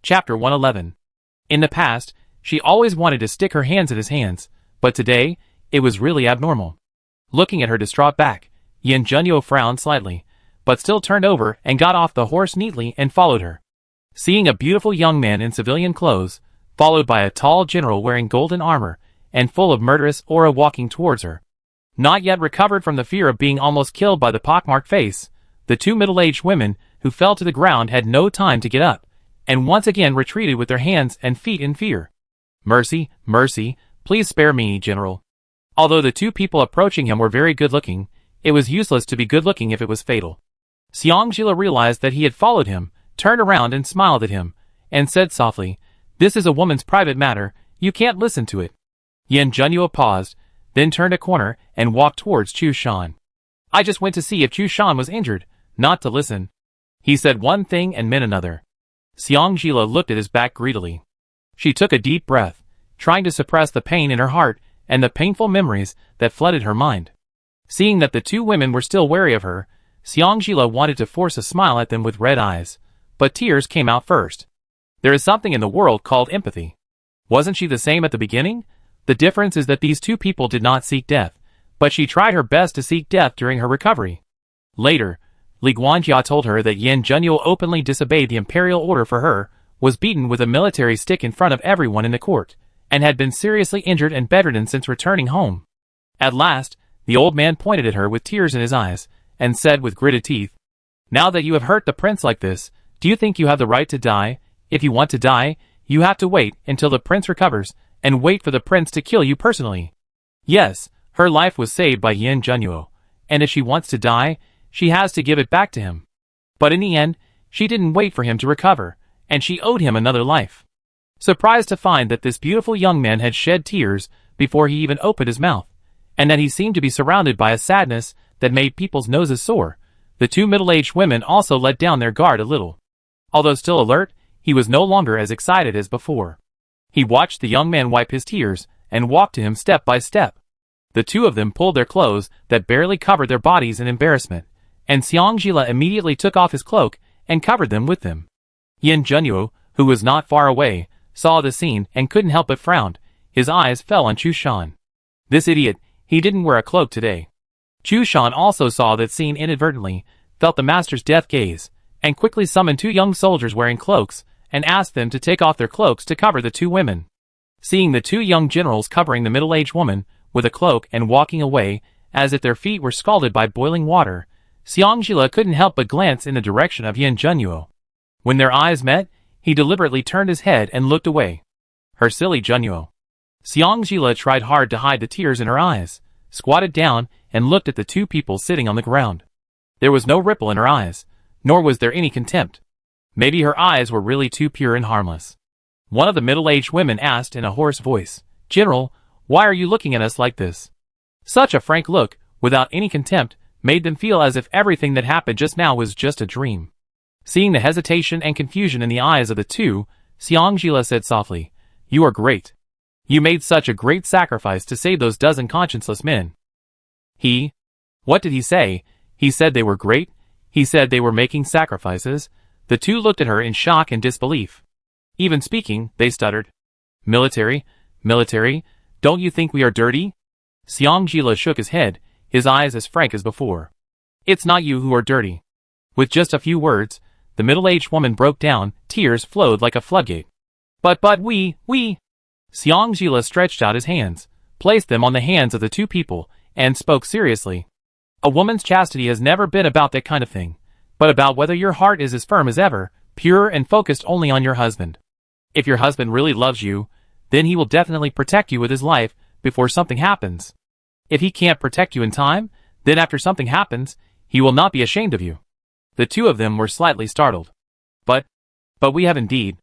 Chapter 111. In the past, she always wanted to stick her hands in his hands, but today, it was really abnormal. Looking at her distraught back, Yin Junyo frowned slightly, but still turned over and got off the horse neatly and followed her. Seeing a beautiful young man in civilian clothes, followed by a tall general wearing golden armor, and full of murderous aura walking towards her. Not yet recovered from the fear of being almost killed by the pockmarked face, the two middle-aged women who fell to the ground had no time to get up, and once again retreated with their hands and feet in fear. Mercy, mercy, please spare me, General. Although the two people approaching him were very good-looking, it was useless to be good-looking if it was fatal. Xiangjila realized that he had followed him, turned around and smiled at him, and said softly, "This is a woman's private matter, you can't listen to it." Yin Junyo paused, then turned a corner and walked towards Chu Shan. "I just went to see if Chu Shan was injured, not to listen." He said one thing and meant another. Xiangjila looked at his back greedily. She took a deep breath, trying to suppress the pain in her heart and the painful memories that flooded her mind. Seeing that the two women were still wary of her, Xiangjila wanted to force a smile at them with red eyes, but tears came out first. There is something in the world called empathy. Wasn't she the same at the beginning? The difference is that these two people did not seek death, but she tried her best to seek death during her recovery. Later, Li Guanjia told her that Yin Junyo openly disobeyed the imperial order for her, was beaten with a military stick in front of everyone in the court, and had been seriously injured and bedridden since returning home. At last, the old man pointed at her with tears in his eyes, and said with gritted teeth, "Now that you have hurt the prince like this, do you think you have the right to die? If you want to die, you have to wait until the prince recovers, and wait for the prince to kill you personally." Yes, her life was saved by Yin Junyo, and if she wants to die, she has to give it back to him. But in the end, she didn't wait for him to recover, and she owed him another life. Surprised to find that this beautiful young man had shed tears before he even opened his mouth, and that he seemed to be surrounded by a sadness that made people's noses sore, the two middle-aged women also let down their guard a little. Although still alert, he was no longer as excited as before. He watched the young man wipe his tears and walked to him step by step. The two of them pulled their clothes that barely covered their bodies in embarrassment, and Xiangjila immediately took off his cloak and covered them with them. Yin Junyo, who was not far away, saw the scene and couldn't help but frown. His eyes fell on Chu Shan. This idiot, he didn't wear a cloak today. Chu Shan also saw that scene inadvertently, felt the master's death gaze, and quickly summoned two young soldiers wearing cloaks, and asked them to take off their cloaks to cover the two women. Seeing the two young generals covering the middle-aged woman with a cloak and walking away, as if their feet were scalded by boiling water, Xiangjila couldn't help but glance in the direction of Yin Junyo. When their eyes met, he deliberately turned his head and looked away. Her silly Junyo. Xiangjila tried hard to hide the tears in her eyes, squatted down, and looked at the two people sitting on the ground. There was no ripple in her eyes, nor was there any contempt. Maybe her eyes were really too pure and harmless. One of the middle-aged women asked in a hoarse voice, "General, why are you looking at us like this?" Such a frank look, without any contempt, made them feel as if everything that happened just now was just a dream. Seeing the hesitation and confusion in the eyes of the two, Xiangjila said softly, "You are great. You made such a great sacrifice to save those dozen conscienceless men." What did he say? He said they were great? He said they were making sacrifices? The two looked at her in shock and disbelief. Even speaking, they stuttered. Military, don't you think we are dirty?" Xiangjila shook his head, his eyes as frank as before. "It's not you who are dirty." With just a few words, the middle-aged woman broke down, tears flowed like a floodgate. But we... Xiangjila stretched out his hands, placed them on the hands of the two people, and spoke seriously. "A woman's chastity has never been about that kind of thing, but about whether your heart is as firm as ever, pure and focused only on your husband. If your husband really loves you, then he will definitely protect you with his life before something happens. If he can't protect you in time, then after something happens, he will not be ashamed of you." The two of them were slightly startled. But we have indeed."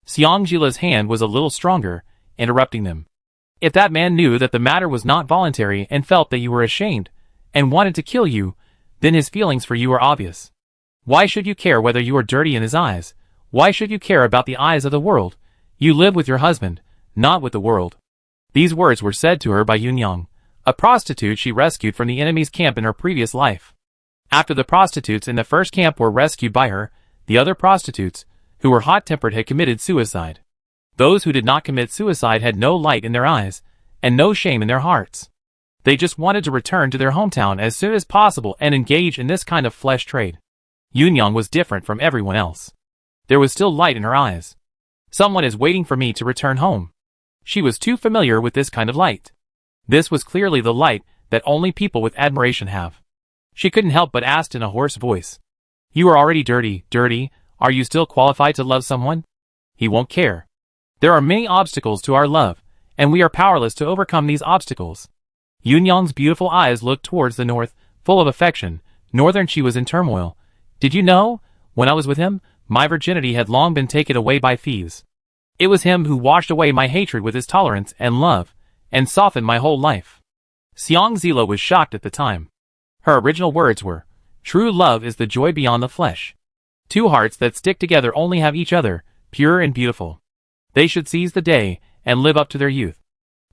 Xiangjila's hand was a little stronger, interrupting them. "If that man knew that the matter was not voluntary and felt that you were ashamed, and wanted to kill you, then his feelings for you are obvious. Why should you care whether you are dirty in his eyes? Why should you care about the eyes of the world? You live with your husband, not with the world." These words were said to her by Yunyang, a prostitute she rescued from the enemy's camp in her previous life. After the prostitutes in the first camp were rescued by her, the other prostitutes, who were hot-tempered had committed suicide. Those who did not commit suicide had no light in their eyes, and no shame in their hearts. They just wanted to return to their hometown as soon as possible and engage in this kind of flesh trade. Yunyang was different from everyone else. There was still light in her eyes. Someone is waiting for me to return home. She was too familiar with this kind of light. This was clearly the light that only people with admiration have. She couldn't help but ask in a hoarse voice. You are already dirty. Are you still qualified to love someone? He won't care. There are many obstacles to our love, and we are powerless to overcome these obstacles. Yunyang's beautiful eyes looked towards the north, full of affection. Northern, she was in turmoil. Did you know? When I was with him, my virginity had long been taken away by thieves. It was him who washed away my hatred with his tolerance and love, and softened my whole life. Xiang Zila was shocked at the time. Her original words were, true love is the joy beyond the flesh. Two hearts that stick together only have each other, pure and beautiful. They should seize the day, and live up to their youth.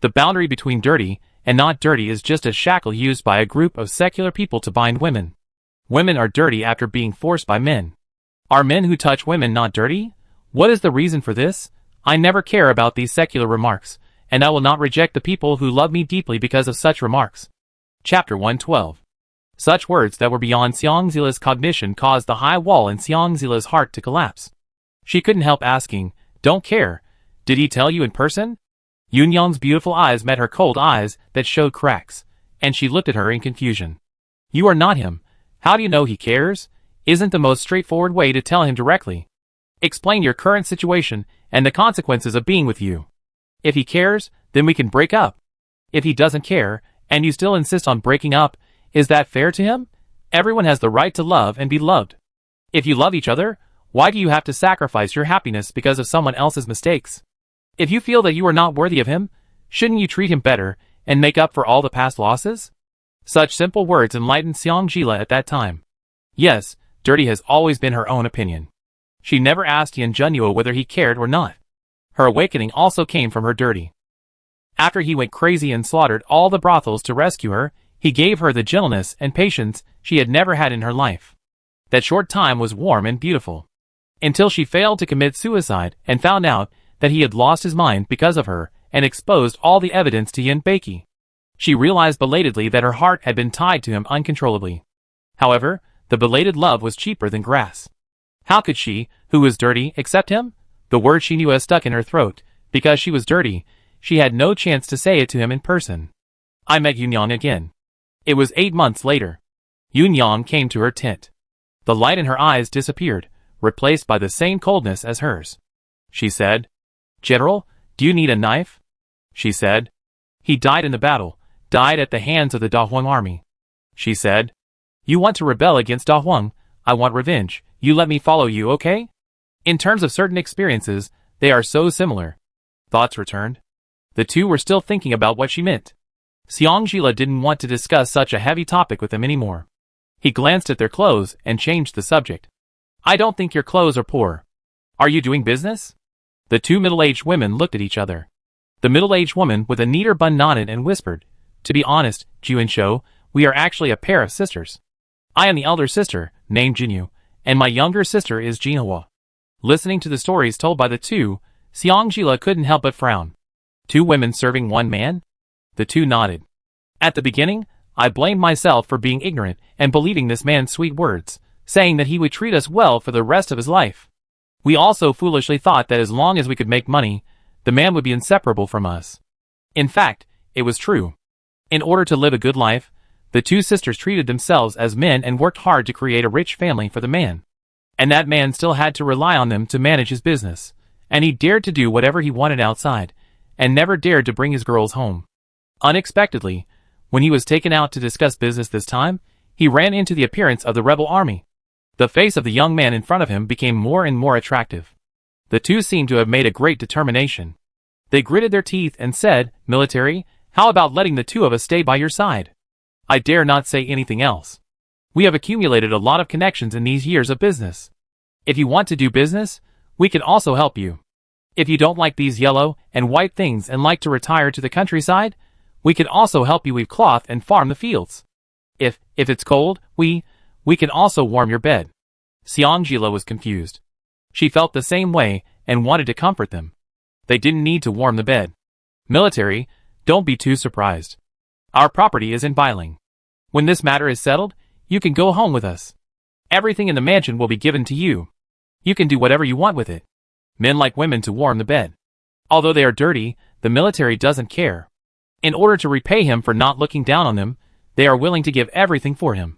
The boundary between dirty and not dirty is just a shackle used by a group of secular people to bind women. Women are dirty after being forced by men. Are men who touch women not dirty? What is the reason for this? I never care about these secular remarks, and I will not reject the people who love me deeply because of such remarks. Chapter 112. Such words that were beyond Xiang Zila's cognition caused the high wall in Xiang Zila's heart to collapse. She couldn't help asking, don't care. Did he tell you in person? Yunyang's beautiful eyes met her cold eyes that showed cracks, and she looked at her in confusion. You are not him. How do you know he cares? Isn't the most straightforward way to tell him directly. Explain your current situation and the consequences of being with you. If he cares, then we can break up. If he doesn't care, and you still insist on breaking up, is that fair to him? Everyone has the right to love and be loved. If you love each other, why do you have to sacrifice your happiness because of someone else's mistakes? If you feel that you are not worthy of him, shouldn't you treat him better and make up for all the past losses? Such simple words enlightened Xiang Zila at that time. Yes, dirty has always been her own opinion. She never asked Yan Zhenyu whether he cared or not. Her awakening also came from her dirty. After he went crazy and slaughtered all the brothels to rescue her, he gave her the gentleness and patience she had never had in her life. That short time was warm and beautiful. Until she failed to commit suicide and found out that he had lost his mind because of her and exposed all the evidence to Yin Beiki. She realized belatedly that her heart had been tied to him uncontrollably. However, the belated love was cheaper than grass. How could she, who was dirty, accept him? The word she knew as stuck in her throat. Because she was dirty, she had no chance to say it to him in person. I met Yunyang again. It was 8 months later. Yunyang came to her tent. The light in her eyes disappeared, replaced by the same coldness as hers. She said, General, do you need a knife? She said. He died in the battle, died at the hands of the Dahuang army. She said. You want to rebel against Dahuang, I want revenge, you let me follow you, okay? In terms of certain experiences, they are so similar. Thoughts returned. The two were still thinking about what she meant. Xiang Zila didn't want to discuss such a heavy topic with them anymore. He glanced at their clothes and changed the subject. I don't think your clothes are poor. Are you doing business? The two middle-aged women looked at each other. The middle-aged woman with a neater bun nodded and whispered, To be honest, Ju and Shou, we are actually a pair of sisters. I am the elder sister, named Jinyu, and my younger sister is Jinhua. Listening to the stories told by the two, Xiang Zila couldn't help but frown. Two women serving one man? The two nodded. At the beginning, I blamed myself for being ignorant and believing this man's sweet words, saying that he would treat us well for the rest of his life. We also foolishly thought that as long as we could make money, the man would be inseparable from us. In fact, it was true. In order to live a good life, the two sisters treated themselves as men and worked hard to create a rich family for the man. And that man still had to rely on them to manage his business, and he dared to do whatever he wanted outside, and never dared to bring his girls home. Unexpectedly, when he was taken out to discuss business this time, he ran into the appearance of the rebel army. The face of the young man in front of him became more and more attractive. The two seemed to have made a great determination. They gritted their teeth and said, Military, how about letting the two of us stay by your side? I dare not say anything else. We have accumulated a lot of connections in these years of business. If you want to do business, we can also help you. If you don't like these yellow and white things and like to retire to the countryside, we can also help you weave cloth and farm the fields. If it's cold, we can also warm your bed. Xiang Zila was confused. She felt the same way and wanted to comfort them. They didn't need to warm the bed. Military, don't be too surprised. Our property is in Bailing. When this matter is settled, you can go home with us. Everything in the mansion will be given to you. You can do whatever you want with it. Men like women to warm the bed. Although they are dirty, the military doesn't care. In order to repay him for not looking down on them, they are willing to give everything for him.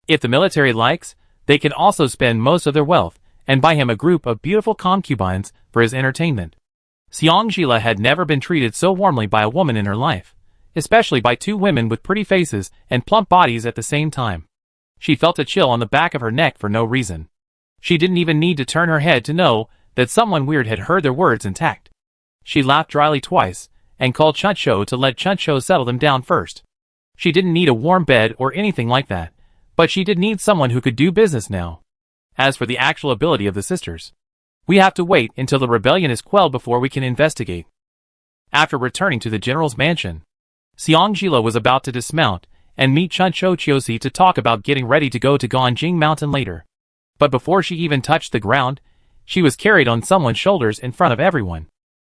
If the military likes, they can also spend most of their wealth and buy him a group of beautiful concubines for his entertainment. Xiangjila had never been treated so warmly by a woman in her life, especially by two women with pretty faces and plump bodies at the same time. She felt a chill on the back of her neck for no reason. She didn't even need to turn her head to know that someone weird had heard their words intact. She laughed dryly twice and called Chuncho to let Chuncho settle them down first. She didn't need a warm bed or anything like that, but she did need someone who could do business now. As for the actual ability of the sisters, we have to wait until the rebellion is quelled before we can investigate. After returning to the general's mansion, Xiangjila was about to dismount and meet Chuncho Chiosi to talk about getting ready to go to Ganjing Mountain later. But before she even touched the ground, she was carried on someone's shoulders in front of everyone.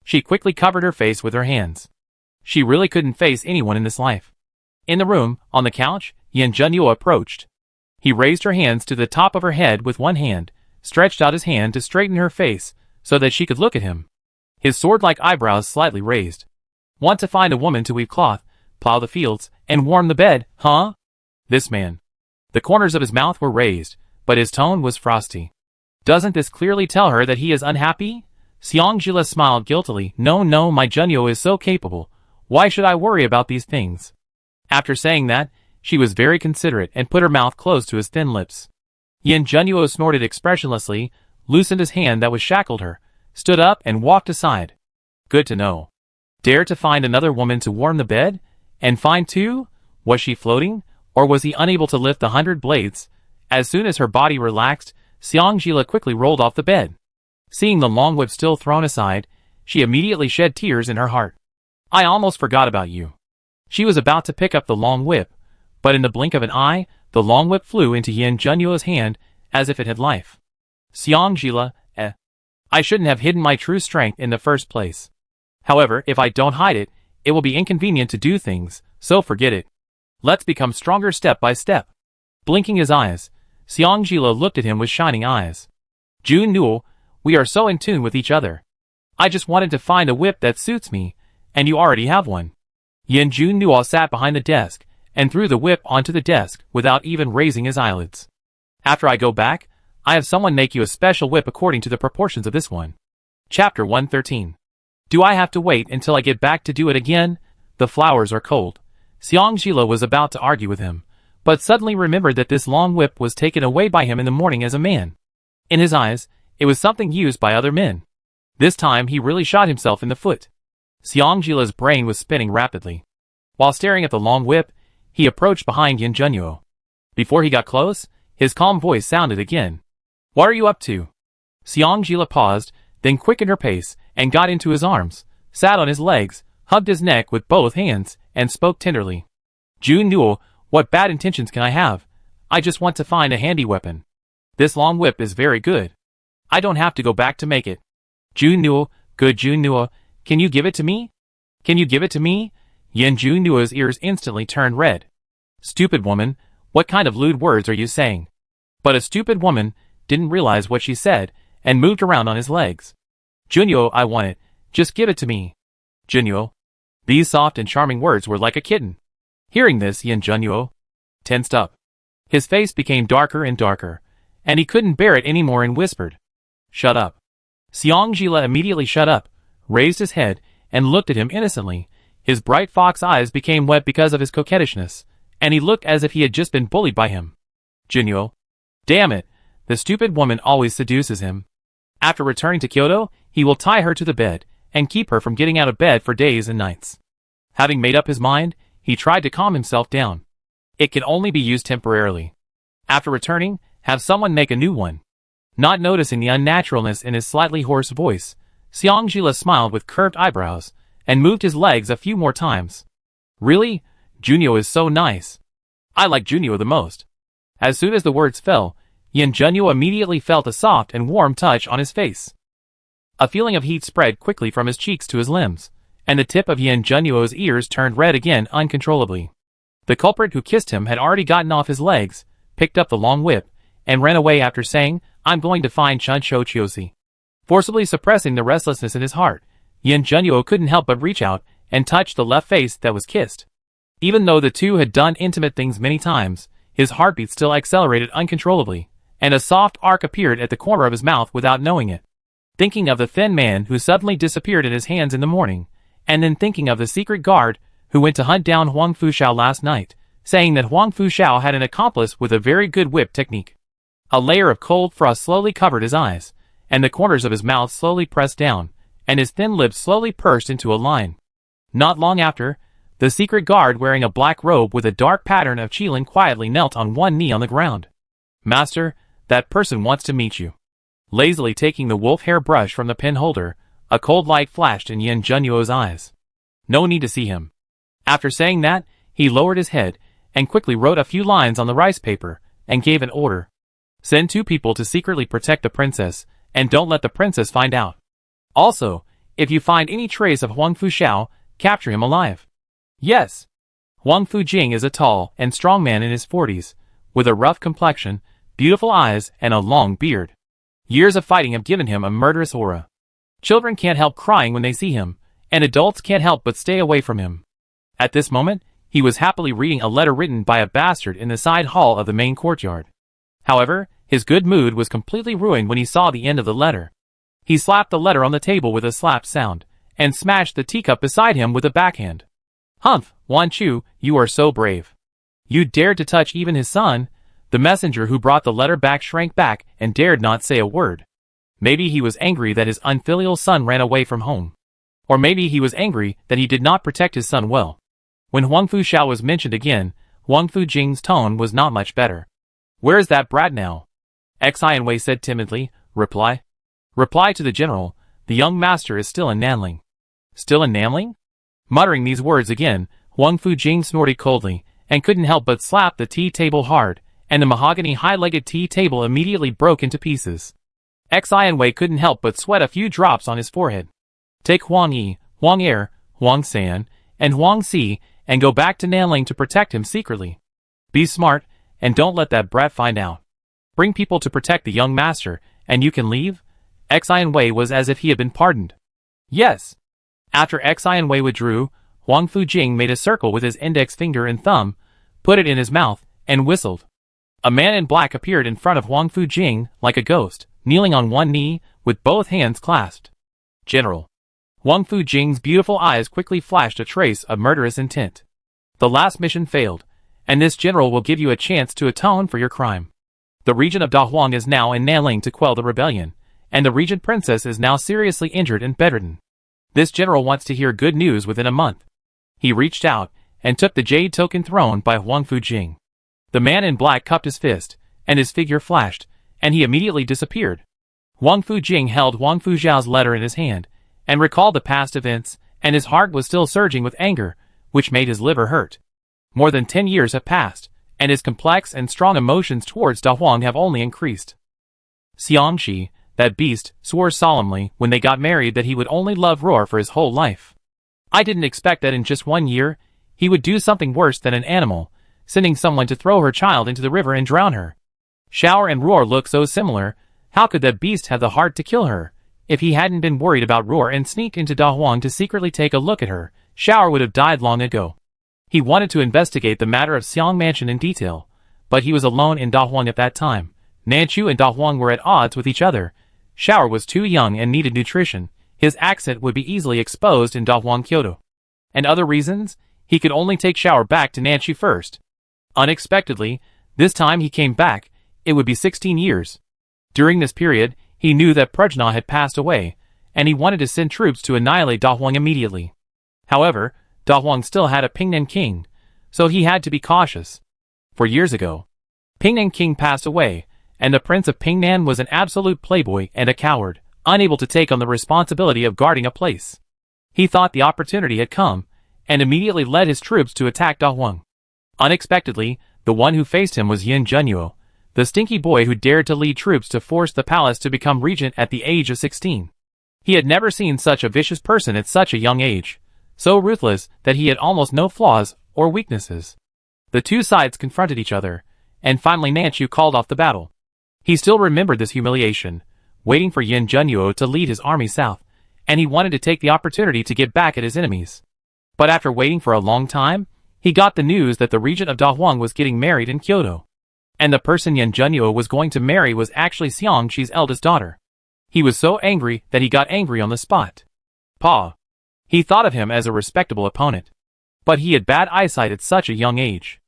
She quickly covered her face with her hands. She really couldn't face anyone in this life. In the room, on the couch, Yan Zhenyu approached. He raised her hands to the top of her head with one hand, stretched out his hand to straighten her face so that she could look at him. His sword-like eyebrows slightly raised. Want to find a woman to weave cloth, plow the fields, and warm the bed, huh? This man. The corners of his mouth were raised, but his tone was frosty. Doesn't this clearly tell her that he is unhappy? Xiangjila smiled guiltily. No, my Zhenyu is so capable. Why should I worry about these things? After saying that, she was very considerate and put her mouth close to his thin lips. Yan Zhenyu snorted expressionlessly, loosened his hand that was shackled her, stood up and walked aside. Good to know. Dare to find another woman to warm the bed? And find two? Was she floating? Or was he unable to lift the 100 blades? As soon as her body relaxed, Xiangjila quickly rolled off the bed. Seeing the long whip still thrown aside, she immediately shed tears in her heart. I almost forgot about you. She was about to pick up the long whip, but in the blink of an eye, the long whip flew into Yan Zhenyu's hand as if it had life. Xiangjila, I shouldn't have hidden my true strength in the first place. However, if I don't hide it, it will be inconvenient to do things, so forget it. Let's become stronger step by step. Blinking his eyes, Xiangjila looked at him with shining eyes. Jun Newell, we are so in tune with each other. I just wanted to find a whip that suits me, and you already have one. Yan Jun Newell sat behind the desk and threw the whip onto the desk without even raising his eyelids. After I go back, I have someone make you a special whip according to the proportions of this one. Chapter 113. Do I have to wait until I get back to do it again? The flowers are cold. Xiangjila was about to argue with him, but suddenly remembered that this long whip was taken away by him in the morning as a man. In his eyes, it was something used by other men. This time he really shot himself in the foot. Xiangjila's brain was spinning rapidly. While staring at the long whip, he approached behind Yan Zhenyu. Before he got close, his calm voice sounded again. What are you up to? Xiangjila paused, then quickened her pace, and got into his arms, sat on his legs, hugged his neck with both hands, and spoke tenderly. Jun Newell, what bad intentions can I have? I just want to find a handy weapon. This long whip is very good. I don't have to go back to make it. Jun Newell, good Jun Newell, can you give it to me? Can you give it to me? Yan Jun Newell's ears instantly turned red. Stupid woman, what kind of lewd words are you saying? But a stupid woman didn't realize what she said, and moved around on his legs. Junyo, I want it. Just give it to me. Junyo. These soft and charming words were like a kitten. Hearing this, Yan Zhenyu tensed up. His face became darker and darker, and he couldn't bear it anymore and whispered, Shut up. Xiangjila immediately shut up, raised his head, and looked at him innocently. His bright fox eyes became wet because of his coquettishness, and he looked as if he had just been bullied by him. Junyo. Damn it, the stupid woman always seduces him. After returning to Kyoto, he will tie her to the bed, and keep her from getting out of bed for days and nights. Having made up his mind, he tried to calm himself down. It can only be used temporarily. After returning, have someone make a new one. Not noticing the unnaturalness in his slightly hoarse voice, Xiangjila smiled with curved eyebrows, and moved his legs a few more times. Really? Junyo is so nice. I like Junyo the most. As soon as the words fell, Yin Junyo immediately felt a soft and warm touch on his face. A feeling of heat spread quickly from his cheeks to his limbs, and the tip of Yin Junyo's ears turned red again uncontrollably. The culprit who kissed him had already gotten off his legs, picked up the long whip, and ran away after saying, "I'm going to find Chun Shou Chiosi." Forcibly suppressing the restlessness in his heart, Yin Junyo couldn't help but reach out and touch the left face that was kissed. Even though the two had done intimate things many times, his heartbeat still accelerated uncontrollably, and a soft arc appeared at the corner of his mouth without knowing it. Thinking of the thin man who suddenly disappeared at his hands in the morning, and then thinking of the secret guard who went to hunt down Huang Fushao last night, saying that Huang Fushao had an accomplice with a very good whip technique. A layer of cold frost slowly covered his eyes, and the corners of his mouth slowly pressed down, and his thin lips slowly pursed into a line. Not long after, the secret guard wearing a black robe with a dark pattern of qilin quietly knelt on one knee on the ground. "Master, that person wants to meet you." Lazily taking the wolf hair brush from the pen holder, a cold light flashed in Yin Junyo's eyes. No need to see him. After saying that, he lowered his head, and quickly wrote a few lines on the rice paper, and gave an order. "Send 2 people to secretly protect the princess, and don't let the princess find out. Also, if you find any trace of Huang Fushao, capture him alive." Yes. Huang Fujing is a tall and strong man in his 40s, with a rough complexion, beautiful eyes, and a long beard. Years of fighting have given him a murderous aura. Children can't help crying when they see him, and adults can't help but stay away from him. At this moment, he was happily reading a letter written by a bastard in the side hall of the main courtyard. However, his good mood was completely ruined when he saw the end of the letter. He slapped the letter on the table with a slap sound, and smashed the teacup beside him with a backhand. "Humph, Wan Chu, you are so brave. You dared to touch even his son." The messenger who brought the letter back shrank back and dared not say a word. Maybe he was angry that his unfilial son ran away from home. Or maybe he was angry that he did not protect his son well. When Huang Fushao was mentioned again, Huang Fujing's tone was not much better. "Where is that brat now?" Xianwei said timidly. Reply to the general, "The young master is still in Nanling." "Still in Nanling?" Muttering these words again, Huang Fujing snorted coldly, and couldn't help but slap the tea table hard, and the mahogany high-legged tea table immediately broke into pieces. Xianwei couldn't help but sweat a few drops on his forehead. "Take Huang Yi, Huang Er, Huang San, and Huang Si, and go back to Nanling to protect him secretly. Be smart, and don't let that brat find out. Bring people to protect the young master, and you can leave." Xianwei was as if he had been pardoned. "Yes." After Xianwei withdrew, Huang Fujing made a circle with his index finger and thumb, put it in his mouth, and whistled. A man in black appeared in front of Huang Fujing like a ghost, kneeling on one knee, with both hands clasped. "General." Huang Fujing's beautiful eyes quickly flashed a trace of murderous intent. "The last mission failed, and this general will give you a chance to atone for your crime. The Regent of Dahuang is now in Nanling to quell the rebellion, and the Regent Princess is now seriously injured and bedridden. This general wants to hear good news within a month." He reached out, and took the jade token thrown by Huang Fujing. The man in black cupped his fist, and his figure flashed, and he immediately disappeared. Huang Fujing held Huang Fujiao's letter in his hand, and recalled the past events, and his heart was still surging with anger, which made his liver hurt. More than 10 years have passed, and his complex and strong emotions towards Dahuang have only increased. Xiangxi, that beast, swore solemnly when they got married that he would only love Roar for his whole life. I didn't expect that in just 1 year, he would do something worse than an animal, sending someone to throw her child into the river and drown her. Shower and Roar look so similar, how could that beast have the heart to kill her? If he hadn't been worried about Roar and sneaked into Dahuang to secretly take a look at her, Shower would have died long ago. He wanted to investigate the matter of Xiang Mansion in detail, but he was alone in Dahuang at that time. Nanchu and Dahuang were at odds with each other. Shower was too young and needed nutrition. His accent would be easily exposed in Dahuang Kyoto. And other reasons? He could only take Shower back to Nanchu first. Unexpectedly, this time he came back, it would be 16 years. During this period, he knew that Prajna had passed away, and he wanted to send troops to annihilate Dahuang immediately. However, Dahuang still had a Pingnan king, so he had to be cautious. For years ago, Pingnan king passed away, and the prince of Pingnan was an absolute playboy and a coward, unable to take on the responsibility of guarding a place. He thought the opportunity had come, and immediately led his troops to attack Dahuang. Unexpectedly, the one who faced him was Yin Junyo, The stinky boy who dared to lead troops to force the palace to become regent at the age of 16. He had never seen such a vicious person at such a young age, so ruthless that he had almost no flaws or weaknesses. The two sides confronted each other, and finally Manchu called off the battle. He still remembered this humiliation, waiting for Yin Junyo to lead his army south, and he wanted to take the opportunity to get back at his enemies. But after waiting for a long time, he got the news that the regent of Dahuang was getting married in Kyoto. And the person Yin Junyo was going to marry was actually Xiangxi's eldest daughter. He was so angry that he got angry on the spot. Pa. He thought of him as a respectable opponent. But he had bad eyesight at such a young age.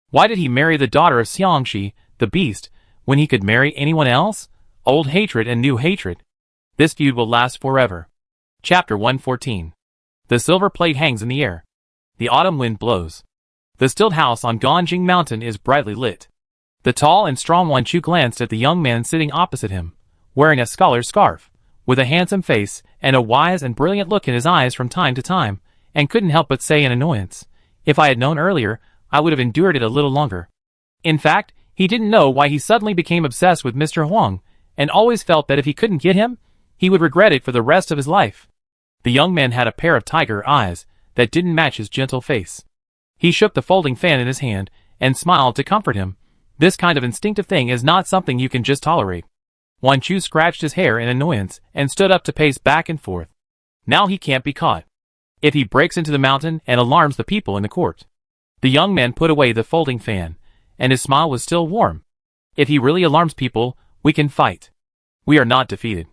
Why did he marry the daughter of Xiangxi, the beast, when he could marry anyone else? Old hatred and new hatred. This feud will last forever. Chapter 114. The silver plate hangs in the air. The autumn wind blows. The stilled house on Ganjing Mountain is brightly lit. The tall and strong Wan Chu glanced at the young man sitting opposite him, wearing a scholar's scarf, with a handsome face and a wise and brilliant look in his eyes from time to time, and couldn't help but say in annoyance, "If I had known earlier, I would have endured it a little longer." In fact, he didn't know why he suddenly became obsessed with Mr. Huang, and always felt that if he couldn't get him, he would regret it for the rest of his life. The young man had a pair of tiger eyes that didn't match his gentle face. He shook the folding fan in his hand and smiled to comfort him. This kind of instinctive thing is not something you can just tolerate. Wan Chu scratched his hair in annoyance and stood up to pace back and forth. Now he can't be caught. If he breaks into the mountain and alarms the people in the court. The young man put away the folding fan, and his smile was still warm. If he really alarms people, we can fight. We are not defeated.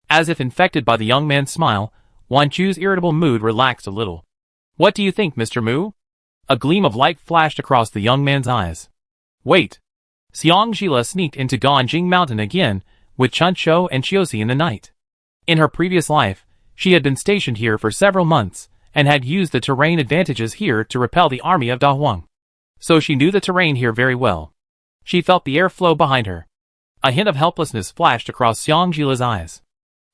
As if infected by the young man's smile, Wan Chu's irritable mood relaxed a little. What do you think, Mr. Mu? A gleam of light flashed across the young man's eyes. Wait. Xiangxila sneaked into Ganjing Mountain again, with Chun Shou and Chiosi in the night. In her previous life, she had been stationed here for several months, and had used the terrain advantages here to repel the army of Dahuang. So she knew the terrain here very well. She felt the air flow behind her. A hint of helplessness flashed across Xiangxila's eyes.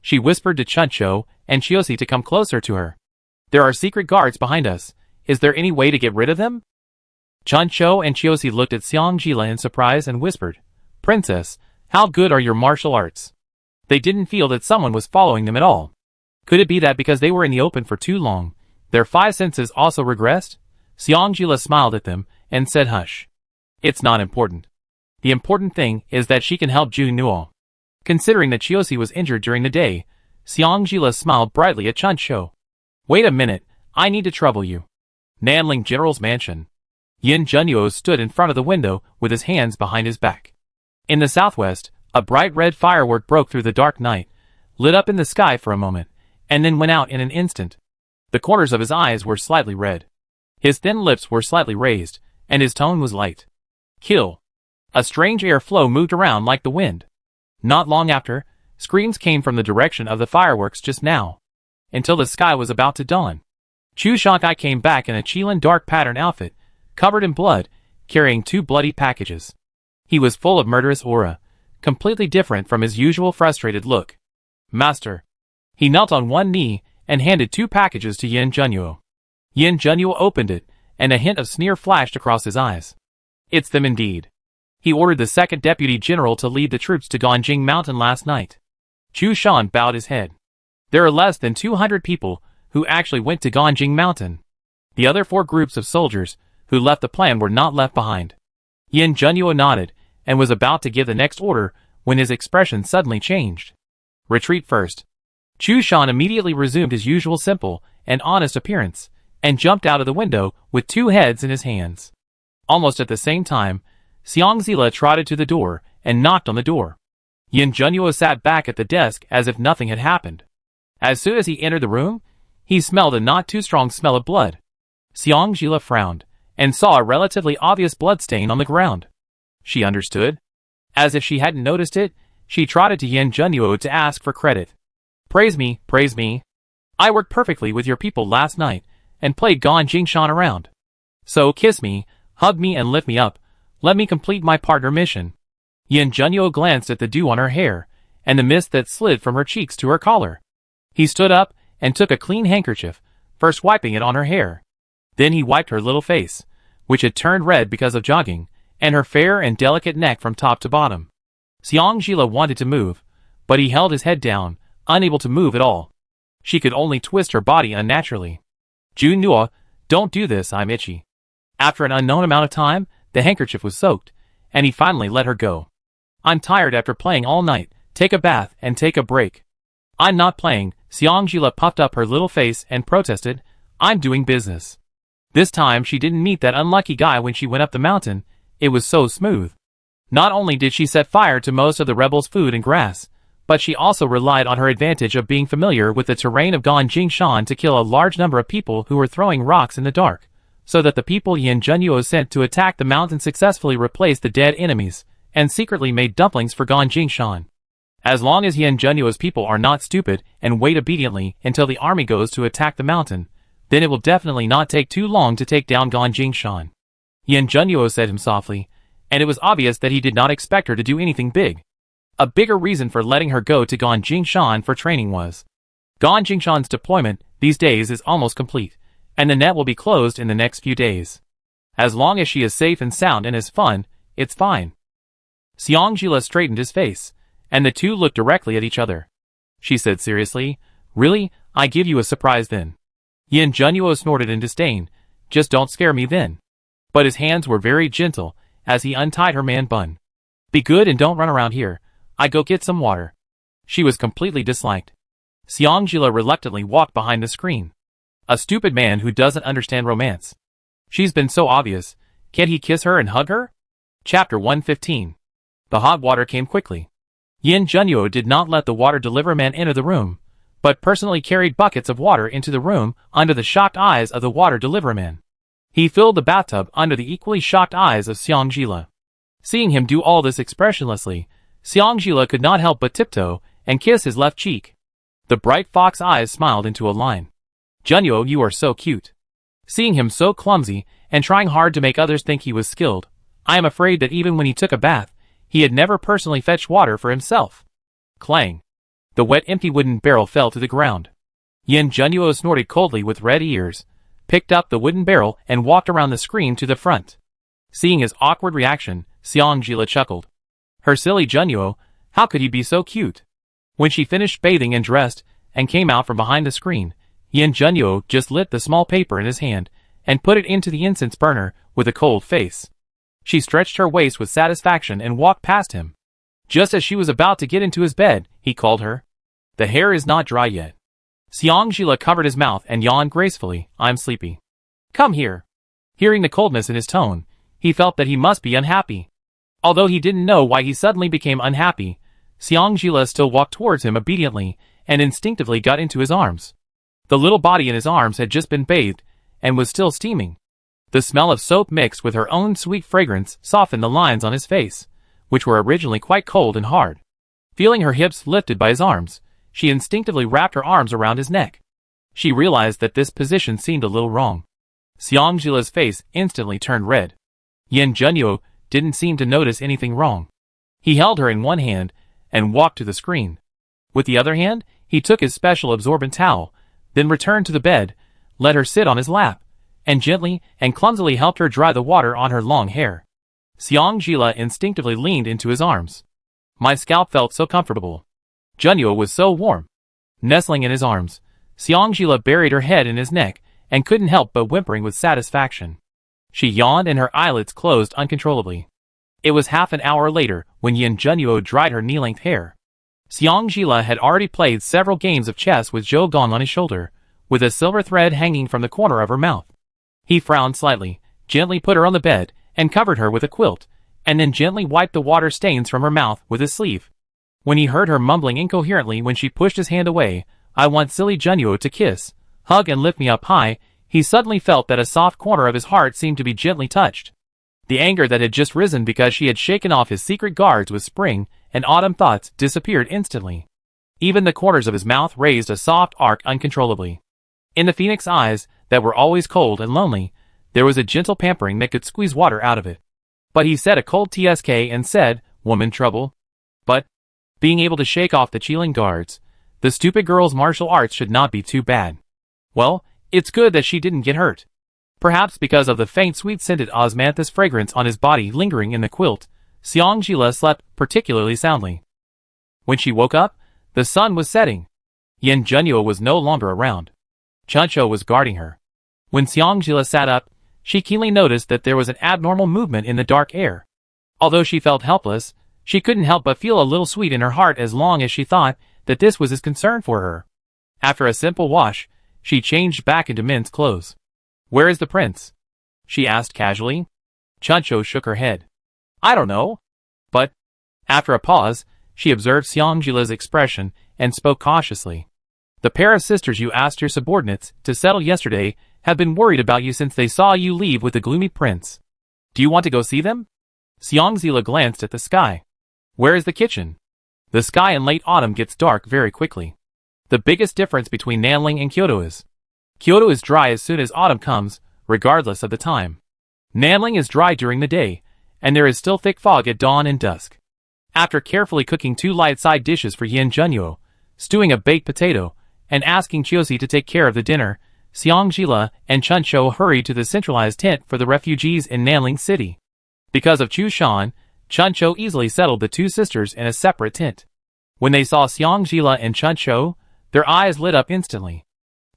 She whispered to Chun Shou and Chiosi to come closer to her. There are secret guards behind us. Is there any way to get rid of them? Chun Shou and Chiosi looked at Xiangxila in surprise and whispered, Princess, how good are your martial arts? They didn't feel that someone was following them at all. Could it be that because they were in the open for too long, their five senses also regressed? Xiangxila smiled at them and said hush. It's not important. The important thing is that she can help Jun Nuo. Considering that Chiosi was injured during the day, Xiangxila smiled brightly at Chun Shou. Wait a minute, I need to trouble you. Nanling General's Mansion. Yin Junyo stood in front of the window with his hands behind his back. In the southwest, a bright red firework broke through the dark night, lit up in the sky for a moment, and then went out in an instant. The corners of his eyes were slightly red. His thin lips were slightly raised, and his tone was light. Kill. A strange air flow moved around like the wind. Not long after, screams came from the direction of the fireworks just now, until the sky was about to dawn. Chu Shankai came back in a Qilin dark pattern outfit, covered in blood, carrying two bloody packages. He was full of murderous aura, completely different from his usual frustrated look. Master. He knelt on one knee and handed two packages to Yin Junyo. Yin Junyo opened it, and a hint of sneer flashed across his eyes. It's them indeed. He ordered the second deputy general to lead the troops to Ganjing Mountain last night. Chu Shan bowed his head. There are less than 200 people who actually went to Ganjing Mountain. The other 4 groups of soldiers who left the plan were not left behind. Yin Junyo nodded and was about to give the next order when his expression suddenly changed. Retreat first. Chu Shan immediately resumed his usual simple and honest appearance, and jumped out of the window with 2 heads in his hands. Almost at the same time, Xiangxila trotted to the door and knocked on the door. Yin Junyo sat back at the desk as if nothing had happened. As soon as he entered the room, he smelled a not too strong smell of blood. Xiangxila frowned, and saw a relatively obvious bloodstain on the ground. She understood. As if she hadn't noticed it, she trotted to Yin Junyo to ask for credit. Praise me, praise me. I worked perfectly with your people last night, and played Ganjing Shan around. So kiss me, hug me and lift me up. Let me complete my partner mission. Yin Junyo glanced at the dew on her hair, and the mist that slid from her cheeks to her collar. He stood up, and took a clean handkerchief, first wiping it on her hair. Then he wiped her little face, which had turned red because of jogging, and her fair and delicate neck from top to bottom. Xiangjila wanted to move, but he held his head down, unable to move at all. She could only twist her body unnaturally. Junua, don't do this, I'm itchy. After an unknown amount of time, the handkerchief was soaked, and he finally let her go. I'm tired after playing all night, take a bath and take a break. I'm not playing, Xiangjila puffed up her little face and protested, I'm doing business. This time she didn't meet that unlucky guy when she went up the mountain, it was so smooth. Not only did she set fire to most of the rebels' food and grass, but she also relied on her advantage of being familiar with the terrain of Ganjingshan to kill a large number of people who were throwing rocks in the dark, so that the people Yan Zhenyu sent to attack the mountain successfully replaced the dead enemies, and secretly made dumplings for Ganjingshan. As long as Yan Zhenyu's people are not stupid and wait obediently until the army goes to attack the mountain, then it will definitely not take too long to take down Ganjingshan. Yan Zhenyu said him softly, and it was obvious that he did not expect her to do anything big. A bigger reason for letting her go to Ganjingshan for training was Ganjingshan's deployment these days is almost complete, and the net will be closed in the next few days. As long as she is safe and sound and has fun, it's fine. Xiangjila straightened his face, and the two looked directly at each other. She said seriously, Really, I give you a surprise then. Yan Zhenyu snorted in disdain, Just don't scare me then. But his hands were very gentle, as he untied her man bun. Be good and don't run around here. I go get some water. She was completely disliked. Xiangjila reluctantly walked behind the screen. A stupid man who doesn't understand romance. She's been so obvious. Can't he kiss her and hug her? Chapter 115. The hot water came quickly. Yan Zhenyu did not let the water delivery man enter the room, but personally carried buckets of water into the room under the shocked eyes of the water delivery man. He filled the bathtub under the equally shocked eyes of Xiangjila. Seeing him do all this expressionlessly, Xiangjila could not help but tiptoe and kiss his left cheek. The bright fox eyes smiled into a line. Zhenyu, you are so cute. Seeing him so clumsy and trying hard to make others think he was skilled, I am afraid that even when he took a bath, he had never personally fetched water for himself. Clang. The wet empty wooden barrel fell to the ground. Yan Zhenyu snorted coldly with red ears, picked up the wooden barrel and walked around the screen to the front. Seeing his awkward reaction, Xiangjila chuckled. Her silly Zhenyu, how could he be so cute? When she finished bathing and dressed, and came out from behind the screen, Yan Zhenyu just lit the small paper in his hand, and put it into the incense burner with a cold face. She stretched her waist with satisfaction and walked past him. Just as she was about to get into his bed, he called her. The hair is not dry yet. Xiangjila covered his mouth and yawned gracefully, I'm sleepy. Come here. Hearing the coldness in his tone, he felt that he must be unhappy. Although he didn't know why he suddenly became unhappy, Xiangjila still walked towards him obediently and instinctively got into his arms. The little body in his arms had just been bathed and was still steaming. The smell of soap mixed with her own sweet fragrance softened the lines on his face, which were originally quite cold and hard. Feeling her hips lifted by his arms, she instinctively wrapped her arms around his neck. She realized that this position seemed a little wrong. Xiangjila's face instantly turned red. Yan Zhenyu didn't seem to notice anything wrong. He held her in one hand and walked to the screen. With the other hand, he took his special absorbent towel, then returned to the bed, let her sit on his lap, and gently and clumsily helped her dry the water on her long hair. Xiangjila instinctively leaned into his arms. My scalp felt so comfortable. Zhenyu was so warm. Nestling in his arms, Xiangjila buried her head in his neck and couldn't help but whimpering with satisfaction. She yawned and her eyelids closed uncontrollably. It was half an hour later when Yan Zhenyu dried her knee-length hair. Xiangjila had already played several games of chess with Zhou Gong on his shoulder, with a silver thread hanging from the corner of her mouth. He frowned slightly, gently put her on the bed, and covered her with a quilt, and then gently wiped the water stains from her mouth with his sleeve. When he heard her mumbling incoherently when she pushed his hand away, I want silly Zhenyu to kiss, hug and lift me up high, he suddenly felt that a soft corner of his heart seemed to be gently touched. The anger that had just risen because she had shaken off his secret guards with spring and autumn thoughts disappeared instantly. Even the corners of his mouth raised a soft arc uncontrollably. In the phoenix eyes, that were always cold and lonely, there was a gentle pampering that could squeeze water out of it. But he said a cold tsk and said, woman trouble. But, being able to shake off the chilling guards, the stupid girl's martial arts should not be too bad. Well, it's good that she didn't get hurt. Perhaps because of the faint sweet-scented osmanthus fragrance on his body lingering in the quilt, Xiangjila slept particularly soundly. When she woke up, the sun was setting. Yin Junyo was no longer around. Chuncho was guarding her. When Xiangjila sat up, she keenly noticed that there was an abnormal movement in the dark air. Although she felt helpless, she couldn't help but feel a little sweet in her heart as long as she thought that this was his concern for her. After a simple wash, she changed back into men's clothes. "Where is the prince?" she asked casually. Chuncho shook her head. "I don't know. But..." After a pause, she observed Xiangjila's expression and spoke cautiously. "The pair of sisters you asked your subordinates to settle yesterday have been worried about you since they saw you leave with the gloomy prince. Do you want to go see them?" Xiangzila glanced at the sky. "Where is the kitchen?" The sky in late autumn gets dark very quickly. The biggest difference between Nanling and Kyoto is Kyoto is dry as soon as autumn comes, regardless of the time. Nanling is dry during the day, and there is still thick fog at dawn and dusk. After carefully cooking 2 light side dishes for Yin Junyo, stewing a baked potato, and asking Chiosi to take care of the dinner, Xiangjila and Chuncho hurried to the centralized tent for the refugees in Nanling City. Because of Chu Shan, Chuncho easily settled the 2 sisters in a separate tent. When they saw Xiangjila and Chuncho, their eyes lit up instantly.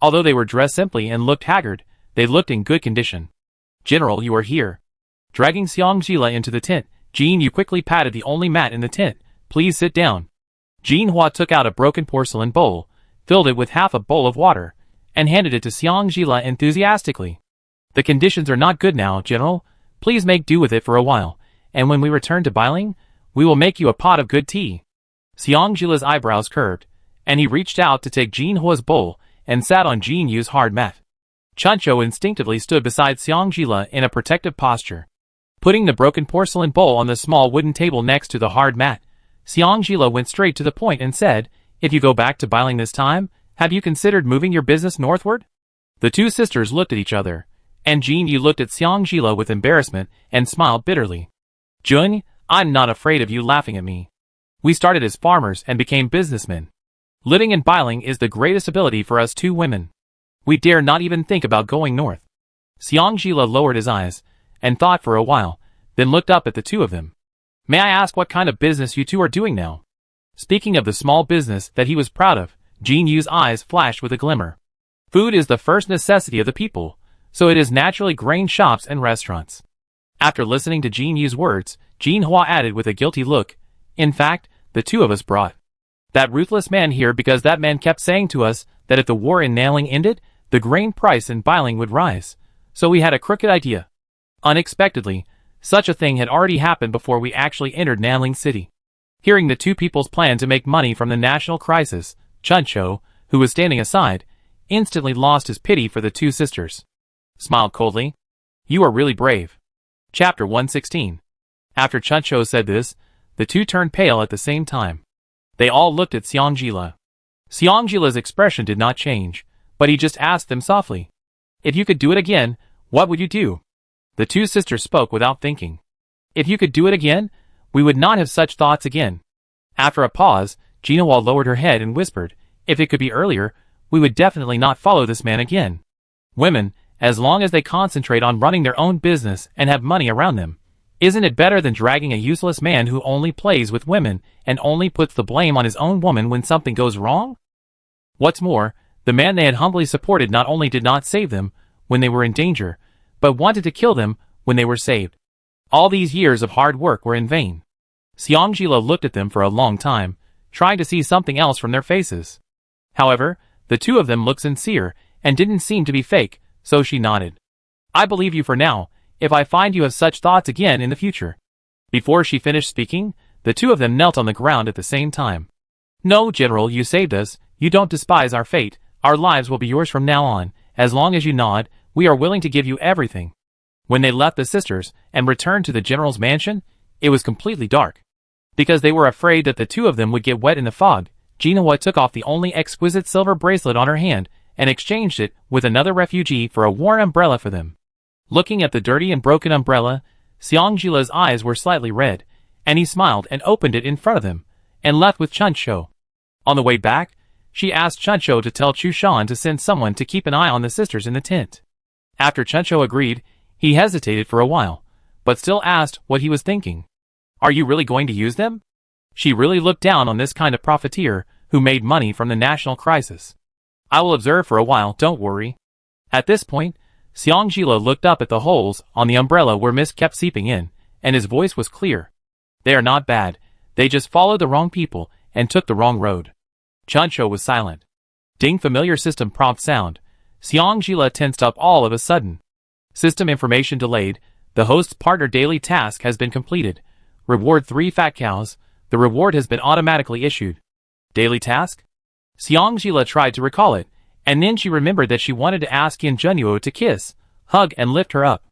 Although they were dressed simply and looked haggard, they looked in good condition. "General, you are here." Dragging Xiangjila into the tent, Jin Yu quickly patted the only mat in the tent. "Please sit down." Jin Hua took out a broken porcelain bowl, filled it with half a bowl of water, and handed it to Xiangjila enthusiastically. "The conditions are not good now, General. Please make do with it for a while, and when we return to Bailing, we will make you a pot of good tea." Xiangjila's eyebrows curved, and he reached out to take Jin Hua's bowl and sat on Jin Yu's hard mat. Chuncho instinctively stood beside Xiangjila in a protective posture. Putting the broken porcelain bowl on the small wooden table next to the hard mat, Xiangjila went straight to the point and said, "If you go back to Bailing this time, have you considered moving your business northward?" The 2 sisters looked at each other, and Jin Yu looked at Xiangjila with embarrassment and smiled bitterly. "Jun, I'm not afraid of you laughing at me. We started as farmers and became businessmen. Living in Bailing is the greatest ability for us 2 women. We dare not even think about going north." Xiangjila lowered his eyes and thought for a while, then looked up at the 2 of them. "May I ask what kind of business you 2 are doing now?" Speaking of the small business that he was proud of, Jin Yu's eyes flashed with a glimmer. "Food is the first necessity of the people, so it is naturally grain shops and restaurants." After listening to Jin Yu's words, Jin Hua added with a guilty look, "In fact, the 2 of us brought that ruthless man here because that man kept saying to us that if the war in Nanling ended, the grain price in Bailing would rise. So we had a crooked idea." Unexpectedly, such a thing had already happened before we actually entered Nanling City. Hearing the 2 people's plan to make money from the national crisis, Chuncho, who was standing aside, instantly lost his pity for the 2 sisters. Smiled coldly. "You are really brave." Chapter 116. After Chuncho said this, the 2 turned pale at the same time. They all looked at Xiangjila. Xiangjila's expression did not change, but he just asked them softly, "If you could do it again, what would you do?" The 2 sisters spoke without thinking. "If you could do it again, we would not have such thoughts again." After a pause, Jinawal lowered her head and whispered, "If it could be earlier, we would definitely not follow this man again. Women, as long as they concentrate on running their own business and have money around them, isn't it better than dragging a useless man who only plays with women and only puts the blame on his own woman when something goes wrong?" What's more, the man they had humbly supported not only did not save them when they were in danger, but wanted to kill them when they were saved. All these years of hard work were in vain. Xiangjila looked at them for a long time, trying to see something else from their faces. However, the 2 of them looked sincere and didn't seem to be fake, so she nodded. "I believe you for now, if I find you have such thoughts again in the future." Before she finished speaking, the 2 of them knelt on the ground at the same time. "No, General, you saved us. You don't despise our fate. Our lives will be yours from now on. As long as you nod, we are willing to give you everything." When they left the sisters and returned to the general's mansion, it was completely dark. Because they were afraid that the 2 of them would get wet in the fog, Jinahua took off the only exquisite silver bracelet on her hand and exchanged it with another refugee for a worn umbrella for them. Looking at the dirty and broken umbrella, Xiangjila's eyes were slightly red, and he smiled and opened it in front of them, and left with Chuncho. On the way back, she asked Chuncho to tell Chu Shan to send someone to keep an eye on the sisters in the tent. After Chuncho agreed, he hesitated for a while, but still asked what he was thinking. Are you really going to use them? She really looked down on this kind of profiteer who made money from the national crisis. I will observe for a while, don't worry. At this point, Xiangjila looked up at the holes on the umbrella where mist kept seeping in, and his voice was clear. They are not bad, they just followed the wrong people and took the wrong road. Chuncho was silent. Ding, familiar system prompt sound. Xiangjila tensed up all of a sudden. System information delayed. The host's partner daily task has been completed. Reward 3 fat cows. The reward has been automatically issued. Daily task? Xiangjila tried to recall it, and then she remembered that she wanted to ask Yin Junyo to kiss, hug and lift her up.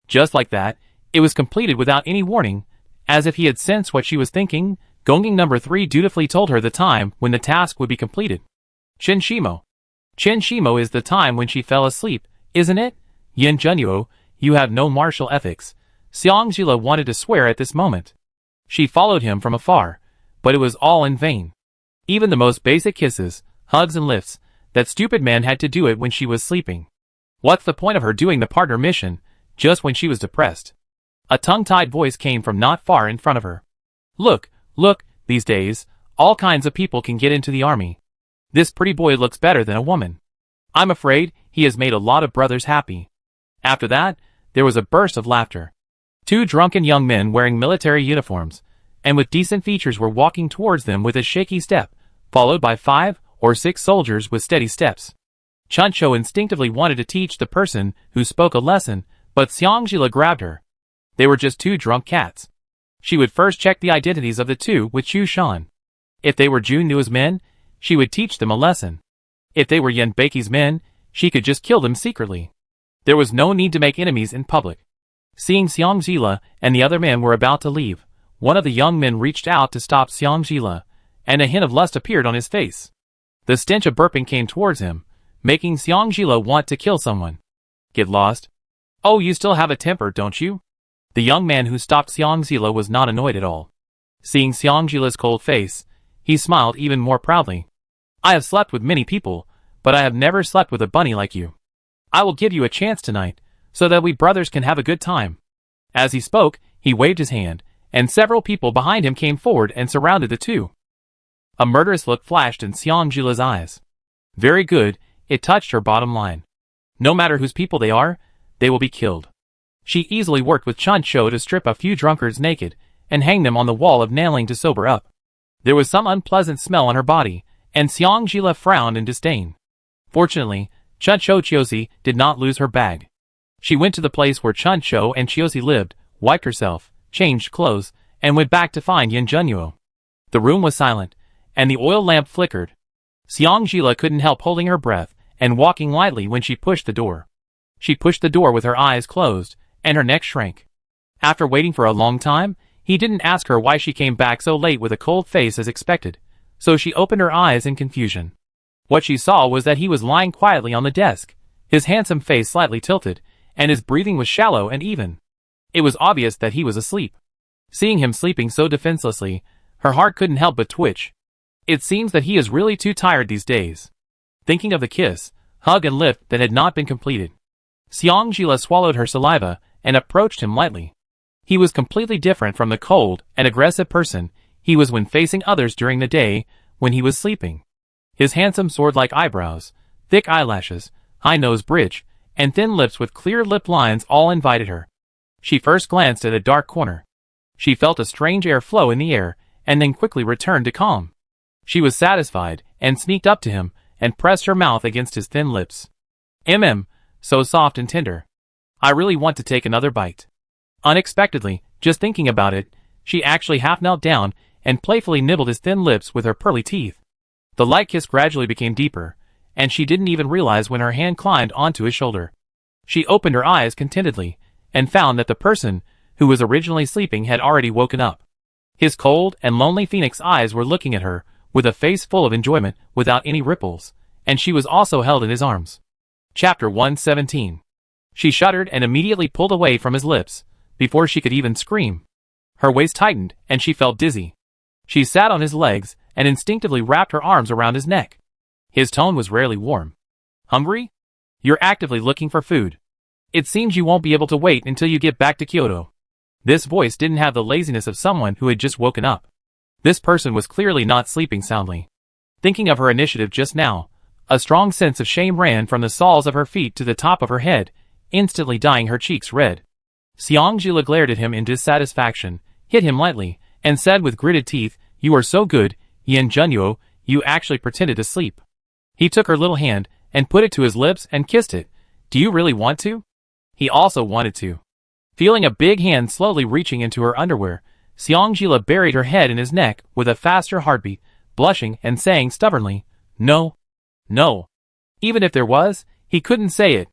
Just like that, it was completed without any warning. As if he had sensed what she was thinking, Gongjing number 3 dutifully told her the time when the task would be completed. Chinshimo. Chinshimo is the time when she fell asleep, isn't it? Yin Junyo, you have no martial ethics. Xiangjila wanted to swear at this moment. She followed him from afar, but it was all in vain. Even the most basic kisses, hugs and lifts, that stupid man had to do it when she was sleeping. What's the point of her doing the partner mission, just when she was depressed? A tongue-tied voice came from not far in front of her. Look, these days, all kinds of people can get into the army. This pretty boy looks better than a woman. I'm afraid he has made a lot of brothers happy. After that, there was a burst of laughter. 2 drunken young men wearing military uniforms, and with decent features were walking towards them with a shaky step, followed by 5 or 6 soldiers with steady steps. Chuncho instinctively wanted to teach the person who spoke a lesson, but Xiangjila grabbed her. They were just 2 drunk cats. She would first check the identities of the 2 with Chu Shan. If they were Jun Nua's men, she would teach them a lesson. If they were Yen Beiqi's men, she could just kill them secretly. There was no need to make enemies in public. Seeing Xiangjila and the other men were about to leave, one of the young men reached out to stop Xiangjila, and a hint of lust appeared on his face. The stench of burping came towards him, making Xiangjila want to kill someone. Get lost. Oh, you still have a temper, don't you? The young man who stopped Xiangjila was not annoyed at all. Seeing Xiangjila's cold face, he smiled even more proudly. I have slept with many people, but I have never slept with a bunny like you. I will give you a chance tonight, so that we brothers can have a good time. As he spoke, he waved his hand, and several people behind him came forward and surrounded the 2. A murderous look flashed in Xiangjila's eyes. Very good, it touched her bottom line. No matter whose people they are, they will be killed. She easily worked with Chuncho to strip a few drunkards naked, and hang them on the wall of nailing to sober up. There was some unpleasant smell on her body, and Xiangjila frowned in disdain. Fortunately, Chuncho Chiosi did not lose her bag. She went to the place where Chuncho and Chiosi lived, wiped herself, changed clothes, and went back to find Yin Junyo. The room was silent, and the oil lamp flickered. Xiangjila couldn't help holding her breath and walking lightly when she pushed the door. She pushed the door with her eyes closed, and her neck shrank. After waiting for a long time, he didn't ask her why she came back so late with a cold face as expected, so she opened her eyes in confusion. What she saw was that he was lying quietly on the desk, his handsome face slightly tilted, and his breathing was shallow and even. It was obvious that he was asleep. Seeing him sleeping so defenselessly, her heart couldn't help but twitch. It seems that he is really too tired these days. Thinking of the kiss, hug and lift that had not been completed, Xiangjila swallowed her saliva and approached him lightly. He was completely different from the cold and aggressive person he was when facing others during the day when he was sleeping. His handsome sword-like eyebrows, thick eyelashes, high nose bridge, and thin lips with clear lip lines all invited her. She first glanced at a dark corner. She felt a strange air flow in the air, and then quickly returned to calm. She was satisfied, and sneaked up to him, and pressed her mouth against his thin lips. So soft and tender. I really want to take another bite. Unexpectedly, just thinking about it, she actually half knelt down, and playfully nibbled his thin lips with her pearly teeth. The light kiss gradually became deeper, and she didn't even realize when her hand climbed onto his shoulder. She opened her eyes contentedly, and found that the person who was originally sleeping had already woken up. His cold and lonely phoenix eyes were looking at her, with a face full of enjoyment without any ripples, and she was also held in his arms. Chapter 117. She shuddered and immediately pulled away from his lips, before she could even scream. Her waist tightened, and she felt dizzy. She sat on his legs, and instinctively wrapped her arms around his neck. His tone was rarely warm. Hungry? You're actively looking for food. It seems you won't be able to wait until you get back to Kyoto. This voice didn't have the laziness of someone who had just woken up. This person was clearly not sleeping soundly. Thinking of her initiative just now, a strong sense of shame ran from the soles of her feet to the top of her head, instantly dyeing her cheeks red. Xiangjila glared at him in dissatisfaction, hit him lightly, and said with gritted teeth, "You are so good, Yin Junyo, you actually pretended to sleep." He took her little hand and put it to his lips and kissed it. "Do you really want to?" He also wanted to. Feeling a big hand slowly reaching into her underwear, Xiangjila buried her head in his neck with a faster heartbeat, blushing and saying stubbornly, "No. No." Even if there was, he couldn't say it.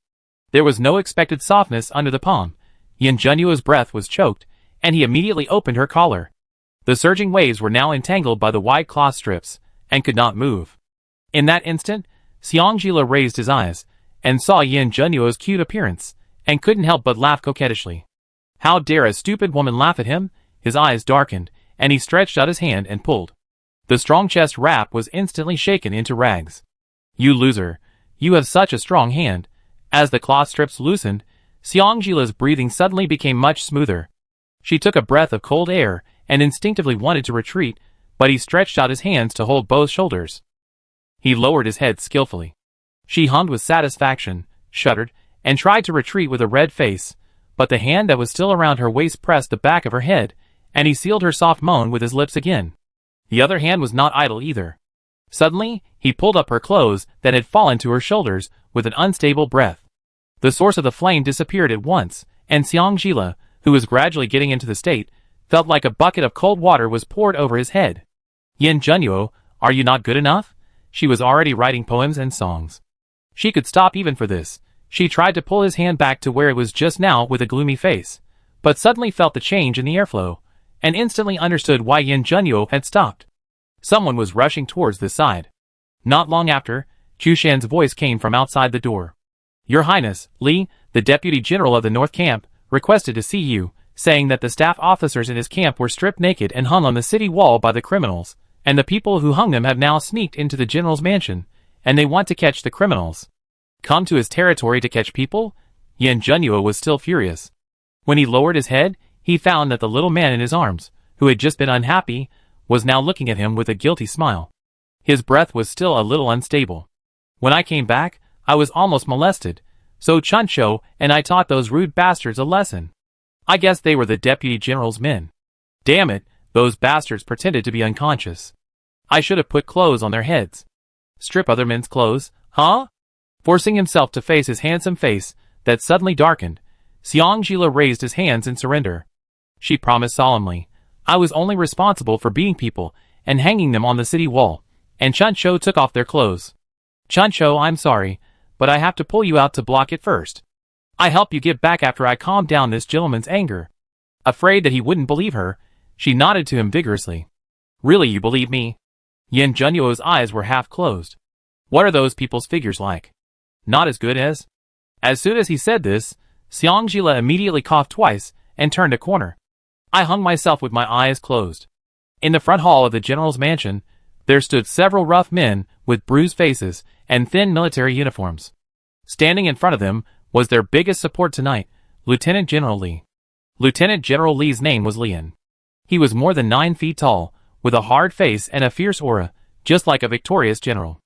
There was no expected softness under the palm. Yin Junyo's breath was choked, and he immediately opened her collar. The surging waves were now entangled by the wide cloth strips, and could not move. In that instant, Xiangjila raised his eyes, and saw Yin Junyo's cute appearance, and couldn't help but laugh coquettishly. How dare a stupid woman laugh at him? His eyes darkened, and he stretched out his hand and pulled. The strong chest wrap was instantly shaken into rags. "You loser, you have such a strong hand." As the cloth strips loosened, Xiangjila's breathing suddenly became much smoother. She took a breath of cold air and instinctively wanted to retreat, but he stretched out his hands to hold both shoulders. He lowered his head skillfully. She hummed with satisfaction, shuddered, and tried to retreat with a red face, but the hand that was still around her waist pressed the back of her head, and he sealed her soft moan with his lips again. The other hand was not idle either. Suddenly, he pulled up her clothes that had fallen to her shoulders with an unstable breath. The source of the flame disappeared at once, and Xiangjila, who was gradually getting into the state, felt like a bucket of cold water was poured over his head. "Yin Junyo, are you not good enough?" She was already writing poems and songs. She could stop even for this. She tried to pull his hand back to where it was just now with a gloomy face, but suddenly felt the change in the airflow, and instantly understood why Yin Junyo had stopped. Someone was rushing towards this side. Not long after, Chushan's voice came from outside the door. "Your Highness, Li, the Deputy General of the North Camp, requested to see you, saying that the staff officers in his camp were stripped naked and hung on the city wall by the criminals, and the people who hung them have now sneaked into the general's mansion, and they want to catch the criminals." Come to his territory to catch people? Yin Junyo was still furious. When he lowered his head, he found that the little man in his arms, who had just been unhappy, was now looking at him with a guilty smile. His breath was still a little unstable. "When I came back, I was almost molested, so Chuncho and I taught those rude bastards a lesson. I guess they were the Deputy General's men. Damn it, those bastards pretended to be unconscious. I should have put clothes on their heads." "Strip other men's clothes, huh?" Forcing himself to face his handsome face, that suddenly darkened, Xiangjila raised his hands in surrender. She promised solemnly, "I was only responsible for beating people and hanging them on the city wall," and Chuncho took off their clothes. "Chuncho, I'm sorry, but I have to pull you out to block it first. I help you get back after I calm down this gentleman's anger." Afraid that he wouldn't believe her, she nodded to him vigorously. "Really, you believe me?" Yin Junyo's eyes were half closed. "What are those people's figures like? Not as good as?" As soon as he said this, Xiangjila immediately coughed twice and turned a corner. "I hung myself with my eyes closed." In the front hall of the general's mansion, there stood several rough men with bruised faces and thin military uniforms. Standing in front of them was their biggest support tonight, Lieutenant General Li. Lieutenant General Li's name was Lian. He was more than 9 feet tall, with a hard face and a fierce aura, just like a victorious general.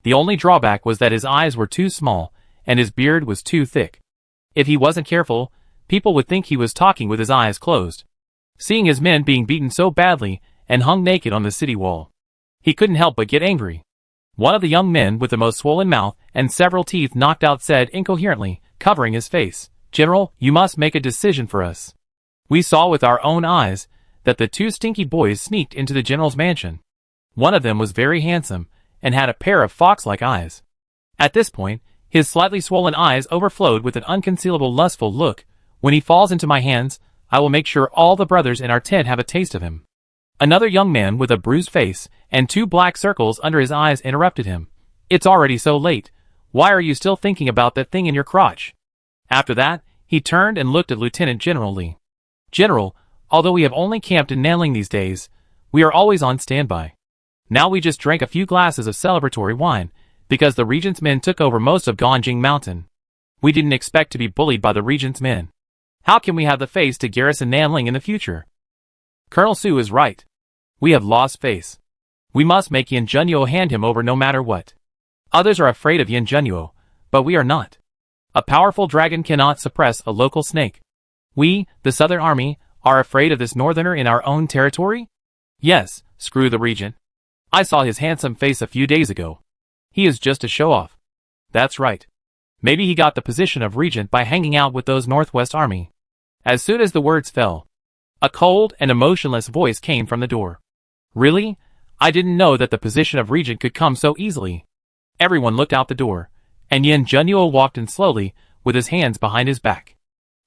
The only drawback was that his eyes were too small, and his beard was too thick. If he wasn't careful, people would think he was talking with his eyes closed. Seeing his men being beaten so badly and hung naked on the city wall, he couldn't help but get angry. One of the young men with the most swollen mouth and several teeth knocked out said incoherently, covering his face, "General, you must make a decision for us. We saw with our own eyes that the 2 stinky boys sneaked into the general's mansion. One of them was very handsome and had a pair of fox-like eyes." At this point, his slightly swollen eyes overflowed with an unconcealable lustful look. "When he falls into my hands, I will make sure all the brothers in our tent have a taste of him." Another young man with a bruised face and 2 black circles under his eyes interrupted him. "It's already so late. Why are you still thinking about that thing in your crotch?" After that, he turned and looked at Lieutenant General Li. "General, although we have only camped in Nanling these days, we are always on standby. Now we just drank a few glasses of celebratory wine, because the Regent's men took over most of Ganjing Mountain. We didn't expect to be bullied by the Regent's men. How can we have the face to garrison Nanling in the future? Colonel Su is right. We have lost face. We must make Yan Zhenyu hand him over no matter what. Others are afraid of Yan Zhenyu, but we are not. A powerful dragon cannot suppress a local snake. We, the Southern Army, are afraid of this northerner in our own territory? Yes, screw the Regent. I saw his handsome face a few days ago. He is just a show-off. That's right. Maybe he got the position of Regent by hanging out with those Northwest Army. As soon as the words fell, a cold and emotionless voice came from the door. Really? I didn't know that the position of Regent could come so easily. Everyone looked out the door, and Yan Zhenyu walked in slowly, with his hands behind his back.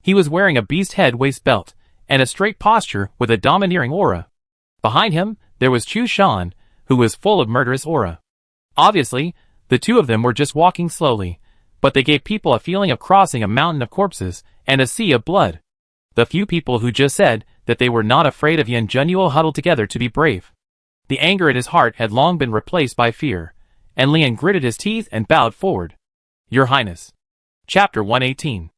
He was wearing a beast head waist belt, and a straight posture with a domineering aura. Behind him, there was Chu Shan, who was full of murderous aura. Obviously, the two of them were just walking slowly, but they gave people a feeling of crossing a mountain of corpses and a sea of blood. The few people who just said that they were not afraid of Yan Zhenyu huddled together to be brave. The anger in his heart had long been replaced by fear, and Lian gritted his teeth and bowed forward. Your Highness. Chapter 118.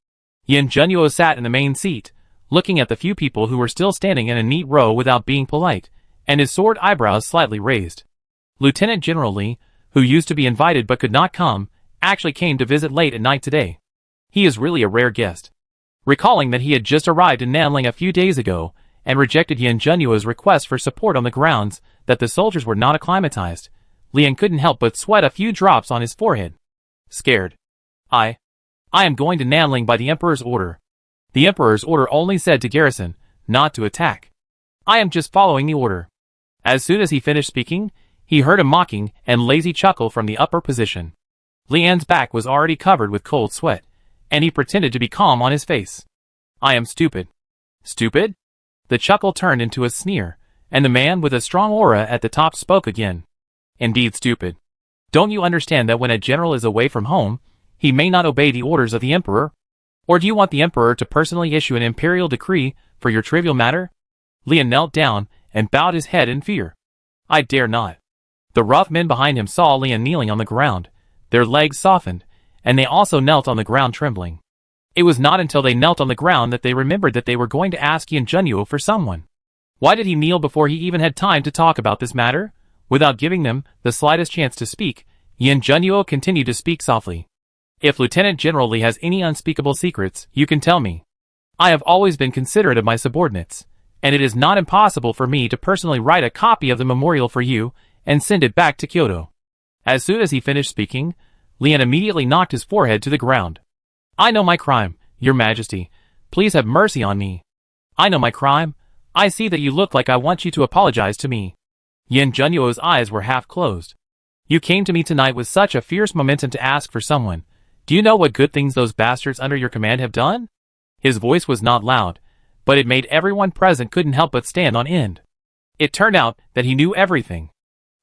Yan Zhenyu sat in the main seat, looking at the few people who were still standing in a neat row without being polite, and his sword eyebrows slightly raised. Lieutenant General Li, who used to be invited but could not come, actually came to visit late at night today. He is really a rare guest. Recalling that he had just arrived in Nanling a few days ago, and rejected Yan Zhenyu's request for support on the grounds that the soldiers were not acclimatized, Lian couldn't help but sweat a few drops on his forehead. Scared. I am going to Nanling by the Emperor's order. The Emperor's order only said to garrison, not to attack. I am just following the order. As soon as he finished speaking, he heard a mocking and lazy chuckle from the upper position. Lian's back was already covered with cold sweat, and he pretended to be calm on his face. I am stupid. Stupid? The chuckle turned into a sneer, and the man with a strong aura at the top spoke again. Indeed stupid. Don't you understand that when a general is away from home, he may not obey the orders of the Emperor? Or do you want the Emperor to personally issue an imperial decree for your trivial matter? Lian knelt down and bowed his head in fear. I dare not. The rough men behind him saw Lian kneeling on the ground. Their legs softened, and they also knelt on the ground trembling. It was not until they knelt on the ground that they remembered that they were going to ask Yan Zhenyu for someone. Why did he kneel before he even had time to talk about this matter? Without giving them the slightest chance to speak, Yan Zhenyu continued to speak softly. If Lieutenant General Li has any unspeakable secrets, you can tell me. I have always been considerate of my subordinates, and it is not impossible for me to personally write a copy of the memorial for you and send it back to Kyoto. As soon as he finished speaking, Lian immediately knocked his forehead to the ground. I know my crime, Your Majesty. Please have mercy on me. I know my crime. I see that you look like I want you to apologize to me. Yan Zhenyu's eyes were half closed. You came to me tonight with such a fierce momentum to ask for someone. Do you know what good things those bastards under your command have done? His voice was not loud, but it made everyone present couldn't help but stand on end. It turned out that he knew everything.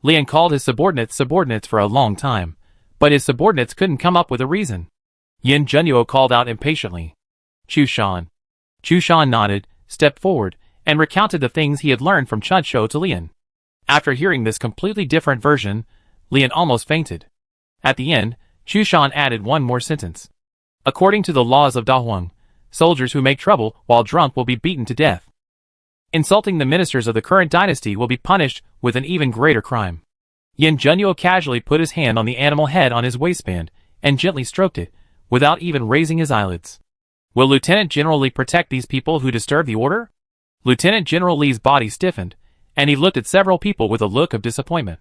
Lian called his subordinates for a long time, but his subordinates couldn't come up with a reason. Yan Zhenyu called out impatiently. Chu Shan. Chu Shan nodded, stepped forward, and recounted the things he had learned from Chun Shou to Lian. After hearing this completely different version, Lian almost fainted. At the end, Chu Shan added one more sentence. According to the laws of Dahuang, soldiers who make trouble while drunk will be beaten to death. Insulting the ministers of the current dynasty will be punished with an even greater crime. Yan Zhenyu casually put his hand on the animal head on his waistband and gently stroked it, without even raising his eyelids. Will Lieutenant General Li protect these people who disturb the order? Lieutenant General Li's body stiffened, and he looked at several people with a look of disappointment.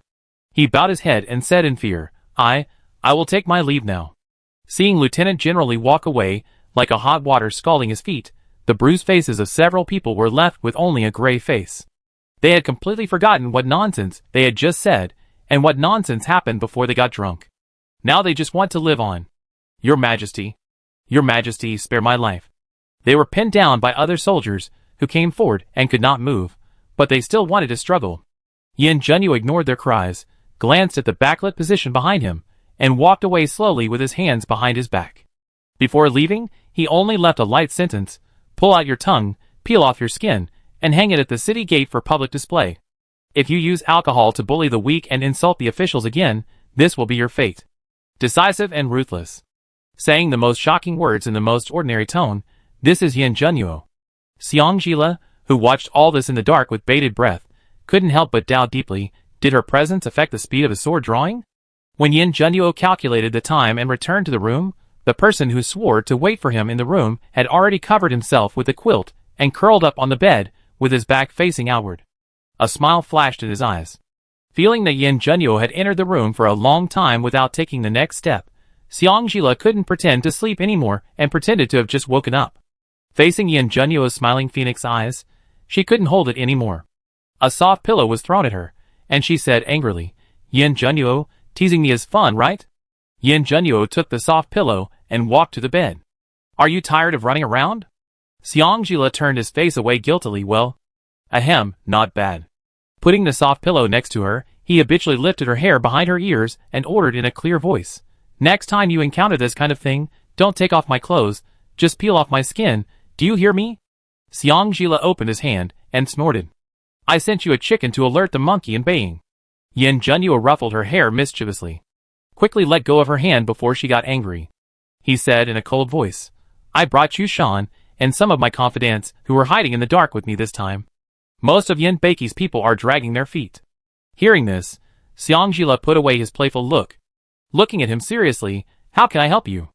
He bowed his head and said in fear, I will take my leave now. Seeing Lieutenant General Li walk away, like a hot water scalding his feet, the bruised faces of several people were left with only a gray face. They had completely forgotten what nonsense they had just said, and what nonsense happened before they got drunk. Now they just want to live on. Your Majesty, spare my life. They were pinned down by other soldiers, who came forward and could not move, but they still wanted to struggle. Yan Zhenyu ignored their cries, glanced at the backlit position behind him, and walked away slowly with his hands behind his back. Before leaving, he only left a light sentence: pull out your tongue, peel off your skin, and hang it at the city gate for public display. If you use alcohol to bully the weak and insult the officials again, this will be your fate. Decisive and ruthless. saying the most shocking words in the most ordinary tone. This is Yin Junyo. Xiangjila, who watched all this in the dark with bated breath, couldn't help but doubt deeply, did her presence affect the speed of his sword drawing? When Yin Junyo calculated the time and returned to the room, the person who swore to wait for him in the room had already covered himself with a quilt and curled up on the bed, with his back facing outward. A smile flashed in his eyes. Feeling that Yin Junyo had entered the room for a long time without taking the next step, Xiangjila couldn't pretend to sleep anymore and pretended to have just woken up. Facing Yin Junyo's smiling phoenix eyes, she couldn't hold it anymore. A soft pillow was thrown at her, and she said angrily, Yin Junyo, teasing me is fun, right? Yin Junyo took the soft pillow and walked to the bed. Are you tired of running around? Xiangjila turned his face away guiltily. Well, ahem, not bad. Putting the soft pillow next to her, he habitually lifted her hair behind her ears and ordered in a clear voice. Next time you encounter this kind of thing, don't take off my clothes, just peel off my skin, do you hear me? Xiangjila opened his hand and snorted. I sent you a chicken to alert the monkey in baying. Yin Junyo ruffled her hair mischievously. Quickly let go of her hand before she got angry. He said in a cold voice, I brought you Shan and some of my confidants who were hiding in the dark with me this time. Most of Yin Beiqi's people are dragging their feet. Hearing this, Xiangjila put away his playful look. Looking at him seriously, how can I help you?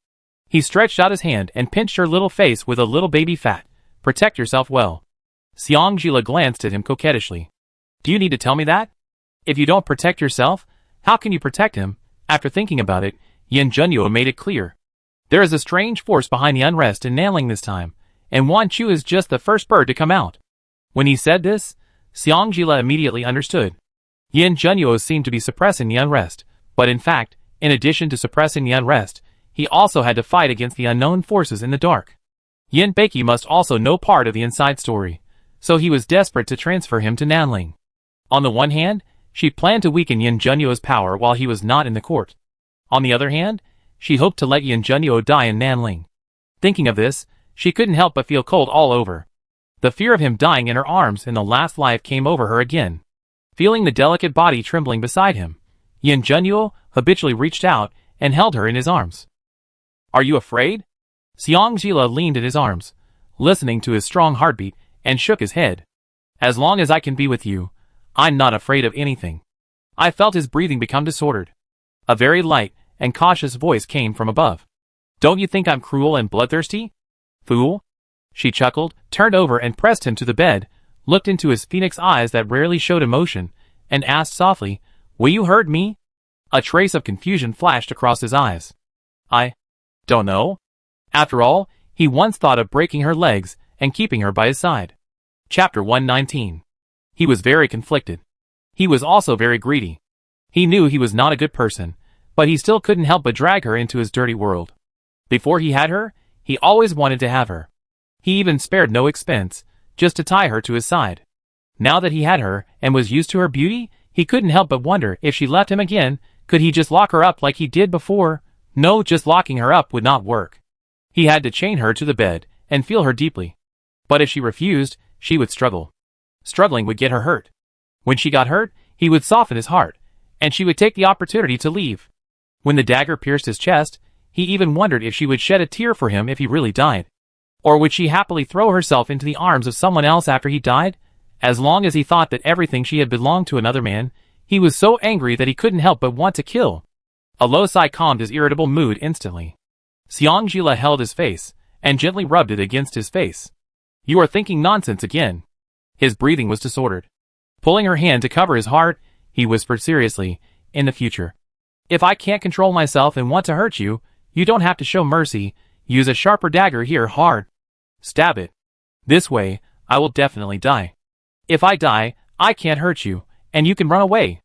He stretched out his hand and pinched her little face with a little baby fat. Protect yourself well. Xiangjila glanced at him coquettishly. Do you need to tell me that? If you don't protect yourself, how can you protect him? After thinking about it, Yin Junyo made it clear. There is a strange force behind the unrest in Nanling this time, and Wan Chu is just the first bird to come out. When he said this, Xiangjila immediately understood. Yin Junyo seemed to be suppressing the unrest, but in fact, in addition to suppressing the unrest, he also had to fight against the unknown forces in the dark. Yin Beiqi must also know part of the inside story, so he was desperate to transfer him to Nanling. On the one hand, she planned to weaken Yin Junyo's power while he was not in the court. On the other hand, she hoped to let Yin Junyo die in Nanling. Thinking of this, she couldn't help but feel cold all over. The fear of him dying in her arms in the last life came over her again. Feeling the delicate body trembling beside him, Yin Junyo habitually reached out and held her in his arms. Are you afraid? Xiangjila leaned in his arms, listening to his strong heartbeat, and shook his head. As long as I can be with you, I'm not afraid of anything. I felt his breathing become disordered. A very light and cautious voice came from above. Don't you think I'm cruel and bloodthirsty? Fool? She chuckled, turned over and pressed him to the bed, looked into his phoenix eyes that rarely showed emotion, and asked softly, Will you hurt me? A trace of confusion flashed across his eyes. I don't know. After all, he once thought of breaking her legs and keeping her by his side. Chapter 119. He was very conflicted. He was also very greedy. He knew he was not a good person, but he still couldn't help but drag her into his dirty world. Before he had her, he always wanted to have her. He even spared no expense, just to tie her to his side. Now that he had her and was used to her beauty, he couldn't help but wonder if she left him again, could he just lock her up like he did before? No, just locking her up would not work. He had to chain her to the bed and feel her deeply. But if she refused, she would struggle. Struggling would get her hurt. When she got hurt, he would soften his heart, and she would take the opportunity to leave. When the dagger pierced his chest, he even wondered if she would shed a tear for him if he really died. Or would she happily throw herself into the arms of someone else after he died? As long as he thought that everything she had belonged to another man, he was so angry that he couldn't help but want to kill. A low sigh calmed his irritable mood instantly. Xiangjila held his face and gently rubbed it against his face. You are thinking nonsense again. His breathing was disordered. Pulling her hand to cover his heart, he whispered seriously, In the future, if I can't control myself and want to hurt you, you don't have to show mercy. Use a sharper dagger here hard. Stab it. This way, I will definitely die. If I die, I can't hurt you, and you can run away.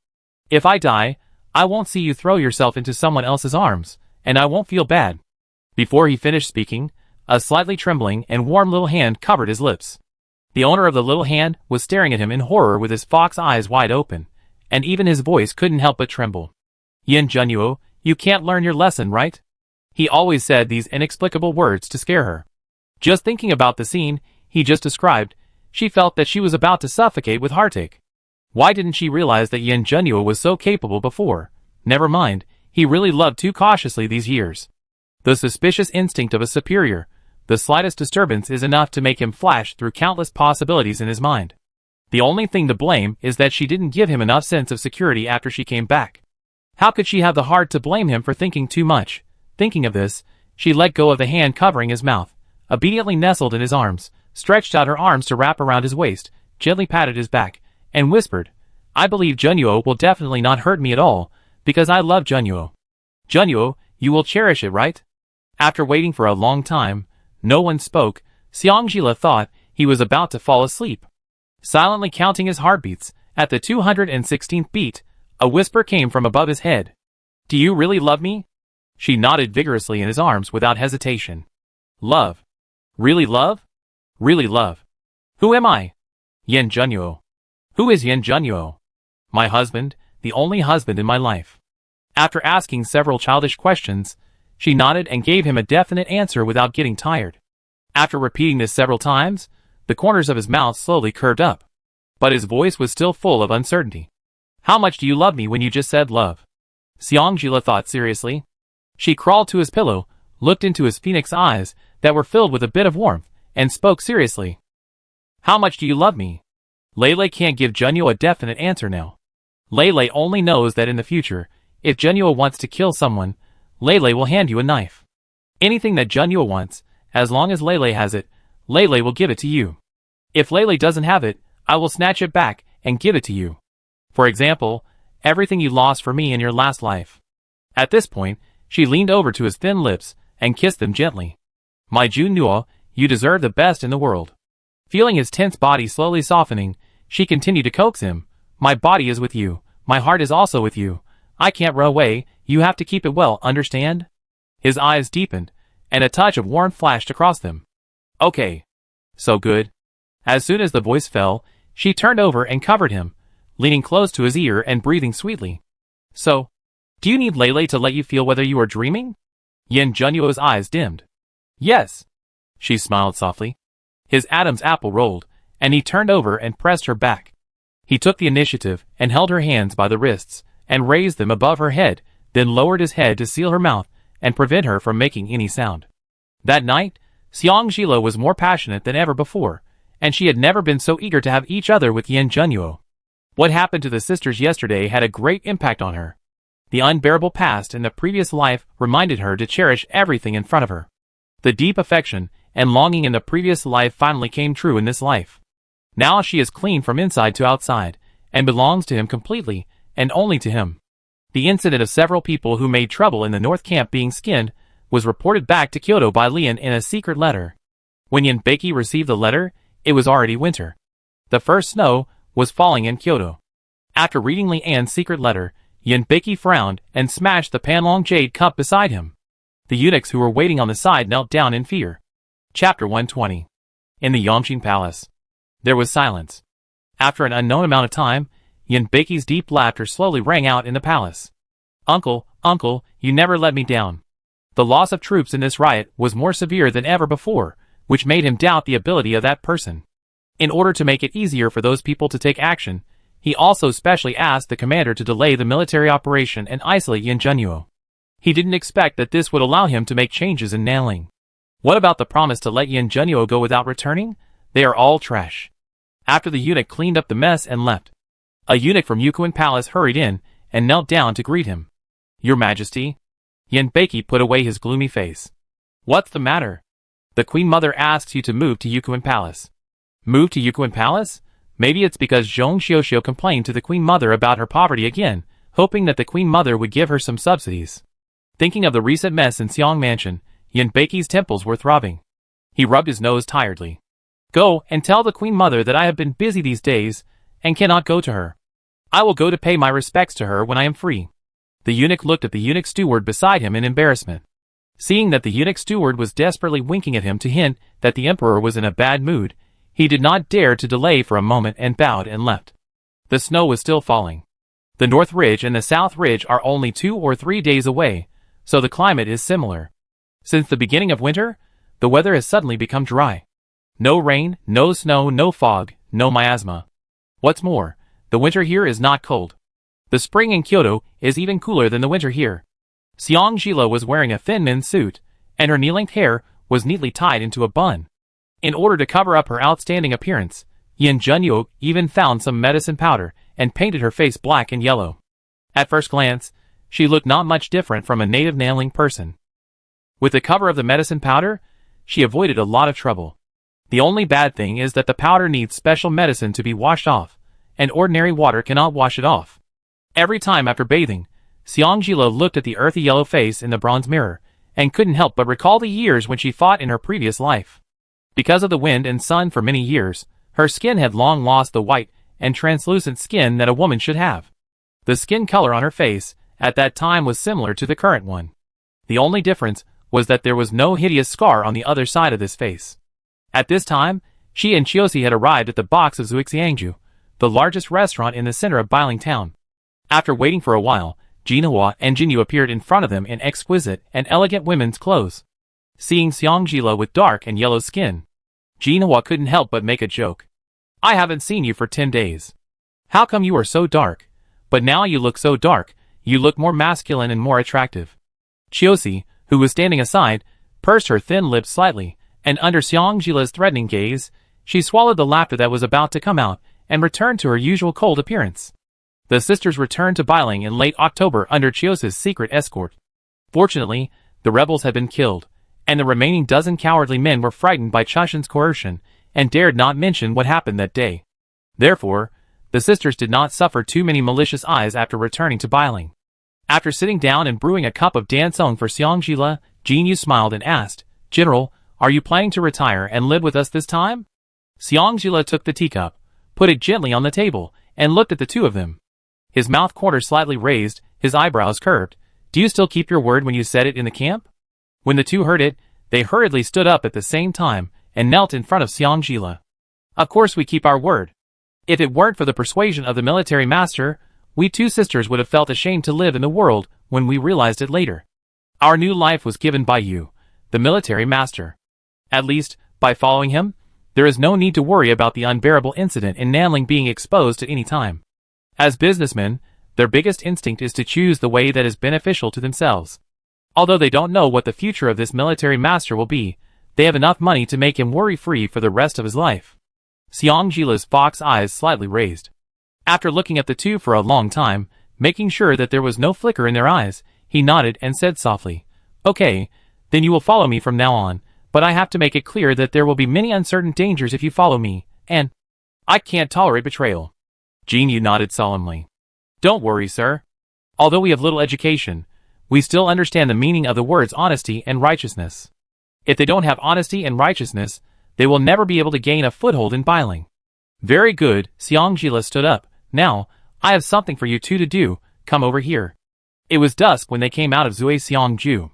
If I die, I won't see you throw yourself into someone else's arms, and I won't feel bad. Before he finished speaking, a slightly trembling and warm little hand covered his lips. The owner of the little hand was staring at him in horror with his fox eyes wide open, and even his voice couldn't help but tremble. Yin Junyo, you can't learn your lesson, right? He always said these inexplicable words to scare her. Just thinking about the scene he just described, she felt that she was about to suffocate with heartache. Why didn't she realize that Yin Junyo was so capable before? Never mind, he really loved too cautiously these years. The suspicious instinct of a superior, the slightest disturbance is enough to make him flash through countless possibilities in his mind. The only thing to blame is that she didn't give him enough sense of security after she came back. How could she have the heart to blame him for thinking too much? Thinking of this, she let go of the hand covering his mouth, obediently nestled in his arms, stretched out her arms to wrap around his waist, gently patted his back, and whispered, "I believe Junyo will definitely not hurt me at all, because I love Junyo. Junyo, you will cherish it, right?" After waiting for a long time, no one spoke. Seongjila thought he was about to fall asleep. Silently counting his heartbeats, at the 216th beat, a whisper came from above his head. "Do you really love me?" She nodded vigorously in his arms without hesitation. "Love? Really love? Really love? Who am I?" "Yen Junyo." "Who is Yen Junyo?" "My husband, the only husband in my life." After asking several childish questions, she nodded and gave him a definite answer without getting tired. After repeating this several times, the corners of his mouth slowly curved up. But his voice was still full of uncertainty. "How much do you love me when you just said love?" Seongjila thought seriously. She crawled to his pillow, looked into his phoenix eyes that were filled with a bit of warmth, and spoke seriously. "How much do you love me?" Lele can't give Junyo a definite answer now. Lele only knows that in the future, if Junyo wants to kill someone, Lele will hand you a knife. Anything that Junyo wants, as long as Lele has it, Lele will give it to you. If Lele doesn't have it, I will snatch it back and give it to you. For example, everything you lost for me in your last life. At this point, she leaned over to his thin lips and kissed them gently. "My Junyo, you deserve the best in the world." Feeling his tense body slowly softening, she continued to coax him. "My body is with you. My heart is also with you. I can't run away. You have to keep it well, understand?" His eyes deepened, and a touch of warmth flashed across them. "Okay. So good." As soon as the voice fell, she turned over and covered him, leaning close to his ear and breathing sweetly. "So, do you need Lele to let you feel whether you are dreaming?" Yen Junyo's eyes dimmed. "Yes." She smiled softly. His Adam's apple rolled, and he turned over and pressed her back. He took the initiative and held her hands by the wrists and raised them above her head, then lowered his head to seal her mouth and prevent her from making any sound. That night, Seongjila was more passionate than ever before, and she had never been so eager to have each other with Yen Junyo. What happened to the sisters yesterday had a great impact on her. The unbearable past in the previous life reminded her to cherish everything in front of her. The deep affection and longing in the previous life finally came true in this life. Now she is clean from inside to outside, and belongs to him completely, and only to him. The incident of several people who made trouble in the North Camp being skinned was reported back to Kyoto by Lian in a secret letter. When Yanbeki received the letter, it was already winter. The first snow was falling in Kyoto. After reading Lian's secret letter, Yanbeki frowned and smashed the Panlong jade cup beside him. The eunuchs who were waiting on the side knelt down in fear. Chapter 120. In the Yongqing Palace. There was silence. After an unknown amount of time, Yanbeki's deep laughter slowly rang out in the palace. "Uncle, uncle, you never let me down." The loss of troops in this riot was more severe than ever before, which made him doubt the ability of that person. In order to make it easier for those people to take action, he also specially asked the commander to delay the military operation and isolate Yen Junyo. He didn't expect that this would allow him to make changes in Nanling. What about the promise to let Yen Junyo go without returning? They are all trash. After the eunuch cleaned up the mess and left, a eunuch from Yukuin Palace hurried in and knelt down to greet him. "Your Majesty?" Yanbeki put away his gloomy face. "What's the matter?" "The Queen Mother asks you to move to Yukuin Palace." "Move to Yukuin Palace?" Maybe it's because Zhong Xiuxiu complained to the Queen Mother about her poverty again, hoping that the Queen Mother would give her some subsidies. Thinking of the recent mess in Xiong Mansion, Yanbeki's temples were throbbing. He rubbed his nose tiredly. "Go and tell the Queen Mother that I have been busy these days and cannot go to her. I will go to pay my respects to her when I am free." The eunuch looked at the eunuch steward beside him in embarrassment. Seeing that the eunuch steward was desperately winking at him to hint that the emperor was in a bad mood, he did not dare to delay for a moment and bowed and left. The snow was still falling. The North Ridge and the South Ridge are only 2 or 3 days away, so the climate is similar. Since the beginning of winter, the weather has suddenly become dry. No rain, no snow, no fog, no miasma. What's more, the winter here is not cold. The spring in Kyoto is even cooler than the winter here. Seongjila was wearing a thin men's suit, and her knee-length hair was neatly tied into a bun. In order to cover up her outstanding appearance, Yin Junyo even found some medicine powder and painted her face black and yellow. At first glance, she looked not much different from a native Nanling person. With the cover of the medicine powder, she avoided a lot of trouble. The only bad thing is that the powder needs special medicine to be washed off, and ordinary water cannot wash it off. Every time after bathing, Seongjila looked at the earthy yellow face in the bronze mirror, and couldn't help but recall the years when she fought in her previous life. Because of the wind and sun for many years, her skin had long lost the white and translucent skin that a woman should have. The skin color on her face at that time was similar to the current one. The only difference was that there was no hideous scar on the other side of this face. At this time, she and Chiosi had arrived at the box of Zuixiangju, the largest restaurant in the center of Bailing Town. After waiting for a while, Jinhua and Jinyu appeared in front of them in exquisite and elegant women's clothes. Seeing Seongjila with dark and yellow skin, Jinhua couldn't help but make a joke. "I haven't seen you for 10 days. How come you are so dark? But now you look so dark, you look more masculine and more attractive." Chiosi, who was standing aside, pursed her thin lips slightly, and under Seongjila's threatening gaze, she swallowed the laughter that was about to come out, and returned to her usual cold appearance. The sisters returned to Bailing in late October under Chiosi's secret escort. Fortunately, the rebels had been killed, and the remaining dozen cowardly men were frightened by Chushin's coercion, and dared not mention what happened that day. Therefore, the sisters did not suffer too many malicious eyes after returning to Bailing. After sitting down and brewing a cup of dansong for Seongjila, Jinyu smiled and asked, "General, are you planning to retire and live with us this time?" Seongjila took the teacup, put it gently on the table, and looked at the two of them. His mouth corner slightly raised, his eyebrows curved. "Do you still keep your word when you said it in the camp?" When the two heard it, they hurriedly stood up at the same time, and knelt in front of Seongjila. "Of course we keep our word. If it weren't for the persuasion of the military master, we two sisters would have felt ashamed to live in the world when we realized it later. Our new life was given by you, the military master. At least, by following him, there is no need to worry about the unbearable incident in Nanling being exposed at any time. As businessmen, their biggest instinct is to choose the way that is beneficial to themselves. Although they don't know what the future of this military master will be, they have enough money to make him worry-free for the rest of his life." Seongjila's fox eyes slightly raised. After looking at the two for a long time, making sure that there was no flicker in their eyes, he nodded and said softly, "Okay, then you will follow me from now on, but I have to make it clear that there will be many uncertain dangers if you follow me, and I can't tolerate betrayal." Jinyu nodded solemnly. "Don't worry, sir. Although we have little education, we still understand the meaning of the words honesty and righteousness. If they don't have honesty and righteousness, they will never be able to gain a foothold in Bailing." "Very good." Seongjila stood up. "Now, I have something for you two to do. Come over here." It was dusk when they came out of Zuixiangju.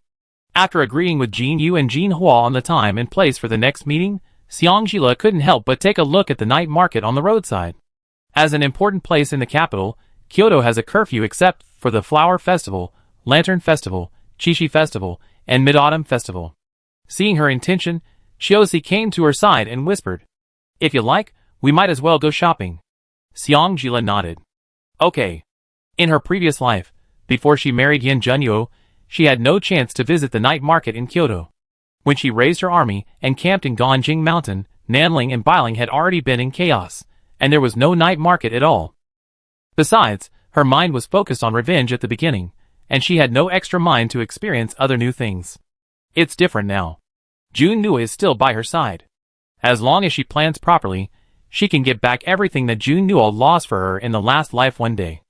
After agreeing with Jinyu and Jinhua on the time and place for the next meeting, Seongjila couldn't help but take a look at the night market on the roadside. As an important place in the capital, Kyoto has a curfew except for the Flower Festival, Lantern Festival, Chishi Festival, and Mid-Autumn Festival. Seeing her intention, Chiosi came to her side and whispered, "If you like, we might as well go shopping." Seongjila nodded. Okay. In her previous life, before she married Yin Junyo, she had no chance to visit the night market in Kyoto. When she raised her army and camped in Ganjing Mountain, Nanling and Bailing had already been in chaos, and there was no night market at all. Besides, her mind was focused on revenge at the beginning, and she had no extra mind to experience other new things. It's different now. Junhua is still by her side. As long as she plans properly, she can get back everything that Junhua lost for her in the last life one day.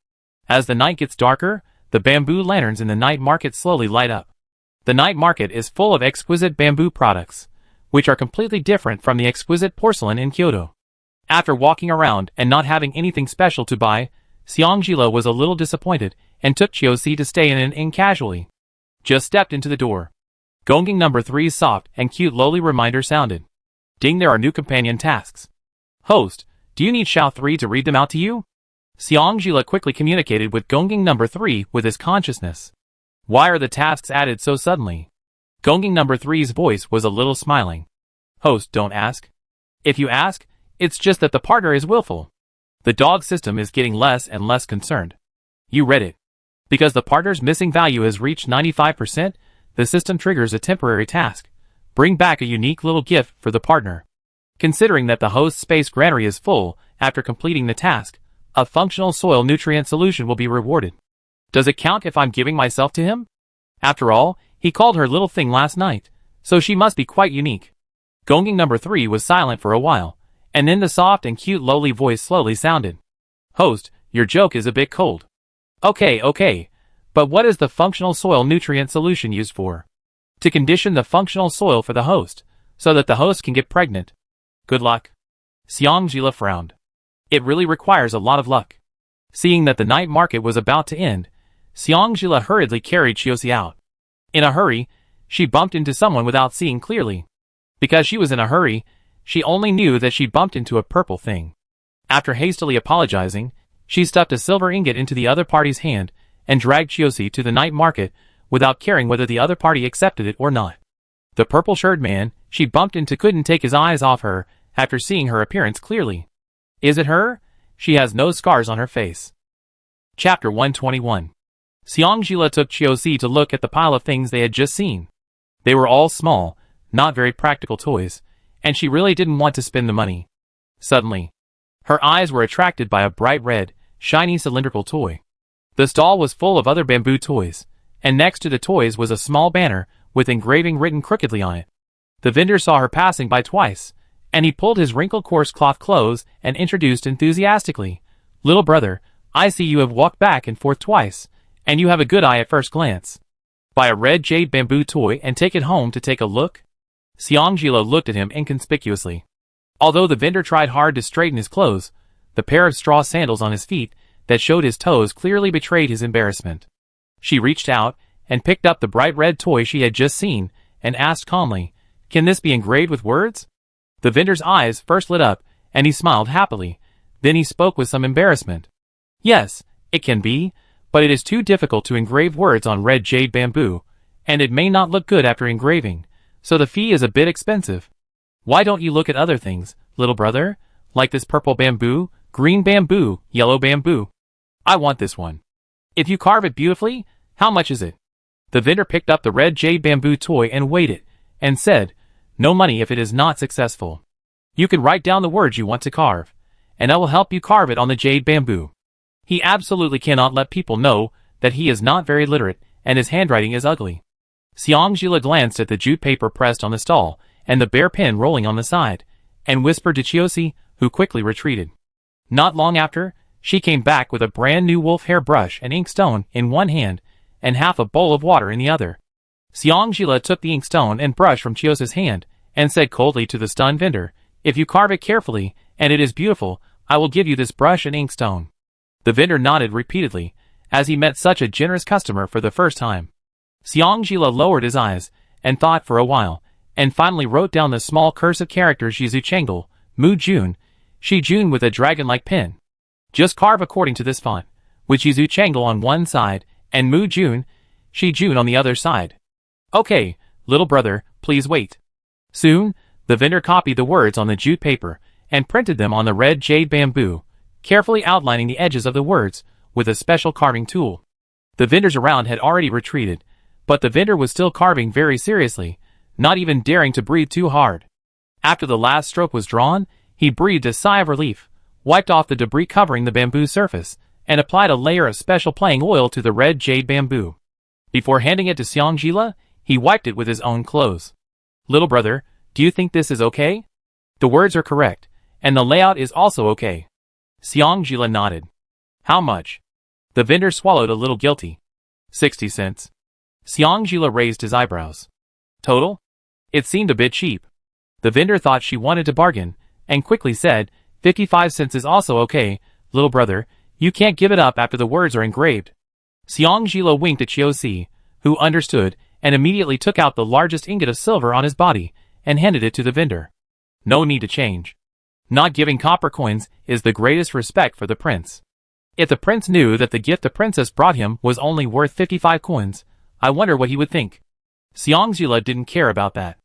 As the night gets darker, the bamboo lanterns in the night market slowly light up. The night market is full of exquisite bamboo products, which are completely different from the exquisite porcelain in Kyoto. After walking around and not having anything special to buy, Seongjila was a little disappointed and took Chiosi to stay in an inn casually. Just stepped into the door. Gonging number 3's soft and cute lowly reminder sounded. Ding, there are new companion tasks. Host, do you need Xiao 3 to read them out to you? Seongjila quickly communicated with Gonging number 3 with his consciousness. Why are the tasks added so suddenly? Gonging number 3's voice was a little smiling. Host, don't ask. If you ask, it's just that the partner is willful. The dog system is getting less and less concerned. You read it. Because the partner's missing value has reached 95%, the system triggers a temporary task. Bring back a unique little gift for the partner. Considering that the host's space granary is full, after completing the task, a functional soil nutrient solution will be rewarded. Does it count if I'm giving myself to him? After all, he called her little thing last night, so she must be quite unique. Gonging number 3 was silent for a while, and then the soft and cute lowly voice slowly sounded. Host, your joke is a bit cold. Okay, but what is the functional soil nutrient solution used for? To condition the functional soil for the host, so that the host can get pregnant. Good luck. Xiangjila frowned. It really requires a lot of luck. Seeing that the night market was about to end, Xiangjila hurriedly carried Chiosi out. In a hurry, she bumped into someone without seeing clearly. Because she was in a hurry, she only knew that she bumped into a purple thing. After hastily apologizing, she stuffed a silver ingot into the other party's hand and dragged Chiosi to the night market without caring whether the other party accepted it or not. The purple-shirted man she bumped into couldn't take his eyes off her after seeing her appearance clearly. Is it her? She has no scars on her face. Chapter 121. Xiangjila took Chiosi to look at the pile of things they had just seen. They were all small, not very practical toys, and she really didn't want to spend the money. Suddenly, her eyes were attracted by a bright red, shiny cylindrical toy. The stall was full of other bamboo toys, and next to the toys was a small banner with engraving written crookedly on it. The vendor saw her passing by twice, and he pulled his wrinkled coarse cloth clothes and introduced enthusiastically, "Little brother, I see you have walked back and forth twice, and you have a good eye at first glance. Buy a red jade bamboo toy and take it home to take a look?" Xiangjila looked at him inconspicuously. Although the vendor tried hard to straighten his clothes, the pair of straw sandals on his feet that showed his toes clearly betrayed his embarrassment. She reached out and picked up the bright red toy she had just seen and asked calmly, "Can this be engraved with words?" The vendor's eyes first lit up, and he smiled happily. Then he spoke with some embarrassment. "Yes, it can be, but it is too difficult to engrave words on red jade bamboo, and it may not look good after engraving, so the fee is a bit expensive. Why don't you look at other things, little brother, like this purple bamboo, green bamboo, yellow bamboo? I want this one. If you carve it beautifully, how much is it?" The vendor picked up the red jade bamboo toy and weighed it, and said, "No money if it is not successful. You can write down the words you want to carve, and I will help you carve it on the jade bamboo." He absolutely cannot let people know that he is not very literate and his handwriting is ugly. Xiangjila glanced at the jute paper pressed on the stall and the bare pen rolling on the side, and whispered to Chiosi, who quickly retreated. Not long after, she came back with a brand new wolf hair brush and inkstone in one hand and half a bowl of water in the other. Xiangjila took the inkstone and brush from Chiosi's hand and said coldly to the stunned vendor, "If you carve it carefully, and it is beautiful, I will give you this brush and inkstone." The vendor nodded repeatedly, as he met such a generous customer for the first time. Xiangjila lowered his eyes and thought for a while, and finally wrote down the small cursive characters Yizu Changle, Mu Jun, Shi Jun with a dragon-like pen. Just carve according to this font, with Yizu Changle on one side and Mu Jun, Shi Jun on the other side. "Okay, little brother, please wait." Soon, the vendor copied the words on the jute paper and printed them on the red jade bamboo, carefully outlining the edges of the words with a special carving tool. The vendors around had already retreated, but the vendor was still carving very seriously, not even daring to breathe too hard. After the last stroke was drawn, he breathed a sigh of relief, wiped off the debris covering the bamboo surface, and applied a layer of special playing oil to the red jade bamboo. Before handing it to Xiangjila, he wiped it with his own clothes. "Little brother, do you think this is okay?" "The words are correct, and the layout is also okay." Xiangjila nodded. "How much?" The vendor swallowed a little guilty. 60 cents. Xiangjila raised his eyebrows. "Total?" It seemed a bit cheap. The vendor thought she wanted to bargain, and quickly said, 55 cents is also okay, little brother, you can't give it up after the words are engraved." Xiangjila winked at Chiosi, who understood, and immediately took out the largest ingot of silver on his body, and handed it to the vendor. No need to change. Not giving copper coins is the greatest respect for the prince. If the prince knew that the gift the princess brought him was only worth 55 coins, I wonder what he would think. Xiangjila didn't care about that.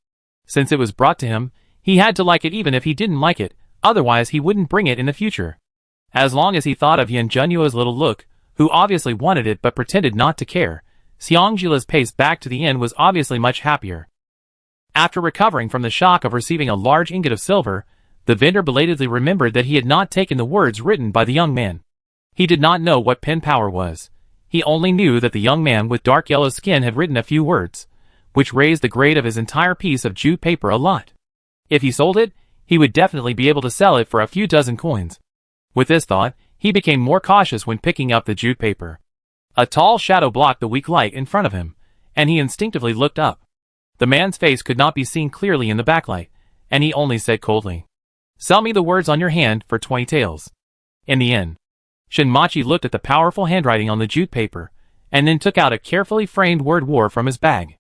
Since it was brought to him, he had to like it even if he didn't like it, otherwise he wouldn't bring it in the future. As long as he thought of Yanjunyo's little look, who obviously wanted it but pretended not to care, Xiangjila's pace back to the inn was obviously much happier. After recovering from the shock of receiving a large ingot of silver, the vendor belatedly remembered that he had not taken the words written by the young man. He did not know what pen power was. He only knew that the young man with dark yellow skin had written a few words, which raised the grade of his entire piece of jute paper a lot. If he sold it, he would definitely be able to sell it for a few dozen coins. With this thought, he became more cautious when picking up the jute paper. A tall shadow blocked the weak light in front of him, and he instinctively looked up. The man's face could not be seen clearly in the backlight, and he only said coldly, "Sell me the words on your hand for 20 taels." In the inn, Shinmachi looked at the powerful handwriting on the jute paper, and then took out a carefully framed word war from his bag.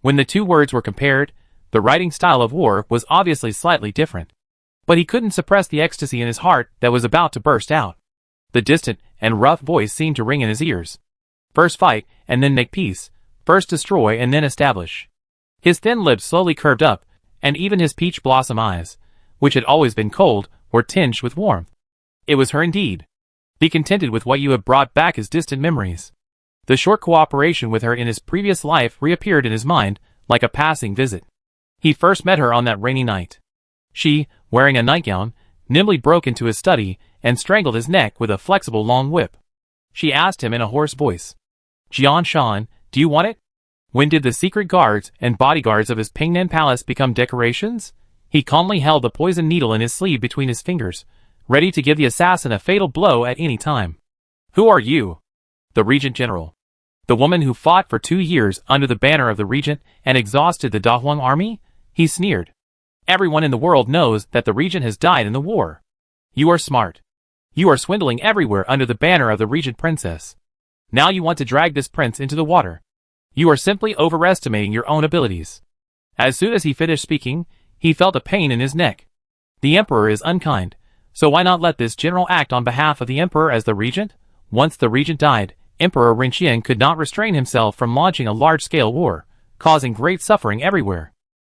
When the two words were compared, the writing style of war was obviously slightly different. But he couldn't suppress the ecstasy in his heart that was about to burst out. The distant and rough voice seemed to ring in his ears. First fight, and then make peace. First destroy, and then establish. His thin lips slowly curved up, and even his peach blossom eyes, which had always been cold, were tinged with warmth. It was her indeed. Be contented with what you have brought back as distant memories. The short cooperation with her in his previous life reappeared in his mind, like a passing visit. He first met her on that rainy night. She, wearing a nightgown, nimbly broke into his study and strangled his neck with a flexible long whip. She asked him in a hoarse voice, "Jian Shan, do you want it?" When did the secret guards and bodyguards of his Pingnan palace become decorations? He calmly held the poisoned needle in his sleeve between his fingers, ready to give the assassin a fatal blow at any time. "Who are you?" "The Regent General. The woman who fought for 2 years under the banner of the Regent and exhausted the Dahuang army?" He sneered. "Everyone in the world knows that the Regent has died in the war. You are smart. You are swindling everywhere under the banner of the Regent Princess. Now you want to drag this prince into the water. You are simply overestimating your own abilities." As soon as he finished speaking, he felt a pain in his neck. The Emperor is unkind, so why not let this general act on behalf of the Emperor as the Regent? Once the Regent died, Emperor Rinqian could not restrain himself from launching a large-scale war, causing great suffering everywhere.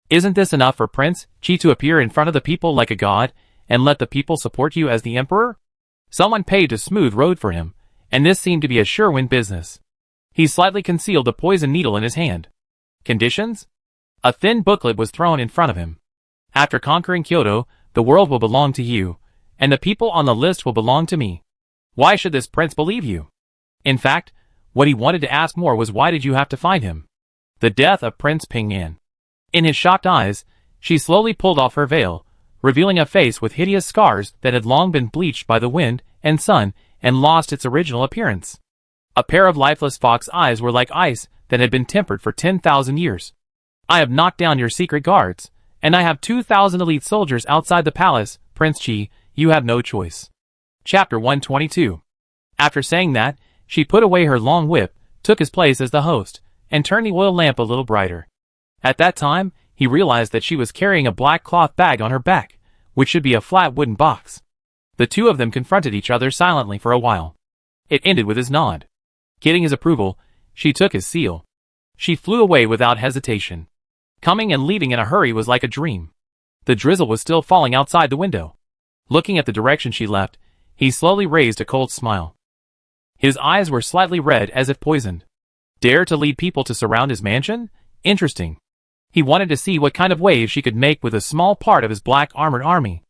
Isn't this enough for Prince Qi to appear in front of the people like a god, and let the people support you as the Emperor? Someone paid to smooth road for him, and this seemed to be a sure-win business. He slightly concealed the poison needle in his hand. Conditions? A thin booklet was thrown in front of him. After conquering Kyoto, the world will belong to you, and the people on the list will belong to me. Why should this prince believe you? In fact, what he wanted to ask more was, why did you have to find him? The death of Prince Pingyan. In his shocked eyes, she slowly pulled off her veil, revealing a face with hideous scars that had long been bleached by the wind and sun and lost its original appearance. A pair of lifeless fox eyes were like ice that had been tempered for 10,000 years. "I have knocked down your secret guards, and I have 2,000 elite soldiers outside the palace, Prince Qi, you have no choice." Chapter 122. After saying that, she put away her long whip, took his place as the host, and turned the oil lamp a little brighter. At that time, he realized that she was carrying a black cloth bag on her back, which should be a flat wooden box. The two of them confronted each other silently for a while. It ended with his nod. Getting his approval, she took his seal. She flew away without hesitation. Coming and leaving in a hurry was like a dream. The drizzle was still falling outside the window. Looking at the direction she left, he slowly raised a cold smile. His eyes were slightly red as if poisoned. Dare to lead people to surround his mansion? Interesting. He wanted to see what kind of waves she could make with a small part of his black armored army.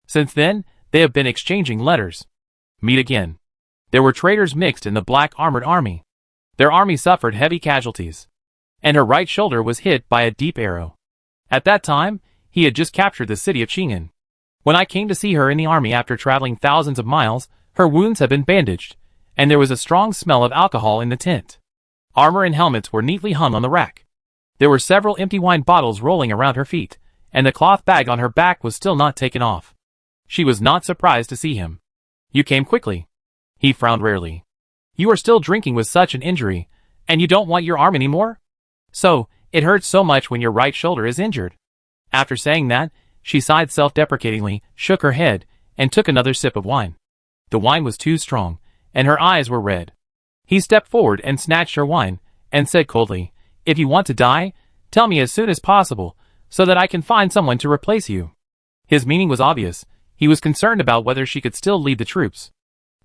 Since then, they have been exchanging letters. Meet again. There were traitors mixed in the black armored army. Their army suffered heavy casualties, and her right shoulder was hit by a deep arrow. At that time, he had just captured the city of Qing'an. When I came to see her in the army after traveling thousands of miles, her wounds had been bandaged, and there was a strong smell of alcohol in the tent. Armor and helmets were neatly hung on the rack. There were several empty wine bottles rolling around her feet, and the cloth bag on her back was still not taken off. She was not surprised to see him. "You came quickly." He frowned rarely. "You are still drinking with such an injury, and you don't want your arm anymore? So, it hurts so much when your right shoulder is injured." After saying that, she sighed self-deprecatingly, shook her head, and took another sip of wine. The wine was too strong, and her eyes were red. He stepped forward and snatched her wine, and said coldly, "If you want to die, tell me as soon as possible, so that I can find someone to replace you." His meaning was obvious. He was concerned about whether she could still lead the troops.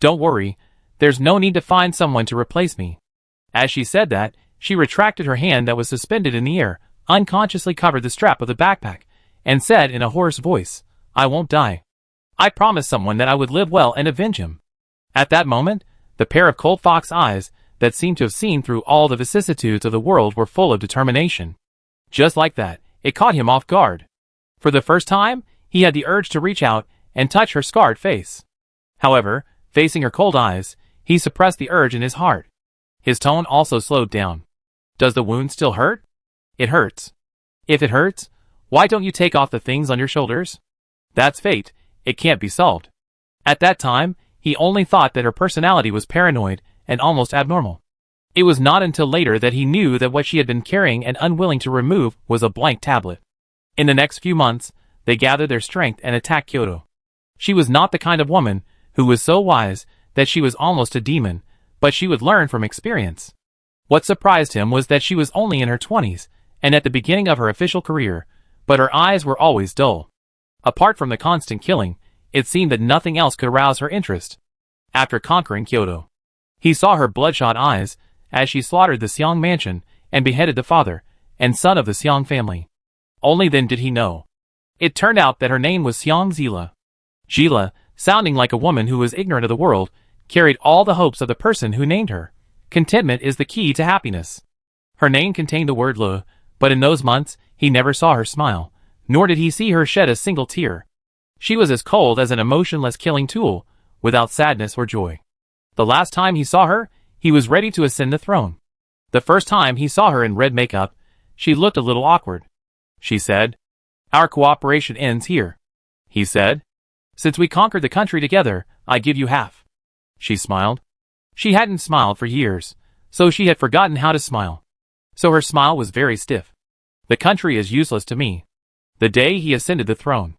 "Don't worry, there's no need to find someone to replace me." As she said that, She retracted her hand that was suspended in the air, unconsciously covered the strap of the backpack, and said in a hoarse voice, "I won't die. I promised someone that I would live well and avenge him." At that moment, the pair of cold fox eyes that seemed to have seen through all the vicissitudes of the world were full of determination. Just like that, it caught him off guard. For the first time, he had the urge to reach out and touch her scarred face. However, facing her cold eyes, he suppressed the urge in his heart. His tone also slowed down. "Does the wound still hurt?" "It hurts." "If it hurts, why don't you take off the things on your shoulders?" "That's fate. It can't be solved." At that time, he only thought that her personality was paranoid and almost abnormal. It was not until later that he knew that what she had been carrying and unwilling to remove was a blank tablet. In the next few months, they gathered their strength and attacked Kyoto. She was not the kind of woman who was so wise that she was almost a demon, but she would learn from experience. What surprised him was that she was only in her 20s, and at the beginning of her official career, but her eyes were always dull. Apart from the constant killing, it seemed that nothing else could arouse her interest. After conquering Kyoto, he saw her bloodshot eyes as she slaughtered the Xiong mansion and beheaded the father and son of the Xiong family. Only then did he know. It turned out that her name was Xiong Zila. Zila, sounding like a woman who was ignorant of the world, carried all the hopes of the person who named her. Contentment is the key to happiness. Her name contained the word le, but in those months, he never saw her smile, nor did he see her shed a single tear. She was as cold as an emotionless killing tool, without sadness or joy. The last time he saw her, he was ready to ascend the throne. The first time he saw her in red makeup, she looked a little awkward. She said, "Our cooperation ends here." He said, "Since we conquered the country together, I give you half." She smiled. She hadn't smiled for years, so she had forgotten how to smile. So her smile was very stiff. "The country is useless to me." The day he ascended the throne,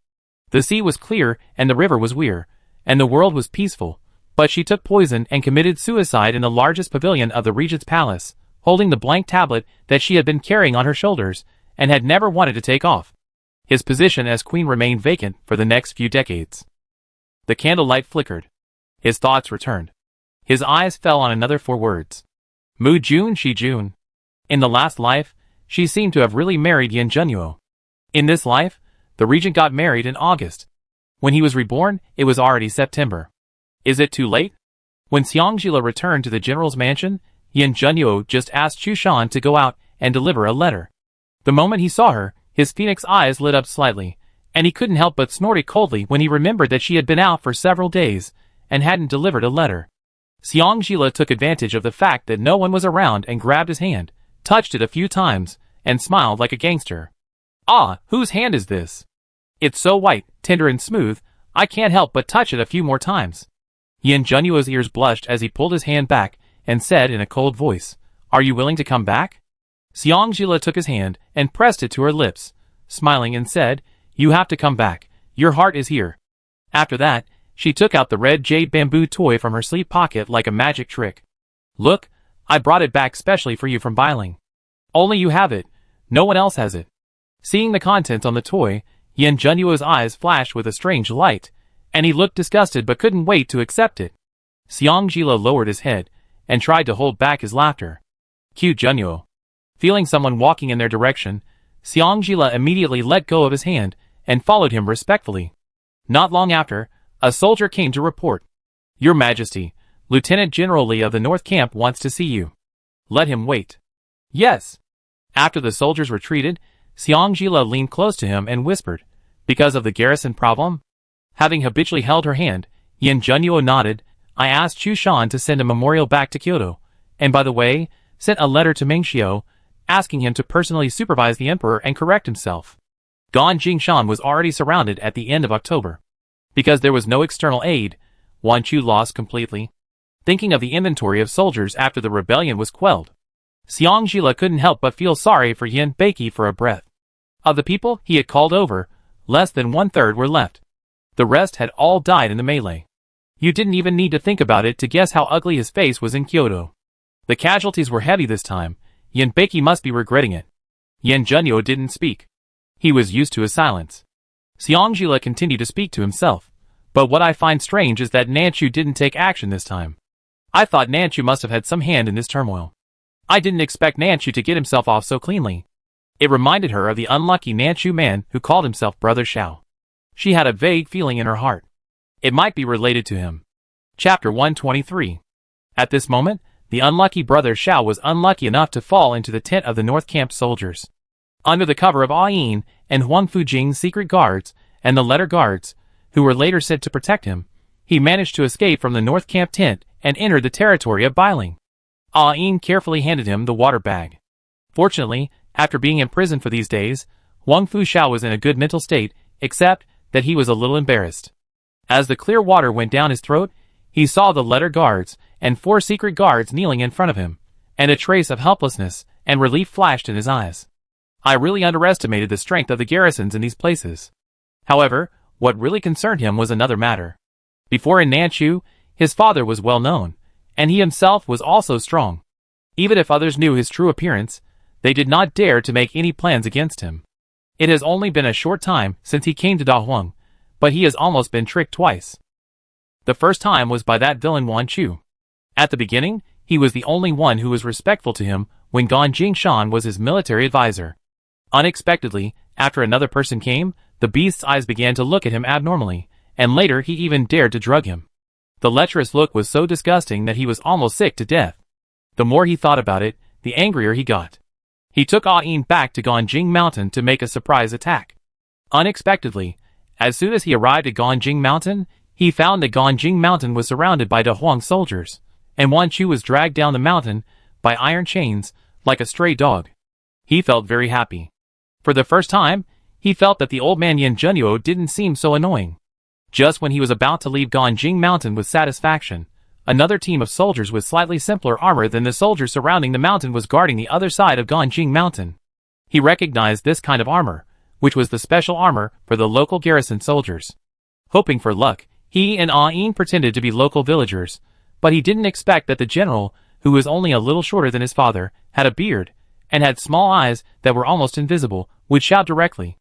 the sea was clear and the river was weir, and the world was peaceful, but she took poison and committed suicide in the largest pavilion of the Regent's palace, holding the blank tablet that she had been carrying on her shoulders and had never wanted to take off. His position as queen remained vacant for the next few decades. The candlelight flickered. His thoughts returned. His eyes fell on another 4 words. Mu Jun Shi Jun. In the last life, she seemed to have really married Yin Junyo. In this life, the regent got married in August. When he was reborn, it was already September. Is it too late? When Xiangjila returned to the general's mansion, Yin Junyo just asked Chu Shan to go out and deliver a letter. The moment he saw her, his phoenix eyes lit up slightly, and he couldn't help but snort coldly when he remembered that she had been out for several days and hadn't delivered a letter. Xiangjila took advantage of the fact that no one was around and grabbed his hand, touched it a few times, and smiled like a gangster. "Ah, whose hand is this? It's so white, tender and smooth, I can't help but touch it a few more times." Yin Junyo's ears blushed as he pulled his hand back and said in a cold voice, "Are you willing to come back?" Xiangjila took his hand and pressed it to her lips, smiling and said, "You have to come back, your heart is here." After that, she took out the red jade bamboo toy from her sleeve pocket like a magic trick. "Look, I brought it back specially for you from Bailing. Only you have it, no one else has it." Seeing the contents on the toy, Yin Junyo's eyes flashed with a strange light, and he looked disgusted but couldn't wait to accept it. Xiangjila lowered his head and tried to hold back his laughter. "Cute Junyo." Feeling someone walking in their direction, Xiangjila immediately let go of his hand and followed him respectfully. Not long after, a soldier came to report. "Your Majesty, Lieutenant General Li of the North Camp wants to see you." "Let him wait." "Yes." After the soldiers retreated, Xiangjila leaned close to him and whispered, "Because of the garrison problem?" Having habitually held her hand, Yin Junyo nodded. "I asked Chu Shan to send a memorial back to Kyoto, and by the way, sent a letter to Mengxiu, asking him to personally supervise the emperor and correct himself." Gan Jingshan was already surrounded at the end of October. Because there was no external aid, Wan Chu lost completely. Thinking of the inventory of soldiers after the rebellion was quelled, Xiangjila couldn't help but feel sorry for Yin Beiki for a breath. Of the people he had called over, less than 1/3 were left. The rest had all died in the melee. You didn't even need to think about it to guess how ugly his face was in Kyoto. The casualties were heavy this time. Yin Beiki must be regretting it. Yin Junyo didn't speak. He was used to his silence. Xiangjila continued to speak to himself. "But what I find strange is that Nanchu didn't take action this time. I thought Nanchu must have had some hand in this turmoil. I didn't expect Nanchu to get himself off so cleanly. It reminded her of the unlucky Nanchu man who called himself Brother Xiao. She had a vague feeling in her heart. It might be related to him. Chapter 123. At this moment, the unlucky Brother Xiao was unlucky enough to fall into the tent of the North Camp soldiers. Under the cover of Yin and Huang Fujing's secret guards, and the letter guards, who were later sent to protect him, he managed to escape from the North Camp tent and entered the territory of Bailing. Yin carefully handed him the water bag. Fortunately, after being in prison for these days, Huang Fuxiao was in a good mental state, except that he was a little embarrassed. As the clear water went down his throat, he saw the letter guards and 4 secret guards kneeling in front of him, and a trace of helplessness and relief flashed in his eyes. I really underestimated the strength of the garrisons in these places. However, what really concerned him was another matter. Before in Nanchu, his father was well known, and he himself was also strong. Even if others knew his true appearance, they did not dare to make any plans against him. It has only been a short time since he came to Dahuang, but he has almost been tricked twice. The first time was by that villain Wan Chu. At the beginning, he was the only one who was respectful to him when Gan Jingshan was his military advisor. Unexpectedly, after another person came, the beast's eyes began to look at him abnormally, and later he even dared to drug him. The lecherous look was so disgusting that he was almost sick to death. The more he thought about it, the angrier he got. He took Yin back to Ganjing Mountain to make a surprise attack. Unexpectedly, as soon as he arrived at Ganjing Mountain, he found that Ganjing Mountain was surrounded by Dahuang soldiers, and Wan Chu was dragged down the mountain by iron chains like a stray dog. He felt very happy. For the first time, he felt that the old man Yin Junyo didn't seem so annoying. Just when he was about to leave Ganjing Mountain with satisfaction, another team of soldiers with slightly simpler armor than the soldiers surrounding the mountain was guarding the other side of Ganjing Mountain. He recognized this kind of armor, which was the special armor for the local garrison soldiers. Hoping for luck, he and Yin pretended to be local villagers, but he didn't expect that the general, who was only a little shorter than his father, had a beard, and had small eyes that were almost invisible, would shout directly,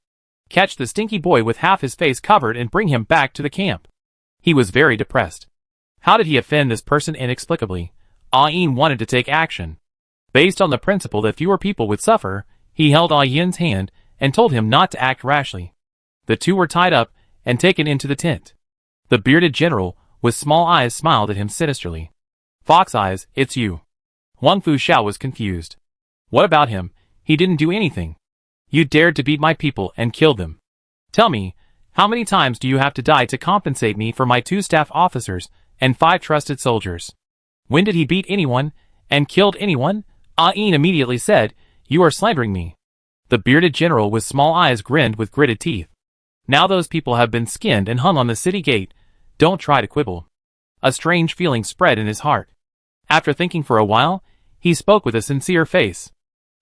"Catch the stinky boy with half his face covered and bring him back to the camp." He was very depressed. How did he offend this person inexplicably? Yin wanted to take action. Based on the principle that fewer people would suffer, he held Yin's hand and told him not to act rashly. The two were tied up and taken into the tent. The bearded general, with small eyes, smiled at him sinisterly. "Fox Eyes, it's you." Huang Fuxiao was confused. "What about him? He didn't do anything. You dared to beat my people and kill them. Tell me, how many times do you have to die to compensate me for my 2 staff officers and 5 trusted soldiers? When did he beat anyone and killed anyone?" Yin immediately said, "You are slandering me." The bearded general with small eyes grinned with gritted teeth. "Now those people have been skinned and hung on the city gate. Don't try to quibble." A strange feeling spread in his heart. After thinking for a while, he spoke with a sincere face.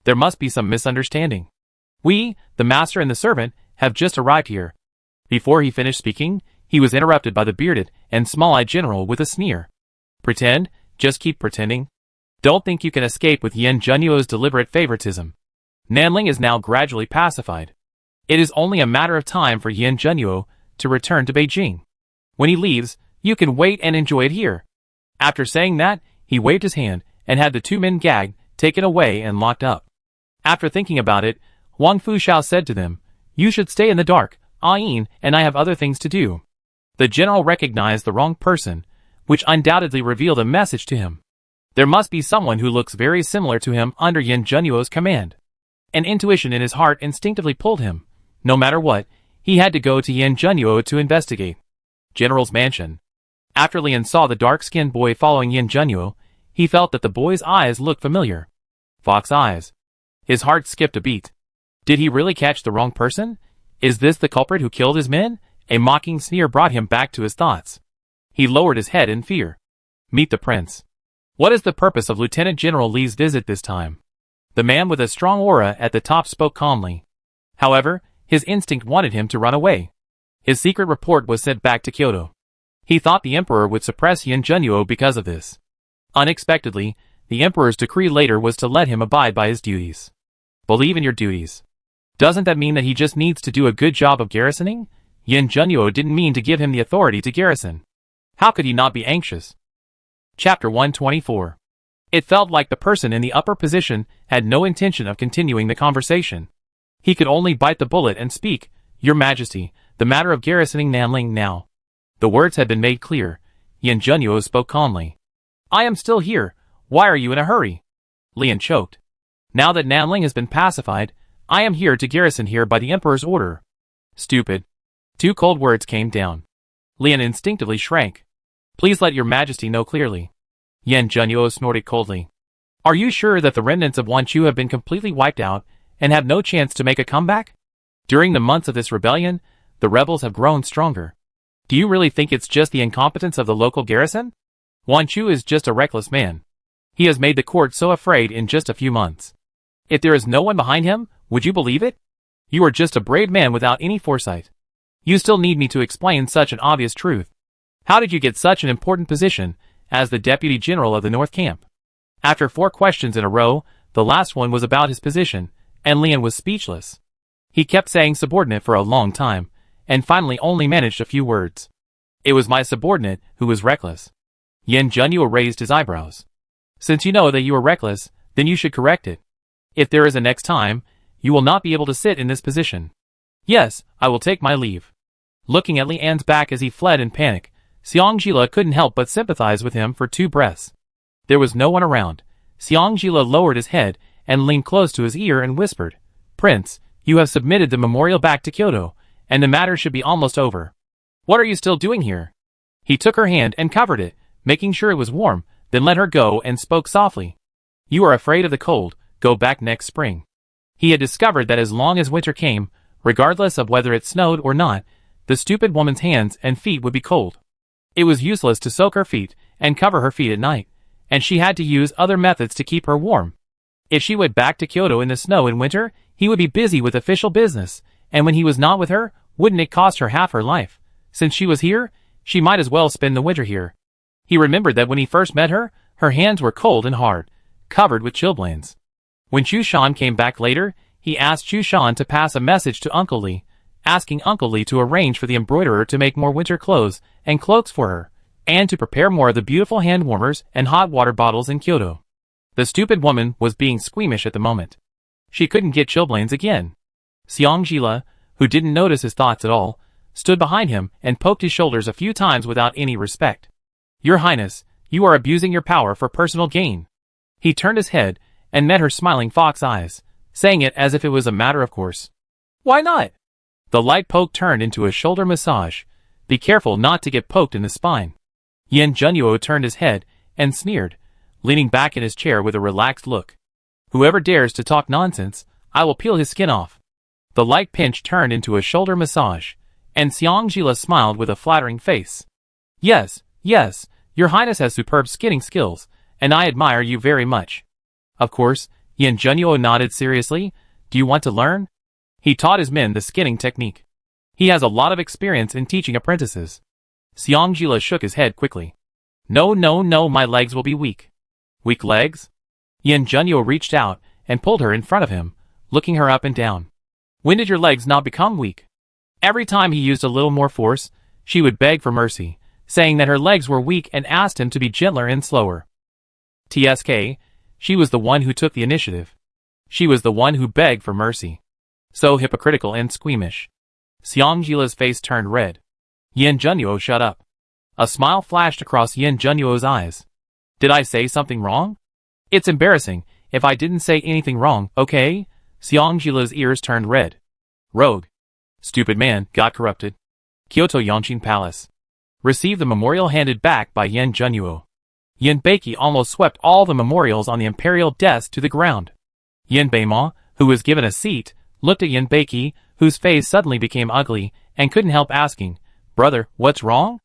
"There must be some misunderstanding. We, the master and the servant, have just arrived here." Before he finished speaking, he was interrupted by the bearded and small-eyed general with a sneer. "Pretend? Just keep pretending. Don't think you can escape with Yin Junyo's deliberate favoritism. Nanling is now gradually pacified. It is only a matter of time for Yin Junyo to return to Beijing. When he leaves, you can wait and enjoy it here." After saying that, he waved his hand and had the 2 men gagged, taken away and locked up. After thinking about it, Huang Fuxiao said to them, "You should stay in the dark, Yin, and I have other things to do." The general recognized the wrong person, which undoubtedly revealed a message to him. There must be someone who looks very similar to him under Yin Junyo's command. An intuition in his heart instinctively pulled him. No matter what, he had to go to Yin Junyo to investigate. General's mansion. After Lian saw the dark-skinned boy following Yin Junyo, he felt that the boy's eyes looked familiar. Fox eyes. His heart skipped a beat. Did he really catch the wrong person? Is this the culprit who killed his men? A mocking sneer brought him back to his thoughts. He lowered his head in fear. Meet the prince. What is the purpose of Lieutenant General Li's visit this time? The man with a strong aura at the top spoke calmly. However, his instinct wanted him to run away. His secret report was sent back to Kyoto. He thought the emperor would suppress Yin Junyo because of this. Unexpectedly, the emperor's decree later was to let him abide by his duties. Believe in your duties. Doesn't that mean that he just needs to do a good job of garrisoning? Yin Junyo didn't mean to give him the authority to garrison. How could he not be anxious? Chapter 124. It felt like the person in the upper position had no intention of continuing the conversation. He could only bite the bullet and speak, "Your Majesty, the matter of garrisoning Nanling now." The words had been made clear. Yan Zhenyu spoke calmly. "I am still here. Why are you in a hurry?" Lian choked. "Now that Nanling has been pacified, I am here to garrison here by the Emperor's order." "Stupid." Two cold words came down. Lian instinctively shrank. "Please let your Majesty know clearly." Yan Zhenyu snorted coldly. "Are you sure that the remnants of Wanchu have been completely wiped out and have no chance to make a comeback? During the months of this rebellion, the rebels have grown stronger. Do you really think it's just the incompetence of the local garrison? Wanchu is just a reckless man. He has made the court so afraid in just a few months. If there is no one behind him, would you believe it? You are just a brave man without any foresight. You still need me to explain such an obvious truth. How did you get such an important position as the Deputy General of the North Camp?" After 4 questions in a row, the last one was about his position, and Lian was speechless. He kept saying subordinate for a long time, and finally only managed a few words. "It was my subordinate who was reckless." Yan Zhenyu raised his eyebrows. "Since you know that you are reckless, then you should correct it. If there is a next time, you will not be able to sit in this position." "Yes, I will take my leave." Looking at Lian's back as he fled in panic, Xiang Jila couldn't help but sympathize with him for 2 breaths. There was no one around. Xiang Jila lowered his head and leaned close to his ear and whispered, "Prince, you have submitted the memorial back to Kyoto, and the matter should be almost over. What are you still doing here?" He took her hand and covered it, making sure it was warm, then let her go and spoke softly. "You are afraid of the cold, go back next spring." He had discovered that as long as winter came, regardless of whether it snowed or not, the stupid woman's hands and feet would be cold. It was useless to soak her feet and cover her feet at night, and she had to use other methods to keep her warm. If she went back to Kyoto in the snow in winter, he would be busy with official business, and when he was not with her, wouldn't it cost her half her life? Since she was here, she might as well spend the winter here. He remembered that when he first met her, her hands were cold and hard, covered with chilblains. When Chu Shan came back later, he asked Chu Shan to pass a message to Uncle Li, asking Uncle Li to arrange for the embroiderer to make more winter clothes and cloaks for her, and to prepare more of the beautiful hand warmers and hot water bottles in Kyoto. The stupid woman was being squeamish at the moment. She couldn't get chilblains again. Xiang Jila, who didn't notice his thoughts at all, stood behind him and poked his shoulders a few times without any respect. "Your Highness, you are abusing your power for personal gain." He turned his head and met her smiling fox eyes, saying it as if it was a matter of course. "Why not?" The light poke turned into a shoulder massage. "Be careful not to get poked in the spine." Yan Zhenyu turned his head and sneered, leaning back in his chair with a relaxed look. "Whoever dares to talk nonsense, I will peel his skin off." The light pinch turned into a shoulder massage, and Xiang Jila smiled with a flattering face. Yes, your Highness has superb skinning skills, and I admire you very much." "Of course," Yan Zhenyu nodded seriously. "Do you want to learn?" He taught his men the skinning technique. He has a lot of experience in teaching apprentices. Xiang Jila shook his head quickly. No, my legs will be weak." "Weak legs?" Yan Zhenyu reached out and pulled her in front of him, looking her up and down. "When did your legs not become weak?" Every time he used a little more force, she would beg for mercy, saying that her legs were weak and asked him to be gentler and slower. TSK, she was the one who took the initiative. She was the one who begged for mercy. So hypocritical and squeamish. Xiang Jila's face turned red. Yan Zhenyu shut up. A smile flashed across Yan Zhenyu's eyes. "Did I say something wrong?" "It's embarrassing if I didn't say anything wrong, okay?" Xiang Jila's ears turned red. "Rogue. Stupid man, got corrupted." Kyoto Yongqing Palace. Received the memorial handed back by Yan Zhenyu. Yan Beiki almost swept all the memorials on the imperial desk to the ground. Yan Beima, who was given a seat, looked at Yan Beiki, whose face suddenly became ugly, and couldn't help asking, "Brother, what's wrong?"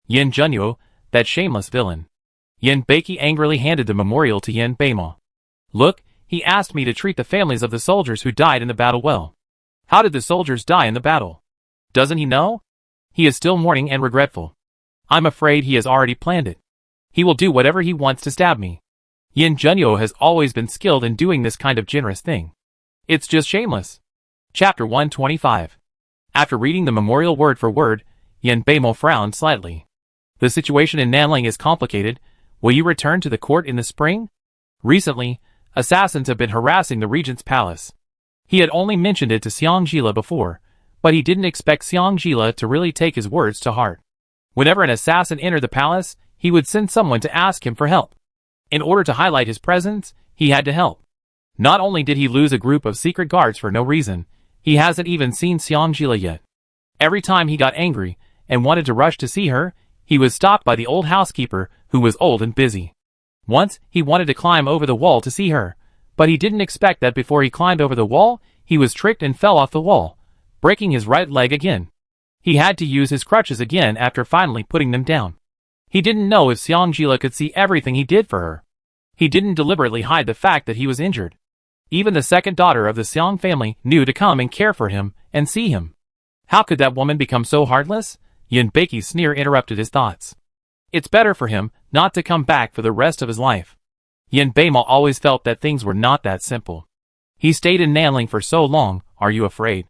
Yan Zhenyu, that shameless villain. Yan Beiki angrily handed the memorial to Yan Beima. "Look, he asked me to treat the families of the soldiers who died in the battle well." "How did the soldiers die in the battle? Doesn't he know?" "He is still mourning and regretful. I'm afraid he has already planned it. He will do whatever he wants to stab me." Yan Zhenyu has always been skilled in doing this kind of generous thing. It's just shameless. Chapter 125. After reading the memorial word for word, Yan Beimo frowned slightly. "The situation in Nanling is complicated. Will you return to the court in the spring?" Recently, assassins have been harassing the regent's palace. He had only mentioned it to Xiangjila before, but he didn't expect Xiangjila to really take his words to heart. Whenever an assassin entered the palace, he would send someone to ask him for help. In order to highlight his presence, he had to help. Not only did he lose a group of secret guards for no reason, he hasn't even seen Xiangjila yet. Every time he got angry and wanted to rush to see her, he was stopped by the old housekeeper, who was old and busy. Once, he wanted to climb over the wall to see her, but he didn't expect that before he climbed over the wall, he was tricked and fell off the wall, breaking his right leg again. He had to use his crutches again after finally putting them down. He didn't know if Xiangjila could see everything he did for her. He didn't deliberately hide the fact that he was injured. Even the second daughter of the Xiang family knew to come and care for him and see him. How could that woman become so heartless? Yin Beiqi's sneer interrupted his thoughts. It's better for him not to come back for the rest of his life. Yin Beimo always felt that things were not that simple. He stayed in Nanling for so long, are you afraid?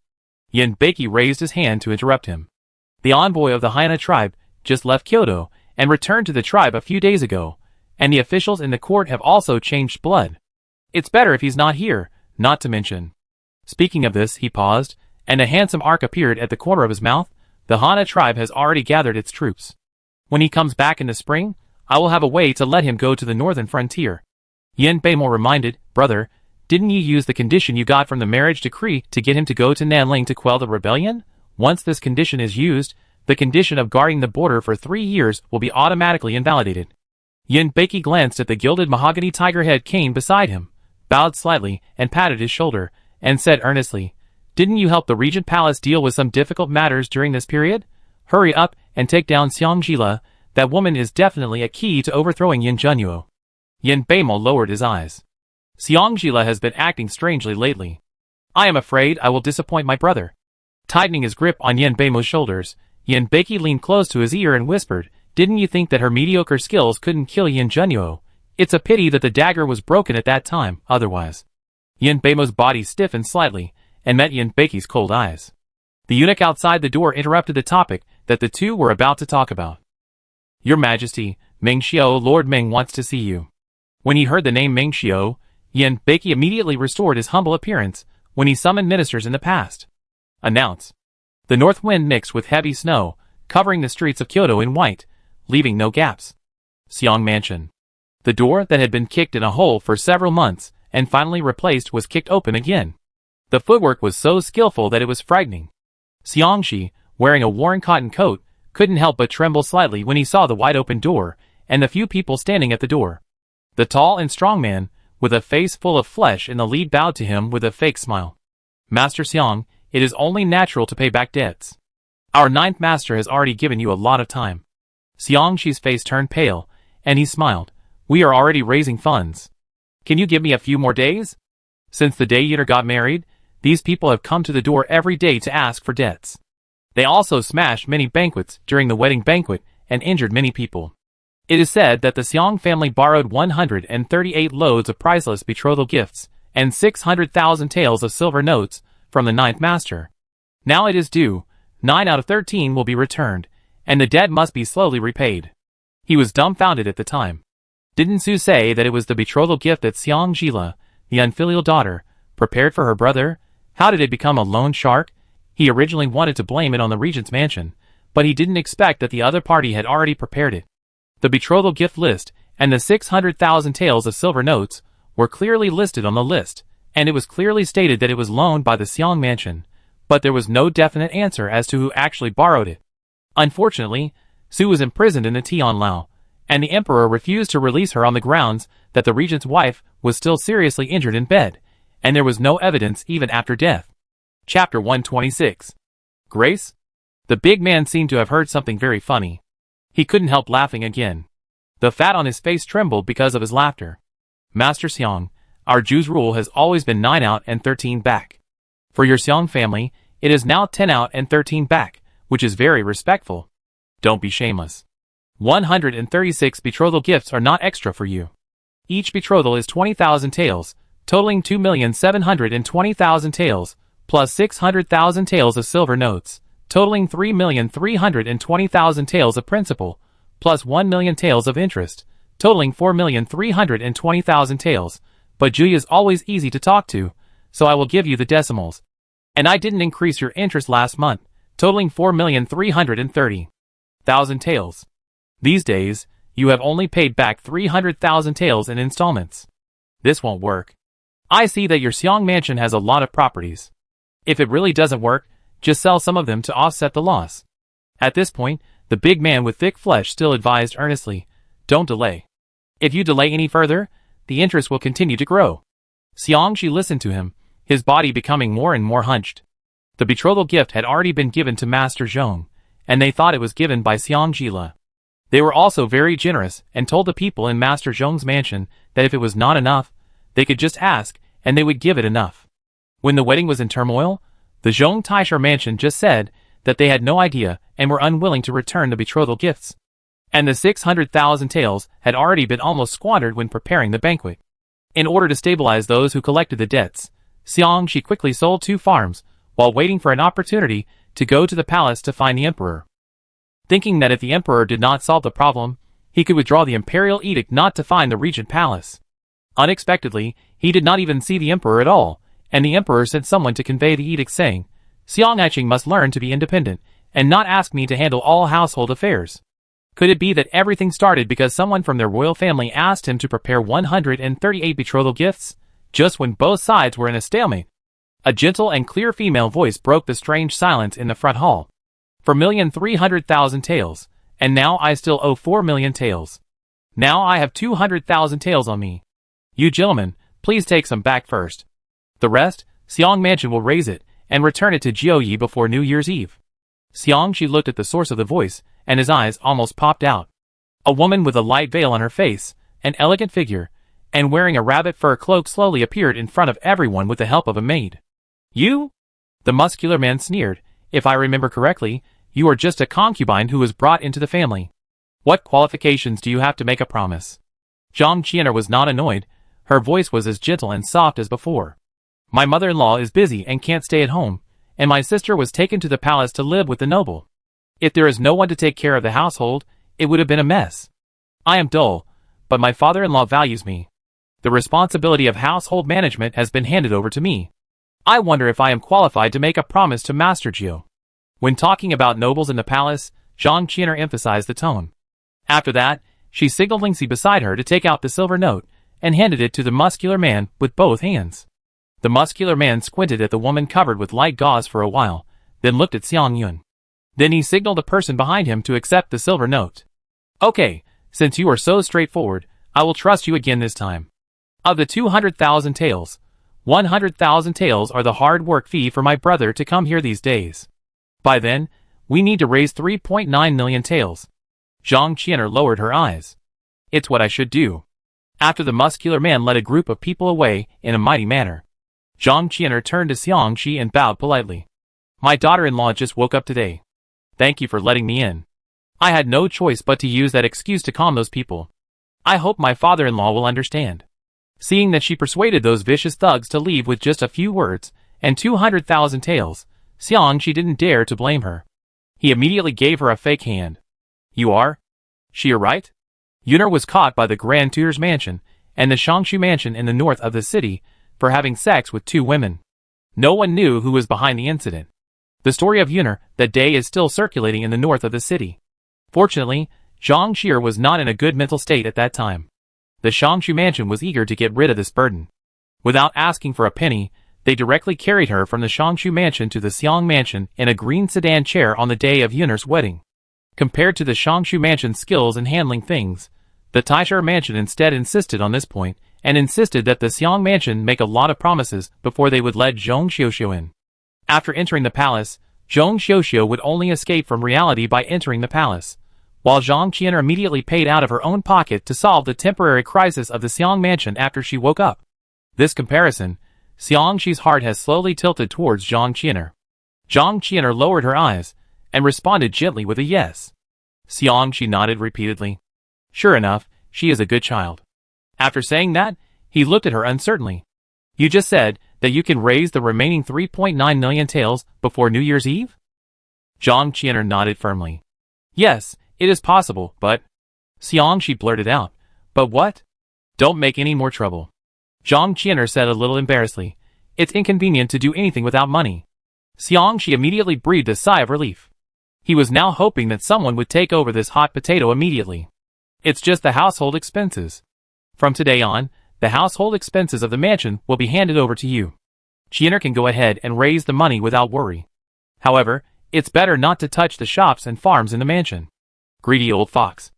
Yin Beiqi raised his hand to interrupt him. The envoy of the Hyena tribe just left Kyoto and returned to the tribe a few days ago, and the officials in the court have also changed blood. It's better if he's not here, not to mention. Speaking of this, he paused, and a handsome arc appeared at the corner of his mouth. The Hana tribe has already gathered its troops. When he comes back in the spring, I will have a way to let him go to the northern frontier. Yin Beimo reminded, brother, didn't you use the condition you got from the marriage decree to get him to go to Nanling to quell the rebellion? Once this condition is used, the condition of guarding the border for 3 years will be automatically invalidated. Yin Beiqi glanced at the gilded mahogany tiger head cane beside him, bowed slightly and patted his shoulder, and said earnestly, didn't you help the Regent Palace deal with some difficult matters during this period? Hurry up and take down Xiangjila. That woman is definitely a key to overthrowing Yin Junyo. Yin Beimo lowered his eyes. Xiangjila has been acting strangely lately. I am afraid I will disappoint my brother. Tightening his grip on Yin Beimo's shoulders, Yin Beiqi leaned close to his ear and whispered, didn't you think that her mediocre skills couldn't kill Yin Junyo? It's a pity that the dagger was broken at that time, otherwise. Yin Beimo's body stiffened slightly, and met Yin Beiqi's cold eyes. The eunuch outside the door interrupted the topic that the two were about to talk about. Your Majesty, Meng Xiao, Lord Meng wants to see you. When he heard the name Meng Xiao, Yin Beiqi immediately restored his humble appearance when he summoned ministers in the past. Announce. The north wind mixed with heavy snow, covering the streets of Kyoto in white, leaving no gaps. Xiang Mansion. The door that had been kicked in a hole for several months and finally replaced was kicked open again. The footwork was so skillful that it was frightening. Xiangxi, wearing a worn cotton coat, couldn't help but tremble slightly when he saw the wide-open door and the few people standing at the door. The tall and strong man, with a face full of flesh in the lead, bowed to him with a fake smile. Master Xiang, it is only natural to pay back debts. Our ninth master has already given you a lot of time. Xiangxi's face turned pale, and he smiled. We are already raising funds. Can you give me a few more days? Since the day Yitter got married, these people have come to the door every day to ask for debts. They also smashed many banquets during the wedding banquet and injured many people. It is said that the Xiang family borrowed 138 loads of priceless betrothal gifts and 600,000 taels of silver notes from the ninth master. Now it is due, 9 out of 13 will be returned, and the debt must be slowly repaid. He was dumbfounded at the time. Didn't Su say that it was the betrothal gift that Xiangjila, the unfilial daughter, prepared for her brother? How did it become a loan shark? He originally wanted to blame it on the regent's mansion, but he didn't expect that the other party had already prepared it. The betrothal gift list and the 600,000 taels of silver notes were clearly listed on the list, and it was clearly stated that it was loaned by the Xiang mansion, but there was no definite answer as to who actually borrowed it. Unfortunately, Su was imprisoned in the Tianlao, and the emperor refused to release her on the grounds that the regent's wife was still seriously injured in bed, and there was no evidence even after death. Chapter 126. Grace? The big man seemed to have heard something very funny. He couldn't help laughing again. The fat on his face trembled because of his laughter. Master Xiang, our Jews' rule has always been 9 out and 13 back. For your Xiang family, it is now 10 out and 13 back, which is very respectful. Don't be shameless. 136 betrothal gifts are not extra for you. Each betrothal is 20,000 taels, totaling 2,720,000 taels, plus 600,000 taels of silver notes, totaling 3,320,000 taels of principal, plus 1 million taels of interest, totaling 4,320,000 taels, but Julia's always easy to talk to, so I will give you the decimals. And I didn't increase your interest last month, totaling 4,330,000 taels. These days, you have only paid back 300,000 taels in installments. This won't work. I see that your Xiong mansion has a lot of properties. If it really doesn't work, just sell some of them to offset the loss. At this point, the big man with thick flesh still advised earnestly, don't delay. If you delay any further, the interest will continue to grow. Xiangxi listened to him, his body becoming more and more hunched. The betrothal gift had already been given to Master Zhong, and they thought it was given by Xiangxi. They were also very generous and told the people in Master Zhong's mansion that if it was not enough, they could just ask, and they would give it enough. When the wedding was in turmoil, the Zhong Taisha mansion just said that they had no idea and were unwilling to return the betrothal gifts. And the 600,000 taels had already been almost squandered when preparing the banquet. In order to stabilize those who collected the debts, Xiangxi quickly sold 2 farms, while waiting for an opportunity to go to the palace to find the emperor. Thinking that if the emperor did not solve the problem, he could withdraw the imperial edict not to find the Regent palace. Unexpectedly, he did not even see the emperor at all, and the emperor sent someone to convey the edict saying, Xiangxi must learn to be independent, and not ask me to handle all household affairs. Could it be that everything started because someone from their royal family asked him to prepare 138 betrothal gifts, just when both sides were in a stalemate? A gentle and clear female voice broke the strange silence in the front hall. 4,300,000 taels, and now I still owe 4 million taels. Now I have 200,000 taels on me. You gentlemen, please take some back first. The rest, Xiong Mansion will raise it, and return it to Jiuyi before New Year's Eve. Xiangxi looked at the source of the voice, and his eyes almost popped out. A woman with a light veil on her face, an elegant figure, and wearing a rabbit fur cloak slowly appeared in front of everyone with the help of a maid. You? The muscular man sneered. If I remember correctly, you are just a concubine who was brought into the family. What qualifications do you have to make a promise? Zhang Qian'er was not annoyed. Her voice was as gentle and soft as before. My mother-in-law is busy and can't stay at home, and my sister was taken to the palace to live with the noble. If there is no one to take care of the household, it would have been a mess. I am dull, but my father-in-law values me. The responsibility of household management has been handed over to me. I wonder if I am qualified to make a promise to Master Jiu. When talking about nobles in the palace, Zhang Qian'er emphasized the tone. After that, she signaled Lingxi beside her to take out the silver note, and handed it to the muscular man with both hands. The muscular man squinted at the woman covered with light gauze for a while, then looked at Xiang Yun. Then he signaled a person behind him to accept the silver note. Okay, since you are so straightforward, I will trust you again this time. Of the 200,000 taels, 100,000 taels are the hard work fee for my brother to come here these days. By then, we need to raise 3.9 million taels. Zhang Qian'er lowered her eyes. It's what I should do. After the muscular man led a group of people away in a mighty manner, Zhang Qian'er turned to Xiangxi and bowed politely. My daughter-in-law just woke up today. Thank you for letting me in. I had no choice but to use that excuse to calm those people. I hope my father-in-law will understand. Seeing that she persuaded those vicious thugs to leave with just a few words and 200,000 taels, Xiangxi didn't dare to blame her. He immediately gave her a fake hand. You are? She right? Yun'er was caught by the Grand Tutor's mansion and the Shangshu mansion in the north of the city for having sex with 2 women. No one knew who was behind the incident. The story of Yun'er that day is still circulating in the north of the city. Fortunately, Zhang Qian'er was not in a good mental state at that time. The Shangshu mansion was eager to get rid of this burden. Without asking for a penny, they directly carried her from the Shangshu mansion to the Xiong mansion in a green sedan chair on the day of Yun'er's wedding. Compared to the Shangshu mansion's skills in handling things, the Taisha mansion instead insisted on this point, and insisted that the Xiong mansion make a lot of promises before they would let Zhong Xiuxiu in. After entering the palace, Zhong Xiuxiu would only escape from reality by entering the palace, while Zhang Qian'er immediately paid out of her own pocket to solve the temporary crisis of the Xiong mansion after she woke up. This comparison, Xiangxi's heart has slowly tilted towards Zhang Qian'er. Zhang Qian'er lowered her eyes, and responded gently with a yes. Xiangxi nodded repeatedly. Sure enough, she is a good child. After saying that, he looked at her uncertainly. You just said that you can raise the remaining 3.9 million taels before New Year's Eve? Zhang Qian'er nodded firmly. Yes, it is possible, but... Xiangxi blurted out, But what? Don't make any more trouble. Zhang Qian'er said a little embarrassedly. It's inconvenient to do anything without money. Xiang Shi immediately breathed a sigh of relief. He was now hoping that someone would take over this hot potato immediately. It's just the household expenses. From today on, the household expenses of the mansion will be handed over to you. Qian'er can go ahead and raise the money without worry. However, it's better not to touch the shops and farms in the mansion. Greedy old fox.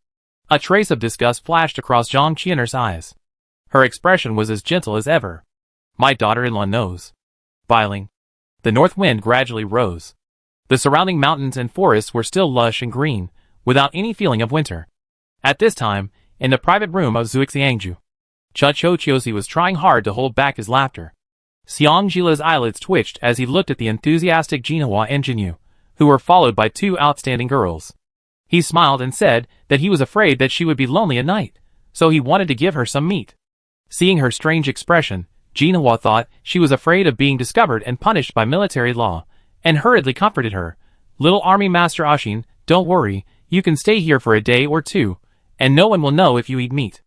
A trace of disgust flashed across Zhang Qian'er's eyes. Her expression was as gentle as ever. My daughter-in-law knows. Biling. The north wind gradually rose. The surrounding mountains and forests were still lush and green, without any feeling of winter. At this time, in the private room of Zuixiangju, Chiosi was trying hard to hold back his laughter. Xiang Jila's eyelids twitched as he looked at the enthusiastic Jinhua and Jinyu, who were followed by two outstanding girls. He smiled and said that he was afraid that she would be lonely at night, so he wanted to give her some meat. Seeing her strange expression, Jinhua thought she was afraid of being discovered and punished by military law, and hurriedly comforted her. Little Army Master Ashin, don't worry, you can stay here for a day or two, and no one will know if you eat meat.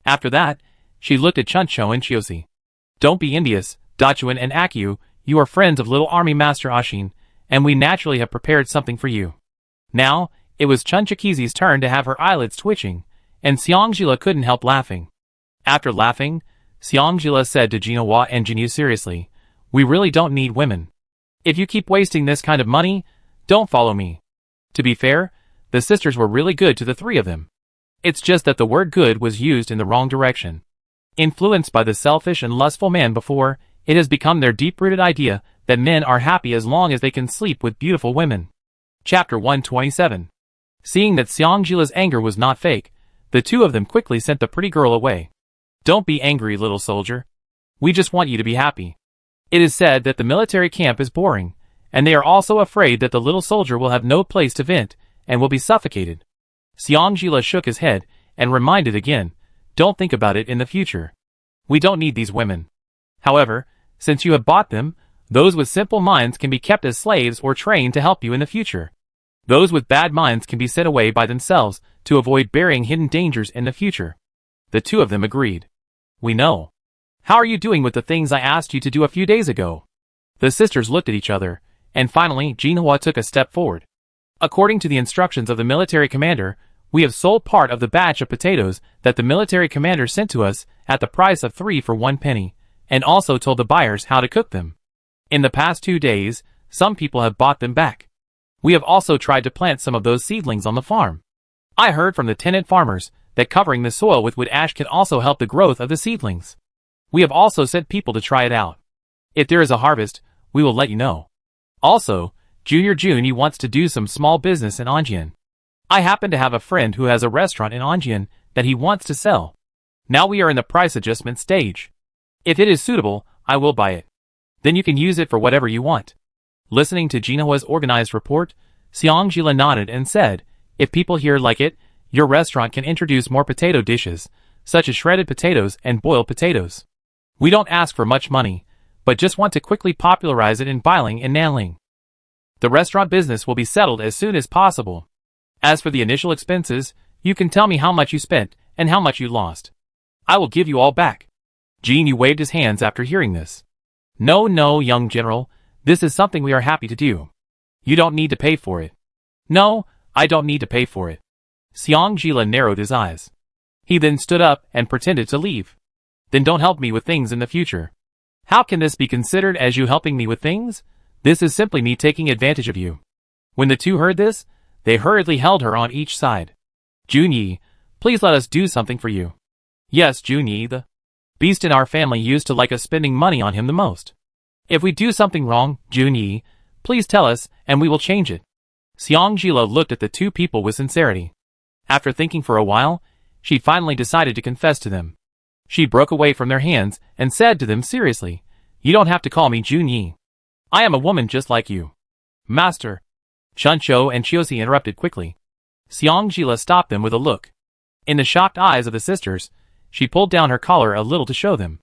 After that, she looked at Chuncho and Chiosi. Don't be envious, Dachuan and Akyu, you are friends of Little Army Master Ashin, and we naturally have prepared something for you. Now, it was Chunchakizi's turn to have her eyelids twitching, and Xiangjila couldn't help laughing. After laughing, Xiangjila said to Jinhua and Jinyu seriously, we really don't need women. If you keep wasting this kind of money, don't follow me. To be fair, the sisters were really good to the three of them. It's just that the word good was used in the wrong direction. Influenced by the selfish and lustful man before, it has become their deep-rooted idea that men are happy as long as they can sleep with beautiful women. Chapter 127. Seeing that Xiangjila's anger was not fake, the two of them quickly sent the pretty girl away. Don't be angry, little soldier. We just want you to be happy. It is said that the military camp is boring, and they are also afraid that the little soldier will have no place to vent, and will be suffocated. Xiangjila shook his head, and reminded again, don't think about it in the future. We don't need these women. However, since you have bought them, those with simple minds can be kept as slaves or trained to help you in the future. Those with bad minds can be sent away by themselves to avoid burying hidden dangers in the future. The two of them agreed. We know. How are you doing with the things I asked you to do a few days ago? The sisters looked at each other, and finally Jinhua took a step forward. According to the instructions of the military commander, we have sold part of the batch of potatoes that the military commander sent to us at the price of 3 for 1 penny, and also told the buyers how to cook them. In the past 2 days, some people have bought them back. We have also tried to plant some of those seedlings on the farm. I heard from the tenant farmers that covering the soil with wood ash can also help the growth of the seedlings. We have also sent people to try it out. If there is a harvest, we will let you know. Also, Junior Juni wants to do some small business in Anjian. I happen to have a friend who has a restaurant in Anjian that he wants to sell. Now we are in the price adjustment stage. If it is suitable, I will buy it. Then you can use it for whatever you want. Listening to Jinhua's organized report, Xiangjila nodded and said, if people here like it, your restaurant can introduce more potato dishes, such as shredded potatoes and boiled potatoes. We don't ask for much money, but just want to quickly popularize it in Biling and Nanling. The restaurant business will be settled as soon as possible. As for the initial expenses, you can tell me how much you spent and how much you lost. I will give you all back. Jinyu waved his hands after hearing this. No, young general, this is something we are happy to do. You don't need to pay for it. No, I don't need to pay for it. Xiangjila narrowed his eyes. He then stood up and pretended to leave. Then don't help me with things in the future. How can this be considered as you helping me with things? This is simply me taking advantage of you. When the two heard this, they hurriedly held her on each side. Junyi, please let us do something for you. Yes, Junyi, the beast in our family used to like us spending money on him the most. If we do something wrong, Junyi, please tell us and we will change it. Xiangjila looked at the two people with sincerity. After thinking for a while, she finally decided to confess to them. She broke away from their hands and said to them seriously, you don't have to call me Junyi. I am a woman just like you. Master. Chuncho and Chiosi interrupted quickly. Xiangjila stopped them with a look. In the shocked eyes of the sisters, she pulled down her collar a little to show them.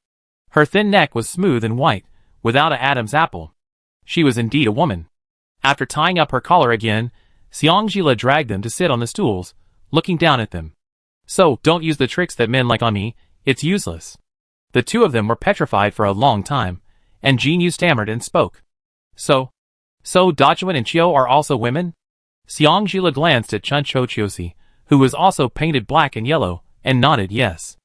Her thin neck was smooth and white, without an Adam's apple. She was indeed a woman. After tying up her collar again, Xiangjila dragged them to sit on the stools, looking down at them. So, don't use the tricks that men like on me, it's useless. The two of them were petrified for a long time, and Jinyu stammered and spoke. So Dachuan and Chio are also women? Xiangjila glanced at Chuncho Chiosi, who was also painted black and yellow, and nodded yes.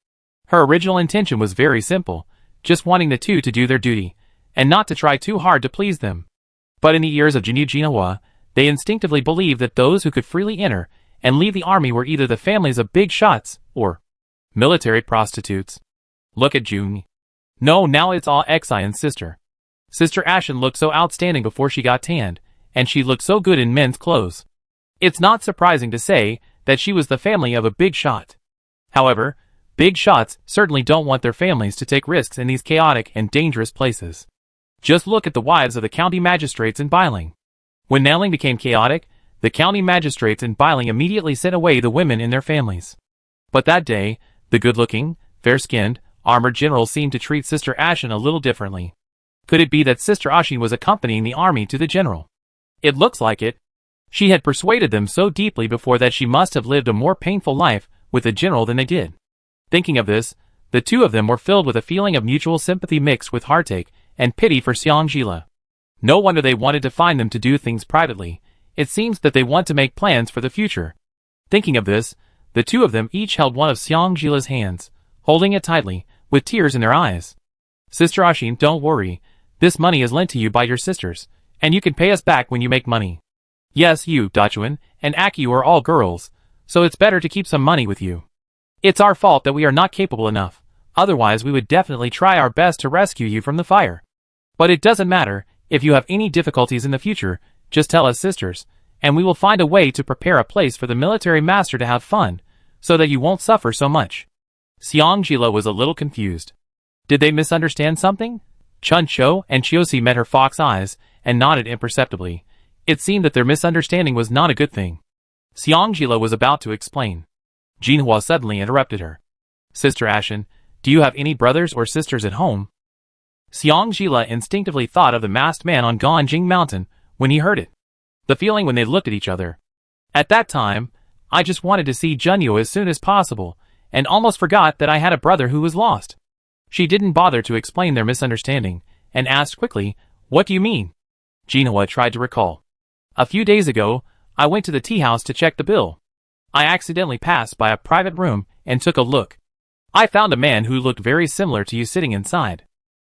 Her original intention was very simple, just wanting the two to do their duty, and not to try too hard to please them. But in the ears of Jinyu Jinhua, they instinctively believed that those who could freely enter and leave the army were either the families of big shots, or military prostitutes. Look at June. No, now it's all Xi and sister. Sister Ashen looked so outstanding before she got tanned, and she looked so good in men's clothes. It's not surprising to say that she was the family of a big shot. However, big shots certainly don't want their families to take risks in these chaotic and dangerous places. Just look at the wives of the county magistrates in Biling. When nailing became chaotic, the county magistrates in Biling immediately sent away the women in their families. But that day, the good-looking, fair-skinned, armored general seemed to treat Sister Ashen a little differently. Could it be that Sister Ashen was accompanying the army to the general? It looks like it. She had persuaded them so deeply before that she must have lived a more painful life with the general than they did. Thinking of this, the two of them were filled with a feeling of mutual sympathy mixed with heartache and pity for Xiangjila. No wonder they wanted to find them to do things privately. It seems that they want to make plans for the future. Thinking of this, the two of them each held one of Xiangjila's hands, holding it tightly, with tears in their eyes. Sister Ashin, don't worry. This money is lent to you by your sisters, and you can pay us back when you make money. Yes, you, Dachuan, and Aki are all girls, so it's better to keep some money with you. It's our fault that we are not capable enough, otherwise we would definitely try our best to rescue you from the fire. But it doesn't matter, if you have any difficulties in the future, just tell us sisters, and we will find a way to prepare a place for the military master to have fun, so that you won't suffer so much. Xiangjila was a little confused. Did they misunderstand something? Chuncho and Chiosi met her fox eyes, and nodded imperceptibly. It seemed that their misunderstanding was not a good thing. Xiangjila was about to explain. Jinhua suddenly interrupted her. Sister Ashen, do you have any brothers or sisters at home? Xiangjila instinctively thought of the masked man on Ganjing Mountain when he heard it. The feeling when they looked at each other. At that time, I just wanted to see Junyo as soon as possible, and almost forgot that I had a brother who was lost. She didn't bother to explain their misunderstanding, and asked quickly, what do you mean? Jinhua tried to recall. A few days ago, I went to the tea house to check the bill. I accidentally passed by a private room and took a look. I found a man who looked very similar to you sitting inside.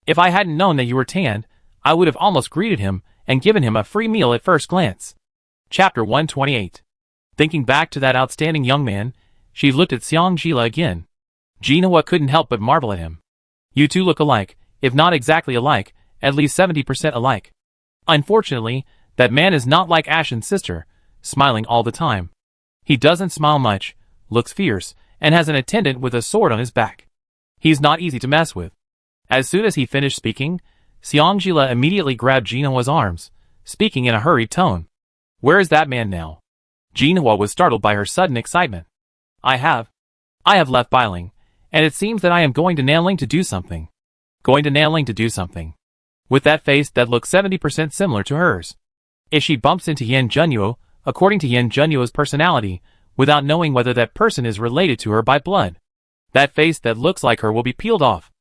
If I hadn't known that you were tanned, I would have almost greeted him and given him a free meal at first glance. Chapter 128. Thinking back to that outstanding young man, she looked at Xiangjila again. Jinhua couldn't help but marvel at him. You two look alike, if not exactly alike, at least 70% alike. Unfortunately, that man is not like Ashen's sister, smiling all the time. He doesn't smile much, looks fierce, and has an attendant with a sword on his back. He's not easy to mess with. As soon as he finished speaking, Xiangjila immediately grabbed Jinhua's arms, speaking in a hurried tone. Where is that man now? Jinhua was startled by her sudden excitement. I have left Biling, and it seems that I am going to Nanling to do something. Going to Nanling to do something. With that face that looks 70% similar to hers. If she bumps into Yen Junyo, according to Yen Junyo's personality, without knowing whether that person is related to her by blood, that face that looks like her will be peeled off.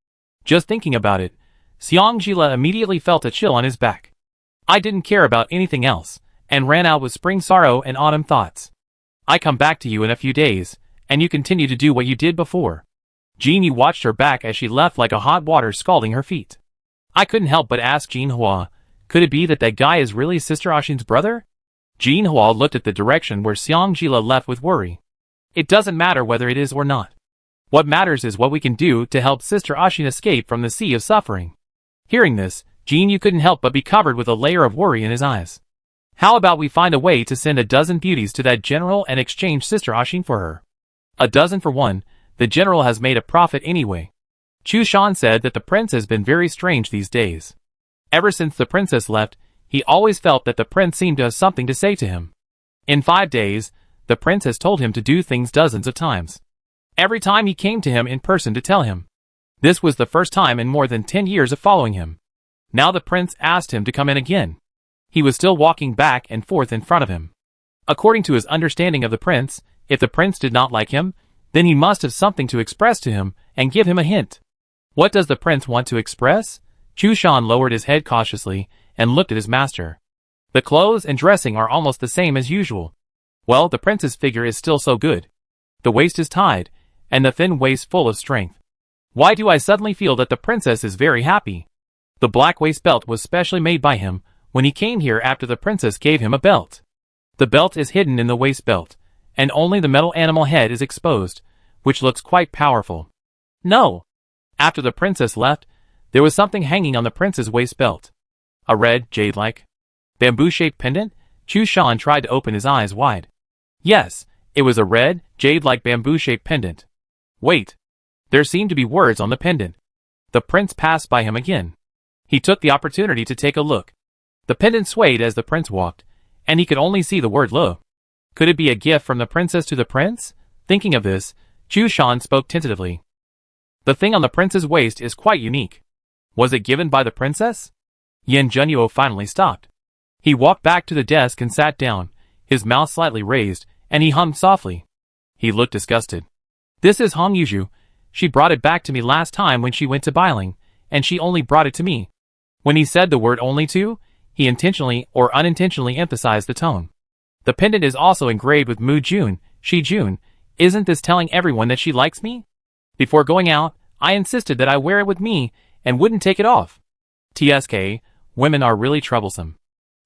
Just thinking about it, Xiangjila immediately felt a chill on his back. I didn't care about anything else, and ran out with spring sorrow and autumn thoughts. I come back to you in a few days, and you continue to do what you did before. Jinyu watched her back as she left like a hot water scalding her feet. I couldn't help but ask Jinhua, could it be that that guy is really Sister Ashin's brother? Jinhua looked at the direction where Xiangjila left with worry. It doesn't matter whether it is or not. What matters is what we can do to help Sister Ashin escape from the sea of suffering. Hearing this, Jinyu couldn't help but be covered with a layer of worry in his eyes. How about we find a way to send a dozen beauties to that general and exchange Sister Ashin for her? A dozen for one, the general has made a profit anyway. Chu Shan said that the prince has been very strange these days. Ever since the princess left, he always felt that the prince seemed to have something to say to him. In 5 days, the prince has told him to do things dozens of times. Every time he came to him in person to tell him. This was the first time in more than 10 years of following him. Now the prince asked him to come in again. He was still walking back and forth in front of him. According to his understanding of the prince, if the prince did not like him, Then he must have something to express to him and give him a hint. What does the prince want to express? Chu Shan lowered his head cautiously and looked at his master. The clothes and dressing are almost the same as usual. Well, the prince's figure is still so good. The waist is tied, and the thin waist full of strength. Why do I suddenly feel that the princess is very happy? The black waist belt was specially made by him when he came here after the princess gave him a belt. The belt is hidden in the waist belt, and only the metal animal head is exposed, which looks quite powerful. No! After the princess left, there was something hanging on the prince's waist belt. A red, jade-like, bamboo-shaped pendant? Chu Shan tried to open his eyes wide. Yes, it was a red, jade-like bamboo-shaped pendant. Wait. There seemed to be words on the pendant. The prince passed by him again. He took the opportunity to take a look. The pendant swayed as the prince walked, and he could only see the word "lo." Could it be a gift from the princess to the prince? Thinking of this, Chu Shan spoke tentatively. The thing on the prince's waist is quite unique. Was it given by the princess? Yan Zhenyu finally stopped. He walked back to the desk and sat down, his mouth slightly raised, and he hummed softly. He looked disgusted. This is Hong Yuzhu. She brought it back to me last time when she went to Bailing, and she only brought it to me. When he said the word "only to," he intentionally or unintentionally emphasized the tone. The pendant is also engraved with Mu Jun, Shi Jun. Isn't this telling everyone that she likes me? Before going out, I insisted that I wear it with me and wouldn't take it off. TSK, women are really troublesome.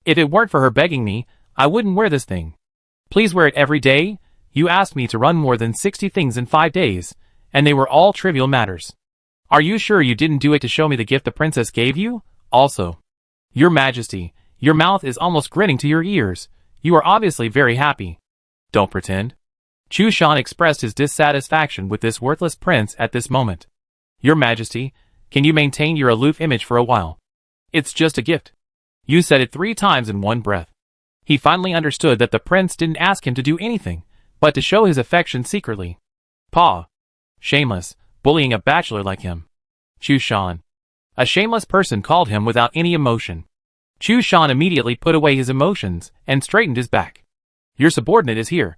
If it weren't for her begging me, I wouldn't wear this thing. Please wear it every day. You asked me to run more than 60 things in 5 days, and they were all trivial matters. Are you sure you didn't do it to show me the gift the princess gave you? Also, Your Majesty, your mouth is almost grinning to your ears. You are obviously very happy. Don't pretend. Chu Shan expressed his dissatisfaction with this worthless prince at this moment. Your Majesty, can you maintain your aloof image for a while? It's just a gift. You said it 3 times in one breath. He finally understood that the prince didn't ask him to do anything, but to show his affection secretly. Pa. Shameless, bullying a bachelor like him. Chu Shan. A shameless person called him without any emotion. Chu Shan immediately put away his emotions and straightened his back. Your subordinate is here.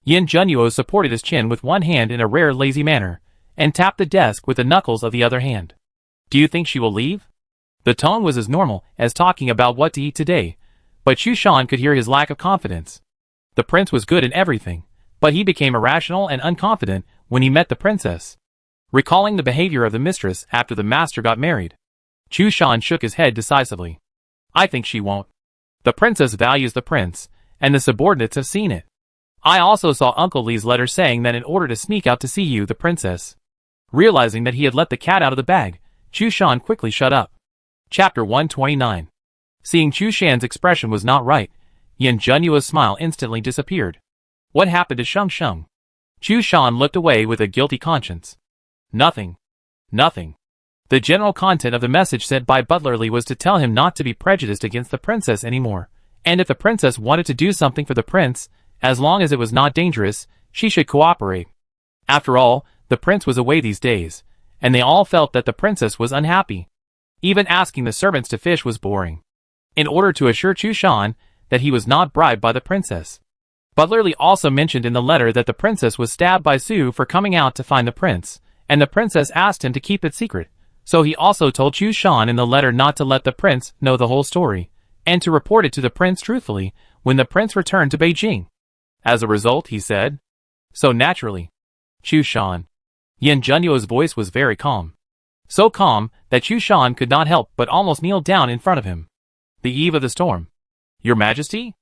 Yan Zhenyu supported his chin with one hand in a rare lazy manner, and tapped the desk with the knuckles of the other hand. Do you think she will leave? The tone was as normal as talking about what to eat today, but Chu Shan could hear his lack of confidence. The prince was good in everything, but he became irrational and unconfident when he met the princess. Recalling the behavior of the mistress after the master got married, Chu Shan shook his head decisively. I think she won't. The princess values the prince, and the subordinates have seen it. I also saw Uncle Li's letter saying that in order to sneak out to see you, the princess. Realizing that he had let the cat out of the bag, Chu Shan quickly shut up. Chapter 129. Seeing Chu Shan's expression was not right, Yan Zhenyu's smile instantly disappeared. What happened to Sheng Sheng? Chu Shan looked away with a guilty conscience. Nothing. Nothing. The general content of the message sent by Butler Li was to tell him not to be prejudiced against the princess anymore, and if the princess wanted to do something for the prince, as long as it was not dangerous, she should cooperate. After all, the prince was away these days, and they all felt that the princess was unhappy. Even asking the servants to fish was boring. In order to assure Chu Shan that he was not bribed by the princess. Butler Li also mentioned in the letter that the princess was stabbed by Su for coming out to find the prince, and the princess asked him to keep it secret, so he also told Chu Shan in the letter not to let the prince know the whole story, and to report it to the prince truthfully when the prince returned to Beijing. As a result, he said. So naturally. Chu Shan. Yan Zhenyu's voice was very calm. So calm that Chu Shan could not help but almost kneel down in front of him. The eve of the storm. Your Majesty?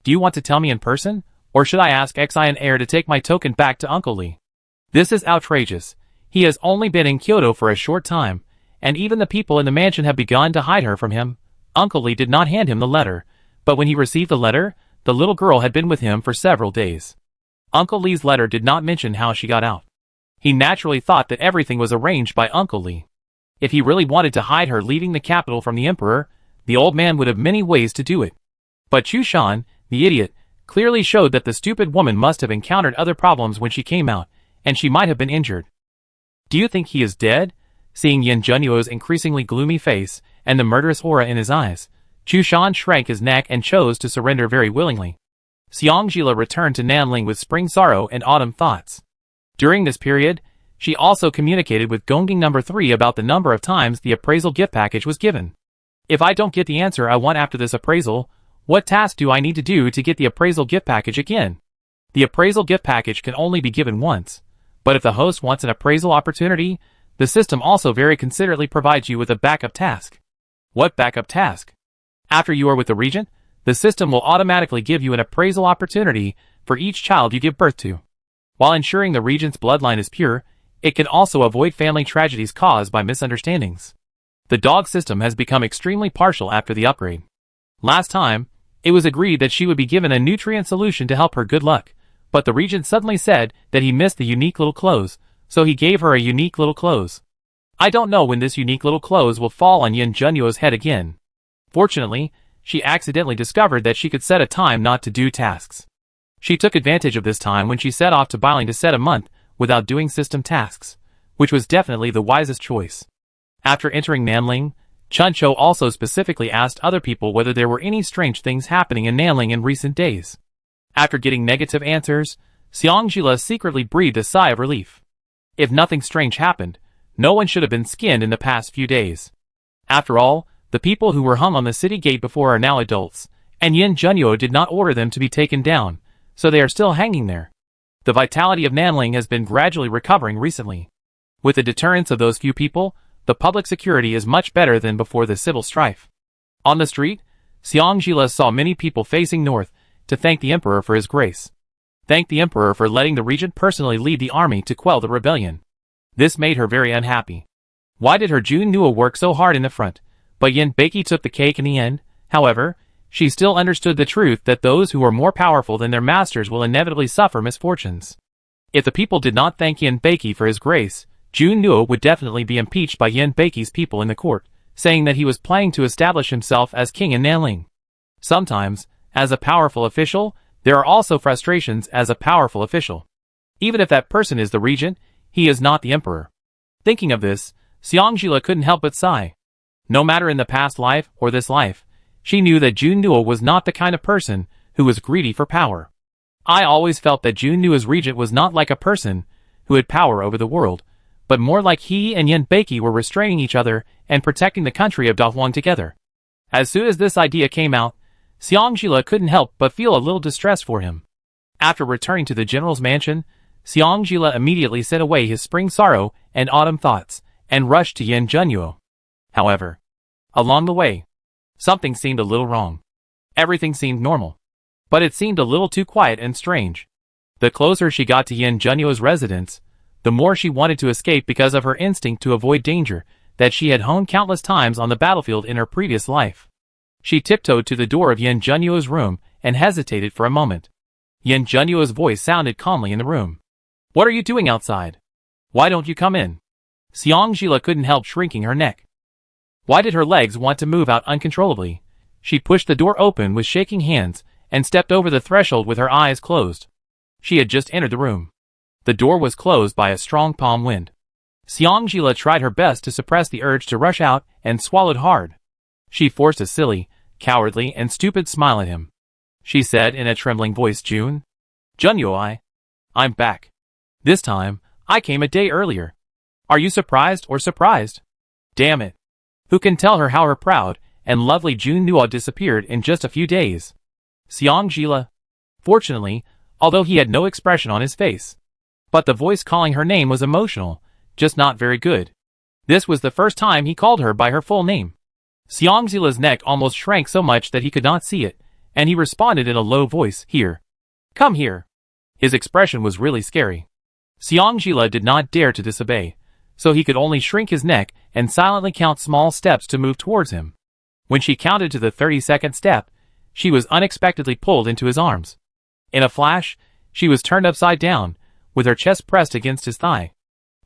Do you want to tell me in person, or should I ask Xian Heir to take my token back to Uncle Li? This is outrageous. He has only been in Kyoto for a short time, and even the people in the mansion have begun to hide her from him. Uncle Li did not hand him the letter, but when he received the letter, the little girl had been with him for several days. Uncle Li's letter did not mention how she got out. He naturally thought that everything was arranged by Uncle Li. If he really wanted to hide her leaving the capital from the emperor, the old man would have many ways to do it. But Chu Shan, the idiot, clearly showed that the stupid woman must have encountered other problems when she came out, and she might have been injured. Do you think he is dead? Seeing Yan Zhenyu's increasingly gloomy face and the murderous aura in his eyes, Chu Shan shrank his neck and chose to surrender very willingly. Xiang Jila returned to Nanling with spring sorrow and autumn thoughts. During this period, she also communicated with Gongging number 3 about the number of times the appraisal gift package was given. If I don't get the answer I want after this appraisal, what task do I need to do to get the appraisal gift package again? The appraisal gift package can only be given once, but if the host wants an appraisal opportunity, the system also very considerately provides you with a backup task. What backup task? After you are with the Regent, the system will automatically give you an appraisal opportunity for each child you give birth to. While ensuring the Regent's bloodline is pure, it can also avoid family tragedies caused by misunderstandings. The dog system has become extremely partial after the upgrade. Last time, it was agreed that she would be given a nutrient solution to help her good luck, but the Regent suddenly said that he missed the unique little clothes, so he gave her a unique little clothes. I don't know when this unique little clothes will fall on Yin Junyo's head again. Fortunately, she accidentally discovered that she could set a time not to do tasks. She took advantage of this time when she set off to Bailing to set a month without doing system tasks, which was definitely the wisest choice. After entering Nanling, Chuncho also specifically asked other people whether there were any strange things happening in Nanling in recent days. After getting negative answers, Xiangjila secretly breathed a sigh of relief. If nothing strange happened, no one should have been skinned in the past few days. After all, the people who were hung on the city gate before are now adults, and Yin Junyo did not order them to be taken down, so they are still hanging there. The vitality of Nanling has been gradually recovering recently. With the deterrence of those few people, the public security is much better than before the civil strife. On the street, Xiangjila saw many people facing north to thank the emperor for his grace. Thank the emperor for letting the regent personally lead the army to quell the rebellion. This made her very unhappy. Why did her Jun Nua work so hard in the front, but Yin Beiki took the cake in the end? However, she still understood the truth that those who are more powerful than their masters will inevitably suffer misfortunes. If the people did not thank Yin Beiki for his grace, Jun Nua would definitely be impeached by Yin Beiki's people in the court, saying that he was planning to establish himself as king in Nanling. Sometimes, as a powerful official, there are also frustrations as a powerful official. Even if that person is the regent, he is not the emperor. Thinking of this, Xiangjila couldn't help but sigh. No matter in the past life or this life, she knew that Jun Nua was not the kind of person who was greedy for power. I always felt that Jun Nua's regent was not like a person who had power over the world, but more like he and Yin Beiki were restraining each other and protecting the country of Dahuang together. As soon as this idea came out, Xiangjila couldn't help but feel a little distress for him. After returning to the general's mansion, Xiangjila immediately sent away his spring sorrow and autumn thoughts, and rushed to Yin Junyo. However, along the way, something seemed a little wrong. Everything seemed normal, but it seemed a little too quiet and strange. The closer she got to Yin Junyo's residence, the more she wanted to escape because of her instinct to avoid danger that she had honed countless times on the battlefield in her previous life. She tiptoed to the door of Yin Junyo's room and hesitated for a moment. Yin Junyo's voice sounded calmly in the room. "What are you doing outside? Why don't you come in?" Xiangjila couldn't help shrinking her neck. Why did her legs want to move out uncontrollably? She pushed the door open with shaking hands and stepped over the threshold with her eyes closed. She had just entered the room. The door was closed by a strong palm wind. Xiangjila tried her best to suppress the urge to rush out and swallowed hard. She forced a silly, cowardly, and stupid smile at him. She said in a trembling voice, Junyo, I'm back. This time, I came a day earlier. Are you surprised or surprised? Damn it. Who can tell her how her proud and lovely Jun Nua disappeared in just a few days? Xiangjila. Fortunately, although he had no expression on his face. But the voice calling her name was emotional, just not very good. This was the first time he called her by her full name. Xiangjila's neck almost shrank so much that he could not see it, and he responded in a low voice, "Here. Come here." His expression was really scary. Xiangjila did not dare to disobey, so he could only shrink his neck and silently count small steps to move towards him. When she counted to the 32nd step, she was unexpectedly pulled into his arms. In a flash, she was turned upside down, with her chest pressed against his thigh.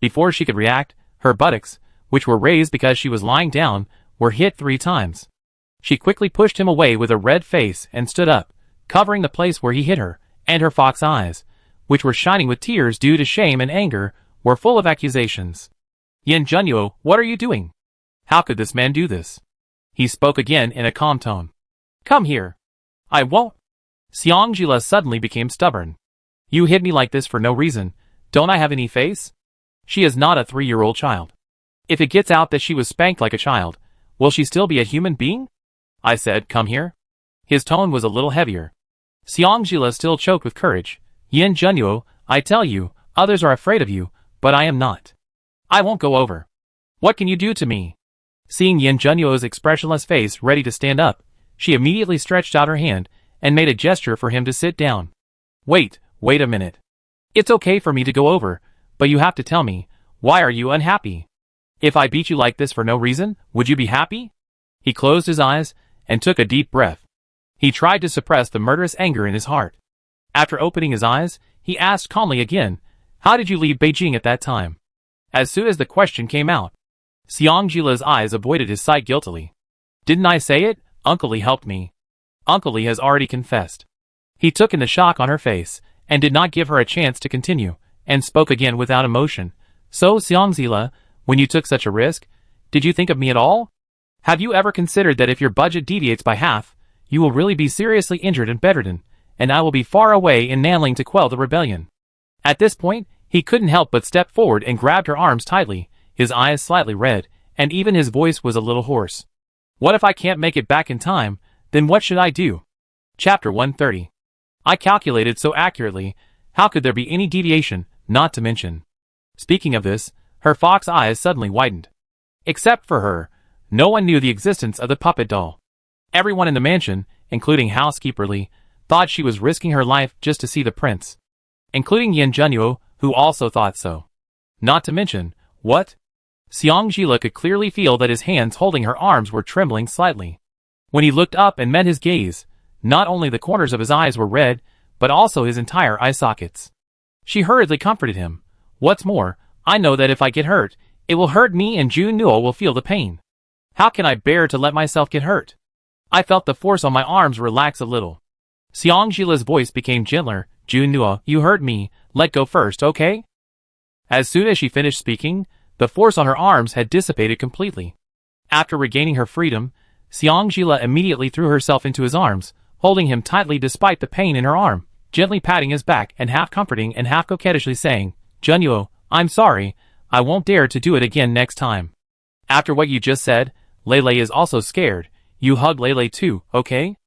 Before she could react, her buttocks, which were raised because she was lying down, were hit 3 times. She quickly pushed him away with a red face and stood up, covering the place where he hit her, and her fox eyes, which were shining with tears due to shame and anger, were full of accusations. "Yin Junyo, what are you doing? How could this man do this?" He spoke again in a calm tone. "Come here." "I won't." Xiangjila suddenly became stubborn. "You hit me like this for no reason. Don't I have any face? She is not a 3-year-old child. If it gets out that she was spanked like a child, will she still be a human being? I said, come here. His tone was a little heavier. Seongjila still choked with courage. Yin Junyo, I tell you, others are afraid of you, but I am not. I won't go over. What can you do to me? Seeing Yin Junyo's expressionless face ready to stand up, she immediately stretched out her hand and made a gesture for him to sit down. Wait a minute. It's okay for me to go over, but you have to tell me, why are you unhappy? If I beat you like this for no reason, would you be happy? He closed his eyes and took a deep breath. He tried to suppress the murderous anger in his heart. After opening his eyes, he asked calmly again, how did you leave Beijing at that time? As soon as the question came out, Seongjila's eyes avoided his sight guiltily. Didn't I say it? Uncle Lee helped me. Uncle Lee has already confessed. He took in the shock on her face, and did not give her a chance to continue, and spoke again without emotion. So, Seongjila, when you took such a risk, did you think of me at all? Have you ever considered that if your budget deviates by half, you will really be seriously injured and bedridden, and I will be far away in Nanling to quell the rebellion? At this point, he couldn't help but step forward and grabbed her arms tightly, his eyes slightly red, and even his voice was a little hoarse. What if I can't make it back in time, then what should I do? Chapter 130. I calculated so accurately, how could there be any deviation, not to mention? Speaking of this, her fox eyes suddenly widened. Except for her, no one knew the existence of the puppet doll. Everyone in the mansion, including housekeeper Lee, thought she was risking her life just to see the prince. Including Yin Junyo, who also thought so. Not to mention, what? Seongjila could clearly feel that his hands holding her arms were trembling slightly. When he looked up and met his gaze, not only the corners of his eyes were red, but also his entire eye sockets. She hurriedly comforted him. What's more, I know that if I get hurt, it will hurt me and Jun Nuo will feel the pain. How can I bear to let myself get hurt? I felt the force on my arms relax a little. Seongjila's voice became gentler. Jun Nuo, you hurt me, let go first, okay? As soon as she finished speaking, the force on her arms had dissipated completely. After regaining her freedom, Seongjila immediately threw herself into his arms, holding him tightly despite the pain in her arm, gently patting his back and half comforting and half coquettishly saying, Junyo, I'm sorry, I won't dare to do it again next time. After what you just said, Lele is also scared. You hug Lele too, okay?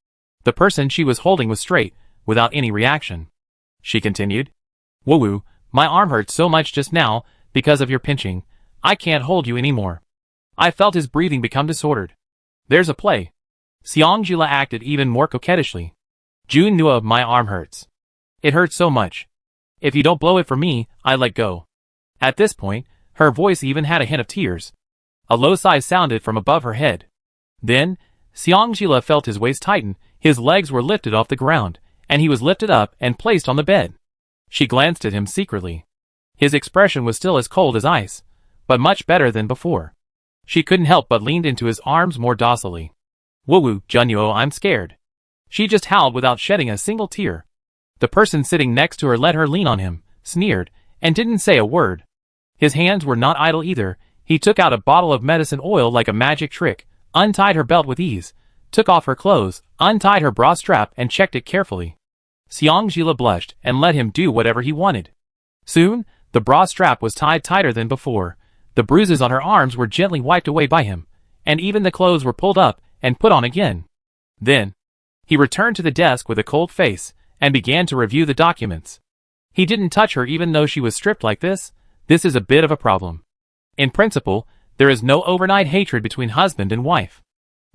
The person she was holding was straight, without any reaction. She continued. Woo-woo, my arm hurts so much just now, because of your pinching. I can't hold you anymore. I felt his breathing become disordered. There's a play. Seongjila acted even more coquettishly. Jun Nuo, my arm hurts. It hurts so much. If you don't blow it for me, I let go. At this point, her voice even had a hint of tears. A low sigh sounded from above her head. Then, Seongjila felt his waist tighten, his legs were lifted off the ground, and he was lifted up and placed on the bed. She glanced at him secretly. His expression was still as cold as ice, but much better than before. She couldn't help but leaned into his arms more docilely. Woo-woo, Junyo, I'm scared. She just howled without shedding a single tear. The person sitting next to her let her lean on him, sneered, and didn't say a word. His hands were not idle either. He took out a bottle of medicine oil like a magic trick, untied her belt with ease, took off her clothes, untied her bra strap and checked it carefully. Seongjila blushed and let him do whatever he wanted. Soon, the bra strap was tied tighter than before. The bruises on her arms were gently wiped away by him, and even the clothes were pulled up and put on again. Then, he returned to the desk with a cold face and began to review the documents. He didn't touch her even though she was stripped like this. This is a bit of a problem. In principle, there is no overnight hatred between husband and wife.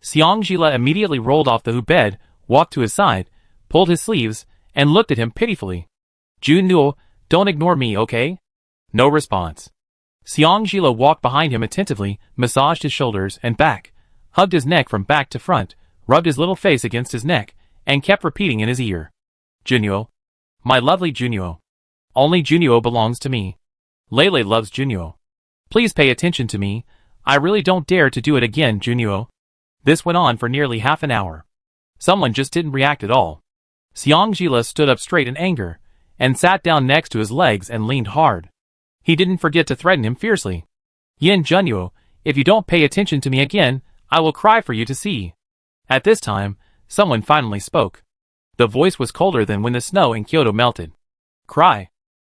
Seongjila immediately rolled off the bed, walked to his side, pulled his sleeves, and looked at him pitifully. Jun Nuo, don't ignore me, okay? No response. Seongjila walked behind him attentively, massaged his shoulders and back, hugged his neck from back to front, rubbed his little face against his neck, and kept repeating in his ear. Junyo. My lovely Junyo. Only Junyo belongs to me. Lele loves Junyo. Please pay attention to me. I really don't dare to do it again, Junyo. This went on for nearly half an hour. Someone just didn't react at all. Seongjila stood up straight in anger, and sat down next to his legs and leaned hard. He didn't forget to threaten him fiercely. Yin Junyo, if you don't pay attention to me again, I will cry for you to see. At this time, someone finally spoke. The voice was colder than when the snow in Kyoto melted. Cry.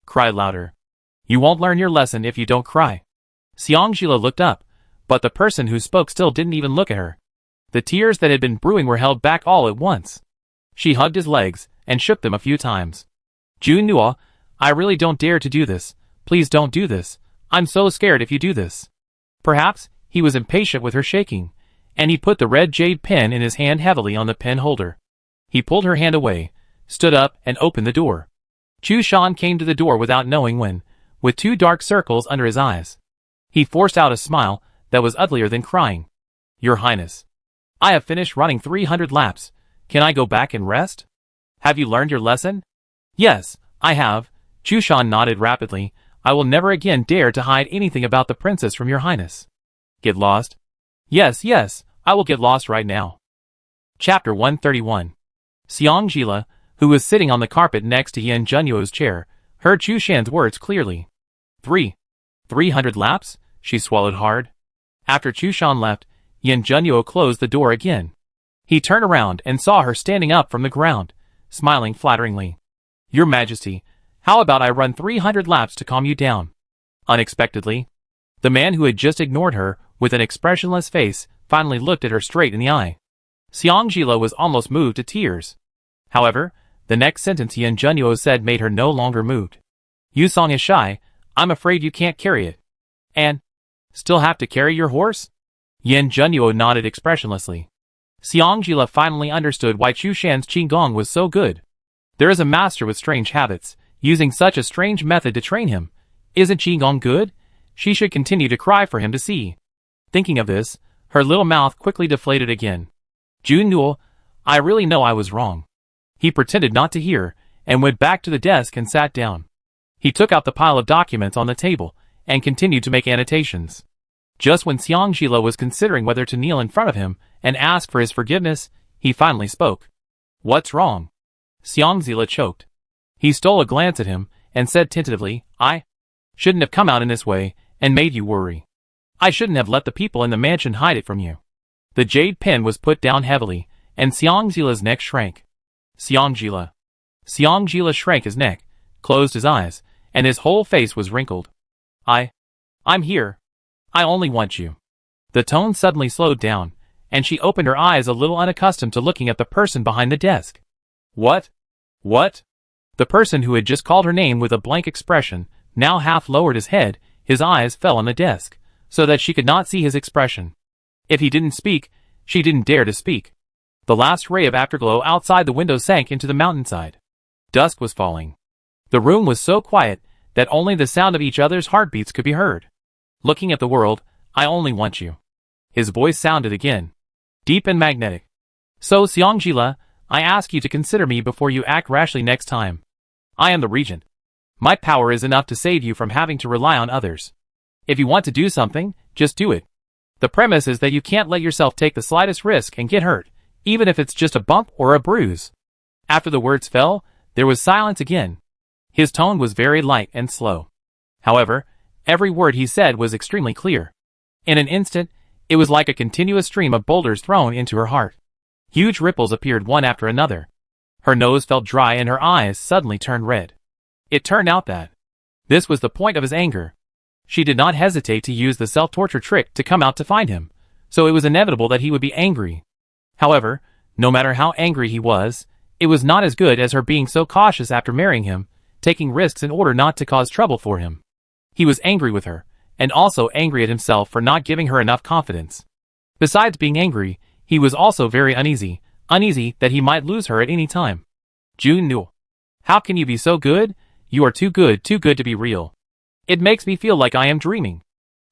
Cry louder. You won't learn your lesson if you don't cry. Xiangjila looked up, but the person who spoke still didn't even look at her. The tears that had been brewing were held back all at once. She hugged his legs and shook them a few times. Junnuo, I really don't dare to do this. Please don't do this. I'm so scared if you do this. Perhaps he was impatient with her shaking, and he put the red jade pen in his hand heavily on the pen holder. He pulled her hand away, stood up, and opened the door. Chu Shan came to the door without knowing when, with 2 dark circles under his eyes. He forced out a smile that was uglier than crying. Your Highness, I have finished running 300 laps. Can I go back and rest? Have you learned your lesson? Yes, I have. Chu Shan nodded rapidly. I will never again dare to hide anything about the princess from your highness. Get lost? Yes, I will get lost right now. Chapter 131. Xiangjila, who was sitting on the carpet next to Yan Zhenyuo's chair, heard Chu Shan's words clearly. 300 laps? She swallowed hard. After Chu Shan left, Yan Zhenyuo closed the door again. He turned around and saw her standing up from the ground, smiling flatteringly. Your Majesty, how about I run 300 laps to calm you down? Unexpectedly, the man who had just ignored her with an expressionless face finally looked at her straight in the eye. Xiangjila was almost moved to tears. However, the next sentence Yan Zhenyuo said made her no longer moved. Yusong is shy. I'm afraid you can't carry it. And still have to carry your horse? Yan Zhenyuo nodded expressionlessly. Xiangjila finally understood why Chu Shan's Qigong was so good. There is a master with strange habits, using such a strange method to train him. Isn't Qigong good? She should continue to cry for him to see. Thinking of this, her little mouth quickly deflated again. Junnuo, I really know I was wrong. He pretended not to hear, and went back to the desk and sat down. He took out the pile of documents on the table, and continued to make annotations. Just when Xiangjila was considering whether to kneel in front of him and ask for his forgiveness, he finally spoke. What's wrong? Xiangjila choked. He stole a glance at him, and said tentatively, I shouldn't have come out in this way, and made you worry. I shouldn't have let the people in the mansion hide it from you. The jade pen was put down heavily, and Xiangjila's neck shrank. Xiangjila shrank his neck, closed his eyes, and his whole face was wrinkled. I'm here. I only want you. The tone suddenly slowed down, and she opened her eyes a little unaccustomed to looking at the person behind the desk. What? The person who had just called her name with a blank expression now half lowered his head. His eyes fell on the desk, so that she could not see his expression. If he didn't speak, she didn't dare to speak. The last ray of afterglow outside the window sank into the mountainside. Dusk was falling. The room was so quiet that only the sound of each other's heartbeats could be heard. Looking at the world, I only want you. His voice sounded again, deep and magnetic. So Xiangjila, I ask you to consider me before you act rashly next time. I am the Regent. My power is enough to save you from having to rely on others. If you want to do something, just do it. The premise is that you can't let yourself take the slightest risk and get hurt, even if it's just a bump or a bruise. After the words fell, there was silence again. His tone was very light and slow. However, every word he said was extremely clear. In an instant, it was like a continuous stream of boulders thrown into her heart. Huge ripples appeared one after another. Her nose felt dry and her eyes suddenly turned red. It turned out that this was the point of his anger. She did not hesitate to use the self-torture trick to come out to find him, so it was inevitable that he would be angry. However, no matter how angry he was, it was not as good as her being so cautious after marrying him, taking risks in order not to cause trouble for him. He was angry with her, and also angry at himself for not giving her enough confidence. Besides being angry, he was also very uneasy that he might lose her at any time. Junnuo, how can you be so good? You are too good to be real. It makes me feel like I am dreaming.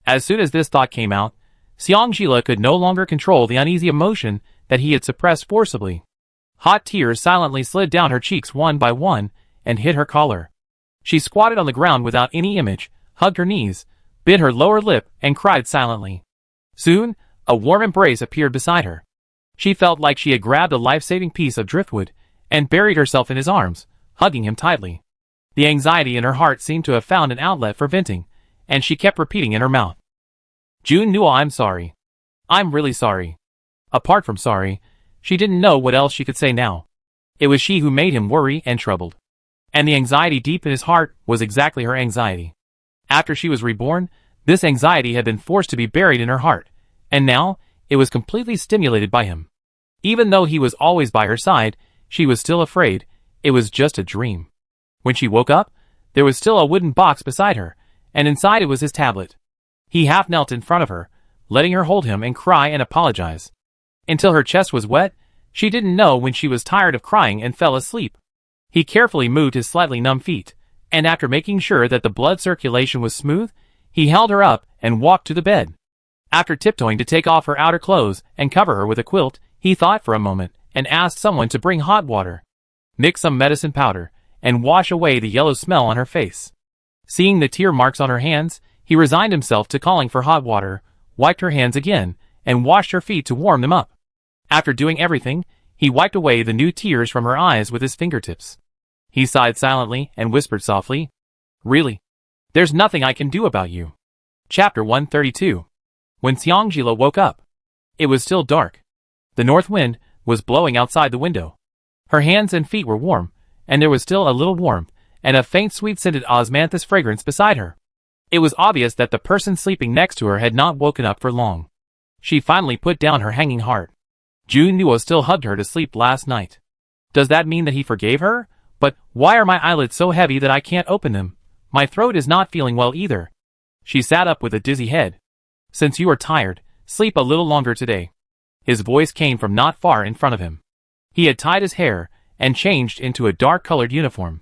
As soon as this thought came out, Xiangjila could no longer control the uneasy emotion that he had suppressed forcibly. Hot tears silently slid down her cheeks one by one and hit her collar. She squatted on the ground without any image, hugged her knees, bit her lower lip, and cried silently. Soon, a warm embrace appeared beside her. She felt like she had grabbed a life-saving piece of driftwood and buried herself in his arms, hugging him tightly. The anxiety in her heart seemed to have found an outlet for venting, and she kept repeating in her mouth. Junnuo, I'm sorry. I'm really sorry. Apart from sorry, she didn't know what else she could say now. It was she who made him worry and troubled. And the anxiety deep in his heart was exactly her anxiety. After she was reborn, this anxiety had been forced to be buried in her heart, and now, it was completely stimulated by him. Even though he was always by her side, she was still afraid. It was just a dream. When she woke up, there was still a wooden box beside her, and inside it was his tablet. He half knelt in front of her, letting her hold him and cry and apologize. Until her chest was wet, she didn't know when she was tired of crying and fell asleep. He carefully moved his slightly numb feet, and after making sure that the blood circulation was smooth, he held her up and walked to the bed. After tiptoeing to take off her outer clothes and cover her with a quilt, he thought for a moment and asked someone to bring hot water. Mix some medicine powder and wash away the yellow smell on her face. Seeing the tear marks on her hands, he resigned himself to calling for hot water, wiped her hands again, and washed her feet to warm them up. After doing everything, he wiped away the new tears from her eyes with his fingertips. He sighed silently and whispered softly, "Really? There's nothing I can do about you." Chapter 132. When Xiangjila woke up, it was still dark. The north wind was blowing outside the window. Her hands and feet were warm, and there was still a little warmth and a faint sweet-scented osmanthus fragrance beside her. It was obvious that the person sleeping next to her had not woken up for long. She finally put down her hanging heart. Jun Nuo still hugged her to sleep last night. Does that mean that he forgave her? But why are my eyelids so heavy that I can't open them? My throat is not feeling well either. She sat up with a dizzy head. Since you are tired, sleep a little longer today. His voice came from not far in front of him. He had tied his hair and changed into a dark-colored uniform.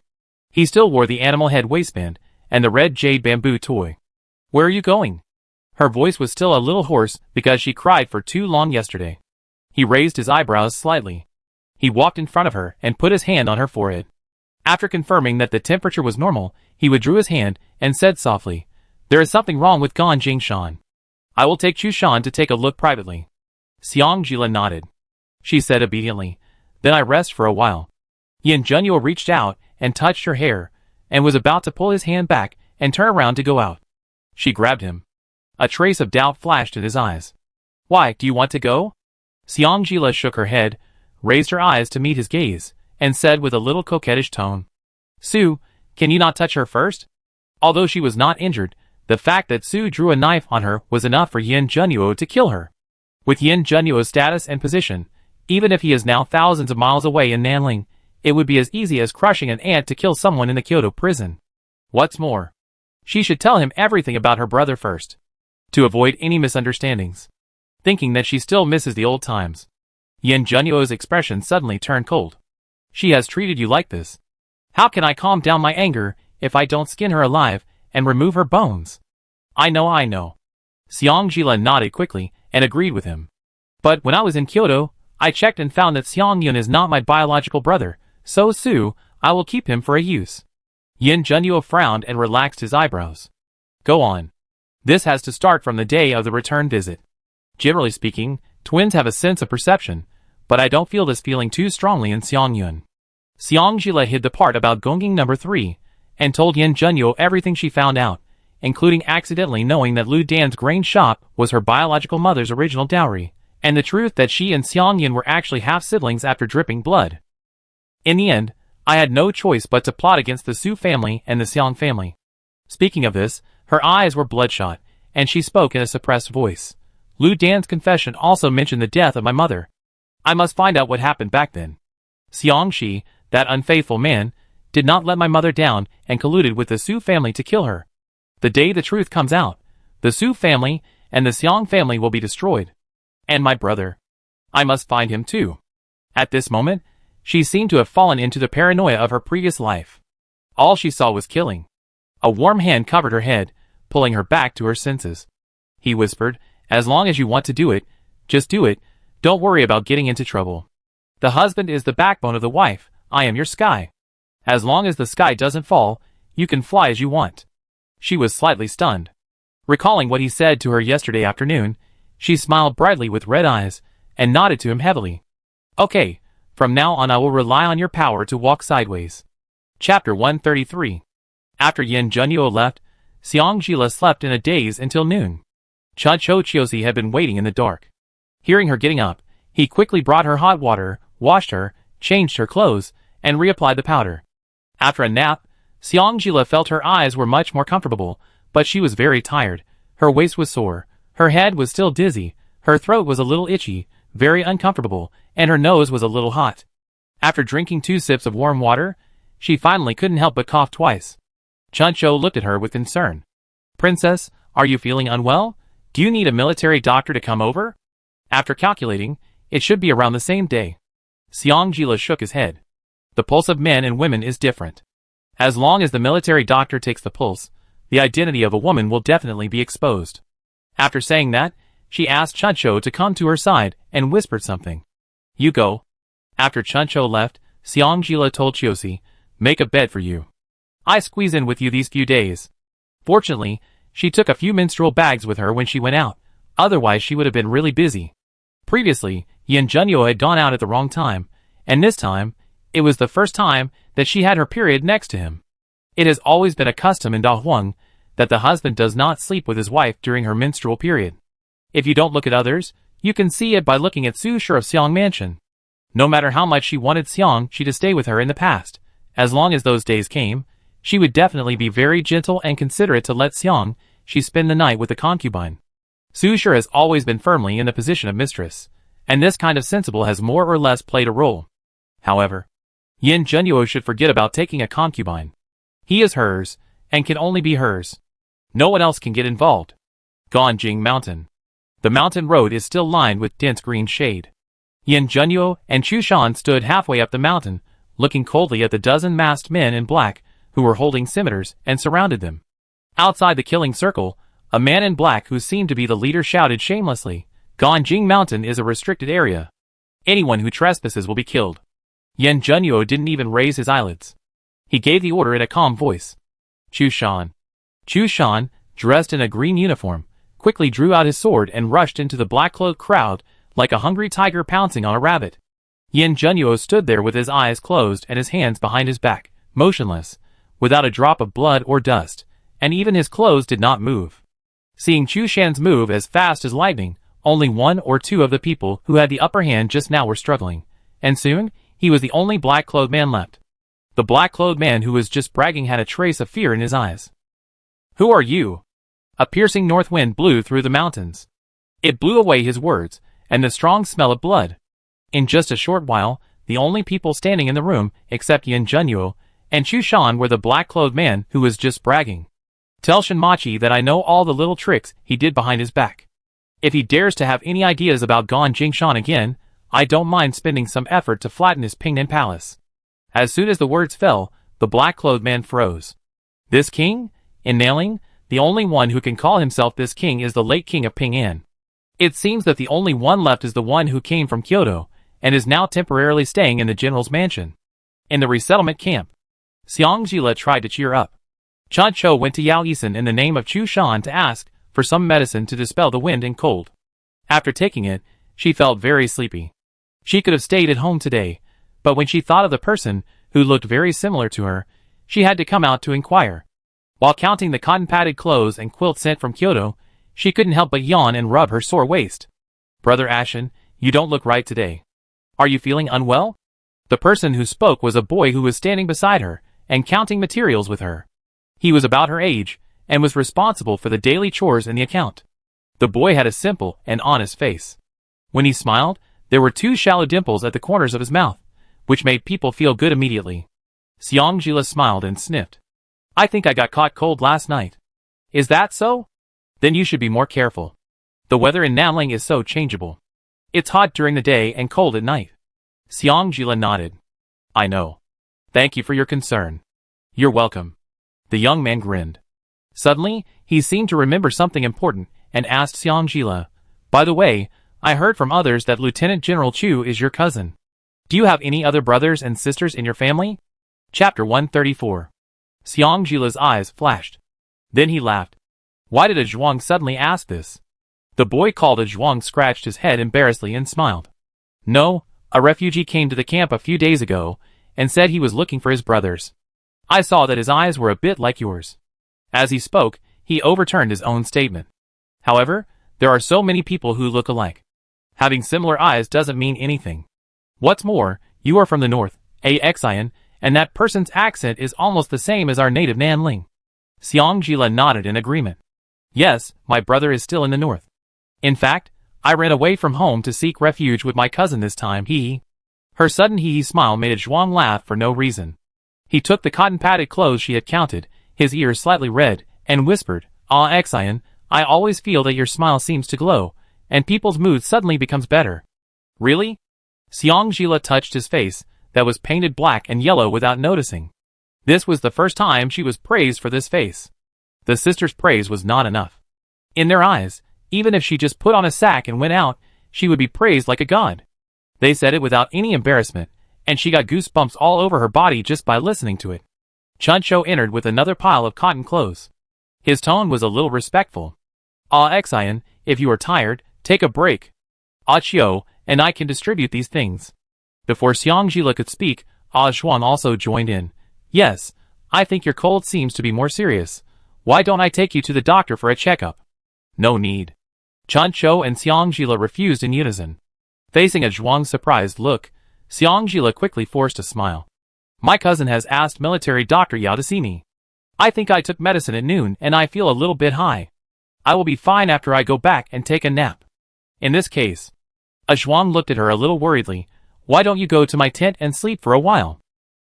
He still wore the animal head waistband and the red jade bamboo toy. Where are you going? Her voice was still a little hoarse because she cried for too long yesterday. He raised his eyebrows slightly. He walked in front of her and put his hand on her forehead. After confirming that the temperature was normal, he withdrew his hand and said softly, "There is something wrong with Gan Jingshan. I will take Chushan to take a look privately." Xiangjila nodded. She said obediently, "Then I rest for a while." Yin Junyo reached out and touched her hair, and was about to pull his hand back and turn around to go out. She grabbed him. A trace of doubt flashed in his eyes. "Why, do you want to go?" Xiangjila shook her head, raised her eyes to meet his gaze, and said with a little coquettish tone, "Su, can you not touch her first?" Although she was not injured, the fact that Su drew a knife on her was enough for Yin Junyo to kill her. With Yin Junyo's status and position, even if he is now thousands of miles away in Nanling, it would be as easy as crushing an ant to kill someone in the Kyoto prison. What's more, she should tell him everything about her brother first, to avoid any misunderstandings. Thinking that she still misses the old times, Yin Junyo's expression suddenly turned cold. "She has treated you like this. How can I calm down my anger if I don't skin her alive and remove her bones?" I know. Xiangjila nodded quickly and agreed with him. "But when I was in Kyoto, I checked and found that Xiangyun is not my biological brother, so Su, I will keep him for a use." Yin Junyo frowned and relaxed his eyebrows. "Go on. This has to start from the day of the return visit. Generally speaking, twins have a sense of perception, but I don't feel this feeling too strongly in Xiangyun." Xiangjila hid the part about Gongjing number 3, and told Yin Junyo everything she found out, including accidentally knowing that Lu Dan's grain shop was her biological mother's original dowry, and the truth that she and Xiangyun were actually half-siblings after dripping blood. In the end, I had no choice but to plot against the Su family and the Xiang family. Speaking of this, her eyes were bloodshot, and she spoke in a suppressed voice. Lu Dan's confession also mentioned the death of my mother. I must find out what happened back then. Xiangxi, that unfaithful man, did not let my mother down and colluded with the Su family to kill her. The day the truth comes out, the Su family and the Xiang family will be destroyed. And my brother. I must find him too. At this moment, she seemed to have fallen into the paranoia of her previous life. All she saw was killing. A warm hand covered her head, pulling her back to her senses. He whispered, "As long as you want to do it, just do it. Don't worry about getting into trouble. The husband is the backbone of the wife. I am your sky. As long as the sky doesn't fall, you can fly as you want." She was slightly stunned. Recalling what he said to her yesterday afternoon, she smiled brightly with red eyes, and nodded to him heavily. "Okay, from now on I will rely on your power to walk sideways." Chapter 133. After Yin Junyo left, Xiangjila slept in a daze until noon. Chun Cho Chiosi had been waiting in the dark. Hearing her getting up, he quickly brought her hot water, washed her, changed her clothes, and reapplied the powder. After a nap, Xiangjila felt her eyes were much more comfortable, But she was very tired, her waist was sore, her head was still dizzy, her throat was a little itchy, very uncomfortable, and her nose was a little hot. After drinking 2 sips of warm water, she finally couldn't help but cough twice. Chuncho looked at her with concern. "Princess, are you feeling unwell? Do you need a military doctor to come over?" After calculating, it should be around the same day. Xiangjila shook his head. The pulse of men and women is different. As long as the military doctor takes the pulse, the identity of a woman will definitely be exposed. After saying that, she asked Chuncho to come to her side and whispered something. "You go." After Chuncho left, Xiangjila told Chiosi, "Make a bed for you. I squeeze in with you these few days." Fortunately, she took a few menstrual bags with her when she went out, otherwise she would have been really busy. Previously, Yin Junyo had gone out at the wrong time, and this time, it was the first time that she had her period next to him. It has always been a custom in Da Huang that the husband does not sleep with his wife during her menstrual period. If you don't look at others, you can see it by looking at Su Shi of Xiang Mansion. No matter how much she wanted Xiang Shi to stay with her in the past, as long as those days came, she would definitely be very gentle and considerate to let Xiang Shi spend the night with the concubine. Su Shi has always been firmly in the position of mistress, and this kind of sensible has more or less played a role. However, Yin Junyo should forget about taking a concubine. He is hers, and can only be hers. No one else can get involved. Ganjing Mountain. The mountain road is still lined with dense green shade. Yin Junyo and Chu Shan stood halfway up the mountain, looking coldly at the dozen masked men in black who were holding scimitars and surrounded them. Outside the killing circle, a man in black who seemed to be the leader shouted shamelessly, "Ganjing Mountain is a restricted area. Anyone who trespasses will be killed." Yin Junyo didn't even raise his eyelids. He gave the order in a calm voice. Chu Shan, dressed in a green uniform, quickly drew out his sword and rushed into the black-clothed crowd like a hungry tiger pouncing on a rabbit. Yin Junyo stood there with his eyes closed and his hands behind his back, motionless, without a drop of blood or dust, and even his clothes did not move. Seeing Chu Shan's move as fast as lightning, only 1 or 2 of the people who had the upper hand just now were struggling, and soon, he was the only black-clothed man left. The black-clothed man who was just bragging had a trace of fear in his eyes. "Who are you?" A piercing north wind blew through the mountains. It blew away his words, and the strong smell of blood. In just a short while, the only people standing in the room, except Yin Junyo and Chu Shan, were the black-clothed man who was just bragging. "Tell Shinmachi that I know all the little tricks he did behind his back. If he dares to have any ideas about Ganjing Shan again, I don't mind spending some effort to flatten his Pingnan palace." As soon as the words fell, the black-clothed man froze. This king? In Nailing, the only one who can call himself this king is the late king of Ping'an. It seems that the only one left is the one who came from Kyoto, and is now temporarily staying in the general's mansion. In the resettlement camp, Xiangjila tried to cheer up. Chuncho went to Yao Yisan in the name of Chu Shan to ask for some medicine to dispel the wind and cold. After taking it, she felt very sleepy. She could have stayed at home today, but when she thought of the person who looked very similar to her, she had to come out to inquire. While counting the cotton-padded clothes and quilt sent from Kyoto, she couldn't help but yawn and rub her sore waist. "Brother Ashen, you don't look right today. Are you feeling unwell?" The person who spoke was a boy who was standing beside her and counting materials with her. He was about her age and was responsible for the daily chores in the account. The boy had a simple and honest face. When he smiled, there were 2 shallow dimples at the corners of his mouth, which made people feel good immediately. Xiangjila smiled and sniffed. "I think I got caught cold last night." "Is that so? Then you should be more careful. The weather in Namling is so changeable. It's hot during the day and cold at night." Xiangjila nodded. "I know. Thank you for your concern." "You're welcome." The young man grinned. Suddenly, he seemed to remember something important and asked Xiangjila, "By the way, I heard from others that Lieutenant General Chu is your cousin. Do you have any other brothers and sisters in your family?" Chapter 134. Xiangjila's eyes flashed. Then he laughed. Why did a Zhuang suddenly ask this? The boy called a Zhuang scratched his head embarrassedly and smiled. "No, a refugee came to the camp a few days ago and said he was looking for his brothers. I saw that his eyes were a bit like yours." As he spoke, he overturned his own statement. However, there are so many people who look alike. Having similar eyes doesn't mean anything. What's more, you are from the north, Xian, and that person's accent is almost the same as our native Nanling. Xiangjila nodded in agreement. Yes, my brother is still in the north. In fact, I ran away from home to seek refuge with my cousin this time, hee. Her sudden hee smile made Zhuang laugh for no reason. He took the cotton-padded clothes she had counted, his ears slightly red, and whispered, Ah Xian, I always feel that your smile seems to glow, and people's mood suddenly becomes better. Really? Xiangjila touched his face, that was painted black and yellow without noticing. This was the first time she was praised for this face. The sister's praise was not enough. In their eyes, even if she just put on a sack and went out, she would be praised like a god. They said it without any embarrassment, and she got goosebumps all over her body just by listening to it. Chuncho entered with another pile of cotton clothes. His tone was a little respectful. Ah Xian, if you are tired, take a break. Ah Chiu, and I can distribute these things. Before Xiangjila could speak, Ah Zhuang also joined in. Yes, I think your cold seems to be more serious. Why don't I take you to the doctor for a checkup? No need. Chuncho and Xiangjila refused in unison. Facing a Zhuang's surprised look, Xiangjila quickly forced a smile. My cousin has asked military Dr. Yao to see me. I think I took medicine at noon and I feel a little bit high. I will be fine after I go back and take a nap. In this case, a Zhuang looked at her a little worriedly. Why don't you go to my tent and sleep for a while?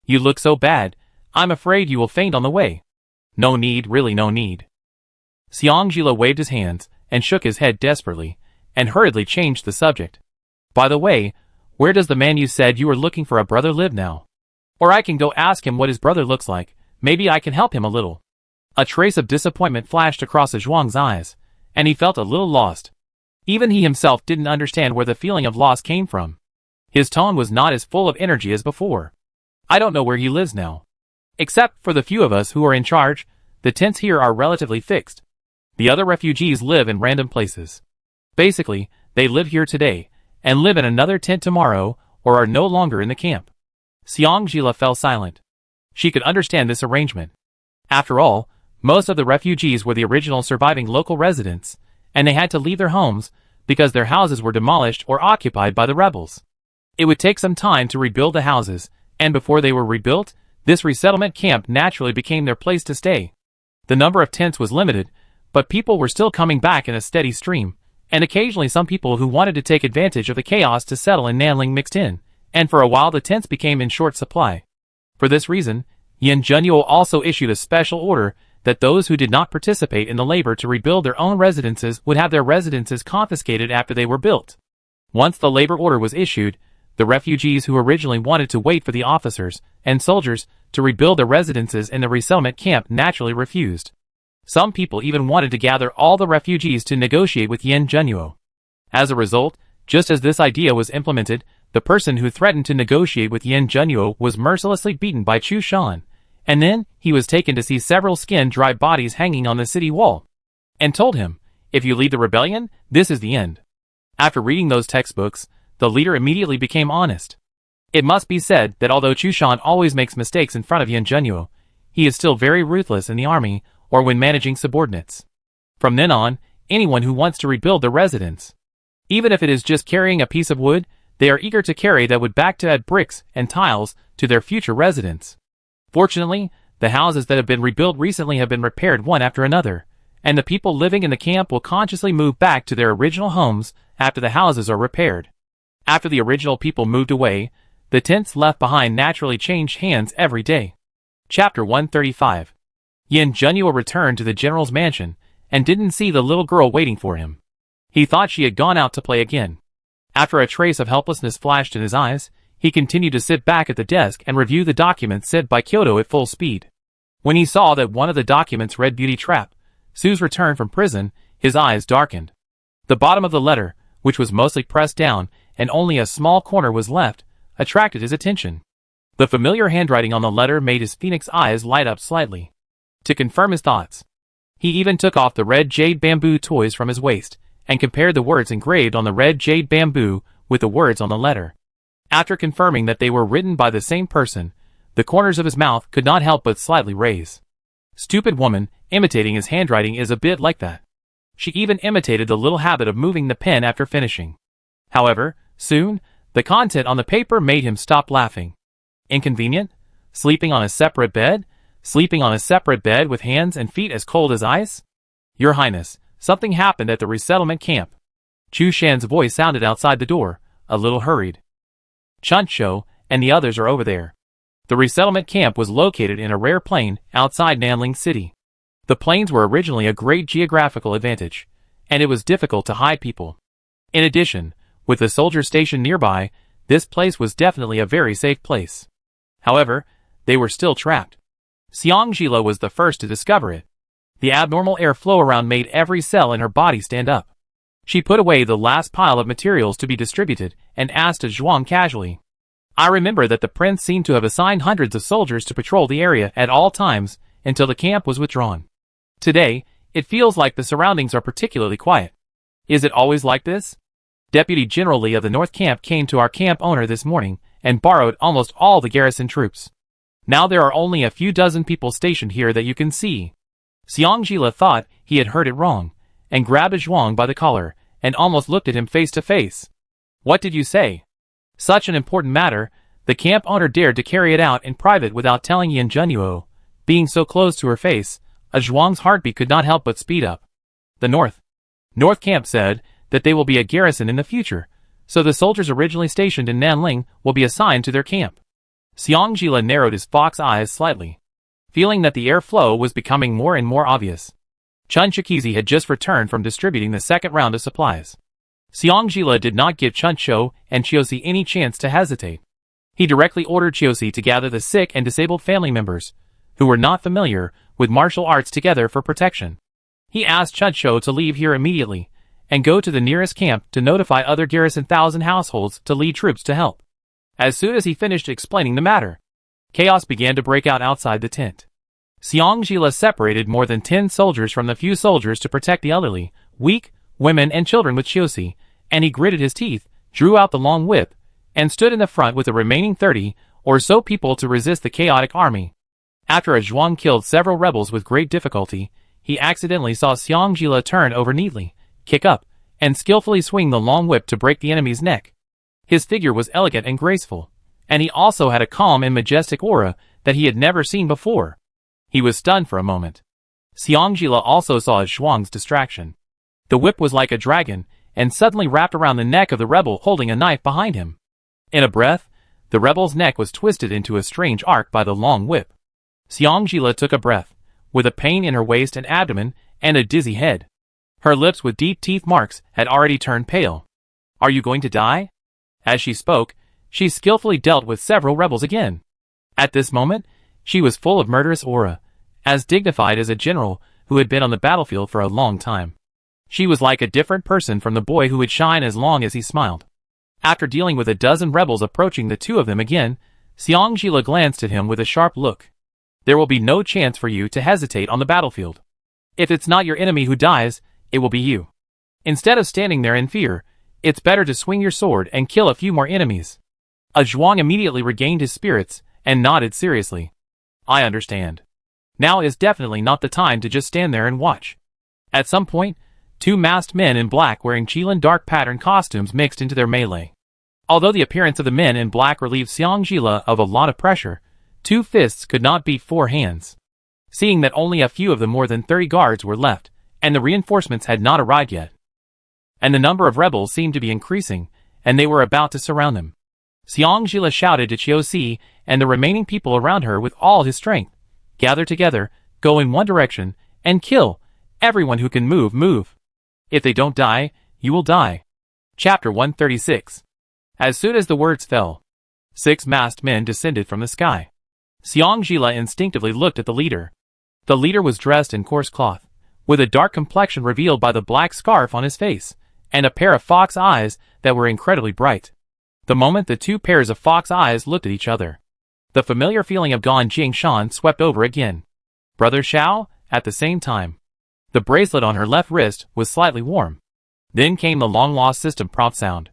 You look so bad, I'm afraid you will faint on the way. No need, really no need. Xiangjila waved his hands and shook his head desperately, and hurriedly changed the subject. By the way, where does the man you said you were looking for a brother live now? Or I can go ask him what his brother looks like, maybe I can help him a little. A trace of disappointment flashed across Zhuang's eyes, and he felt a little lost. Even he himself didn't understand where the feeling of loss came from. His tone was not as full of energy as before. I don't know where he lives now. Except for the few of us who are in charge, the tents here are relatively fixed. The other refugees live in random places. Basically, they live here today, and live in another tent tomorrow, or are no longer in the camp. Xiangjila fell silent. She could understand this arrangement. After all, most of the refugees were the original surviving local residents, and they had to leave their homes because their houses were demolished or occupied by the rebels. It would take some time to rebuild the houses, and before they were rebuilt, this resettlement camp naturally became their place to stay. The number of tents was limited, but people were still coming back in a steady stream, and occasionally some people who wanted to take advantage of the chaos to settle in Nanling mixed in, and for a while the tents became in short supply. For this reason, Yin Zhenyo also issued a special order that those who did not participate in the labor to rebuild their own residences would have their residences confiscated after they were built. Once the labor order was issued, the refugees who originally wanted to wait for the officers and soldiers to rebuild their residences in the resettlement camp naturally refused. Some people even wanted to gather all the refugees to negotiate with Yin Zhenyo. As a result, just as this idea was implemented, the person who threatened to negotiate with Yin Zhenyo was mercilessly beaten by Chu Shan, and then he was taken to see several skin-dry bodies hanging on the city wall, and told him, if you lead the rebellion, this is the end. After reading those textbooks, the leader immediately became honest. It must be said that although Chu Shan always makes mistakes in front of Yin Zhenyo, he is still very ruthless in the army or when managing subordinates. From then on, anyone who wants to rebuild their residence, even if it is just carrying a piece of wood, they are eager to carry that wood back to add bricks and tiles to their future residence. Fortunately, the houses that have been rebuilt recently have been repaired one after another, and the people living in the camp will consciously move back to their original homes after the houses are repaired. After the original people moved away, the tents left behind naturally changed hands every day. Chapter 135. Yin Zhenyo returned to the general's mansion and didn't see the little girl waiting for him. He thought she had gone out to play again. After a trace of helplessness flashed in his eyes, he continued to sit back at the desk and review the documents sent by Kyoto at full speed. When he saw that one of the documents read Beauty Trap, Sue's return from prison, his eyes darkened. The bottom of the letter, which was mostly pressed down and only a small corner was left, attracted his attention. The familiar handwriting on the letter made his phoenix eyes light up slightly. To confirm his thoughts, he even took off the red jade bamboo toys from his waist and compared the words engraved on the red jade bamboo with the words on the letter. After confirming that they were written by the same person, the corners of his mouth could not help but slightly raise. Stupid woman, imitating his handwriting is a bit like that. She even imitated the little habit of moving the pen after finishing. However, soon, the content on the paper made him stop laughing. Inconvenient? Sleeping on a separate bed? Sleeping on a separate bed with hands and feet as cold as ice? Your Highness, something happened at the resettlement camp. Chu Shan's voice sounded outside the door, a little hurried. Chuncho and the others are over there. The resettlement camp was located in a rare plain outside Nanling City. The plains were originally a great geographical advantage, and it was difficult to hide people. In addition, with the soldiers stationed nearby, this place was definitely a very safe place. However, they were still trapped. Xiangjila was the first to discover it. The abnormal airflow around made every cell in her body stand up. She put away the last pile of materials to be distributed and asked Zhuang casually. I remember that the prince seemed to have assigned hundreds of soldiers to patrol the area at all times until the camp was withdrawn. Today, it feels like the surroundings are particularly quiet. Is it always like this? Deputy General Li of the North Camp came to our camp owner this morning and borrowed almost all the garrison troops. Now there are only a few dozen people stationed here that you can see. Xiangjila thought he had heard it wrong, and grabbed Zhuang by the collar, and almost looked at him face to face. What did you say? Such an important matter, the camp owner dared to carry it out in private without telling Yan Zhenyuo. Being so close to her face, Zhuang's heartbeat could not help but speed up. The North Camp said that they will be a garrison in the future, so the soldiers originally stationed in Nanling will be assigned to their camp. Xiangjila narrowed his fox eyes slightly, feeling that the airflow was becoming more and more obvious. Chun Shikizi had just returned from distributing the second round of supplies. Xiangjila did not give Chuncho and Chiosi any chance to hesitate. He directly ordered Chiosi to gather the sick and disabled family members, who were not familiar with martial arts together for protection. He asked Chuncho to leave here immediately, and go to the nearest camp to notify other garrison 1,000 households to lead troops to help. As soon as he finished explaining the matter, chaos began to break out outside the tent. Xiangjila separated more than 10 soldiers from the few soldiers to protect the elderly, weak, women and children with Chiosi, and he gritted his teeth, drew out the long whip, and stood in the front with the remaining 30 or so people to resist the chaotic army. After Zhuang killed several rebels with great difficulty, he accidentally saw Xiangjila turn over neatly, kick up, and skillfully swing the long whip to break the enemy's neck. His figure was elegant and graceful, and he also had a calm and majestic aura that he had never seen before. He was stunned for a moment. Xiangjila also saw Zhuang's distraction. The whip was like a dragon, and suddenly wrapped around the neck of the rebel holding a knife behind him. In a breath, the rebel's neck was twisted into a strange arc by the long whip. Xiangjila took a breath, with a pain in her waist and abdomen, and a dizzy head. Her lips with deep teeth marks had already turned pale. Are you going to die? As she spoke, she skillfully dealt with several rebels again. At this moment, she was full of murderous aura, as dignified as a general who had been on the battlefield for a long time. She was like a different person from the boy who would shine as long as he smiled. After dealing with a dozen rebels approaching the two of them again, Xiangjila glanced at him with a sharp look. There will be no chance for you to hesitate on the battlefield. If it's not your enemy who dies, it will be you. Instead of standing there in fear, it's better to swing your sword and kill a few more enemies. Zhuang immediately regained his spirits and nodded seriously. I understand. Now is definitely not the time to just stand there and watch. At some point, 2 masked men in black wearing Qilin dark pattern costumes mixed into their melee. Although the appearance of the men in black relieved Xiangjila of a lot of pressure, 2 fists could not beat 4 hands. Seeing that only a few of the more than 30 guards were left, and the reinforcements had not arrived yet, and the number of rebels seemed to be increasing, and they were about to surround them, Xiangjila shouted to Chiosi and the remaining people around her with all his strength. Gather together, go in one direction, and kill. Everyone who can move. If they don't die, you will die. Chapter 136. As soon as the words fell, 6 masked men descended from the sky. Xiangjila instinctively looked at the leader. The leader was dressed in coarse cloth, with a dark complexion revealed by the black scarf on his face, and a pair of fox eyes that were incredibly bright. The moment the 2 pairs of fox eyes looked at each other, the familiar feeling of Gan Jingshan swept over again. Brother Xiao, at the same time. The bracelet on her left wrist was slightly warm. Then came the long-lost system prompt sound.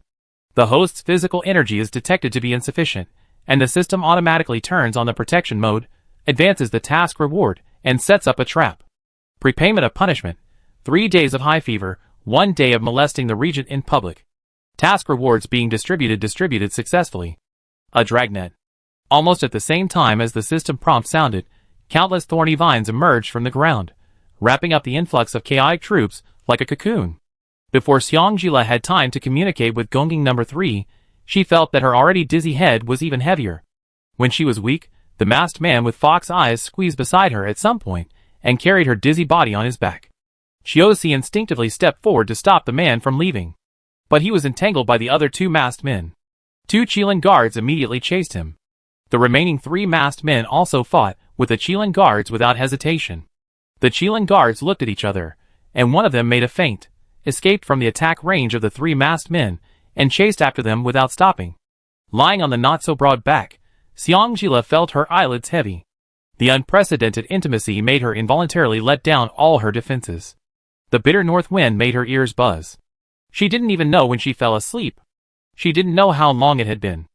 The host's physical energy is detected to be insufficient, and the system automatically turns on the protection mode, advances the task reward, and sets up a trap. Prepayment of punishment: 3 days of high fever, 1 day of molesting the regent in public. Task rewards being distributed successfully. A dragnet. Almost at the same time as the system prompt sounded, Countless thorny vines emerged from the ground, wrapping up the influx of chaotic troops like a cocoon. Before Xiangjila had time to communicate with Gongjing number 3, she felt that her already dizzy head was even heavier. When she was weak, the masked man with fox eyes squeezed beside her at some point and carried her dizzy body on his back. Xiaozi instinctively stepped forward to stop the man from leaving. But he was entangled by the other 2 masked men. 2 Qilin guards immediately chased him. The remaining 3 masked men also fought with the Qilin guards without hesitation. The Qilin guards looked at each other, and one of them made a feint, escaped from the attack range of the 3 masked men, and chased after them without stopping. Lying on the not-so-broad back, Xiangjila felt her eyelids heavy. The unprecedented intimacy made her involuntarily let down all her defenses. The bitter north wind made her ears buzz. She didn't even know when she fell asleep. She didn't know how long it had been.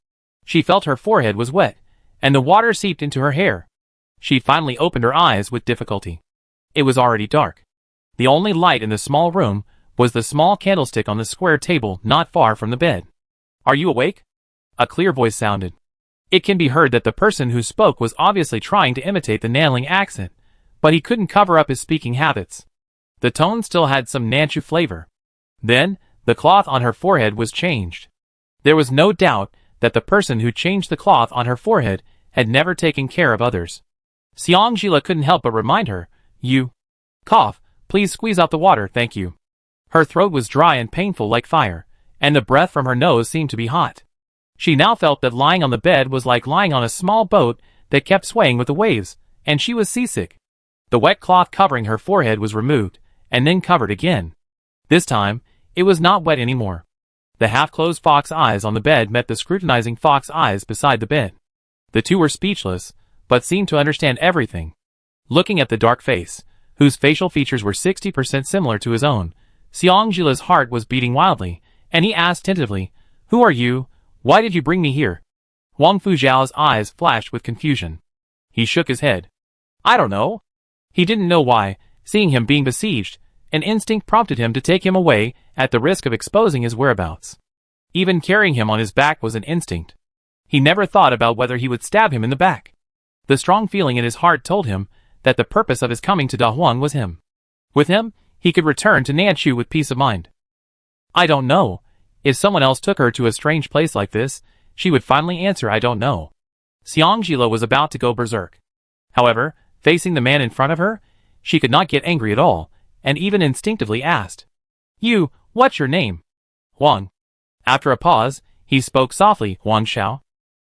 She felt her forehead was wet, and the water seeped into her hair. She finally opened her eyes with difficulty. It was already dark. The only light in the small room was the small candlestick on the square table not far from the bed. "Are you awake?" A clear voice sounded. It can be heard that the person who spoke was obviously trying to imitate the Nanling accent, but he couldn't cover up his speaking habits. The tone still had some Nanchu flavor. Then, the cloth on her forehead was changed. There was no doubt that the person who changed the cloth on her forehead had never taken care of others. Xiangjila couldn't help but remind her, "You cough, please squeeze out the water, thank you." Her throat was dry and painful like fire, and the breath from her nose seemed to be hot. She now felt that lying on the bed was like lying on a small boat that kept swaying with the waves, and she was seasick. The wet cloth covering her forehead was removed, and then covered again. This time, it was not wet anymore. The half-closed fox eyes on the bed met the scrutinizing fox eyes beside the bed. The 2 were speechless, but seemed to understand everything. Looking at the dark face, whose facial features were 60% similar to his own, Xiangjila's heart was beating wildly, and he asked tentatively, "Who are you? Why did you bring me here?" Wang Fuzhao's eyes flashed with confusion. He shook his head. "I don't know." He didn't know why, seeing him being besieged, an instinct prompted him to take him away at the risk of exposing his whereabouts. Even carrying him on his back was an instinct. He never thought about whether he would stab him in the back. The strong feeling in his heart told him that the purpose of his coming to Dahuang was him. With him, he could return to Nanchu with peace of mind. "I don't know. If someone else took her to a strange place like this, she would finally answer I don't know." Xiangjila was about to go berserk. However, facing the man in front of her, she could not get angry at all, and even instinctively asked, "You, what's your name?" "Huang." After a pause, he spoke softly, "Huang Xiao."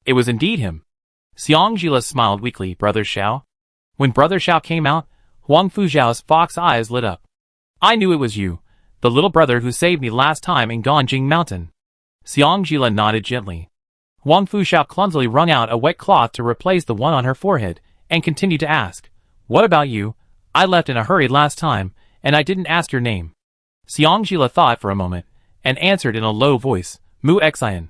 It was indeed him. Xiangjila smiled weakly, "Brother Xiao." When Brother Xiao came out, Wang Fuzhao's fox eyes lit up. "I knew it was you, the little brother who saved me last time in Ganjing Mountain." Xiangjila nodded gently. Wang Fuzhao clumsily wrung out a wet cloth to replace the one on her forehead, and continued to ask, "What about you? I left in a hurry last time, and I didn't ask your name." Xiangjila thought for a moment, and answered in a low voice, "Mu Xian."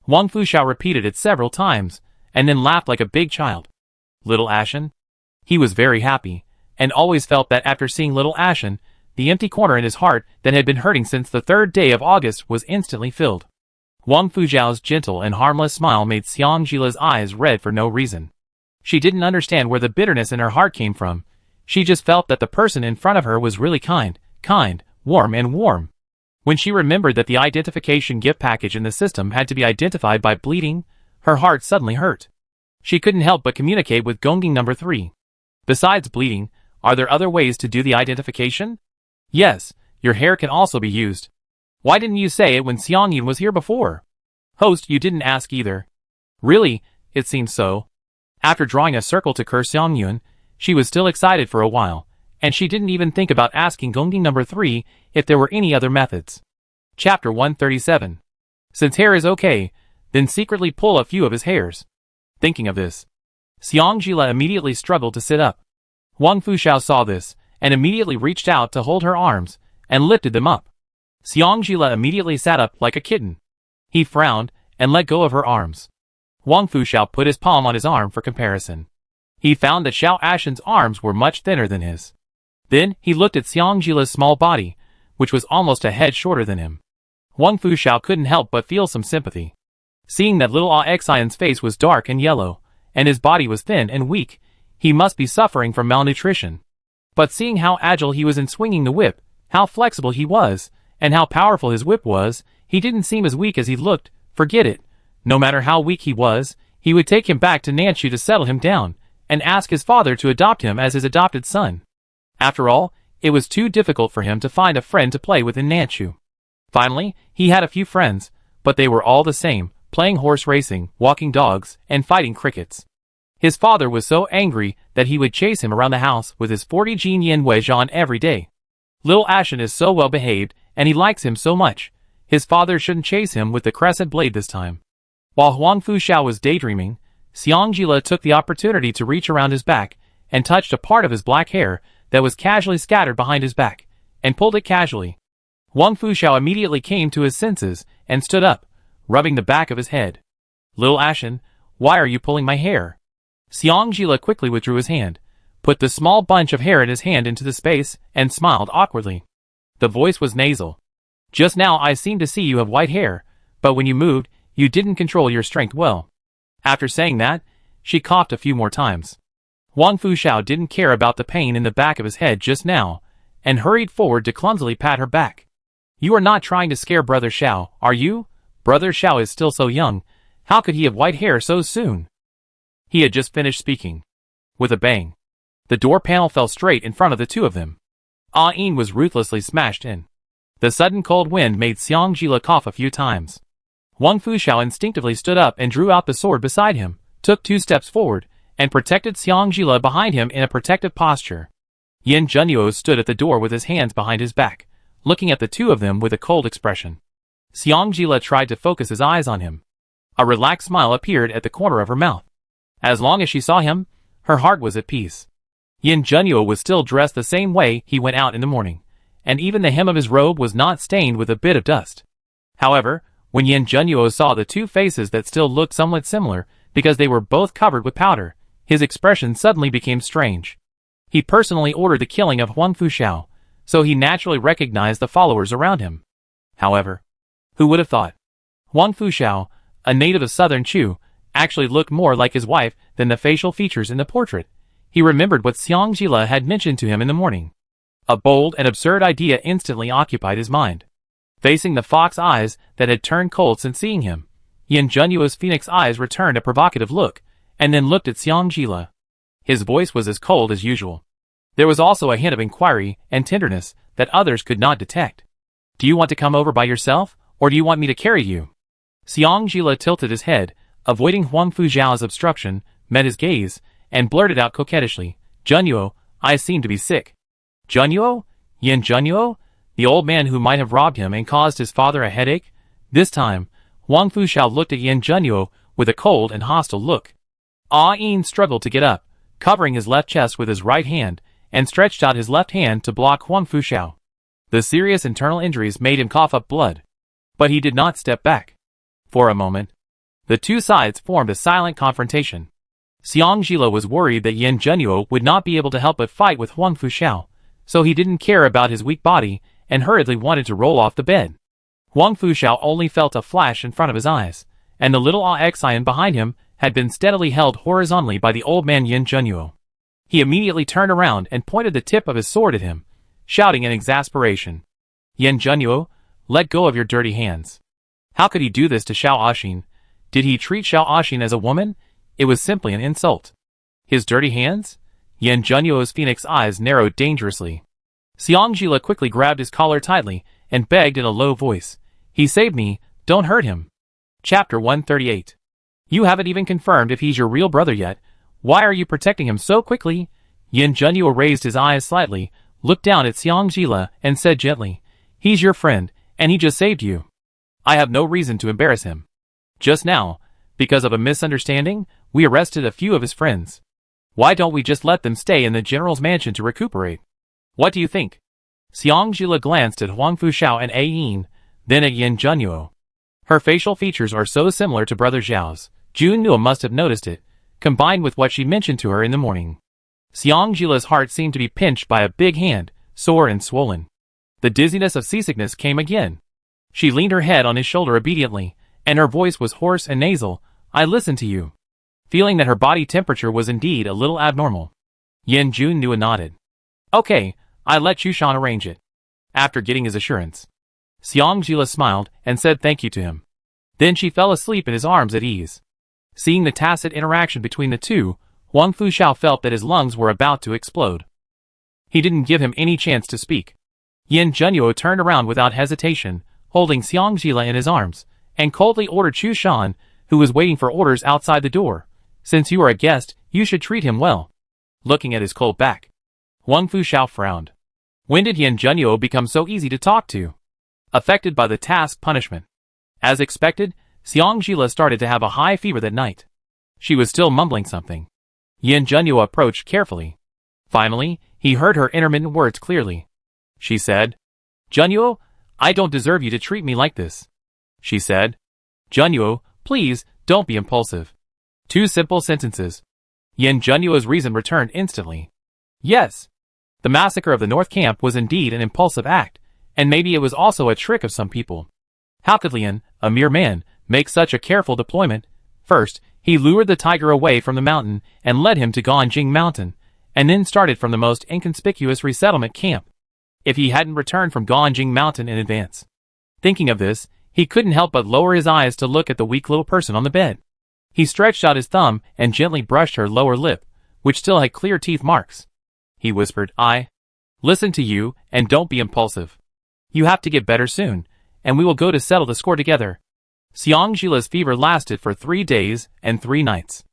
Wang Fuzhao repeated it several times, and then laughed like a big child. "Little Ashen?" He was very happy, and always felt that after seeing Little Ashen, the empty corner in his heart that had been hurting since the 3rd day of August was instantly filled. Wang Fuzhao's gentle and harmless smile made Xiangjila's eyes red for no reason. She didn't understand where the bitterness in her heart came from. She just felt that the person in front of her was really kind, warm and warm. When she remembered that the identification gift package in the system had to be identified by bleeding, her heart suddenly hurt. She couldn't help but communicate with Gongjing number 3. "Besides bleeding, are there other ways to do the identification?" "Yes, your hair can also be used." "Why didn't you say it when Xiangyin was here before?" "Host, you didn't ask either." "Really? It seems so." After drawing a circle to curse Xiangyun, she was still excited for a while, and she didn't even think about asking Gongjing number 3 if there were any other methods. Chapter 137. Since hair is okay, then secretly pull a few of his hairs. Thinking of this, Xiangjila immediately struggled to sit up. Wang Fuzhao saw this, and immediately reached out to hold her arms, and lifted them up. Xiangjila immediately sat up like a kitten. He frowned, and let go of her arms. Wang Fuzhao put his palm on his arm for comparison. He found that Xiao Ashen's arms were much thinner than his. Then, he looked at Xiangjila's small body, which was almost a head shorter than him. Wang Fuzhao couldn't help but feel some sympathy. Seeing that little Xian's face was dark and yellow, and his body was thin and weak, He must be suffering from malnutrition. But seeing how agile he was in swinging the whip, how flexible he was, and how powerful his whip was, he didn't seem as weak as he looked. Forget it. No matter how weak he was, he would take him back to Nanchu to settle him down, and ask his father to adopt him as his adopted son. After all, it was too difficult for him to find a friend to play with in Nanchu. Finally, he had a few friends, but they were all the same, playing horse racing, walking dogs, and fighting crickets. His father was so angry that he would chase him around the house with his 40 Jin Yen Weijian every day. Little Ashen is so well behaved, and he likes him so much. His father shouldn't chase him with the crescent blade this time. While Huang Fuxiao was daydreaming, Xiang Jila took the opportunity to reach around his back and touched a part of his black hair that was casually scattered behind his back, and pulled it casually. Huang Fuxiao immediately came to his senses and stood up, rubbing the back of his head. Little Ashen, why are you pulling my hair? Xiang Jila quickly withdrew his hand, put the small bunch of hair in his hand into the space, and smiled awkwardly. The voice was nasal. Just now I seemed to see you have white hair, but when you moved, you didn't control your strength well. After saying that, she coughed a few more times. Huang Fuxiao didn't care about the pain in the back of his head just now, and hurried forward to clumsily pat her back. You are not trying to scare Brother Xiao, are you? Brother Xiao is still so young. How could he have white hair so soon? He had just finished speaking. With a bang, the door panel fell straight in front of the two of them. Ah Yin was ruthlessly smashed in. The sudden cold wind made Xiang Jila cough a few times. Huang Fuxiao instinctively stood up and drew out the sword beside him, took 2 steps forward, and protected Xiang Jila behind him in a protective posture. Yin Junyuo stood at the door with his hands behind his back, looking at the two of them with a cold expression. Xiang Jila tried to focus his eyes on him. A relaxed smile appeared at the corner of her mouth. As long as she saw him, her heart was at peace. Yin Junyuo was still dressed the same way he went out in the morning, and even the hem of his robe was not stained with a bit of dust. However, when Yin Junyuo saw the two faces that still looked somewhat similar because they were both covered with powder, his expression suddenly became strange. He personally ordered the killing of Huang Fuxiao, so he naturally recognized the followers around him. However, who would have thought? Huang Fuxiao, a native of southern Chu, actually looked more like his wife than the facial features in the portrait. He remembered what Xiang Jila had mentioned to him in the morning. A bold and absurd idea instantly occupied his mind. Facing the fox eyes that had turned cold since seeing him, Yin Junyuo's phoenix eyes returned a provocative look, and then looked at Xiang Jila. His voice was as cold as usual. There was also a hint of inquiry and tenderness that others could not detect. Do you want to come over by yourself, or do you want me to carry you? Xiang Jila tilted his head, avoiding Huang Fuxiao's obstruction, met his gaze, and blurted out coquettishly, Junyuo, I seem to be sick. Junyuo? Yin Junyuo? The old man who might have robbed him and caused his father a headache? This time, Huang Fuxiao looked at Yin Junyuo with a cold and hostile look. Ah Yin struggled to get up, covering his left chest with his right hand, and stretched out his left hand to block Huang Fuxiao. The serious internal injuries made him cough up blood. But he did not step back. For a moment, the two sides formed a silent confrontation. Xiang Jila was worried that Yin Junyuo would not be able to help but fight with Huang Fuxiao, so he didn't care about his weak body and hurriedly wanted to roll off the bed. Huang Fuxiao only felt a flash in front of his eyes, and the little Xian behind him had been steadily held horizontally by the old man Yin Junyuo. He immediately turned around and pointed the tip of his sword at him, shouting in exasperation, Yin Junyuo, let go of your dirty hands. How could he do this to Xiao Axin? Did he treat Xiao Axin as a woman? It was simply an insult. His dirty hands? Yin Junyuo's phoenix eyes narrowed dangerously. Xiang Jila quickly grabbed his collar tightly and begged in a low voice, he saved me, don't hurt him. Chapter 138. You haven't even confirmed if he's your real brother yet. Why are you protecting him so quickly? Yin Junyuo raised his eyes slightly, looked down at Xiang Jila, and said gently, he's your friend, and he just saved you. I have no reason to embarrass him. Just now, because of a misunderstanding, we arrested a few of his friends. Why don't we just let them stay in the general's mansion to recuperate? What do you think? Xiang Jila glanced at Huang Fuxiao and A Yin, then at Yin Junyuo. Her facial features are so similar to Brother Xiao's, Junyuo must have noticed it, combined with what she mentioned to her in the morning. Xiang Jila's heart seemed to be pinched by a big hand, sore and swollen. The dizziness of seasickness came again. She leaned her head on his shoulder obediently, and her voice was hoarse and nasal, I listen to you. feeling that her body temperature was indeed a little abnormal. Yin Junyo nodded. Okay, I let Chushan arrange it. After getting his assurance, Xiangjila smiled and said thank you to him. Then she fell asleep in his arms at ease. Seeing the tacit interaction between the two, Wang Fuxiao felt that his lungs were about to explode. He didn't give him any chance to speak. Yin Junyo turned around without hesitation, holding Xiangjila in his arms, and coldly ordered Chushan, who was waiting for orders outside the door. Since you are a guest, you should treat him well. Looking at his cold back, Wang Fuxiao frowned. When did Yin Junyo become so easy to talk to? Affected by the task punishment. As expected, Xiangjila started to have a high fever that night. She was still mumbling something. Yin Junyo approached carefully. Finally, he heard her intermittent words clearly. She said, Junyo, I don't deserve you to treat me like this. She said, Junyo, please, don't be impulsive. 2 simple sentences. Yin Junyo's reason returned instantly. Yes. The massacre of the North Camp was indeed an impulsive act, and maybe it was also a trick of some people. How could Lian, a mere man, make such a careful deployment? First, he lured the tiger away from the mountain and led him to Ganjing Mountain, and then started from the most inconspicuous resettlement camp. If he hadn't returned from Ganjing Mountain in advance. Thinking of this, he couldn't help but lower his eyes to look at the weak little person on the bed. He stretched out his thumb and gently brushed her lower lip, which still had clear teeth marks. He whispered, I listen to you, and don't be impulsive. You have to get better soon, and we will go to settle the score together. Xiangjila's fever lasted for 3 days and 3 nights.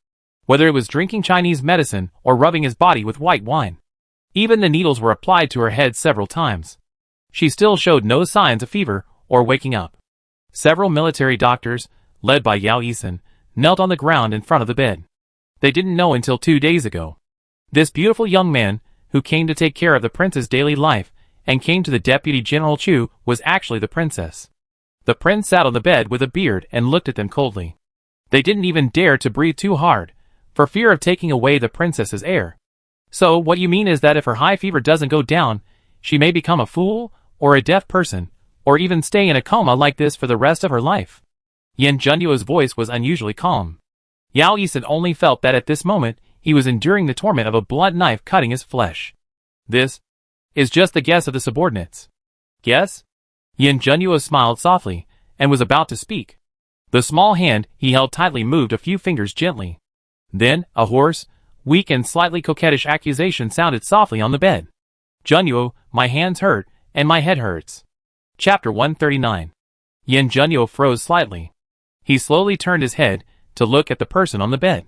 Whether it was drinking Chinese medicine or rubbing his body with white wine. Even the needles were applied to her head several times. She still showed no signs of fever or waking up. Several military doctors, led by Yao Yisan, knelt on the ground in front of the bed. They didn't know until 2 days ago. This beautiful young man, who came to take care of the prince's daily life and came to the Deputy General Chu, was actually the princess. The prince sat on the bed with a beard and looked at them coldly. They didn't even dare to breathe too hard, for fear of taking away the princess's air. So what you mean is that if her high fever doesn't go down, she may become a fool, or a deaf person, or even stay in a coma like this for the rest of her life? Yin Junyo's voice was unusually calm. Yao Yisan only felt that at this moment, he was enduring the torment of a blunt knife cutting his flesh. This is just the guess of the subordinates. Guess? Yin Junyo smiled softly, and was about to speak. The small hand he held tightly moved a few fingers gently. Then, a hoarse, weak and slightly coquettish accusation sounded softly on the bed. Junyo, my hands hurt, and my head hurts. Chapter 139. Yin Junyo froze slightly. He slowly turned his head to look at the person on the bed.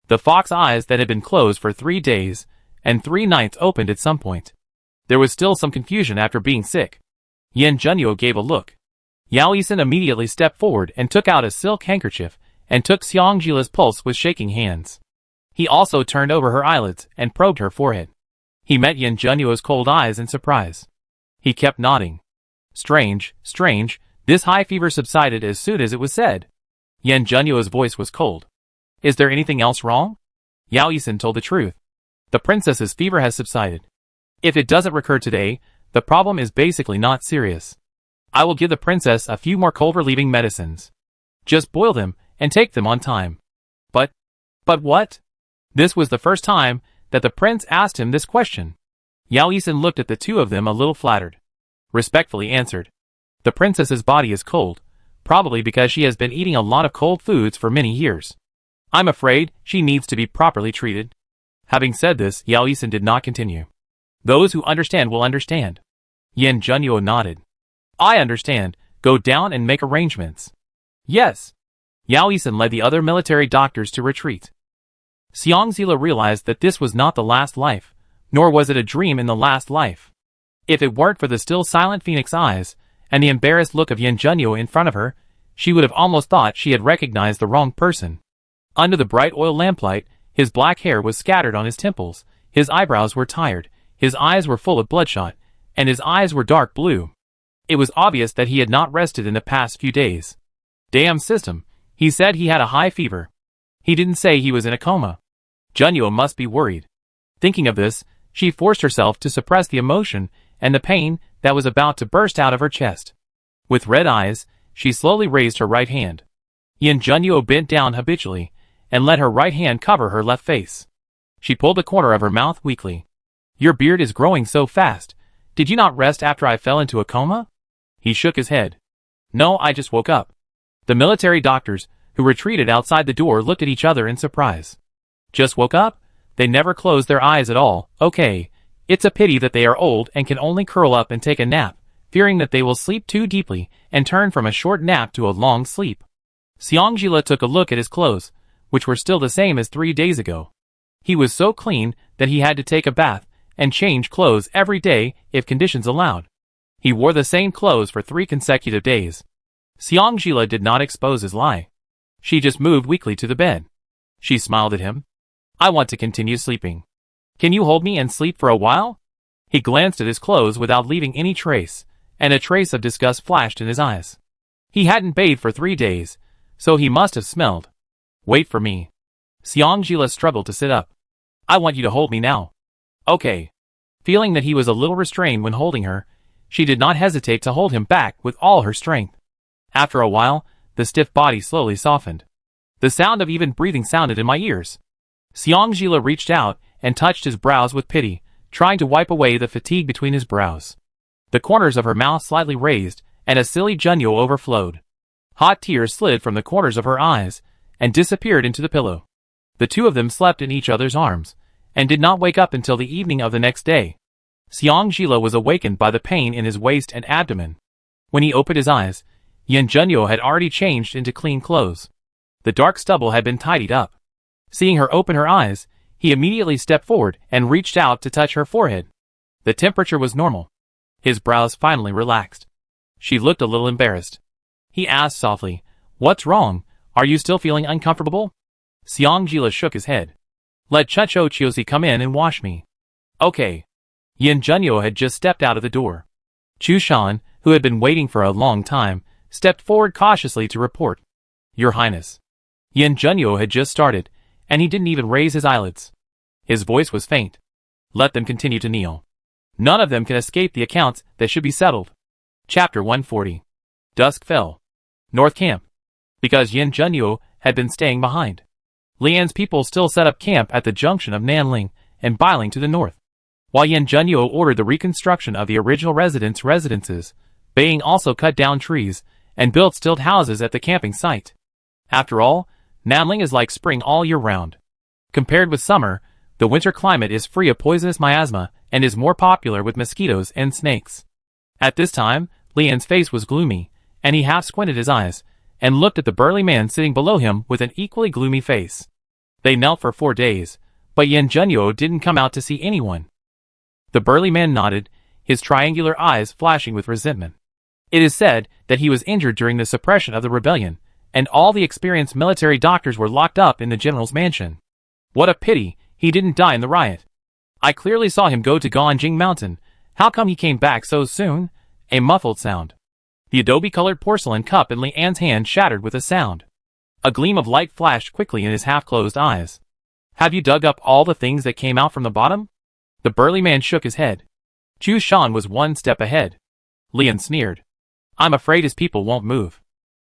The fox eyes that had been closed for 3 days and 3 nights opened at some point. There was still some confusion after being sick. Yin Junyo gave a look. Yao Yisan immediately stepped forward and took out a silk handkerchief and took Xiangjila's pulse with shaking hands. He also turned over her eyelids and probed her forehead. He met Yin Junyo's cold eyes in surprise. He kept nodding. Strange, strange, this high fever subsided as soon as it was said. Yin Junyo's voice was cold. Is there anything else wrong? Yao Yisan told the truth. The princess's fever has subsided. If it doesn't recur today, the problem is basically not serious. I will give the princess a few more cold-relieving medicines. Just boil them and take them on time. But what? This was the first time that the prince asked him this question. Yao Yisan looked at the two of them a little flattered. Respectfully answered. The princess's body is cold, probably because she has been eating a lot of cold foods for many years. I'm afraid she needs to be properly treated. Having said this, Yao Yisan did not continue. Those who understand will understand. Yin Junyo nodded. I understand. Go down and make arrangements. Yes. Yao Yisan led the other military doctors to retreat. Xiangzila realized that this was not the last life, nor was it a dream in the last life. If it weren't for the still silent phoenix eyes, and the embarrassed look of Yin Junyo in front of her, she would have almost thought she had recognized the wrong person. Under the bright oil lamplight, his black hair was scattered on his temples, his eyebrows were tired, his eyes were full of bloodshot, and his eyes were dark blue. It was obvious that he had not rested in the past few days. Damn system, he said he had a high fever. He didn't say he was in a coma. Junyo must be worried. Thinking of this, she forced herself to suppress the emotion and the pain that was about to burst out of her chest. With red eyes, she slowly raised her right hand. Yin Junyo bent down habitually, and let her right hand cover her left face. She pulled the corner of her mouth weakly. "Your beard is growing so fast. Did you not rest after I fell into a coma?" He shook his head. "No, I just woke up." The military doctors, who retreated outside the door, looked at each other in surprise. "Just woke up?" They never closed their eyes at all. "Okay. It's a pity that they are old and can only curl up and take a nap, fearing that they will sleep too deeply and turn from a short nap to a long sleep." Xiangjila took a look at his clothes, which were still the same as 3 days ago. He was so clean that he had to take a bath and change clothes every day if conditions allowed. He wore the same clothes for 3 consecutive days. Xiangjila did not expose his lie. She just moved weakly to the bed. She smiled at him. "I want to continue sleeping. Can you hold me and sleep for a while?" He glanced at his clothes without leaving any trace, and a trace of disgust flashed in his eyes. He hadn't bathed for 3 days, so he must have smelled. "Wait for me." Xiangjila struggled to sit up. "I want you to hold me now." "Okay." Feeling that he was a little restrained when holding her, she did not hesitate to hold him back with all her strength. After a while, the stiff body slowly softened. The sound of even breathing sounded in my ears. Xiangjila reached out and touched his brows with pity, trying to wipe away the fatigue between his brows. The corners of her mouth slightly raised, and a silly junyo overflowed. Hot tears slid from the corners of her eyes and disappeared into the pillow. The two of them slept in each other's arms, and did not wake up until the evening of the next day. Xiangjila was awakened by the pain in his waist and abdomen. When he opened his eyes, Yin Junyo had already changed into clean clothes. The dark stubble had been tidied up. Seeing her open her eyes, he immediately stepped forward and reached out to touch her forehead. The temperature was normal. His brows finally relaxed. She looked a little embarrassed. He asked softly, "What's wrong? Are you still feeling uncomfortable?" Xiangjila shook his head. "Let Chucho Chiosi come in and wash me." "Okay." Yin Junyo had just stepped out of the door. Chu Shan, who had been waiting for a long time, stepped forward cautiously to report. "Your Highness." Yin Junyo had just started, and he didn't even raise his eyelids. His voice was faint. "Let them continue to kneel. None of them can escape the accounts that should be settled." Chapter 140. Dusk fell. North Camp. Because Yin Junyo had been staying behind, Lian's people still set up camp at the junction of Nanling and Bailing to the north. While Yin Junyo ordered the reconstruction of the original residences, Beiying also cut down trees and built stilt houses at the camping site. After all, Nanling is like spring all year round. Compared with summer, the winter climate is free of poisonous miasma and is more popular with mosquitoes and snakes. At this time, Lian's face was gloomy, and he half squinted his eyes and looked at the burly man sitting below him with an equally gloomy face. They knelt for 4 days, but Yin Junyo didn't come out to see anyone. The burly man nodded, his triangular eyes flashing with resentment. It is said that he was injured during the suppression of the rebellion, and all the experienced military doctors were locked up in the general's mansion. What a pity he didn't die in the riot. I clearly saw him go to Ganjing Mountain. How come he came back so soon? A muffled sound. The adobe-colored porcelain cup in Li An's hand shattered with a sound. A gleam of light flashed quickly in his half-closed eyes. "Have you dug up all the things that came out from the bottom?" The burly man shook his head. Chu Shan was 1 step ahead. Lian sneered. "I'm afraid his people won't move."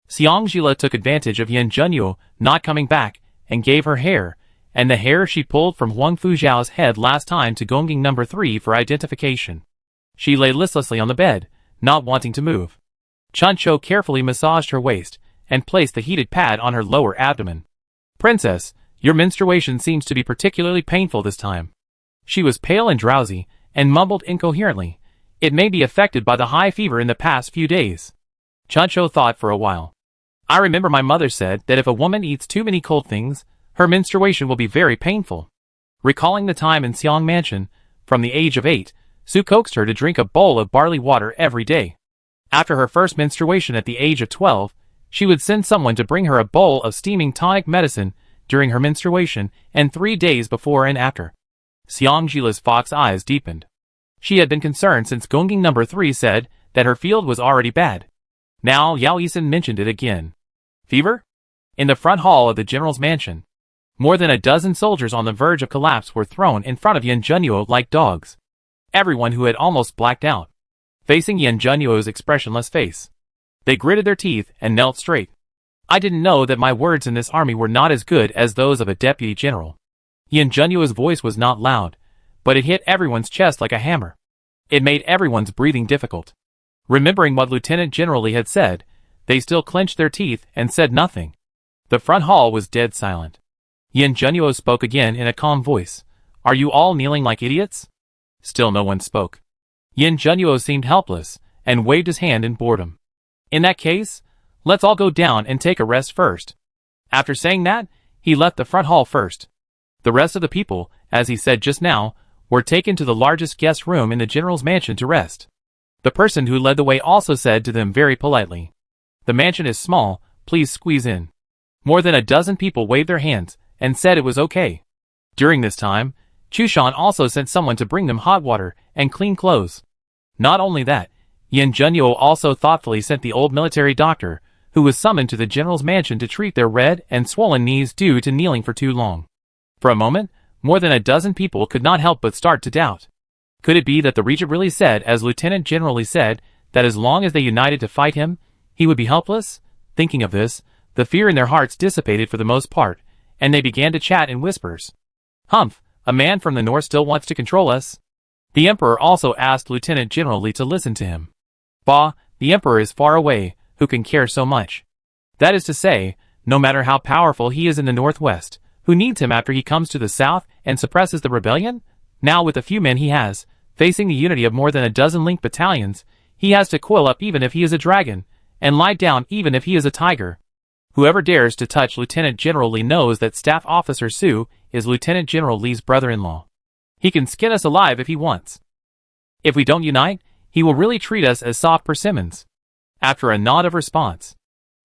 Xiangjila took advantage of Yin Junyo not coming back and gave her hair, and the hair she pulled from Huang Fujiao's head last time to Gongjing No. 3 for identification. She lay listlessly on the bed, not wanting to move. Chuncho carefully massaged her waist and placed the heated pad on her lower abdomen. "Princess, your menstruation seems to be particularly painful this time." She was pale and drowsy, and mumbled incoherently. "It may be affected by the high fever in the past few days." Chuncho thought for a while. "I remember my mother said that if a woman eats too many cold things, her menstruation will be very painful." Recalling the time in Xiang Mansion, from the age of 8, Su coaxed her to drink a bowl of barley water every day. After her first menstruation at the age of 12, she would send someone to bring her a bowl of steaming tonic medicine during her menstruation and 3 days before and after. Xiangjila's fox eyes deepened. She had been concerned since Gongjing No. 3 said that her field was already bad. Now Yao Yisan mentioned it again. Fever? In the front hall of the general's mansion, more than a dozen soldiers on the verge of collapse were thrown in front of Yin Junyo like dogs. Everyone who had almost blacked out, facing Yin Junyo's expressionless face. They gritted their teeth and knelt straight. I didn't know that my words in this army were not as good as those of a deputy general. Yin Junyuo's voice was not loud, but it hit everyone's chest like a hammer. It made everyone's breathing difficult. Remembering what Lieutenant General Li had said, they still clenched their teeth and said nothing. The front hall was dead silent. Yin Junyuo spoke again in a calm voice. Are you all kneeling like idiots? Still no one spoke. Yin Junyuo seemed helpless, and waved his hand in boredom. In that case, let's all go down and take a rest first. After saying that, he left the front hall first. The rest of the people, as he said just now, were taken to the largest guest room in the general's mansion to rest. The person who led the way also said to them very politely, "The mansion is small, please squeeze in." More than a dozen people waved their hands and said it was okay. During this time, Chushan also sent someone to bring them hot water and clean clothes. Not only that, Yin Junyuo also thoughtfully sent the old military doctor, who was summoned to the general's mansion to treat their red and swollen knees due to kneeling for too long. For a moment, more than a dozen people could not help but start to doubt. Could it be that the regent really said, as Lieutenant General Li said, that as long as they united to fight him, he would be helpless? Thinking of this, the fear in their hearts dissipated for the most part, and they began to chat in whispers. Humph, a man from the north still wants to control us. The emperor also asked Lieutenant General Li to listen to him. Bah, the emperor is far away, who can care so much? That is to say, no matter how powerful he is in the northwest, who needs him after he comes to the south and suppresses the rebellion? Now with the few men he has, facing the unity of more than a dozen linked battalions, he has to coil up even if he is a dragon, and lie down even if he is a tiger. Whoever dares to touch Lieutenant General Li knows that Staff Officer Su is Lieutenant General Li's brother-in-law. He can skin us alive if he wants. If we don't unite, he will really treat us as soft persimmons. After a nod of response,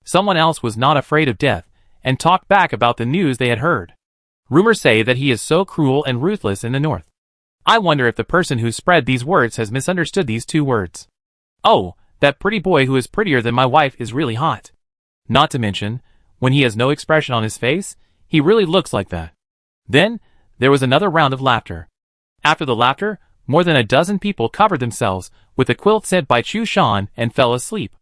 someone else was not afraid of death, and talked back about the news they had heard. Rumors say that he is so cruel and ruthless in the north. I wonder if the person who spread these words has misunderstood these two words. Oh, that pretty boy who is prettier than my wife is really hot. Not to mention, when he has no expression on his face, he really looks like that. Then, there was another round of laughter. After the laughter, more than a dozen people covered themselves with the quilt sent by Chushan and fell asleep.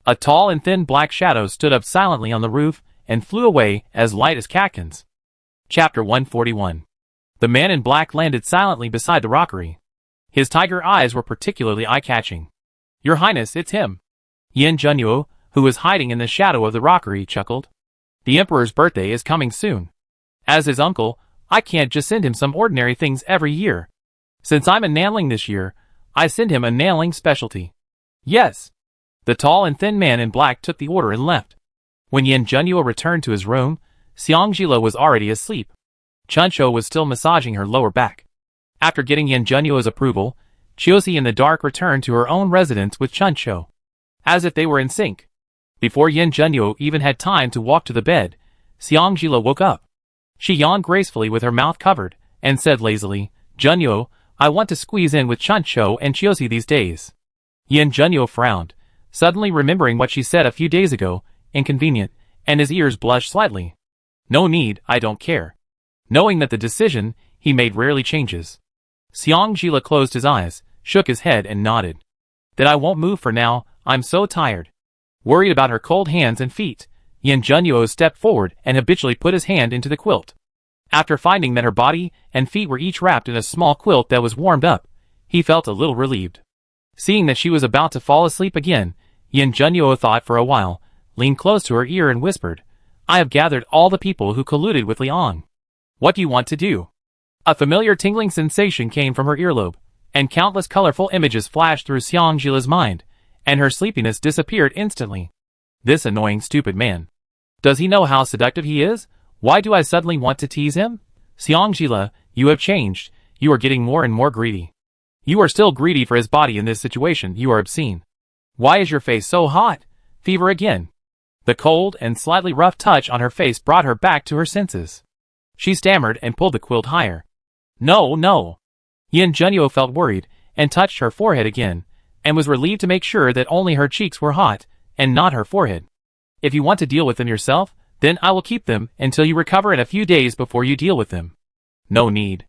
A tall and thin black shadow stood up silently on the roof and flew away as light as catkins. Chapter 141. The man in black landed silently beside the rockery. His tiger eyes were particularly eye-catching. Your Highness, it's him. Yin Junyuo, who was hiding in the shadow of the rockery, chuckled. The Emperor's birthday is coming soon. As his uncle, I can't just send him some ordinary things every year. Since I'm a nailing this year, I send him a nailing specialty. Yes. The tall and thin man in black took the order and left. When Yin Junyuo returned to his room, Xiangjila was already asleep. Chuncho was still massaging her lower back. After getting Yin Junyuo's approval, Chiosi in the dark returned to her own residence with Chuncho. As if they were in sync. Before Yin Junyuo even had time to walk to the bed, Xiangjila woke up. She yawned gracefully with her mouth covered, and said lazily, Junyuo, I want to squeeze in with Chuncho and Chiosi these days. Yin Junyuo frowned, suddenly remembering what she said a few days ago, inconvenient, and his ears blushed slightly. No need, I don't care. Knowing that the decision he made rarely changes. Xiangjila closed his eyes, shook his head and nodded. That I won't move for now, I'm so tired. Worried about her cold hands and feet, Yin Junyuo stepped forward and habitually put his hand into the quilt. After finding that her body and feet were each wrapped in a small quilt that was warmed up, he felt a little relieved. Seeing that she was about to fall asleep again, Yin Junyuo thought for a while, leaned close to her ear and whispered, I have gathered all the people who colluded with Liang. What do you want to do? A familiar tingling sensation came from her earlobe, and countless colorful images flashed through Xiangjila's mind, and her sleepiness disappeared instantly. This annoying stupid man. Does he know how seductive he is? Why do I suddenly want to tease him? Xiangjila, you have changed, you are getting more and more greedy. You are still greedy for his body in this situation, you are obscene. Why is your face so hot? Fever again. The cold and slightly rough touch on her face brought her back to her senses. She stammered and pulled the quilt higher. No, no. Yin Junyuo felt worried, and touched her forehead again, and was relieved to make sure that only her cheeks were hot, and not her forehead. If you want to deal with them yourself, then I will keep them until you recover in a few days before you deal with them. No need.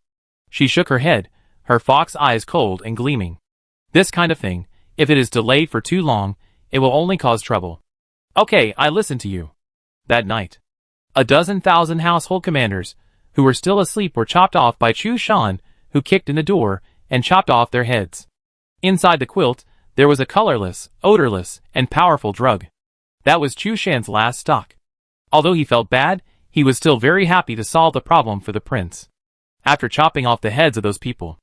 She shook her head, her fox eyes cold and gleaming. This kind of thing, if it is delayed for too long, it will only cause trouble. Okay, I listen to you. That night, a dozen thousand household commanders, who were still asleep, were chopped off by Chu Shan, who kicked in the door and chopped off their heads. Inside the quilt, there was a colorless, odorless, and powerful drug. That was Chu Shan's last stock. Although he felt bad, he was still very happy to solve the problem for the prince. After chopping off the heads of those people,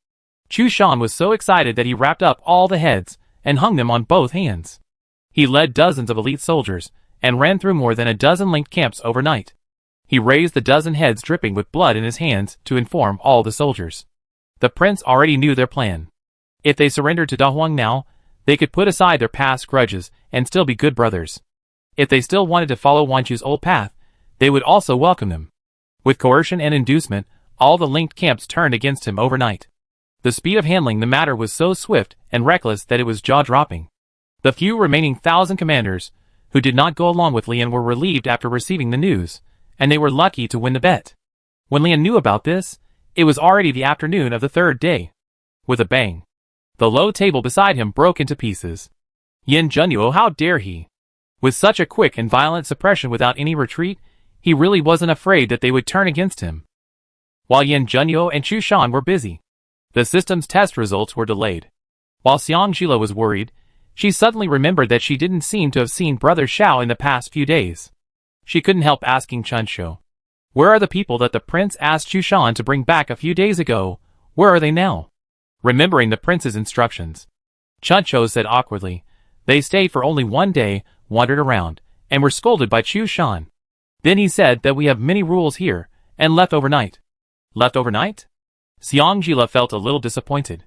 Chu Shan was so excited that he wrapped up all the heads and hung them on both hands. He led dozens of elite soldiers and ran through more than a dozen linked camps overnight. He raised the dozen heads dripping with blood in his hands to inform all the soldiers. The prince already knew their plan. If they surrendered to Da Huang now, they could put aside their past grudges and still be good brothers. If they still wanted to follow Wan Chu's old path, they would also welcome them. With coercion and inducement, all the linked camps turned against him overnight. The speed of handling the matter was so swift and reckless that it was jaw-dropping. The few remaining 1,000 commanders, who did not go along with Lian, were relieved after receiving the news, and they were lucky to win the bet. When Lian knew about this, it was already the afternoon of the third day. With a bang, the low table beside him broke into pieces. Yin Junyuo, how dare he? With such a quick and violent suppression without any retreat, he really wasn't afraid that they would turn against him. While Yin Junyuo and Chu Shan were busy, the system's test results were delayed. While Xiang Jila was worried, she suddenly remembered that she didn't seem to have seen Brother Xiao in the past few days. She couldn't help asking Chun Shou, "Where are the people that the prince asked Chu Shan to bring back a few days ago? Where are they now?" Remembering the prince's instructions, Chun Shou said awkwardly, "They stayed for only one day, wandered around, and were scolded by Chu Shan. Then he said that we have many rules here, and left overnight." Left overnight? Xiang Jila felt a little disappointed.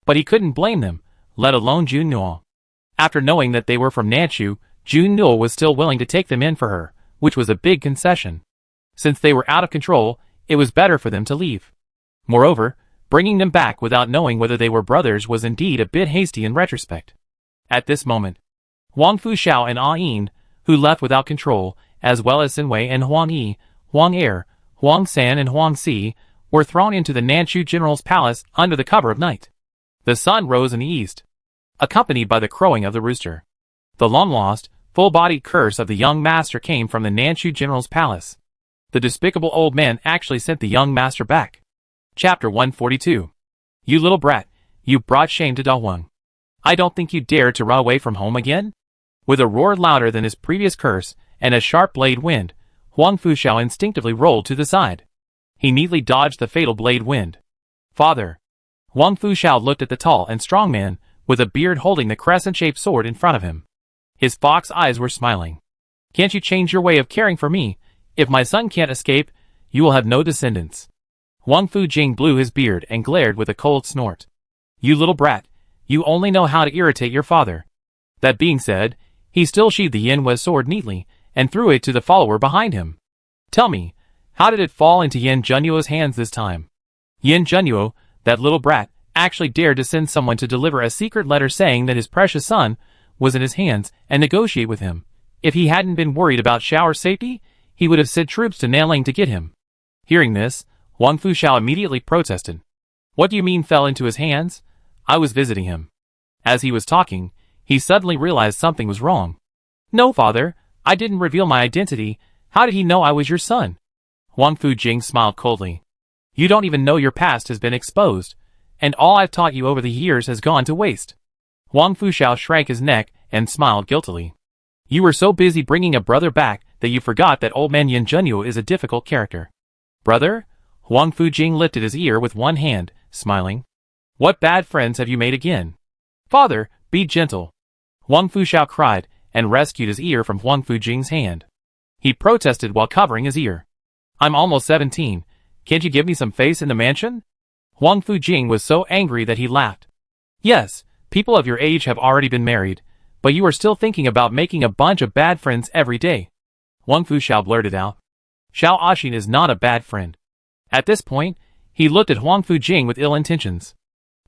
But he couldn't blame them, let alone Jun Nuo. After knowing that they were from Nanchu, Jun Nuo was still willing to take them in for her, which was a big concession. Since they were out of control, it was better for them to leave. Moreover, bringing them back without knowing whether they were brothers was indeed a bit hasty in retrospect. At this moment, Huang Fuxiao and Ah Yin, who left without control, as well as Xin Wei and Huang Yi, Huang Er, Huang San and Huang Si, were thrown into the Nanchu general's palace under the cover of night. The sun rose in the east, accompanied by the crowing of the rooster. The long-lost, full-bodied curse of the young master came from the Nanchu general's palace. The despicable old man actually sent the young master back. Chapter 142. You little brat, you brought shame to Da Huang. I don't think you dared to run away from home again? With a roar louder than his previous curse and a sharp blade wind, Huang Fuxiao instinctively rolled to the side. He neatly dodged the fatal blade wind. "Father." Huang Fuxiao looked at the tall and strong man, with a beard holding the crescent-shaped sword in front of him. His fox eyes were smiling. "Can't you change your way of caring for me? If my son can't escape, you will have no descendants." Huang Fujing blew his beard and glared with a cold snort. "You little brat, you only know how to irritate your father." That being said, he still sheathed the Yin Wei sword neatly and threw it to the follower behind him. "Tell me, how did it fall into Yin Junyuo's hands this time?" Yin Junyuo, that little brat, actually dared to send someone to deliver a secret letter saying that his precious son was in his hands and negotiate with him. If he hadn't been worried about Xiao's safety, he would have sent troops to Nanling to get him. Hearing this, Huang Fuxiao immediately protested. "What do you mean fell into his hands? I was visiting him." As he was talking, he suddenly realized something was wrong. "No, father, I didn't reveal my identity. How did he know I was your son?" Huang Fujing smiled coldly. "You don't even know your past has been exposed, and all I've taught you over the years has gone to waste." Huang Fuxiao shrank his neck and smiled guiltily. "You were so busy bringing a brother back that you forgot that old man Yin Junyuo is a difficult character." "Brother?" Huang Fujing lifted his ear with one hand, smiling. "What bad friends have you made again?" "Father, be gentle." Huang Fuxiao cried and rescued his ear from Huang Fujing's hand. He protested while covering his ear. "I'm almost 17. Can't you give me some face in the mansion?" Huang Fujing was so angry that he laughed. "Yes, people of your age have already been married, but you are still thinking about making a bunch of bad friends every day." Huang Fuxiao blurted out. "Xiao Axin is not a bad friend." At this point, he looked at Huang Fujing with ill intentions.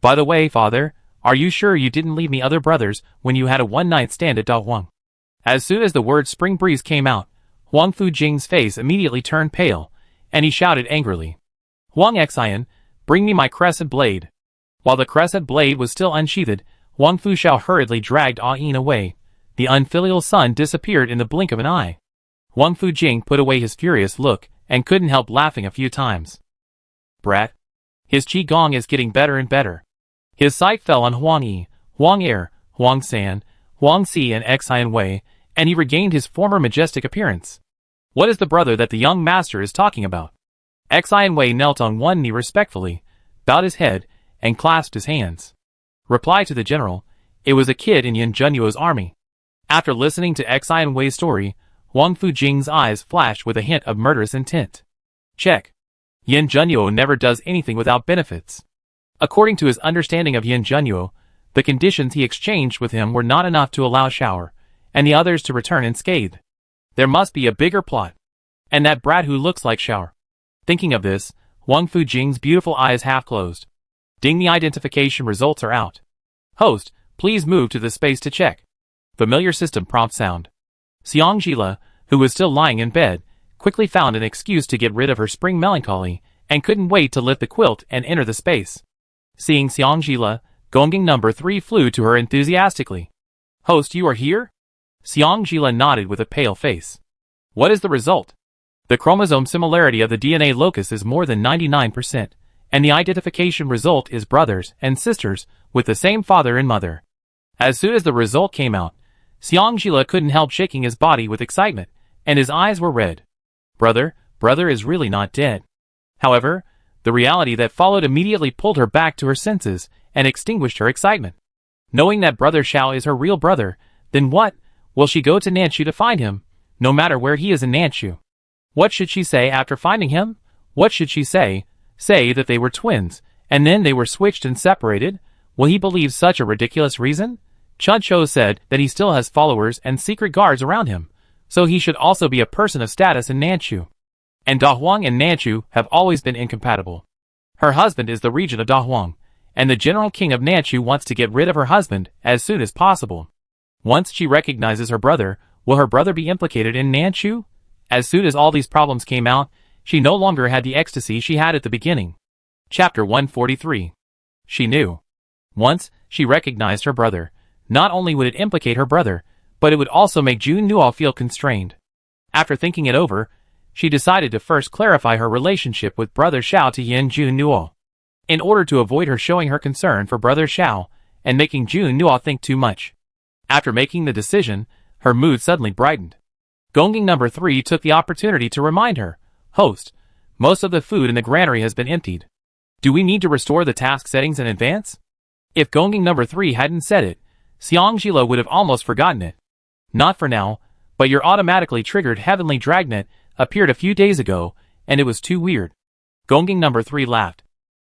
"By the way, father, are you sure you didn't leave me other brothers when you had a one-night stand at Da Huang?" As soon as the word spring breeze came out, Huang Fujing's face immediately turned pale, and he shouted angrily, "Huang Xian, bring me my crescent blade." While the crescent blade was still unsheathed, Huang Fuxiao hurriedly dragged Ah Yin away. The unfilial son disappeared in the blink of an eye. Wang Fujing put away his furious look and couldn't help laughing a few times. Brat. His qigong is getting better and better. His sight fell on Huang Yi, Huang Er, Huang San, Huang Si and Xian Wei, and he regained his former majestic appearance. What is the brother that the young master is talking about? Xian Wei knelt on one knee respectfully, bowed his head, and clasped his hands. Reply to the general, it was a kid in Yan Zhenyuo's army. After listening to Xian Wei's story, Wang Fujing's eyes flashed with a hint of murderous intent. Check. Yan Zhenyuo never does anything without benefits. According to his understanding of Yan Zhenyuo, the conditions he exchanged with him were not enough to allow Shower and the others to return unscathed. There must be a bigger plot. And that brat who looks like Shower. Thinking of this, Wang Fujing's beautiful eyes half closed. Ding, the identification results are out. Host, please move to the space to check. Familiar system prompt sound. Xiang Jila, who was still lying in bed, quickly found an excuse to get rid of her spring melancholy, and couldn't wait to lift the quilt and enter the space. Seeing Xiang Jila, Gongging number 3 flew to her enthusiastically. Host, you are here? Xiang Jila nodded with a pale face. What is the result? The chromosome similarity of the DNA locus is more than 99%, and the identification result is brothers and sisters with the same father and mother. As soon as the result came out, Xiang Jila couldn't help shaking his body with excitement, and his eyes were red. Brother is really not dead. However, the reality that followed immediately pulled her back to her senses and extinguished her excitement. Knowing that Brother Xiao is her real brother, then what? Will she go to Nanchu to find him, no matter where he is in Nanchu? What should she say after finding him? What should she say? Say that they were twins, and then they were switched and separated? Will he believe such a ridiculous reason? Chun Cho said that he still has followers and secret guards around him, so he should also be a person of status in Nanchu. And Da Huang and Nanchu have always been incompatible. Her husband is the regent of Da Huang, and the general king of Nanchu wants to get rid of her husband as soon as possible. Once she recognizes her brother, will her brother be implicated in Nanchu? As soon as all these problems came out, she no longer had the ecstasy she had at the beginning. Chapter 143. She knew. Once she recognized her brother, not only would it implicate her brother, but it would also make Jun Nuo feel constrained. After thinking it over, she decided to first clarify her relationship with Brother Xiao to Yin Jun Nuo. In order to avoid her showing her concern for Brother Xiao and making Jun Nuo think too much. After making the decision, her mood suddenly brightened. Gongging number 3 took the opportunity to remind her, Host, most of the food in the granary has been emptied. Do we need to restore the task settings in advance? If Gongging number 3 hadn't said it, Xiang Jila would have almost forgotten it. Not for now, but your automatically triggered heavenly dragnet appeared a few days ago, and it was too weird. Gongging number 3 laughed.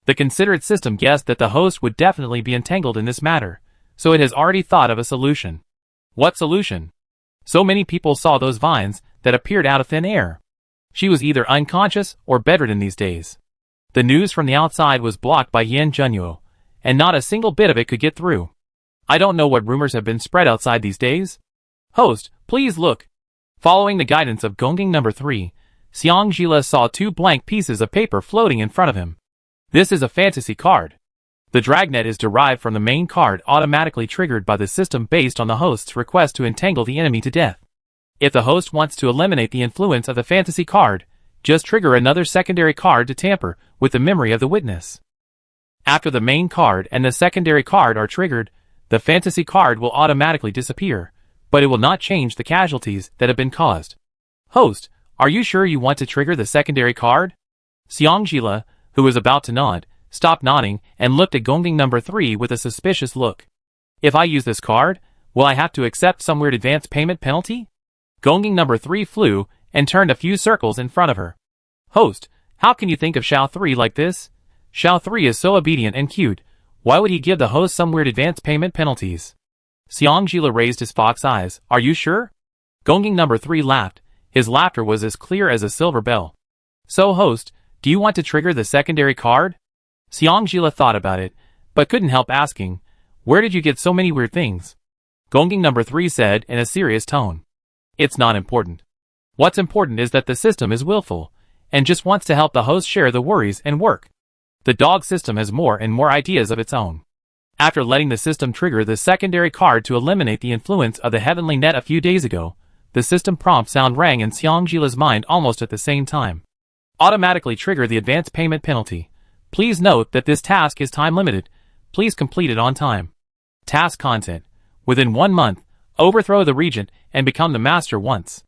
The considerate system guessed that the host would definitely be entangled in this matter, so it has already thought of a solution. What solution? So many people saw those vines that appeared out of thin air. She was either unconscious or bedridden these days. The news from the outside was blocked by Yan Zhenyuo, and not a single bit of it could get through. I don't know what rumors have been spread outside these days. Host, please look. Following the guidance of Gongging number 3, Xiang Jila saw 2 blank pieces of paper floating in front of him. This is a fantasy card. The dragnet is derived from the main card automatically triggered by the system based on the host's request to entangle the enemy to death. If the host wants to eliminate the influence of the fantasy card, just trigger another secondary card to tamper with the memory of the witness. After the main card and the secondary card are triggered, the fantasy card will automatically disappear, but it will not change the casualties that have been caused. Host, are you sure you want to trigger the secondary card? Xiang Jila, who was about to nod, stopped nodding and looked at Gongging number 3 with a suspicious look. If I use this card, will I have to accept some weird advance payment penalty? Gongging number 3 flew and turned a few circles in front of her. Host, how can you think of Xiao 3 like this? Xiao 3 is so obedient and cute. Why would he give the host some weird advance payment penalties? Xiang Jila raised his fox eyes. Are you sure? Gongging number 3 laughed. His laughter was as clear as a silver bell. So host, do you want to trigger the secondary card? Xiang Jila thought about it, but couldn't help asking, where did you get so many weird things? Gongging number 3 said in a serious tone. It's not important. What's important is that the system is willful, and just wants to help the host share the worries and work. The dog system has more and more ideas of its own. After letting the system trigger the secondary card to eliminate the influence of the heavenly net a few days ago, the system prompt sound rang in Xiangjila's mind almost at the same time. Automatically trigger the advance payment penalty. Please note that this task is time limited. Please complete it on time. Task content. Within 1 month, overthrow the Regent and become the master once.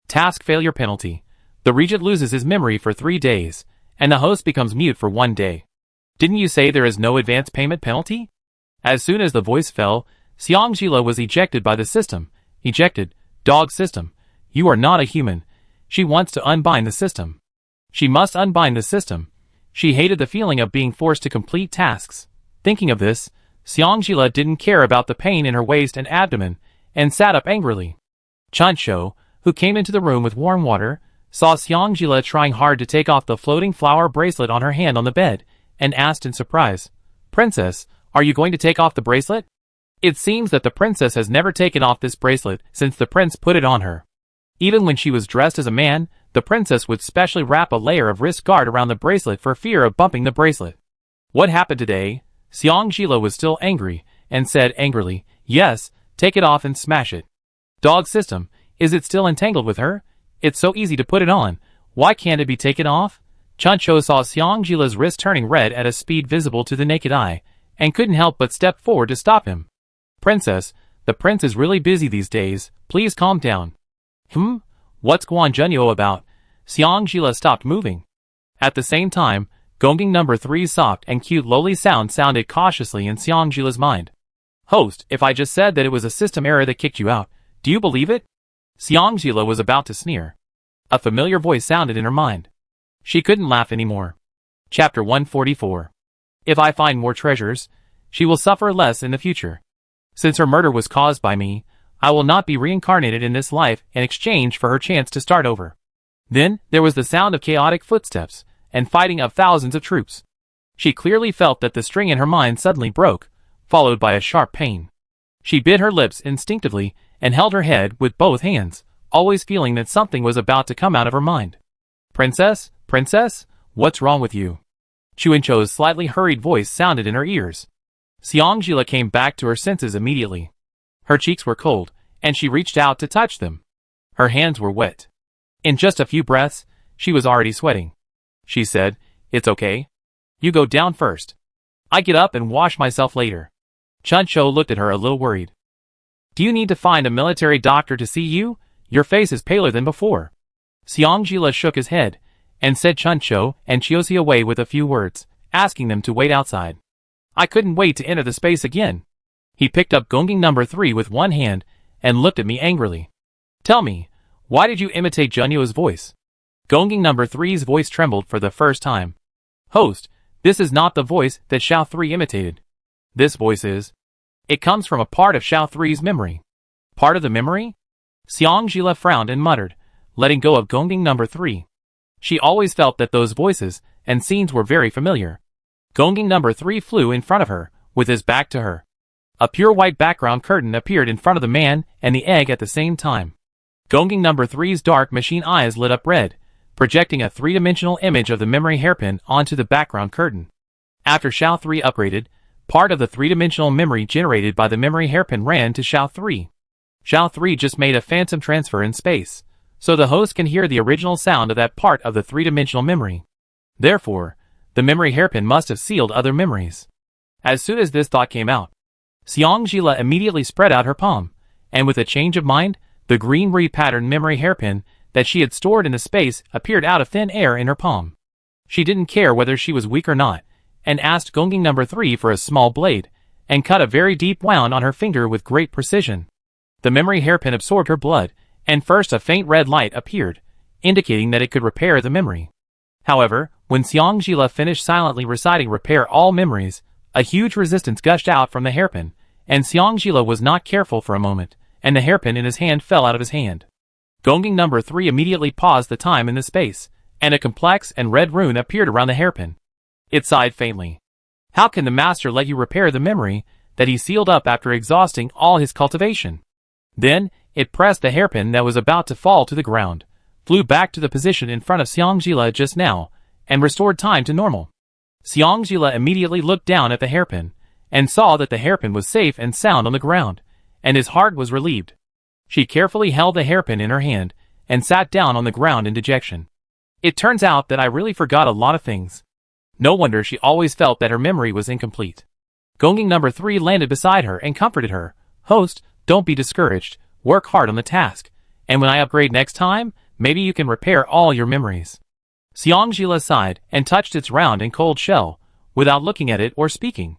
Task failure penalty. The Regent loses his memory for 3 days, and the host becomes mute for 1 day. Didn't you say there is no advance payment penalty? As soon as the voice fell, Xiangjila was ejected by the system. Ejected. Dog system. You are not a human. She wants to unbind the system. She must unbind the system. She hated the feeling of being forced to complete tasks. Thinking of this, Xiangjila didn't care about the pain in her waist and abdomen, and sat up angrily. Chuncho, who came into the room with warm water, saw Xiangjila trying hard to take off the floating flower bracelet on her hand on the bed, and asked in surprise, "Princess, are you going to take off the bracelet?" It seems that the princess has never taken off this bracelet since the prince put it on her. Even when she was dressed as a man, the princess would specially wrap a layer of wrist guard around the bracelet for fear of bumping the bracelet. What happened today? Xiangjila was still angry, and said angrily, "Yes, take it off and smash it." Dog system, is it still entangled with her? It's so easy to put it on. Why can't it be taken off? Chuncho saw Xiangjila's wrist turning red at a speed visible to the naked eye, and couldn't help but step forward to stop him. "Princess, the prince is really busy these days. Please calm down." What's Guanzhenyo about? Xiangjila stopped moving. At the same time, Gongging number 3's soft and cute lowly sound sounded cautiously in Xiangjila's mind. "Host, if I just said that it was a system error that kicked you out, do you believe it?" Xiangjila was about to sneer. A familiar voice sounded in her mind. She couldn't laugh anymore. Chapter 144. If I find more treasures, she will suffer less in the future. Since her murder was caused by me, I will not be reincarnated in this life in exchange for her chance to start over. Then, there was the sound of chaotic footsteps, and fighting of thousands of troops. She clearly felt that the string in her mind suddenly broke, followed by a sharp pain. She bit her lips instinctively, and held her head with both hands, always feeling that something was about to come out of her mind. "Princess, princess, what's wrong with you?" Chuincho's slightly hurried voice sounded in her ears. Xiangjila came back to her senses immediately. Her cheeks were cold, and she reached out to touch them. Her hands were wet. In just a few breaths, she was already sweating. She said, "It's okay. You go down first. I get up and wash myself later." Chuncho looked at her a little worried. "Do you need to find a military doctor to see you? Your face is paler than before." Xiangjila shook his head, and said Chuncho and Chiosi away with a few words, asking them to wait outside. I couldn't wait to enter the space again. He picked up Gongging number 3 with one hand, and looked at me angrily. "Tell me, why did you imitate Junyo's voice?" Gongging number 3's voice trembled for the first time. "Host, this is not the voice that Xiao 3 imitated. This voice is. It comes from a part of Xiao 3's memory." "Part of the memory?" Xiangjila frowned and muttered, letting go of Gongging number 3. She always felt that those voices and scenes were very familiar. Gongging number 3 flew in front of her, with his back to her. A pure white background curtain appeared in front of the man and the egg at the same time. Gongging number 3's dark machine eyes lit up red, projecting a three-dimensional image of the memory hairpin onto the background curtain. After Xiao 3 upgraded, part of the three-dimensional memory generated by the memory hairpin ran to Xiao 3. Xiao 3 just made a phantom transfer in space, so the host can hear the original sound of that part of the three-dimensional memory. Therefore, the memory hairpin must have sealed other memories. As soon as this thought came out, Xiangjila immediately spread out her palm, and with a change of mind, the green repatterned memory hairpin that she had stored in the space appeared out of thin air in her palm. She didn't care whether she was weak or not, and asked Gongging number 3 for a small blade, and cut a very deep wound on her finger with great precision. The memory hairpin absorbed her blood, and first a faint red light appeared, indicating that it could repair the memory. However, when Xiangjila finished silently reciting "repair all memories," a huge resistance gushed out from the hairpin, and Xiangjila was not careful for a moment, and the hairpin in his hand fell out of his hand. Gongging number 3 immediately paused the time in the space, and a complex and red rune appeared around the hairpin. It sighed faintly. How can the master let you repair the memory that he sealed up after exhausting all his cultivation? Then, it pressed the hairpin that was about to fall to the ground, flew back to the position in front of Xiangjila just now, and restored time to normal. Xiangjila immediately looked down at the hairpin, and saw that the hairpin was safe and sound on the ground, and his heart was relieved. She carefully held the hairpin in her hand and sat down on the ground in dejection. It turns out that I really forgot a lot of things. No wonder she always felt that her memory was incomplete. Gonging number 3 landed beside her and comforted her. Host, don't be discouraged, work hard on the task, and when I upgrade next time, maybe you can repair all your memories. Xiangjila sighed and touched its round and cold shell, without looking at it or speaking.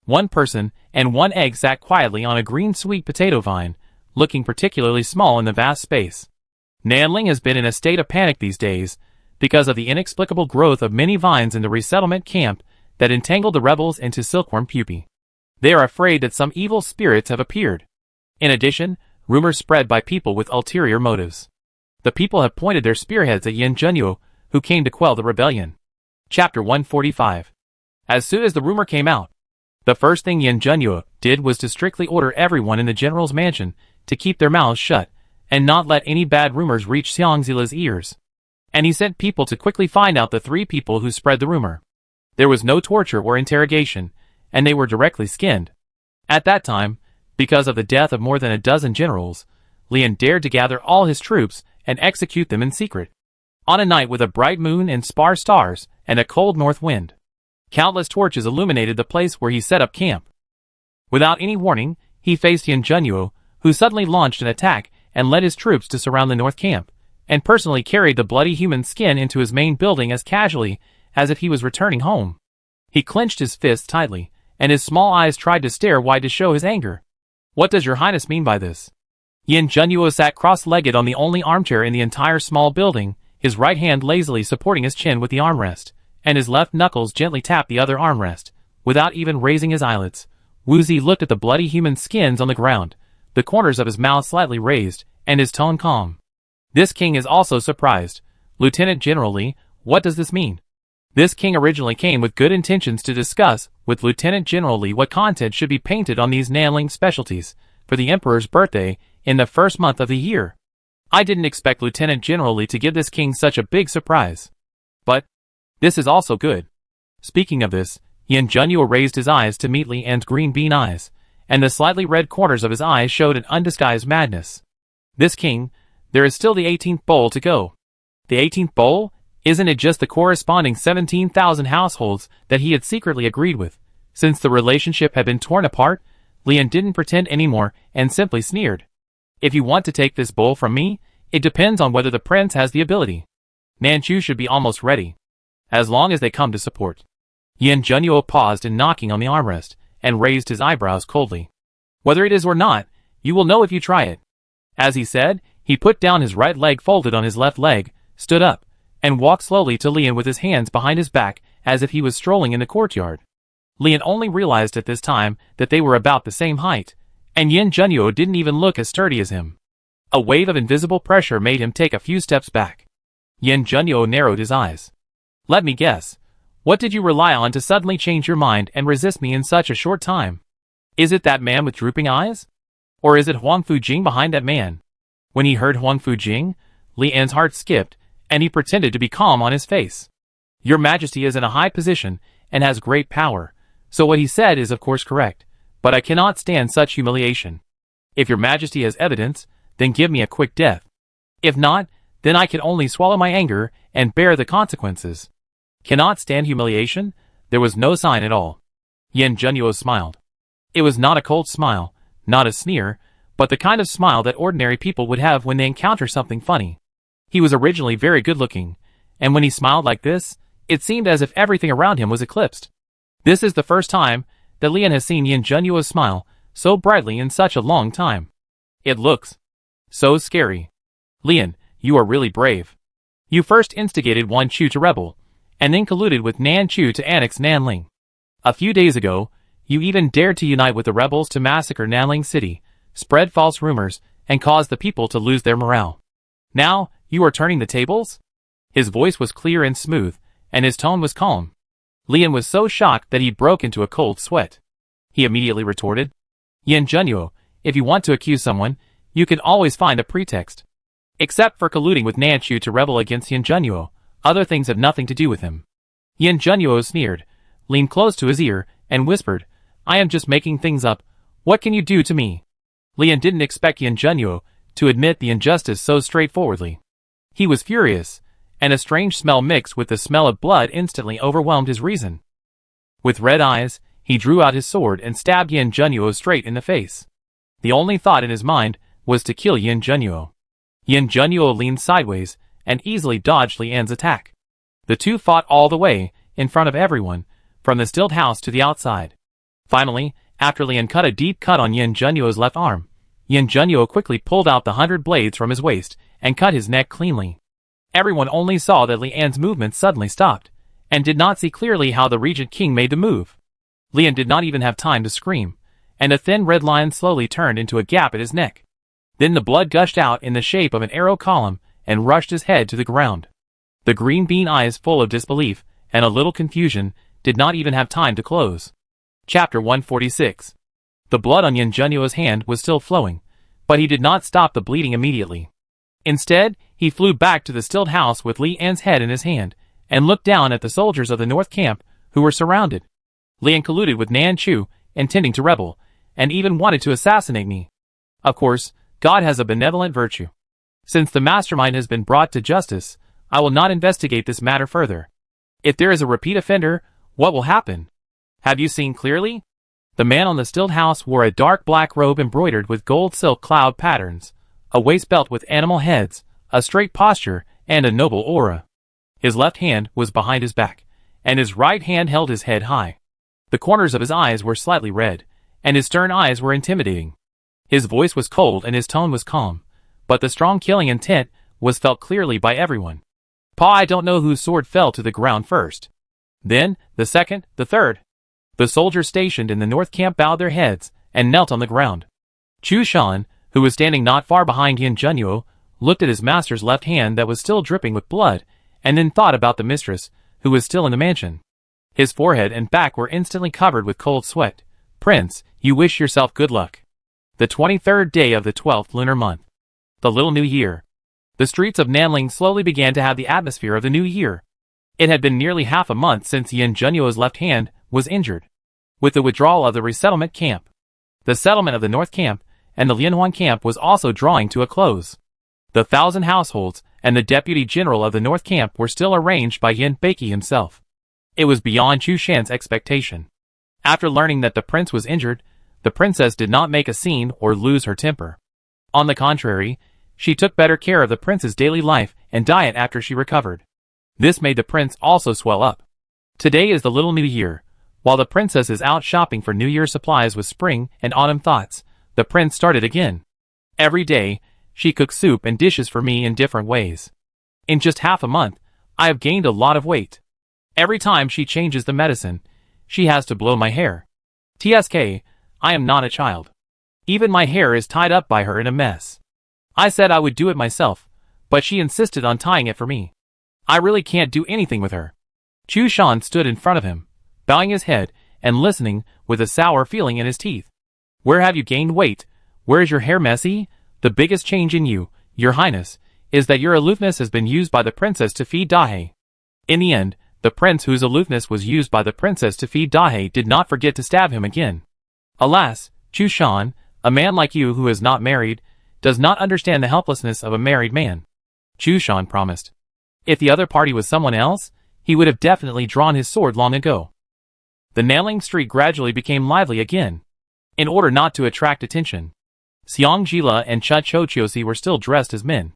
One person and one egg sat quietly on a green sweet potato vine, looking particularly small in the vast space. Nanling has been in a state of panic these days, because of the inexplicable growth of many vines in the resettlement camp that entangled the rebels into silkworm pupae. They are afraid that some evil spirits have appeared. In addition, rumors spread by people with ulterior motives. The people have pointed their spearheads at Yin Junyo, who came to quell the rebellion. Chapter 145. As soon as the rumor came out, the first thing Yin Junyo did was to strictly order everyone in the general's mansion to keep their mouths shut and not let any bad rumors reach Xiangzila's ears. And he sent people to quickly find out the 3 people who spread the rumor. There was no torture or interrogation, and they were directly skinned. At that time, because of the death of more than a dozen generals, Lian dared to gather all his troops and execute them in secret. On a night with a bright moon and sparse stars and a cold north wind, countless torches illuminated the place where he set up camp. Without any warning, he faced Yin Junyo, who suddenly launched an attack and led his troops to surround the north camp, and personally carried the bloody human skin into his main building as casually as if he was returning home. He clenched his fists tightly, and his small eyes tried to stare wide to show his anger. What does your highness mean by this? Yin Junyo sat cross-legged on the only armchair in the entire small building, his right hand lazily supporting his chin with the armrest, and his left knuckles gently tapped the other armrest, without even raising his eyelids. Woozy looked at the bloody human skins on the ground, the corners of his mouth slightly raised, and his tone calm. This king is also surprised. Lieutenant General Li, what does this mean? This king originally came with good intentions to discuss with Lieutenant General Li what content should be painted on these Nanling specialties for the Emperor's birthday in the first month of the year. I didn't expect Lieutenant General Li to give this king such a big surprise. But this is also good. Speaking of this, Yin Junyo raised his eyes to meet Li An's green bean eyes, and the slightly red corners of his eyes showed an undisguised madness. This king, there is still the 18th bowl to go. The 18th bowl? Isn't it just the corresponding 17,000 households that he had secretly agreed with? Since the relationship had been torn apart, Lian didn't pretend anymore and simply sneered. If you want to take this bowl from me, it depends on whether the prince has the ability. Nanchu should be almost ready. As long as they come to support. Yin Junyo paused in knocking on the armrest, and raised his eyebrows coldly. Whether it is or not, you will know if you try it. As he said, he put down his right leg folded on his left leg, stood up, and walked slowly to Lian with his hands behind his back as if he was strolling in the courtyard. Lian only realized at this time that they were about the same height, and Yin Junyo didn't even look as sturdy as him. A wave of invisible pressure made him take a few steps back. Yin Junyo narrowed his eyes. Let me guess. What did you rely on to suddenly change your mind and resist me in such a short time? Is it that man with drooping eyes? Or is it Huang Fujing behind that man? When he heard Huang Fujing, Li An's heart skipped, and he pretended to be calm on his face. Your Majesty is in a high position and has great power, so what he said is of course correct, but I cannot stand such humiliation. If your Majesty has evidence, then give me a quick death. If not, then I can only swallow my anger and bear the consequences. Cannot stand humiliation? There was no sign at all. Yin Junyo smiled. It was not a cold smile, not a sneer, but the kind of smile that ordinary people would have when they encounter something funny. He was originally very good-looking, and when he smiled like this, it seemed as if everything around him was eclipsed. This is the first time that Lian has seen Yin Junyo smile so brightly in such a long time. It looks so scary. Lian, you are really brave. You first instigated Wan Chu to rebel, and then colluded with Nan Chu to annex Nanling. A few days ago, you even dared to unite with the rebels to massacre Nanling City, spread false rumors, and cause the people to lose their morale. Now, you are turning the tables? His voice was clear and smooth, and his tone was calm. Lian was so shocked that he broke into a cold sweat. He immediately retorted, Yin Junyo, if you want to accuse someone, you can always find a pretext. Except for colluding with Nanchu to rebel against Yin Junyo, other things have nothing to do with him. Yin Junyo sneered, leaned close to his ear, and whispered, I am just making things up. What can you do to me? Lian didn't expect Yin Junyo to admit the injustice so straightforwardly. He was furious, and a strange smell mixed with the smell of blood instantly overwhelmed his reason. With red eyes, he drew out his sword and stabbed Yin Junyo straight in the face. The only thought in his mind was to kill Yin Junyo. Yin Junyo leaned sideways and easily dodged Li An's attack. The two fought all the way, in front of everyone, from the stilled house to the outside. Finally, after Li An cut a deep cut on Yin Junyo's left arm, Yin Junyo quickly pulled out the 100 blades from his waist and cut his neck cleanly. Everyone only saw that Li An's movement suddenly stopped, and did not see clearly how the Regent King made the move. Li An did not even have time to scream, and a thin red line slowly turned into a gap at his neck. Then the blood gushed out in the shape of an arrow column and rushed his head to the ground. The green bean eyes, full of disbelief and a little confusion, did not even have time to close. Chapter 146. The blood on Yin Junyo's hand was still flowing, but he did not stop the bleeding immediately. Instead, he flew back to the stilled house with Li An's head in his hand, and looked down at the soldiers of the North Camp, who were surrounded. Li An colluded with Nan Chu, intending to rebel, and even wanted to assassinate me. Of course, God has a benevolent virtue. Since the mastermind has been brought to justice, I will not investigate this matter further. If there is a repeat offender, what will happen? Have you seen clearly? The man on the stilled house wore a dark black robe embroidered with gold silk cloud patterns, a waist belt with animal heads, a straight posture, and a noble aura. His left hand was behind his back, and his right hand held his head high. The corners of his eyes were slightly red, and his stern eyes were intimidating. His voice was cold and his tone was calm, but the strong killing intent was felt clearly by everyone. Pa, I don't know whose sword fell to the ground first. Then, the second, the third. The soldiers stationed in the North Camp bowed their heads and knelt on the ground. Chu Shan, who was standing not far behind Yin Junyo, looked at his master's left hand that was still dripping with blood, and then thought about the mistress, who was still in the mansion. His forehead and back were instantly covered with cold sweat. Prince, you wish yourself good luck. The 23rd day of the 12th lunar month. The Little New Year. The streets of Nanling slowly began to have the atmosphere of the new year. It had been nearly half a month since Yin Junyo's left hand was injured. With the withdrawal of the resettlement camp, the settlement of the North Camp and the Lianhuan Camp was also drawing to a close. The 1,000 households and the Deputy General of the North Camp were still arranged by Yin Beiki himself. It was beyond Chu Shan's expectation. After learning that the prince was injured, the princess did not make a scene or lose her temper. On the contrary, she took better care of the prince's daily life and diet after she recovered. This made the prince also swell up. Today is the Little New Year. While the princess is out shopping for New Year supplies with spring and autumn thoughts, the prince started again. Every day, she cooks soup and dishes for me in different ways. In just half a month, I have gained a lot of weight. Every time she changes the medicine, she has to blow my hair. TSK, I am not a child. Even my hair is tied up by her in a mess. I said I would do it myself, but she insisted on tying it for me. I really can't do anything with her. Chu Shan stood in front of him, bowing his head and listening with a sour feeling in his teeth. Where have you gained weight? Where is your hair messy? The biggest change in you, your highness, is that your aloofness has been used by the princess to feed Dahe. In the end, the prince whose aloofness was used by the princess to feed Dahe did not forget to stab him again. Alas, Chu Shan, a man like you who is not married, does not understand the helplessness of a married man. Chu Shan promised. If the other party was someone else, he would have definitely drawn his sword long ago. The Nanling street gradually became lively again. In order not to attract attention, Xiang Jila and Cha Chochiosi were still dressed as men.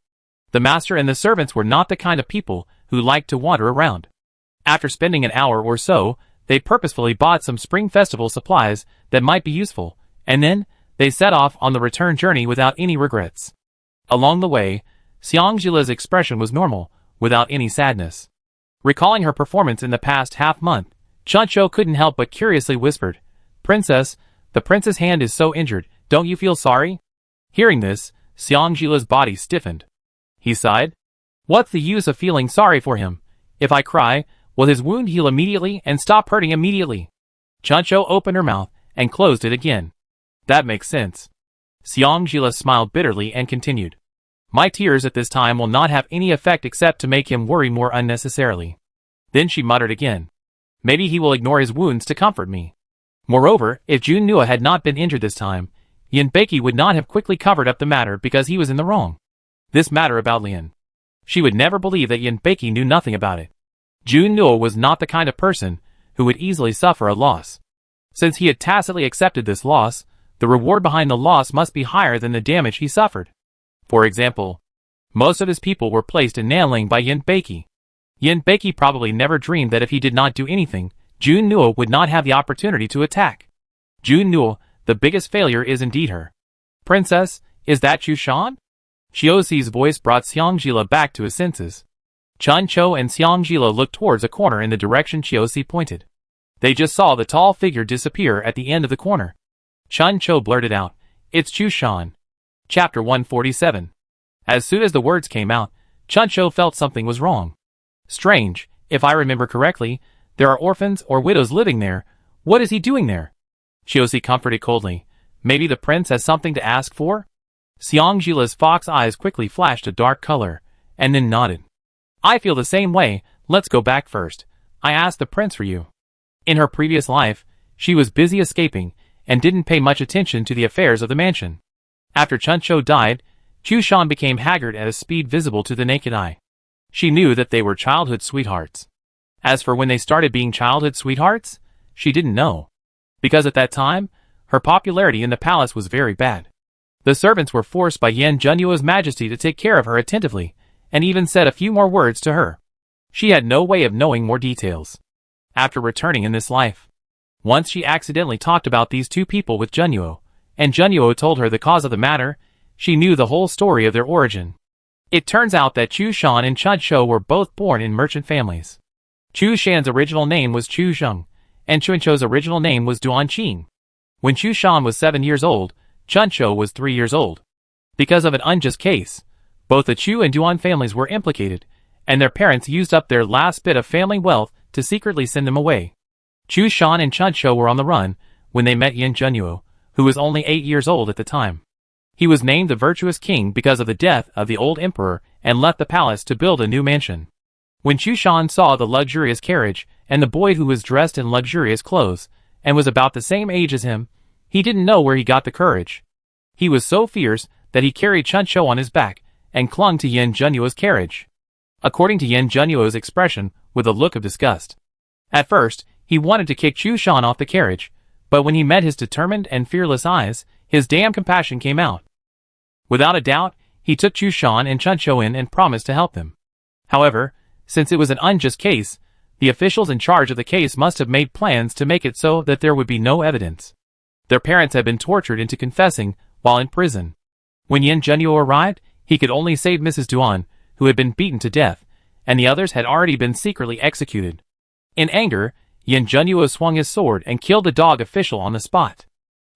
The master and the servants were not the kind of people who liked to wander around. After spending an hour or so, they purposefully bought some spring festival supplies that might be useful, and then they set off on the return journey without any regrets. Along the way, Xiang Jila's expression was normal, without any sadness. Recalling her performance in the past half-month, Chuncho couldn't help but curiously whispered, "Princess, the prince's hand is so injured, don't you feel sorry?" Hearing this, Xiang Jila's body stiffened. He sighed. "What's the use of feeling sorry for him? If I cry, will his wound heal immediately and stop hurting immediately?" Chuncho opened her mouth and closed it again. "That makes sense." Xiang Jila smiled bitterly and continued. "My tears at this time will not have any effect except to make him worry more unnecessarily." Then she muttered again. "Maybe he will ignore his wounds to comfort me." Moreover, if Junua had not been injured this time, Yin Beiki would not have quickly covered up the matter because he was in the wrong. This matter about Lien. She would never believe that Yin Beiki knew nothing about it. Jun Nuo was not the kind of person who would easily suffer a loss. Since he had tacitly accepted this loss, the reward behind the loss must be higher than the damage he suffered. For example, most of his people were placed in Nanling by Yin Beiki. Yin Beiki probably never dreamed that if he did not do anything, Jun Nuo would not have the opportunity to attack. Jun Nuo, the biggest failure is indeed her. Princess, is that Chu Shan? Xiaoxi's voice brought Xiangjila back to his senses. Chun Cho and Xiangjila looked towards a corner in the direction Xiaoxi pointed. They just saw the tall figure disappear at the end of the corner. Chun Cho blurted out, "It's Chu Shan." Chapter 147. As soon as the words came out, Chun Cho felt something was wrong. Strange, if I remember correctly, there are orphans or widows living there. What is he doing there? Xiaoxi comforted coldly. Maybe the prince has something to ask for? Xiangjila's fox eyes quickly flashed a dark color, and then nodded. I feel the same way. Let's go back first. I asked the prince for you. In her previous life, she was busy escaping, and didn't pay much attention to the affairs of the mansion. After Chun Cho died, Chu Shan became haggard at a speed visible to the naked eye. She knew that they were childhood sweethearts. As for when they started being childhood sweethearts, she didn't know. Because at that time, her popularity in the palace was very bad. The servants were forced by Yan Junyuo's majesty to take care of her attentively, and even said a few more words to her. She had no way of knowing more details. After returning in this life, once she accidentally talked about these two people with Junyuo, and Junyuo told her the cause of the matter, she knew the whole story of their origin. It turns out that Chu Shan and Chun Cho were both born in merchant families. Chu Shan's original name was Chu Zheng, and Chun Cho's original name was Duan Qing. When Chu Shan was 7 years old, Chun Cho was 3 years old. Because of an unjust case, both the Chu and Duan families were implicated, and their parents used up their last bit of family wealth to secretly send them away. Chu Shan and Chun Cho were on the run when they met Yin Junyuo, who was only 8 years old at the time. He was named the virtuous king because of the death of the old emperor and left the palace to build a new mansion. When Chu Shan saw the luxurious carriage and the boy who was dressed in luxurious clothes and was about the same age as him, he didn't know where he got the courage. He was so fierce that he carried Chun Cho on his back and clung to Yin Junyuo's carriage. According to Yin Junyuo's expression, with a look of disgust. At first, he wanted to kick Chu Shan off the carriage, but when he met his determined and fearless eyes, his damn compassion came out. Without a doubt, he took Chu Shan and Chun Cho in and promised to help them. However, since it was an unjust case, the officials in charge of the case must have made plans to make it so that there would be no evidence. Their parents had been tortured into confessing while in prison. When Yin Junyuo arrived, he could only save Mrs. Duan, who had been beaten to death, and the others had already been secretly executed. In anger, Yin Junyuo swung his sword and killed the dog official on the spot.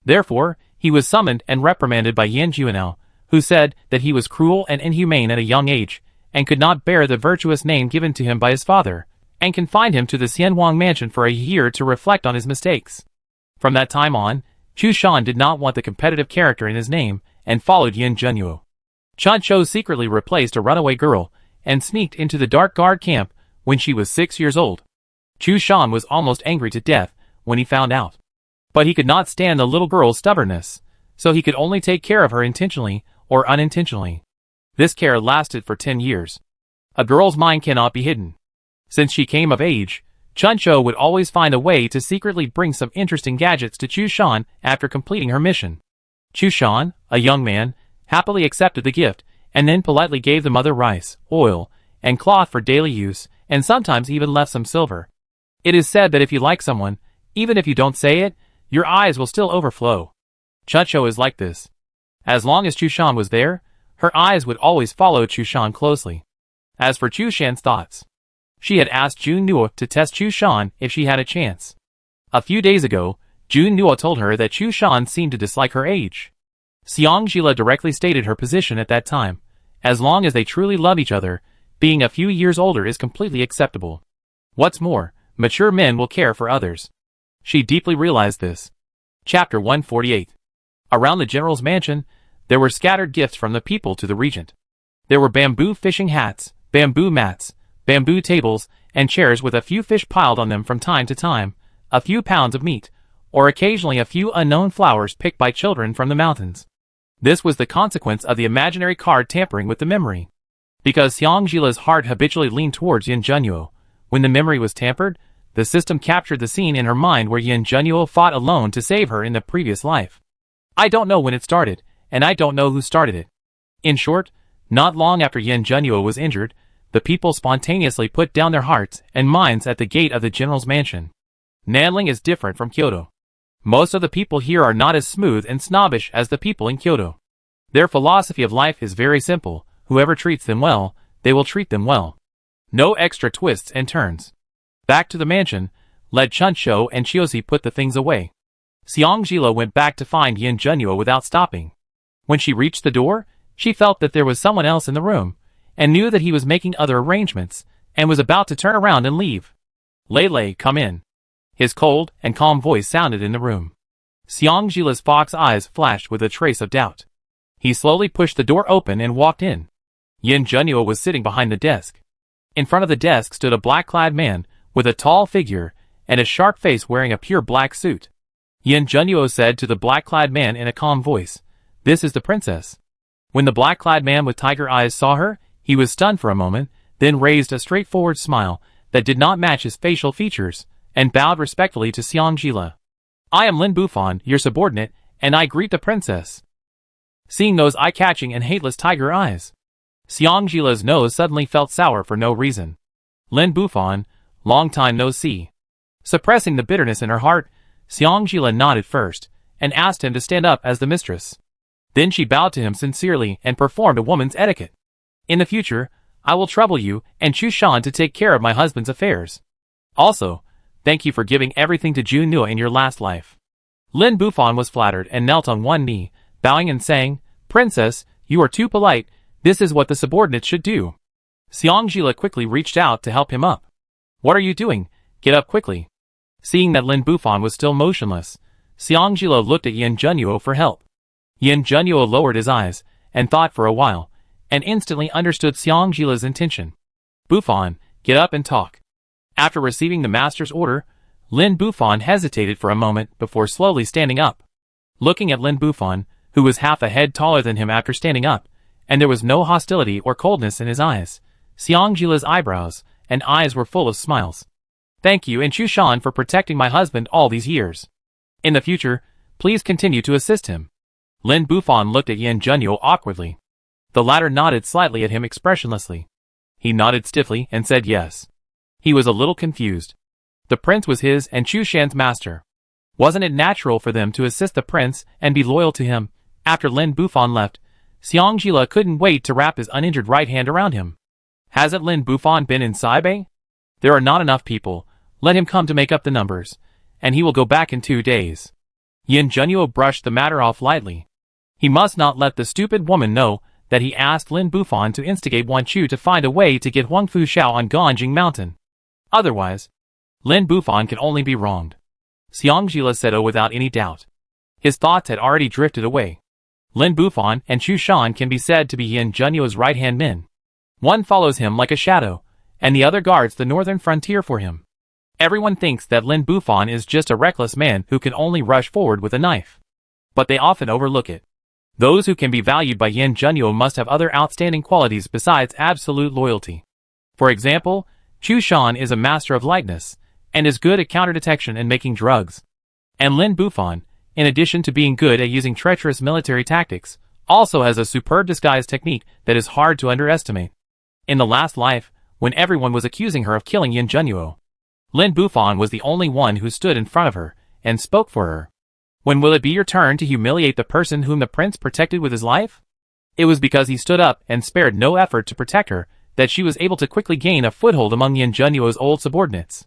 Therefore, he was summoned and reprimanded by Yin Junyuo, who said that he was cruel and inhumane at a young age, and could not bear the virtuous name given to him by his father, and confined him to the Xianwang mansion for a year to reflect on his mistakes. From that time on, Chu Shan did not want the competitive character in his name, and followed Yin Junyuo. Chun Cho secretly replaced a runaway girl, and sneaked into the dark guard camp when she was 6 years old. Chu Shan was almost angry to death when he found out. But he could not stand the little girl's stubbornness, so he could only take care of her intentionally or unintentionally. This care lasted for 10 years. A girl's mind cannot be hidden. Since she came of age, Chun Cho would always find a way to secretly bring some interesting gadgets to Chu Shan after completing her mission. Chu Shan, a young man, happily accepted the gift, and then politely gave the mother rice, oil, and cloth for daily use, and sometimes even left some silver. It is said that if you like someone, even if you don't say it, your eyes will still overflow. Chun Cho is like this. As long as Chu Shan was there, her eyes would always follow Chu Shan closely. As for Chu Shan's thoughts, she had asked Jun Nuo to test Chu Shan if she had a chance. A few days ago, Jun Nuo told her that Chu Shan seemed to dislike her age. Xiangjila directly stated her position at that time. As long as they truly love each other, being a few years older is completely acceptable. What's more, mature men will care for others. She deeply realized this. Chapter 148. Around the general's mansion, there were scattered gifts from the people to the regent. There were bamboo fishing hats, bamboo mats, bamboo tables, and chairs with a few fish piled on them from time to time, a few pounds of meat, or occasionally a few unknown flowers picked by children from the mountains. This was the consequence of the imaginary card tampering with the memory. Because Xiangjila's heart habitually leaned towards Yin Zhenyu, when the memory was tampered, the system captured the scene in her mind where Yin Zhenyu fought alone to save her in the previous life. I don't know when it started, and I don't know who started it. In short, not long after Yin Zhenyu was injured, the people spontaneously put down their hearts and minds at the gate of the general's mansion. Nanling is different from Kyoto. Most of the people here are not as smooth and snobbish as the people in Kyoto. Their philosophy of life is very simple: whoever treats them well, they will treat them well. No extra twists and turns. Back to the mansion, Led Chunshou and Chiozi put the things away. Xiangjila went back to find Yin Zhenyu without stopping. When she reached the door, she felt that there was someone else in the room, and knew that he was making other arrangements, and was about to turn around and leave. Lei, come in. His cold and calm voice sounded in the room. Xiangjila's fox eyes flashed with a trace of doubt. He slowly pushed the door open and walked in. Yin Zhenyu was sitting behind the desk. In front of the desk stood a black-clad man, with a tall figure, and a sharp face wearing a pure black suit. Yin Zhenyu said to the black-clad man in a calm voice, "This is the princess." When the black-clad man with tiger eyes saw her, he was stunned for a moment, then raised a straightforward smile that did not match his facial features, and bowed respectfully to Xiangjila. "I am Lin Bufan, your subordinate, and I greet the princess." Seeing those eye-catching and hateless tiger eyes, Xiangjila's nose suddenly felt sour for no reason. Lin Bufan, long time no see. Suppressing the bitterness in her heart, Xiangjila nodded first, and asked him to stand up as the mistress. Then she bowed to him sincerely and performed a woman's etiquette. "In the future, I will trouble you and Chu Shan to take care of my husband's affairs. Also, thank you for giving everything to Ju Nua in your last life." Lin Bufan was flattered and knelt on one knee, bowing and saying, "Princess, you are too polite. This is what the subordinates should do." Xiangjila quickly reached out to help him up. "What are you doing? Get up quickly." Seeing that Lin Bufan was still motionless, Xiangjila looked at Yin Zhenyu for help. Yin Zhenyu lowered his eyes, and thought for a while, and instantly understood Xiangjila's intention. "Bufan, get up and talk." After receiving the master's order, Lin Bufan hesitated for a moment before slowly standing up. Looking at Lin Bufan, who was half a head taller than him after standing up, and there was no hostility or coldness in his eyes, Xiangjila's eyebrows and eyes were full of smiles. "Thank you and Chu Shan for protecting my husband all these years. In the future, please continue to assist him." Lin Bufan looked at Yin Zhenyu awkwardly. The latter nodded slightly at him expressionlessly. He nodded stiffly and said yes. He was a little confused. The prince was his and Chu Shan's master. Wasn't it natural for them to assist the prince and be loyal to him? After Lin Bufan left, Xiangjila couldn't wait to wrap his uninjured right hand around him. "Hasn't Lin Bufan been in Saibei? There are not enough people. Let him come to make up the numbers, and he will go back in 2 days." Yin Zhenyu brushed the matter off lightly. He must not let the stupid woman know that he asked Lin Bufan to instigate Wan Chu to find a way to get Huang Fu Shao on Ganjing Mountain. Otherwise, Lin Bufan can only be wronged. Xiangjila said without any doubt. His thoughts had already drifted away. Lin Bufan and Chu Shan can be said to be Yin Zhenyu's right-hand men. One follows him like a shadow, and the other guards the northern frontier for him. Everyone thinks that Lin Bufan is just a reckless man who can only rush forward with a knife. But they often overlook it. Those who can be valued by Yin Zhenyu must have other outstanding qualities besides absolute loyalty. For example, Chu Shan is a master of lightness, and is good at counter-detection and making drugs. And Lin Bufan, in addition to being good at using treacherous military tactics, also has a superb disguise technique that is hard to underestimate. In the last life, when everyone was accusing her of killing Yin Zhenyu, Lin Bufan was the only one who stood in front of her and spoke for her. When will it be your turn to humiliate the person whom the prince protected with his life? It was because he stood up and spared no effort to protect her that she was able to quickly gain a foothold among Yin Zhenyu's old subordinates.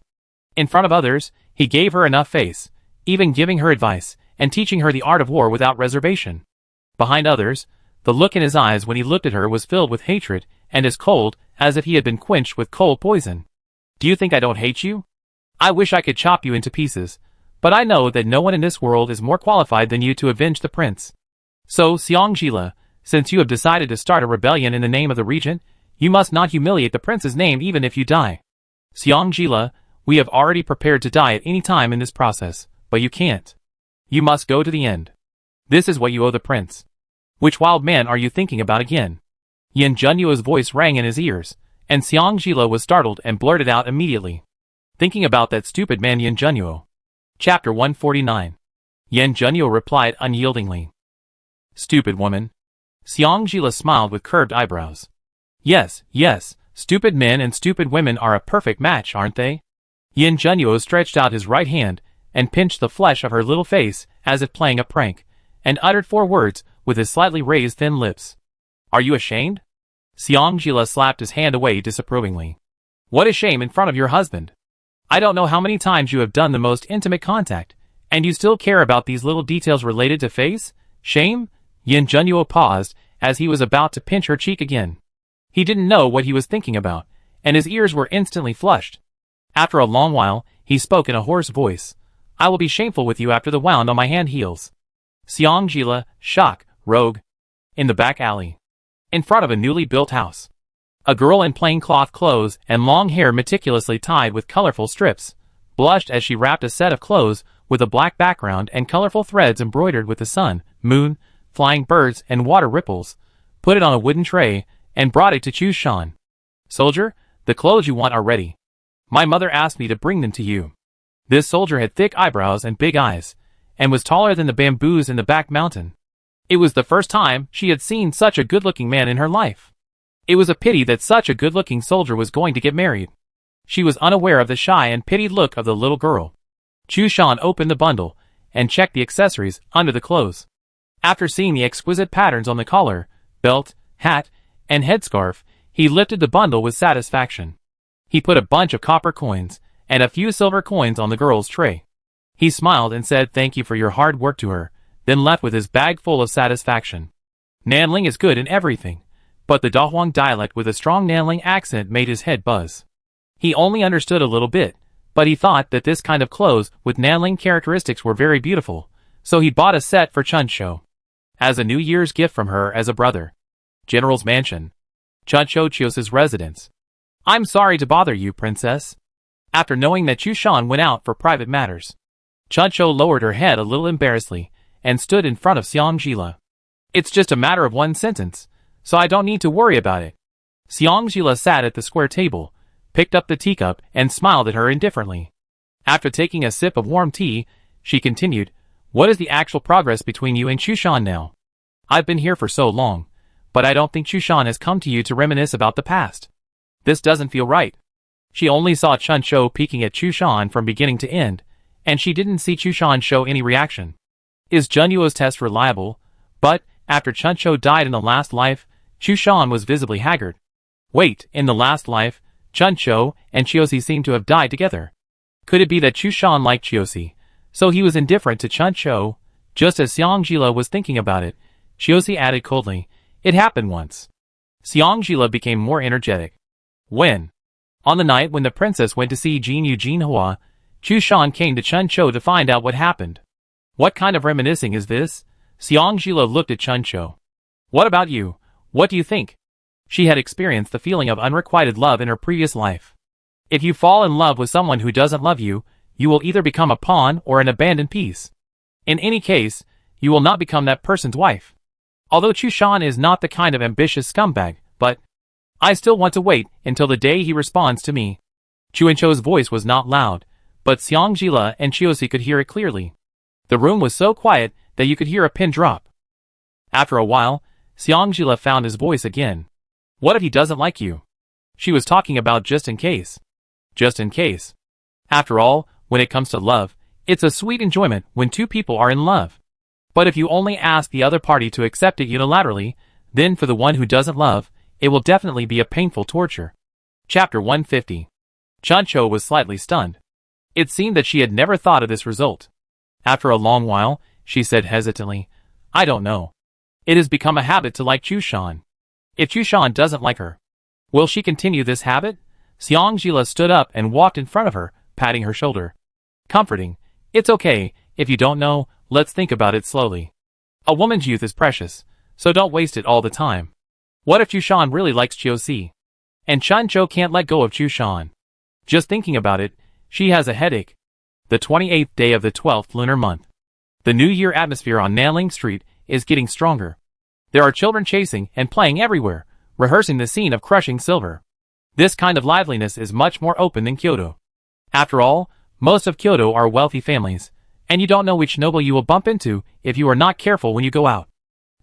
In front of others, he gave her enough face, even giving her advice and teaching her the art of war without reservation. Behind others, the look in his eyes when he looked at her was filled with hatred and as cold as if he had been quenched with cold poison. "Do you think I don't hate you? I wish I could chop you into pieces, but I know that no one in this world is more qualified than you to avenge the prince. So, Xiangjila, since you have decided to start a rebellion in the name of the regent, you must not humiliate the prince's name even if you die. Xiangjila, we have already prepared to die at any time in this process, but you can't. You must go to the end. This is what you owe the prince. Which wild man are you thinking about again? Yin Junyo's voice rang in his ears, and Xiang Jila was startled and blurted out immediately. Thinking about that stupid man Yin Junyo. Chapter 149. Yin Junyo replied unyieldingly. Stupid woman. Xiang Jila smiled with curved eyebrows. Yes, yes, stupid men and stupid women are a perfect match, aren't they? Yin Junyo stretched out his right hand and pinched the flesh of her little face as if playing a prank, and uttered 4 words with his slightly raised thin lips. Are you ashamed? Xiang Jila slapped his hand away disapprovingly. What a shame in front of your husband. I don't know how many times you have done the most intimate contact, and you still care about these little details related to face? Shame? Yin Junyo paused as he was about to pinch her cheek again. He didn't know what he was thinking about, and his ears were instantly flushed. After a long while, he spoke in a hoarse voice. I will be shameful with you after the wound on my hand heals. Xiang Jila, shock, rogue. In the back alley. In front of a newly built house. A girl in plain cloth clothes and long hair meticulously tied with colorful strips, blushed as she wrapped a set of clothes with a black background and colorful threads embroidered with the sun, moon, flying birds and water ripples, put it on a wooden tray, and brought it to Chu Shan. Soldier, the clothes you want are ready. My mother asked me to bring them to you. This soldier had thick eyebrows and big eyes, and was taller than the bamboos in the back mountain. It was the first time she had seen such a good-looking man in her life. It was a pity that such a good-looking soldier was going to get married. She was unaware of the shy and pitied look of the little girl. Chu Shan opened the bundle and checked the accessories under the clothes. After seeing the exquisite patterns on the collar, belt, hat, and headscarf, he lifted the bundle with satisfaction. He put a bunch of copper coins and a few silver coins on the girl's tray. He smiled and said thank you for your hard work to her, then left with his bag full of satisfaction. Nanling is good in everything, but the Dahuang dialect with a strong Nanling accent made his head buzz. He only understood a little bit, but he thought that this kind of clothes with Nanling characteristics were very beautiful, so he bought a set for Chunshou as a New Year's gift from her as a brother. General's mansion. Chunshou Chios's residence. I'm sorry to bother you, princess. After knowing that Chu Shan went out for private matters, Chunshou lowered her head a little embarrassedly and stood in front of Xiang Jila. It's just a matter of one sentence, so I don't need to worry about it. Xiang Jila sat at the square table, picked up the teacup and smiled at her indifferently. After taking a sip of warm tea, she continued, what is the actual progress between you and Chu Shan now? I've been here for so long, but I don't think Chu Shan has come to you to reminisce about the past. This doesn't feel right. She only saw Chunshou peeking at Chu Shan from beginning to end, and she didn't see Chu Shan show any reaction. Is Junyuo's test reliable? But, after Chunshou died in the last life, Chu Shan was visibly haggard. Wait, in the last life, Chunshou and Chiosi seemed to have died together. Could it be that Chu Shan liked Chiosi, so he was indifferent to Chunshou? Just as Xiang Jila was thinking about it, Chiosi added coldly, it happened once. Xiang Jila became more energetic. When? On the night when the princess went to see Jinyu Jinhua, Chu Shan came to Chunshou to find out what happened. What kind of reminiscing is this? Xiang Jila looked at Chunshou. What about you? What do you think? She had experienced the feeling of unrequited love in her previous life. If you fall in love with someone who doesn't love you, you will either become a pawn or an abandoned piece. In any case, you will not become that person's wife. Although Chu Shan is not the kind of ambitious scumbag, but I still want to wait until the day he responds to me. Chuanchou's voice was not loud, but Xiang Jila and Chiosi could hear it clearly. The room was so quiet that you could hear a pin drop. After a while, Xiang Jila found his voice again. What if he doesn't like you? She was talking about just in case. Just in case. After all, when it comes to love, it's a sweet enjoyment when two people are in love. But if you only ask the other party to accept it unilaterally, then for the one who doesn't love, it will definitely be a painful torture. Chapter 150. Chunshou was slightly stunned. It seemed that she had never thought of this result. After a long while, she said hesitantly, I don't know. It has become a habit to like Chu Shan. If Chu Shan doesn't like her, will she continue this habit? Xiang Jila stood up and walked in front of her, patting her shoulder. Comforting, it's okay, if you don't know, let's think about it slowly. A woman's youth is precious, so don't waste it all the time. What if Chu Shan really likes Chiosi? And Chunshou can't let go of Chu Shan. Just thinking about it, she has a headache. The 28th day of the 12th lunar month. The New Year atmosphere on Nanling Street is getting stronger. There are children chasing and playing everywhere, rehearsing the scene of crushing silver. This kind of liveliness is much more open than Kyoto. After all, most of Kyoto are wealthy families, and you don't know which noble you will bump into if you are not careful when you go out.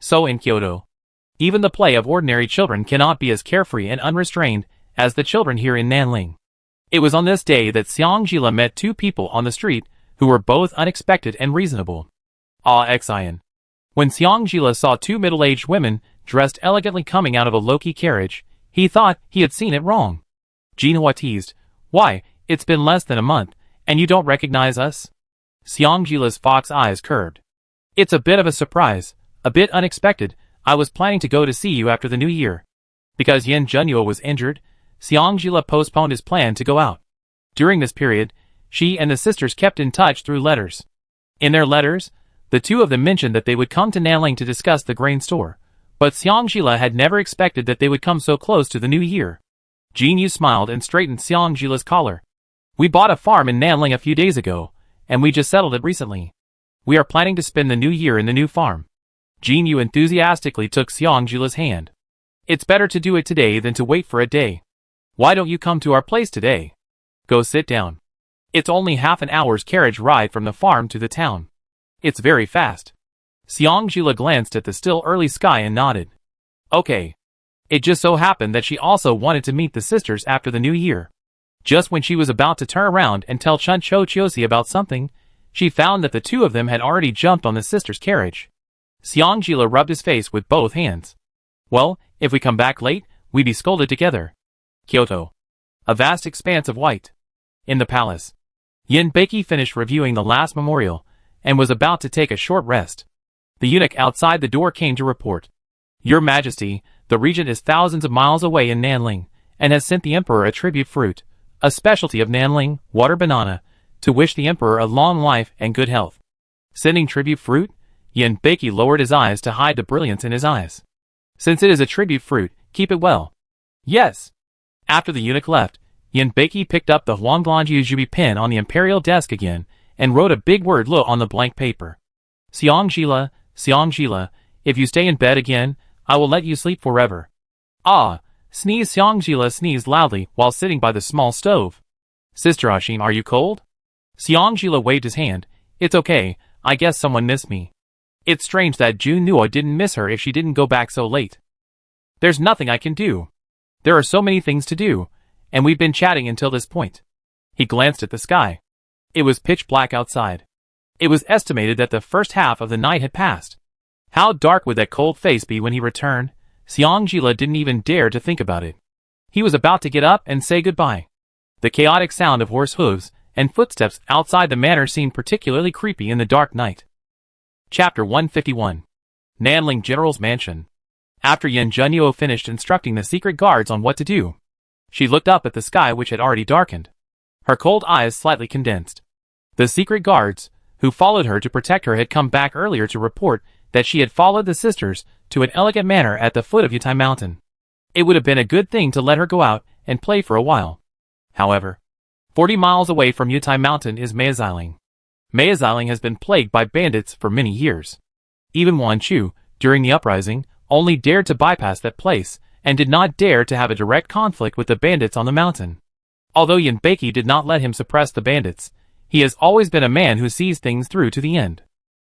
So in Kyoto, even the play of ordinary children cannot be as carefree and unrestrained as the children here in Nanling. It was on this day that Xiangjila met two people on the street who were both unexpected and reasonable. Xian. When Xiangjila saw two middle-aged women dressed elegantly coming out of a low-key carriage, he thought he had seen it wrong. Jinhua teased, "Why, it's been less than a month, and you don't recognize us?" Xiangjila's fox eyes curved. "It's a bit of a surprise, a bit unexpected. I was planning to go to see you after the New Year." Because Yin Junyo was injured, Xiangjila postponed his plan to go out. During this period, she and the sisters kept in touch through letters. In their letters, the two of them mentioned that they would come to Nanling to discuss the grain store, but Xiangjila had never expected that they would come so close to the New Year. Jinyu smiled and straightened Xiangjila's collar. "We bought a farm in Nanling a few days ago, and we just settled it recently. We are planning to spend the New Year in the new farm." Jinyu enthusiastically took Xiangjila's hand. "It's better to do it today than to wait for a day. Why don't you come to our place today? Go sit down. It's only half an hour's carriage ride from the farm to the town. It's very fast." Xiangjila glanced at the still early sky and nodded. "Okay." It just so happened that she also wanted to meet the sisters after the New Year. Just when she was about to turn around and tell Chuncho Chiosi about something, she found that the two of them had already jumped on the sisters' carriage. Xiangjila rubbed his face with both hands. "Well, if we come back late, we'd be scolded together." Kyoto. A vast expanse of white. In the palace, Yin Beiki finished reviewing the last memorial and was about to take a short rest. The eunuch outside the door came to report. "Your Majesty, the Regent is thousands of miles away in Nanling, and has sent the Emperor a tribute fruit, a specialty of Nanling, water banana, to wish the Emperor a long life and good health." Sending tribute fruit? Yin Beiki lowered his eyes to hide the brilliance in his eyes. "Since it is a tribute fruit, keep it well." "Yes." After the eunuch left, Yin Beiki picked up the Huanglangjiu Jubi pen on the imperial desk again and wrote a big word "lo" on the blank paper. "Xiangjila, Xiangjila, if you stay in bed again, I will let you sleep forever." "Ah!" Sneeze. Xiangjila sneezed loudly while sitting by the small stove. "Sister Ashin, are you cold?" Xiangjila waved his hand. "It's okay, I guess someone missed me. It's strange that Jun Nuo didn't miss her if she didn't go back so late. There's nothing I can do. There are so many things to do, and we've been chatting until this point." He glanced at the sky. It was pitch black outside. It was estimated that the first half of the night had passed. How dark would that cold face be when he returned? Xiangjila didn't even dare to think about it. He was about to get up and say goodbye. The chaotic sound of horse hooves and footsteps outside the manor seemed particularly creepy in the dark night. Chapter 151. Nanling General's Mansion. After Yin Junyo finished instructing the secret guards on what to do, she looked up at the sky which had already darkened. Her cold eyes slightly condensed. The secret guards, who followed her to protect her, had come back earlier to report that she had followed the sisters to an elegant manor at the foot of Yutai Mountain. It would have been a good thing to let her go out and play for a while. However, 40 miles away from Yutai Mountain is Maeziling. Maeziling has been plagued by bandits for many years. Even Wan Chu, during the uprising, only dared to bypass that place and did not dare to have a direct conflict with the bandits on the mountain. Although Yin Beiki did not let him suppress the bandits, he has always been a man who sees things through to the end.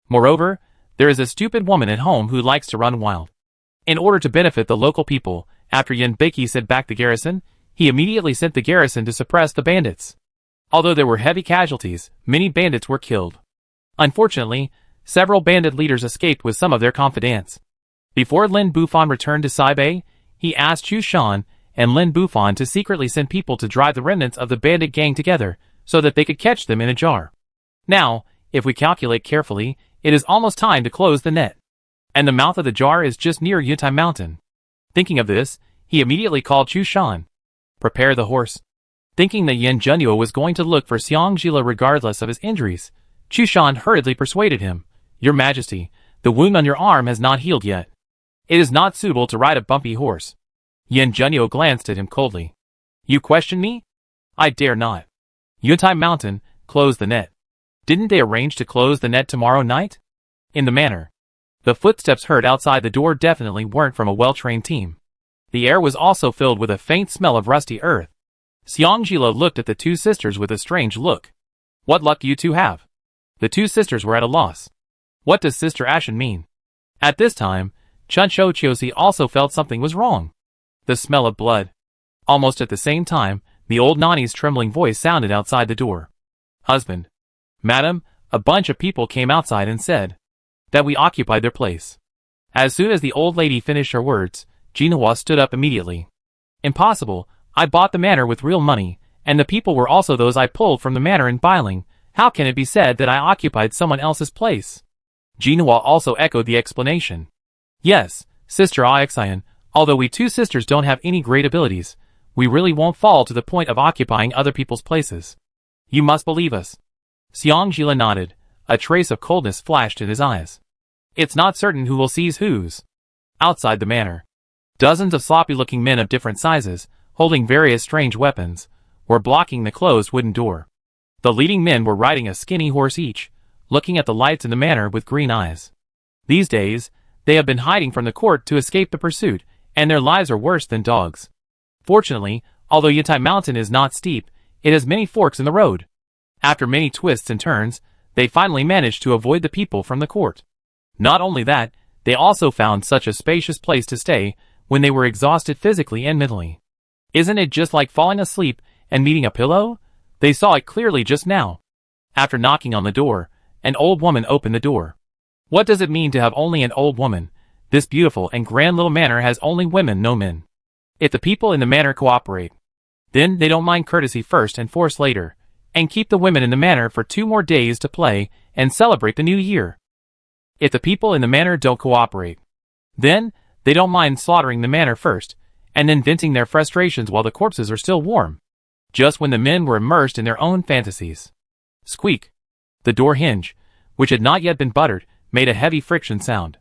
Moreover, there is a stupid woman at home who likes to run wild. In order to benefit the local people, after Yin Beiki sent back the garrison, he immediately sent the garrison to suppress the bandits. Although there were heavy casualties, many bandits were killed. Unfortunately, several bandit leaders escaped with some of their confidants. Before Lin Bufan returned to Saibei, he asked Chu Shan and Lin Bufan to secretly send people to drive the remnants of the bandit gang together, so that they could catch them in a jar. Now, if we calculate carefully, it is almost time to close the net. And the mouth of the jar is just near Yutai Mountain. Thinking of this, he immediately called Chu Shan. Prepare the horse. Thinking that Yin Junyo was going to look for Xiangjila regardless of his injuries, Chu Shan hurriedly persuaded him. Your Majesty, the wound on your arm has not healed yet. It is not suitable to ride a bumpy horse. Yin Junyo glanced at him coldly. You question me? I dare not. Yutai Mountain, close the net. Didn't they arrange to close the net tomorrow night? In the manor. The footsteps heard outside the door definitely weren't from a well-trained team. The air was also filled with a faint smell of rusty earth. Xiangjila looked at the two sisters with a strange look. What luck you two have? The two sisters were at a loss. What does Sister Ashen mean? At this time, Chuncho Chiosi also felt something was wrong. The smell of blood. Almost at the same time, the old Nani's trembling voice sounded outside the door. Husband. Madam, a bunch of people came outside and said that we occupied their place. As soon as the old lady finished her words, Jinhua stood up immediately. Impossible, I bought the manor with real money, and the people were also those I pulled from the manor in Biling. How can it be said that I occupied someone else's place? Jinhua also echoed the explanation. Yes, Sister Aixian, although we two sisters don't have any great abilities, we really won't fall to the point of occupying other people's places. You must believe us. Xiangjila nodded. A trace of coldness flashed in his eyes. It's not certain who will seize whose. Outside the manor, dozens of sloppy-looking men of different sizes, holding various strange weapons, were blocking the closed wooden door. The leading men were riding a skinny horse each, looking at the lights in the manor with green eyes. These days, they have been hiding from the court to escape the pursuit, and their lives are worse than dogs. Fortunately, although Yitai Mountain is not steep, it has many forks in the road. After many twists and turns, they finally managed to avoid the people from the court. Not only that, they also found such a spacious place to stay when they were exhausted physically and mentally. Isn't it just like falling asleep and meeting a pillow? They saw it clearly just now. After knocking on the door, an old woman opened the door. What does it mean to have only an old woman? This beautiful and grand little manor has only women, no men. If the people in the manor cooperate, then they don't mind courtesy first and force later, and keep the women in the manor for 2 more days to play and celebrate the new year. If the people in the manor don't cooperate, then they don't mind slaughtering the manor first, and then venting their frustrations while the corpses are still warm, just when the men were immersed in their own fantasies. Squeak. The door hinge, which had not yet been buttered, made a heavy friction sound.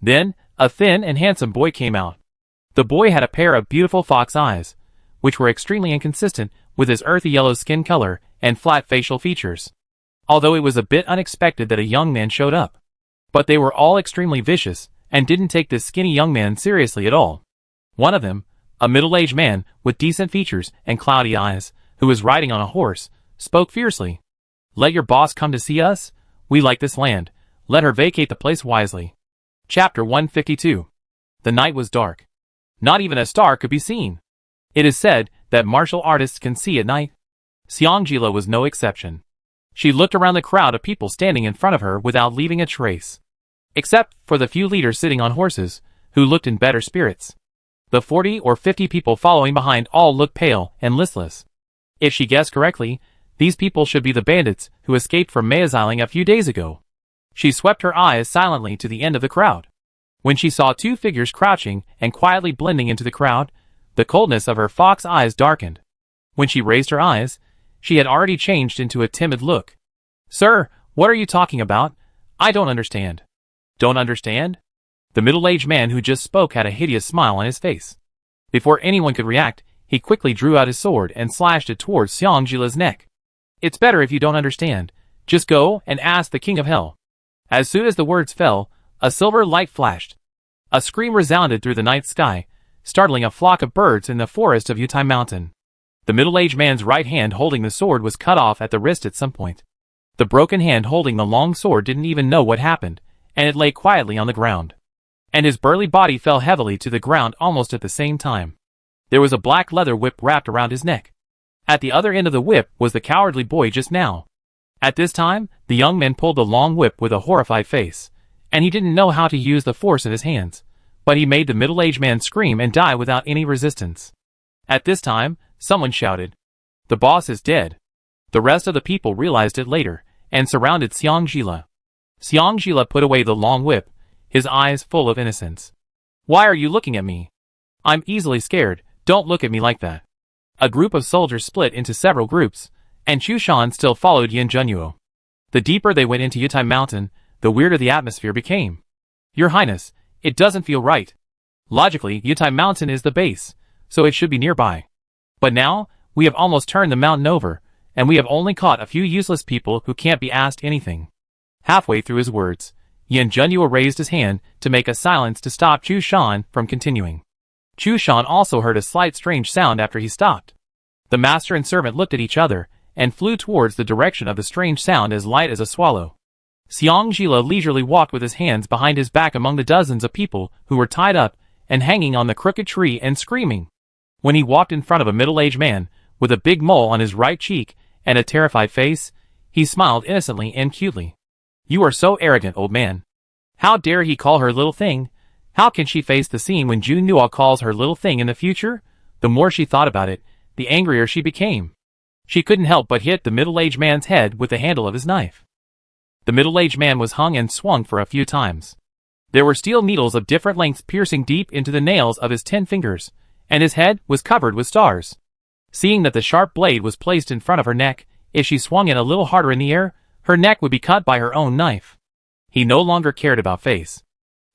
Then, a thin and handsome boy came out. The boy had a pair of beautiful fox eyes, which were extremely inconsistent with his earthy yellow skin color and flat facial features. Although it was a bit unexpected that a young man showed up. But they were all extremely vicious, and didn't take this skinny young man seriously at all. One of them, a middle-aged man with decent features and cloudy eyes, who was riding on a horse, spoke fiercely. Let your boss come to see us? We like this land. Let her vacate the place wisely. Chapter 152. The night was dark. Not even a star could be seen. It is said that martial artists can see at night. Xiangjila was no exception. She looked around the crowd of people standing in front of her without leaving a trace. Except for the few leaders sitting on horses, who looked in better spirits. The 40 or 50 people following behind all looked pale and listless. If she guessed correctly, these people should be the bandits who escaped from Meaziling a few days ago. She swept her eyes silently to the end of the crowd. When she saw 2 figures crouching and quietly blending into the crowd, the coldness of her fox eyes darkened. When she raised her eyes, she had already changed into a timid look. Sir, what are you talking about? I don't understand. Don't understand? The middle-aged man who just spoke had a hideous smile on his face. Before anyone could react, he quickly drew out his sword and slashed it towards Xiangjila's neck. It's better if you don't understand. Just go and ask the King of Hell. As soon as the words fell, a silver light flashed. A scream resounded through the night sky, startling a flock of birds in the forest of Yitai Mountain. The middle-aged man's right hand holding the sword was cut off at the wrist at some point. The broken hand holding the long sword didn't even know what happened, and it lay quietly on the ground. And his burly body fell heavily to the ground almost at the same time. There was a black leather whip wrapped around his neck. At the other end of the whip was the cowardly boy just now. At this time, the young man pulled the long whip with a horrified face, and he didn't know how to use the force in his hands, but he made the middle-aged man scream and die without any resistance. At this time, someone shouted, "The boss is dead." The rest of the people realized it later, and surrounded Xiangjila. Xiangjila put away the long whip, his eyes full of innocence. "Why are you looking at me? I'm easily scared, don't look at me like that." A group of soldiers split into several groups, and Chushan still followed Yin Junyo. The deeper they went into Yitai Mountain, the weirder the atmosphere became. Your Highness, it doesn't feel right. Logically, Yitai Mountain is the base, so it should be nearby. But now, we have almost turned the mountain over, and we have only caught a few useless people who can't be asked anything." Halfway through his words, Yan Zhenyu raised his hand to make a silence to stop Chu Shan from continuing. Chu Shan also heard a slight strange sound after he stopped. The master and servant looked at each other and flew towards the direction of the strange sound as light as a swallow. Xiang Zhila leisurely walked with his hands behind his back among the dozens of people who were tied up and hanging on the crooked tree and screaming. When he walked in front of a middle-aged man with a big mole on his right cheek and a terrified face, he smiled innocently and cutely. "You are so arrogant, old man. How dare he call her little thing? How can she face the scene when Jun Nuo calls her little thing in the future?" The more she thought about it, the angrier she became. She couldn't help but hit the middle-aged man's head with the handle of his knife. The middle-aged man was hung and swung for a few times. There were steel needles of different lengths piercing deep into the nails of his 10 fingers, and his head was covered with stars. Seeing that the sharp blade was placed in front of her neck, if she swung it a little harder in the air, her neck would be cut by her own knife. He no longer cared about face.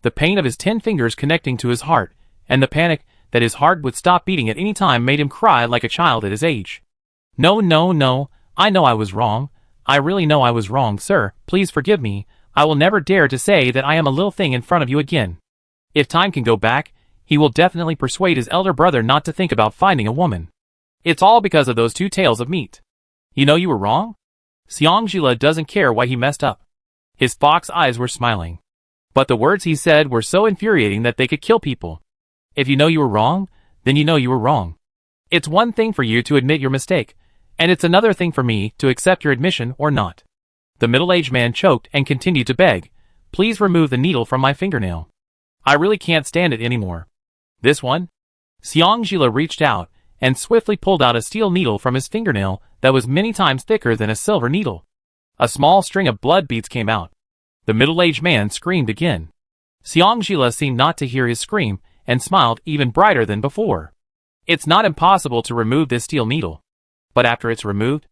The pain of his 10 fingers connecting to his heart, and the panic that his heart would stop beating at any time made him cry like a child at his age. "No, no, no, I know I was wrong. I really know I was wrong, sir. Please forgive me. I will never dare to say that I am a little thing in front of you again." If time can go back, he will definitely persuade his elder brother not to think about finding a woman. It's all because of those 2 tails of meat. You know you were wrong? Xiang Zhila doesn't care why he messed up. His fox eyes were smiling. But the words he said were so infuriating that they could kill people. If you know you were wrong, then you know you were wrong. It's one thing for you to admit your mistake, and it's another thing for me to accept your admission or not. The middle-aged man choked and continued to beg, "Please remove the needle from my fingernail. I really can't stand it anymore." "This one?" Xiang Zhila reached out and swiftly pulled out a steel needle from his fingernail that was many times thicker than a silver needle. A small string of blood beads came out. The middle-aged man screamed again. Xiang Zhila seemed not to hear his scream and smiled even brighter than before. "It's not impossible to remove this steel needle. But after it's removed,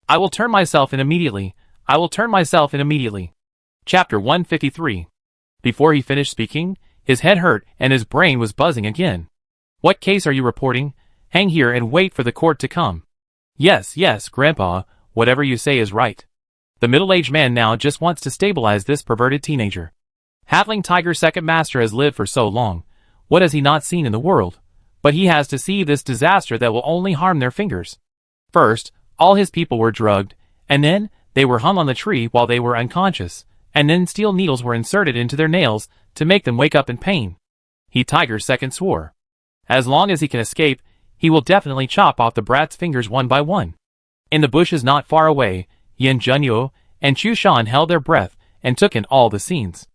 I will turn myself in immediately. I will turn myself in immediately." Chapter 153. Before he finished speaking, his head hurt and his brain was buzzing again. "What case are you reporting? Hang here and wait for the court to come." "Yes, yes, Grandpa, whatever you say is right." The middle-aged man now just wants to stabilize this perverted teenager. Halfling Tiger's second master has lived for so long. What has he not seen in the world? But he has to see this disaster that will only harm their fingers. First, all his people were drugged, and then they were hung on the tree while they were unconscious, and then steel needles were inserted into their nails to make them wake up in pain. He Tiger's second swore. As long as he can escape, he will definitely chop off the brat's fingers one by one. In the bushes not far away, Yan Zhenyu and Chu Shan held their breath and took in all the scenes.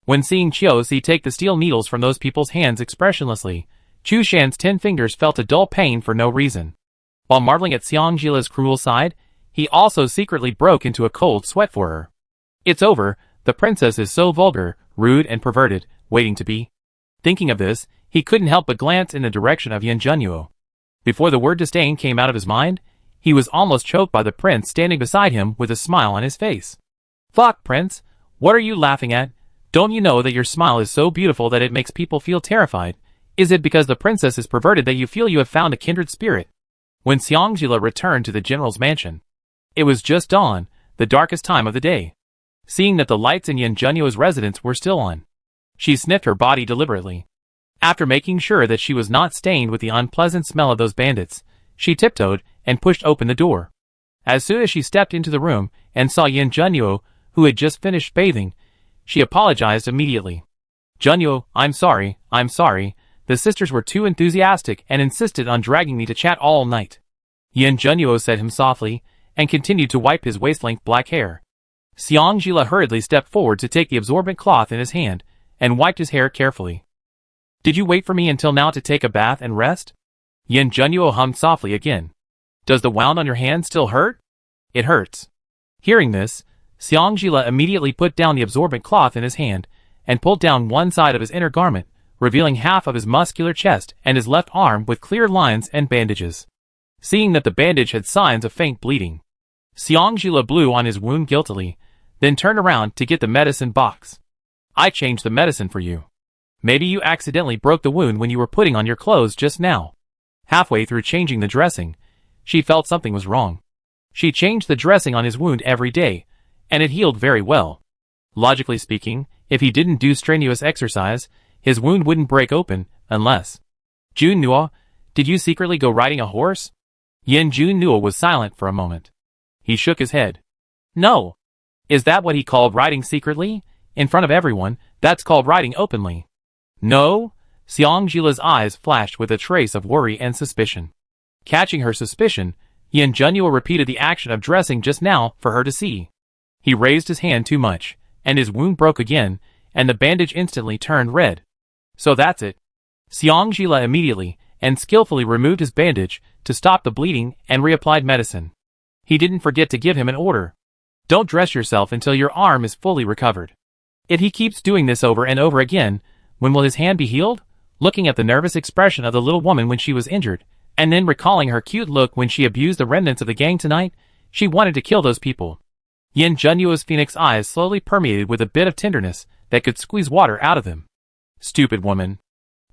When seeing Qiuzi take the steel needles from those people's hands expressionlessly, Chu Shan's 10 fingers felt a dull pain for no reason. While marveling at Xiang Zhila's cruel side, he also secretly broke into a cold sweat for her. It's over, the princess is so vulgar, rude and perverted, waiting to be. Thinking of this, he couldn't help but glance in the direction of Yan Zhenyu. Before the word disdain came out of his mind, he was almost choked by the prince standing beside him with a smile on his face. "Fuck, Prince, what are you laughing at? Don't you know that your smile is so beautiful that it makes people feel terrified? Is it because the princess is perverted that you feel you have found a kindred spirit?" When Xiang Zhila returned to the general's mansion, it was just dawn, the darkest time of the day. Seeing that the lights in Yan Zhenyu's residence were still on, she sniffed her body deliberately. After making sure that she was not stained with the unpleasant smell of those bandits, she tiptoed and pushed open the door. As soon as she stepped into the room and saw Yan Zhenyu, who had just finished bathing, she apologized immediately. "Zhenyu, I'm sorry. The sisters were too enthusiastic and insisted on dragging me to chat all night." Yan Zhenyu said him softly, and continued to wipe his waist-length black hair. Xiang Zhila hurriedly stepped forward to take the absorbent cloth in his hand, and wiped his hair carefully. "Did you wait for me until now to take a bath and rest?" Yan Zhenyu hummed softly again. "Does the wound on your hand still hurt?" "It hurts." Hearing this, Xiang Zhila immediately put down the absorbent cloth in his hand, and pulled down one side of his inner garment, revealing half of his muscular chest and his left arm with clear lines and bandages. Seeing that the bandage had signs of faint bleeding, Xiang Zhila blew on his wound guiltily, then turned around to get the medicine box. "I changed the medicine for you. Maybe you accidentally broke the wound when you were putting on your clothes just now." Halfway through changing the dressing, she felt something was wrong. She changed the dressing on his wound every day, and it healed very well. Logically speaking, if he didn't do strenuous exercise, his wound wouldn't break open, unless... Jun Nuo, did you secretly go riding a horse? Jun Nuo was silent for a moment. He shook his head. No. Is that what he called riding secretly? In front of everyone, that's called riding openly. No? Xiangjila's eyes flashed with a trace of worry and suspicion. Catching her suspicion, Jun Nuo repeated the action of dressing just now for her to see. He raised his hand too much, and his wound broke again, and the bandage instantly turned red. So that's it. Xiangjila immediately and skillfully removed his bandage to stop the bleeding and reapplied medicine. He didn't forget to give him an order. Don't dress yourself until your arm is fully recovered. If he keeps doing this over and over again, when will his hand be healed? Looking at the nervous expression of the little woman when she was injured, and then recalling her cute look when she abused the remnants of the gang tonight, she wanted to kill those people. Jun Nuo's phoenix eyes slowly permeated with a bit of tenderness that could squeeze water out of them. Stupid woman.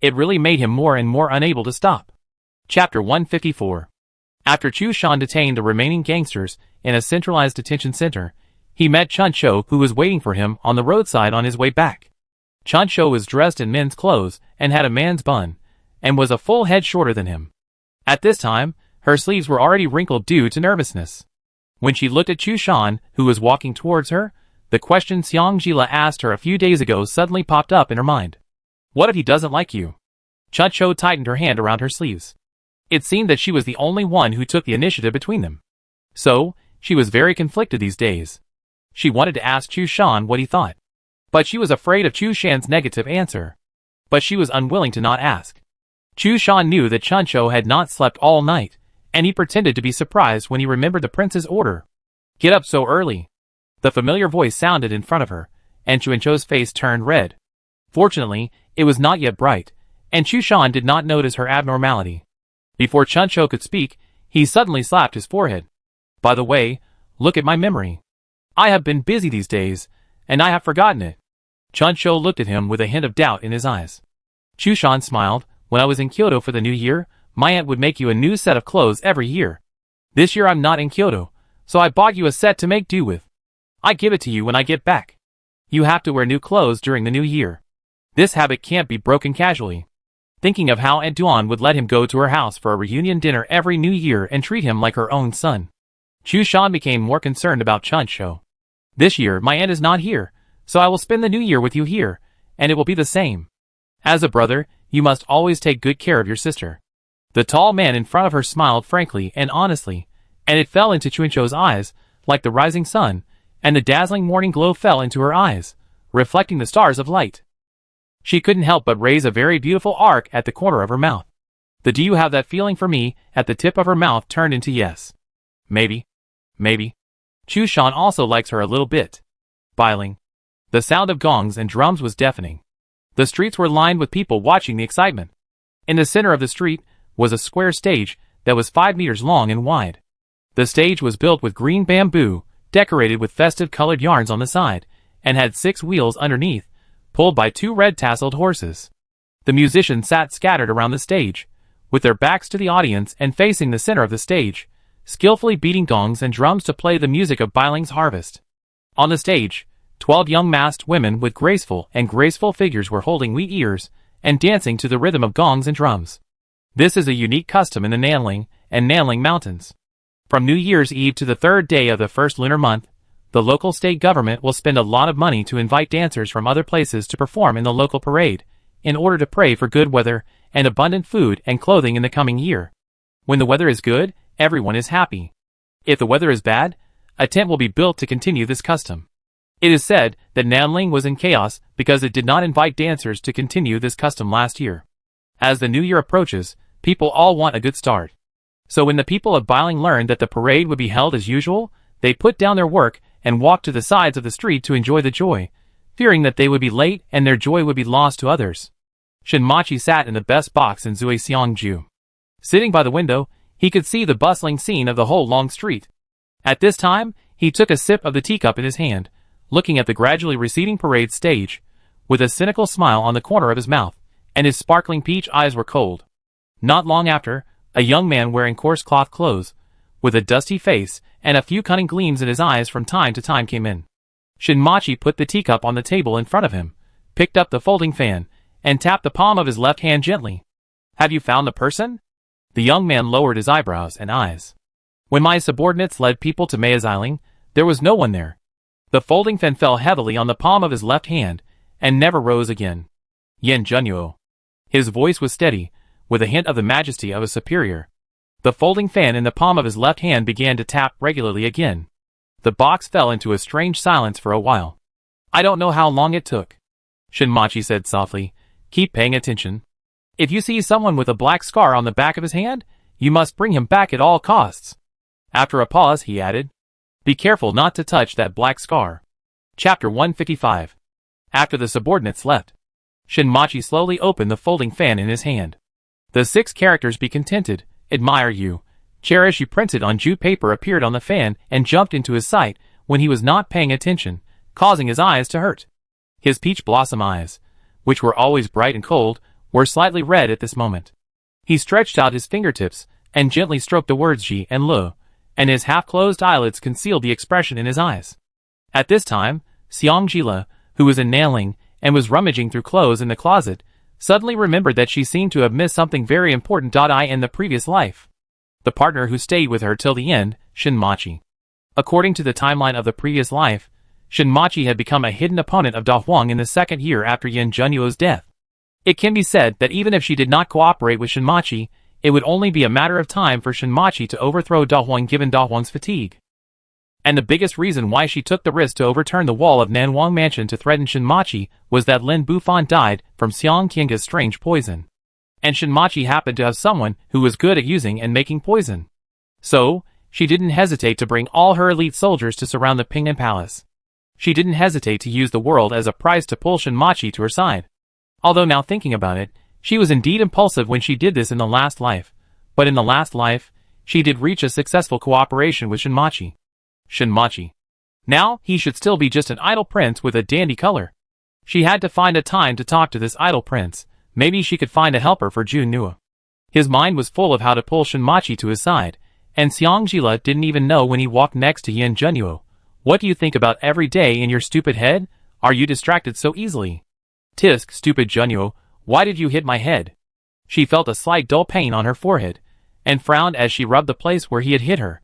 It really made him more and more unable to stop. Chapter 154. After Chu Shan detained the remaining gangsters in a centralized detention center, he met Chun Shou, who was waiting for him on the roadside on his way back. Chun Shou was dressed in men's clothes and had a man's bun, and was a full head shorter than him. At this time, her sleeves were already wrinkled due to nervousness. When she looked at Chu Shan, who was walking towards her, the question Xiangjila asked her a few days ago suddenly popped up in her mind. What if he doesn't like you? Chun Shou tightened her hand around her sleeves. It seemed that she was the only one who took the initiative between them. So, she was very conflicted these days. She wanted to ask Chu Shan what he thought. But she was afraid of Chu Shan's negative answer. But she was unwilling to not ask. Chu Shan knew that Chun Shou had not slept all night, and he pretended to be surprised when he remembered the prince's order. Get up so early. The familiar voice sounded in front of her, and Chun Shou's face turned red. Fortunately, it was not yet bright, and Chu Shan did not notice her abnormality. Before Chun Shou could speak, he suddenly slapped his forehead. By the way, look at my memory. I have been busy these days, and I have forgotten it. Chun Shou looked at him with a hint of doubt in his eyes. Chu Shan smiled. When I was in Kyoto for the new year, my aunt would make you a new set of clothes every year. This year I'm not in Kyoto, so I bought you a set to make do with. I give it to you when I get back. You have to wear new clothes during the new year. This habit can't be broken casually. Thinking of how Aunt Duan would let him go to her house for a reunion dinner every new year and treat him like her own son. Chu Shan became more concerned about Chun Shou. This year my aunt is not here, so I will spend the new year with you here, and it will be the same. As a brother, you must always take good care of your sister. The tall man in front of her smiled frankly and honestly, and it fell into Chun Shou's eyes, like the rising sun, and the dazzling morning glow fell into her eyes, reflecting the stars of light. She couldn't help but raise a very beautiful arc at the corner of her mouth. The "do you have that feeling for me" at the tip of her mouth turned into yes. Maybe. Maybe. Chu Shan also likes her a little bit. Biling. The sound of gongs and drums was deafening. The streets were lined with people watching the excitement. In the center of the street was a square stage that was 5 meters long and wide. The stage was built with green bamboo, decorated with festive colored yarns on the side, and had 6 wheels underneath, pulled by 2 red-tasseled horses. The musicians sat scattered around the stage, with their backs to the audience and facing the center of the stage, skillfully beating gongs and drums to play the music of Biling's harvest. On the stage, 12 young masked women with graceful figures were holding wheat ears and dancing to the rhythm of gongs and drums. This is a unique custom in the Nanling and Nanling Mountains. From New Year's Eve to the 3rd day of the first lunar month, the local state government will spend a lot of money to invite dancers from other places to perform in the local parade, in order to pray for good weather and abundant food and clothing in the coming year. When the weather is good, everyone is happy. If the weather is bad, a tent will be built to continue this custom. It is said that Nanling was in chaos because it did not invite dancers to continue this custom last year. As the new year approaches, people all want a good start. So when the people of Biling learned that the parade would be held as usual, they put down their work and walked to the sides of the street to enjoy the joy, fearing that they would be late and their joy would be lost to others. Shinmachi sat in the best box in Zuixiangju. Sitting by the window, he could see the bustling scene of the whole long street. At this time, he took a sip of the teacup in his hand, looking at the gradually receding parade stage, with a cynical smile on the corner of his mouth, and his sparkling peach eyes were cold. Not long after, a young man wearing coarse cloth clothes, with a dusty face and a few cunning gleams in his eyes from time to time came in. Shinmachi put the teacup on the table in front of him, picked up the folding fan, and tapped the palm of his left hand gently. Have you found the person? The young man lowered his eyebrows and eyes. When my subordinates led people to Mae's Isling, there was no one there. The folding fan fell heavily on the palm of his left hand, and never rose again. Yen Junyo. His voice was steady, with a hint of the majesty of a superior. The folding fan in the palm of his left hand began to tap regularly again. The box fell into a strange silence for a while. I don't know how long it took. Shinmachi said softly, keep paying attention. If you see someone with a black scar on the back of his hand, you must bring him back at all costs. After a pause, he added, be careful not to touch that black scar. Chapter 155. After the subordinates left, Shinmachi slowly opened the folding fan in his hand. The 6 characters "Be contented, admire you, cherish you" printed on jute paper appeared on the fan and jumped into his sight when he was not paying attention, causing his eyes to hurt. His peach blossom eyes, which were always bright and cold, were slightly red at this moment. He stretched out his fingertips and gently stroked the words Ji and Lu, and his half-closed eyelids concealed the expression in his eyes. At this time, Xiangjila, who was in nailing and was rummaging through clothes in the closet, suddenly remembered that she seemed to have missed something very important in the previous life. The partner who stayed with her till the end, Shinmachi. According to the timeline of the previous life, Shinmachi had become a hidden opponent of Da Huang in the 2nd year after Yen Junyo's death. It can be said that even if she did not cooperate with Shinmachi, it would only be a matter of time for Shinmachi to overthrow Da Huang given Da Huang's fatigue. And the biggest reason why she took the risk to overturn the wall of Nanwang Mansion to threaten Shinmachi was that Lin Bufan died from Xiang Qingga's strange poison. And Shinmachi happened to have someone who was good at using and making poison. So, she didn't hesitate to bring all her elite soldiers to surround the Ping'an Palace. She didn't hesitate to use the world as a prize to pull Shinmachi to her side. Although now thinking about it, she was indeed impulsive when she did this in the last life, but in the last life, she did reach a successful cooperation with Shinmachi. Shinmachi. Now, he should still be just an idle prince with a dandy color. She had to find a time to talk to this idle prince. Maybe she could find a helper for Jun Nua. His mind was full of how to pull Shinmachi to his side, and Xiangjila didn't even know when he walked next to Yen Junyo. What do you think about every day in your stupid head? Are you distracted so easily? Tisk, stupid Junyo, why did you hit my head? She felt a slight dull pain on her forehead, and frowned as she rubbed the place where he had hit her.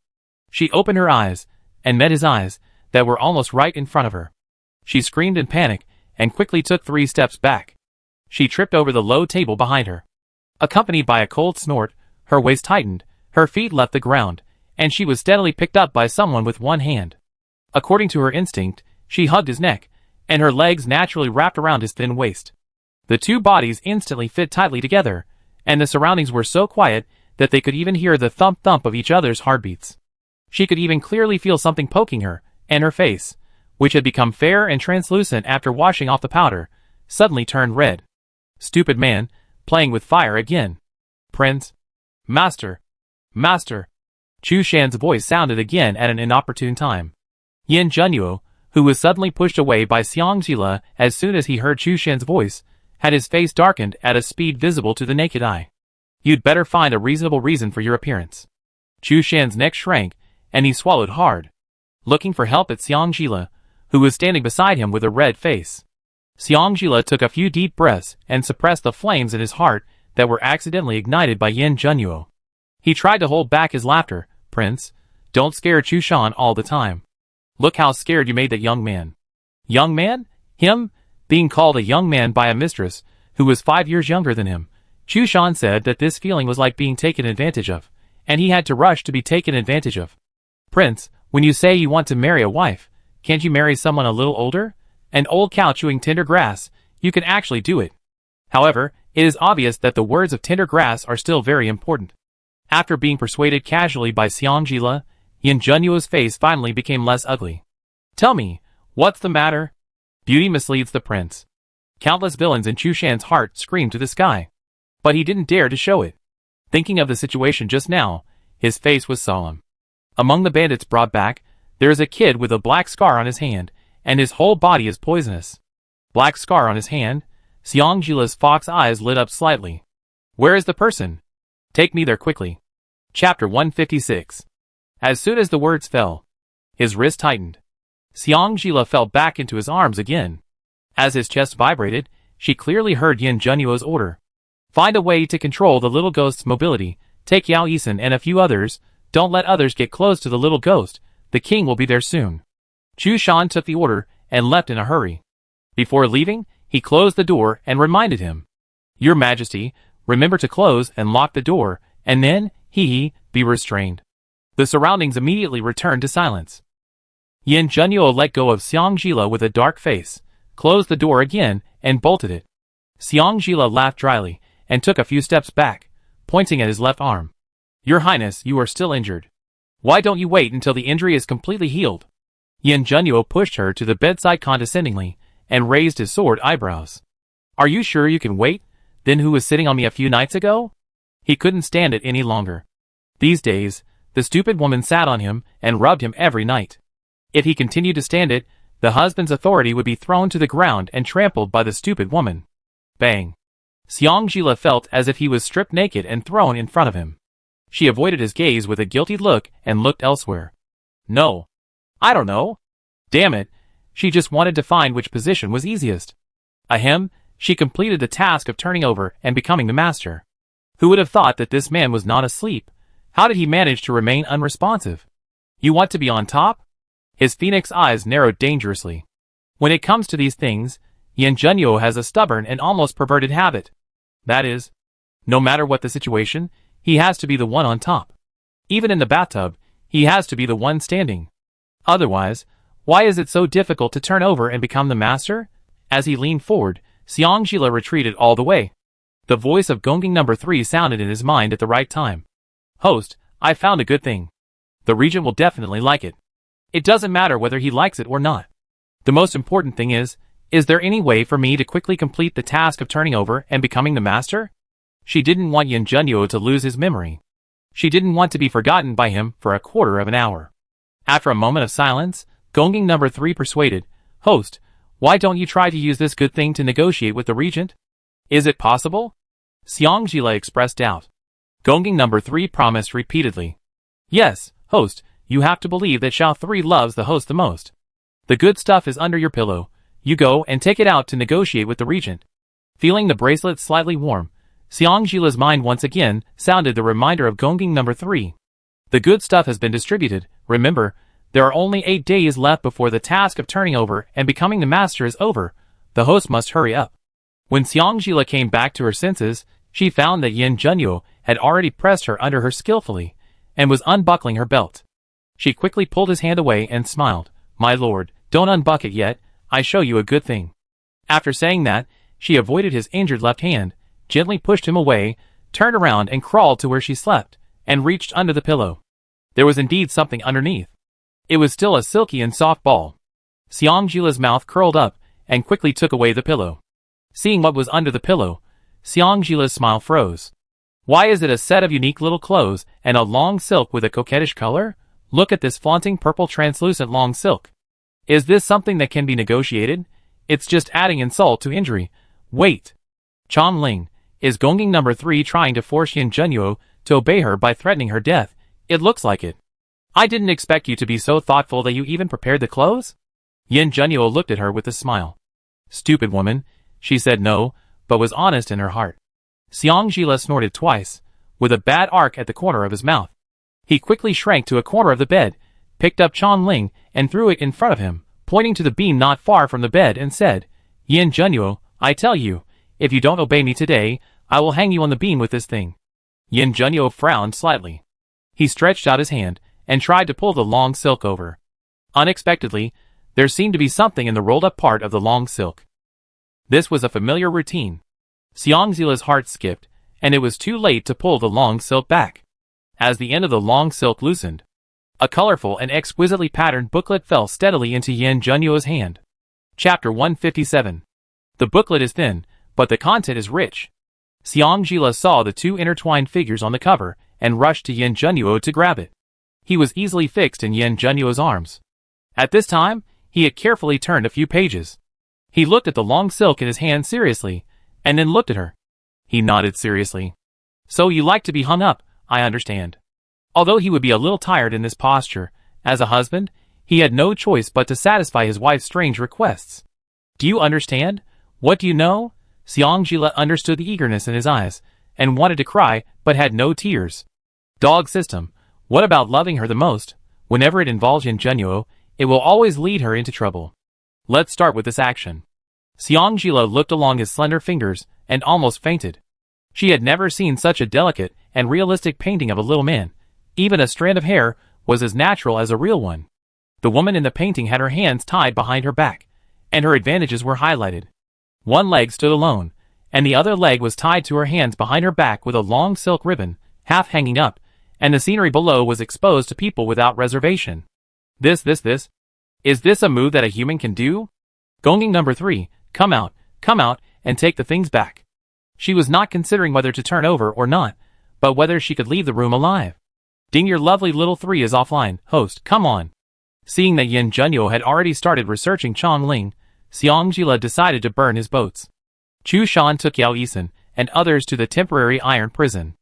She opened her eyes, and met his eyes, that were almost right in front of her. She screamed in panic, and quickly took 3 steps back. She tripped over the low table behind her. Accompanied by a cold snort, her waist tightened, her feet left the ground, and she was steadily picked up by someone with one hand. According to her instinct, she hugged his neck, and her legs naturally wrapped around his thin waist. The 2 bodies instantly fit tightly together, and the surroundings were so quiet that they could even hear the thump-thump of each other's heartbeats. She could even clearly feel something poking her, and her face, which had become fair and translucent after washing off the powder, suddenly turned red. Stupid man, playing with fire again. Prince. Master. Master. Chu Shan's voice sounded again at an inopportune time. Yen Junyo, who was suddenly pushed away by Xiangjila as soon as he heard Chu Shan's voice, had his face darkened at a speed visible to the naked eye. You'd better find a reasonable reason for your appearance. Chu Shan's neck shrank, and he swallowed hard, looking for help at Xiangjila, who was standing beside him with a red face. Xiangjila took a few deep breaths and suppressed the flames in his heart that were accidentally ignited by Yen Junyo. He tried to hold back his laughter. Prince, don't scare Chu Shan all the time. Look how scared you made that young man. Young man? Him? Being called a young man by a mistress who was 5 years younger than him. Chu Shan said that this feeling was like being taken advantage of, and he had to rush to be taken advantage of. Prince, when you say you want to marry a wife, can't you marry someone a little older? An old cow chewing tender grass, you can actually do it. However, it is obvious that the words of tender grass are still very important. After being persuaded casually by Xiangjila, Yen Junyo's face finally became less ugly. Tell me, what's the matter? Beauty misleads the prince. Countless villains in Chu Shan's heart screamed to the sky. But he didn't dare to show it. Thinking of the situation just now, his face was solemn. Among the bandits brought back, there is a kid with a black scar on his hand, and his whole body is poisonous. Black scar on his hand? Xiangjila's fox eyes lit up slightly. Where is the person? Take me there quickly. Chapter 156. As soon as the words fell, his wrist tightened. Xiang Jila fell back into his arms again. As his chest vibrated, she clearly heard Yin Junyuo's order. Find a way to control the little ghost's mobility. Take Yao Yisan and a few others. Don't let others get close to the little ghost. The king will be there soon. Chu Shan took the order and left in a hurry. Before leaving, he closed the door and reminded him. Your Majesty, remember to close and lock the door, and then, be restrained. The surroundings immediately returned to silence. Yin Junyuo let go of Xiang Jila with a dark face, closed the door again, and bolted it. Xiang Jila laughed dryly, and took a few steps back, pointing at his left arm. Your Highness, you are still injured. Why don't you wait until the injury is completely healed? Yin Junyuo pushed her to the bedside condescendingly, and raised his sword eyebrows. Are you sure you can wait? Then who was sitting on me a few nights ago? He couldn't stand it any longer. These days, the stupid woman sat on him and rubbed him every night. If he continued to stand it, the husband's authority would be thrown to the ground and trampled by the stupid woman. Bang. Xiang Jila felt as if he was stripped naked and thrown in front of him. She avoided his gaze with a guilty look and looked elsewhere. No. I don't know. Damn it. She just wanted to find which position was easiest. Ahem, she completed the task of turning over and becoming the master. Who would have thought that this man was not asleep? How did he manage to remain unresponsive? You want to be on top? His phoenix eyes narrowed dangerously. When it comes to these things, Yin Junyuo has a stubborn and almost perverted habit. That is, no matter what the situation, he has to be the one on top. Even in the bathtub, he has to be the one standing. Otherwise, why is it so difficult to turn over and become the master? As he leaned forward, Xiang Jila retreated all the way. The voice of Gonging No. 3 sounded in his mind at the right time. Host, I found a good thing. The Regent will definitely like it. It doesn't matter whether he likes it or not. The most important thing is there any way for me to quickly complete the task of turning over and becoming the master? She didn't want Yin Junyuo to lose his memory. She didn't want to be forgotten by him for a quarter of an hour. After a moment of silence, Gonging No. 3 persuaded, Host, why don't you try to use this good thing to negotiate with the Regent? Is it possible? Xiang Jila expressed doubt. Gonging No. 3 promised repeatedly. Yes, Host, you have to believe that Xiao 3 loves the host the most. The good stuff is under your pillow. You go and take it out to negotiate with the Regent. Feeling the bracelet slightly warm, Xiang Jila's mind once again sounded the reminder of Gonging No. 3. The good stuff has been distributed. Remember, there are only 8 days left before the task of turning over and becoming the master is over. The host must hurry up. When Xiang Jila came back to her senses, she found that Yin Junyuo had already pressed her under her skillfully and was unbuckling her belt. She quickly pulled his hand away and smiled. My lord, don't unbuck it yet. I show you a good thing. After saying that, she avoided his injured left hand, gently pushed him away, turned around and crawled to where she slept, and reached under the pillow. There was indeed something underneath. It was still a silky and soft ball. Xiang Jila's mouth curled up and quickly took away the pillow. Seeing what was under the pillow, Xiang Jila's smile froze. Why is it a set of unique little clothes and a long silk with a coquettish color? Look at this flaunting purple translucent long silk. Is this something that can be negotiated? It's just adding insult to injury. Wait. Chom Ling, is Gonging No. 3 trying to force Yin Junyuo to obey her by threatening her death? It looks like it. I didn't expect you to be so thoughtful that you even prepared the clothes? Yin Junyuo looked at her with a smile. Stupid woman, she said no, but was honest in her heart. Xiang Jila snorted twice, with a bad arc at the corner of his mouth. He quickly shrank to a corner of the bed, picked up Chom Ling, and threw it in front of him, pointing to the beam not far from the bed and said, Yin Junyuo, I tell you, if you don't obey me today, I will hang you on the beam with this thing. Yin Junyuo frowned slightly. He stretched out his hand and tried to pull the long silk over. Unexpectedly, there seemed to be something in the rolled-up part of the long silk. This was a familiar routine. Xiang Jila's heart skipped, and it was too late to pull the long silk back. As the end of the long silk loosened, a colorful and exquisitely patterned booklet fell steadily into Yin Junyuo's hand. Chapter 157. The booklet is thin, but the content is rich. Xiang Jila saw the two intertwined figures on the cover and rushed to Yin Junyuo to grab it. He was easily fixed in Yin Junyuo's arms. At this time, he had carefully turned a few pages. He looked at the long silk in his hand seriously, and then looked at her. He nodded seriously. So you like to be hung up, I understand. Although he would be a little tired in this posture, as a husband, he had no choice but to satisfy his wife's strange requests. Do you understand? What do you know? Seong-jila understood the eagerness in his eyes, and wanted to cry, but had no tears. Dog system. What about loving her the most? Whenever it involves Yin Junyo, it will always lead her into trouble. Let's start with this action. Seong-jila looked along his slender fingers, and almost fainted. She had never seen such a delicate and realistic painting of a little man. Even a strand of hair was as natural as a real one. The woman in the painting had her hands tied behind her back, and her advantages were highlighted. One leg stood alone, and the other leg was tied to her hands behind her back with a long silk ribbon, half hanging up, and the scenery below was exposed to people without reservation. This. Is this a move that a human can do? Gonging number 3, come out, and take the things back. She was not considering whether to turn over or not, but whether she could leave the room alive. Ding, your lovely little 3 is offline, host, come on. Seeing that Yin Junyo had already started researching Chongling, Seong-jila decided to burn his boats. Chu Shan took Yao Yisan and others to the temporary iron prison.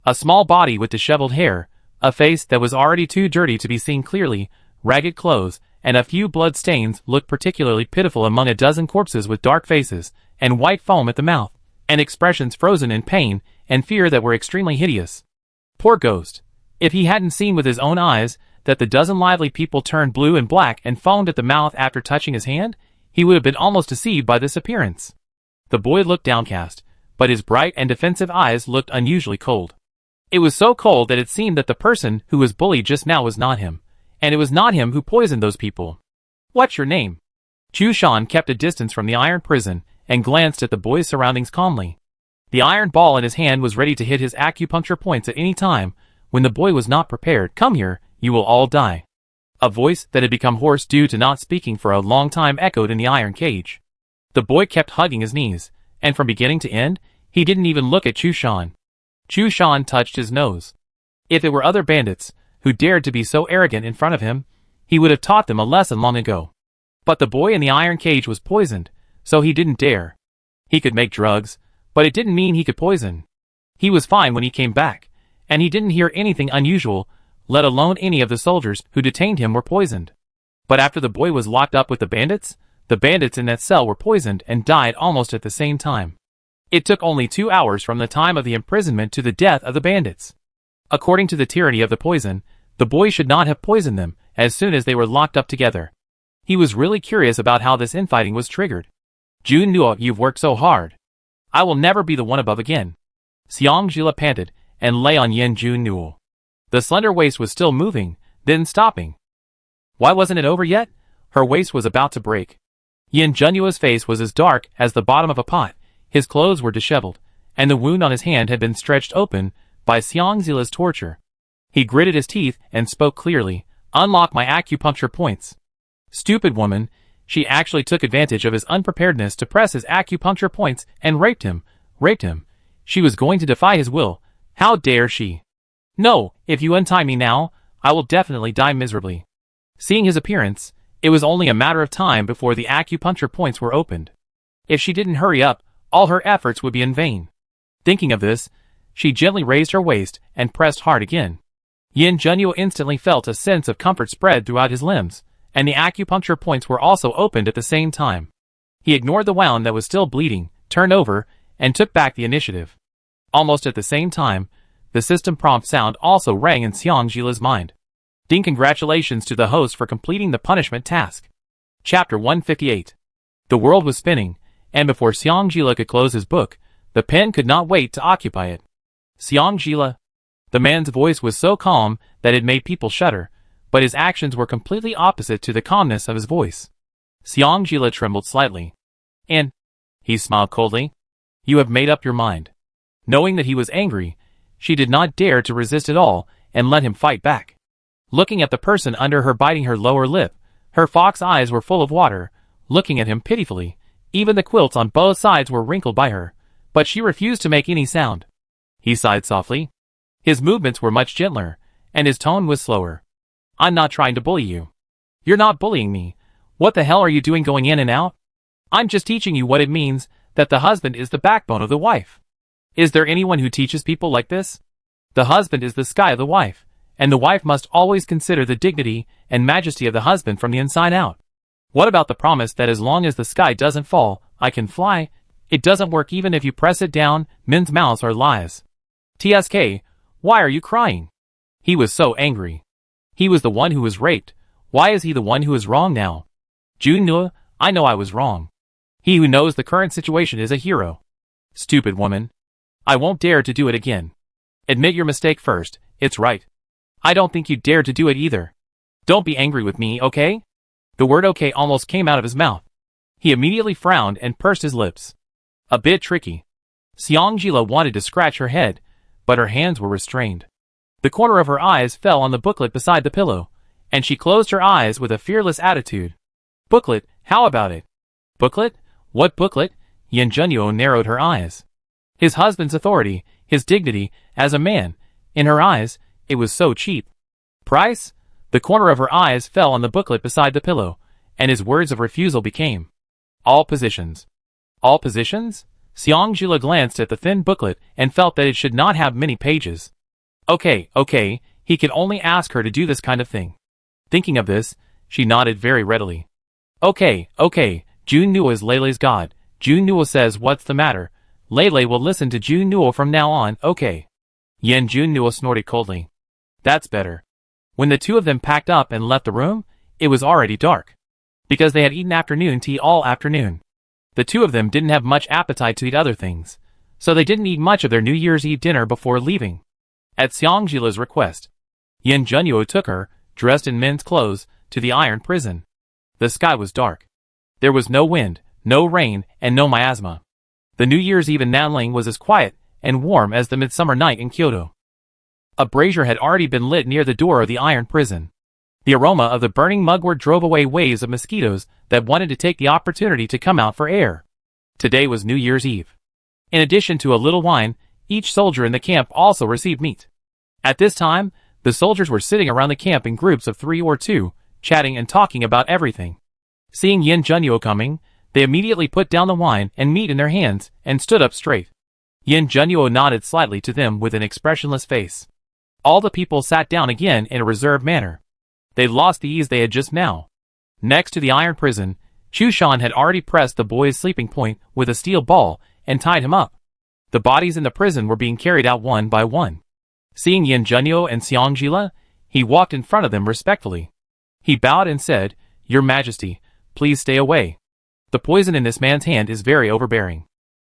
A small body with disheveled hair, a face that was already too dirty to be seen clearly, ragged clothes, and a few blood stains looked particularly pitiful among a dozen corpses with dark faces, and white foam at the mouth, and expressions frozen in pain and fear that were extremely hideous. Poor ghost. If he hadn't seen with his own eyes that the dozen lively people turned blue and black and foamed at the mouth after touching his hand, he would have been almost deceived by this appearance. The boy looked downcast, but his bright and defensive eyes looked unusually cold. It was so cold that it seemed that the person who was bullied just now was not him, and it was not him who poisoned those people. What's your name? Chu Shan kept a distance from the iron prison and glanced at the boy's surroundings calmly. The iron ball in his hand was ready to hit his acupuncture points at any time when the boy was not prepared. Come here, you will all die. A voice that had become hoarse due to not speaking for a long time echoed in the iron cage. The boy kept hugging his knees, and from beginning to end, he didn't even look at Chu Shan. Chu Shan touched his nose. If it were other bandits, who dared to be so arrogant in front of him, he would have taught them a lesson long ago. But the boy in the iron cage was poisoned, so he didn't dare. He could make drugs, but it didn't mean he could poison. He was fine when he came back, and he didn't hear anything unusual, let alone any of the soldiers who detained him were poisoned. But after the boy was locked up with the bandits in that cell were poisoned and died almost at the same time. It took only 2 hours from the time of the imprisonment to the death of the bandits. According to the tyranny of the poison, the boy should not have poisoned them as soon as they were locked up together. He was really curious about how this infighting was triggered. Jun Nuo, you've worked so hard. I will never be the one above again. Seong-jila panted and lay on Yin Jun Nuo. The slender waist was still moving, then stopping. Why wasn't it over yet? Her waist was about to break. Yin Junyo's face was as dark as the bottom of a pot, his clothes were disheveled, and the wound on his hand had been stretched open by Seong-jila's torture. He gritted his teeth and spoke clearly, unlock my acupuncture points. Stupid woman, she actually took advantage of his unpreparedness to press his acupuncture points and raped him. She was going to defy his will. How dare she? No, if you untie me now, I will definitely die miserably. Seeing his appearance, it was only a matter of time before the acupuncture points were opened. If she didn't hurry up, all her efforts would be in vain. Thinking of this, she gently raised her waist and pressed hard again. Yin Junyo instantly felt a sense of comfort spread throughout his limbs, and the acupuncture points were also opened at the same time. He ignored the wound that was still bleeding, turned over, and took back the initiative. Almost at the same time, the system prompt sound also rang in Seong-jila's mind. Ding, congratulations to the host for completing the punishment task. Chapter 158. The world was spinning, and before Seong-jila could close his book, the pen could not wait to occupy it. Seong-jila. The man's voice was so calm that it made people shudder, but his actions were completely opposite to the calmness of his voice. Seong-jila trembled slightly. And he smiled coldly. You have made up your mind. Knowing that he was angry, she did not dare to resist at all and let him fight back. Looking at the person under her biting her lower lip, her fox eyes were full of water, looking at him pitifully. Even the quilts on both sides were wrinkled by her, but she refused to make any sound. He sighed softly. His movements were much gentler, and his tone was slower. I'm not trying to bully you. You're not bullying me. What the hell are you doing going in and out? I'm just teaching you what it means that the husband is the backbone of the wife. Is there anyone who teaches people like this? The husband is the sky of the wife, and the wife must always consider the dignity and majesty of the husband from the inside out. What about the promise that as long as the sky doesn't fall, I can fly? It doesn't work even if you press it down. Men's mouths are lies. TSK, why are you crying? He was so angry. He was the one who was raped. Why is he the one who is wrong now? Junwoo, I know I was wrong. He who knows the current situation is a hero. Stupid woman. I won't dare to do it again. Admit your mistake first, it's right. I don't think you dare to do it either. Don't be angry with me, okay? The word okay almost came out of his mouth. He immediately frowned and pursed his lips. A bit tricky. Seongjila wanted to scratch her head, but her hands were restrained. The corner of her eyes fell on the booklet beside the pillow, and she closed her eyes with a fearless attitude. Booklet, how about it? Booklet? What booklet? Yin Junyo narrowed her eyes. His husband's authority, his dignity, as a man. In her eyes, it was so cheap. Price? The corner of her eyes fell on the booklet beside the pillow, and his words of refusal became. All positions. All positions? Seongjila glanced at the thin booklet and felt that it should not have many pages. Okay, he could only ask her to do this kind of thing. Thinking of this, she nodded very readily. Okay, Junwoo is Lele's god. Junwoo says what's the matter. Lele will listen to Junwoo from now on, okay. Yen Junwoo snorted coldly. That's better. When the two of them packed up and left the room, it was already dark. Because they had eaten afternoon tea all afternoon. The two of them didn't have much appetite to eat other things, so they didn't eat much of their New Year's Eve dinner before leaving. At Seongjila's request, Yin Junyo took her, dressed in men's clothes, to the iron prison. The sky was dark. There was no wind, no rain, and no miasma. The New Year's Eve in Nanling was as quiet and warm as the midsummer night in Kyoto. A brazier had already been lit near the door of the iron prison. The aroma of the burning mugwort drove away waves of mosquitoes that wanted to take the opportunity to come out for air. Today was New Year's Eve. In addition to a little wine, each soldier in the camp also received meat. At this time, the soldiers were sitting around the camp in groups of 3 or 2, chatting and talking about everything. Seeing Yin Junyo coming, they immediately put down the wine and meat in their hands and stood up straight. Yin Junyo nodded slightly to them with an expressionless face. All the people sat down again in a reserved manner. They lost the ease they had just now. Next to the iron prison, Chushan had already pressed the boy's sleeping point with a steel ball and tied him up. The bodies in the prison were being carried out one by one. Seeing Yin Junyo and Seongjila, he walked in front of them respectfully. He bowed and said, Your Majesty, please stay away. The poison in this man's hand is very overbearing.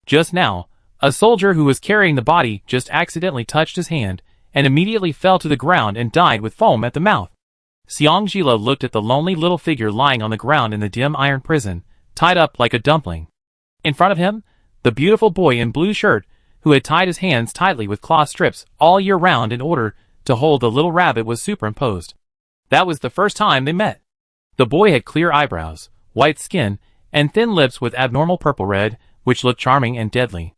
Just now, a soldier who was carrying the body just accidentally touched his hand and immediately fell to the ground and died with foam at the mouth. Seongjila looked at the lonely little figure lying on the ground in the dim iron prison, tied up like a dumpling. In front of him, the beautiful boy in blue shirt, who had tied his hands tightly with cloth strips all year round in order to hold the little rabbit, was superimposed. That was the first time they met. The boy had clear eyebrows, white skin, and thin lips with abnormal purple red, which looked charming and deadly.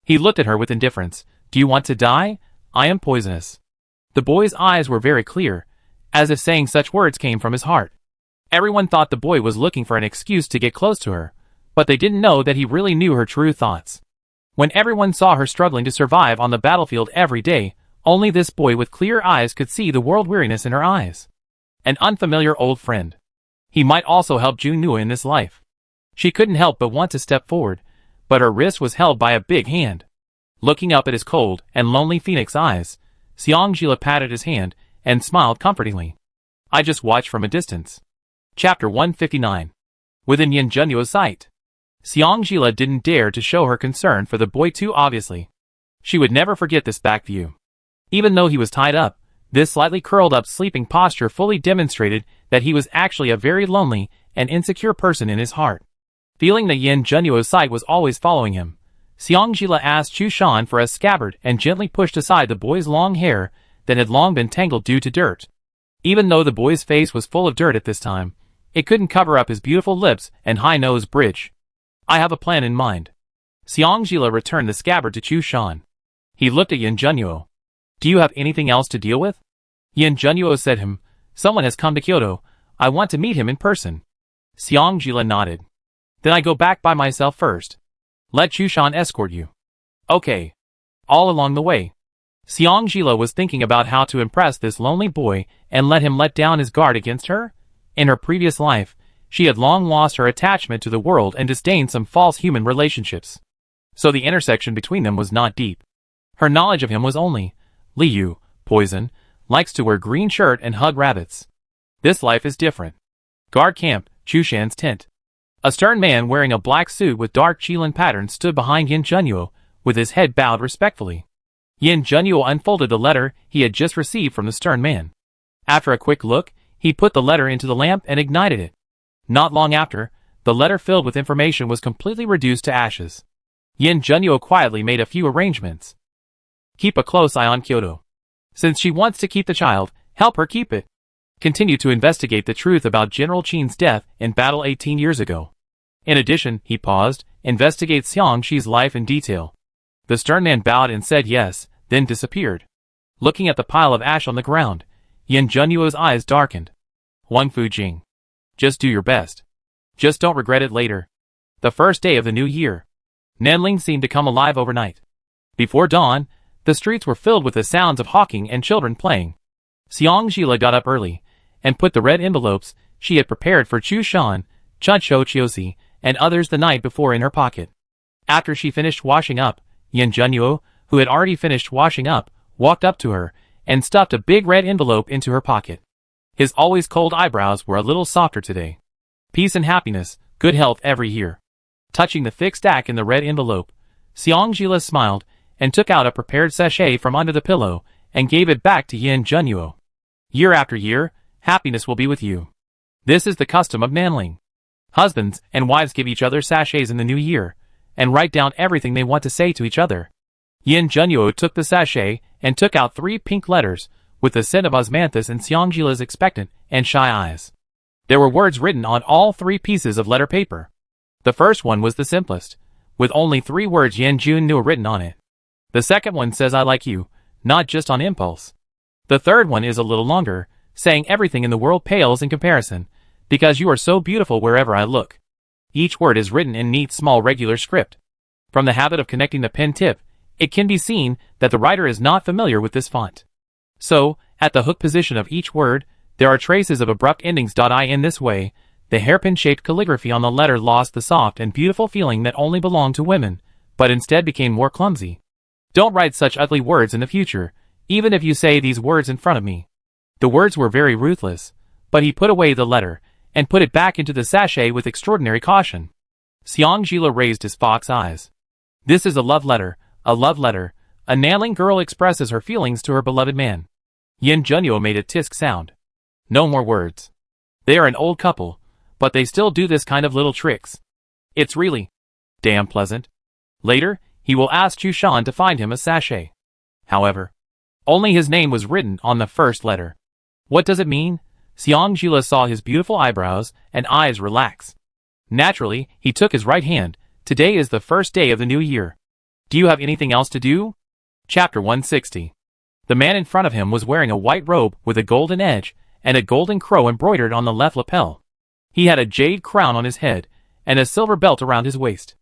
He looked at her with indifference. Do you want to die? I am poisonous. The boy's eyes were very clear, as if saying such words came from his heart. Everyone thought the boy was looking for an excuse to get close to her, but they didn't know that he really knew her true thoughts. When everyone saw her struggling to survive on the battlefield every day, only this boy with clear eyes could see the world weariness in her eyes. An unfamiliar old friend. He might also help Junwoo in this life. She couldn't help but want to step forward, but her wrist was held by a big hand. Looking up at his cold and lonely phoenix eyes, Seongjila patted his hand and smiled comfortingly. I just watched from a distance. Chapter 159. Within Yin Junyo's sight. Seongjila didn't dare to show her concern for the boy too obviously. She would never forget this back view. Even though he was tied up, this slightly curled up sleeping posture fully demonstrated that he was actually a very lonely and insecure person in his heart. Feeling that Yin Junyo's sight was always following him, Seongjila asked Chushan for a scabbard and gently pushed aside the boy's long hair that had long been tangled due to dirt. Even though the boy's face was full of dirt at this time, it couldn't cover up his beautiful lips and high nose bridge. I have a plan in mind. Seongjila returned the scabbard to Chushan. He looked at Yin Junyo. Do you have anything else to deal with? Yin Junyo said to him, Someone has come to Kyoto. I want to meet him in person. Seongjila nodded. Then I go back by myself first. Let Chushan escort you. Okay. All along the way. Xiangjila was thinking about how to impress this lonely boy and let him let down his guard against her. In her previous life, she had long lost her attachment to the world and disdained some false human relationships. So the intersection between them was not deep. Her knowledge of him was only, Liu, poison, likes to wear green shirt and hug rabbits. This life is different. Guard camp, Chushan's tent. A stern man wearing a black suit with dark Qilin patterns stood behind Yin Junyo, with his head bowed respectfully. Yin Junyo unfolded the letter he had just received from the stern man. After a quick look, he put the letter into the lamp and ignited it. Not long after, the letter filled with information was completely reduced to ashes. Yin Junyo quietly made a few arrangements. Keep a close eye on Kyoto. Since she wants to keep the child, help her keep it. Continue to investigate the truth about General Qin's death in battle 18 years ago. In addition, he paused, investigate Xiangxi's life in detail. The stern man bowed and said yes, then disappeared. Looking at the pile of ash on the ground, Yin Junyo's eyes darkened. Wang Fujing. Just do your best. Just don't regret it later. The first day of the new year. Nanling seemed to come alive overnight. Before dawn, the streets were filled with the sounds of hawking and children playing. Xiangjila got up early, and put the red envelopes she had prepared for Chu Shan, Chun Cho Chiosi, and others the night before in her pocket. After she finished washing up, Yin Junyo, who had already finished washing up, walked up to her, and stuffed a big red envelope into her pocket. His always cold eyebrows were a little softer today. Peace and happiness, good health every year. Touching the thick stack in the red envelope, Xiangjila smiled, and took out a prepared sachet from under the pillow, and gave it back to Yin Junyo. Year after year, happiness will be with you. This is the custom of Nanling. Husbands and wives give each other sachets in the new year, and write down everything they want to say to each other. Yin Junyo took the sachet, and took out 3 pink letters, with the scent of osmanthus in Xiangjila's expectant and shy eyes. There were words written on all 3 pieces of letter paper. The first one was the simplest, with only 3 words Yin Jun knew written on it. The second one says I like you, not just on impulse. The third one is a little longer, saying everything in the world pales in comparison, because you are so beautiful wherever I look. Each word is written in neat small regular script. From the habit of connecting the pen tip, it can be seen that the writer is not familiar with this font. So, at the hook position of each word, there are traces of abrupt endings. In this way, the hairpin-shaped calligraphy on the letter lost the soft and beautiful feeling that only belonged to women, but instead became more clumsy. Don't write such ugly words in the future, even if you say these words in front of me. The words were very ruthless, but he put away the letter, and put it back into the sachet with extraordinary caution. Xiangjila raised his fox eyes. This is a love letter, a love letter. A Nanling girl expresses her feelings to her beloved man. Yin Junyo made a tisk sound. No more words. They are an old couple, but they still do this kind of little tricks. It's really damn pleasant. Later, he will ask Chu Shan to find him a sachet. However, only his name was written on the first letter. What does it mean? Xiangjila saw his beautiful eyebrows and eyes relax. Naturally, he took his right hand. Today is the first day of the new year. Do you have anything else to do? Chapter 160. The man in front of him was wearing a white robe with a golden edge, and a golden crow embroidered on the left lapel. He had a jade crown on his head, and a silver belt around his waist.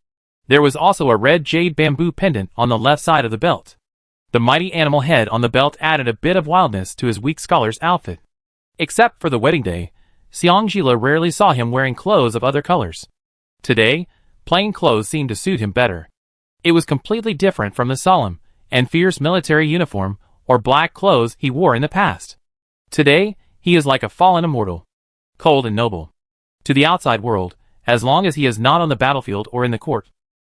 There was also a red jade bamboo pendant on the left side of the belt. The mighty animal head on the belt added a bit of wildness to his weak scholar's outfit. Except for the wedding day, Xiangjila rarely saw him wearing clothes of other colors. Today, plain clothes seemed to suit him better. It was completely different from the solemn and fierce military uniform or black clothes he wore in the past. Today, he is like a fallen immortal, cold and noble. To the outside world, as long as he is not on the battlefield or in the court.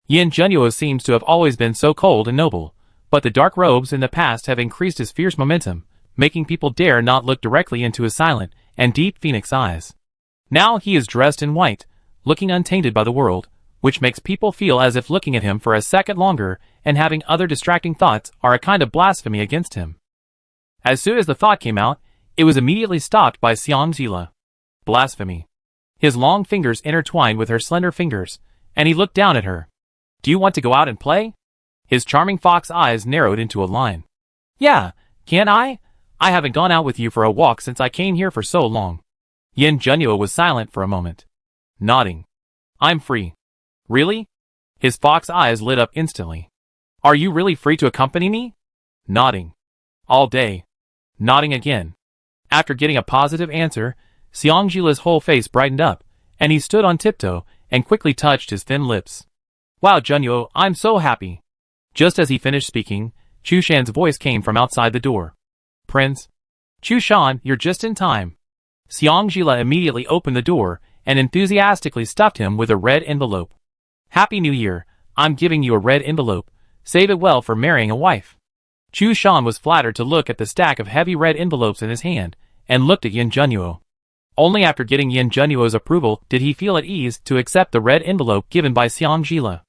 Yin Junyo seems to have always been so cold and noble, but the dark robes in the past have increased his fierce momentum, making people dare not look directly into his silent and deep phoenix eyes. Now he is dressed in white, looking untainted by the world, which makes people feel as if looking at him for a second longer and having other distracting thoughts are a kind of blasphemy against him. As soon as the thought came out, it was immediately stopped by Xiangjila. Blasphemy. His long fingers intertwined with her slender fingers, and he looked down at her. Do you want to go out and play? His charming fox eyes narrowed into a line. Yeah, can't I? I haven't gone out with you for a walk since I came here for so long. Yin Junyo was silent for a moment. Nodding. I'm free. Really? His fox eyes lit up instantly. Are you really free to accompany me? Nodding. All day. Nodding again. After getting a positive answer, Xiangjila's whole face brightened up, and he stood on tiptoe and quickly touched his thin lips. Wow, Junyo, I'm so happy. Just as he finished speaking, Chu Shan's voice came from outside the door. Prince? Chu Shan, you're just in time. Xiangjila immediately opened the door and enthusiastically stuffed him with a red envelope. Happy New Year, I'm giving you a red envelope. Save it well for marrying a wife. Chu Shan was flattered to look at the stack of heavy red envelopes in his hand, and looked at Yin Junyo. Only after getting Yin Junyo's approval did he feel at ease to accept the red envelope given by Xiangjila.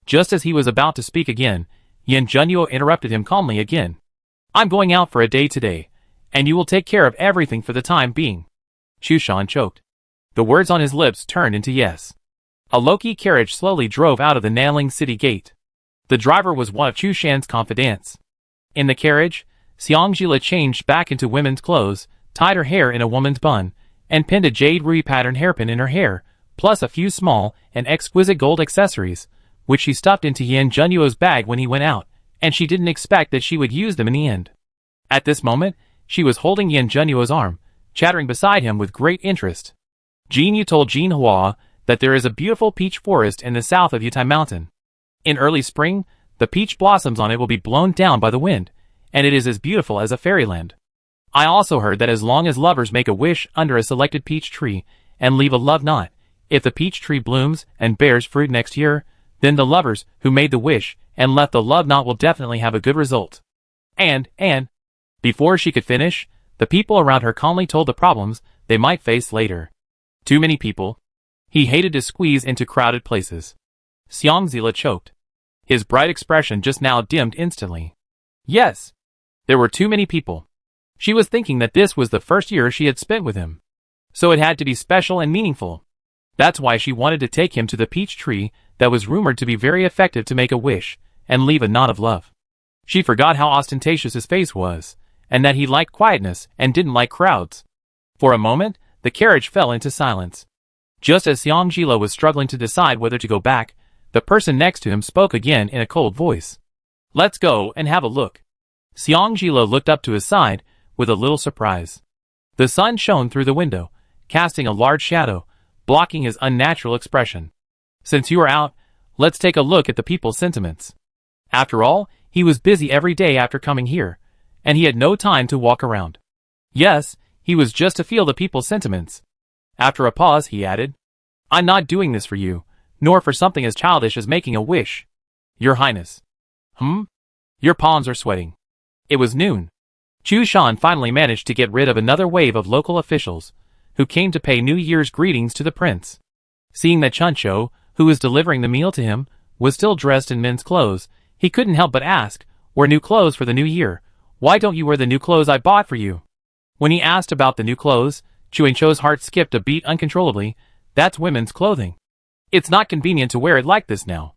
Just as he was about to speak again, Yin Junyo interrupted him calmly again. I'm going out for a day today, and you will take care of everything for the time being. Chu Shan choked. The words on his lips turned into yes. A Loki carriage slowly drove out of the Nanling city gate. The driver was one of Chu Shan's confidants. In the carriage, Xiangjila changed back into women's clothes, tied her hair in a woman's bun, and pinned a jade ruby pattern hairpin in her hair, plus a few small and exquisite gold accessories, which she stuffed into Yin Junyo's bag when he went out, and she didn't expect that she would use them in the end. At this moment, she was holding Yin Junyo's arm, chattering beside him with great interest. Jin Yu told Jin Hua that there is a beautiful peach forest in the south of Yutai Mountain. In early spring, the peach blossoms on it will be blown down by the wind, and it is as beautiful as a fairyland. I also heard that as long as lovers make a wish under a selected peach tree and leave a love knot, if the peach tree blooms and bears fruit next year, then the lovers who made the wish and left the love knot will definitely have a good result. And, before she could finish, the people around her calmly told the problems they might face later. Too many people. He hated to squeeze into crowded places. Xiangzila choked. His bright expression just now dimmed instantly. Yes. There were too many people. She was thinking that this was the first year she had spent with him. So it had to be special and meaningful. That's why she wanted to take him to the peach tree that was rumored to be very effective to make a wish and leave a knot of love. She forgot how ostentatious his face was, and that he liked quietness and didn't like crowds. For a moment, the carriage fell into silence. Just as Xiangjila was struggling to decide whether to go back, the person next to him spoke again in a cold voice. Let's go and have a look. Xiangjila looked up to his side with a little surprise. The sun shone through the window, casting a large shadow, blocking his unnatural expression. Since you are out, let's take a look at the people's sentiments. After all, he was busy every day after coming here, and he had no time to walk around. Yes, he was just to feel the people's sentiments. After a pause, he added, I'm not doing this for you, nor for something as childish as making a wish. Your Highness. Your palms are sweating. It was noon. Chu Shan finally managed to get rid of another wave of local officials, who came to pay New Year's greetings to the prince. Seeing that Chuncho, who was delivering the meal to him, was still dressed in men's clothes, he couldn't help but ask, wear new clothes for the new year. Why don't you wear the new clothes I bought for you? When he asked about the new clothes, Chuancho's heart skipped a beat uncontrollably. That's women's clothing. It's not convenient to wear it like this now.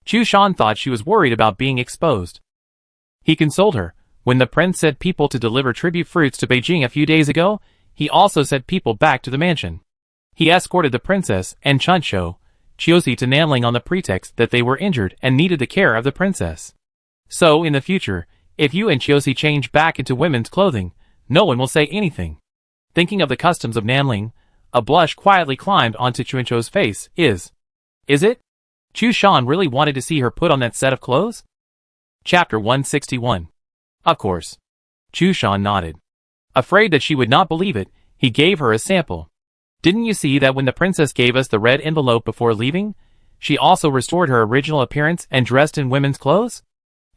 Chu Shan thought she was worried about being exposed. He consoled her. When the prince sent people to deliver tribute fruits to Beijing a few days ago, he also sent people back to the mansion. He escorted the princess and Chuncho, Chiosi to Nanling on the pretext that they were injured and needed the care of the princess. So, in the future, if you and Chiosi change back into women's clothing, no one will say anything. Thinking of the customs of Nanling, a blush quietly climbed onto Chuancho's face. Is it? Chu Shan really wanted to see her put on that set of clothes? Chapter 161. Of course. Chu Shan nodded. Afraid that she would not believe it, he gave her a sample. Didn't you see that when the princess gave us the red envelope before leaving, she also restored her original appearance and dressed in women's clothes?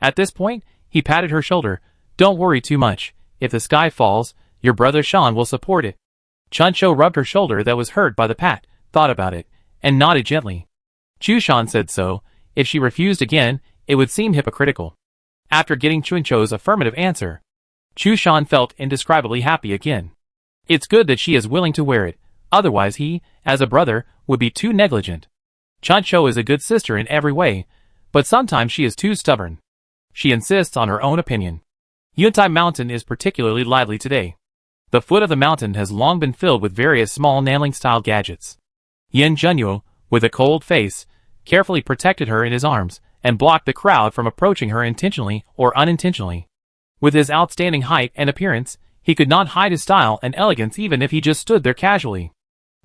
At this point, he patted her shoulder. Don't worry too much. If the sky falls, your brother Shan will support it. Chuncho rubbed her shoulder that was hurt by the pat, thought about it, and nodded gently. Chu Shan said so. If she refused again, it would seem hypocritical. After getting Chuncho's affirmative answer, Chu Shan felt indescribably happy again. It's good that she is willing to wear it, otherwise he, as a brother, would be too negligent. Chuncho is a good sister in every way, but sometimes she is too stubborn. She insists on her own opinion. Yutai Mountain is particularly lively today. The foot of the mountain has long been filled with various small Nanling-style gadgets. Yin Junyo, with a cold face, carefully protected her in his arms, and blocked the crowd from approaching her intentionally or unintentionally. With his outstanding height and appearance, he could not hide his style and elegance even if he just stood there casually.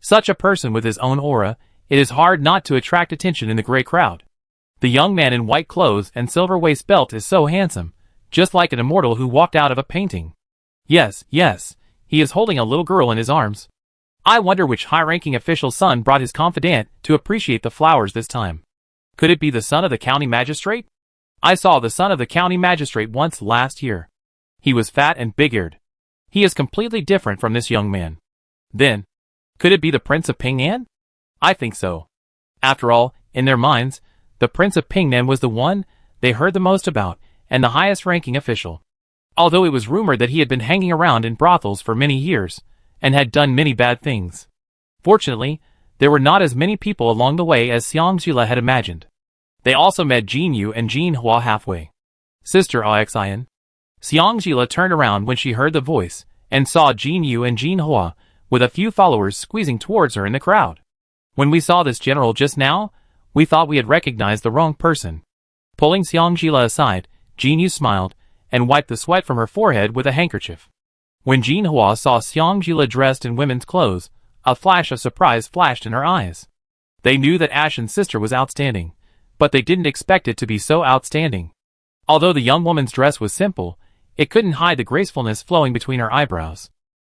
Such a person with his own aura, it is hard not to attract attention in the gray crowd. The young man in white clothes and silver waist belt is so handsome, just like an immortal who walked out of a painting. Yes, he is holding a little girl in his arms. I wonder which high-ranking official's son brought his confidant to appreciate the flowers this time. Could it be the son of the county magistrate? I saw the son of the county magistrate once last year. He was fat and big-eared. He is completely different from this young man. Then, could it be the Prince of Pingnan? I think so. After all, in their minds, the Prince of Pingnan was the one they heard the most about, and the highest-ranking official. Although it was rumored that he had been hanging around in brothels for many years, and had done many bad things. Fortunately, there were not as many people along the way as Xiangjila had imagined. They also met Jin Yu and Jin Hua halfway. Sister Aoxian. Xiangjila turned around when she heard the voice, and saw Jin Yu and Jin Hua, with a few followers squeezing towards her in the crowd. When we saw this general just now, we thought we had recognized the wrong person. Pulling Xiangjila aside, Jin Yu smiled, and wiped the sweat from her forehead with a handkerchief. When Jin Hua saw Xiangjila dressed in women's clothes, a flash of surprise flashed in her eyes. They knew that Ashen's sister was outstanding, but they didn't expect it to be so outstanding. Although the young woman's dress was simple, it couldn't hide the gracefulness flowing between her eyebrows.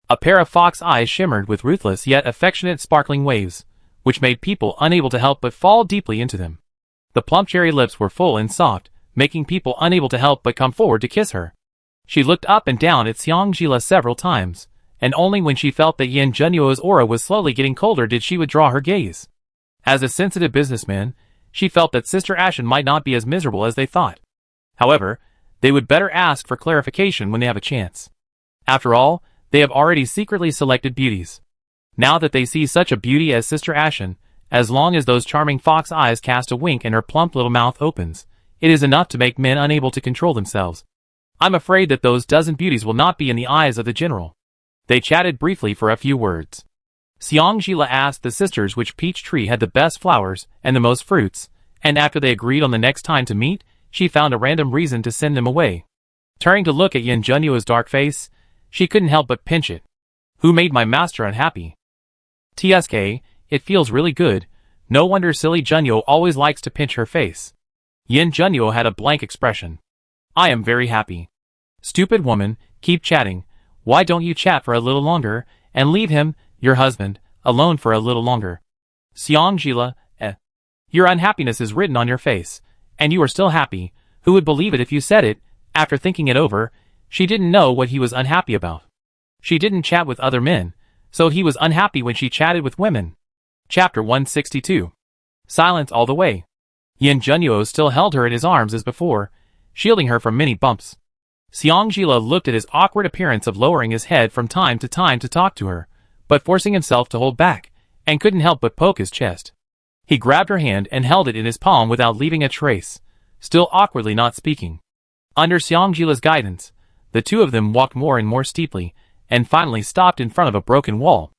A pair of fox eyes shimmered with ruthless yet affectionate sparkling waves, which made people unable to help but fall deeply into them. The plump cherry lips were full and soft, making people unable to help but come forward to kiss her. She looked up and down at Xiangjila several times, and only when she felt that Yan Zhenyuo's aura was slowly getting colder did she withdraw her gaze. As a sensitive businessman, she felt that Sister Ashen might not be as miserable as they thought. However, they would better ask for clarification when they have a chance. After all, they have already secretly selected beauties. Now that they see such a beauty as Sister Ashen, as long as those charming fox eyes cast a wink and her plump little mouth opens, it is enough to make men unable to control themselves. I'm afraid that those dozen beauties will not be in the eyes of the general. They chatted briefly for a few words. Xiangjila asked the sisters which peach tree had the best flowers and the most fruits, and after they agreed on the next time to meet, she found a random reason to send them away. Turning to look at Yan Zhenyuo's dark face, she couldn't help but pinch it. Who made my master unhappy? TSK, it feels really good. No wonder silly Zhenyuo always likes to pinch her face. Yan Zhenyuo had a blank expression. I am very happy. Stupid woman, keep chatting. Why don't you chat for a little longer, and leave him, your husband, alone for a little longer? Xiangjila, Your unhappiness is written on your face, and you are still happy. Who would believe it if you said it? After thinking it over, she didn't know what he was unhappy about. She didn't chat with other men, so he was unhappy when she chatted with women. Chapter 162. Silence all the way. Yan Zhenyuo still held her in his arms as before, shielding her from many bumps. Xiangjila looked at his awkward appearance of lowering his head from time to talk to her, but forcing himself to hold back, and couldn't help but poke his chest. He grabbed her hand and held it in his palm without leaving a trace, still awkwardly not speaking. Under Xiangjila's guidance, the two of them walked more and more steeply, and finally stopped in front of a broken wall.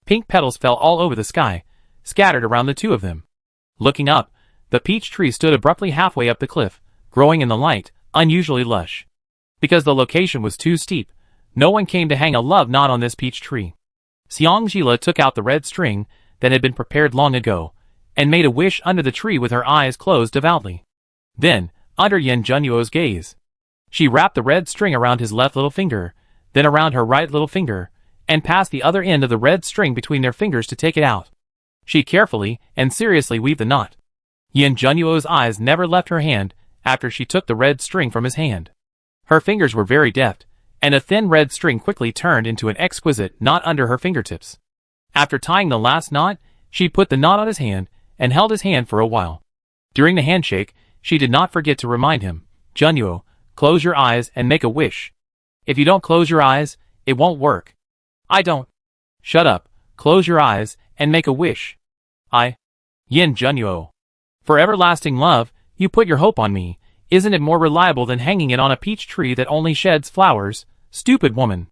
Pink petals fell all over the sky, scattered around the two of them. Looking up, the peach tree stood abruptly halfway up the cliff, growing in the light, unusually lush. Because the location was too steep, no one came to hang a love knot on this peach tree. Xiangjila took out the red string that had been prepared long ago, and made a wish under the tree with her eyes closed devoutly. Then, under Yan Zhenyuo's gaze, she wrapped the red string around his left little finger, then around her right little finger, and passed the other end of the red string between their fingers to take it out. She carefully and seriously weaved the knot. Yan Zhenyuo's eyes never left her hand after she took the red string from his hand. Her fingers were very deft, and a thin red string quickly turned into an exquisite knot under her fingertips. After tying the last knot, she put the knot on his hand and held his hand for a while. During the handshake, she did not forget to remind him, Zhenyuo, close your eyes and make a wish. If you don't close your eyes, it won't work. I don't. Shut up, close your eyes and make a wish. Yan Zhenyuo. For everlasting love, you put your hope on me. Isn't it more reliable than hanging it on a peach tree that only sheds flowers? Stupid woman.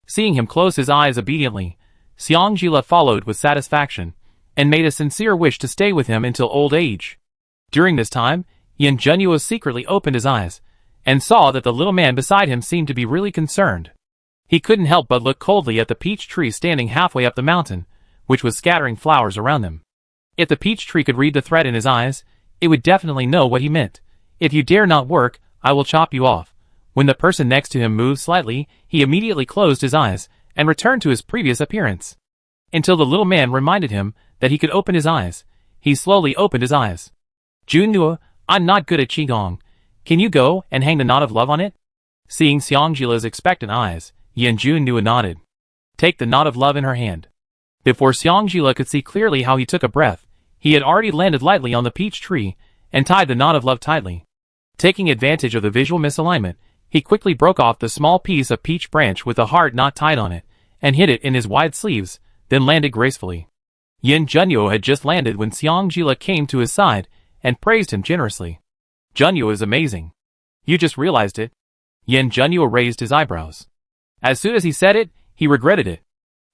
Seeing him close his eyes obediently, Xiangjila followed with satisfaction, and made a sincere wish to stay with him until old age. During this time, Yan Zhenyuo secretly opened his eyes, and saw that the little man beside him seemed to be really concerned. He couldn't help but look coldly at the peach tree standing halfway up the mountain, which was scattering flowers around them. If the peach tree could read the threat in his eyes, it would definitely know what he meant. If you dare not work, I will chop you off. When the person next to him moved slightly, he immediately closed his eyes and returned to his previous appearance. Until the little man reminded him that he could open his eyes, he slowly opened his eyes. Junnuo, I'm not good at Qigong. Can you go and hang the knot of love on it? Seeing Xiangjila's expectant eyes, Yan Junnuo nodded. Take the knot of love in her hand. Before Xiangjila could see clearly how he took a breath, he had already landed lightly on the peach tree and tied the knot of love tightly. Taking advantage of the visual misalignment, he quickly broke off the small piece of peach branch with a hard knot tied on it and hid it in his wide sleeves, then landed gracefully. Yan Junyo had just landed when Xiangjila came to his side and praised him generously. Junyo is amazing. You just realized it. Yan Junyo raised his eyebrows. As soon as he said it, he regretted it.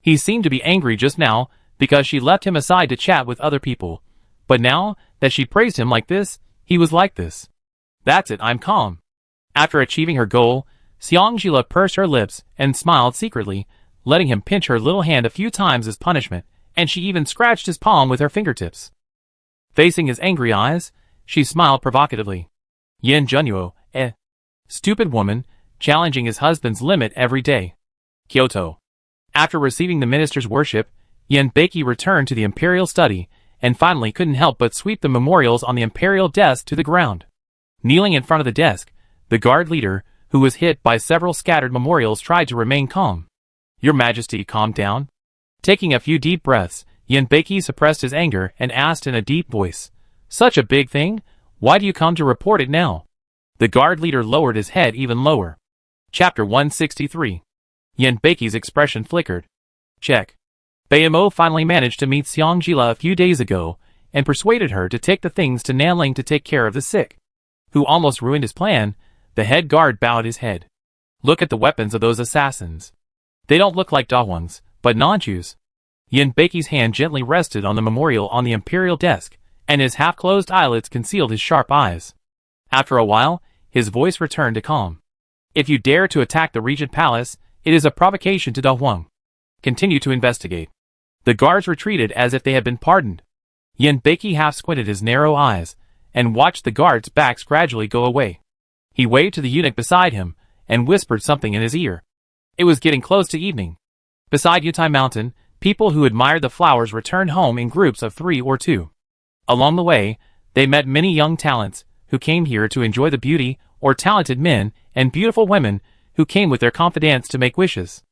He seemed to be angry just now because she left him aside to chat with other people, but now that she praised him like this, he was like this. That's it, I'm calm. After achieving her goal, Xiangjila pursed her lips and smiled secretly, letting him pinch her little hand a few times as punishment, and she even scratched his palm with her fingertips. Facing his angry eyes, she smiled provocatively. Yan Junyo, stupid woman, challenging his husband's limit every day. Kyoto. After receiving the minister's worship, Yan Beiki returned to the imperial study, and finally couldn't help but sweep the memorials on the imperial desk to the ground. Kneeling in front of the desk, the guard leader, who was hit by several scattered memorials, tried to remain calm. Your Majesty, calm down. Taking a few deep breaths, Yan Beiki suppressed his anger and asked in a deep voice, Such a big thing? Why do you come to report it now? The guard leader lowered his head even lower. Chapter 163. Yan Beiki's expression flickered. Check. Bayamo finally managed to meet Xiangjila a few days ago and persuaded her to take the things to Nanling to take care of the sick. Who almost ruined his plan, the head guard bowed his head. Look at the weapons of those assassins. They don't look like Dahuang's, but Nanchu's. Yan Beiki's hand gently rested on the memorial on the imperial desk, and his half-closed eyelids concealed his sharp eyes. After a while, his voice returned to calm. If you dare to attack the Regent Palace, it is a provocation to Dahuang. Continue to investigate. The guards retreated as if they had been pardoned. Yan Beiki half squinted his narrow eyes, and watched the guards' backs gradually go away. He waved to the eunuch beside him, and whispered something in his ear. It was getting close to evening. Beside Yutai Mountain, people who admired the flowers returned home in groups of 3 or 2. Along the way, they met many young talents, who came here to enjoy the beauty, or talented men, and beautiful women, who came with their confidants to make wishes.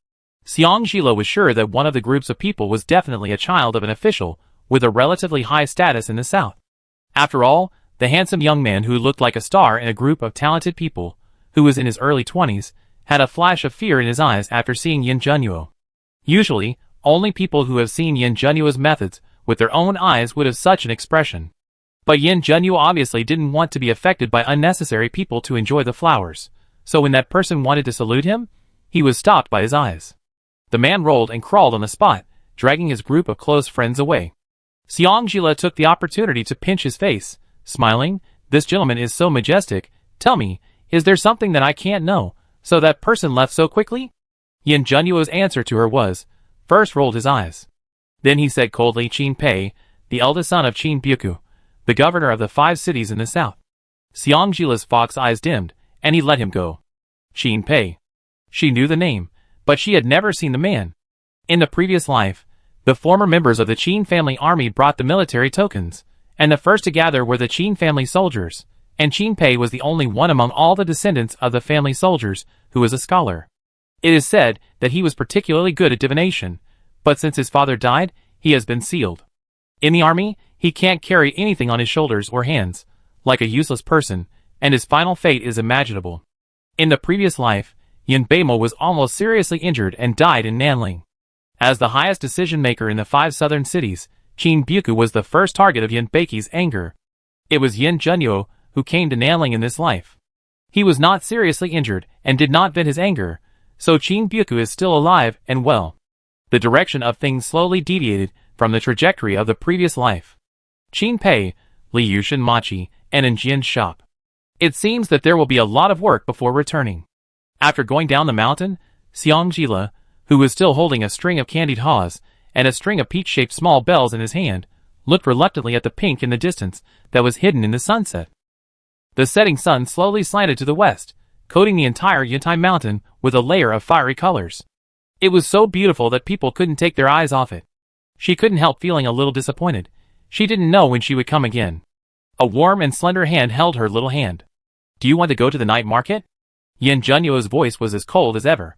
Xiangjila was sure that one of the groups of people was definitely a child of an official, with a relatively high status in the south. After all, the handsome young man who looked like a star in a group of talented people, who was in his early 20s, had a flash of fear in his eyes after seeing Yan Junyo. Usually, only people who have seen Yan Junyo's methods with their own eyes would have such an expression. But Yan Junyo obviously didn't want to be affected by unnecessary people to enjoy the flowers, so when that person wanted to salute him, he was stopped by his eyes. The man rolled and crawled on the spot, dragging his group of close friends away. Xiangjila took the opportunity to pinch his face, smiling, This gentleman is so majestic, tell me, is there something that I can't know, so that person left so quickly? Yan Junyo's answer to her was, first rolled his eyes. Then he said coldly, Qin Pei, the eldest son of Qin Buku, the governor of the 5 cities in the south. Xiangjila's fox eyes dimmed, and he let him go. Qin Pei. She knew the name, but she had never seen the man. In the previous life, the former members of the Qin family army brought the military tokens, and the first to gather were the Qin family soldiers, and Qin Pei was the only one among all the descendants of the family soldiers who was a scholar. It is said that he was particularly good at divination, but since his father died, he has been sealed. In the army, he can't carry anything on his shoulders or hands, like a useless person, and his final fate is imaginable. In the previous life, Yan Beimo was almost seriously injured and died in Nanling. As the highest decision-maker in the 5 southern cities, Qin Buku was the first target of Yan Beiki's anger. It was Yan Junyo who came to Nanling in this life. He was not seriously injured and did not vent his anger, so Qin Buku is still alive and well. The direction of things slowly deviated from the trajectory of the previous life. Qin Pei, Li Yushin Machi, and in Jian's shop. It seems that there will be a lot of work before returning. After going down the mountain, Xiangjila, who was still holding a string of candied haws and a string of peach-shaped small bells in his hand, looked reluctantly at the pink in the distance that was hidden in the sunset. The setting sun slowly slanted to the west, coating the entire Yantai mountain with a layer of fiery colors. It was so beautiful that people couldn't take their eyes off it. She couldn't help feeling a little disappointed. She didn't know when she would come again. A warm and slender hand held her little hand. "Do you want to go to the night market?" Yan Junyo's voice was as cold as ever.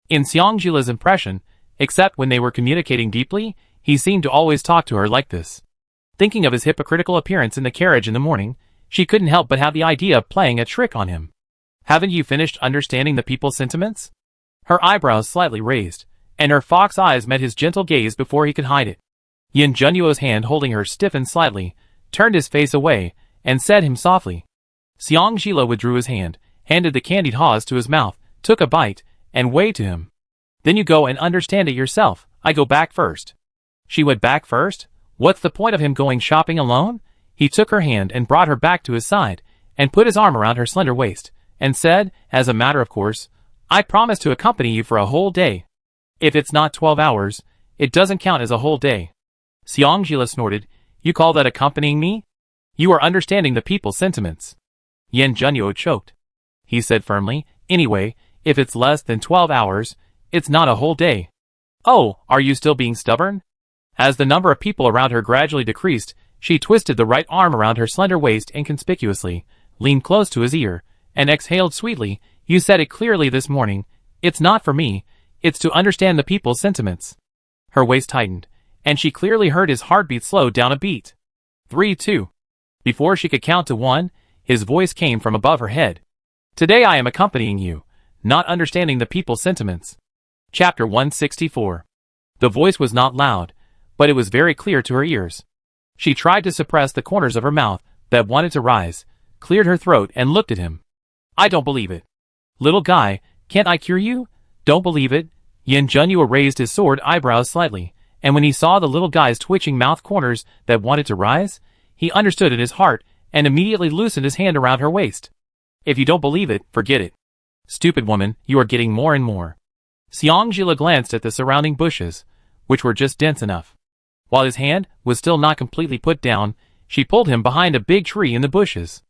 In Xiangjila's impression, except when they were communicating deeply, he seemed to always talk to her like this. Thinking of his hypocritical appearance in the carriage in the morning, she couldn't help but have the idea of playing a trick on him. "Haven't you finished understanding the people's sentiments?" Her eyebrows slightly raised, and her fox eyes met his gentle gaze before he could hide it. Yan Junyo's hand holding her stiffened slightly, turned his face away, and said him softly. Xiangjila withdrew his hand, handed the candied haws to his mouth, took a bite, and waved to him. "Then you go and understand it yourself. I go back first." She went back first? What's the point of him going shopping alone? He took her hand and brought her back to his side, and put his arm around her slender waist, and said, as a matter of course, "I promise to accompany you for a whole day. If it's not 12 hours, it doesn't count as a whole day." Xiangjila snorted. "You call that accompanying me? You are understanding the people's sentiments." Yan Junyo choked. He said firmly, "Anyway, if it's less than 12 hours, it's not a whole day." "Oh, are you still being stubborn?" As the number of people around her gradually decreased, she twisted the right arm around her slender waist inconspicuously, leaned close to his ear, and exhaled sweetly. "You said it clearly this morning. It's not for me, it's to understand the people's sentiments." Her waist tightened, and she clearly heard his heartbeat slow down a beat. 3, 2. Before she could count to 1, his voice came from above her head. "Today I am accompanying you, not understanding the people's sentiments." Chapter 164. The voice was not loud, but it was very clear to her ears. She tried to suppress the corners of her mouth that wanted to rise, cleared her throat and looked at him. "I don't believe it. Little guy, can't I cure you? Don't believe it?" Yan Junyo raised his sword eyebrows slightly, and when he saw the little guy's twitching mouth corners that wanted to rise, he understood in his heart and immediately loosened his hand around her waist. "If you don't believe it, forget it. Stupid woman, you are getting more and more." Xiangjila glanced at the surrounding bushes, which were just dense enough. While his hand was still not completely put down, she pulled him behind a big tree in the bushes.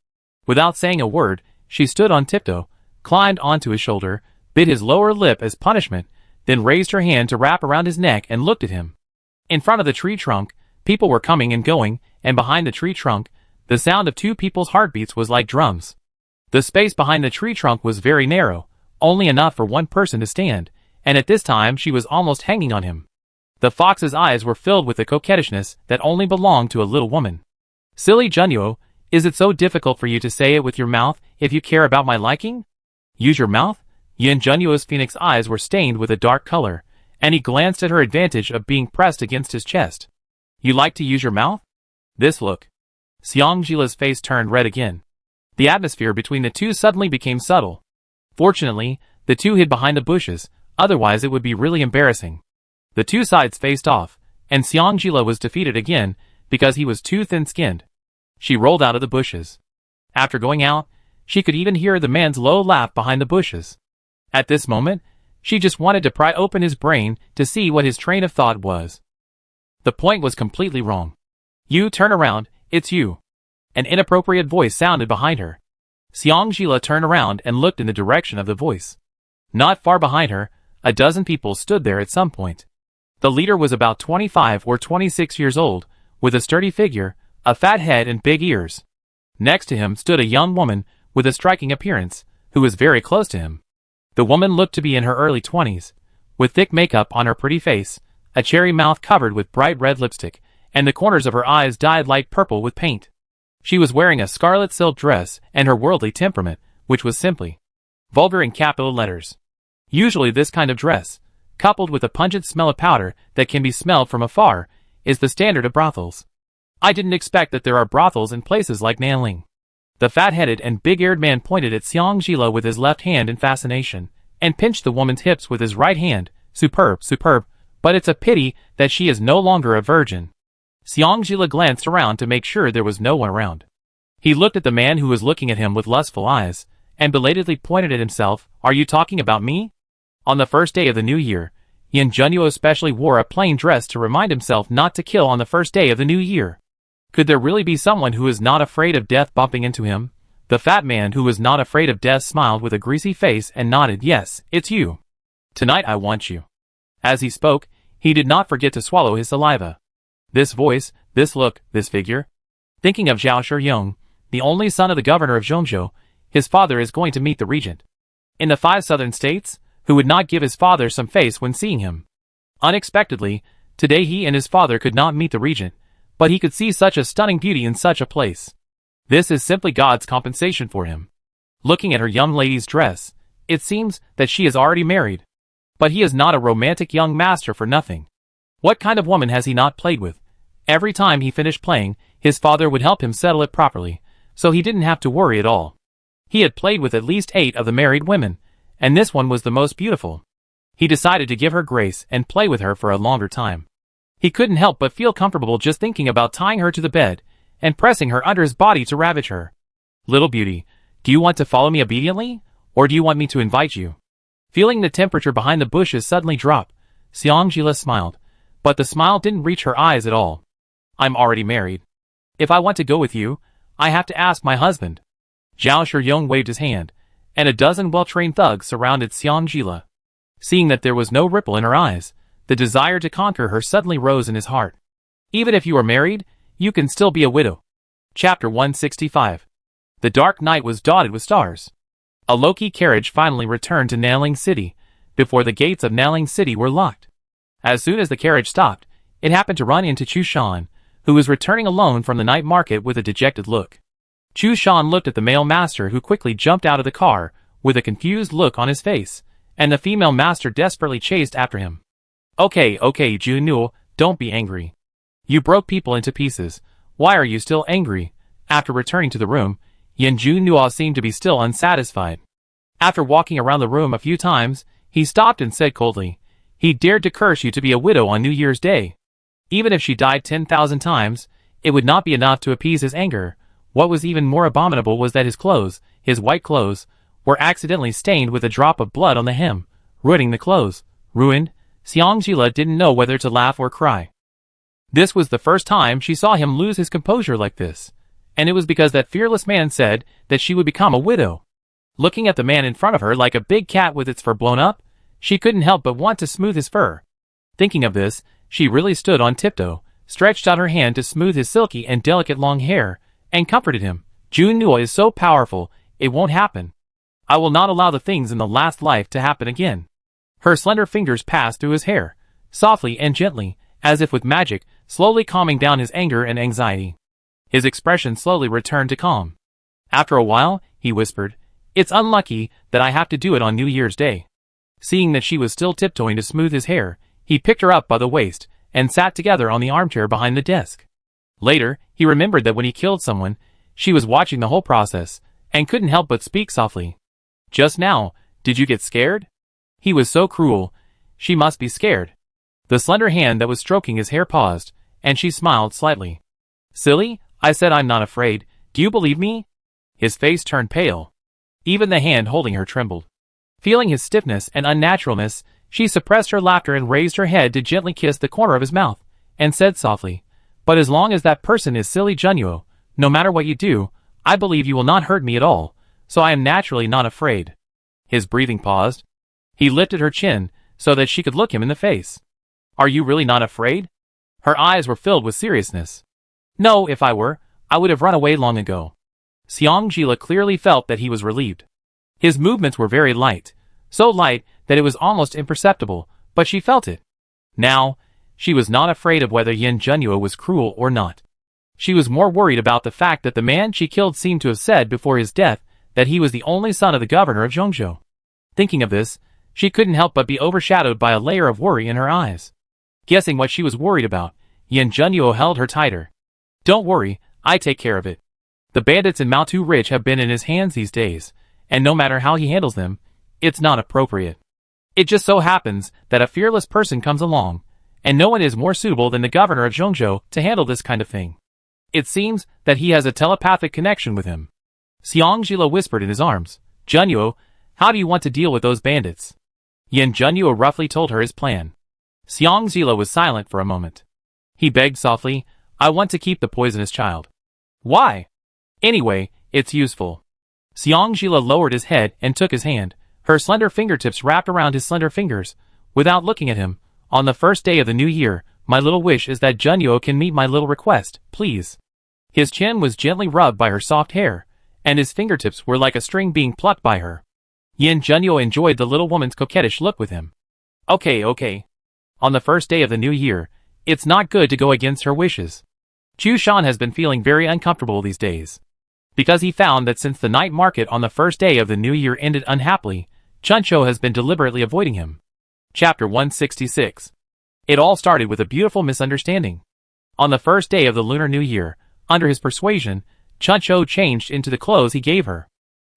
Without saying a word, she stood on tiptoe, climbed onto his shoulder, bit his lower lip as punishment, then raised her hand to wrap around his neck and looked at him. In front of the tree trunk, people were coming and going, and behind the tree trunk, the sound of 2 people's heartbeats was like drums. The space behind the tree trunk was very narrow, only enough for 1 person to stand, and at this time she was almost hanging on him. The fox's eyes were filled with a coquettishness that only belonged to a little woman. "Silly Junyo, is it so difficult for you to say it with your mouth if you care about my liking? Use your mouth?" Yan Junyo's phoenix eyes were stained with a dark color, and he glanced at her advantage of being pressed against his chest. "You like to use your mouth? This look." Xiangjila's face turned red again. The atmosphere between the two suddenly became subtle. Fortunately, the two hid behind the bushes, otherwise it would be really embarrassing. The two sides faced off, and Xiangjila was defeated again because he was too thin-skinned. She rolled out of the bushes. After going out, she could even hear the man's low laugh behind the bushes. At this moment, she just wanted to pry open his brain to see what his train of thought was. The point was completely wrong. "You turn around, it's you." An inappropriate voice sounded behind her. Xiangjila turned around and looked in the direction of the voice. Not far behind her, a dozen people stood there at some point. The leader was about 25 or 26 years old, with a sturdy figure, a fat head and big ears. Next to him stood a young woman with a striking appearance, who was very close to him. The woman looked to be in her early 20s, with thick makeup on her pretty face, a cherry mouth covered with bright red lipstick, and the corners of her eyes dyed light purple with paint. She was wearing a scarlet silk dress, and her worldly temperament, which was simply vulgar in capital letters. Usually this kind of dress, coupled with a pungent smell of powder that can be smelled from afar, is the standard of brothels. I didn't expect that there are brothels in places like Nanling. The fat-headed and big-eared man pointed at Xiangjila with his left hand in fascination, and pinched the woman's hips with his right hand. "Superb, superb, but it's a pity that she is no longer a virgin." Xiangjila glanced around to make sure there was no one around. He looked at the man who was looking at him with lustful eyes, and belatedly pointed at himself. Are you talking about me? On the first day of the new year, Yin Junyo especially wore a plain dress to remind himself not to kill on the first day of the new year. Could there really be someone who is not afraid of death bumping into him? The fat man who was not afraid of death smiled with a greasy face and nodded. Yes, it's you. Tonight I want you. As he spoke, he did not forget to swallow his saliva. This voice, this look, this figure. Thinking of Zhao Shiyong, the only son of the governor of Zhongzhou, his father is going to meet the regent. In the 5 southern states, who would not give his father some face when seeing him? Unexpectedly, today he and his father could not meet the regent, but he could see such a stunning beauty in such a place. This is simply God's compensation for him. Looking at her young lady's dress, it seems that she is already married. But he is not a romantic young master for nothing. What kind of woman has he not played with? Every time he finished playing, his father would help him settle it properly, so he didn't have to worry at all. He had played with at least 8 of the married women, and this one was the most beautiful. He decided to give her grace and play with her for a longer time. He couldn't help but feel comfortable just thinking about tying her to the bed and pressing her under his body to ravage her. Little beauty, do you want to follow me obediently, or do you want me to invite you? Feeling the temperature behind the bushes suddenly drop, Xiangjila smiled, but the smile didn't reach her eyes at all. I'm already married. If I want to go with you, I have to ask my husband. Zhao Shiyong waved his hand, and a dozen well-trained thugs surrounded Xiangjila. Seeing that there was no ripple in her eyes, the desire to conquer her suddenly rose in his heart. Even if you are married, you can still be a widow. Chapter 165. The dark night was dotted with stars. A low-key carriage finally returned to Nanling City, before the gates of Nanling City were locked. As soon as the carriage stopped, it happened to run into Chu Shan, who was returning alone from the night market with a dejected look. Chu Shan looked at the male master who quickly jumped out of the car, with a confused look on his face, and the female master desperately chased after him. Okay, Jun Newell, don't be angry. You broke people into pieces. Why are you still angry? After returning to the room, Yin Junyo seemed to be still unsatisfied. After walking around the room a few times, he stopped and said coldly, he dared to curse you to be a widow on New Year's Day. Even if she died 10,000 times, it would not be enough to appease his anger. What was even more abominable was that his clothes, his white clothes, were accidentally stained with a drop of blood on the hem, ruining the clothes. Ruined, Xiangjila didn't know whether to laugh or cry. This was the first time she saw him lose his composure like this. And it was because that fearless man said that she would become a widow. Looking at the man in front of her like a big cat with its fur blown up, she couldn't help but want to smooth his fur. Thinking of this, she really stood on tiptoe, stretched out her hand to smooth his silky and delicate long hair, and comforted him. Jun Nua is so powerful, it won't happen. I will not allow the things in the last life to happen again. Her slender fingers passed through his hair, softly and gently, as if with magic, slowly calming down his anger and anxiety. His expression slowly returned to calm. After a while, he whispered, it's unlucky that I have to do it on New Year's Day. Seeing that she was still tiptoeing to smooth his hair, he picked her up by the waist, and sat together on the armchair behind the desk. Later, he remembered that when he killed someone, she was watching the whole process, and couldn't help but speak softly. Just now, did you get scared? He was so cruel. She must be scared. The slender hand that was stroking his hair paused, and she smiled slightly. Silly, I said I'm not afraid. Do you believe me? His face turned pale. Even the hand holding her trembled. Feeling his stiffness and unnaturalness, she suppressed her laughter and raised her head to gently kiss the corner of his mouth, and said softly, but as long as that person is silly Junyo, no matter what you do, I believe you will not hurt me at all, so I am naturally not afraid. His breathing paused. He lifted her chin, so that she could look him in the face. Are you really not afraid? Her eyes were filled with seriousness. No, if I were, I would have run away long ago. Xiangjila clearly felt that he was relieved. His movements were very light, so light that it was almost imperceptible, but she felt it. Now, she was not afraid of whether Yin Junyo was cruel or not. She was more worried about the fact that the man she killed seemed to have said before his death that he was the only son of the governor of Zhongzhou. Thinking of this, she couldn't help but be overshadowed by a layer of worry in her eyes. Guessing what she was worried about, Yin Junyo held her tighter. Don't worry, I take care of it. The bandits in Maotu Ridge have been in his hands these days, and no matter how he handles them, it's not appropriate. It just so happens that a fearless person comes along, and no one is more suitable than the governor of Zhongzhou to handle this kind of thing. It seems that he has a telepathic connection with him. Xiangjila whispered in his arms. Junyo, how do you want to deal with those bandits? Yan Junyo roughly told her his plan. Xiangjila was silent for a moment. He begged softly, I want to keep the poisonous child. Why? Anyway, it's useful. Xiangjila lowered his head and took his hand, her slender fingertips wrapped around his slender fingers. Without looking at him, on the first day of the new year, my little wish is that Junyo can meet my little request, please. His chin was gently rubbed by her soft hair, and his fingertips were like a string being plucked by her. Yan Junyo enjoyed the little woman's coquettish look with him. Okay. On the first day of the new year, it's not good to go against her wishes. Chu Shan has been feeling very uncomfortable these days. Because he found that since the night market on the first day of the new year ended unhappily, Chuncho has been deliberately avoiding him. Chapter 166. It all started with a beautiful misunderstanding. On the first day of the Lunar New Year, under his persuasion, Chuncho changed into the clothes he gave her.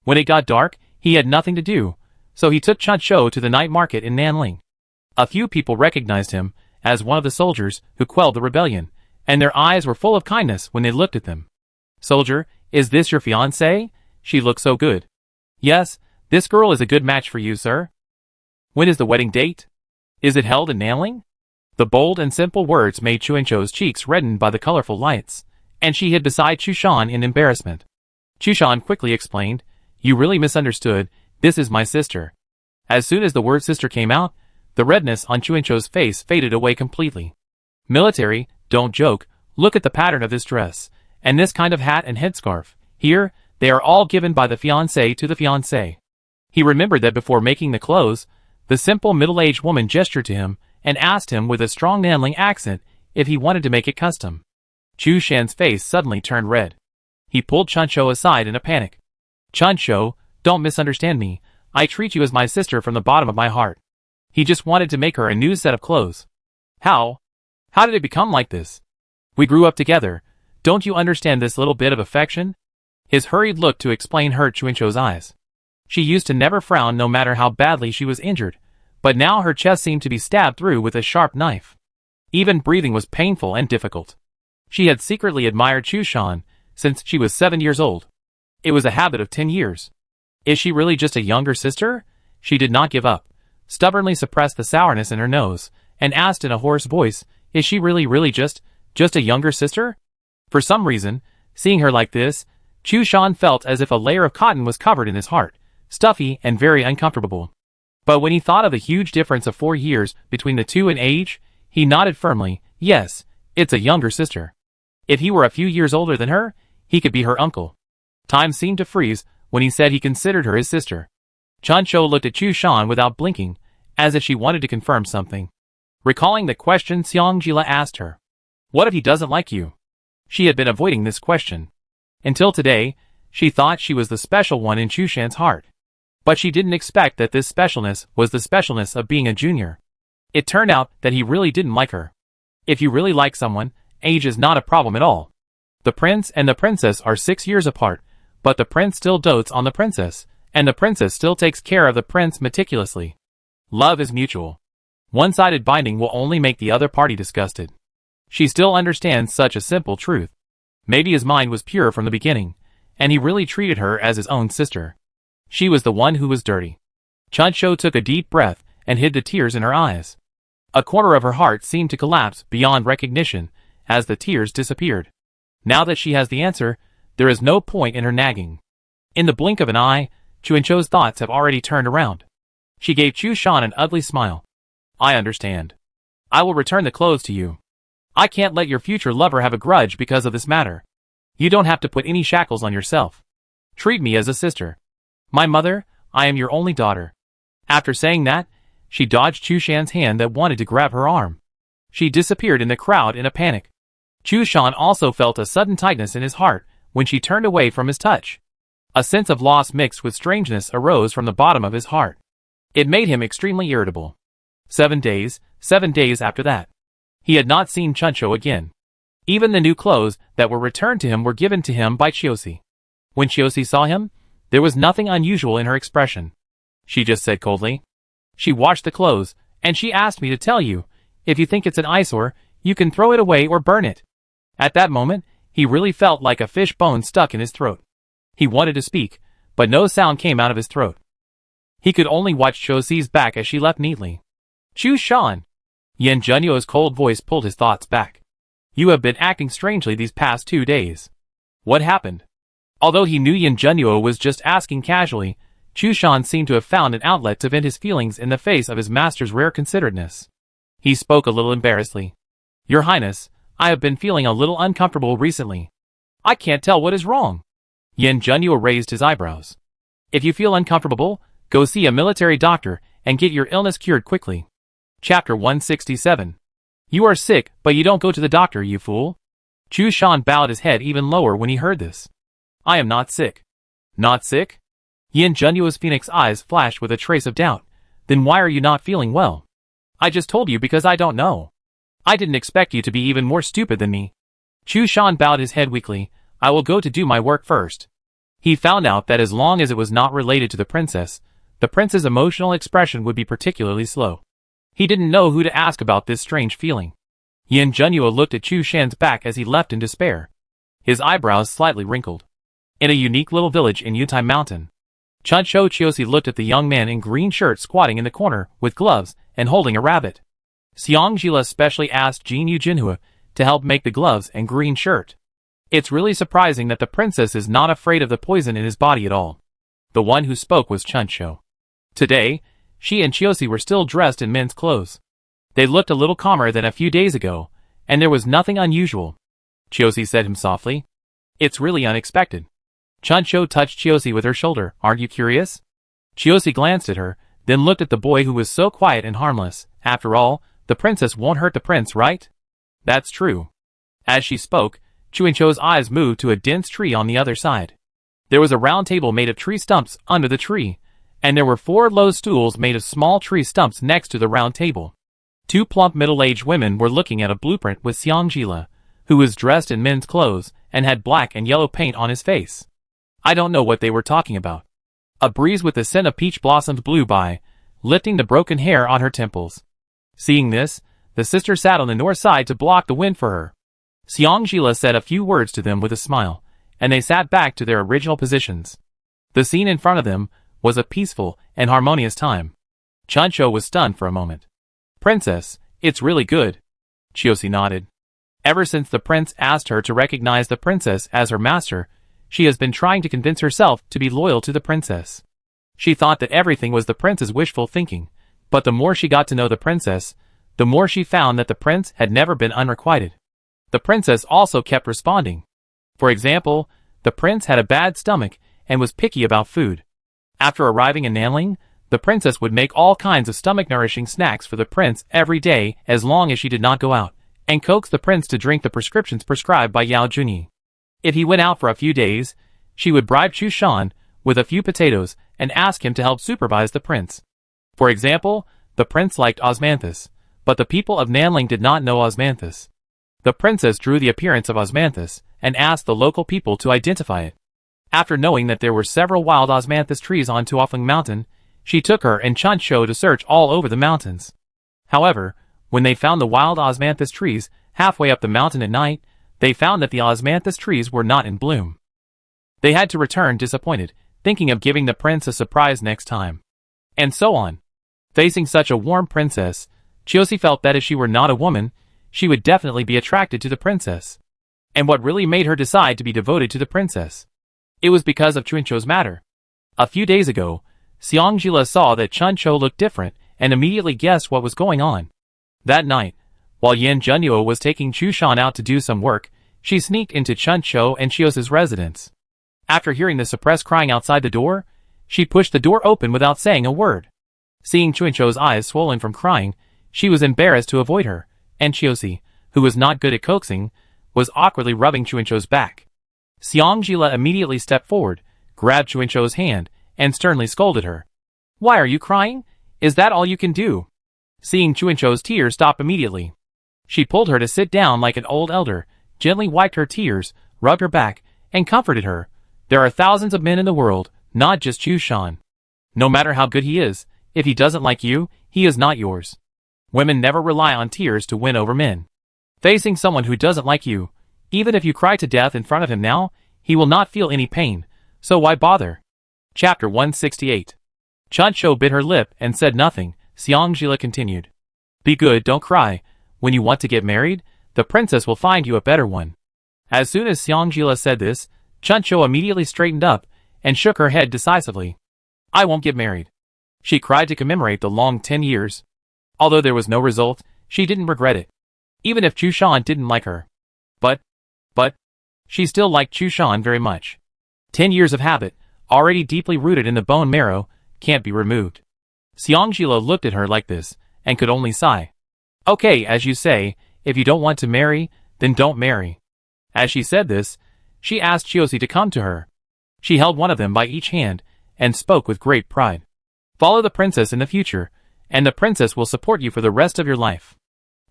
When it got dark, he had nothing to do, so he took Chuncho to the night market in Nanling. A few people recognized him as one of the soldiers who quelled the rebellion, and their eyes were full of kindness when they looked at them. Soldier, is this your fiancée? She looks so good. Yes, this girl is a good match for you, sir. When is the wedding date? Is it held in Nanling? The bold and simple words made Chuncho's cheeks redden by the colorful lights, and she hid beside Chushan in embarrassment. Chushan quickly explained, You really misunderstood, this is my sister. As soon as the word sister came out, the redness on Chuncho's face faded away completely. Military, don't joke, look at the pattern of this dress, and this kind of hat and headscarf. Here, they are all given by the fiancé to the fiancé. He remembered that before making the clothes, the simple middle-aged woman gestured to him and asked him with a strong Nanling accent if he wanted to make it custom. Chu Shan's face suddenly turned red. He pulled Chuncho aside in a panic. Chuncho, don't misunderstand me. I treat you as my sister from the bottom of my heart. He just wanted to make her a new set of clothes. How? How did it become like this? We grew up together. Don't you understand this little bit of affection? His hurried look to explain hurt Chuncho's eyes. She used to never frown no matter how badly she was injured, but now her chest seemed to be stabbed through with a sharp knife. Even breathing was painful and difficult. She had secretly admired Chushan since she was 7 years old. It was a habit of 10 years. Is she really just a younger sister? She did not give up, stubbornly suppressed the sourness in her nose, and asked in a hoarse voice, Is she really just a younger sister? For some reason, seeing her like this, Chushan felt as if a layer of cotton was covered in his heart, stuffy and very uncomfortable. But when he thought of the huge difference of 4 years between the two in age, he nodded firmly, yes, it's a younger sister. If he were a few years older than her, he could be her uncle. Time seemed to freeze when he said he considered her his sister. Chuncho looked at Chushan without blinking, as if she wanted to confirm something. Recalling the question Xiangjila asked her. What if he doesn't like you? She had been avoiding this question. Until today, she thought she was the special one in Chushan's heart. But she didn't expect that this specialness was the specialness of being a junior. It turned out that he really didn't like her. If you really like someone, age is not a problem at all. The prince and the princess are 6 years apart, but the prince still dotes on the princess, and the princess still takes care of the prince meticulously. Love is mutual. One-sided binding will only make the other party disgusted. She still understands such a simple truth. Maybe his mind was pure from the beginning, and he really treated her as his own sister. She was the one who was dirty. Chuncho took a deep breath and hid the tears in her eyes. A corner of her heart seemed to collapse beyond recognition as the tears disappeared. Now that she has the answer, there is no point in her nagging. In the blink of an eye, Chuncho's thoughts have already turned around. She gave Chushan an ugly smile. I understand. I will return the clothes to you. I can't let your future lover have a grudge because of this matter. You don't have to put any shackles on yourself. Treat me as a sister. My mother, I am your only daughter. After saying that, she dodged Chushan's hand that wanted to grab her arm. She disappeared in the crowd in a panic. Chushan also felt a sudden tightness in his heart when she turned away from his touch. A sense of loss mixed with strangeness arose from the bottom of his heart. It made him extremely irritable. 7 days after that. He had not seen Chuncho again. Even the new clothes that were returned to him were given to him by Chiosi. When Chiosi saw him, there was nothing unusual in her expression. She just said coldly, She washed the clothes, and she asked me to tell you, if you think it's an eyesore, you can throw it away or burn it. At that moment, He really felt like a fish bone stuck in his throat. He wanted to speak, but no sound came out of his throat. He could only watch Chosi's back as she left neatly. Chu Shan! Yan Junyo's cold voice pulled his thoughts back. You have been acting strangely these past 2 days. What happened? Although he knew Yan Junyo was just asking casually, Chu Shan seemed to have found an outlet to vent his feelings in the face of his master's rare considerateness. He spoke a little embarrassedly. Your Highness, I have been feeling a little uncomfortable recently. I can't tell what is wrong. Yan Junyo raised his eyebrows. If you feel uncomfortable, go see a military doctor and get your illness cured quickly. Chapter 167. You are sick, but you don't go to the doctor, you fool. Chu Shan bowed his head even lower when he heard this. I am not sick. Not sick? Yan Junyo's phoenix eyes flashed with a trace of doubt. Then why are you not feeling well? I just told you because I don't know. I didn't expect you to be even more stupid than me. Chu Shan bowed his head weakly. I will go to do my work first. He found out that as long as it was not related to the prince's emotional expression would be particularly slow. He didn't know who to ask about this strange feeling. Yan Junyo looked at Chu Shan's back as he left in despair. His eyebrows slightly wrinkled. In a unique little village in Yutai Mountain, Chuncho Chiosi looked at the young man in green shirt squatting in the corner with gloves and holding a rabbit. Xiangjila specially asked Jin Yu Jinhua to help make the gloves and green shirt. It's really surprising that the princess is not afraid of the poison in his body at all. The one who spoke was Chuncho. Today, she and Chiosi were still dressed in men's clothes. They looked a little calmer than a few days ago, and there was nothing unusual. Chiosi said him softly. It's really unexpected. Chuncho touched Chiosi with her shoulder. Aren't you curious? Chiosi glanced at her, then looked at the boy who was so quiet and harmless. After all, the princess won't hurt the prince, right? That's true. As she spoke, Chuncho's eyes moved to a dense tree on the other side. There was a round table made of tree stumps under the tree, and there were 4 low stools made of small tree stumps next to the round table. 2 plump middle-aged women were looking at a blueprint with Xiangjila, who was dressed in men's clothes and had black and yellow paint on his face. I don't know what they were talking about. A breeze with the scent of peach blossoms blew by, lifting the broken hair on her temples. Seeing this, the sister sat on the north side to block the wind for her. Xiangjila said a few words to them with a smile, and they sat back to their original positions. The scene in front of them was a peaceful and harmonious time. Chuncho was stunned for a moment. Princess, it's really good. Chiosi nodded. Ever since the prince asked her to recognize the princess as her master, she has been trying to convince herself to be loyal to the princess. She thought that everything was the prince's wishful thinking, but the more she got to know the princess, the more she found that the prince had never been unrequited. The princess also kept responding. For example, the prince had a bad stomach and was picky about food. After arriving in Nanling, the princess would make all kinds of stomach-nourishing snacks for the prince every day as long as she did not go out, and coax the prince to drink the prescriptions prescribed by Yao Junyi. If he went out for a few days, she would bribe Chu Shan with a few potatoes and ask him to help supervise the prince. For example, the prince liked osmanthus, but the people of Nanling did not know osmanthus. The princess drew the appearance of osmanthus and asked the local people to identify it. After knowing that there were several wild osmanthus trees on Tuofeng Mountain, she took her and Chuncho to search all over the mountains. However, when they found the wild osmanthus trees halfway up the mountain at night, they found that the osmanthus trees were not in bloom. They had to return disappointed, thinking of giving the prince a surprise next time. And so on. Facing such a warm princess, Chiosi felt that if she were not a woman, she would definitely be attracted to the princess. And what really made her decide to be devoted to the princess? It was because of Chuncho's matter. A few days ago, Xiangjila saw that Chuncho looked different and immediately guessed what was going on. That night, while Yan Junyo was taking Chu Shan out to do some work, she sneaked into Chuncho and Chiosi's residence. After hearing the suppressed crying outside the door, she pushed the door open without saying a word. Seeing Chuncho's eyes swollen from crying, she was embarrassed to avoid her, and Chiosi, who was not good at coaxing, was awkwardly rubbing Chuncho's back. Xiangjila immediately stepped forward, grabbed Chuncho's hand, and sternly scolded her. Why are you crying? Is that all you can do? Seeing Chuncho's tears stop immediately, she pulled her to sit down like an old elder, gently wiped her tears, rubbed her back, and comforted her. There are thousands of men in the world, not just Chu Shan. No matter how good he is, if he doesn't like you, he is not yours. Women never rely on tears to win over men. Facing someone who doesn't like you, Even if you cry to death in front of him now, he will not feel any pain, so why bother? Chapter 168. Chuncho bit her lip and said nothing. Xiangjila continued. Be good, don't cry. When you want to get married, the princess will find you a better one. As soon as Xiangjila said this, Chuncho immediately straightened up and shook her head decisively. I won't get married. She cried to commemorate the long 10 years. Although there was no result, she didn't regret it. Even if Chushan didn't like her. But, she still liked Chushan very much. 10 years of habit, already deeply rooted in the bone marrow, can't be removed. Xiangjila looked at her like this, and could only sigh. Okay, as you say, if you don't want to marry, then don't marry. As she said this, she asked Chiosi to come to her. She held one of them by each hand, and spoke with great pride. Follow the princess in the future, and the princess will support you for the rest of your life.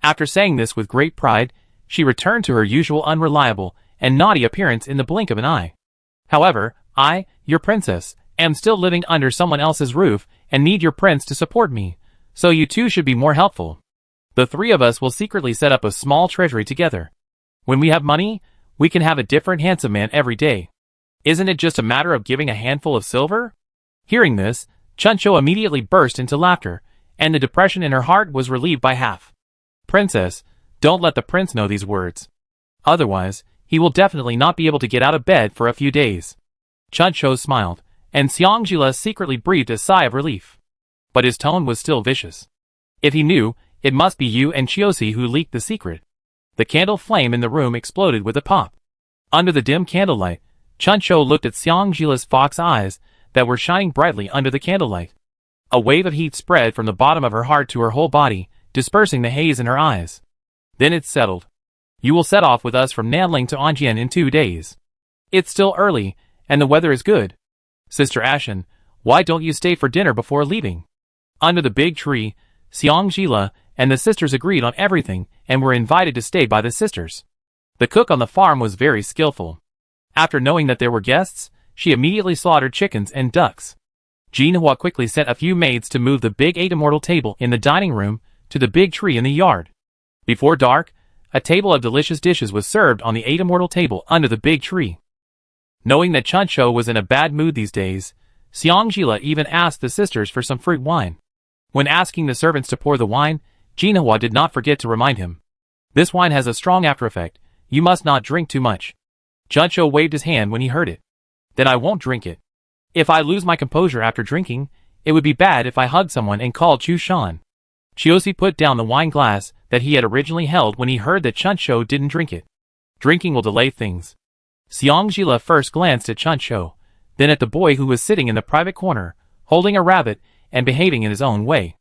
After saying this with great pride, she returned to her usual unreliable and naughty appearance in the blink of an eye. However, I, your princess, am still living under someone else's roof and need your prince to support me, so you two should be more helpful. The three of us will secretly set up a small treasury together. When we have money, we can have a different handsome man every day. Isn't it just a matter of giving a handful of silver? Hearing this, Chuncho immediately burst into laughter, and the depression in her heart was relieved by half. Princess, don't let the prince know these words. Otherwise, he will definitely not be able to get out of bed for a few days. Chuncho smiled, and Xiangjila secretly breathed a sigh of relief. But his tone was still vicious. If he knew, it must be you and Chiosi who leaked the secret. The candle flame in the room exploded with a pop. Under the dim candlelight, Chuncho looked at Xiangjila's fox eyes that were shining brightly under the candlelight. A wave of heat spread from the bottom of her heart to her whole body, dispersing the haze in her eyes. Then it settled. You will set off with us from Nanling to Anjian in 2 days. It's still early, and the weather is good. Sister Ashen, why don't you stay for dinner before leaving? Under the big tree, Xiangjila and the sisters agreed on everything and were invited to stay by the sisters. The cook on the farm was very skillful. After knowing that there were guests, she immediately slaughtered chickens and ducks. Jinhua quickly sent a few maids to move the big 8 immortal table in the dining room to the big tree in the yard. Before dark, a table of delicious dishes was served on the 8 immortal table under the big tree. Knowing that Chuncho was in a bad mood these days, Xiangjila even asked the sisters for some fruit wine. When asking the servants to pour the wine, Jinhua did not forget to remind him. This wine has a strong after effect. You must not drink too much. Chuncho waved his hand when he heard it. Then I won't drink it. If I lose my composure after drinking, it would be bad if I hugged someone and called Chushan. Chiosi put down the wine glass that he had originally held when he heard that Chuncho didn't drink it. Drinking will delay things. Xiangjila first glanced at Chuncho, then at the boy who was sitting in the private corner, holding a rabbit and behaving in his own way.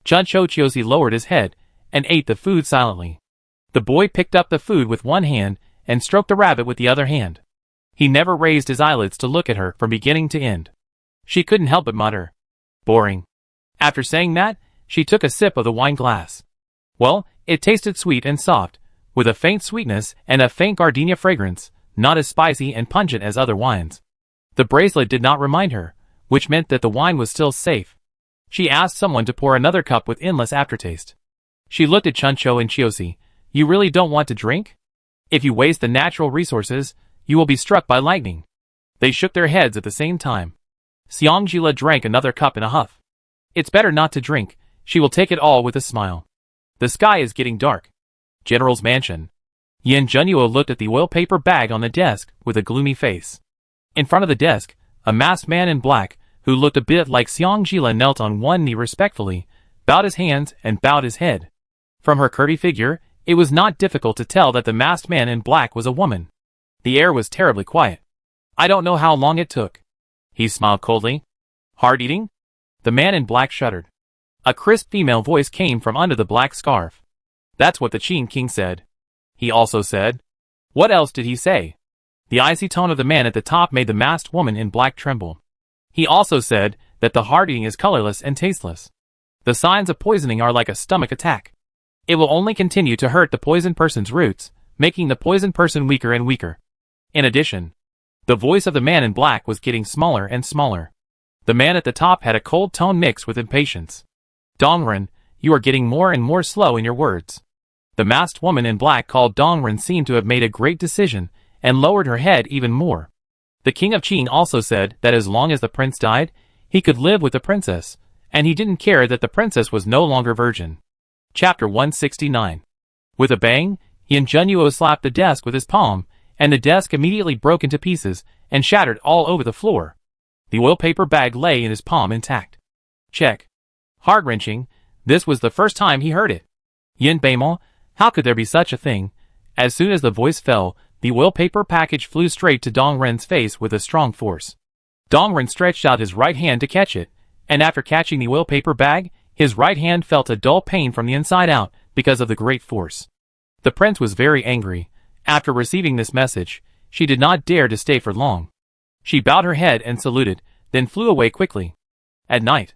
Chuncho Chiosi lowered his head and ate the food silently. The boy picked up the food with one hand and stroked the rabbit with the other hand. He never raised his eyelids to look at her from beginning to end. She couldn't help but mutter, "Boring." After saying that, she took a sip of the wine glass. Well, it tasted sweet and soft, with a faint sweetness and a faint gardenia fragrance, not as spicy and pungent as other wines. The bracelet did not remind her, which meant that the wine was still safe. She asked someone to pour another cup with endless aftertaste. She looked at Chuncho and Chiosi. You really don't want to drink? If you waste the natural resources, you will be struck by lightning. They shook their heads at the same time. Xiangjila drank another cup in a huff. It's better not to drink. She will take it all with a smile. The sky is getting dark. General's mansion. Yan Zhenyuo looked at the oil paper bag on the desk with a gloomy face. In front of the desk, a masked man in black, who looked a bit like Xiangjila, knelt on one knee respectfully, bowed his hands and bowed his head. From her curvy figure, it was not difficult to tell that the masked man in black was a woman. The air was terribly quiet. I don't know how long it took. He smiled coldly. Hard eating? The man in black shuddered. A crisp female voice came from under the black scarf. That's what the Qin King said. He also said. What else did he say? The icy tone of the man at the top made the masked woman in black tremble. He also said that the hard eating is colorless and tasteless. The signs of poisoning are like a stomach attack. It will only continue to hurt the poisoned person's roots, making the poisoned person weaker and weaker. In addition, the voice of the man in black was getting smaller and smaller. The man at the top had a cold tone mixed with impatience. Dongren, you are getting more and more slow in your words. The masked woman in black called Dongren seemed to have made a great decision and lowered her head even more. The king of Qing also said that as long as the prince died, he could live with the princess, and he didn't care that the princess was no longer virgin. Chapter 169. With a bang, Yan Zhenyuo slapped the desk with his palm, and the desk immediately broke into pieces and shattered all over the floor. The oil paper bag lay in his palm intact. Check. Heart-wrenching, this was the first time he heard it. Yin Beimon, how could there be such a thing? As soon as the voice fell, the oil paper package flew straight to Dongren's face with a strong force. Dongren stretched out his right hand to catch it, and after catching the oil paper bag, his right hand felt a dull pain from the inside out because of the great force. The prince was very angry. After receiving this message, she did not dare to stay for long. She bowed her head and saluted, then flew away quickly. At night,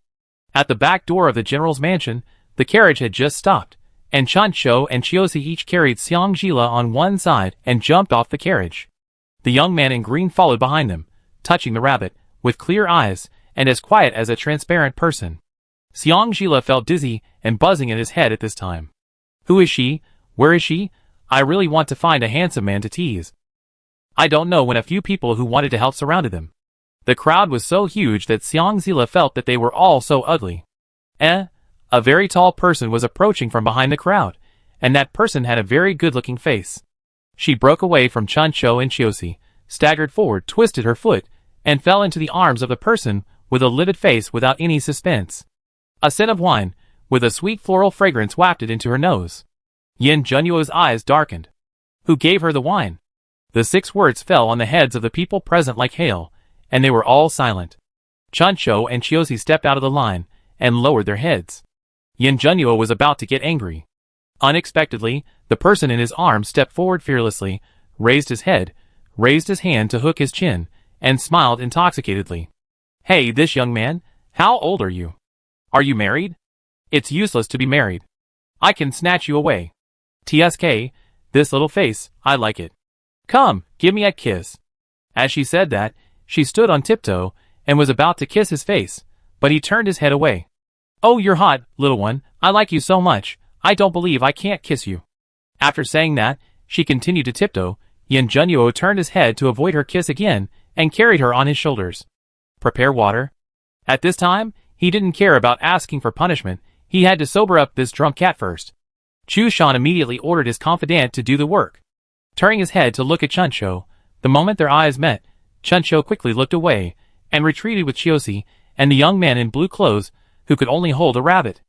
at the back door of the general's mansion, the carriage had just stopped, and Chancho and Chiosi each carried Xiang Jila on one side and jumped off the carriage. The young man in green followed behind them, touching the rabbit, with clear eyes, and as quiet as a transparent person. Xiang Jila felt dizzy and buzzing in his head at this time. Who is she? Where is she? I really want to find a handsome man to tease. I don't know when a few people who wanted to help surrounded them. The crowd was so huge that Xiang Jila felt that they were all so ugly. A very tall person was approaching from behind the crowd, and that person had a very good-looking face. She broke away from Chancho and Chiosi, staggered forward, twisted her foot, and fell into the arms of the person with a livid face without any suspense. A scent of wine, with a sweet floral fragrance wafted into her nose. Yin Zhenyuo's eyes darkened. Who gave her the wine? The 6 words fell on the heads of the people present like hail, and they were all silent. Chancho and Chiosi stepped out of the line and lowered their heads. Yin Zhenyuo was about to get angry. Unexpectedly, the person in his arms stepped forward fearlessly, raised his head, raised his hand to hook his chin, and smiled intoxicatedly. Hey, this young man, how old are you? Are you married? It's useless to be married. I can snatch you away. TSK, this little face, I like it. Come, give me a kiss. As she said that, she stood on tiptoe and was about to kiss his face, but he turned his head away. Oh, you're hot, little one, I like you so much, I don't believe I can't kiss you. After saying that, she continued to tiptoe. Yin Zhenyuo turned his head to avoid her kiss again and carried her on his shoulders. Prepare water. At this time, he didn't care about asking for punishment, he had to sober up this drunk cat first. Chu Shan immediately ordered his confidant to do the work. Turning his head to look at Chuncho, the moment their eyes met, Chuncho quickly looked away and retreated with Chiosi and the young man in blue clothes who could only hold a rabbit.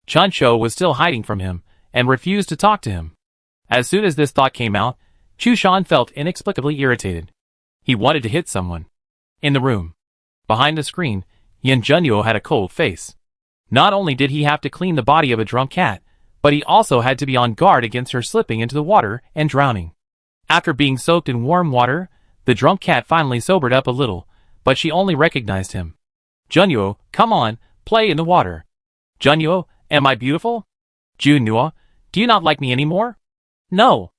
Chuncho was still hiding from him and refused to talk to him. As soon as this thought came out, Chu Shan felt inexplicably irritated. He wanted to hit someone. In the room, behind the screen, Yin Zhenyuo had a cold face. Not only did he have to clean the body of a drunk cat, but he also had to be on guard against her slipping into the water and drowning. After being soaked in warm water, the drunk cat finally sobered up a little, but she only recognized him. Zhenyuo, come on, play in the water. Zhenyuo, am I beautiful? Junnuo, do you not like me anymore? No.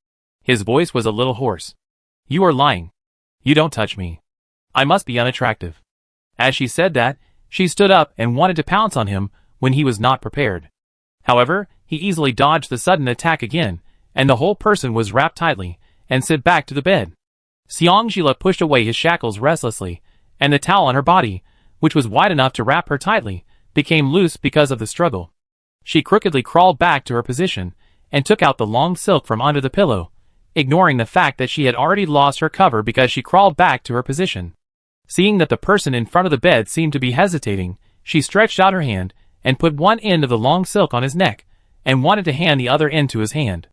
His voice was a little hoarse. You are lying. You don't touch me. I must be unattractive. As she said that, she stood up and wanted to pounce on him when he was not prepared. However, he easily dodged the sudden attack again, and the whole person was wrapped tightly and slid back to the bed. Xiang Jila pushed away his shackles restlessly, and the towel on her body, which was wide enough to wrap her tightly, became loose because of the struggle. She crookedly crawled back to her position and took out the long silk from under the pillow, ignoring the fact that she had already lost her cover because she crawled back to her position. Seeing that the person in front of the bed seemed to be hesitating, she stretched out her hand and put one end of the long silk on his neck and wanted to hand the other end to his hand.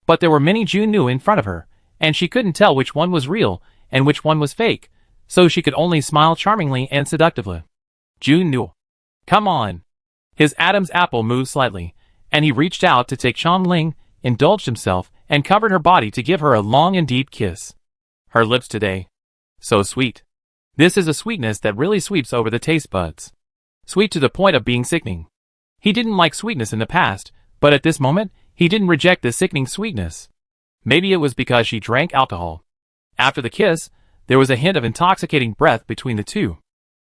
But there were many Junnu in front of her, and she couldn't tell which one was real and which one was fake, so she could only smile charmingly and seductively. Junnu. Come on. His Adam's apple moved slightly, and he reached out to take Xiangling, indulged himself, and covered her body to give her a long and deep kiss. Her lips today. So sweet. This is a sweetness that really sweeps over the taste buds. Sweet to the point of being sickening. He didn't like sweetness in the past, but at this moment, he didn't reject the sickening sweetness. Maybe it was because she drank alcohol. After the kiss, there was a hint of intoxicating breath between the two.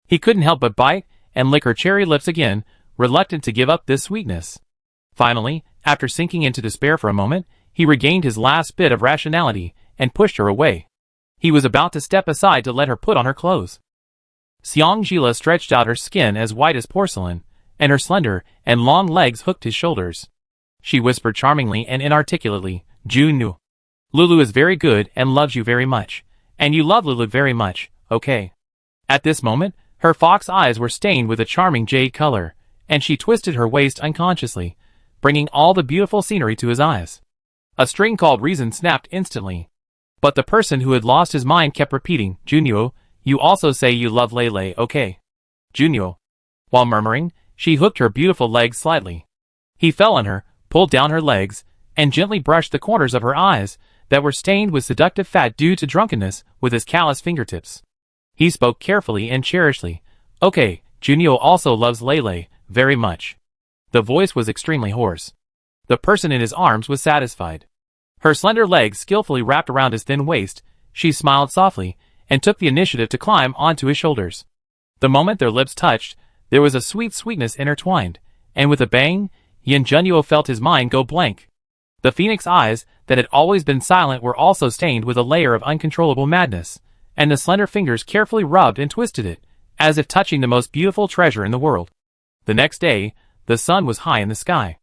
He couldn't help but bite and lick her cherry lips again, reluctant to give up this sweetness. Finally, after sinking into despair for a moment, He regained his last bit of rationality and pushed her away. He was about to step aside to let her put on her clothes. Xiangjila stretched out her skin as white as porcelain, and her slender and long legs hooked his shoulders. She whispered charmingly and inarticulately, "Junu. Lulu is very good and loves you very much. And you love Lulu very much, okay?" At this moment, her fox eyes were stained with a charming jade color, and she twisted her waist unconsciously, bringing all the beautiful scenery to his eyes. A string called reason snapped instantly. But the person who had lost his mind kept repeating, "Junyo, you also say you love Lele, okay? Junyo." While murmuring, she hooked her beautiful legs slightly. He fell on her, pulled down her legs, and gently brushed the corners of her eyes that were stained with seductive fat due to drunkenness with his callous fingertips. He spoke carefully and cherishly. "Okay, Junyo also loves Lele, very much." The voice was extremely hoarse. The person in his arms was satisfied. Her slender legs skillfully wrapped around his thin waist, she smiled softly, and took the initiative to climb onto his shoulders. The moment their lips touched, there was a sweet sweetness intertwined, and with a bang, Yin Junyo felt his mind go blank. The phoenix eyes that had always been silent were also stained with a layer of uncontrollable madness, and the slender fingers carefully rubbed and twisted it, as if touching the most beautiful treasure in the world. The next day, the sun was high in the sky.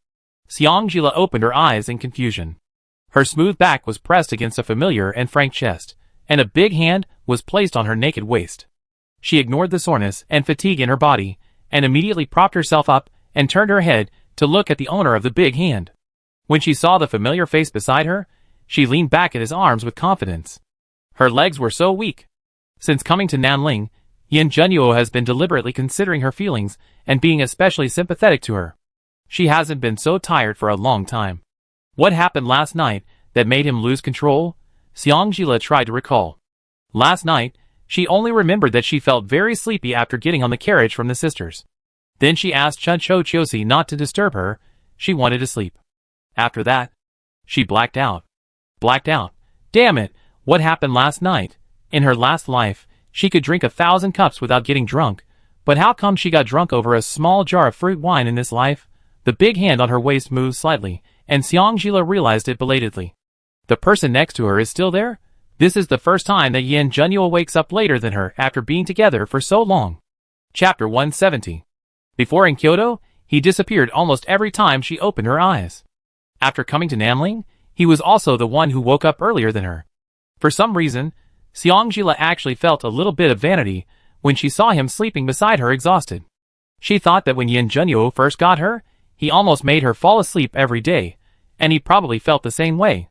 Xiangjila opened her eyes in confusion. Her smooth back was pressed against a familiar and frank chest, and a big hand was placed on her naked waist. She ignored the soreness and fatigue in her body, and immediately propped herself up and turned her head to look at the owner of the big hand. When she saw the familiar face beside her, she leaned back in his arms with confidence. Her legs were so weak. Since coming to Nanling, Yin Junyo has been deliberately considering her feelings and being especially sympathetic to her. She hasn't been so tired for a long time. What happened last night that made him lose control? Xiangjila tried to recall. Last night, she only remembered that she felt very sleepy after getting on the carriage from the sisters. Then she asked Chuncho Chiosi not to disturb her, she wanted to sleep. After that, she blacked out. Blacked out. Damn it, what happened last night? In her last life, she could drink 1,000 cups without getting drunk, but how come she got drunk over a small jar of fruit wine in this life? The big hand on her waist moved slightly, and Xiangjila realized it belatedly. The person next to her is still there? This is the first time that Yin Junyo wakes up later than her after being together for so long. Chapter 170. Before in Kyoto, he disappeared almost every time she opened her eyes. After coming to Nanling, he was also the one who woke up earlier than her. For some reason, Xiangjila actually felt a little bit of vanity when she saw him sleeping beside her exhausted. She thought that when Yin Junyo first got her, he almost made her fall asleep every day, and he probably felt the same way.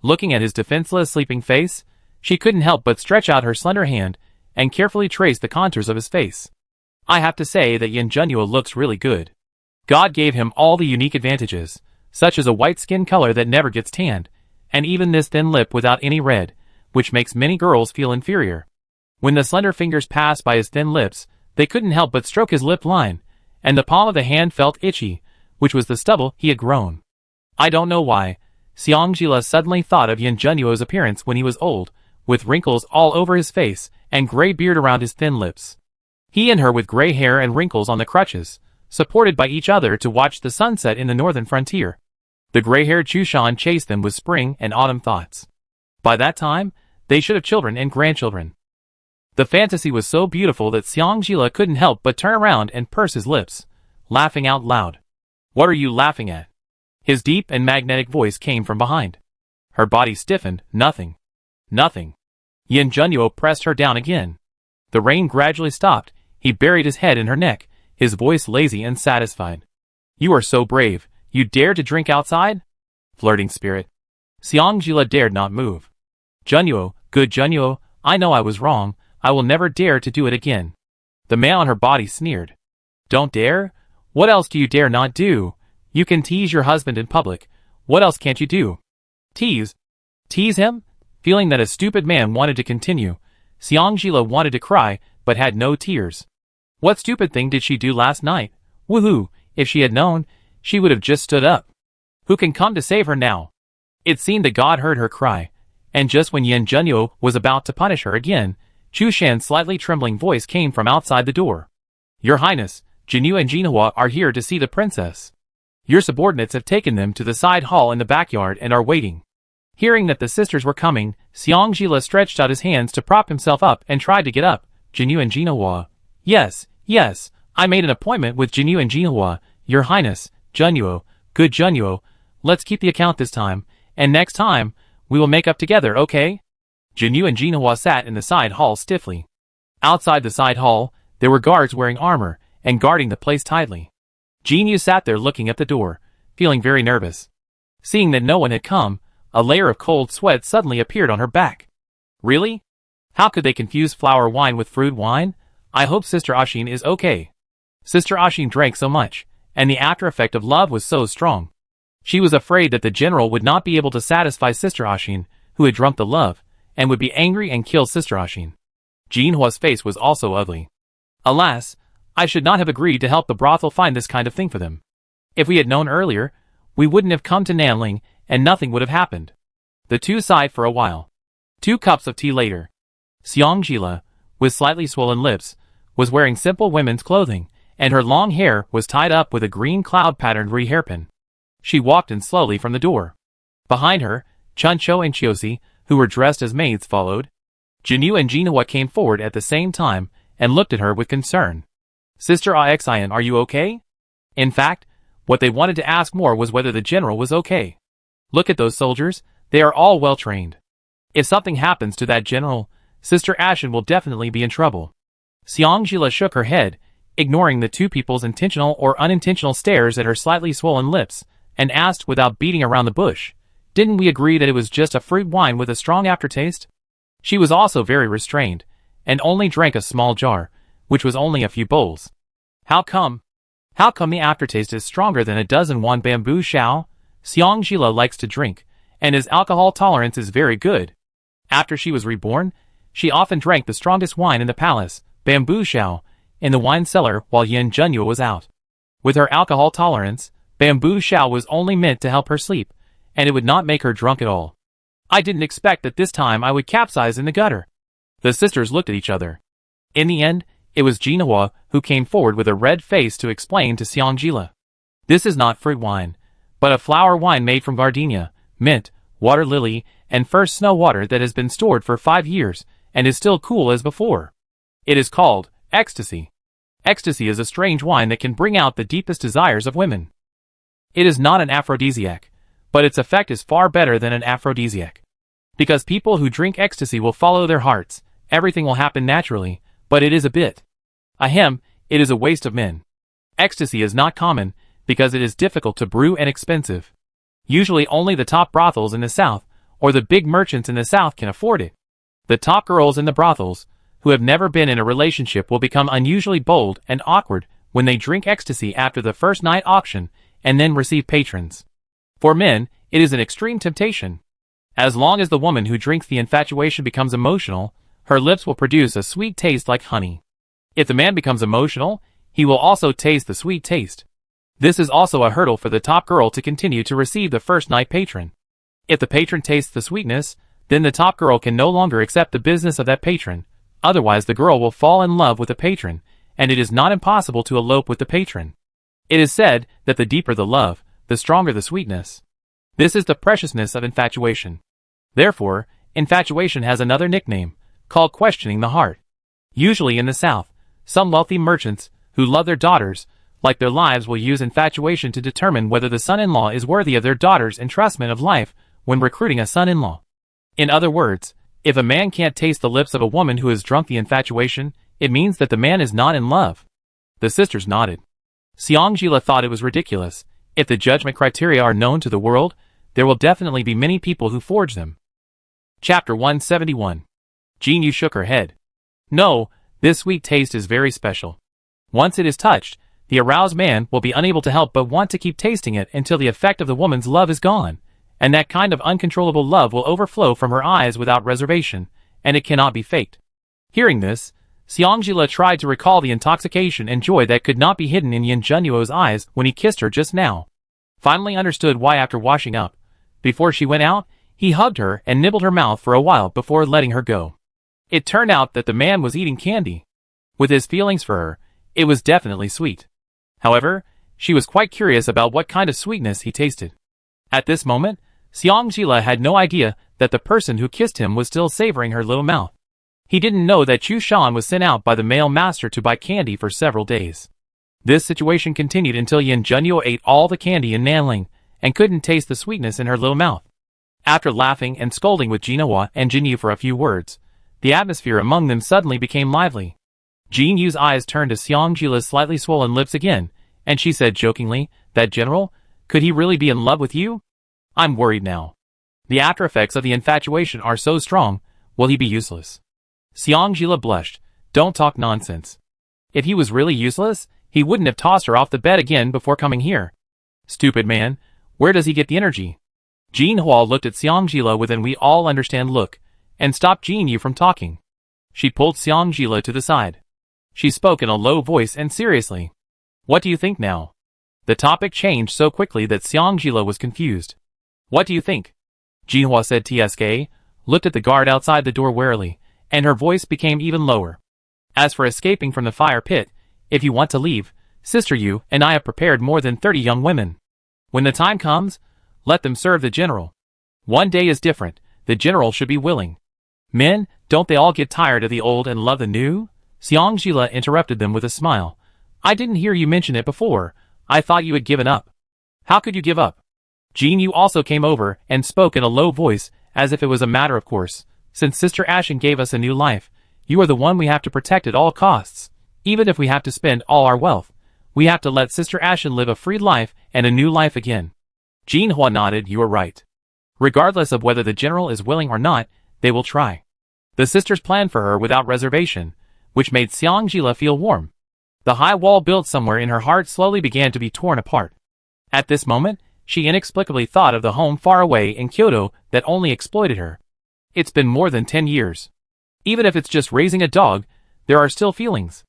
Looking at his defenseless sleeping face, she couldn't help but stretch out her slender hand and carefully trace the contours of his face. I have to say that Yin Junyo looks really good. God gave him all the unique advantages, such as a white skin color that never gets tanned, and even this thin lip without any red, which makes many girls feel inferior. When the slender fingers passed by his thin lips, they couldn't help but stroke his lip line, and the palm of the hand felt itchy, which was the stubble he had grown. I don't know why, Xiangjila suddenly thought of Yin Junyo's appearance when he was old, with wrinkles all over his face and gray beard around his thin lips. He and her with gray hair and wrinkles on the crutches, supported by each other to watch the sunset in the northern frontier. The gray-haired Chushan chased them with spring and autumn thoughts. By that time, they should have children and grandchildren. The fantasy was so beautiful that Xiangjila couldn't help but turn around and purse his lips, laughing out loud. "What are you laughing at?" His deep and magnetic voice came from behind. Her body stiffened. "Nothing. Nothing." Yin Junyo pressed her down again. The rain gradually stopped. He buried his head in her neck, his voice lazy and satisfied. "You are so brave. You dare to drink outside?" Flirting spirit. Xiangjila dared not move. "Junyo, good Junyo, I know I was wrong. I will never dare to do it again." The man on her body sneered. "Don't dare? What else do you dare not do? You can tease your husband in public. What else can't you do?" Tease? Tease him? Feeling that a stupid man wanted to continue, Xiangjila wanted to cry, but had no tears. What stupid thing did she do last night? Woohoo! If she had known, she would have just stood up. Who can come to save her now? It seemed that God heard her cry, and just when Yin Junyo was about to punish her again, Chushan's slightly trembling voice came from outside the door. "Your Highness, Jinyu and Jinhua are here to see the princess." Your subordinates have taken them to the side hall in the backyard and are waiting. Hearing that the sisters were coming, Xiangjila stretched out his hands to prop himself up and tried to get up. Jinyu and Jinhua. Yes, yes, I made an appointment with Jinyu and Jinhua, Your Highness. Junyo, good Junyo, let's keep the account this time, and next time, we will make up together, okay? Jinyu and Jinhua sat in the side hall stiffly. Outside the side hall, there were guards wearing armor and guarding the place tightly. Jinyu sat there looking at the door, feeling very nervous. Seeing that no one had come, a layer of cold sweat suddenly appeared on her back. Really? How could they confuse flower wine with fruit wine? I hope Sister Ashin is okay. Sister Ashin drank so much, and the after effect of love was so strong. She was afraid that the general would not be able to satisfy Sister Ashin, who had drunk the love, and would be angry and kill Sister Ashin. Jinhua's face was also ugly. Alas, I should not have agreed to help the brothel find this kind of thing for them. If we had known earlier, we wouldn't have come to Nanling, and nothing would have happened. The two sighed for a while. 2 cups of tea later. Xiangjila, with slightly swollen lips, was wearing simple women's clothing, and her long hair was tied up with a green cloud-patterned hairpin. She walked in slowly from the door. Behind her, Chuncho and Chiosi, who were dressed as maids, followed. Jinyu and Jinhua came forward at the same time and looked at her with concern. Sister Axian, are you okay? In fact, what they wanted to ask more was whether the general was okay. Look at those soldiers, they are all well trained. If something happens to that general, Sister Ashin will definitely be in trouble. Xiangjila shook her head, ignoring the two people's intentional or unintentional stares at her slightly swollen lips, and asked without beating around the bush, didn't we agree that it was just a fruit wine with a strong aftertaste? She was also very restrained, and only drank a small jar, which was only a few bowls. How come? How come the aftertaste is stronger than a dozen won bamboo shao? Xiangjila likes to drink, and his alcohol tolerance is very good. After she was reborn, she often drank the strongest wine in the palace, bamboo shao, in the wine cellar while Yin Junyo was out. With her alcohol tolerance, bamboo shao was only meant to help her sleep, and it would not make her drunk at all. I didn't expect that this time I would capsize in the gutter. The sisters looked at each other. In the end, it was Jinhua who came forward with a red face to explain to Xiangjila. This is not fruit wine, but a flower wine made from gardenia, mint, water lily, and first snow water that has been stored for 5 years, and is still cool as before. It is called ecstasy. Ecstasy is a strange wine that can bring out the deepest desires of women. It is not an aphrodisiac, but its effect is far better than an aphrodisiac. Because people who drink ecstasy will follow their hearts, everything will happen naturally, but it is a bit. Ahem, it is a waste of men. Ecstasy is not common, because it is difficult to brew and expensive. Usually only the top brothels in the south, or the big merchants in the south can afford it. The top girls in the brothels, who have never been in a relationship, will become unusually bold and awkward when they drink ecstasy after the first night auction, and then receive patrons. For men, it is an extreme temptation. As long as the woman who drinks the infatuation becomes emotional, her lips will produce a sweet taste like honey. If the man becomes emotional, he will also taste the sweet taste. This is also a hurdle for the top girl to continue to receive the first night patron. If the patron tastes the sweetness, then the top girl can no longer accept the business of that patron, otherwise the girl will fall in love with the patron, and it is not impossible to elope with the patron. It is said that the deeper the love, the stronger the sweetness. This is the preciousness of infatuation. Therefore, infatuation has another nickname, called questioning the heart. Usually in the south, some wealthy merchants, who love their daughters, like their lives, will use infatuation to determine whether the son-in-law is worthy of their daughter's entrustment of life when recruiting a son-in-law. In other words, if a man can't taste the lips of a woman who has drunk the infatuation, it means that the man is not in love. The sisters nodded. Xiangjila thought it was ridiculous. If the judgment criteria are known to the world, there will definitely be many people who forge them. Chapter 171. Jinyu shook her head. No, this sweet taste is very special. Once it is touched, the aroused man will be unable to help but want to keep tasting it until the effect of the woman's love is gone, and that kind of uncontrollable love will overflow from her eyes without reservation, and it cannot be faked. Hearing this, Xiangjila tried to recall the intoxication and joy that could not be hidden in Yin Junyuo's eyes when he kissed her just now. Finally understood why after washing up, before she went out, he hugged her and nibbled her mouth for a while before letting her go. It turned out that the man was eating candy. With his feelings for her, it was definitely sweet. However, She was quite curious about what kind of sweetness he tasted. At this moment, Xiangjila had no idea that the person who kissed him was still savoring her little mouth. He didn't know that Chu Shan was sent out by the male master to buy candy for several days. This situation continued until Yin Junyo ate all the candy in Nanling and couldn't taste the sweetness in her little mouth. After laughing and scolding with Jinhua and Jinyu for a few words, the atmosphere among them suddenly became lively. Jinyu's eyes turned to Xiangjila's slightly swollen lips again, and she said jokingly, "That general? Could he really be in love with you? I'm worried now. The after effects of the infatuation are so strong, will he be useless?" Xiangjila blushed. "Don't talk nonsense. If he was really useless, he wouldn't have tossed her off the bed again before coming here. Stupid man, where does he get the energy?" Jinhua looked at Xiangjila with an "we all understand" look, and stopped Jinyu from talking. She pulled Xiangjila to the side. She spoke in a low voice and seriously. "What do you think now?" The topic changed so quickly that Xiangjila was confused. "What do you think?" Jinhua said TSK, looked at the guard outside the door warily, and her voice became even lower. "As for escaping from the fire pit, if you want to leave, Sister Yu and I have prepared more than 30 young women. When the time comes, let them serve the general. One day is different, the general should be willing. Men, don't they all get tired of the old and love the new?" Xiangjila interrupted them with a smile. "I didn't hear you mention it before. I thought you had given up." "How could you give up?" Jinyu also came over and spoke in a low voice, as if it was a matter of course. "Since Sister Ashen gave us a new life, you are the one we have to protect at all costs. Even if we have to spend all our wealth, we have to let Sister Ashen live a free life and a new life again." Jinhua nodded. "You are right. Regardless of whether the general is willing or not, they will try." The sisters planned for her without reservation, which made Xiangjila feel warm. The high wall built somewhere in her heart slowly began to be torn apart. At this moment, she inexplicably thought of the home far away in Kyoto that only exploited her. It's been more than 10 years. Even if it's just raising a dog, there are still feelings.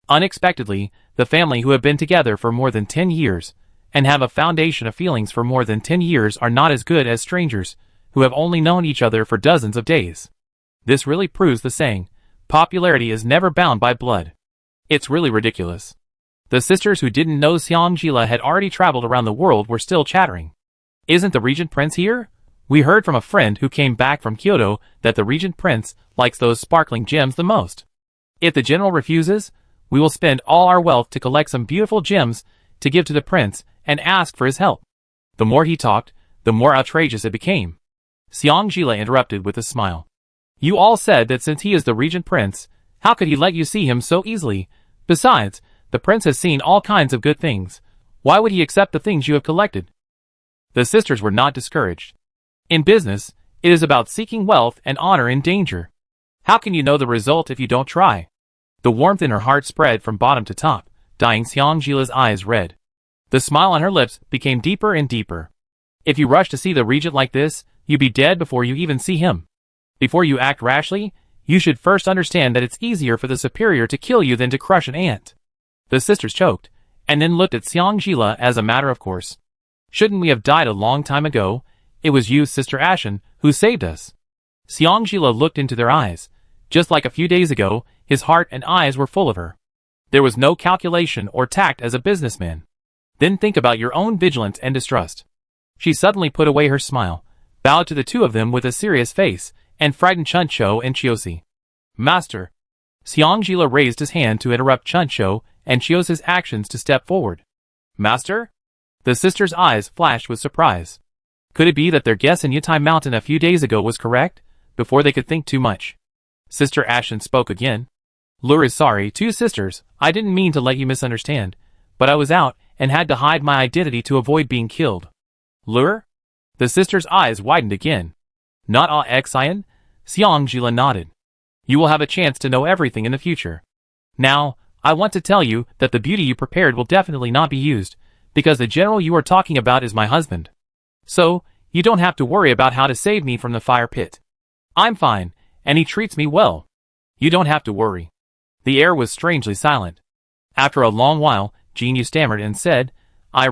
Unexpectedly, the family who have been together for more than 10 years, and have a foundation of feelings for more than 10 years are not as good as strangers, who have only known each other for dozens of days. This really proves the saying, popularity is never bound by blood. It's really ridiculous. The sisters who didn't know Xiangjila had already traveled around the world were still chattering. "Isn't the Regent Prince here? We heard from a friend who came back from Kyoto that the Regent Prince likes those sparkling gems the most. If the general refuses, we will spend all our wealth to collect some beautiful gems to give to the prince and ask for his help." The more he talked, the more outrageous it became. Xiangjila interrupted with a smile. "You all said that since he is the Regent Prince, how could he let you see him so easily? Besides, the prince has seen all kinds of good things. Why would he accept the things you have collected?" The sisters were not discouraged. In business, it is about seeking wealth and honor in danger. How can you know the result if you don't try? The warmth in her heart spread from bottom to top, dyeing Xiangjila's eyes red. The smile on her lips became deeper and deeper. "If you rush to see the regent like this, you'll be dead before you even see him. Before you act rashly, you should first understand that it's easier for the superior to kill you than to crush an ant." The sisters choked, and then looked at Xiangjila as a matter of course. "Shouldn't we have died a long time ago? It was you, Sister Ashen, who saved us." Xiangjila looked into their eyes. Just like a few days ago, his heart and eyes were full of her. There was no calculation or tact as a businessman. Then think about your own vigilance and distrust. She suddenly put away her smile, bowed to the two of them with a serious face, and frightened Chuncho and Chiosi. "Master." Xiangjila raised his hand to interrupt Chuncho and Chiosi's actions to step forward. "Master?" The sisters' eyes flashed with surprise. Could it be that their guess in Yitai Mountain a few days ago was correct, before they could think too much? Sister Ashen spoke again. "Lure is sorry, two sisters, I didn't mean to let you misunderstand, but I was out and had to hide my identity to avoid being killed." "Lure?" The sisters' eyes widened again. "Not all Xian?" Xiangjila nodded. "You will have a chance to know everything in the future. Now, I want to tell you that the beauty you prepared will definitely not be used, because the general you are talking about is my husband. So, you don't have to worry about how to save me from the fire pit. I'm fine, and he treats me well. You don't have to worry." The air was strangely silent. After a long while, Jinyu stammered and said, I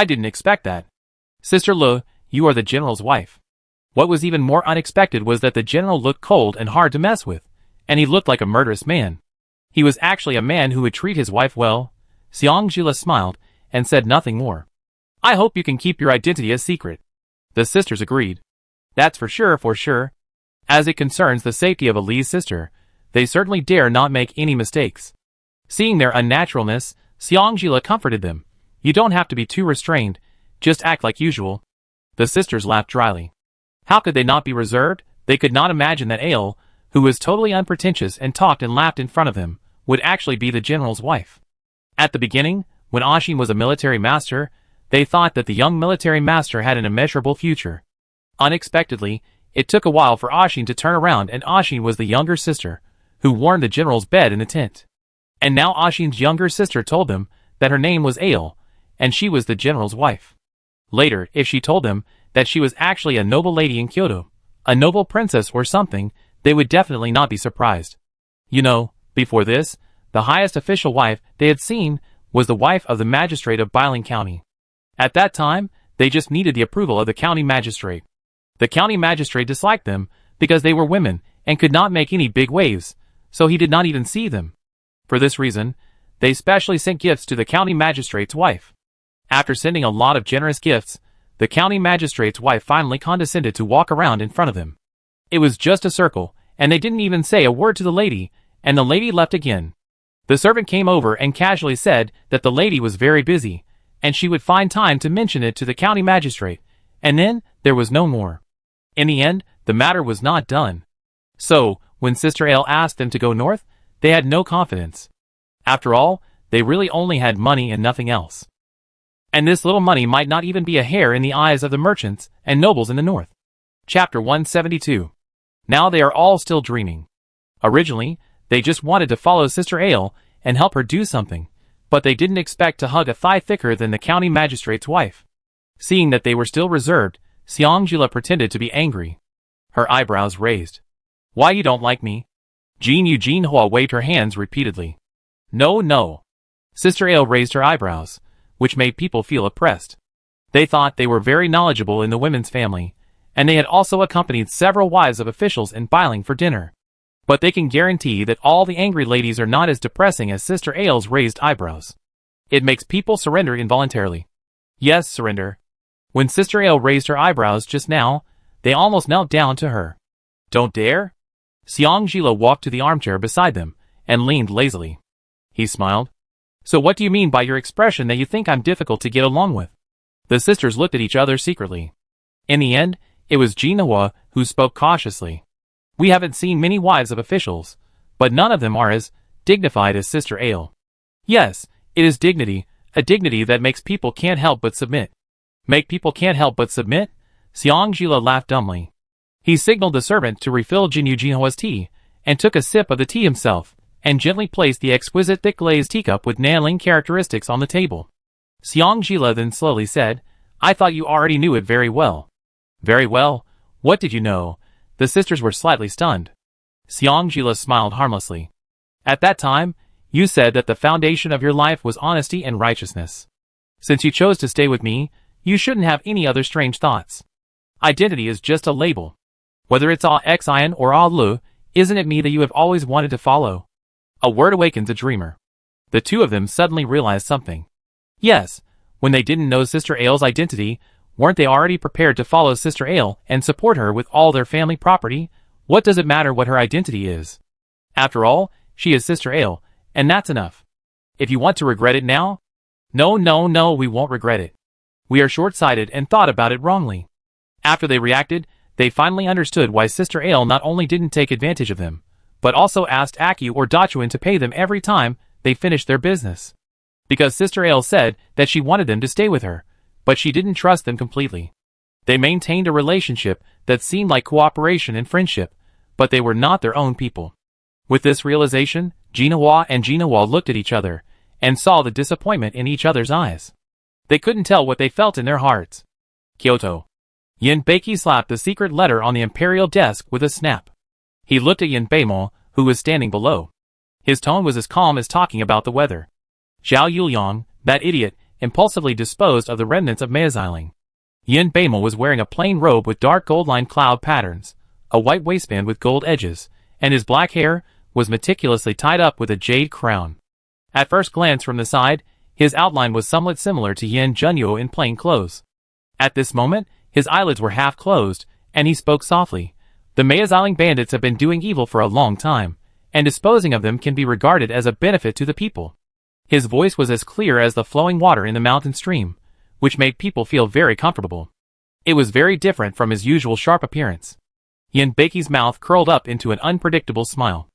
didn't expect that. Sister Lu, you are the general's wife." What was even more unexpected was that the general looked cold and hard to mess with, and he looked like a murderous man. He was actually a man who would treat his wife well. Xiangjila smiled, and said nothing more. I hope you can keep your identity a secret. The sisters agreed. That's for sure. As it concerns the safety of Ali's sister, they certainly dare not make any mistakes. Seeing their unnaturalness, Xiangjila comforted them. You don't have to be too restrained, just act like usual. The sisters laughed dryly. How could they not be reserved? They could not imagine that Ale, who was totally unpretentious and talked and laughed in front of them, would actually be the general's wife. At the beginning, when Ashin was a military master, they thought that the young military master had an immeasurable future. Unexpectedly, it took a while for Ashin to turn around, and Ashin was the younger sister, who warmed the general's bed in the tent. And now Ashin's younger sister told them that her name was Ale, and she was the general's wife. Later, if she told them that she was actually a noble lady in Kyoto, a noble princess or something, they would definitely not be surprised. You know, before this, the highest official wife they had seen was the wife of the magistrate of Biling County. At that time, they just needed the approval of the county magistrate. The county magistrate disliked them because they were women and could not make any big waves, so he did not even see them. For this reason, they specially sent gifts to the county magistrate's wife. After sending a lot of generous gifts, the county magistrate's wife finally condescended to walk around in front of them. It was just a circle, and they didn't even say a word to the lady, and the lady left again. The servant came over and casually said that the lady was very busy, and she would find time to mention it to the county magistrate, and then there was no more. In the end, the matter was not done. So, when Sister Ale asked them to go north, they had no confidence. After all, they really only had money and nothing else. And this little money might not even be a hair in the eyes of the merchants and nobles in the north. Chapter 172. Now they are all still dreaming. Originally, they just wanted to follow Sister Ale and help her do something, but they didn't expect to hug a thigh thicker than the county magistrate's wife. Seeing that they were still reserved, Xiangjila pretended to be angry. Her eyebrows raised. Why you don't like me? Jinhua waved her hands repeatedly. No. Sister Ale raised her eyebrows, which made people feel oppressed. They thought they were very knowledgeable in the women's family, and they had also accompanied several wives of officials in Biling for dinner. But they can guarantee that all the angry ladies are not as depressing as Sister Ale's raised eyebrows. It makes people surrender involuntarily. Yes, surrender. When Sister Ale raised her eyebrows just now, they almost knelt down to her. Don't dare? Xiangjila walked to the armchair beside them and leaned lazily. He smiled. So what do you mean by your expression that you think I'm difficult to get along with? The sisters looked at each other secretly. In the end, it was Jinhua who spoke cautiously. We haven't seen many wives of officials, but none of them are as dignified as Sister Ale. Yes, it is dignity, a dignity that makes people can't help but submit. Make people can't help but submit? Xiangjila laughed dumbly. He signaled the servant to refill Jinhua's tea, and took a sip of the tea himself, and gently placed the exquisite thick glazed teacup with Nanling characteristics on the table. Xiangjila then slowly said, I thought you already knew it very well. Very well? What did you know? The sisters were slightly stunned. Xiangjila smiled harmlessly. At that time, you said that the foundation of your life was honesty and righteousness. Since you chose to stay with me, you shouldn't have any other strange thoughts. Identity is just a label. Whether it's Xian or Lu, isn't it me that you have always wanted to follow? A word awakens a dreamer. The two of them suddenly realized something. Yes, when they didn't know Sister Ale's identity, weren't they already prepared to follow Sister Ale and support her with all their family property? What does it matter what her identity is? After all, she is Sister Ale, and that's enough. If you want to regret it now? No, we won't regret it. We are short-sighted and thought about it wrongly. After they reacted, they finally understood why Sister Ale not only didn't take advantage of them, but also asked Akyu or Dachuan to pay them every time they finished their business. Because Sister Ale said that she wanted them to stay with her, but she didn't trust them completely. They maintained a relationship that seemed like cooperation and friendship, but they were not their own people. With this realization, Jinhua and Jinhua looked at each other, and saw the disappointment in each other's eyes. They couldn't tell what they felt in their hearts. Kyoto. Yin Beiki slapped the secret letter on the imperial desk with a snap. He looked at Yin Beimon, who was standing below. His tone was as calm as talking about the weather. Zhao Yuliang, that idiot, impulsively disposed of the remnants of Meiziling. Yin Beimon was wearing a plain robe with dark gold-lined cloud patterns, a white waistband with gold edges, and his black hair was meticulously tied up with a jade crown. At first glance from the side, His outline was somewhat similar to Yan Junyo in plain clothes. At this moment, his eyelids were half closed, and he spoke softly. The Maeziling bandits have been doing evil for a long time, and disposing of them can be regarded as a benefit to the people. His voice was as clear as the flowing water in the mountain stream, which made people feel very comfortable. It was very different from his usual sharp appearance. Yin Beiqi's mouth curled up into an unpredictable smile.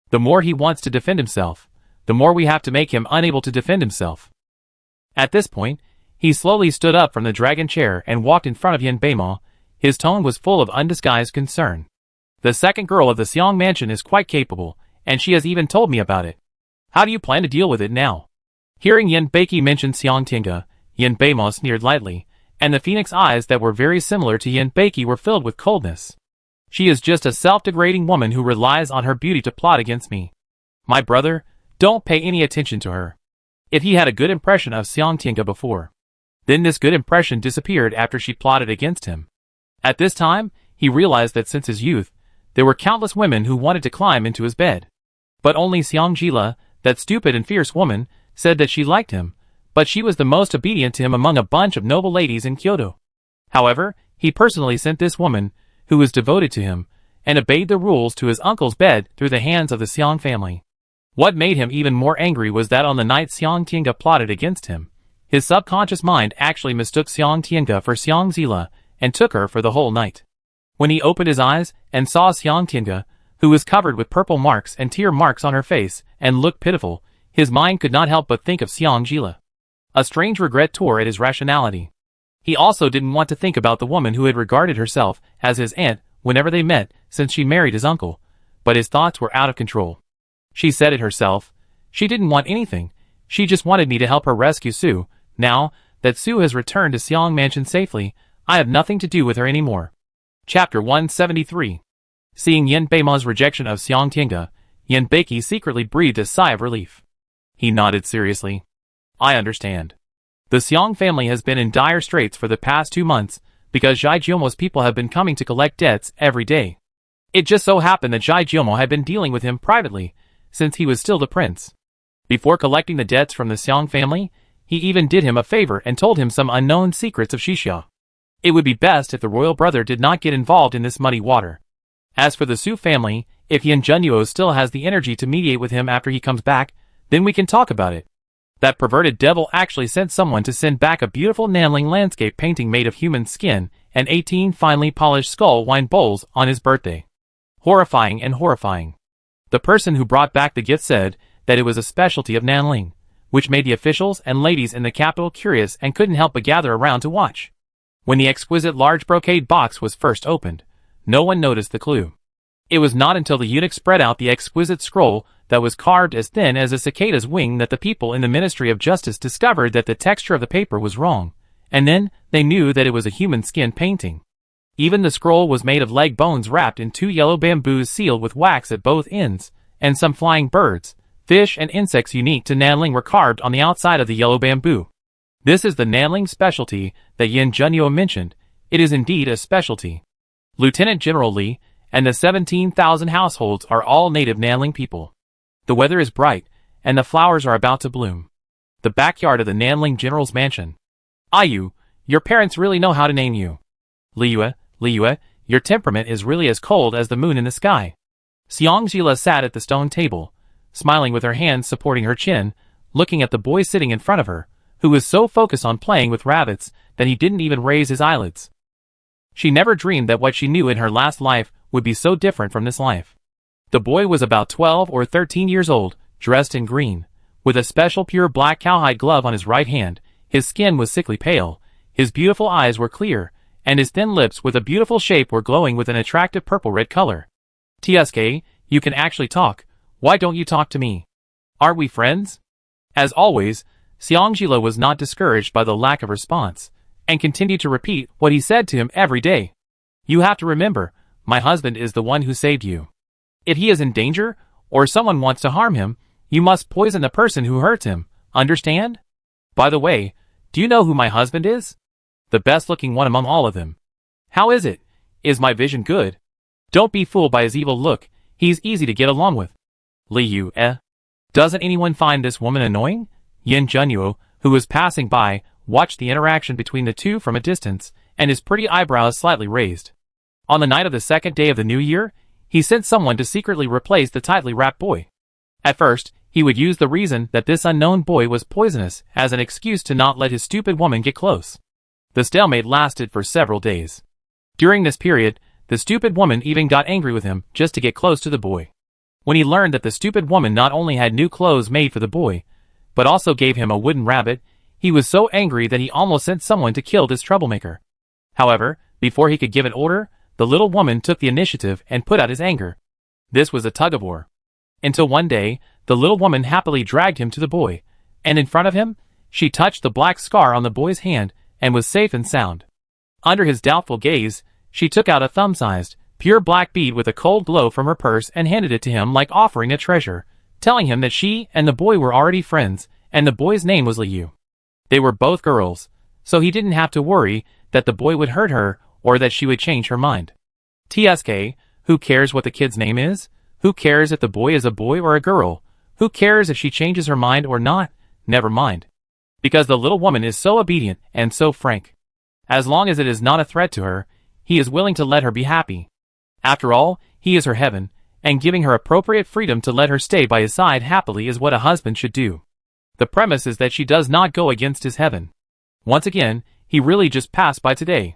The more he wants to defend himself, the more we have to make him unable to defend himself. At this point, he slowly stood up from the dragon chair and walked in front of Yin Beima. His tone was full of undisguised concern. The second girl of the Xiong mansion is quite capable, and she has even told me about it. How do you plan to deal with it now? Hearing Yin Beiqi mention Xiong Tinga, Yin Beima sneered lightly, and the phoenix eyes that were very similar to Yin Beiqi were filled with coldness. She is just a self-degrading woman who relies on her beauty to plot against me. My brother, don't pay any attention to her. If he had a good impression of Xiong Tinga before, then this good impression disappeared after she plotted against him. At this time, he realized that since his youth, there were countless women who wanted to climb into his bed. But only Xiong Jila, that stupid and fierce woman, said that she liked him, but she was the most obedient to him among a bunch of noble ladies in Kyoto. However, he personally sent this woman, who was devoted to him, and obeyed the rules to his uncle's bed through the hands of the Xiong family. What made him even more angry was that on the night Xiong Tinga plotted against him, his subconscious mind actually mistook Xiong Tinga for Xiong Zila and took her for the whole night. When he opened his eyes and saw Xiong Tinga, who was covered with purple marks and tear marks on her face and looked pitiful, his mind could not help but think of Xiong Jila. A strange regret tore at his rationality. He also didn't want to think about the woman who had regarded herself as his aunt whenever they met since she married his uncle, but his thoughts were out of control. She said it herself. She didn't want anything. She just wanted me to help her rescue Sue. Now that Sue has returned to Xiong Mansion safely, I have nothing to do with her anymore. Chapter 173. Seeing Yin Beima's rejection of Xiong Tinga, Yin Beiqi secretly breathed a sigh of relief. He nodded seriously. I understand. The Xiong family has been in dire straits for the past 2 months, because Zhai Jiomo's people have been coming to collect debts every day. It just so happened that Zhai Jiomo had been dealing with him privately, since he was still the prince. Before collecting the debts from the Xiong family, he even did him a favor and told him some unknown secrets of Xixia. It would be best if the royal brother did not get involved in this muddy water. As for the Su family, if Yin Junyo still has the energy to mediate with him after he comes back, then we can talk about it. That perverted devil actually sent someone to send back a beautiful Nanling landscape painting made of human skin and 18 finely polished skull wine bowls on his birthday. Horrifying and horrifying. The person who brought back the gift said that it was a specialty of Nanling, which made the officials and ladies in the capital curious and couldn't help but gather around to watch. When the exquisite large brocade box was first opened, no one noticed the clue. It was not until the eunuch spread out the exquisite scroll that was carved as thin as a cicada's wing that the people in the Ministry of Justice discovered that the texture of the paper was wrong, and then they knew that it was a human skin painting. Even the scroll was made of leg bones wrapped in 2 yellow bamboos sealed with wax at both ends, and some flying birds, fish and insects unique to Nanling were carved on the outside of the yellow bamboo. This is the Nanling specialty that Yin Junyo mentioned. It is indeed a specialty. Lieutenant General Li and the 17,000 households are all native Nanling people. The weather is bright, and the flowers are about to bloom. The backyard of the Nanling General's mansion. Ayu, your parents really know how to name you. Liyue, your temperament is really as cold as the moon in the sky. Xiong Jila sat at the stone table, smiling with her hands supporting her chin, looking at the boy sitting in front of her, who was so focused on playing with rabbits that he didn't even raise his eyelids. She never dreamed that what she knew in her last life would be so different from this life. The boy was about 12 or 13 years old, dressed in green, with a special pure black cowhide glove on his right hand. His skin was sickly pale, his beautiful eyes were clear, and his thin lips with a beautiful shape were glowing with an attractive purple-red color. TSK, you can actually talk. Why don't you talk to me? Aren't we friends? As always, Xiong Jila was not discouraged by the lack of response, and continued to repeat what he said to him every day. You have to remember, my husband is the one who saved you. If he is in danger, or someone wants to harm him, you must poison the person who hurts him, understand? By the way, do you know who my husband is? The best-looking one among all of them. How is it? Is my vision good? Don't be fooled by his evil look, he's easy to get along with. Liyue, Doesn't anyone find this woman annoying? Yin Junyo, who was passing by, watched the interaction between the two from a distance, and his pretty eyebrows slightly raised. On the night of the second day of the new year, he sent someone to secretly replace the tightly wrapped boy. At first, he would use the reason that this unknown boy was poisonous as an excuse to not let his stupid woman get close. The stalemate lasted for several days. During this period, the stupid woman even got angry with him just to get close to the boy. When he learned that the stupid woman not only had new clothes made for the boy, but also gave him a wooden rabbit, he was so angry that he almost sent someone to kill this troublemaker. However, before he could give an order, the little woman took the initiative and put out his anger. This was a tug-of-war. Until one day, the little woman happily dragged him to the boy, and in front of him, she touched the black scar on the boy's hand and was safe and sound. Under his doubtful gaze, she took out a thumb-sized, pure black bead with a cold glow from her purse and handed it to him like offering a treasure, telling him that she and the boy were already friends, and the boy's name was Liu. They were both girls, so he didn't have to worry that the boy would hurt her or that she would change her mind. TSK, who cares what the kid's name is? Who cares if the boy is a boy or a girl? Who cares if she changes her mind or not? Never mind. Because the little woman is so obedient and so frank. As long as it is not a threat to her, he is willing to let her be happy. After all, he is her heaven, and giving her appropriate freedom to let her stay by his side happily is what a husband should do. The premise is that she does not go against his heaven. Once again, he really just passed by today.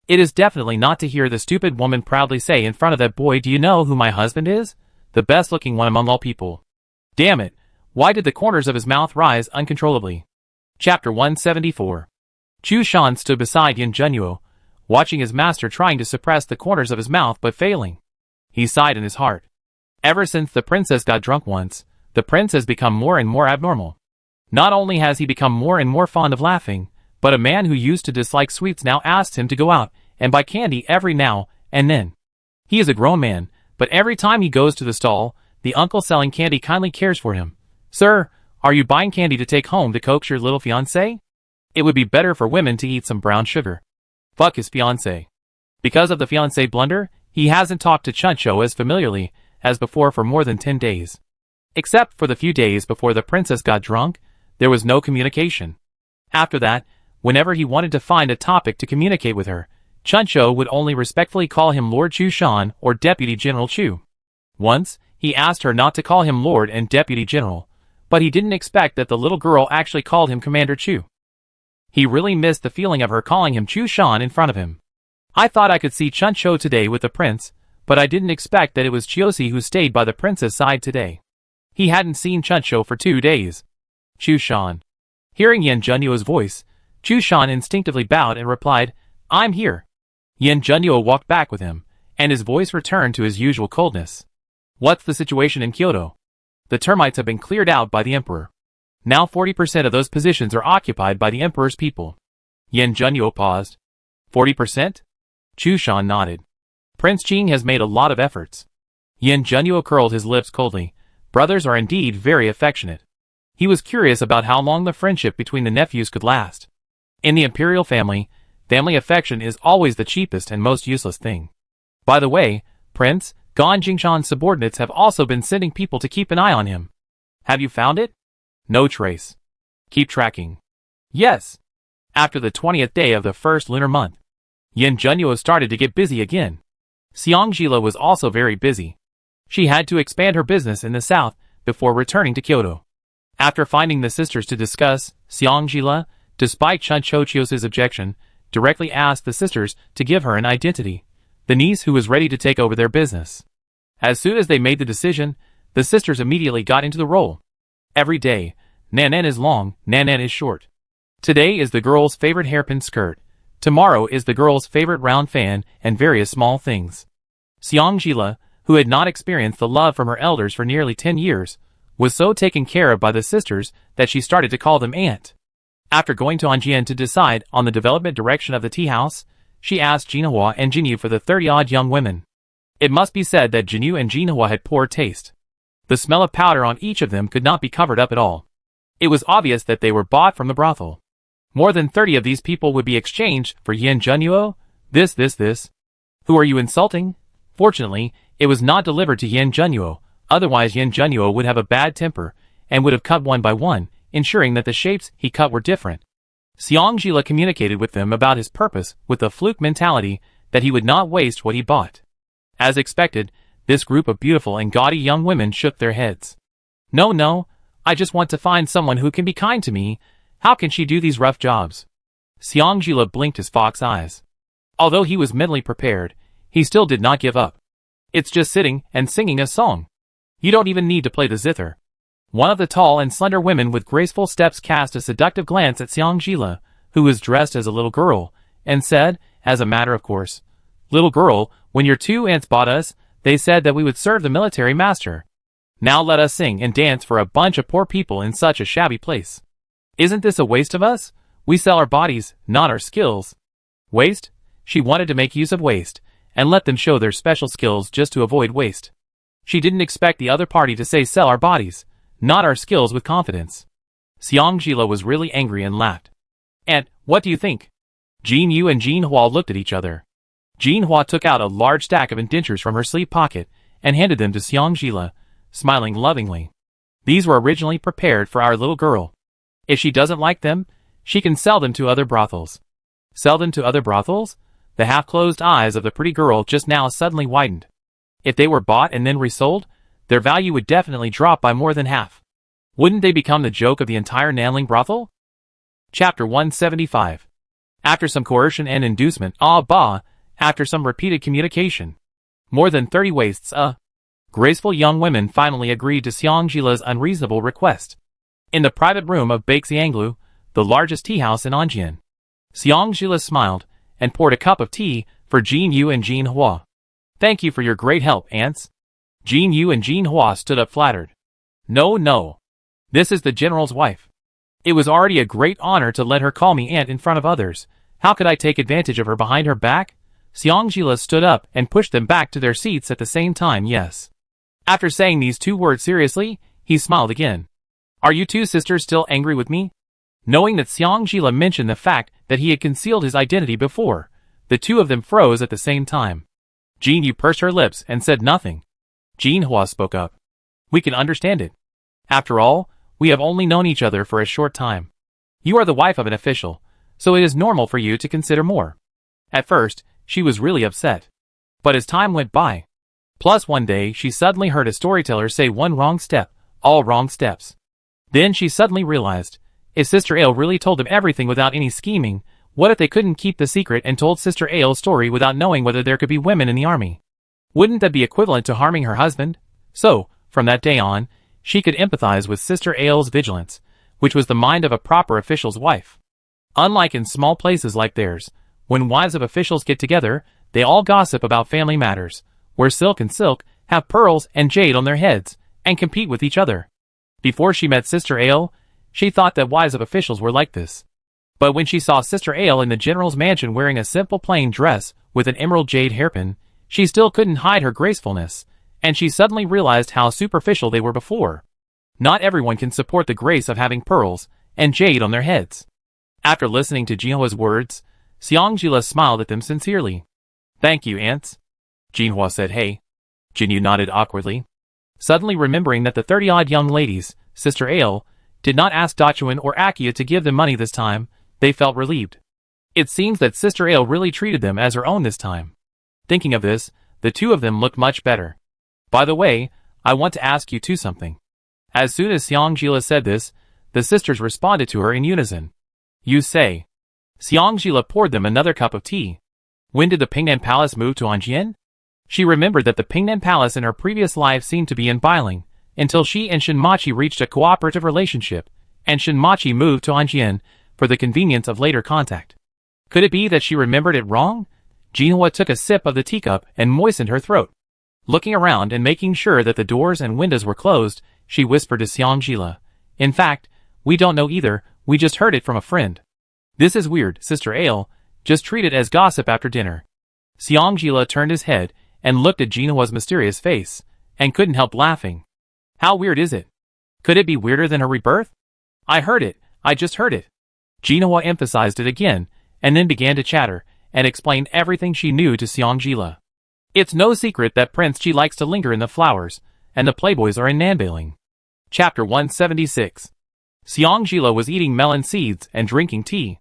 It is definitely not to hear the stupid woman proudly say in front of that boy, "Do you know who my husband is? The best looking one among all people." Damn it, why did the corners of his mouth rise uncontrollably? Chapter 174. Chu Shan stood beside Yin Zhenyu, watching his master trying to suppress the corners of his mouth but failing. He sighed in his heart. Ever since the princess got drunk once, the prince has become more and more abnormal. Not only has he become more and more fond of laughing, but a man who used to dislike sweets now asks him to go out and buy candy every now and then. He is a grown man, but every time he goes to the stall, the uncle selling candy kindly cares for him. "Sir, are you buying candy to take home to coax your little fiancé? It would be better for women to eat some brown sugar." Fuck his fiancé. Because of the fiancé blunder, he hasn't talked to Chuncho as familiarly as before for more than 10 days. Except for the few days before the princess got drunk, there was no communication. After that, whenever he wanted to find a topic to communicate with her, Chuncho would only respectfully call him Lord Chu Shan or Deputy General Chu. Once, he asked her not to call him Lord and Deputy General, but he didn't expect that the little girl actually called him Commander Chu. He really missed the feeling of her calling him Chu Shan in front of him. "I thought I could see Chuncho today with the prince, but I didn't expect that it was Chiosi who stayed by the prince's side today." He hadn't seen Chuncho for 2 days. Chu Shan. Hearing Yin Zhenyu's voice, Chu Shan instinctively bowed and replied, "I'm here." Yin Zhenyu walked back with him, and his voice returned to his usual coldness. "What's the situation in Kyoto? The termites have been cleared out by the emperor. Now 40% of those positions are occupied by the emperor's people." Yin Zhenyu paused. 40%? Chu Shan nodded. "Prince Qing has made a lot of efforts." Yin Zhenyu curled his lips coldly. Brothers are indeed very affectionate. He was curious about how long the friendship between the nephews could last. In the imperial family, family affection is always the cheapest and most useless thing. By the way, Prince, Gan Jingshan's subordinates have also been sending people to keep an eye on him. Have you found it? No trace. Keep tracking. Yes. After the 20th day of the first lunar month, Yin Zhenyu started to get busy again. Xiangjila was also very busy. She had to expand her business in the south before returning to Kyoto. After finding the sisters to discuss, Xiangjila, despite Chunchochios' objection, directly asked the sisters to give her an identity, the niece who was ready to take over their business. As soon as they made the decision, the sisters immediately got into the role. Every day, Nanen is long, Nanen is short. Today is the girl's favorite hairpin skirt. Tomorrow is the girl's favorite round fan and various small things. Xiangjila, who had not experienced the love from her elders for nearly 10 years, was so taken care of by the sisters that she started to call them aunt. After going to Anjian to decide on the development direction of the tea house, she asked Jinhua and Jinyu for the 30-odd young women. It must be said that Jinyu and Jinhua had poor taste. The smell of powder on each of them could not be covered up at all. It was obvious that they were bought from the brothel. More than 30 of these people would be exchanged for Yin Zhenyu. This. Who are you insulting? Fortunately, it was not delivered to Yin Zhenyu, otherwise Yin Zhenyu would have a bad temper, and would have cut one by one, ensuring that the shapes he cut were different. Xiangjila communicated with them about his purpose with the fluke mentality that he would not waste what he bought. As expected, this group of beautiful and gaudy young women shook their heads. No, I just want to find someone who can be kind to me. How can she do these rough jobs? Xiangjila blinked his fox eyes. Although he was mentally prepared, he still did not give up. It's just sitting and singing a song. You don't even need to play the zither. One of the tall and slender women with graceful steps cast a seductive glance at Xiangjila, who was dressed as a little girl, and said, as a matter of course, "Little girl, when your two aunts bought us, they said that we would serve the military master. Now let us sing and dance for a bunch of poor people in such a shabby place. Isn't this a waste of us? We sell our bodies, not our skills." Waste? She wanted to make use of waste, and let them show their special skills just to avoid waste. She didn't expect the other party to say sell our bodies, not our skills with confidence. Xiangjila was really angry and laughed. "And, what do you think?" Jin Yu and Jin Hua looked at each other. Jin Hua took out a large stack of indentures from her sleeve pocket and handed them to Xiangjila, smiling lovingly. "These were originally prepared for our little girl. If she doesn't like them, she can sell them to other brothels." Sell them to other brothels? The half-closed eyes of the pretty girl just now suddenly widened. If they were bought and then resold, their value would definitely drop by more than half. Wouldn't they become the joke of the entire Nanling brothel? Chapter 175. After some coercion and inducement, after some repeated communication. More than 30 wastes, graceful young women finally agreed to Xiangjila's unreasonable request. In the private room of Baixianglu, the largest tea house in Anjian, Xiangjila smiled and poured a cup of tea for Jin Yu and Jin Hua. "Thank you for your great help, aunts." Jin Yu and Jin Hua stood up flattered. No. This is the general's wife. It was already a great honor to let her call me aunt in front of others. How could I take advantage of her behind her back? Xiangjila stood up and pushed them back to their seats at the same time. Yes. After saying these two words seriously, he smiled again. "Are you two sisters still angry with me?" Knowing that Xiangjila mentioned the fact that he had concealed his identity before, the two of them froze at the same time. Jin Yu pursed her lips and said nothing. Jin Hua spoke up. "We can understand it. After all, we have only known each other for a short time. You are the wife of an official, so it is normal for you to consider more." At first, she was really upset. But as time went by, plus one day she suddenly heard a storyteller say one wrong step, all wrong steps. Then she suddenly realized, if Sister Ale really told them everything without any scheming, what if they couldn't keep the secret and told Sister Ale's story without knowing whether there could be women in the army? Wouldn't that be equivalent to harming her husband? So, from that day on, she could empathize with Sister Ale's vigilance, which was the mind of a proper official's wife. Unlike in small places like theirs, when wives of officials get together, they all gossip about family matters, where silk and silk have pearls and jade on their heads, and compete with each other. Before she met Sister Ale, she thought that wives of officials were like this. But when she saw Sister Ale in the general's mansion wearing a simple plain dress with an emerald jade hairpin, she still couldn't hide her gracefulness, and she suddenly realized how superficial they were before. Not everyone can support the grace of having pearls and jade on their heads. After listening to Jinhua's words, Xiangjila smiled at them sincerely. "Thank you, aunts." Jinhua said hey. Jinyu nodded awkwardly. Suddenly remembering that the 30-odd young ladies, Sister Ale, did not ask Dachuan or Akia to give them money this time, they felt relieved. It seems that Sister Ale really treated them as her own this time. Thinking of this, the two of them looked much better. "By the way, I want to ask you two something." As soon as Xiangjila said this, the sisters responded to her in unison. "You say." Xiangjila poured them another cup of tea. When did the Pingnan Palace move to Anjian? She remembered that the Pingnan Palace in her previous life seemed to be in Bailing, until she and Shinmachi reached a cooperative relationship, and Shinmachi moved to Anjian for the convenience of later contact. Could it be that she remembered it wrong? Jinhua took a sip of the teacup and moistened her throat. Looking around and making sure that the doors and windows were closed, she whispered to Xiangjila, "In fact, we don't know either, we just heard it from a friend." "This is weird, Sister Ale, just treat it as gossip after dinner." Xiangjila turned his head and looked at Jinhua's mysterious face, and couldn't help laughing. How weird is it? Could it be weirder than her rebirth? "I heard it, I just heard it." Jinhua emphasized it again, and then began to chatter, and explained everything she knew to Xiangjila. It's no secret that Prince Chi likes to linger in the flowers, and the playboys are in Nanbailing. Chapter 176. Xiangjila was eating melon seeds and drinking tea.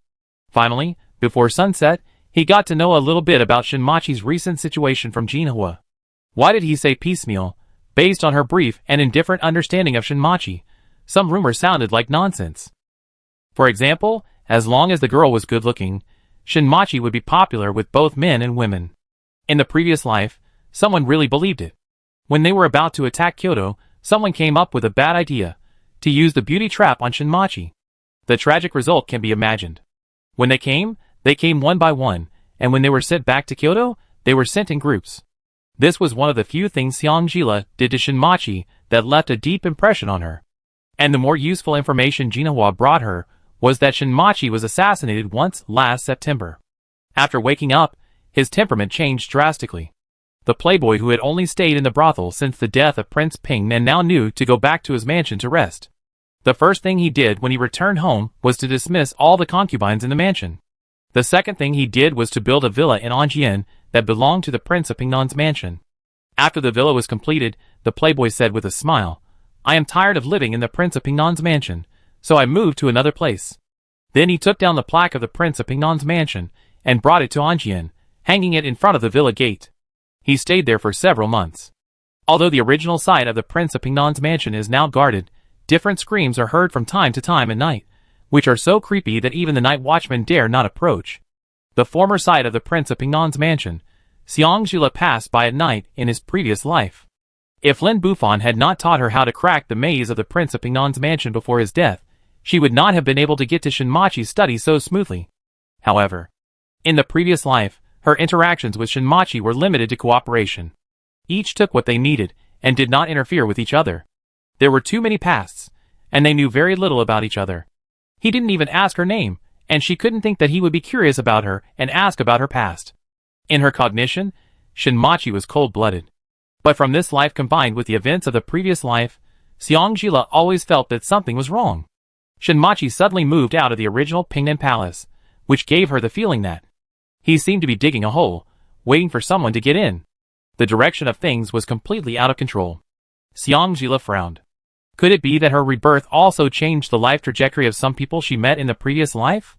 Finally, before sunset, he got to know a little bit about Shinmachi's recent situation from Jinhua. Why did he say piecemeal? Based on her brief and indifferent understanding of Shinmachi, some rumors sounded like nonsense. For example, as long as the girl was good-looking, Shinmachi would be popular with both men and women. In the previous life, someone really believed it. When they were about to attack Kyoto, someone came up with a bad idea, to use the beauty trap on Shinmachi. The tragic result can be imagined. When they came one by one, and when they were sent back to Kyoto, they were sent in groups. This was one of the few things Xiangjila did to Shinmachi that left a deep impression on her. And the more useful information Jinhua brought her was that Shinmachi was assassinated once last September. After waking up, his temperament changed drastically. The playboy who had only stayed in the brothel since the death of Prince Ping and now knew to go back to his mansion to rest. The first thing he did when he returned home was to dismiss all the concubines in the mansion. The second thing he did was to build a villa in Anjian that belonged to the Prince of Pingnan's mansion. After the villa was completed, the playboy said with a smile, "I am tired of living in the Prince of Pingnan's mansion, so I moved to another place." Then he took down the plaque of the Prince of Pingnan's mansion and brought it to Anjian, hanging it in front of the villa gate. He stayed there for several months. Although the original site of the Prince of Pingnan's mansion is now guarded, different screams are heard from time to time at night, which are so creepy that even the night watchmen dare not approach. The former site of the Prince of Pingnan's mansion, Xiangjila passed by at night in his previous life. If Lin Bufan had not taught her how to crack the maze of the Prince of Pingnan's mansion before his death, she would not have been able to get to Shinmachi's study so smoothly. However, in the previous life, her interactions with Shinmachi were limited to cooperation. Each took what they needed and did not interfere with each other. There were too many pasts, and they knew very little about each other. He didn't even ask her name, and she couldn't think that he would be curious about her and ask about her past. In her cognition, Shinmachi was cold-blooded. But from this life combined with the events of the previous life, Xiangjila always felt that something was wrong. Shinmachi suddenly moved out of the original Pingnan Palace, which gave her the feeling that he seemed to be digging a hole, waiting for someone to get in. The direction of things was completely out of control. Xiangjila frowned. Could it be that her rebirth also changed the life trajectory of some people she met in the previous life?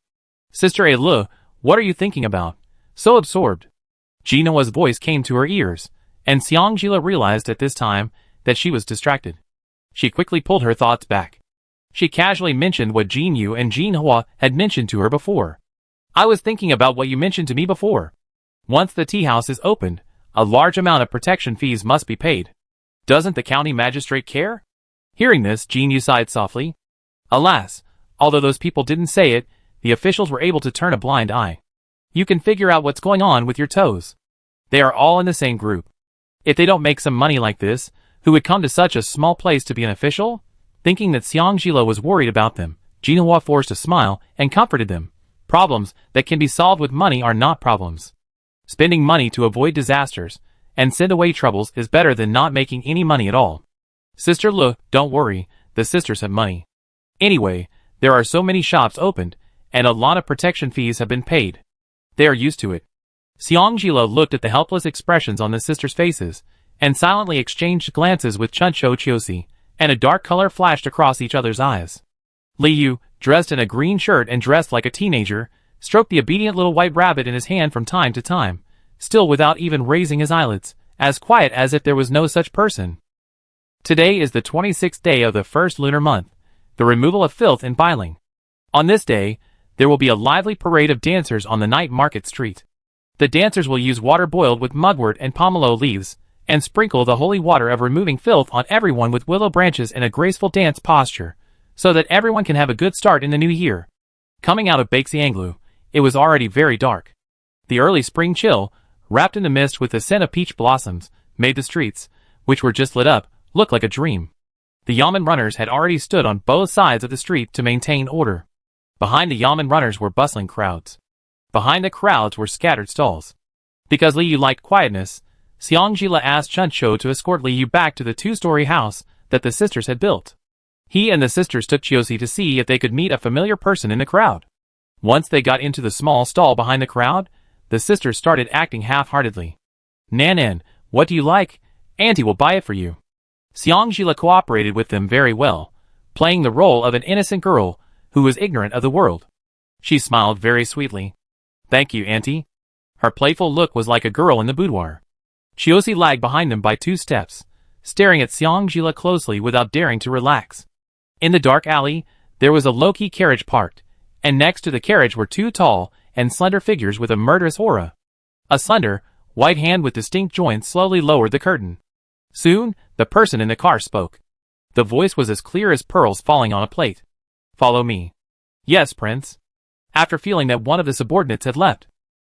"Sister Lu, what are you thinking about? So absorbed." Jinhua's voice came to her ears, and Xiangjila realized at this time that she was distracted. She quickly pulled her thoughts back. She casually mentioned what Jinyu and Jinhua had mentioned to her before. "I was thinking about what you mentioned to me before. Once the tea house is opened, a large amount of protection fees must be paid. Doesn't the county magistrate care?" Hearing this, Jinyu sighed softly. Alas, although those people didn't say it, the officials were able to turn a blind eye. You can figure out what's going on with your toes. They are all in the same group. If they don't make some money like this, who would come to such a small place to be an official? Thinking that Xiangjila was worried about them, Jinhua forced a smile and comforted them. Problems that can be solved with money are not problems. Spending money to avoid disasters and send away troubles is better than not making any money at all. "Sister Lu, don't worry, the sisters have money. Anyway, there are so many shops opened, and a lot of protection fees have been paid. They are used to it." Xiangjila looked at the helpless expressions on the sisters' faces, and silently exchanged glances with Chuncho Chiosi, and a dark color flashed across each other's eyes. Liu, dressed in a green shirt and dressed like a teenager, stroked the obedient little white rabbit in his hand from time to time, still without even raising his eyelids, as quiet as if there was no such person. Today is the 26th day of the first lunar month, the removal of filth in Bailing. On this day, there will be a lively parade of dancers on the night market street. The dancers will use water boiled with mugwort and pomelo leaves, and sprinkle the holy water of removing filth on everyone with willow branches in a graceful dance posture, so that everyone can have a good start in the new year. Coming out of Baxianglu, it was already very dark. The early spring chill, wrapped in the mist with the scent of peach blossoms, made the streets, which were just lit up, look like a dream. The Yamen runners had already stood on both sides of the street to maintain order. Behind the Yamen runners were bustling crowds. Behind the crowds were scattered stalls. Because Liu liked quietness, Xiangjila asked Chuncho to escort Liu back to the two-story house that the sisters had built. He and the sisters took Chiosi to see if they could meet a familiar person in the crowd. Once they got into the small stall behind the crowd, the sisters started acting half-heartedly. "Nanan, what do you like? Auntie will buy it for you." Xiangjila cooperated with them very well, playing the role of an innocent girl who was ignorant of the world. She smiled very sweetly. "Thank you, Auntie." Her playful look was like a girl in the boudoir. Chiosi lagged behind them by 2 steps, staring at Xiangjila closely without daring to relax. In the dark alley, there was a low-key carriage parked, and next to the carriage were 2 tall and slender figures with a murderous aura. A slender, white hand with distinct joints slowly lowered the curtain. Soon, the person in the car spoke. The voice was as clear as pearls falling on a plate. "Follow me." "Yes, Prince." After feeling that one of the subordinates had left,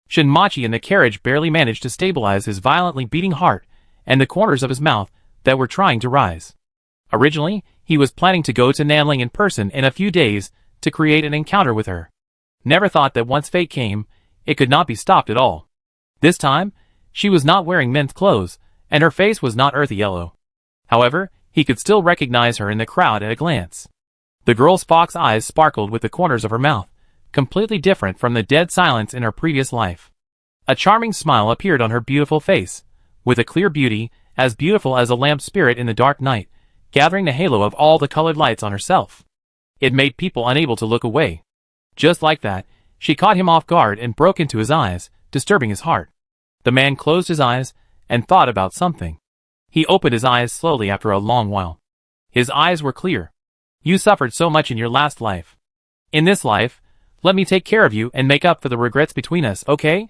Shinmachi in the carriage barely managed to stabilize his violently beating heart and the corners of his mouth that were trying to rise. Originally, he was planning to go to Nanling in person in a few days to create an encounter with her. Never thought that once fate came, it could not be stopped at all. This time, she was not wearing men's clothes, and her face was not earthy yellow. However, he could still recognize her in the crowd at a glance. The girl's fox eyes sparkled with the corners of her mouth, completely different from the dead silence in her previous life. A charming smile appeared on her beautiful face, with a clear beauty, as beautiful as a lamp spirit in the dark night, gathering the halo of all the colored lights on herself. It made people unable to look away. Just like that, she caught him off guard and broke into his eyes, disturbing his heart. The man closed his eyes and thought about something. He opened his eyes slowly after a long while. His eyes were clear. "You suffered so much in your last life. In this life, let me take care of you and make up for the regrets between us, okay?"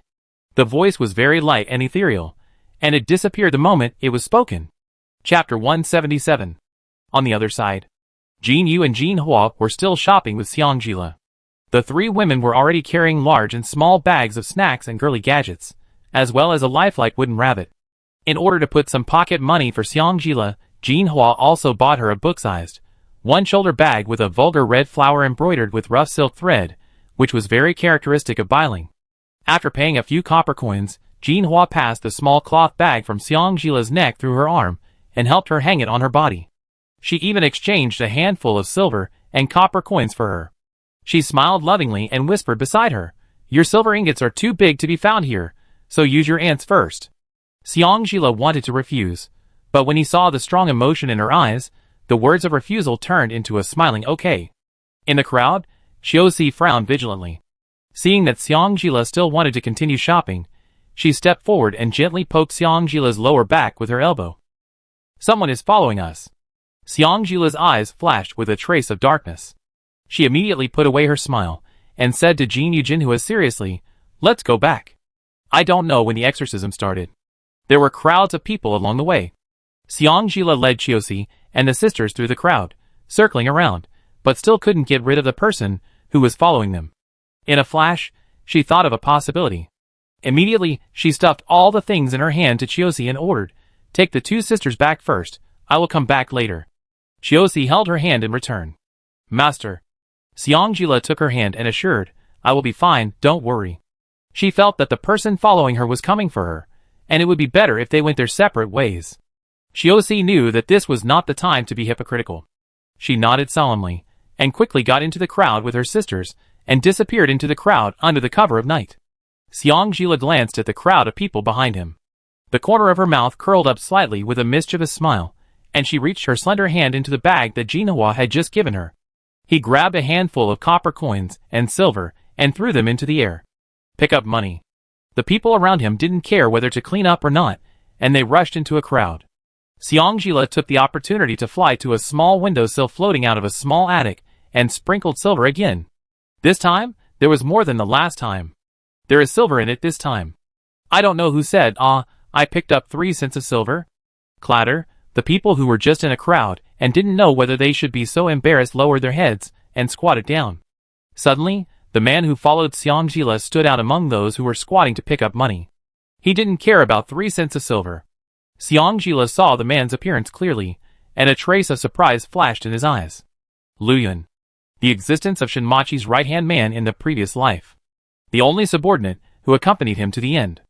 The voice was very light and ethereal, and it disappeared the moment it was spoken. Chapter 177. On the other side, Jin Yu and Jin Hua were still shopping with Xiangjila. The 3 women were already carrying large and small bags of snacks and girly gadgets, as well as a lifelike wooden rabbit. In order to put some pocket money for Xiangjila, Jin Hua also bought her a book-sized, one-shoulder bag with a vulgar red flower embroidered with rough silk thread, which was very characteristic of Bailing. After paying a few copper coins, Jin Hua passed the small cloth bag from Xiangjila's neck through her arm, and helped her hang it on her body. She even exchanged a handful of silver and copper coins for her. She smiled lovingly and whispered beside her, "Your silver ingots are too big to be found here, so use your ants first." Xiangjila wanted to refuse, but when he saw the strong emotion in her eyes, the words of refusal turned into a smiling okay. In the crowd, Xiaoxi frowned vigilantly. Seeing that Xiangjila still wanted to continue shopping, she stepped forward and gently poked Xiangjila's lower back with her elbow. "Someone is following us." Xiangjila's eyes flashed with a trace of darkness. She immediately put away her smile, and said to Jin Yu Jinhua seriously, "Let's go back." I don't know when the exorcism started. There were crowds of people along the way. Xiangjila led Chiosi and the sisters through the crowd, circling around, but still couldn't get rid of the person who was following them. In a flash, she thought of a possibility. Immediately, she stuffed all the things in her hand to Chiosi and ordered, "Take the 2 sisters back first, I will come back later." Chiosi held her hand in return. "Master." Xiangjila took her hand and assured, "I will be fine, don't worry." She felt that the person following her was coming for her, and it would be better if they went their separate ways. Chiosi knew that this was not the time to be hypocritical. She nodded solemnly, and quickly got into the crowd with her sisters, and disappeared into the crowd under the cover of night. Xiangjila glanced at the crowd of people behind him. The corner of her mouth curled up slightly with a mischievous smile, and she reached her slender hand into the bag that Jinhua had just given her. He grabbed a handful of copper coins and silver and threw them into the air. "Pick up money." The people around him didn't care whether to clean up or not, and they rushed into a crowd. Xiangjila took the opportunity to fly to a small windowsill floating out of a small attic and sprinkled silver again. This time, there was more than the last time. "There is silver in it this time." I don't know who said, I picked up 3 cents of silver." Clatter, the people who were just in a crowd and didn't know whether they should be so embarrassed lowered their heads and squatted down. Suddenly, the man who followed Xiangjila stood out among those who were squatting to pick up money. He didn't care about 3 cents of silver. Xiangjila saw the man's appearance clearly, and a trace of surprise flashed in his eyes. Luyun. The existence of Shinmachi's right-hand man in the previous life. The only subordinate who accompanied him to the end.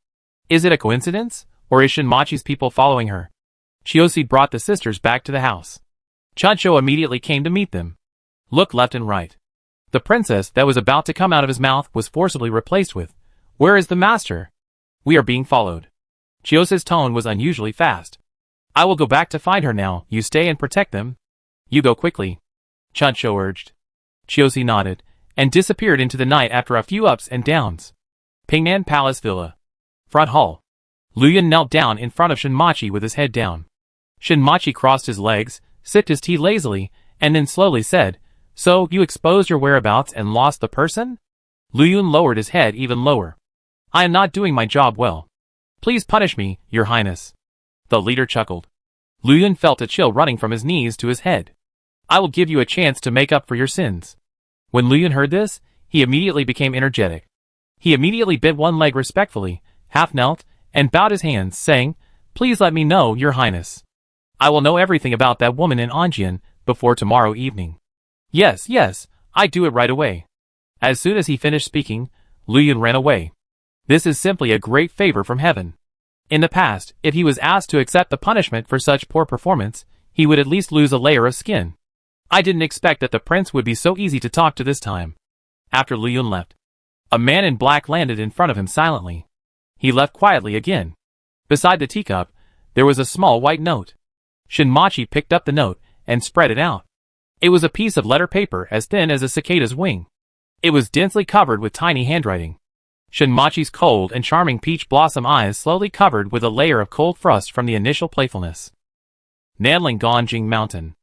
Is it a coincidence, or is Shinmachi's people following her? Chiosi brought the sisters back to the house. Chuncho immediately came to meet them. Look left and right. The princess that was about to come out of his mouth was forcibly replaced with, "Where is the master? We are being followed." Chiosi's tone was unusually fast. "I will go back to find her now, you stay and protect them." "You go quickly." Chuncho urged. Chiosi nodded, and disappeared into the night after a few ups and downs. Pingnan Palace Villa. Front hall. Luyan knelt down in front of Shinmachi with his head down. Shinmachi crossed his legs, sipped his tea lazily, and then slowly said, "So, you exposed your whereabouts and lost the person?" Luyan lowered his head even lower. "I am not doing my job well. Please punish me, Your Highness." The leader chuckled. Luyan felt a chill running from his knees to his head. "I will give you a chance to make up for your sins." When Luyan heard this, he immediately became energetic. He immediately bent one leg respectfully, half knelt, and bowed his hands, saying, "Please let me know, Your Highness. I will know everything about that woman in Anjian before tomorrow evening." "Yes, yes, I do it right away." As soon as he finished speaking, Luyan ran away. This is simply a great favor from heaven. In the past, if he was asked to accept the punishment for such poor performance, he would at least lose a layer of skin. I didn't expect that the prince would be so easy to talk to this time. After Luyan left, a man in black landed in front of him silently. He left quietly again. Beside the teacup, there was a small white note. Shinmachi picked up the note and spread it out. It was a piece of letter paper as thin as a cicada's wing. It was densely covered with tiny handwriting. Shinmachi's cold and charming peach blossom eyes slowly covered with a layer of cold frost from the initial playfulness. Nanling Ganjing Mountain.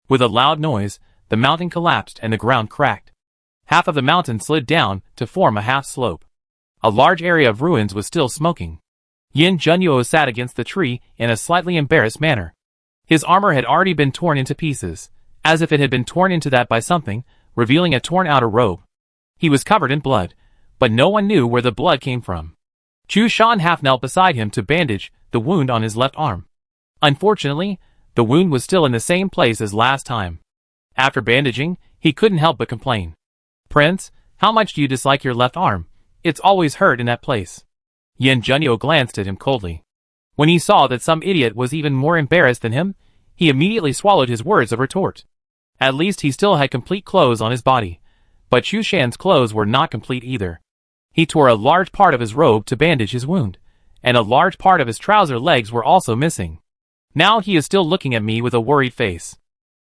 With a loud noise, the mountain collapsed and the ground cracked. Half of the mountain slid down to form a half slope. A large area of ruins was still smoking. Yin Junyo sat against the tree in a slightly embarrassed manner. His armor had already been torn into pieces, as if it had been torn into that by something, revealing a torn outer robe. He was covered in blood, but no one knew where the blood came from. Chu Shan half knelt beside him to bandage the wound on his left arm. Unfortunately, the wound was still in the same place as last time. After bandaging, he couldn't help but complain. "Prince, how much do you dislike your left arm? It's always hurt in that place." Yin Junyo glanced at him coldly. When he saw that some idiot was even more embarrassed than him, he immediately swallowed his words of retort. At least he still had complete clothes on his body, but Chu Shan's clothes were not complete either. He tore a large part of his robe to bandage his wound, and a large part of his trouser legs were also missing. Now he is still looking at me with a worried face.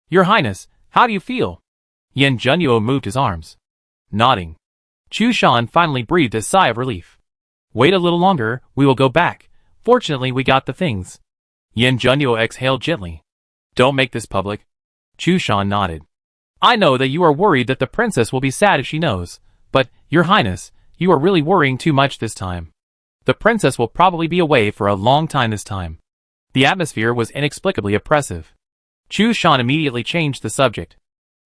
"Your Highness, how do you feel?" Yin Junyo moved his arms. Nodding. Chu Shan finally breathed a sigh of relief. "Wait a little longer, we will go back. Fortunately we got the things." Yin Junyo exhaled gently. "Don't make this public." Chu Shan nodded. "I know that you are worried that the princess will be sad if she knows, but, Your Highness, you are really worrying too much this time. The princess will probably be away for a long time this time." The atmosphere was inexplicably oppressive. Chu Shan immediately changed the subject.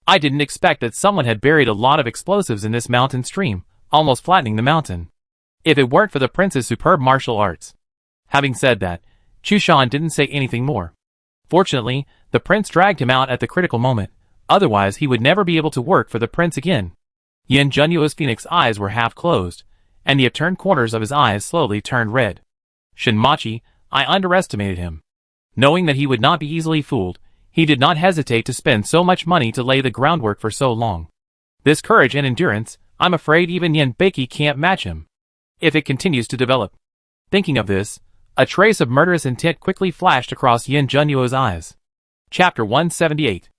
"I didn't expect that someone had buried a lot of explosives in this mountain stream, almost flattening the mountain. If it weren't for the prince's superb martial arts." Having said that, Chu Shan didn't say anything more. Fortunately, the prince dragged him out at the critical moment, otherwise he would never be able to work for the prince again. Yin Junyo's phoenix eyes were half closed, and the upturned corners of his eyes slowly turned red. "Shinmachi, I underestimated him." Knowing that he would not be easily fooled, he did not hesitate to spend so much money to lay the groundwork for so long. This courage and endurance, I'm afraid even Yin Beiki can't match him, if it continues to develop. Thinking of this, a trace of murderous intent quickly flashed across Yin Junyo's eyes. Chapter 178.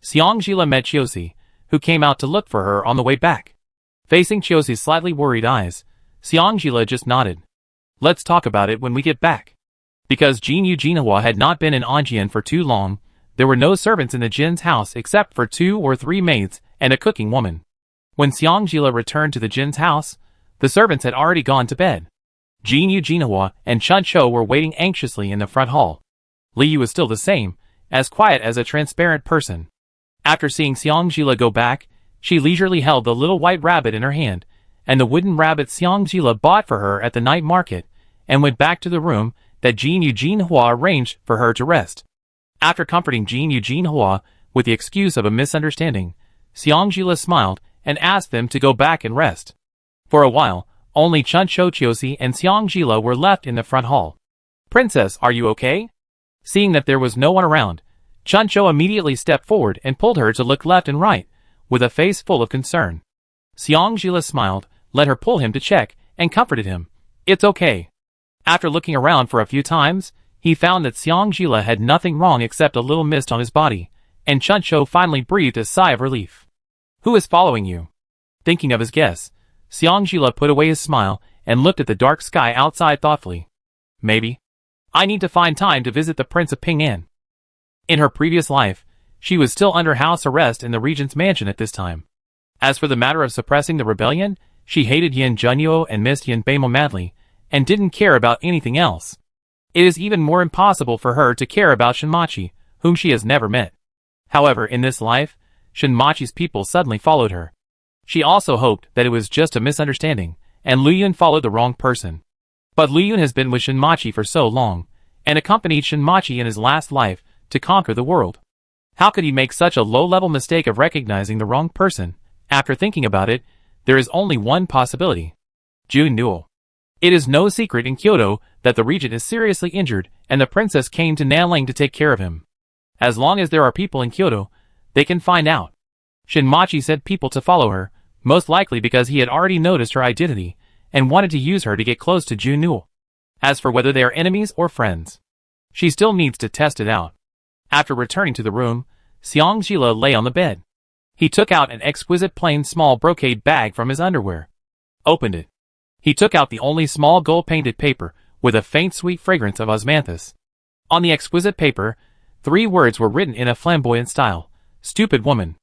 Xiangjila met Chiosi, who came out to look for her on the way back. Facing Chiosi's slightly worried eyes, Xiangjila just nodded. "Let's talk about it when we get back." Because Jinyu Jinhua had not been in Anjian for too long, there were no servants in the Jin's house except for 2 or 3 maids and a cooking woman. When Xiangjila returned to the Jin's house, the servants had already gone to bed. Jinyu Jinhua and Chuncho were waiting anxiously in the front hall. Liu was still the same, as quiet as a transparent person. After seeing Xiangjila go back, she leisurely held the little white rabbit in her hand, and the wooden rabbit Xiangjila bought for her at the night market, and went back to the room that Jinyu Jinhua arranged for her to rest. After comforting Jinyu Jinhua with the excuse of a misunderstanding, Xiangjila smiled and asked them to go back and rest. For a while, only Chuncho, Chiosi, and Xiangjila were left in the front hall. "Princess, are you okay?" Seeing that there was no one around, Chuncho immediately stepped forward and pulled her to look left and right, with a face full of concern. Xiangjila smiled, let her pull him to check, and comforted him. "It's okay." After looking around for a few times, he found that Xiangjila had nothing wrong except a little mist on his body, and Chuncho finally breathed a sigh of relief. Who is following you? Thinking of his guess, Xiangjila put away his smile and looked at the dark sky outside thoughtfully. Maybe. I need to find time to visit the Prince of Ping'an. In her previous life, she was still under house arrest in the Regent's mansion at this time. As for the matter of suppressing the rebellion, she hated Yin Junyo and missed Yin Beimo madly, and didn't care about anything else. It is even more impossible for her to care about Shinmachi, whom she has never met. However, in this life, Shinmachi's people suddenly followed her. She also hoped that it was just a misunderstanding, and Liyun followed the wrong person. But Liyun has been with Shinmachi for so long, and accompanied Shinmachi in his last life to conquer the world. How could he make such a low-level mistake of recognizing the wrong person? After thinking about it, there is only one possibility. Jun Newell. It is no secret in Kyoto that the regent is seriously injured, and the princess came to Nanling to take care of him. As long as there are people in Kyoto, they can find out. Shinmachi sent people to follow her, most likely because he had already noticed her identity, and wanted to use her to get close to Jun Newell. As for whether they are enemies or friends, she still needs to test it out. After returning to the room, Xiangjila lay on the bed. He took out an exquisite plain small brocade bag from his underwear. Opened it. He took out the only small gold-painted paper, with a faint sweet fragrance of osmanthus. On the exquisite paper, 3 words were written in a flamboyant style. Stupid woman.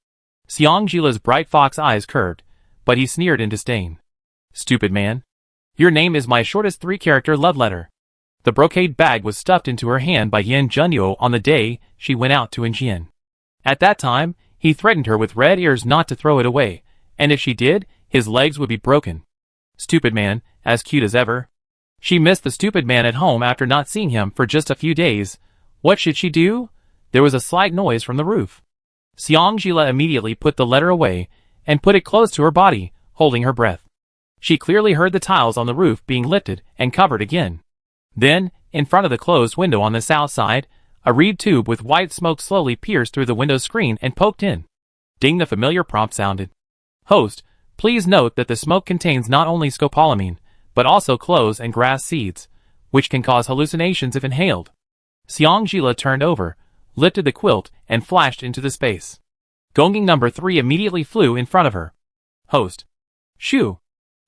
Xiangjila's bright fox eyes curved, but he sneered in disdain. Stupid man. Your name is my shortest 3-character love letter. The brocade bag was stuffed into her hand by Yin Junyo on the day she went out to Injian. At that time, he threatened her with red ears not to throw it away, and if she did, his legs would be broken. Stupid man, as cute as ever. She missed the stupid man at home after not seeing him for just a few days. What should she do? There was a slight noise from the roof. Xiangjila immediately put the letter away, and put it close to her body, holding her breath. She clearly heard the tiles on the roof being lifted and covered again. Then, in front of the closed window on the south side, a reed tube with white smoke slowly pierced through the window screen and poked in. Ding, the familiar prompt sounded. Host, please note that the smoke contains not only scopolamine, but also cloves and grass seeds, which can cause hallucinations if inhaled. Xiangjila turned over, lifted the quilt, and flashed into the space. Gonging number 3 immediately flew in front of her. Host. Shoo.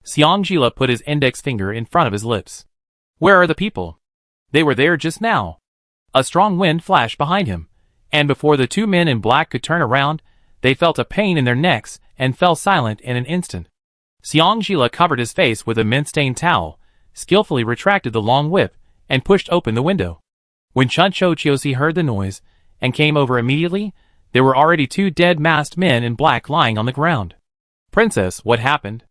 Xiangjila put his index finger in front of his lips. Where are the people? They were there just now. A strong wind flashed behind him, and before the 2 men in black could turn around, they felt a pain in their necks and fell silent in an instant. Xiangjila covered his face with a mint-stained towel, skillfully retracted the long whip, and pushed open the window. When Chuncho Chiosi heard the noise, and came over immediately, there were already 2 dead masked men in black lying on the ground. Princess, what happened?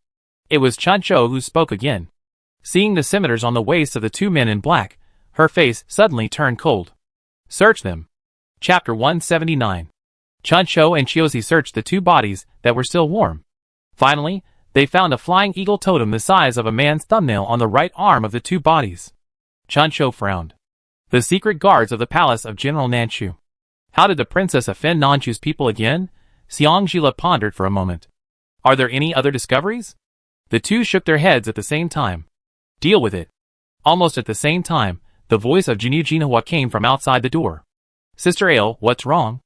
It was Chuncho who spoke again. Seeing the scimitars on the waists of the 2 men in black, her face suddenly turned cold. Search them. Chapter 179. Chuncho and Chiosi searched the 2 bodies that were still warm. Finally, they found a flying eagle totem the size of a man's thumbnail on the right arm of the 2 bodies. Chuncho frowned. The secret guards of the palace of General Nanchu. How did the princess offend Nanchu's people again? Xiangjila pondered for a moment. Are there any other discoveries? The 2 shook their heads at the same time. Deal with it. Almost at the same time, the voice of Jinyu Jinhua came from outside the door. Sister Ale, what's wrong?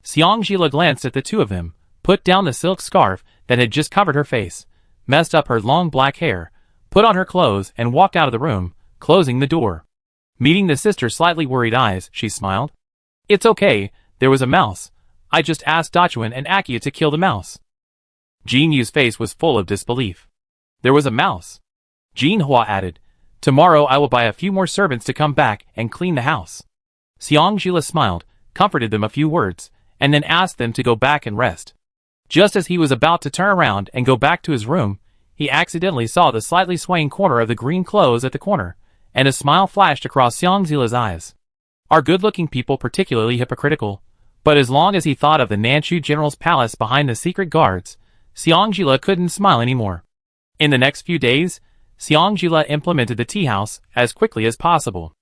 Xiangjila glanced at the 2 of them, put down the silk scarf that had just covered her face, messed up her long black hair, put on her clothes, and walked out of the room, closing the door. Meeting the sister's slightly worried eyes, she smiled. It's okay, there was a mouse. I just asked Dachuan and Akia to kill the mouse. Jinyu's face was full of disbelief. There was a mouse. Jinhua added, tomorrow I will buy a few more servants to come back and clean the house. Xiangjila smiled, comforted them a few words, and then asked them to go back and rest. Just as he was about to turn around and go back to his room, he accidentally saw the slightly swaying corner of the green clothes at the corner, and a smile flashed across Xiangjila's eyes. Are good-looking people particularly hypocritical? But as long as he thought of the Nanchu general's palace behind the secret guards, Xiangjila couldn't smile anymore. In the next few days, Xiangjila implemented the tea house as quickly as possible.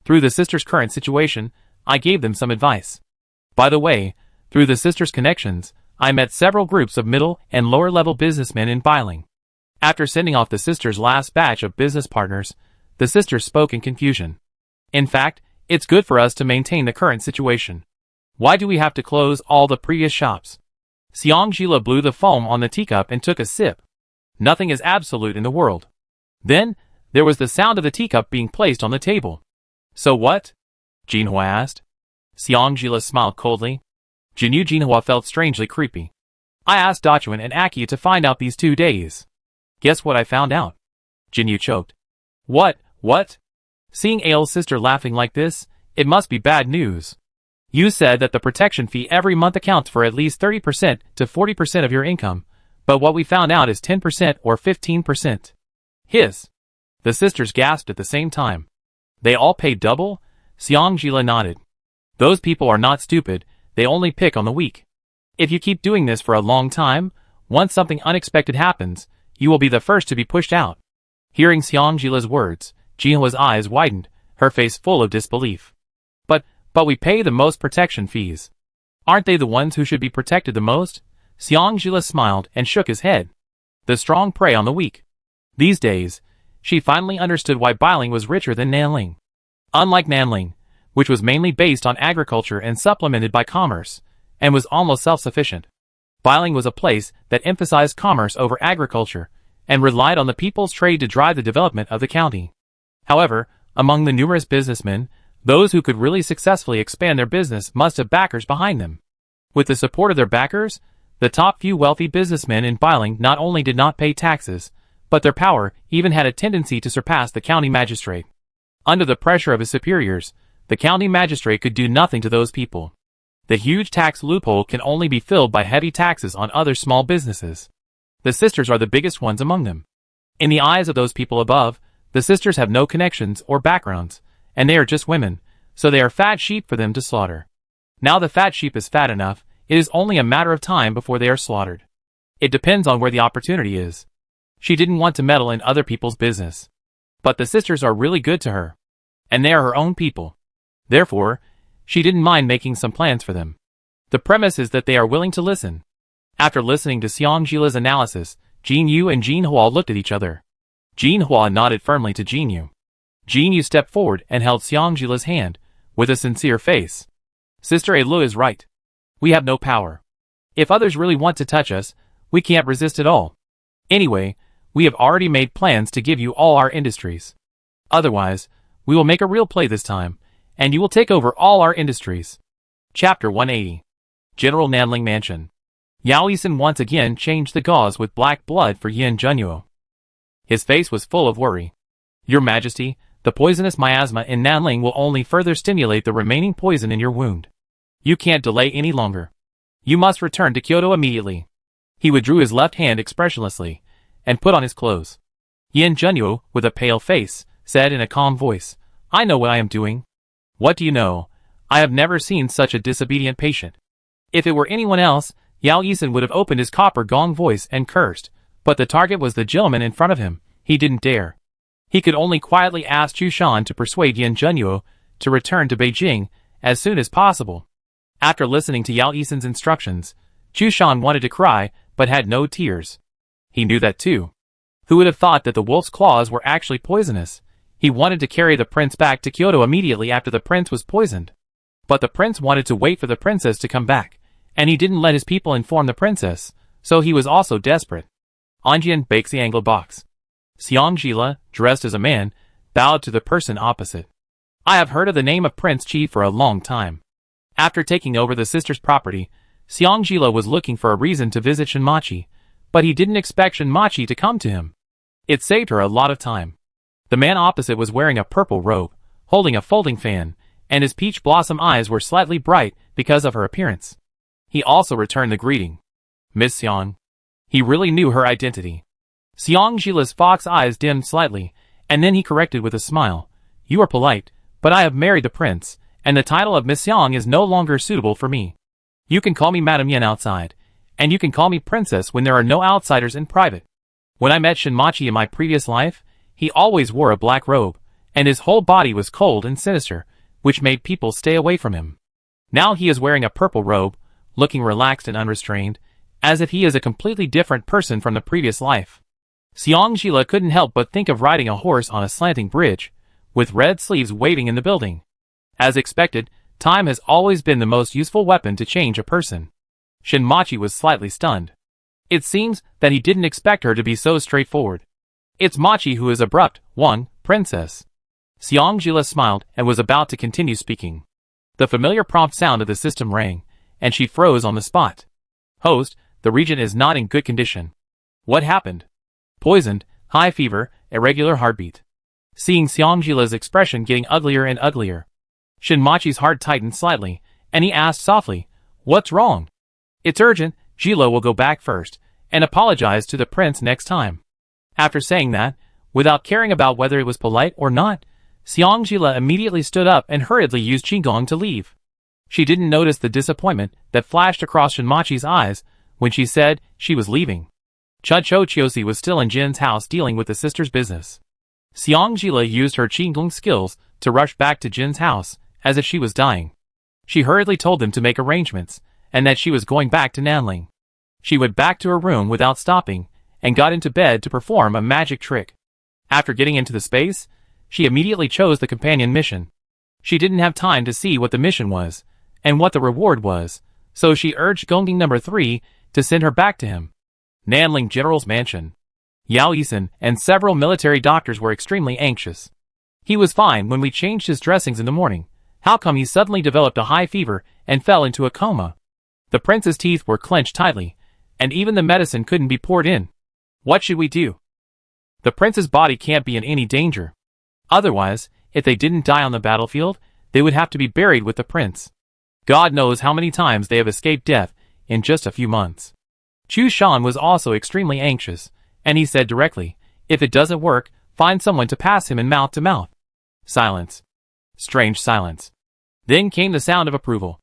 Through the sisters' current situation, I gave them some advice. By the way, through the sisters' connections, I met several groups of middle and lower-level businessmen in Bailing. After sending off the sisters' last batch of business partners, the sisters spoke in confusion. In fact, it's good for us to maintain the current situation. Why do we have to close all the previous shops? Xiang Jila blew the foam on the teacup and took a sip. Nothing is absolute in the world. Then, there was the sound of the teacup being placed on the table. So what? Jinhua asked. Xiang Jila smiled coldly. Jinhua felt strangely creepy. I asked Dachuan and Akia to find out these 2 days. Guess what I found out? Jinyu choked. What? Seeing Ail's sister laughing like this, it must be bad news. You said that the protection fee every month accounts for at least 30% to 40% of your income, but what we found out is 10% or 15%. Hiss. The sisters gasped at the same time. They all paid double? Xiang Jila nodded. Those people are not stupid, they only pick on the weak. If you keep doing this for a long time, once something unexpected happens, you will be the first to be pushed out. Hearing Xiang Jila's words, Jinhua's eyes widened, her face full of disbelief. But we pay the most protection fees. Aren't they the ones who should be protected the most? Xiang Jila smiled and shook his head. The strong prey on the weak. These days, she finally understood why Bailing was richer than Nanling. Unlike Nanling, which was mainly based on agriculture and supplemented by commerce, and was almost self-sufficient, Bailing was a place that emphasized commerce over agriculture, and relied on the people's trade to drive the development of the county. However, among the numerous businessmen, those who could really successfully expand their business must have backers behind them. With the support of their backers, the top few wealthy businessmen in Bailing not only did not pay taxes, but their power even had a tendency to surpass the county magistrate. Under the pressure of his superiors, the county magistrate could do nothing to those people. The huge tax loophole can only be filled by heavy taxes on other small businesses. The sisters are the biggest ones among them. In the eyes of those people above, the sisters have no connections or backgrounds, and they are just women, so they are fat sheep for them to slaughter. Now the fat sheep is fat enough, it is only a matter of time before they are slaughtered. It depends on where the opportunity is. She didn't want to meddle in other people's business. But the sisters are really good to her. And they are her own people. Therefore, she didn't mind making some plans for them. The premise is that they are willing to listen. After listening to Xiang Jila's analysis, Jin Yu and Jin Hua looked at each other. Jin Hua nodded firmly to Jin Yu. Jin Yu stepped forward and held Xiang Jila's hand, with a sincere face. Sister Ailu is right. We have no power. If others really want to touch us, we can't resist at all. Anyway, we have already made plans to give you all our industries. Otherwise, we will make a real play this time, and you will take over all our industries. Chapter 180. General Nanling Mansion. Yao Yisan once again changed the gauze with black blood for Yin Junyo. His face was full of worry. Your Majesty, the poisonous miasma in Nanling will only further stimulate the remaining poison in your wound. You can't delay any longer. You must return to Kyoto immediately. He withdrew his left hand expressionlessly, and put on his clothes. Yin Junyo, with a pale face, said in a calm voice, I know what I am doing. What do you know? I have never seen such a disobedient patient. If it were anyone else, Yao Yisan would have opened his copper gong voice and cursed, but the target was the gentleman in front of him. He didn't dare. He could only quietly ask Chu Shan to persuade Yin Junyo to return to Beijing as soon as possible. After listening to Yao Yisan's instructions, Chu Shan wanted to cry, but had no tears. He knew that too. Who would have thought that the wolf's claws were actually poisonous? He wanted to carry the prince back to Kyoto immediately after the prince was poisoned. But the prince wanted to wait for the princess to come back, and he didn't let his people inform the princess, so he was also desperate. Anjian bakes the angle box. Xiang Jila, dressed as a man, bowed to the person opposite. I have heard of the name of Prince Qi for a long time. After taking over the sister's property, Xiang Jila was looking for a reason to visit Shinmachi, but he didn't expect Shinmachi to come to him. It saved her a lot of time. The man opposite was wearing a purple robe, holding a folding fan, and his peach blossom eyes were slightly bright because of her appearance. He also returned the greeting. Miss Xiang. He really knew her identity. Xiang Jila's fox eyes dimmed slightly, and then he corrected with a smile. You are polite, but I have married the prince, and the title of Miss Xiang is no longer suitable for me. You can call me Madame Yin outside, and you can call me princess when there are no outsiders in private. When I met Shinmachi in my previous life, he always wore a black robe, and his whole body was cold and sinister, which made people stay away from him. Now he is wearing a purple robe, looking relaxed and unrestrained, as if he is a completely different person from the previous life. Xiang Jila couldn't help but think of riding a horse on a slanting bridge, with red sleeves waving in the building. As expected, time has always been the most useful weapon to change a person. Shinmachi was slightly stunned. It seems that he didn't expect her to be so straightforward. It's Machi who is abrupt, princess. Xiangjila smiled and was about to continue speaking. The familiar prompt sound of the system rang, and she froze on the spot. Host, the Regent is not in good condition. What happened? Poisoned, high fever, irregular heartbeat. Seeing Xiangjila's expression getting uglier and uglier, Shinmachi's heart tightened slightly, and he asked softly, "What's wrong?" "It's urgent, Jilo will go back first, and apologize to the prince next time." After saying that, without caring about whether it was polite or not, Xiangjila immediately stood up and hurriedly used Qigong to leave. She didn't notice the disappointment that flashed across Shinmachi's eyes when she said she was leaving. Chudchochiosi was still in Jin's house dealing with the sister's business. Xiangjila used her Qigong skills to rush back to Jin's house, as if she was dying. She hurriedly told them to make arrangements, and that she was going back to Nanling. She went back to her room without stopping, and got into bed to perform a magic trick. After getting into the space, she immediately chose the companion mission. She didn't have time to see what the mission was, and what the reward was, so she urged Gongjing No. 3 to send her back to him. Nanling General's Mansion. Yao Yisan and several military doctors were extremely anxious. He was fine when we changed his dressings in the morning. How come he suddenly developed a high fever and fell into a coma? The prince's teeth were clenched tightly, and even the medicine couldn't be poured in. What should we do? The prince's body can't be in any danger. Otherwise, if they didn't die on the battlefield, they would have to be buried with the prince. God knows how many times they have escaped death in just a few months. Chu Shan was also extremely anxious, and he said directly, "If it doesn't work, find someone to pass him in mouth to mouth." Silence. Strange silence. Then came the sound of approval.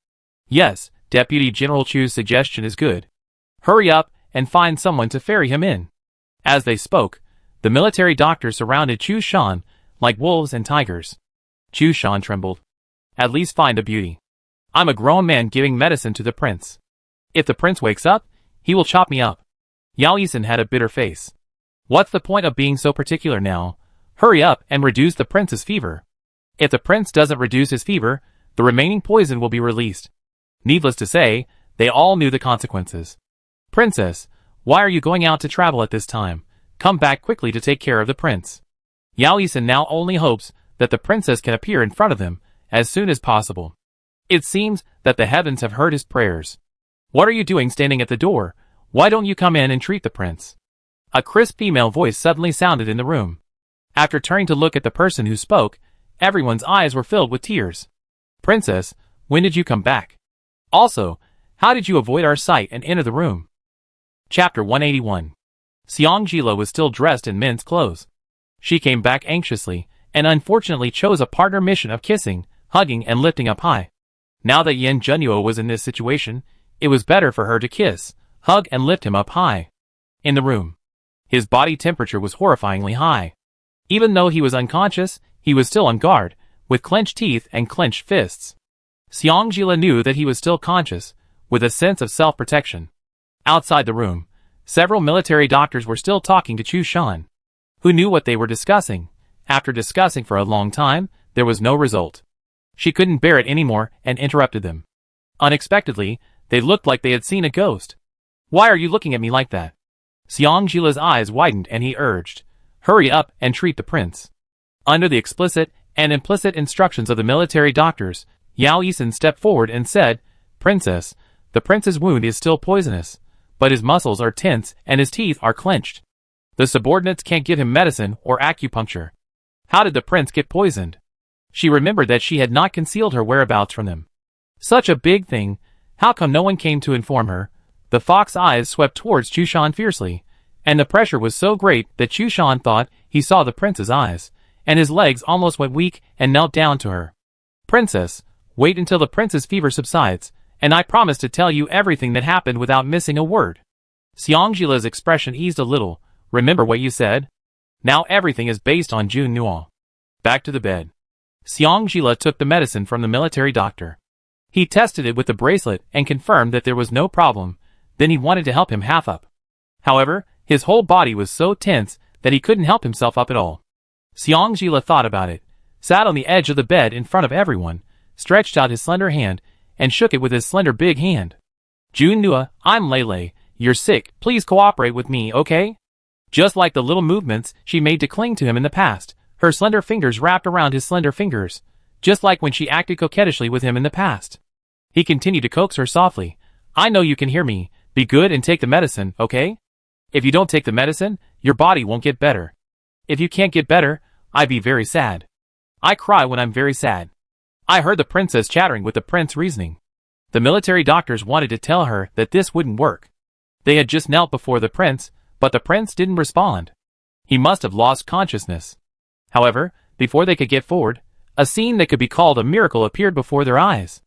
"Yes, Deputy General Chu's suggestion is good. Hurry up and find someone to ferry him in." As they spoke, the military doctors surrounded Chu Shan like wolves and tigers. Chu Shan trembled. "At least find a beauty. I'm a grown man giving medicine to the prince. If the prince wakes up, he will chop me up." Yao Yisan had a bitter face. "What's the point of being so particular now? Hurry up and reduce the prince's fever. If the prince doesn't reduce his fever, the remaining poison will be released." Needless to say, they all knew the consequences. "Princess, why are you going out to travel at this time? Come back quickly to take care of the prince." Yao Yisan now only hopes that the princess can appear in front of them as soon as possible. It seems that the heavens have heard his prayers. "What are you doing standing at the door? Why don't you come in and treat the prince?" A crisp female voice suddenly sounded in the room. After turning to look at the person who spoke, everyone's eyes were filled with tears. "Princess, when did you come back? Also, how did you avoid our sight and enter the room?" Chapter 181. Xiangjila was still dressed in men's clothes. She came back anxiously, and unfortunately chose a partner mission of kissing, hugging and lifting up high. Now that Yan Zhenyo was in this situation, it was better for her to kiss, hug and lift him up high. In the room, his body temperature was horrifyingly high. Even though he was unconscious, he was still on guard, with clenched teeth and clenched fists. Xiangjila knew that he was still conscious, with a sense of self-protection. Outside the room, several military doctors were still talking to Chu Shan, who knew what they were discussing. After discussing for a long time, there was no result. She couldn't bear it anymore and interrupted them. Unexpectedly, they looked like they had seen a ghost. "Why are you looking at me like that?" Xiangjila's eyes widened and he urged, "Hurry up and treat the prince." Under the explicit and implicit instructions of the military doctors, Yao Yisan stepped forward and said, "Princess, the prince's wound is still poisonous, but his muscles are tense and his teeth are clenched. The subordinates can't give him medicine or acupuncture. How did the prince get poisoned?" She remembered that she had not concealed her whereabouts from them. Such a big thing, how come no one came to inform her? The fox eyes swept towards Chu Shan fiercely, and the pressure was so great that Chu Shan thought he saw the prince's eyes, and his legs almost went weak and knelt down to her. "Princess, wait until the prince's fever subsides, and I promise to tell you everything that happened without missing a word." Xiangjila's expression eased a little. "Remember what you said? Now everything is based on Jun Nual." Back to the bed. Xiangjila took the medicine from the military doctor. He tested it with the bracelet and confirmed that there was no problem. Then he wanted to help him half up. However, his whole body was so tense that he couldn't help himself up at all. Xiangjila thought about it, sat on the edge of the bed in front of everyone, stretched out his slender hand, and shook it with his slender big hand. Junua, I'm Lele. You're sick, please cooperate with me, okay? Just like the little movements she made to cling to him in the past, her slender fingers wrapped around his slender fingers, just like when she acted coquettishly with him in the past. He continued to coax her softly. I know you can hear me. Be good and take the medicine, okay? If you don't take the medicine, your body won't get better. If you can't get better, I'd be very sad. I cry when I'm very sad. I heard the princess chattering with the prince reasoning. The military doctors wanted to tell her that this wouldn't work. They had just knelt before the prince, but the prince didn't respond. He must have lost consciousness. However, before they could get forward, a scene that could be called a miracle appeared before their eyes.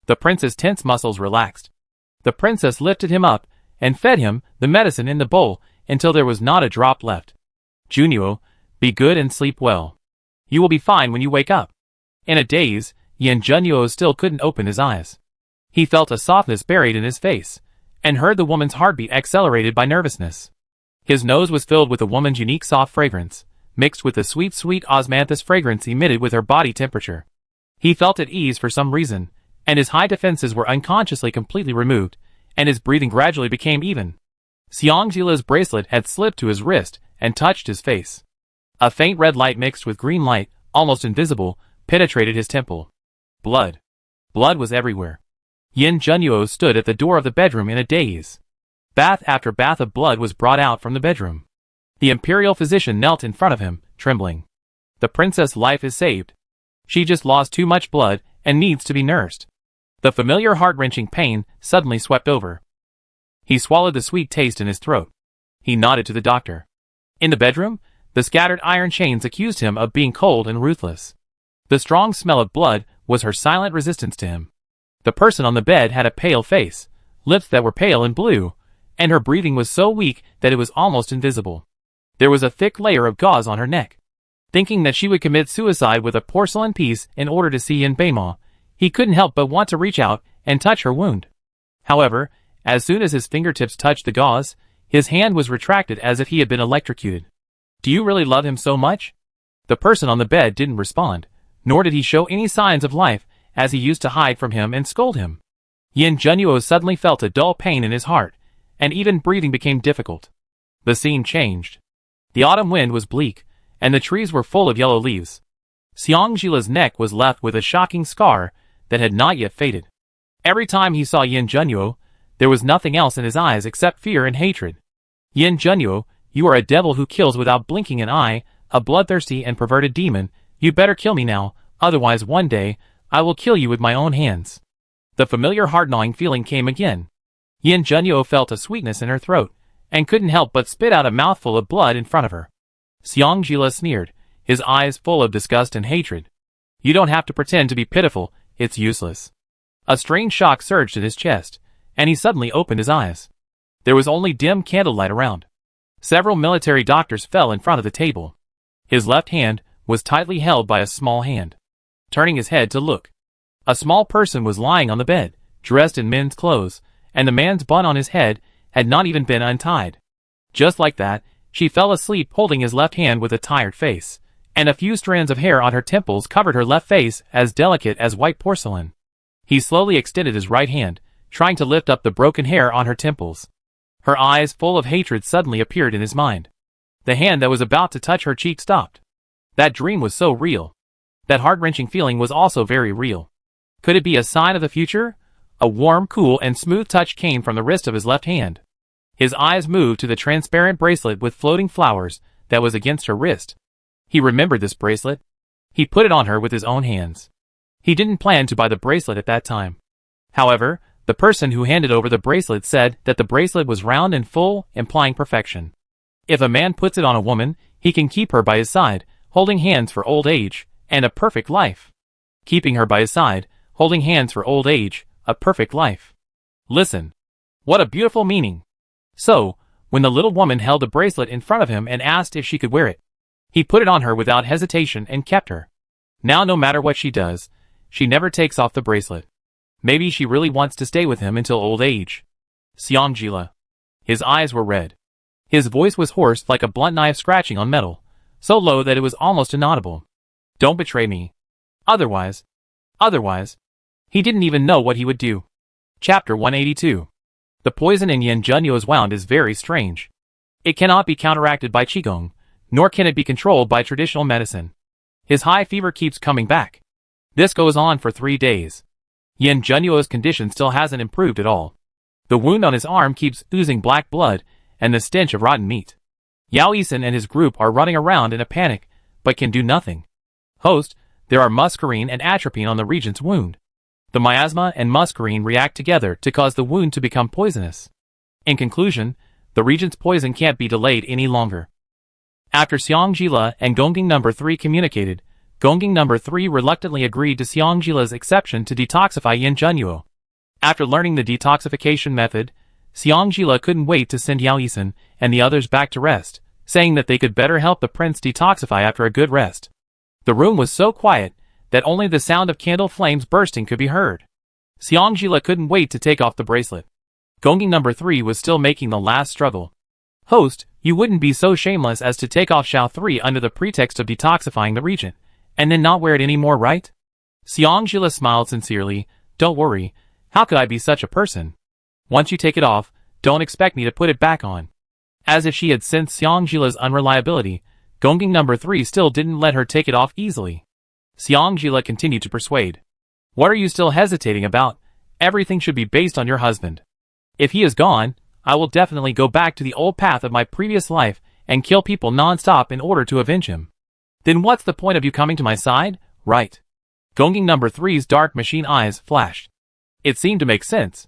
The prince's tense muscles relaxed. The princess lifted him up and fed him the medicine in the bowl until there was not a drop left. Junio, be good and sleep well. You will be fine when you wake up. In a daze, Junio still couldn't open his eyes. He felt a softness buried in his face, and heard the woman's heartbeat accelerated by nervousness. His nose was filled with the woman's unique soft fragrance, mixed with the sweet osmanthus fragrance emitted with her body temperature. He felt at ease for some reason, and his high defenses were unconsciously completely removed, and his breathing gradually became even. Xiangjila's bracelet had slipped to his wrist and touched his face. A faint red light mixed with green light, almost invisible, penetrated his temple. Blood. Blood was everywhere. Junyo stood at the door of the bedroom in a daze. Bath after bath of blood was brought out from the bedroom. The imperial physician knelt in front of him, trembling. The princess' life is saved. She just lost too much blood and needs to be nursed. The familiar heart-wrenching pain suddenly swept over. He swallowed the sweet taste in his throat. He nodded to the doctor. In the bedroom, the scattered iron chains accused him of being cold and ruthless. The strong smell of blood was her silent resistance to him. The person on the bed had a pale face, lips that were pale and blue, and her breathing was so weak that it was almost invisible. There was a thick layer of gauze on her neck. Thinking that she would commit suicide with a porcelain piece in order to see Yin Beima, he couldn't help but want to reach out and touch her wound. However, as soon as his fingertips touched the gauze, his hand was retracted as if he had been electrocuted. Do you really love him so much? The person on the bed didn't respond, nor did he show any signs of life, as he used to hide from him and scold him. Junyo suddenly felt a dull pain in his heart, and even breathing became difficult. The scene changed. The autumn wind was bleak, and the trees were full of yellow leaves. Xiangjila's neck was left with a shocking scar that had not yet faded. Every time he saw Junyo, there was nothing else in his eyes except fear and hatred. Junyo, you are a devil who kills without blinking an eye, a bloodthirsty and perverted demon. You'd better kill me now, otherwise one day, I will kill you with my own hands. The familiar heart-gnawing feeling came again. Junyo felt a sweetness in her throat, and couldn't help but spit out a mouthful of blood in front of her. Xiangjila sneered, his eyes full of disgust and hatred. You don't have to pretend to be pitiful, it's useless. A strange shock surged in his chest, and he suddenly opened his eyes. There was only dim candlelight around. Several military doctors fell in front of the table. His left hand was tightly held by a small hand. Turning his head to look, a small person was lying on the bed, dressed in men's clothes, and the man's bun on his head had not even been untied. Just like that, she fell asleep holding his left hand with a tired face, and a few strands of hair on her temples covered her left face as delicate as white porcelain. He slowly extended his right hand, trying to lift up the broken hair on her temples. Her eyes full of hatred suddenly appeared in his mind. The hand that was about to touch her cheek stopped. That dream was so real. That heart-wrenching feeling was also very real. Could it be a sign of the future? A warm, cool, and smooth touch came from the wrist of his left hand. His eyes moved to the transparent bracelet with floating flowers that was against her wrist. He remembered this bracelet. He put it on her with his own hands. He didn't plan to buy the bracelet at that time. However, the person who handed over the bracelet said that the bracelet was round and full, implying perfection. If a man puts it on a woman, he can keep her by his side, holding hands for old age, and a perfect life. Keeping her by his side, holding hands for old age, a perfect life. Listen. What a beautiful meaning. So, when the little woman held the bracelet in front of him and asked if she could wear it, he put it on her without hesitation and kept her. Now no matter what she does, she never takes off the bracelet. Maybe she really wants to stay with him until old age. Xiangjila. His eyes were red. His voice was hoarse like a blunt knife scratching on metal, so low that it was almost inaudible. Don't betray me. Otherwise, Otherwise, he didn't even know what he would do. Chapter 182. The poison in Yin Junyo's wound is very strange. It cannot be counteracted by Qigong, nor can it be controlled by traditional medicine. His high fever keeps coming back. This goes on for 3 days. Yin Junyo's condition still hasn't improved at all. The wound on his arm keeps oozing black blood and the stench of rotten meat. Yao Yisen and his group are running around in a panic, but can do nothing. Host, there are muscarine and atropine on the Regent's wound. The miasma and muscarine react together to cause the wound to become poisonous. In conclusion, the Regent's poison can't be delayed any longer. After Xiangjila and Gongjing No. 3 communicated, Gongjing No. 3 reluctantly agreed to Xiangjila's exception to detoxify Yin Junyo. After learning the detoxification method, Xiangjila couldn't wait to send Yao Yisen and the others back to rest, saying that they could better help the prince detoxify after a good rest. The room was so quiet that only the sound of candle flames bursting could be heard. Xiangjila couldn't wait to take off the bracelet. Gongjing No. 3 was still making the last struggle. Host, you wouldn't be so shameless as to take off Xiao 3 under the pretext of detoxifying the Regent, and then not wear it anymore, right? Xiangjila smiled sincerely. Don't worry, how could I be such a person? Once you take it off, don't expect me to put it back on. As if she had sensed Xiangjila's unreliability, Gongjing No. 3 still didn't let her take it off easily. Xiangjila continued to persuade. What are you still hesitating about? Everything should be based on your husband. If he is gone, I will definitely go back to the old path of my previous life and kill people non-stop in order to avenge him. Then what's the point of you coming to my side, right? Gongjing No. 3's dark machine eyes flashed. It seemed to make sense.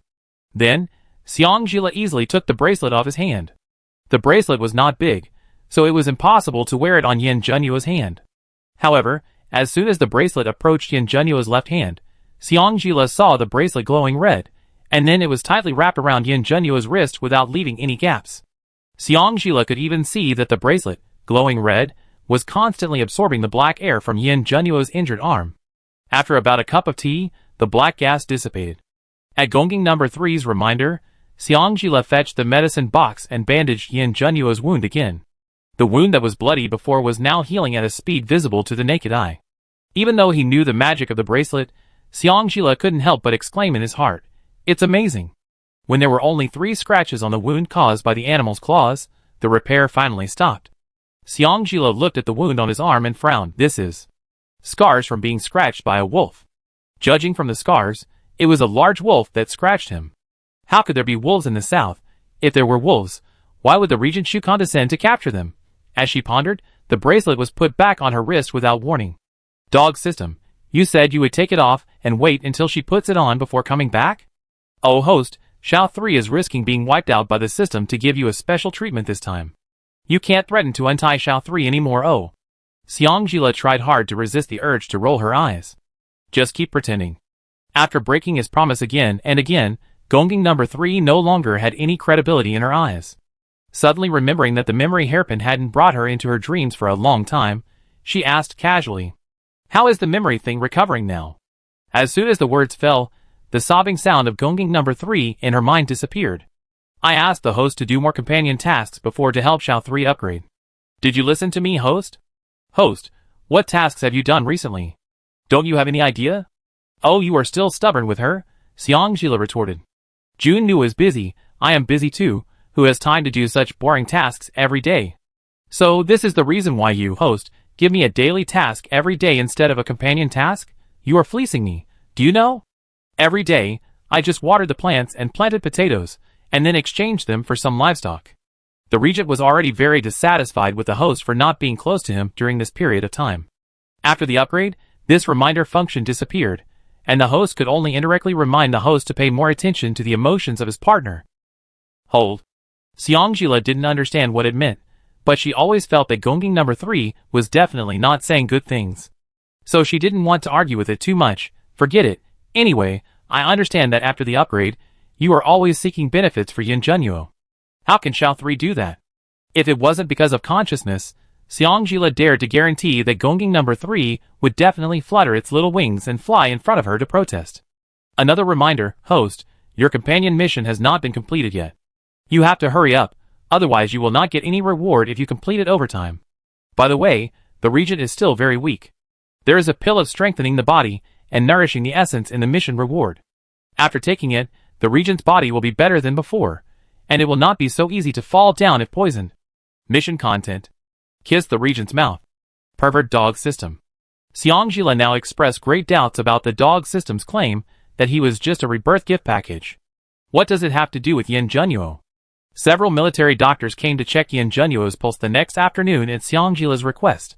Then, Xiangjila easily took the bracelet off his hand. The bracelet was not big, so it was impossible to wear it on Yin Junyo's hand. However, as soon as the bracelet approached Yin Junyo's left hand, Xiangjila saw the bracelet glowing red, and then it was tightly wrapped around Yin Junyo's wrist without leaving any gaps. Xiangjila could even see that the bracelet, glowing red, was constantly absorbing the black air from Yin Junyo's injured arm. After about a cup of tea, the black gas dissipated. At Gongjing No. 3's reminder, Xiangjila fetched the medicine box and bandaged Yin Junyo's wound again. The wound that was bloody before was now healing at a speed visible to the naked eye. Even though he knew the magic of the bracelet, Xiangjila couldn't help but exclaim in his heart, "It's amazing." When there were only 3 scratches on the wound caused by the animal's claws, the repair finally stopped. Xiangjila looked at the wound on his arm and frowned. This is scars from being scratched by a wolf. Judging from the scars, it was a large wolf that scratched him. How could there be wolves in the south? If there were wolves, why would the Regent Shu condescend to capture them? As she pondered, the bracelet was put back on her wrist without warning. Dog system, you said you would take it off and wait until she puts it on before coming back? Oh host, Xiao 3 is risking being wiped out by the system to give you a special treatment this time. You can't threaten to untie Xiao 3 anymore. Oh. Xiangjila tried hard to resist the urge to roll her eyes. Just keep pretending. After breaking his promise again and again, Gongjing No. 3 no longer had any credibility in her eyes. Suddenly remembering that the memory hairpin hadn't brought her into her dreams for a long time, she asked casually, "How is the memory thing recovering now?" As soon as the words fell, the sobbing sound of Gongjing No. 3 in her mind disappeared. I asked the host to do more companion tasks before to help Xiao 3 upgrade. Did you listen to me, host? Host, what tasks have you done recently? Don't you have any idea? Oh, you are still stubborn with her? Xiangjila retorted. Jun Nu is busy, I am busy too, who has time to do such boring tasks every day? So this is the reason why you, host, give me a daily task every day instead of a companion task? You are fleecing me, do you know? Every day, I just watered the plants and planted potatoes, and then exchanged them for some livestock. The Regent was already very dissatisfied with the host for not being close to him during this period of time. After the upgrade, this reminder function disappeared, and the host could only indirectly remind the host to pay more attention to the emotions of his partner. Hold. Xiangjila didn't understand what it meant, but she always felt that Gongjing No. 3 was definitely not saying good things. So she didn't want to argue with it too much. Forget it. Anyway, I understand that after the upgrade, you are always seeking benefits for Yin Junyo. How can Xiao 3 do that? If it wasn't because of consciousness, Xiangjila dared to guarantee that Gongjing No. 3 would definitely flutter its little wings and fly in front of her to protest. Another reminder, host, your companion mission has not been completed yet. You have to hurry up, otherwise you will not get any reward if you complete it overtime. By the way, the Regent is still very weak. There is a pill of strengthening the body, and nourishing the essence in the mission reward. After taking it, the Regent's body will be better than before, and it will not be so easy to fall down if poisoned. Mission content. Kiss the Regent's mouth. Pervert dog system. Xiangjila now expressed great doubts about the dog system's claim that he was just a rebirth gift package. What does it have to do with Yin Junyo? Several military doctors came to check Yin Junyo's pulse the next afternoon at Xiangjila's request.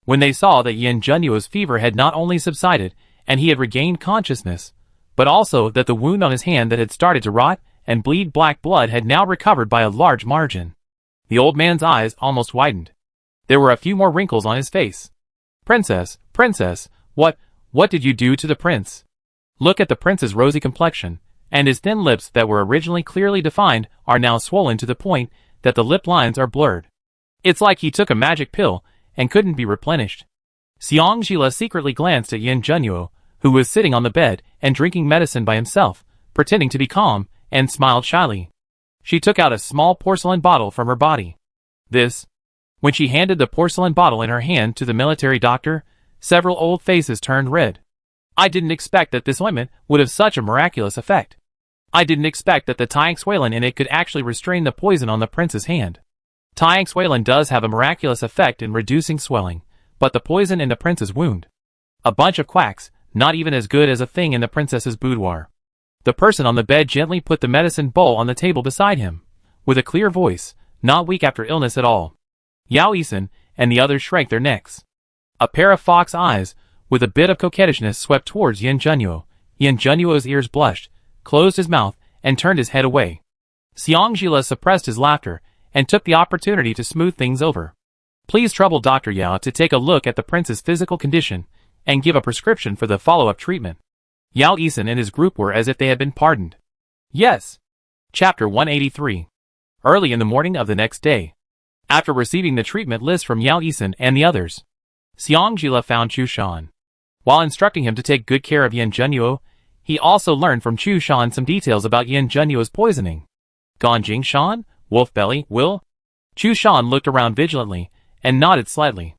When they saw that Yin Junyo's fever had not only subsided and he had regained consciousness, but also that the wound on his hand that had started to rot and bleed black blood had now recovered by a large margin. The old man's eyes almost widened. There were a few more wrinkles on his face. Princess, what did you do to the prince? Look at the prince's rosy complexion, and his thin lips that were originally clearly defined are now swollen to the point that the lip lines are blurred. It's like he took a magic pill and couldn't be replenished. Xiangjila secretly glanced at Yin Junyo, who was sitting on the bed and drinking medicine by himself, pretending to be calm, and smiled shyly. She took out a small porcelain bottle from her body. When she handed the porcelain bottle in her hand to the military doctor, several old faces turned red. I didn't expect that this ointment would have such a miraculous effect. I didn't expect that the Tianxuelin in it could actually restrain the poison on the prince's hand. Tianxuelin does have a miraculous effect in reducing swelling, but the poison in the prince's wound. A bunch of quacks, not even as good as a thing in the princess's boudoir. The person on the bed gently put the medicine bowl on the table beside him, with a clear voice, not weak after illness at all. Yao Yisan and the others shrank their necks. A pair of fox eyes, with a bit of coquettishness, swept towards Yin Junyo. Yin Junyo's ears blushed, closed his mouth, and turned his head away. Xiangjila suppressed his laughter, and took the opportunity to smooth things over. Please trouble Dr. Yao to take a look at the prince's physical condition, and give a prescription for the follow-up treatment. Yao Yisan and his group were as if they had been pardoned. Yes. Chapter 183. Early in the morning of the next day, after receiving the treatment list from Yao Yisan and the others, Xiangjila found Chu Shan. While instructing him to take good care of Yin Junyo, he also learned from Chu Shan some details about Yin Junyo's poisoning. Ganjing Shan, Wolf Belly, Will? Chu Shan looked around vigilantly and nodded slightly.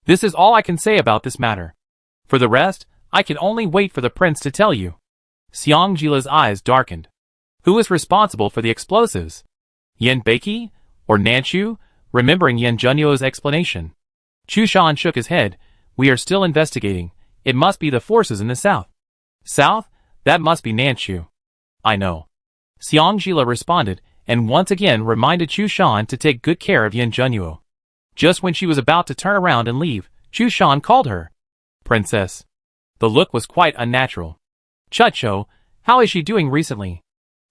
This is all I can say about this matter. For the rest, I can only wait for the prince to tell you. Xiangjila's eyes darkened. Who is responsible for the explosives? Yin Beiki? Or Nanchu? Remembering Yin Junyo's explanation. Chu Shan shook his head. We are still investigating. It must be the forces in the south. South? That must be Nanchu. I know. Xiangjila responded, and once again reminded Chu Shan to take good care of Yin Junyo. Just when she was about to turn around and leave, Chu Shan called her. Princess. The look was quite unnatural. Chuncho, how is she doing recently?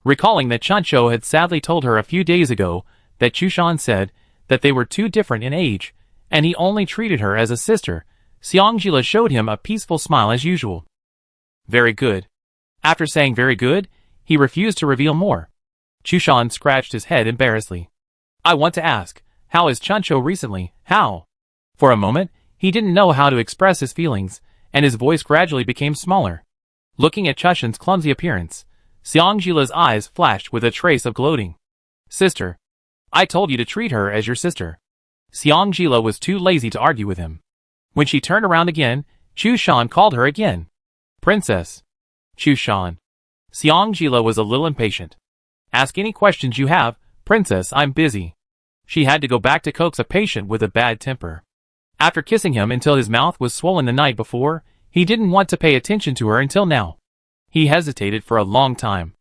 Recalling that Chuncho had sadly told her a few days ago that Chu Shan said that they were too different in age, and he only treated her as a sister, Xiangjila showed him a peaceful smile as usual. Very good. After saying very good, he refused to reveal more. Chu Shan scratched his head embarrassedly. I want to ask, how is Chuncho recently? How? For a moment, he didn't know how to express his feelings, and his voice gradually became smaller. Looking at Chushan's clumsy appearance, Xiangjila's eyes flashed with a trace of gloating. Sister. I told you to treat her as your sister. Xiangjila was too lazy to argue with him. When she turned around again, Chu Shan called her again. Princess. Chu Shan. Xiangjila was a little impatient. Ask any questions you have, Princess, I'm busy. She had to go back to coax a patient with a bad temper. After kissing him until his mouth was swollen the night before, he didn't want to pay attention to her until now. He hesitated for a long time.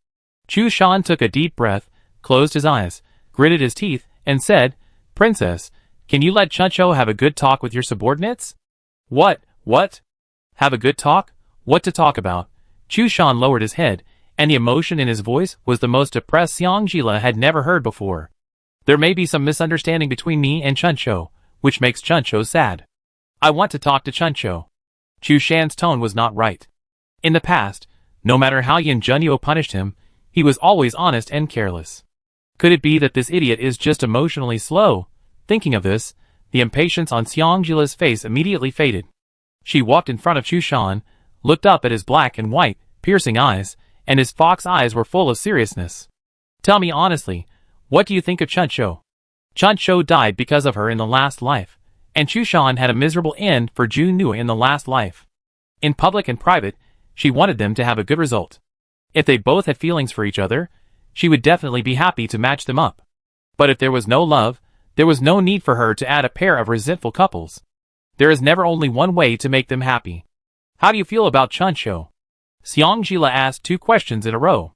Chu Shan took a deep breath, closed his eyes, gritted his teeth, and said, Princess, can you let Chuncho have a good talk with your subordinates? What? Have a good talk? What to talk about? Chu Shan lowered his head, and the emotion in his voice was the most depressed Xiangjila had never heard before. There may be some misunderstanding between me and Chuncho, which makes Chuncho sad. I want to talk to Chuncho. Chu Shan's tone was not right. In the past, no matter how Yin Junyo punished him, he was always honest and careless. Could it be that this idiot is just emotionally slow? Thinking of this, the impatience on Xiangjila's face immediately faded. She walked in front of Chu Shan, looked up at his black and white, piercing eyes, and his fox eyes were full of seriousness. Tell me honestly, what do you think of Chuncho? Chuncho died because of her in the last life, and Chu Shan had a miserable end for Jun Nu in the last life. In public and private, she wanted them to have a good result. If they both had feelings for each other, she would definitely be happy to match them up. But if there was no love, there was no need for her to add a pair of resentful couples. There is never only one way to make them happy. How do you feel about Chuncho? Xiangjila asked 2 questions in a row.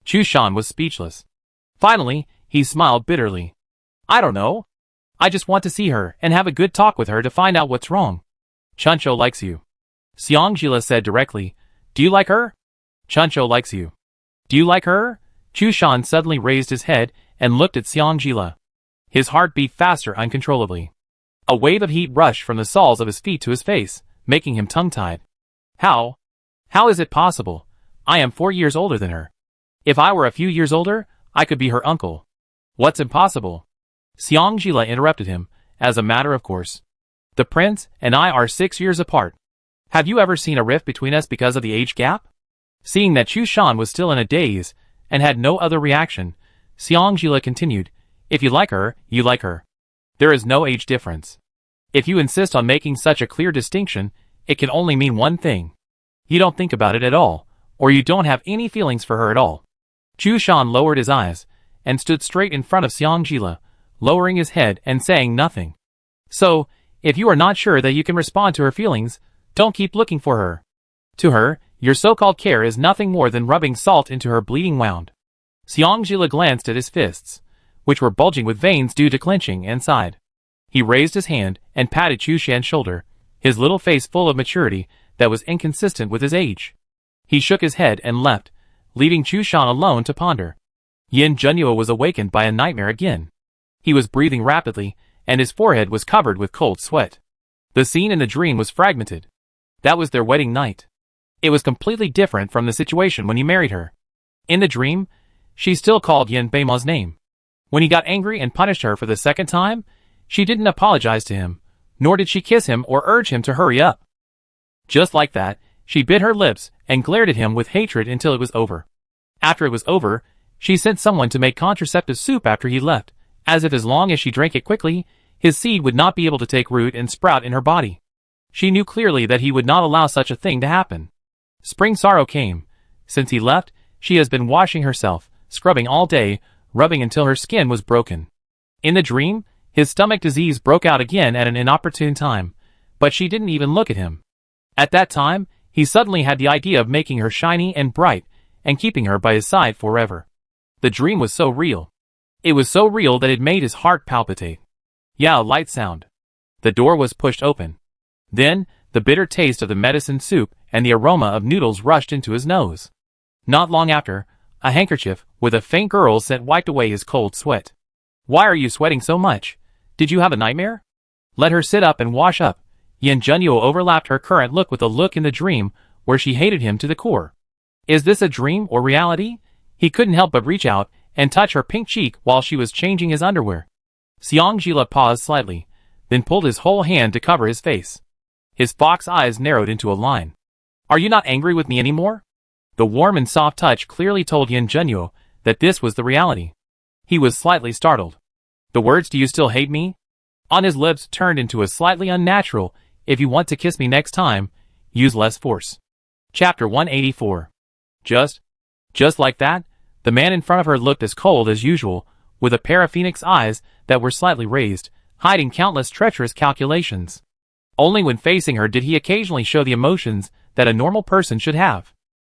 Chushan was speechless. Finally, he smiled bitterly. I don't know. I just want to see her and have a good talk with her to find out what's wrong. Chuncho likes you. Xiangjila said directly. Do you like her? Chuncho likes you. Do you like her? Chushan suddenly raised his head and looked at Xiangjila. His heart beat faster uncontrollably. A wave of heat rushed from the soles of his feet to his face, making him tongue-tied. How? How is it possible? I am 4 years older than her. If I were a few years older, I could be her uncle. What's impossible? Xiangjila interrupted him, as a matter of course. The prince and I are 6 years apart. Have you ever seen a rift between us because of the age gap? Seeing that Chushan was still in a daze, and had no other reaction, Xiangjila continued, If you like her, you like her. There is no age difference. If you insist on making such a clear distinction, it can only mean one thing. You don't think about it at all, or you don't have any feelings for her at all. Chushan lowered his eyes, and stood straight in front of Xiangjila, lowering his head and saying nothing. So, if you are not sure that you can respond to her feelings, don't keep looking for her. To her, your so-called care is nothing more than rubbing salt into her bleeding wound. Xiangjila glanced at his fists, which were bulging with veins due to clenching, and sighed. He raised his hand and patted Chushan's shoulder, his little face full of maturity that was inconsistent with his age. He shook his head and left, leaving Chushan alone to ponder. Yin Junyo was awakened by a nightmare again. He was breathing rapidly, and his forehead was covered with cold sweat. The scene in the dream was fragmented. That was their wedding night. It was completely different from the situation when he married her. In the dream, she still called Yin Beima's name. When he got angry and punished her for the second time, she didn't apologize to him, nor did she kiss him or urge him to hurry up. Just like that, she bit her lips and glared at him with hatred until it was over. After it was over, she sent someone to make contraceptive soup after he left, as if as long as she drank it quickly, his seed would not be able to take root and sprout in her body. She knew clearly that he would not allow such a thing to happen. Spring sorrow came. Since he left, she has been washing herself, scrubbing all day, rubbing until her skin was broken. In the dream, his stomach disease broke out again at an inopportune time, but she didn't even look at him. At that time, he suddenly had the idea of making her shiny and bright, and keeping her by his side forever. The dream was so real. It was so real that it made his heart palpitate. Yeah, a light sound. The door was pushed open. Then, the bitter taste of the medicine soup and the aroma of noodles rushed into his nose. Not long after, a handkerchief with a faint girl's scent wiped away his cold sweat. Why are you sweating so much? Did you have a nightmare? Let her sit up and wash up. Yin Junyo overlapped her current look with a look in the dream where she hated him to the core. Is this a dream or reality? He couldn't help but reach out and touch her pink cheek while she was changing his underwear. Xiangjila paused slightly, then pulled his whole hand to cover his face. His fox eyes narrowed into a line. Are you not angry with me anymore? The warm and soft touch clearly told Yin Junyo that this was the reality. He was slightly startled. The words "do you still hate me?" on his lips turned into a slightly unnatural "if you want to kiss me next time, use less force." Chapter 184. Just like that, the man in front of her looked as cold as usual, with a pair of phoenix eyes that were slightly raised, hiding countless treacherous calculations. Only when facing her did he occasionally show the emotions that a normal person should have.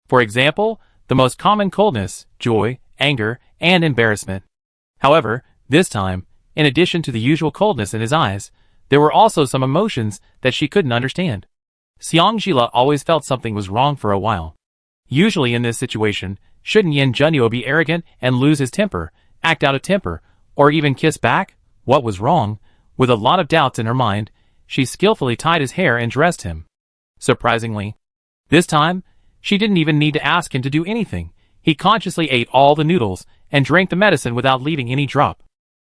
For example, the most common coldness, joy, anger, and embarrassment. However, this time, in addition to the usual coldness in his eyes, there were also some emotions that she couldn't understand. Xiangjila always felt something was wrong for a while. Usually in this situation, shouldn't Yin Junyo be arrogant and lose his temper, act out of temper, or even kiss back? What was wrong? With a lot of doubts in her mind, she skillfully tied his hair and dressed him. Surprisingly, this time, she didn't even need to ask him to do anything. He consciously ate all the noodles and drank the medicine without leaving any drop.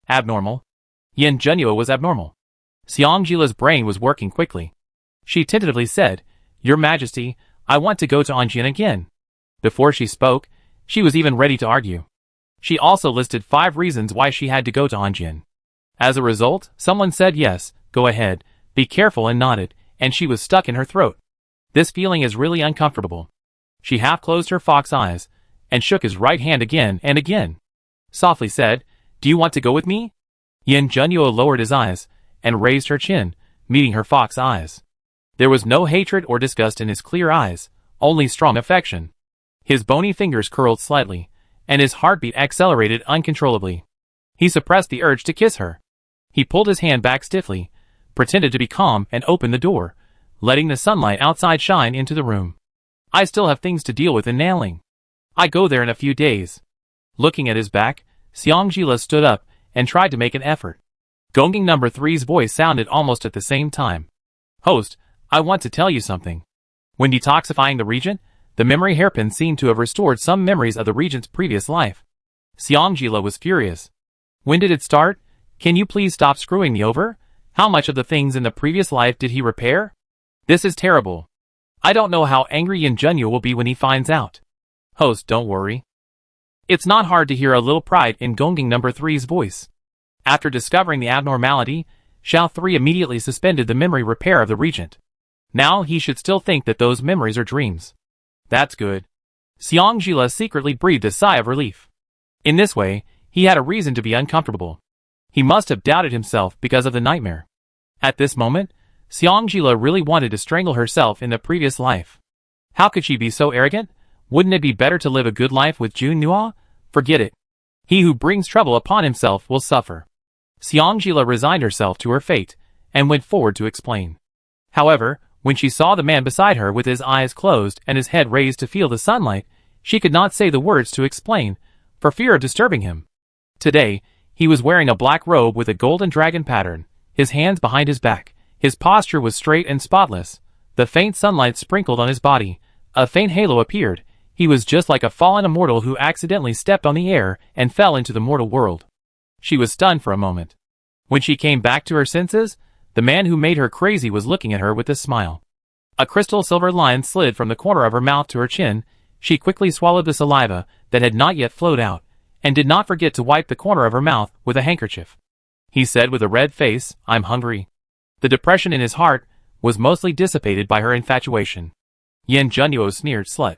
Abnormal. Yin Junyo was abnormal. Xiangjila's brain was working quickly. She tentatively said, "Your Majesty, I want to go to Anjin again." Before she spoke, she was even ready to argue. She also listed 5 reasons why she had to go to Anjin. As a result, someone said yes, go ahead, be careful, and nodded, and she was stuck in her throat. This feeling is really uncomfortable. She half closed her fox eyes, and shook his right hand again and again. Softly said, "Do you want to go with me?" Yin Junyo lowered his eyes, and raised her chin, meeting her fox eyes. There was no hatred or disgust in his clear eyes, only strong affection. His bony fingers curled slightly, and his heartbeat accelerated uncontrollably. He suppressed the urge to kiss her. He pulled his hand back stiffly, pretended to be calm, and opened the door, letting the sunlight outside shine into the room. "I still have things to deal with in Nanling. I go there in a few days." Looking at his back, Xiangjila stood up and tried to make an effort. Gonging No. 3's voice sounded almost at the same time. "Host, I want to tell you something." When detoxifying the Regent, the memory hairpin seemed to have restored some memories of the Regent's previous life. Xiangjila was furious. "When did it start? Can you please stop screwing me over? How much of the things in the previous life did he repair? This is terrible. I don't know how angry Yin Junyo will be when he finds out." "Host, don't worry." It's not hard to hear a little pride in Gonging No. 3's voice. After discovering the abnormality, Xiao 3 immediately suspended the memory repair of the Regent. Now he should still think that those memories are dreams. That's good. Xiangjila secretly breathed a sigh of relief. In this way, he had a reason to be uncomfortable. He must have doubted himself because of the nightmare. At this moment, Xiangjila really wanted to strangle herself in the previous life. How could she be so arrogant? Wouldn't it be better to live a good life with Jun Nua? Forget it. He who brings trouble upon himself will suffer. Xiangjila resigned herself to her fate, and went forward to explain. However, when she saw the man beside her with his eyes closed and his head raised to feel the sunlight, she could not say the words to explain, for fear of disturbing him. Today, he was wearing a black robe with a golden dragon pattern, his hands behind his back. His posture was straight and spotless. The faint sunlight sprinkled on his body. A faint halo appeared. He was just like a fallen immortal who accidentally stepped on the air and fell into the mortal world. She was stunned for a moment. When she came back to her senses, the man who made her crazy was looking at her with a smile. A crystal silver line slid from the corner of her mouth to her chin. She quickly swallowed the saliva that had not yet flowed out, and did not forget to wipe the corner of her mouth with a handkerchief. He said with a red face, "I'm hungry." The depression in his heart was mostly dissipated by her infatuation. Yin Junyo sneered, "Slut."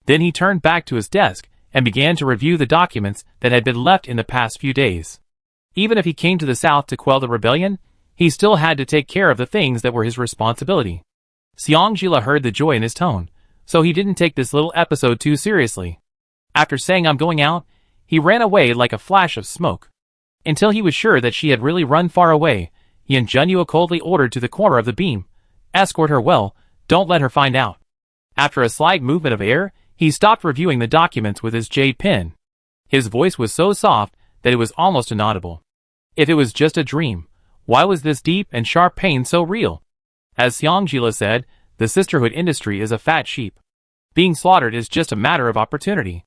Then he turned back to his desk and began to review the documents that had been left in the past few days. Even if he came to the south to quell the rebellion, he still had to take care of the things that were his responsibility. Xiangjila heard the joy in his tone, so he didn't take this little episode too seriously. After saying "I'm going out," he ran away like a flash of smoke. Until he was sure that she had really run far away, Yin Junyo coldly ordered to the corner of the beam, "Escort her well, don't let her find out." After a slight movement of air, he stopped reviewing the documents with his jade pen. His voice was so soft that it was almost inaudible. If it was just a dream, why was this deep and sharp pain so real? As Xiangjila said, the sisterhood industry is a fat sheep. Being slaughtered is just a matter of opportunity.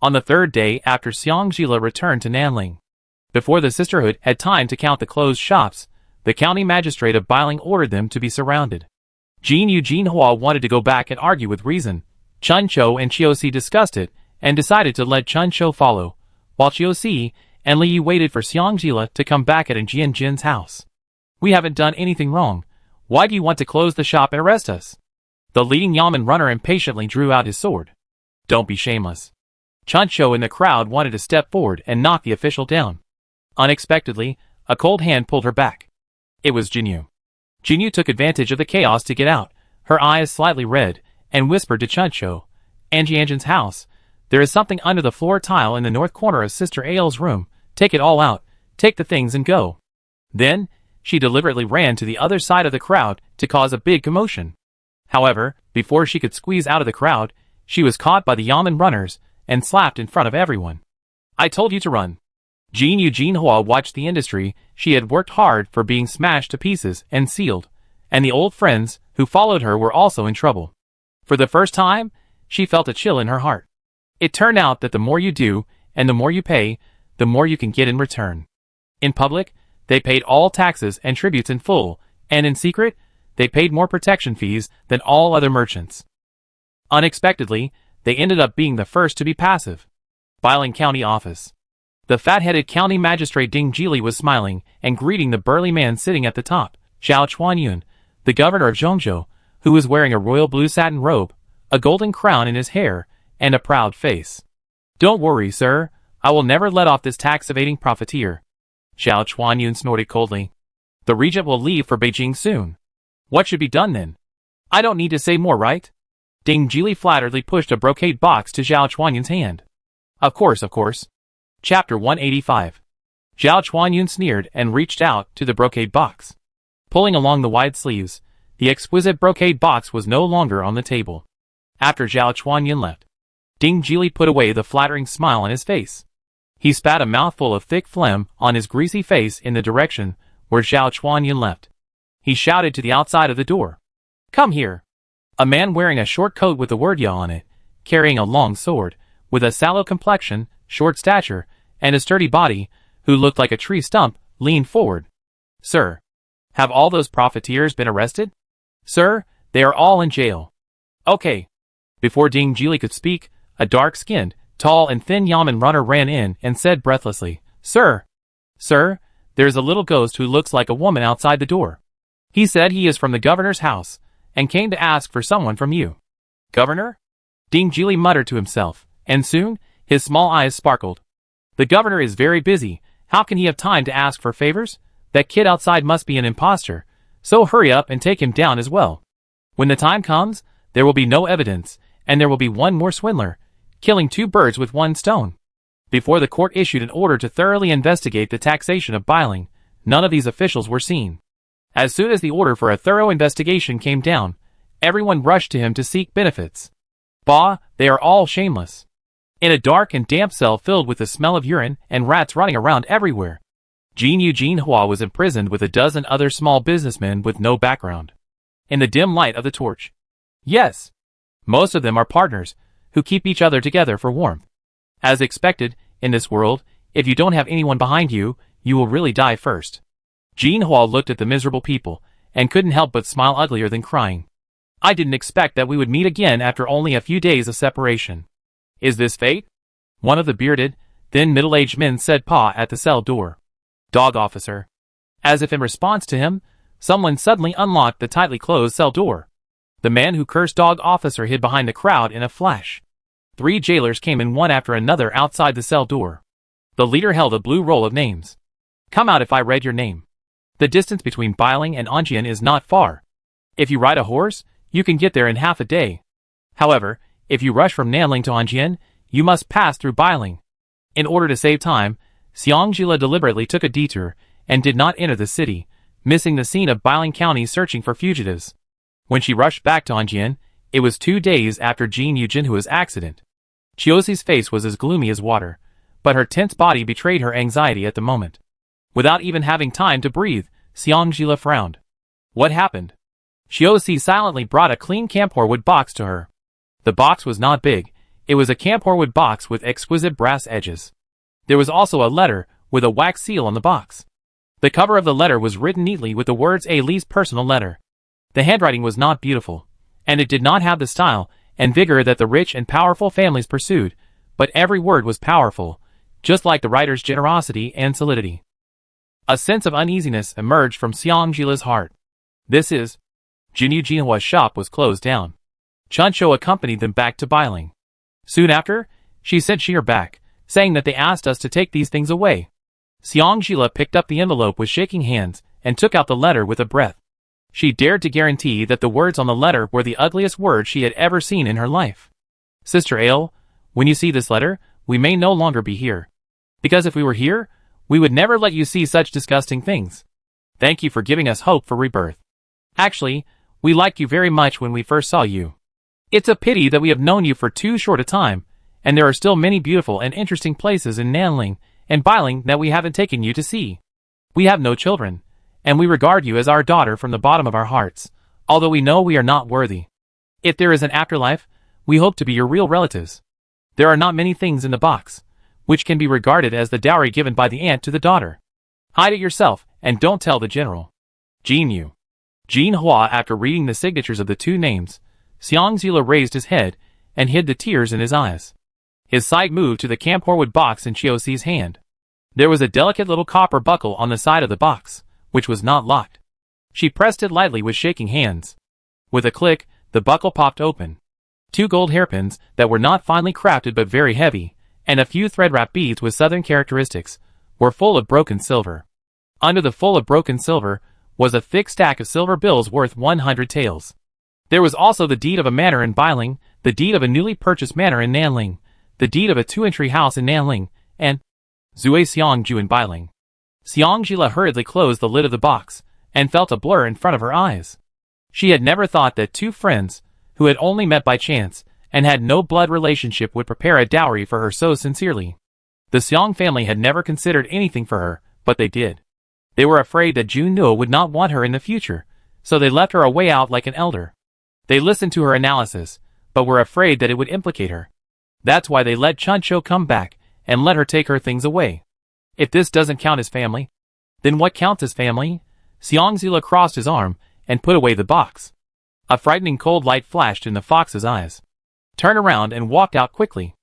On the third day after Xiangjila returned to Nanling, before the sisterhood had time to count the closed shops, the county magistrate of Bailing ordered them to be surrounded. Jin Jinhua wanted to go back and argue with reason. Chun Chou and Chiosi discussed it, and decided to let Chun Chou follow, while Chiosi and Li Yi waited for Xiangjila to come back at Jian Jin's house. "We haven't done anything wrong. Why do you want to close the shop and arrest us?" The leading Yamen runner impatiently drew out his sword. "Don't be shameless." Chun Chou in the crowd wanted to step forward and knock the official down. Unexpectedly, a cold hand pulled her back. It was Jinyu. Jinyu took advantage of the chaos to get out, her eyes slightly red, and whispered to Chun Chou, "Jianjin's house. There is something under the floor tile in the north corner of Sister Ail's room. Take it all out, take the things and go." Then, she deliberately ran to the other side of the crowd to cause a big commotion. However, before she could squeeze out of the crowd, she was caught by the Yamen runners and slapped in front of everyone. "I told you to run." Jin Jinhua watched the industry she had worked hard for being smashed to pieces and sealed, and the old friends who followed her were also in trouble. For the first time, she felt a chill in her heart. It turned out that the more you do, and the more you pay, the more you can get in return. In public, they paid all taxes and tributes in full, and in secret, they paid more protection fees than all other merchants. Unexpectedly, they ended up being the first to be passive. Bailing County Office. The fat-headed county magistrate Ding Jili was smiling and greeting the burly man sitting at the top, Xiao Chuanyun, the governor of Zhongzhou, who was wearing a royal blue satin robe, a golden crown in his hair, and a proud face. "Don't worry, sir. I will never let off this tax-evading profiteer." Zhao Chuanyun snorted coldly. "The regent will leave for Beijing soon. What should be done then? I don't need to say more, right?" Ding Jili flatteredly pushed a brocade box to Zhao Chuanyun's hand. Of course. Chapter 185. Zhao Chuanyun sneered and reached out to the brocade box. Pulling along the wide sleeves, the exquisite brocade box was no longer on the table. After Zhao Chuanyun left, Ding Jili put away the flattering smile on his face. He spat a mouthful of thick phlegm on his greasy face in the direction where Zhao Chuanyun left. He shouted to the outside of the door. "Come here." A man wearing a short coat with the word "Ya" on it, carrying a long sword, with a sallow complexion, short stature, and a sturdy body, who looked like a tree stump, leaned forward. "Sir, have all those profiteers been arrested?" "Sir, they are all in jail." "Okay." Before Ding Jili could speak, a dark-skinned, tall and thin yamen runner ran in and said breathlessly, "Sir, there's a little ghost who looks like a woman outside the door. He said he is from the governor's house, and came to ask for someone from you." "Governor?" Ding Jili muttered to himself, and soon, his small eyes sparkled. "The governor is very busy. How can he have time to ask for favors? That kid outside must be an imposter, so hurry up and take him down as well. When the time comes, there will be no evidence, and there will be one more swindler, killing two birds with one stone." Before the court issued an order to thoroughly investigate the taxation of Biling, none of these officials were seen. As soon as the order for a thorough investigation came down, everyone rushed to him to seek benefits. Bah, they are all shameless. In a dark and damp cell filled with the smell of urine and rats running around everywhere, Jin Eugene Hua was imprisoned with a dozen other small businessmen with no background. In the dim light of the torch. Yes, most of them are partners, who keep each other together for warmth. As expected, in this world, if you don't have anyone behind you, you will really die first. Jin Hua looked at the miserable people, and couldn't help but smile uglier than crying. "I didn't expect that we would meet again after only a few days of separation. Is this fate?" One of the bearded, thin middle-aged men said "Pa" at the cell door. "Dog officer." As if in response to him, someone suddenly unlocked the tightly closed cell door. The man who cursed "Dog officer" hid behind the crowd in a flash. 3 jailers came in one after another outside the cell door. The leader held a blue roll of names. "Come out if I read your name." The distance between Biling and Anjian is not far. If you ride a horse, you can get there in half a day. However, if you rush from Nanling to Anjian, you must pass through Biling. In order to save time, Xiangjila deliberately took a detour and did not enter the city, missing the scene of Biling County searching for fugitives. When she rushed back to Anjian, it was 2 days after Jin Eugene-Hua's accident. Chiosi's face was as gloomy as water, but her tense body betrayed her anxiety at the moment. Without even having time to breathe, Xiangjila frowned. What happened? Chiosi silently brought a clean camphor-wood box to her. The box was not big. It was a camphor-wood box with exquisite brass edges. There was also a letter with a wax seal on the box. The cover of the letter was written neatly with the words "A Lee's personal letter." The handwriting was not beautiful, and it did not have the style and vigor that the rich and powerful families pursued, but every word was powerful, just like the writer's generosity and solidity. A sense of uneasiness emerged from Xiangjila's heart. This is... Jin Eugene-Hua's shop was closed down. Chuncho accompanied them back to Biling. Soon after, she sent Sheer back, saying that they asked us to take these things away. Xiangjila picked up the envelope with shaking hands and took out the letter with a breath. She dared to guarantee that the words on the letter were the ugliest words she had ever seen in her life. "Sister Ale, when you see this letter, we may no longer be here. Because if we were here, we would never let you see such disgusting things. Thank you for giving us hope for rebirth. Actually, we liked you very much when we first saw you. It's a pity that we have known you for too short a time, and there are still many beautiful and interesting places in Nanling and Biling that we haven't taken you to see. We have no children, and we regard you as our daughter from the bottom of our hearts, although we know we are not worthy. If there is an afterlife, we hope to be your real relatives. There are not many things in the box, which can be regarded as the dowry given by the aunt to the daughter. Hide it yourself, and don't tell the general. Jin Hua. After reading the signatures of the 2 names, Xianggjila raised his head and hid the tears in his eyes. His sight moved to the camphor-wood box in Chiosi's hand. There was a delicate little copper buckle on the side of the box, which was not locked. She pressed it lightly with shaking hands. With a click, the buckle popped open. 2 gold hairpins that were not finely crafted but very heavy, and a few thread-wrapped beads with southern characteristics, were full of broken silver. Under the full of broken silver was a thick stack of silver bills worth 100 taels. There was also the deed of a manor in Bailing, the deed of a newly purchased manor in Nanling, the deed of a 2-entry house in Nanling, and Zue Xiangju in Bailing. Xiangjila hurriedly closed the lid of the box, and felt a blur in front of her eyes. She had never thought that 2 friends, who had only met by chance, and had no blood relationship, would prepare a dowry for her so sincerely. The Xiang family had never considered anything for her, but they did. They were afraid that Jun Nuo would not want her in the future, so they left her a way out like an elder. They listened to her analysis, but were afraid that it would implicate her. That's why they let Chuncho come back, and let her take her things away. If this doesn't count as family, then what counts as family? Xiangzila crossed his arm, and put away the box. A frightening cold light flashed in the fox's eyes. Turned around and walked out quickly.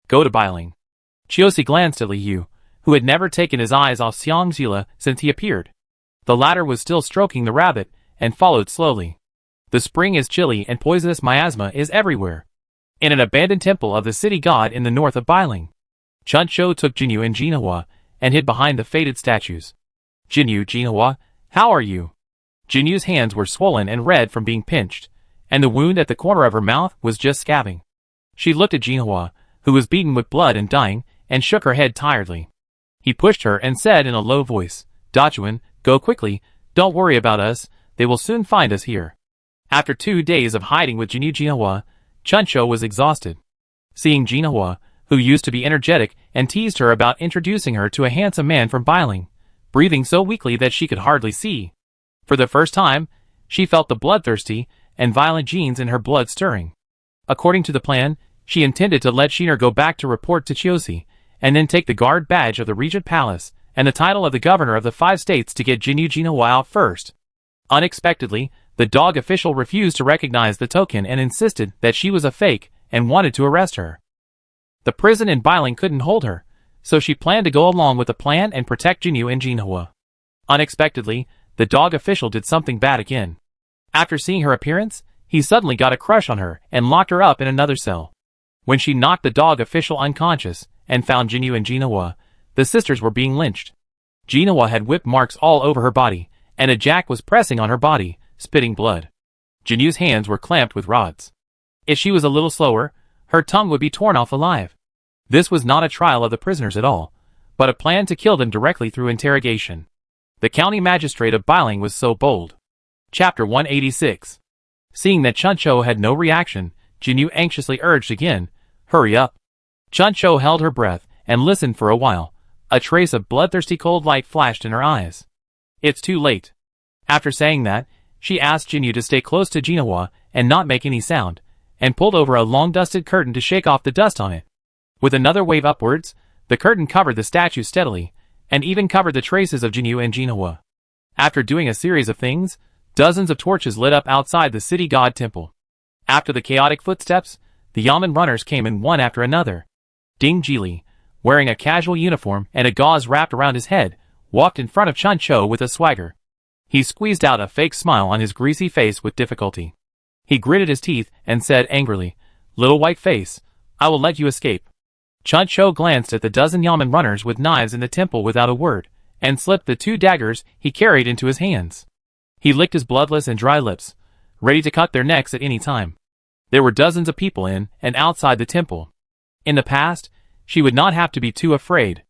Go to Bailing. Chiosi glanced at Li Yu, who had never taken his eyes off Xiangzila since he appeared. The latter was still stroking the rabbit, and followed slowly. The spring is chilly and poisonous miasma is everywhere. In an abandoned temple of the city god in the north of Bailing, Chuncho took Jinyu and Jinhua, and hid behind the faded statues. Jinyu, Jinhua, how are you? Jinyu's hands were swollen and red from being pinched, and the wound at the corner of her mouth was just scabbing. She looked at Jinhua, who was beaten with blood and dying, and shook her head tiredly. He pushed her and said in a low voice, Dachuan, go quickly, don't worry about us, they will soon find us here. After 2 days of hiding with Jinhua, Chuncho was exhausted. Seeing Jinhua, who used to be energetic and teased her about introducing her to a handsome man from Bailing, breathing so weakly that she could hardly see. For the first time, she felt the bloodthirsty and violent genes in her blood stirring. According to the plan, she intended to let Shiner go back to report to Chiosi, and then take the guard badge of the Regent Palace and the title of the governor of the 5 states to get Jinhua out first. Unexpectedly, the dog official refused to recognize the token and insisted that she was a fake and wanted to arrest her. The prison in Bailing couldn't hold her, so she planned to go along with the plan and protect Jinyu and Jinhua. Unexpectedly, the dog official did something bad again. After seeing her appearance, he suddenly got a crush on her and locked her up in another cell. When she knocked the dog official unconscious and found Jinyu and Jinhua, the sisters were being lynched. Jinhua had whip marks all over her body, and a jack was pressing on her body, spitting blood. Jinyu's hands were clamped with rods. If she was a little slower, her tongue would be torn off alive. This was not a trial of the prisoners at all, but a plan to kill them directly through interrogation. The county magistrate of Bailing was so bold. Chapter 186. Seeing that Chuncho had no reaction, Jinyu anxiously urged again, hurry up. Chuncho held her breath and listened for a while. A trace of bloodthirsty cold light flashed in her eyes. It's too late. After saying that, she asked Jinyu to stay close to Jinhua and not make any sound, and pulled over a long dusted curtain to shake off the dust on it. With another wave upwards, the curtain covered the statue steadily, and even covered the traces of Jinyu and Jinhua. After doing a series of things, dozens of torches lit up outside the city god temple. After the chaotic footsteps, the Yamen runners came in one after another. Ding Jili, wearing a casual uniform and a gauze wrapped around his head, walked in front of Chuncho with a swagger. He squeezed out a fake smile on his greasy face with difficulty. He gritted his teeth and said angrily, little white face, I will let you escape. Chuncho glanced at the dozen Yamen runners with knives in the temple without a word, and slipped the 2 daggers he carried into his hands. He licked his bloodless and dry lips, ready to cut their necks at any time. There were dozens of people in and outside the temple. In the past, she would not have to be too afraid.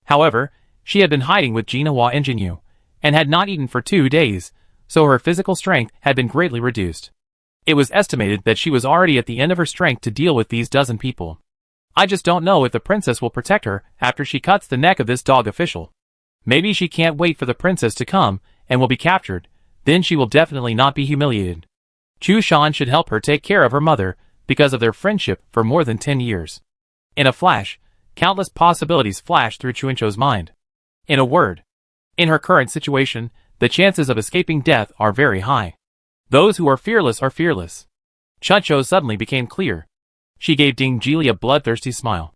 However, she had been hiding with Jinhua and Jinyu, and had not eaten for 2 days, so her physical strength had been greatly reduced. It was estimated that she was already at the end of her strength to deal with these dozen people. I just don't know if the princess will protect her after she cuts the neck of this dog official. Maybe she can't wait for the princess to come and will be captured, then she will definitely not be humiliated. Chu Shan should help her take care of her mother because of their friendship for more than 10 years. In a flash, countless possibilities flashed through Chuncho's mind. In a word, in her current situation, the chances of escaping death are very high. Those who are fearless are fearless. Chuncho suddenly became clear. She gave Ding Jili a bloodthirsty smile.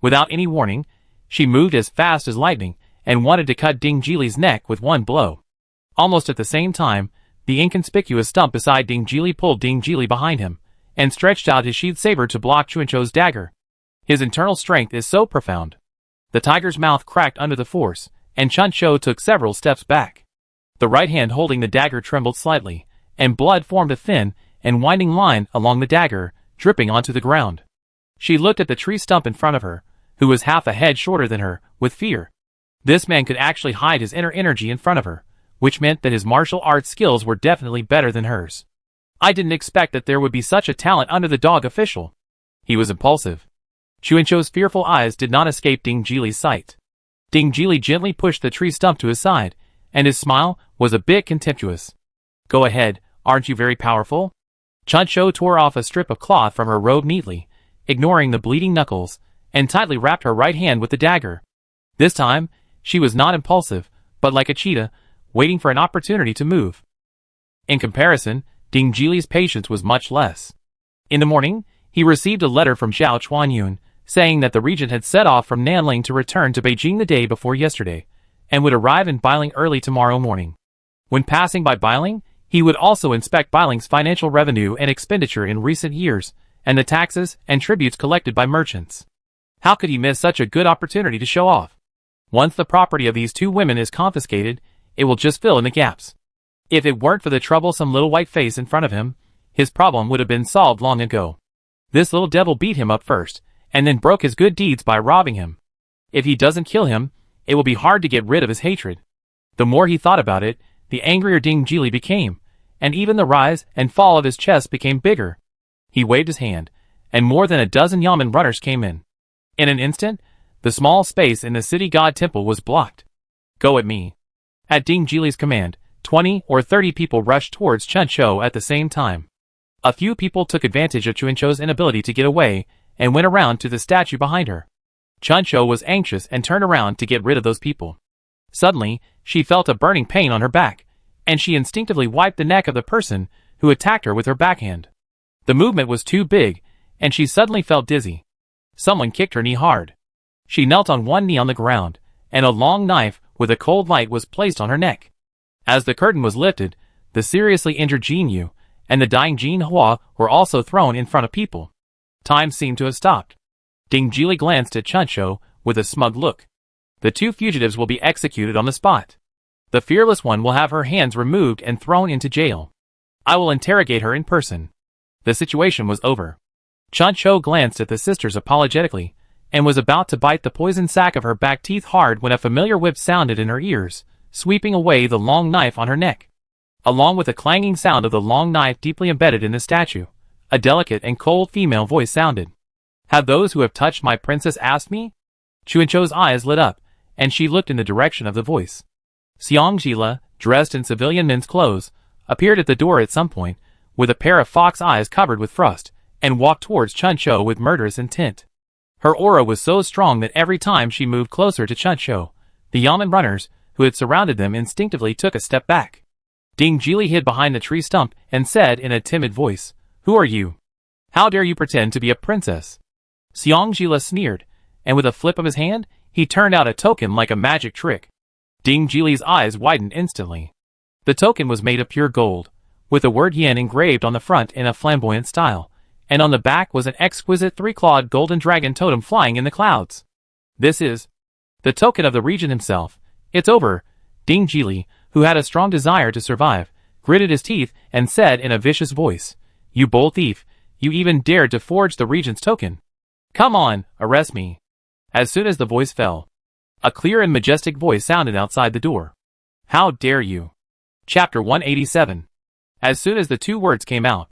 Without any warning, she moved as fast as lightning and wanted to cut Ding Jili's neck with one blow. Almost at the same time, the inconspicuous stump beside Ding Jili pulled Ding Jili behind him, and stretched out his sheathed saber to block Chuancho's dagger. His internal strength is so profound. The tiger's mouth cracked under the force, and Chuancho took several steps back. The right hand holding the dagger trembled slightly, and blood formed a thin and winding line along the dagger, dripping onto the ground. She looked at the tree stump in front of her, who was half a head shorter than her, with fear. This man could actually hide his inner energy in front of her, which meant that his martial arts skills were definitely better than hers. I didn't expect that there would be such a talent under the dog official. He was impulsive. Chuancho's fearful eyes did not escape Ding Jili's sight. Ding Jili gently pushed the tree stump to his side, and his smile was a bit contemptuous. Go ahead, aren't you very powerful? Chuancho tore off a strip of cloth from her robe neatly, ignoring the bleeding knuckles, and tightly wrapped her right hand with the dagger. This time, she was not impulsive, but like a cheetah, waiting for an opportunity to move. In comparison, Ding Jili's patience was much less. In the morning, he received a letter from Zhao Chuanyun, saying that the regent had set off from Nanling to return to Beijing the day before yesterday, and would arrive in Bailing early tomorrow morning. When passing by Bailing, he would also inspect Bailing's financial revenue and expenditure in recent years, and the taxes and tributes collected by merchants. How could he miss such a good opportunity to show off? Once the property of these two women is confiscated, it will just fill in the gaps. If it weren't for the troublesome little white face in front of him, his problem would have been solved long ago. This little devil beat him up first, and then broke his good deeds by robbing him. If he doesn't kill him, it will be hard to get rid of his hatred. The more he thought about it, the angrier Ding Jili became, and even the rise and fall of his chest became bigger. He waved his hand, and more than a dozen yamen runners came in. In an instant, the small space in the city god temple was blocked. Go at me. At Ding Jili's command, 20 or 30 people rushed towards Chuancho at the same time. A few people took advantage of Chuancho's inability to get away, and went around to the statue behind her. Chuancho was anxious and turned around to get rid of those people. Suddenly, she felt a burning pain on her back, and she instinctively wiped the neck of the person who attacked her with her backhand. The movement was too big, and she suddenly felt dizzy. Someone kicked her knee hard. She knelt on one knee on the ground, and a long knife with a cold light was placed on her neck. As the curtain was lifted, the seriously injured Jin Yu and the dying Jin Hua were also thrown in front of people. Time seemed to have stopped. Ding Jili glanced at Chuancho with a smug look. The two fugitives will be executed on the spot. The fearless one will have her hands removed and thrown into jail. I will interrogate her in person. The situation was over. Chuancho glanced at the sisters apologetically, and was about to bite the poison sac of her back teeth hard when a familiar whip sounded in her ears, sweeping away the long knife on her neck. Along with the clanging sound of the long knife deeply embedded in the statue, a delicate and cold female voice sounded. Have those who have touched my princess asked me? Chuancho's eyes lit up, and she looked in the direction of the voice. Xiang Jila, dressed in civilian men's clothes, appeared at the door at some point, with a pair of fox eyes covered with frost, and walked towards Chuancho with murderous intent. Her aura was so strong that every time she moved closer to Chuancho, the yamen runners, who had surrounded them instinctively took a step back. Ding Jili hid behind the tree stump and said in a timid voice, Who are you? How dare you pretend to be a princess? Xiang Jila sneered, and with a flip of his hand, he turned out a token like a magic trick. Ding Jili's eyes widened instantly. The token was made of pure gold, with the word yen engraved on the front in a flamboyant style, and on the back was an exquisite three-clawed golden dragon totem flying in the clouds. This is the token of the regent himself. It's over. Ding Jili, who had a strong desire to survive, gritted his teeth and said in a vicious voice, You bold thief, you even dared to forge the regent's token. Come on, arrest me. As soon as the voice fell, a clear and majestic voice sounded outside the door. How dare you? Chapter 187. As soon as the two words came out,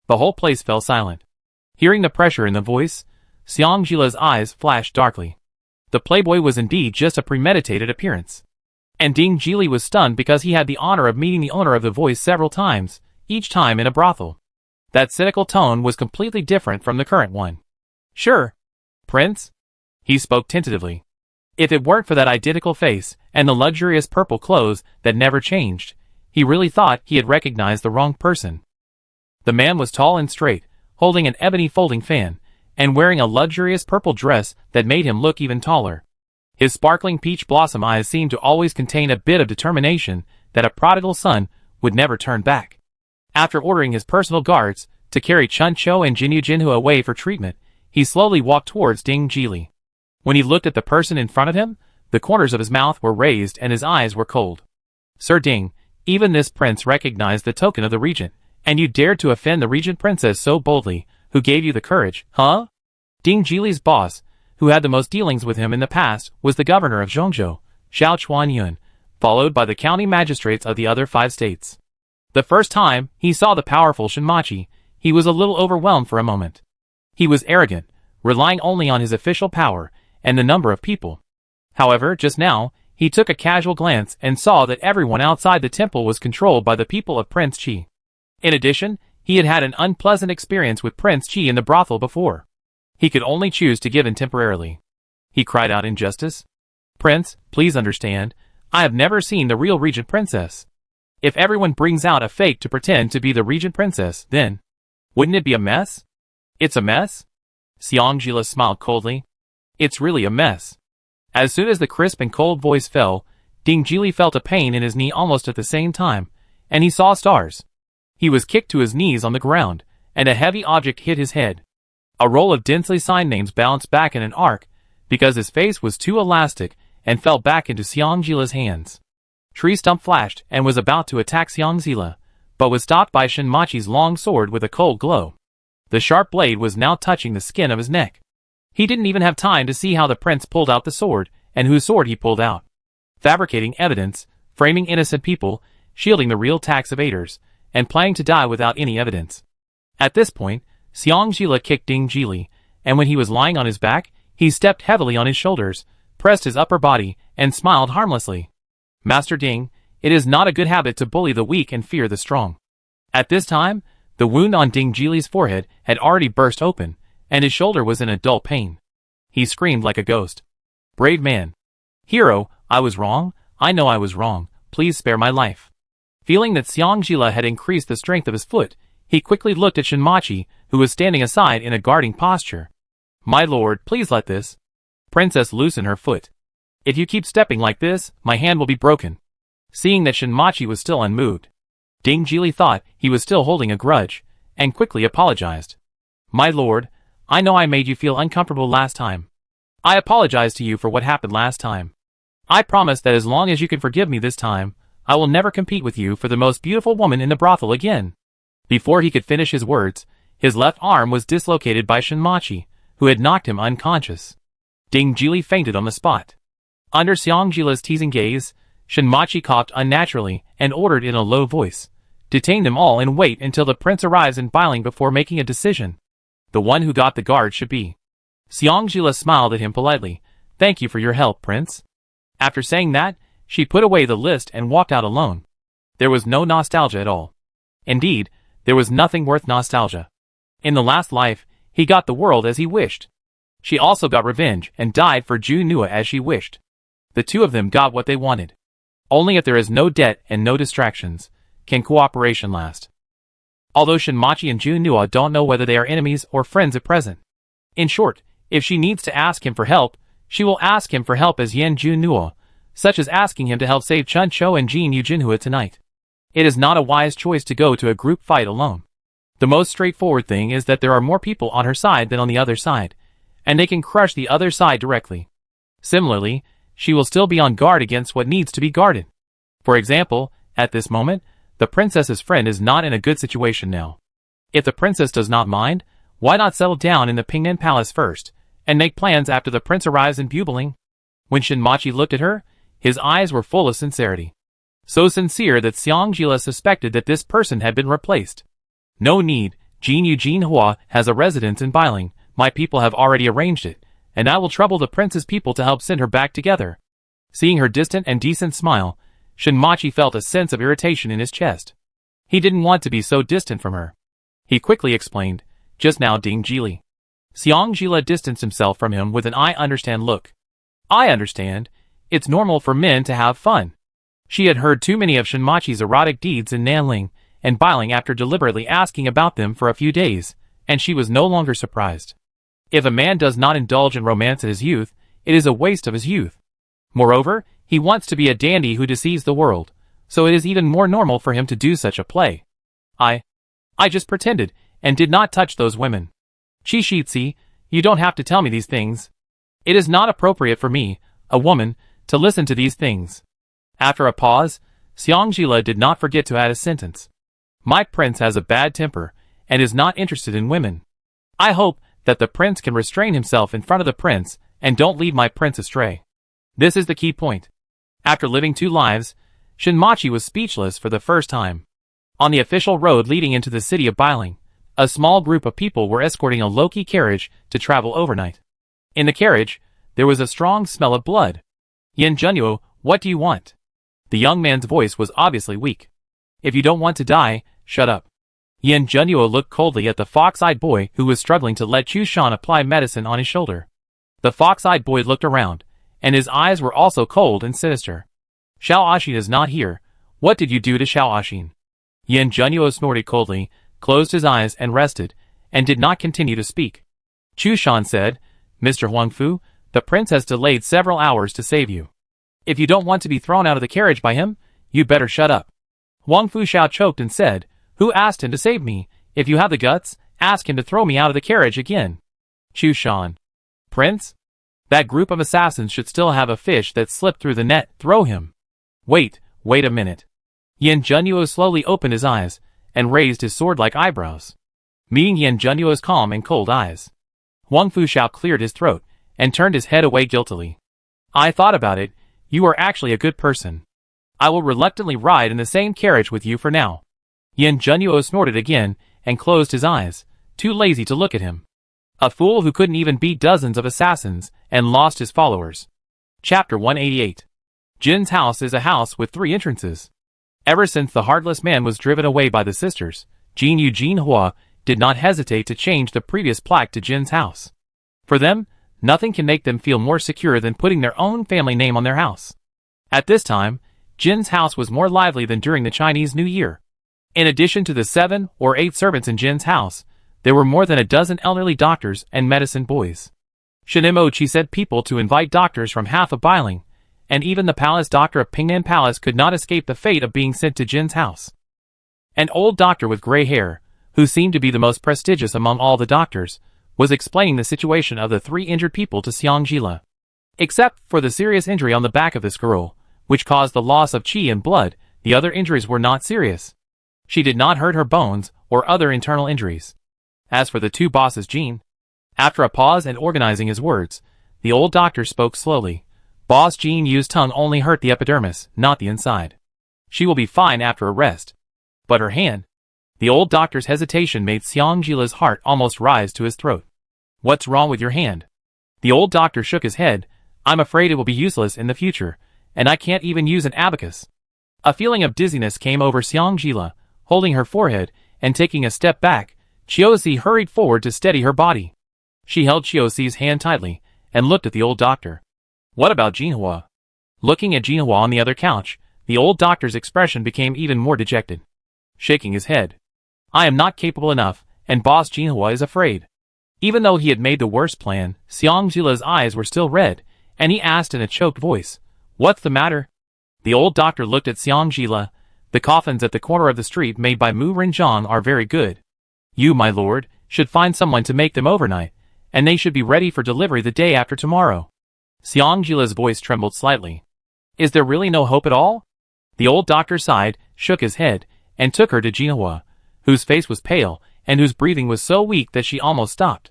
the whole place fell silent. Hearing the pressure in the voice, Xiang Jila's eyes flashed darkly. The playboy was indeed just a premeditated appearance. And Ding Jili was stunned because he had the honor of meeting the owner of the voice several times, each time in a brothel. That cynical tone was completely different from the current one. Sure, Prince? He spoke tentatively. If it weren't for that identical face and the luxurious purple clothes that never changed, he really thought he had recognized the wrong person. The man was tall and straight, holding an ebony folding fan, and wearing a luxurious purple dress that made him look even taller. His sparkling peach blossom eyes seemed to always contain a bit of determination that a prodigal son would never turn back. After ordering his personal guards To carry Chun Cho and Jinyu Jinhua away for treatment, he slowly walked towards Ding Jili. When he looked at the person in front of him, the corners of his mouth were raised and his eyes were cold. Sir Ding, even this prince recognized the token of the regent, and you dared to offend the regent princess so boldly. Who gave you the courage, huh? Ding Jili's boss, who had the most dealings with him in the past, was the governor of Zhongzhou, Xiao Chuanyun, followed by the county magistrates of the other 5 states. The first time he saw the powerful Shinmachi, he was a little overwhelmed for a moment. He was arrogant, relying only on his official power and the number of people. However, just now, he took a casual glance and saw that everyone outside the temple was controlled by the people of Prince Qi. In addition, he had had an unpleasant experience with Prince Qi in the brothel before. He could only choose to give in temporarily. He cried out in justice. Prince, please understand, I have never seen the real regent princess. If everyone brings out a fake to pretend to be the regent princess, then wouldn't it be a mess? It's a mess? Xiangjila smiled coldly. It's really a mess. As soon as the crisp and cold voice fell, Ding Jili felt a pain in his knee almost at the same time, and he saw stars. He was kicked to his knees on the ground, and a heavy object hit his head. A roll of densely signed names bounced back in an arc, because his face was too elastic, and fell back into Xiangjila's hands. Tree Stump flashed and was about to attack Xiangzila, but was stopped by Shinmachi's long sword with a cold glow. The sharp blade was now touching the skin of his neck. He didn't even have time to see how the prince pulled out the sword, and whose sword he pulled out. Fabricating evidence, framing innocent people, shielding the real tax evaders, and planning to die without any evidence. At this point, Xiangjila kicked Ding Jili, and when he was lying on his back, he stepped heavily on his shoulders, pressed his upper body, and smiled harmlessly. Master Ding, it is not a good habit to bully the weak and fear the strong. At this time, the wound on Ding Jili's forehead had already burst open, and his shoulder was in a dull pain. He screamed like a ghost. Brave man. Hero, I was wrong, I know I was wrong, please spare my life. Feeling that Xiangjila had increased the strength of his foot, he quickly looked at Shinmachi, who was standing aside in a guarding posture. My lord, please let this princess loosen her foot. If you keep stepping like this, my hand will be broken. Seeing that Shinmachi was still unmoved, Ding Jili thought he was still holding a grudge, and quickly apologized. My lord, I know I made you feel uncomfortable last time. I apologize to you for what happened last time. I promise that as long as you can forgive me this time, I will never compete with you for the most beautiful woman in the brothel again. Before he could finish his words, his left arm was dislocated by Shinmachi, who had knocked him unconscious. Ding Jili fainted on the spot. Under Xiangjila's teasing gaze, Shinmachi coughed unnaturally and ordered in a low voice, detain them all and wait until the prince arrives in Biling before making a decision. The one who got the guard should be. Xiangjila smiled at him politely. Thank you for your help, prince. After saying that, she put away the list and walked out alone. There was no nostalgia at all. Indeed, there was nothing worth nostalgia. In the last life, he got the world as he wished. She also got revenge and died for Ju Nua as she wished. The two of them got what they wanted. Only if there is no debt and no distractions can cooperation last. Although Shinmachi and Ju Nua don't know whether they are enemies or friends at present. In short, if she needs to ask him for help, she will ask him for help as Yen Ju Nua, such as asking him to help save Chun Cho and Jinyu Jinhua tonight. It is not a wise choice to go to a group fight alone. The most straightforward thing is that there are more people on her side than on the other side, and they can crush the other side directly. Similarly, she will still be on guard against what needs to be guarded. For example, at this moment, the princess's friend is not in a good situation now. If the princess does not mind, why not settle down in the Pingnan Palace first, and make plans after the prince arrives in Bubeling? When Shinmachi looked at her, his eyes were full of sincerity. So sincere that Xiangjila suspected that this person had been replaced. No need, Jinyu Jinhua has a residence in Biling, my people have already arranged it, and I will trouble the prince's people to help send her back together. Seeing her distant and decent smile, Shinmachi felt a sense of irritation in his chest. He didn't want to be so distant from her. He quickly explained, just now Ding Jili. Xiangjila distanced himself from him with an I understand look. I understand. It's normal for men to have fun. She had heard too many of Shinmachi's erotic deeds in Nanling and Biling after deliberately asking about them for a few days, and she was no longer surprised. If a man does not indulge in romance in his youth, it is a waste of his youth. Moreover, he wants to be a dandy who deceives the world, so it is even more normal for him to do such a play. I just pretended, and did not touch those women. Shitsi, you don't have to tell me these things. It is not appropriate for me, a woman, to listen to these things. After a pause, Xiangjila did not forget to add a sentence. My prince has a bad temper, and is not interested in women. I hope that the prince can restrain himself in front of the prince, and don't lead my prince astray. This is the key point. After living 2 lives, Shinmachi was speechless for the first time. On the official road leading into the city of Bailing, a small group of people were escorting a low-key carriage to travel overnight. In the carriage, there was a strong smell of blood. Yin Junyo, what do you want? The young man's voice was obviously weak. If you don't want to die, shut up. Yin Junyo looked coldly at the fox-eyed boy who was struggling to let Chu Shan apply medicine on his shoulder. The fox-eyed boy looked around, and his eyes were also cold and sinister. Xiao Axin is not here. What did you do to Xiao Axin? Yin Junyo snorted coldly, closed his eyes and rested, and did not continue to speak. Chu Shan said, Mr. Huangfu, the prince has delayed several hours to save you. If you don't want to be thrown out of the carriage by him, you better shut up. Huangfu Xiao choked and said, Who asked him to save me? If you have the guts, ask him to throw me out of the carriage again. Chu Shan. Prince? That group of assassins should still have a fish that slipped through the net. Throw him. Wait a minute. Yin Junyo slowly opened his eyes, and raised his sword-like eyebrows, meeting Yin Junyo's calm and cold eyes. Huangfu Xiao cleared his throat, and turned his head away guiltily. I thought about it, you are actually a good person. I will reluctantly ride in the same carriage with you for now. Yin Junyo snorted again, and closed his eyes, too lazy to look at him. A fool who couldn't even beat dozens of assassins, and lost his followers. Chapter 188. Jin's house is a house with 3 entrances. Ever since the heartless man was driven away by the sisters, Jin Yu Jinhua did not hesitate to change the previous plaque to Jin's house. For them, nothing can make them feel more secure than putting their own family name on their house. At this time, Jin's house was more lively than during the Chinese New Year. In addition to the 7 or 8 servants in Jin's house, there were more than a dozen elderly doctors and medicine boys. Shinimochi sent people to invite doctors from half of Bailing, and even the palace doctor of Pingnan Palace could not escape the fate of being sent to Jin's house. An old doctor with gray hair, who seemed to be the most prestigious among all the doctors, was explaining the situation of the 3 injured people to Xiangjila. Except for the serious injury on the back of this girl, which caused the loss of qi and blood, the other injuries were not serious. She did not hurt her bones or other internal injuries. As for the 2 bosses Jin, after a pause and organizing his words, the old doctor spoke slowly. Boss Jin Yu's tongue only hurt the epidermis, not the inside. She will be fine after a rest. But her hand? The old doctor's hesitation made Xiangjila's heart almost rise to his throat. What's wrong with your hand? The old doctor shook his head. I'm afraid it will be useless in the future, and I can't even use an abacus. A feeling of dizziness came over Xiangjila. Holding her forehead, and taking a step back, Chiosi hurried forward to steady her body. She held Chiosi's hand tightly, and looked at the old doctor. What about Jinhua? Looking at Jinhua on the other couch, the old doctor's expression became even more dejected. Shaking his head. I am not capable enough, and boss Jinhua is afraid. Even though he had made the worst plan, Xiangjila's eyes were still red, and he asked in a choked voice, What's the matter? The old doctor looked at Xiangjila. The coffins at the corner of the street made by Mu Renjiang are very good. You, my lord, should find someone to make them overnight, and they should be ready for delivery the day after tomorrow. Xiangjila's voice trembled slightly. Is there really no hope at all? The old doctor sighed, shook his head, and took her to Jinhua, whose face was pale, and whose breathing was so weak that she almost stopped.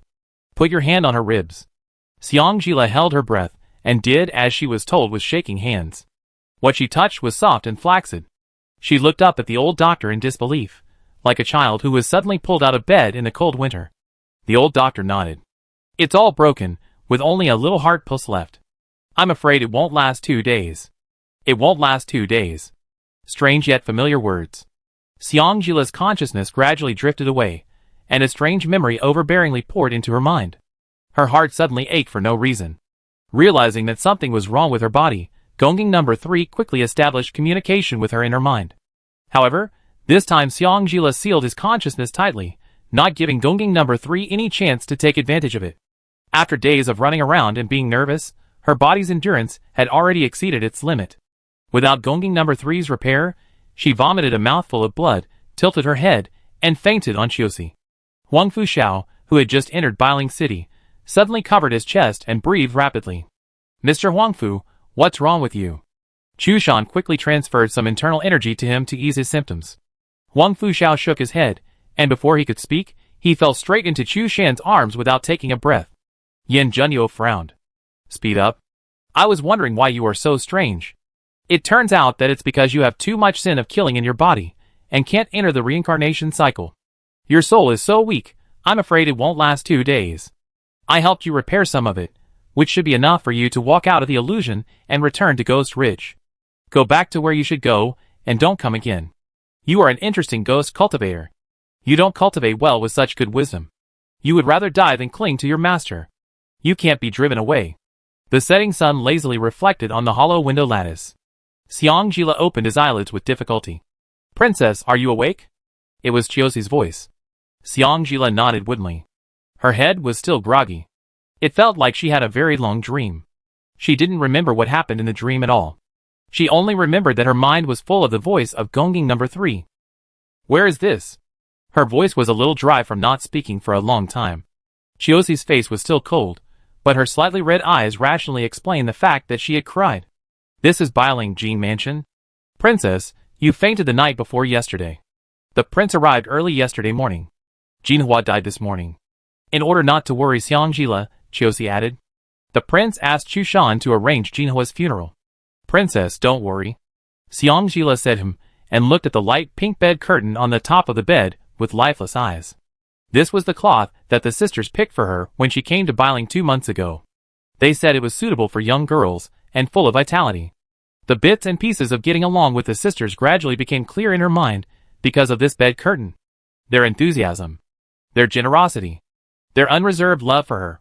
Put your hand on her ribs. Xiangjila held her breath, and did as she was told with shaking hands. What she touched was soft and flaccid. She looked up at the old doctor in disbelief, like a child who was suddenly pulled out of bed in the cold winter. The old doctor nodded. It's all broken, with only a little heart pulse left. I'm afraid it won't last 2 days. It won't last 2 days. Strange yet familiar words. Xiangjila's consciousness gradually drifted away, and a strange memory overbearingly poured into her mind. Her heart suddenly ached for no reason. Realizing that something was wrong with her body, Gongjing No. 3 quickly established communication with her in her mind. However, this time Xiangjila sealed his consciousness tightly, not giving Gongjing No. 3 any chance to take advantage of it. After days of running around and being nervous, her body's endurance had already exceeded its limit. Without Gongjing No. 3's repair, she vomited a mouthful of blood, tilted her head, and fainted on Chiosi. Wang Fuxiao, who had just entered Biling City, suddenly covered his chest and breathed rapidly. Mr. Huangfu, what's wrong with you? Chu Shan quickly transferred some internal energy to him to ease his symptoms. Wang Fuxiao shook his head, and before he could speak, he fell straight into Chu Shan's arms without taking a breath. Yan Zhenyo frowned. Speed up. I was wondering why you are so strange. It turns out that it's because you have too much sin of killing in your body, and can't enter the reincarnation cycle. Your soul is so weak, I'm afraid it won't last 2 days. I helped you repair some of it, which should be enough for you to walk out of the illusion and return to Ghost Ridge. Go back to where you should go, and don't come again. You are an interesting ghost cultivator. You don't cultivate well with such good wisdom. You would rather die than cling to your master. You can't be driven away. The setting sun lazily reflected on the hollow window lattice. Xiang Jila opened his eyelids with difficulty. Princess, are you awake? It was Chiosi's voice. Xiang Jila nodded woodenly. Her head was still groggy. It felt like she had a very long dream. She didn't remember what happened in the dream at all. She only remembered that her mind was full of the voice of Gongjing number 3. Where is this? Her voice was a little dry from not speaking for a long time. Chiosi's face was still cold, but her slightly red eyes rationally explained the fact that she had cried. This is Biling Jing Mansion? Princess, you fainted the night before yesterday. The prince arrived early yesterday morning. Jinhua died this morning. In order not to worry Xiang Jila, Chiosi added. The prince asked Chu Shan to arrange Jinhua's funeral. Princess, don't worry. Xiang Jila said and looked at the light pink bed curtain on the top of the bed with lifeless eyes. This was the cloth that the sisters picked for her when she came to Biling 2 months ago. They said it was suitable for young girls and full of vitality. The bits and pieces of getting along with the sisters gradually became clear in her mind because of this bed curtain. Their enthusiasm. Their generosity. Their unreserved love for her.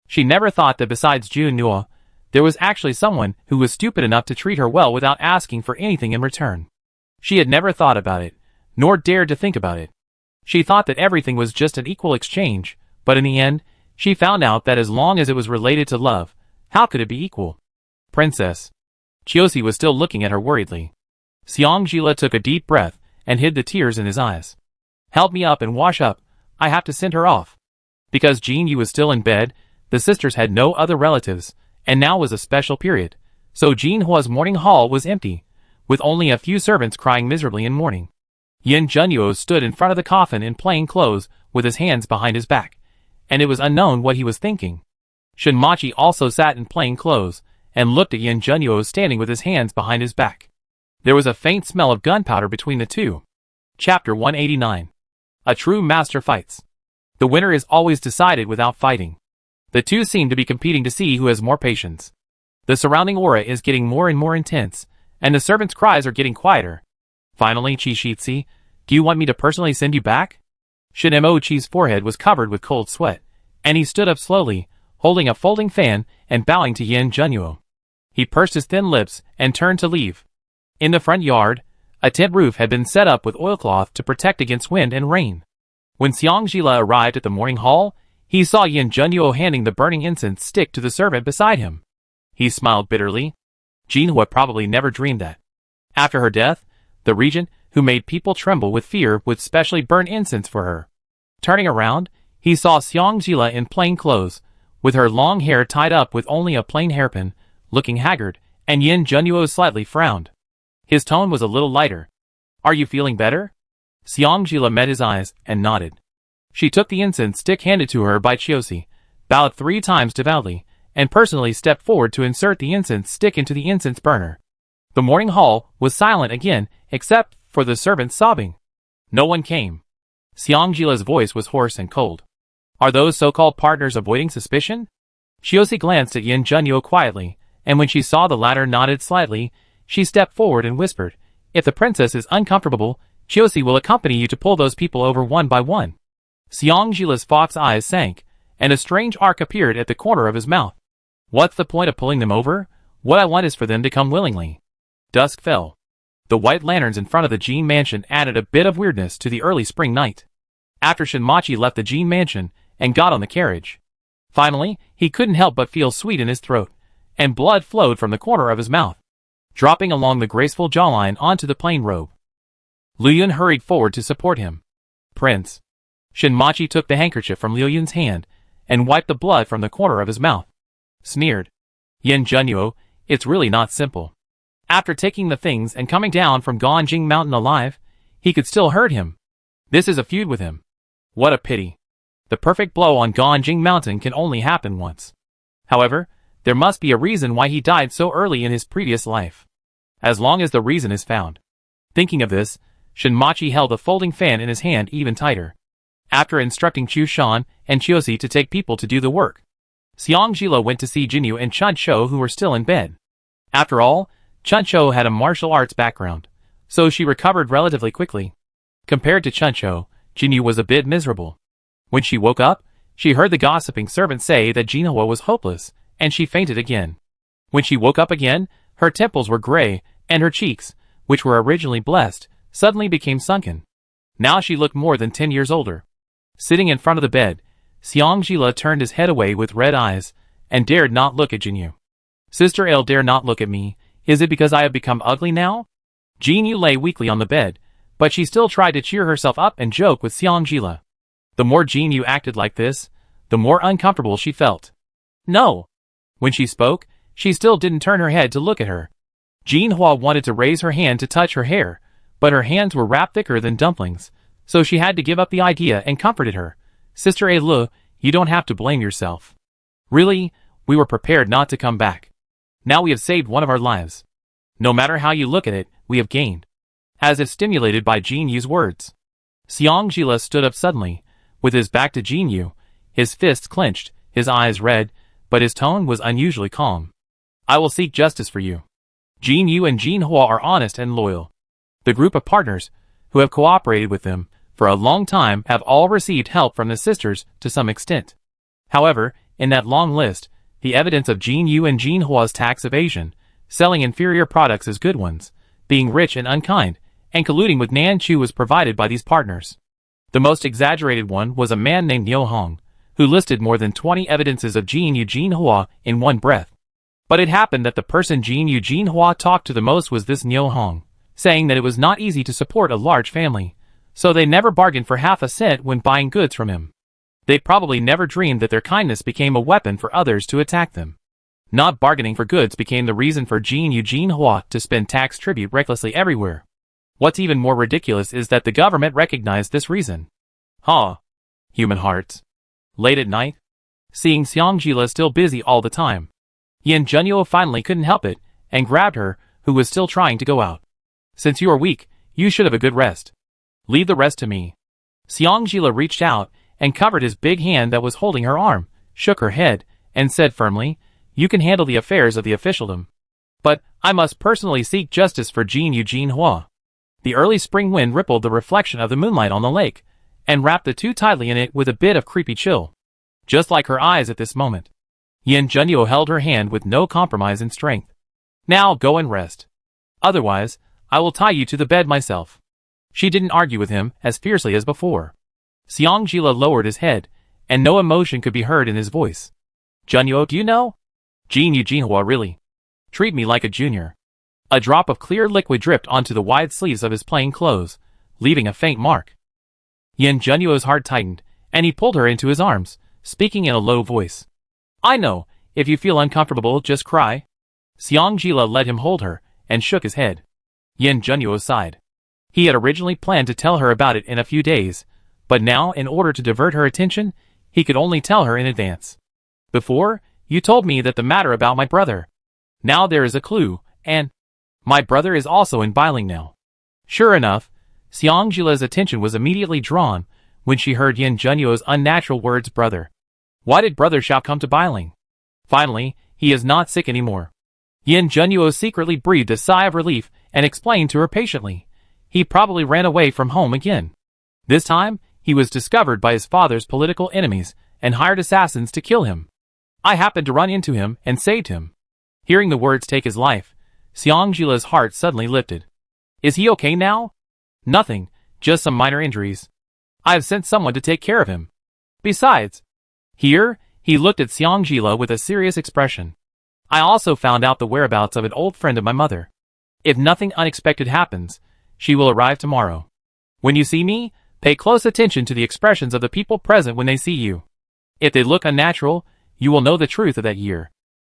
She never thought that besides Jun Nua, there was actually someone who was stupid enough to treat her well without asking for anything in return. She had never thought about it, nor dared to think about it. She thought that everything was just an equal exchange, but in the end, she found out that as long as it was related to love, how could it be equal? Princess. Chiosi was still looking at her worriedly. Xiang Jila took a deep breath and hid the tears in his eyes. Help me up and wash up, I have to send her off. Because Jin Yu was still in bed, the sisters had no other relatives, and now was a special period, so Jinhua's morning hall was empty, with only a few servants crying miserably in mourning. Yan Zhenyo stood in front of the coffin in plain clothes with his hands behind his back, and it was unknown what he was thinking. Shinmachi also sat in plain clothes, and looked at Yan Zhenyo standing with his hands behind his back. There was a faint smell of gunpowder between the two. Chapter 189. A true master fights. The winner is always decided without fighting. The two seem to be competing to see who has more patience. The surrounding aura is getting more and more intense, and the servants' cries are getting quieter. Finally, Chi Shitsi, do you want me to personally send you back? Shin Mo Chi's forehead was covered with cold sweat, and he stood up slowly, holding a folding fan and bowing to Yan Zhenyo. He pursed his thin lips and turned to leave. In the front yard, a tent roof had been set up with oilcloth to protect against wind and rain. When Xiang Jila arrived at the morning hall, he saw Yan Zhenyo handing the burning incense stick to the servant beside him. He smiled bitterly. Jinhua probably never dreamed that. After her death, the regent, who made people tremble with fear, would specially burn incense for her. Turning around, he saw Xiang Jila in plain clothes, with her long hair tied up with only a plain hairpin, looking haggard, and Yan Zhenyo slightly frowned. His tone was a little lighter. Are you feeling better? Xiang Jila met his eyes and nodded. She took the incense stick handed to her by Chiosi, bowed 3 times devoutly, and personally stepped forward to insert the incense stick into the incense burner. The morning hall was silent again, except for the servants sobbing. No one came. Xiang Jila's voice was hoarse and cold. Are those so-called partners avoiding suspicion? Chiosi glanced at Yan Zhenyo quietly, and when she saw the latter nodded slightly, she stepped forward and whispered, If the princess is uncomfortable, Chiosi will accompany you to pull those people over one by one. Xiang Jila's fox eyes sank, and a strange arc appeared at the corner of his mouth. What's the point of pulling them over? What I want is for them to come willingly. Dusk fell. The white lanterns in front of the Jin mansion added a bit of weirdness to the early spring night. After Shinmachi left the Jin mansion and got on the carriage. Finally, he couldn't help but feel sweet in his throat, and blood flowed from the corner of his mouth, dropping along the graceful jawline onto the plain robe. Lu Yun hurried forward to support him. Prince. Shinmachi took the handkerchief from Liu Yun's hand and wiped the blood from the corner of his mouth. Sneered. Yin Junyo, it's really not simple. After taking the things and coming down from Ganjing Mountain alive, he could still hurt him. This is a feud with him. What a pity. The perfect blow on Ganjing Mountain can only happen once. However, there must be a reason why he died so early in his previous life. As long as the reason is found. Thinking of this, Shinmachi held the folding fan in his hand even tighter. After instructing Chu Shan and Chiosi to take people to do the work, Xiang Jila went to see Jinyu and Chun Shou, who were still in bed. After all, Chun Shou had a martial arts background, so she recovered relatively quickly. Compared to Chun Shou, Jinyu was a bit miserable. When she woke up, she heard the gossiping servant say that Jinhua was hopeless, and she fainted again. When she woke up again, her temples were gray, and her cheeks, which were originally blessed, suddenly became sunken. Now she looked more than 10 years older. Sitting in front of the bed, Xiang Jila turned his head away with red eyes, and dared not look at Jinyu. Sister Ale dare not look at me. Is it because I have become ugly now? Jinyu lay weakly on the bed, but she still tried to cheer herself up and joke with Xiang Jila. The more Jinyu acted like this, the more uncomfortable she felt. No! When she spoke, she still didn't turn her head to look at her. Jinhua wanted to raise her hand to touch her hair, but her hands were wrapped thicker than dumplings, so she had to give up the idea and comforted her. Sister Ale, you don't have to blame yourself. Really, we were prepared not to come back. Now we have saved one of our lives. No matter how you look at it, we have gained. As if stimulated by Jinyu's words, Xiang Jila stood up suddenly, with his back to Jinyu, his fists clenched, his eyes red, but his tone was unusually calm. I will seek justice for you. Jinyu and Jinhua are honest and loyal. The group of partners, who have cooperated with them for a long time, have all received help from the sisters to some extent. However, in that long list, the evidence of Jinyu and Jinhua's tax evasion, selling inferior products as good ones, being rich and unkind, and colluding with Nanchu was provided by these partners. The most exaggerated one was a man named Niu Hong, who listed more than 20 evidences of Jinyu Jinhua in one breath. But it happened that the person Jinyu Jinhua talked to the most was this Niu Hong, saying that it was not easy to support a large family, so they never bargained for half a cent when buying goods from him. They probably never dreamed that their kindness became a weapon for others to attack them. Not bargaining for goods became the reason for Jinyu Jinhua to spend tax tribute recklessly everywhere. What's even more ridiculous is that the government recognized this reason. Human hearts. Late at night, seeing Xiang Jila still busy all the time, Yin Junyo finally couldn't help it, and grabbed her, who was still trying to go out. Since you are weak, you should have a good rest. Leave the rest to me. Xiang Jila reached out, and covered his big hand that was holding her arm, shook her head, and said firmly, you can handle the affairs of the officialdom. But, I must personally seek justice for Jinyu Jinhua. The early spring wind rippled the reflection of the moonlight on the lake, and wrapped the two tightly in it with a bit of creepy chill. Just like her eyes at this moment. Yin Junyo held her hand with no compromise in strength. Now go and rest. Otherwise, I will tie you to the bed myself. She didn't argue with him as fiercely as before. Xiang Jila lowered his head, and no emotion could be heard in his voice. Junyo, do you know? Jinyu Jinhua really treat me like a junior. A drop of clear liquid dripped onto the wide sleeves of his plain clothes, leaving a faint mark. Yin Junyo's heart tightened, and he pulled her into his arms, speaking in a low voice. I know, if you feel uncomfortable, just cry. Xiang Jila let him hold her, and shook his head. Yin Junyo sighed. He had originally planned to tell her about it in a few days, but now, in order to divert her attention, he could only tell her in advance. Before, you told me that the matter about my brother. Now there is a clue, and my brother is also in Bailing now. Sure enough, Xiang Jila's attention was immediately drawn when she heard Yin Junyo's unnatural words brother. Why did brother Shao come to Bailing? Finally, he is not sick anymore. Yin Junyo secretly breathed a sigh of relief and explained to her patiently. He probably ran away from home again. This time, he was discovered by his father's political enemies and hired assassins to kill him. I happened to run into him and saved him. Hearing the words take his life, Xiang Jila's heart suddenly lifted. Is he okay now? Nothing, just some minor injuries. I have sent someone to take care of him. Besides, here, he looked at Xiang Jila with a serious expression. I also found out the whereabouts of an old friend of my mother. If nothing unexpected happens, she will arrive tomorrow. When you see me, Pay close attention to the expressions of the people present when they see you. If they look unnatural, you will know the truth of that year.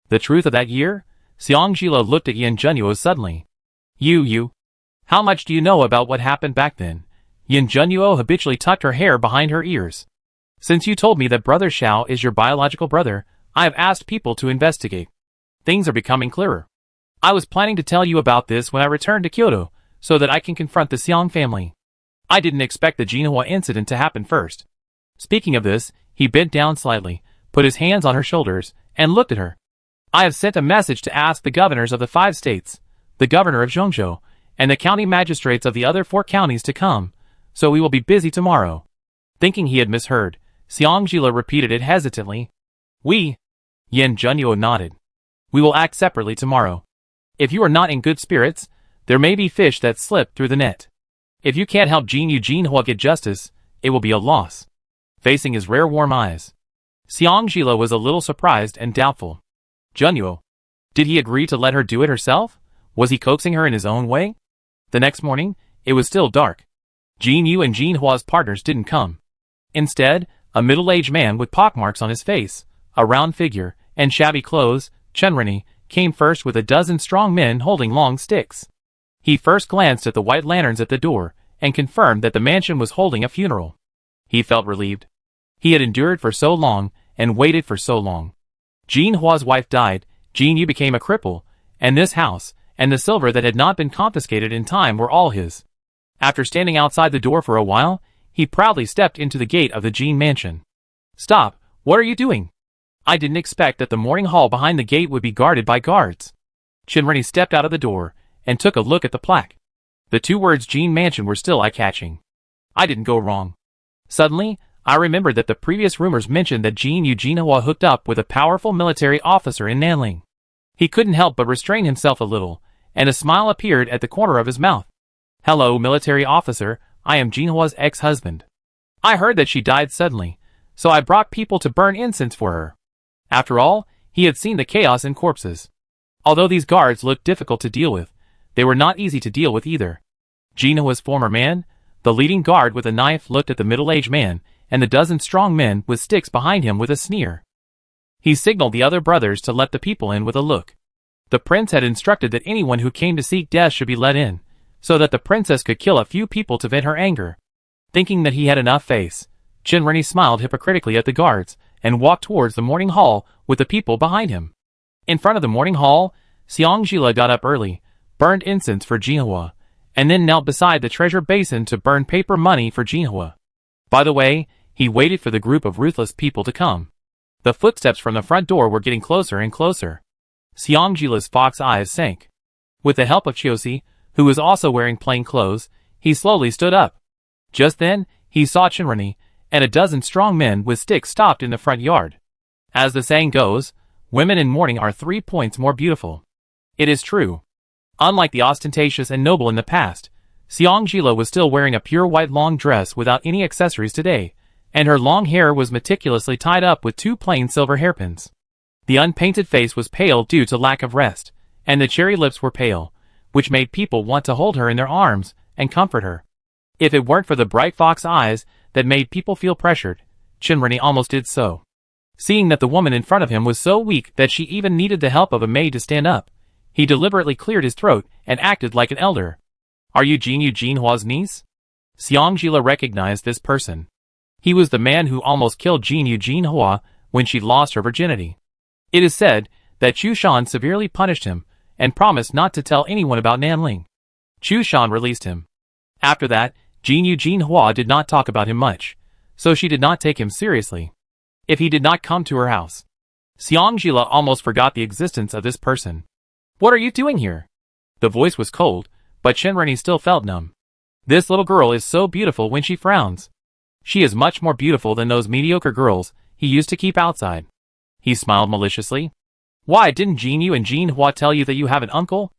The truth of that year? Seongjila looked at Yin Junyo suddenly. You. How much do you know about what happened back then? Yin Junyo habitually tucked her hair behind her ears. Since you told me that Brother Xiao is your biological brother, I have asked people to investigate. Things are becoming clearer. I was planning to tell you about this when I returned to Kyoto, so that I can confront the Xiong family. I didn't expect the Jinhua incident to happen first. Speaking of this, he bent down slightly, put his hands on her shoulders, and looked at her. I have sent a message to ask the governors of the 5 states, the governor of Zhongzhou, and the county magistrates of the other 4 counties to come, so we will be busy tomorrow. Thinking he had misheard, Seongjila repeated it hesitantly. We? Yin Junyo nodded. We will act separately tomorrow. If you are not in good spirits, there may be fish that slip through the net. If you can't help Jinyu Jinhua get justice, it will be a loss. Facing his rare warm eyes, Seongjila was a little surprised and doubtful. Junyo. Did he agree to let her do it herself? Was he coaxing her in his own way? The next morning, it was still dark. Jinyu and Jinhua's partners didn't come. Instead, a middle-aged man with pockmarks on his face, a round figure, and shabby clothes, Chunreni, came first with a dozen strong men holding long sticks. He first glanced at the white lanterns at the door, and confirmed that the mansion was holding a funeral. He felt relieved. He had endured for so long, and waited for so long. Jinhua's wife died, Jinyu became a cripple, and this house, and the silver that had not been confiscated in time were all his. After standing outside the door for a while, he proudly stepped into the gate of the Jin mansion. Stop, what are you doing? I didn't expect that the morning hall behind the gate would be guarded by guards. Chunreni stepped out of the door, and took a look at the plaque. The 2 words Jin mansion were still eye-catching. I didn't go wrong. Suddenly, I remembered that the previous rumors mentioned that Jinyu Jinhua hooked up with a powerful military officer in Nanling. He couldn't help but restrain himself a little, and a smile appeared at the corner of his mouth. Hello, military officer, I am Jinhua's ex-husband. I heard that she died suddenly, so I brought people to burn incense for her. After all, he had seen the chaos in corpses. Although these guards looked difficult to deal with, they were not easy to deal with either. Jinhua's former man, the leading guard with a knife, looked at the middle-aged man, and the dozen strong men with sticks behind him with a sneer. He signaled the other brothers to let the people in with a look. The prince had instructed that anyone who came to seek death should be let in, so that the princess could kill a few people to vent her anger. Thinking that he had enough face, Chunreni smiled hypocritically at the guards, and walked towards the morning hall with the people behind him. In front of the morning hall, Seongjila got up early, burned incense for Jinhua, and then knelt beside the treasure basin to burn paper money for Jinhua. By the way, he waited for the group of ruthless people to come. The footsteps from the front door were getting closer and closer. Seongjila's fox eyes sank. With the help of Chiosi, who was also wearing plain clothes, he slowly stood up. Just then, he saw Chunreni, and a dozen strong men with sticks stopped in the front yard. As the saying goes, women in mourning are 3 points more beautiful. It is true. Unlike the ostentatious and noble in the past, Seongjila was still wearing a pure white long dress without any accessories today, and her long hair was meticulously tied up with 2 plain silver hairpins. The unpainted face was pale due to lack of rest, and the cherry lips were pale, which made people want to hold her in their arms and comfort her. If it weren't for the bright fox eyes that made people feel pressured, Chunreni almost did so. Seeing that the woman in front of him was so weak that she even needed the help of a maid to stand up, he deliberately cleared his throat and acted like an elder. Are you Jinyu Jinhua's niece? Seongjila recognized this person. He was the man who almost killed Jinyu Jinhua when she lost her virginity. It is said that Chu Shan severely punished him and promised not to tell anyone about Nanling. Chu Shan released him. After that, Jinyu Jinhua did not talk about him much, so she did not take him seriously. If he did not come to her house, Seongjila almost forgot the existence of this person. What are you doing here? The voice was cold, but Chunreni still felt numb. This little girl is so beautiful when she frowns. She is much more beautiful than those mediocre girls he used to keep outside. He smiled maliciously. Why didn't Jinyu and Jinhua tell you that you have an uncle?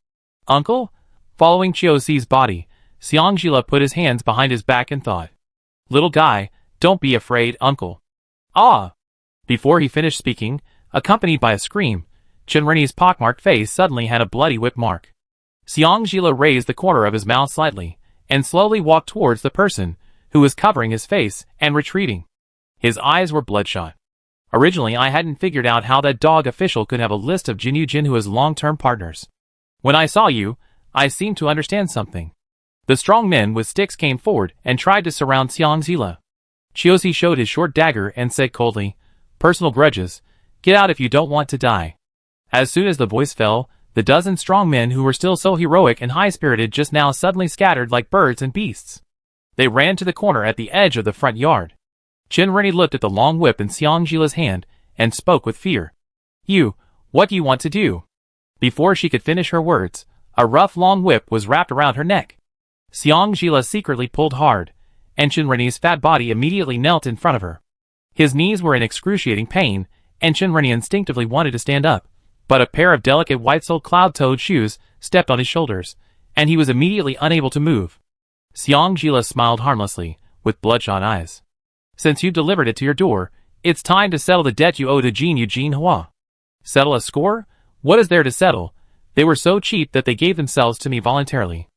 Uncle? Following Chiosi's body, Seongjila put his hands behind his back and thought. Little guy, don't be afraid, uncle. Ah! Before he finished speaking, accompanied by a scream, Chunreni's pockmarked face suddenly had a bloody whip mark. Seongjila raised the corner of his mouth slightly, and slowly walked towards the person, who was covering his face and retreating. His eyes were bloodshot. Originally, I hadn't figured out how that dog official could have a list of Jinyu Jinhua's long-term partners. When I saw you, I seemed to understand something. The strong men with sticks came forward and tried to surround Xiang Zila. Chiosi showed his short dagger and said coldly, "Personal grudges. Get out if you don't want to die." As soon as the voice fell, the dozen strong men who were still so heroic and high-spirited just now suddenly scattered like birds and beasts. They ran to the corner at the edge of the front yard. Chenrenny looked at the long whip in Xiang Zila's hand and spoke with fear. What do you want to do?" Before she could finish her words, a rough long whip was wrapped around her neck. Xiang Zila secretly pulled hard, and Chenrenny's fat body immediately knelt in front of her. His knees were in excruciating pain, and Chenrenny instinctively wanted to stand up, but a pair of delicate white-soled cloud-toed shoes stepped on his shoulders, and he was immediately unable to move. Xiang Zila smiled harmlessly, with bloodshot eyes. "Since you've delivered it to your door, it's time to settle the debt you owe to Jinyu Jinhua." "Settle a score? What is there to settle? They were so cheap that they gave themselves to me voluntarily."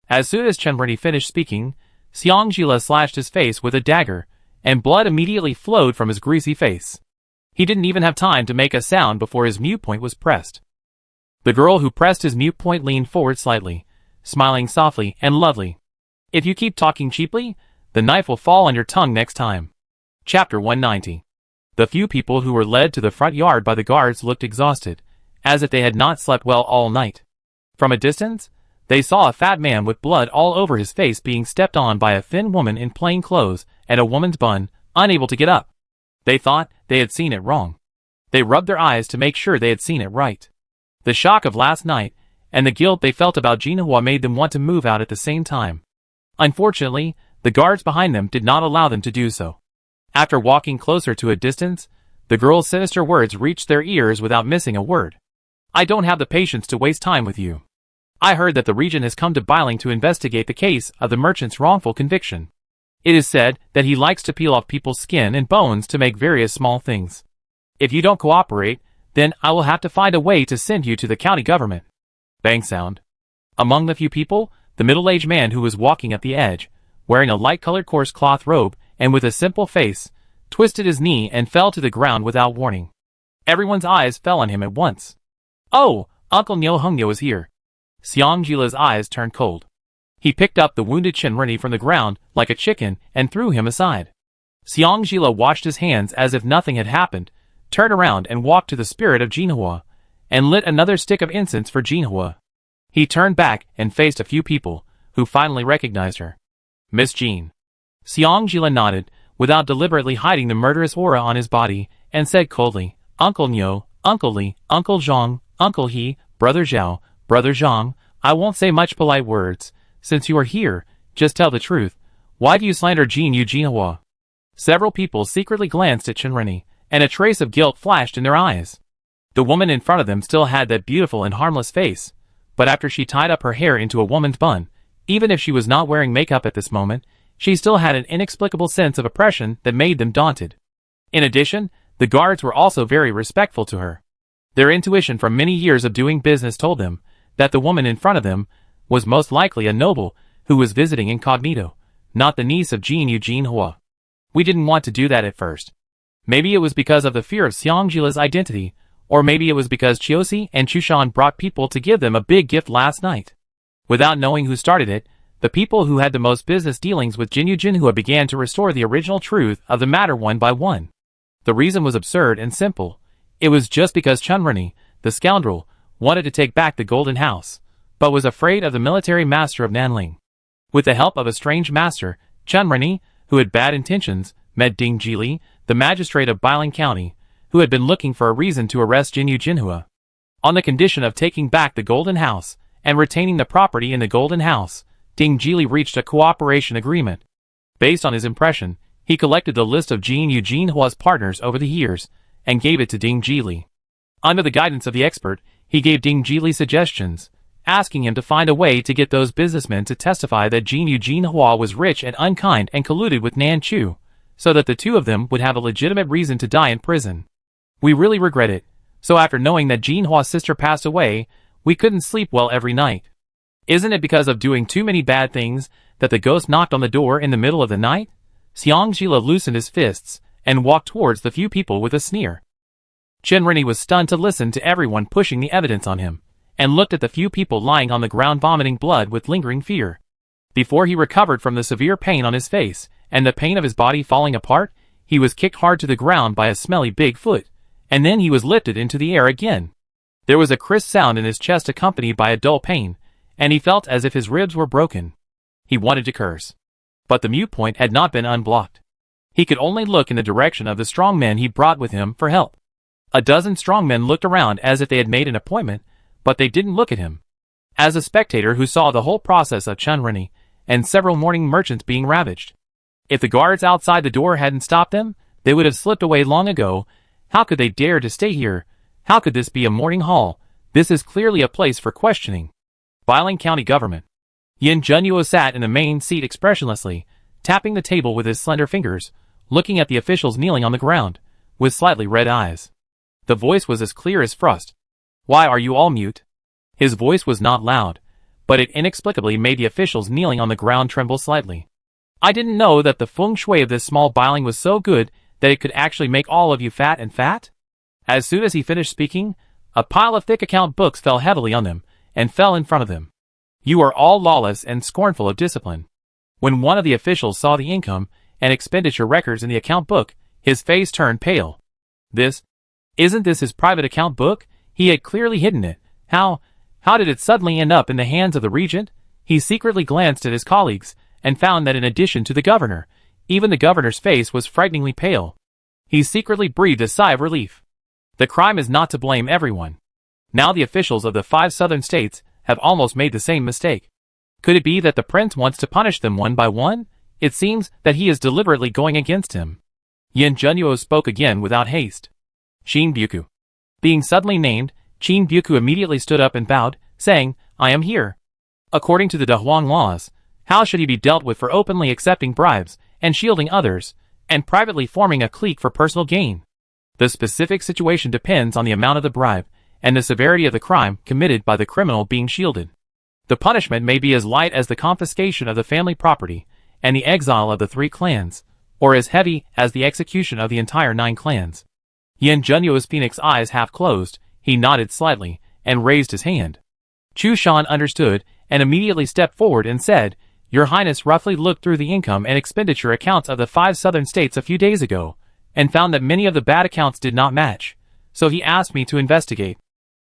As soon as Chenrenny finished speaking, Xiang Zila slashed his face with a dagger, and blood immediately flowed from his greasy face. He didn't even have time to make a sound before his mute point was pressed. The girl who pressed his mute point leaned forward slightly, smiling softly and lovely. "If you keep talking cheaply, the knife will fall on your tongue next time." Chapter 190. The few people who were led to the front yard by the guards looked exhausted, as if they had not slept well all night. From a distance, they saw a fat man with blood all over his face being stepped on by a thin woman in plain clothes and a woman's bun, unable to get up. They thought they had seen it wrong. They rubbed their eyes to make sure they had seen it right. The shock of last night and the guilt they felt about Jinhua made them want to move out at the same time. Unfortunately, the guards behind them did not allow them to do so. After walking closer to a distance, the girl's sinister words reached their ears without missing a word. "I don't have the patience to waste time with you. I heard that the Regent has come to Bailing to investigate the case of the merchant's wrongful conviction. It is said that he likes to peel off people's skin and bones to make various small things. If you don't cooperate, then I will have to find a way to send you to the county government." Bang sound. Among the few people, the middle-aged man who was walking at the edge, wearing a light-colored coarse cloth robe and with a simple face, twisted his knee and fell to the ground without warning. Everyone's eyes fell on him at once. "Oh, Uncle Nyo Hungnyo is here." Xiang Zila's eyes turned cold. He picked up the wounded Chenrenny from the ground like a chicken and threw him aside. Xiang Zila washed his hands as if nothing had happened, turned around and walked to the spirit of Jinhua, and lit another stick of incense for Jinhua. He turned back and faced a few people, who finally recognized her. "Miss Jean." Xiang Zila nodded, without deliberately hiding the murderous aura on his body, and said coldly, "Uncle Nyo, Uncle Li, Uncle Zhang, Uncle He, Brother Zhao, Brother Zhang, I won't say much polite words. Since you are here, just tell the truth. Why do you slander Jinyu Jinhua?" Several people secretly glanced at Chenrenny, and a trace of guilt flashed in their eyes. The woman in front of them still had that beautiful and harmless face, but after she tied up her hair into a woman's bun, even if she was not wearing makeup at this moment, she still had an inexplicable sense of oppression that made them daunted. In addition, the guards were also very respectful to her. Their intuition from many years of doing business told them that the woman in front of them was most likely a noble who was visiting incognito, not the niece of Jinyu Jinhua. We didn't want to do that at first. Maybe it was because of the fear of Xiang Zila's identity, or maybe it was because Chiosi and Chushan brought people to give them a big gift last night. Without knowing who started it, the people who had the most business dealings with Jinyu Jinhua began to restore the original truth of the matter one by one. The reason was absurd and simple. It was just because Chenrenny, the scoundrel, wanted to take back the Golden House, but was afraid of the military master of Nanling. With the help of a strange master, Chenrenny, who had bad intentions, met Ding Jili, the magistrate of Bailing County, who had been looking for a reason to arrest Jinyu Jinhua. On the condition of taking back the Golden House and retaining the property in the Golden House, Ding Jili reached a cooperation agreement. Based on his impression, he collected the list of Jinyu Jinhua's partners over the years and gave it to Ding Jili. Under the guidance of the expert, he gave Ding Jili suggestions, asking him to find a way to get those businessmen to testify that Jinyu Jinhua was rich and unkind and colluded with Nan Chu, so that the two of them would have a legitimate reason to die in prison. We really regret it, so after knowing that Jinhua's sister passed away, we couldn't sleep well every night. Isn't it because of doing too many bad things that the ghost knocked on the door in the middle of the night? Xiang Zhila loosened his fists and walked towards the few people with a sneer. Chen Rini was stunned to listen to everyone pushing the evidence on him, and looked at the few people lying on the ground vomiting blood with lingering fear. Before he recovered from the severe pain on his face and the pain of his body falling apart, he was kicked hard to the ground by a smelly big foot, and then he was lifted into the air again. There was a crisp sound in his chest accompanied by a dull pain, and he felt as if his ribs were broken. He wanted to curse, but the mute point had not been unblocked. He could only look in the direction of the strong men he brought with him for help. A dozen strong men looked around as if they had made an appointment, but they didn't look at him. As a spectator who saw the whole process of Chen Rini and several morning merchants being ravaged, if the guards outside the door hadn't stopped them, they would have slipped away long ago. How could they dare to stay here? How could this be a morning hall? This is clearly a place for questioning. Biling County Government. Yin Junyo sat in the main seat expressionlessly, tapping the table with his slender fingers, looking at the officials kneeling on the ground, with slightly red eyes. The voice was as clear as frost. Why are you all mute? His voice was not loud, but it inexplicably made the officials kneeling on the ground tremble slightly. I didn't know that the feng shui of this small biling was so good that it could actually make all of you fat and fat? As soon as he finished speaking, a pile of thick account books fell heavily on them, and fell in front of them. You are all lawless and scornful of discipline. When one of the officials saw the income and expenditure records in the account book, his face turned pale. Isn't this his private account book? He had clearly hidden it. How did it suddenly end up in the hands of the regent? He secretly glanced at his colleagues, and found that in addition to the governor, even the governor's face was frighteningly pale. He secretly breathed a sigh of relief. The crime is not to blame everyone. Now the officials of the 5 southern states have almost made the same mistake. Could it be that the prince wants to punish them one by one? It seems that he is deliberately going against him. Yin Junyo spoke again without haste. Qin Buku. Being suddenly named, Qin Buku immediately stood up and bowed, saying, I am here. According to the Dahuang laws, how should he be dealt with for openly accepting bribes, and shielding others, and privately forming a clique for personal gain? The specific situation depends on the amount of the bribe, and the severity of the crime committed by the criminal being shielded. The punishment may be as light as the confiscation of the family property, and the exile of the 3 clans, or as heavy as the execution of the entire 9 clans. Yin Junyo's phoenix eyes half closed, he nodded slightly, and raised his hand. Chu Shan understood, and immediately stepped forward and said, Your Highness roughly looked through the income and expenditure accounts of the 5 southern states a few days ago, and found that many of the bad accounts did not match, so he asked me to investigate.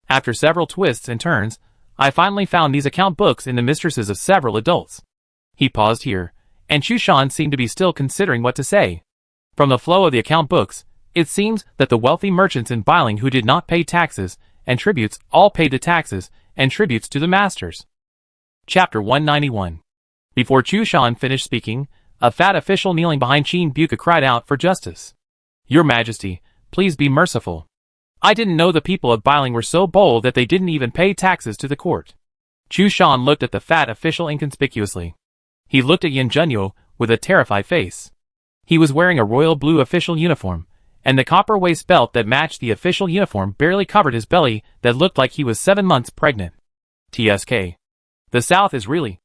After several twists and turns, I finally found these account books in the mistresses of several adults. He paused here, and Chu Shan seemed to be still considering what to say. From the flow of the account books, it seems that the wealthy merchants in Biling who did not pay taxes and tributes all paid the taxes and tributes to the masters. Chapter 191. Before Chu Shan finished speaking, a fat official kneeling behind Qin Buka cried out for justice. Your Majesty, please be merciful. I didn't know the people of Biling were so bold that they didn't even pay taxes to the court. Chu Shan looked at the fat official inconspicuously. He looked at Yin Junyo with a terrified face. He was wearing a royal blue official uniform, and the copper waist belt that matched the official uniform barely covered his belly that looked like he was 7 months pregnant. TSK. The South is really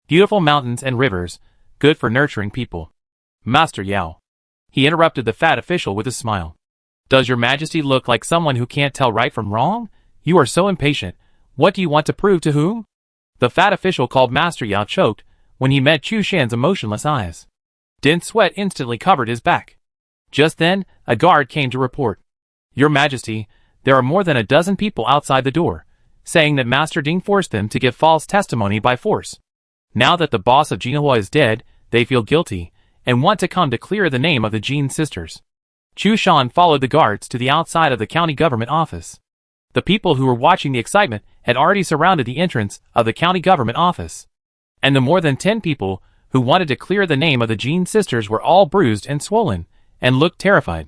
beautiful mountains and rivers, good for nurturing people. Master Yao. He interrupted the fat official with a smile. Does your Majesty look like someone who can't tell right from wrong? You are so impatient. What do you want to prove to whom? The fat official called Master Yao choked when he met Chu Shan's emotionless eyes. Dense sweat instantly covered his back. Just then, a guard came to report. Your Majesty, there are more than a dozen people outside the door, saying that Master Ding forced them to give false testimony by force. Now that the boss of Jinhua is dead, they feel guilty, and want to come to clear the name of the Jin sisters. Chu Shan followed the guards to the outside of the county government office. The people who were watching the excitement had already surrounded the entrance of the county government office. And the more than 10 people who wanted to clear the name of the Jin sisters were all bruised and swollen, and looked terrified.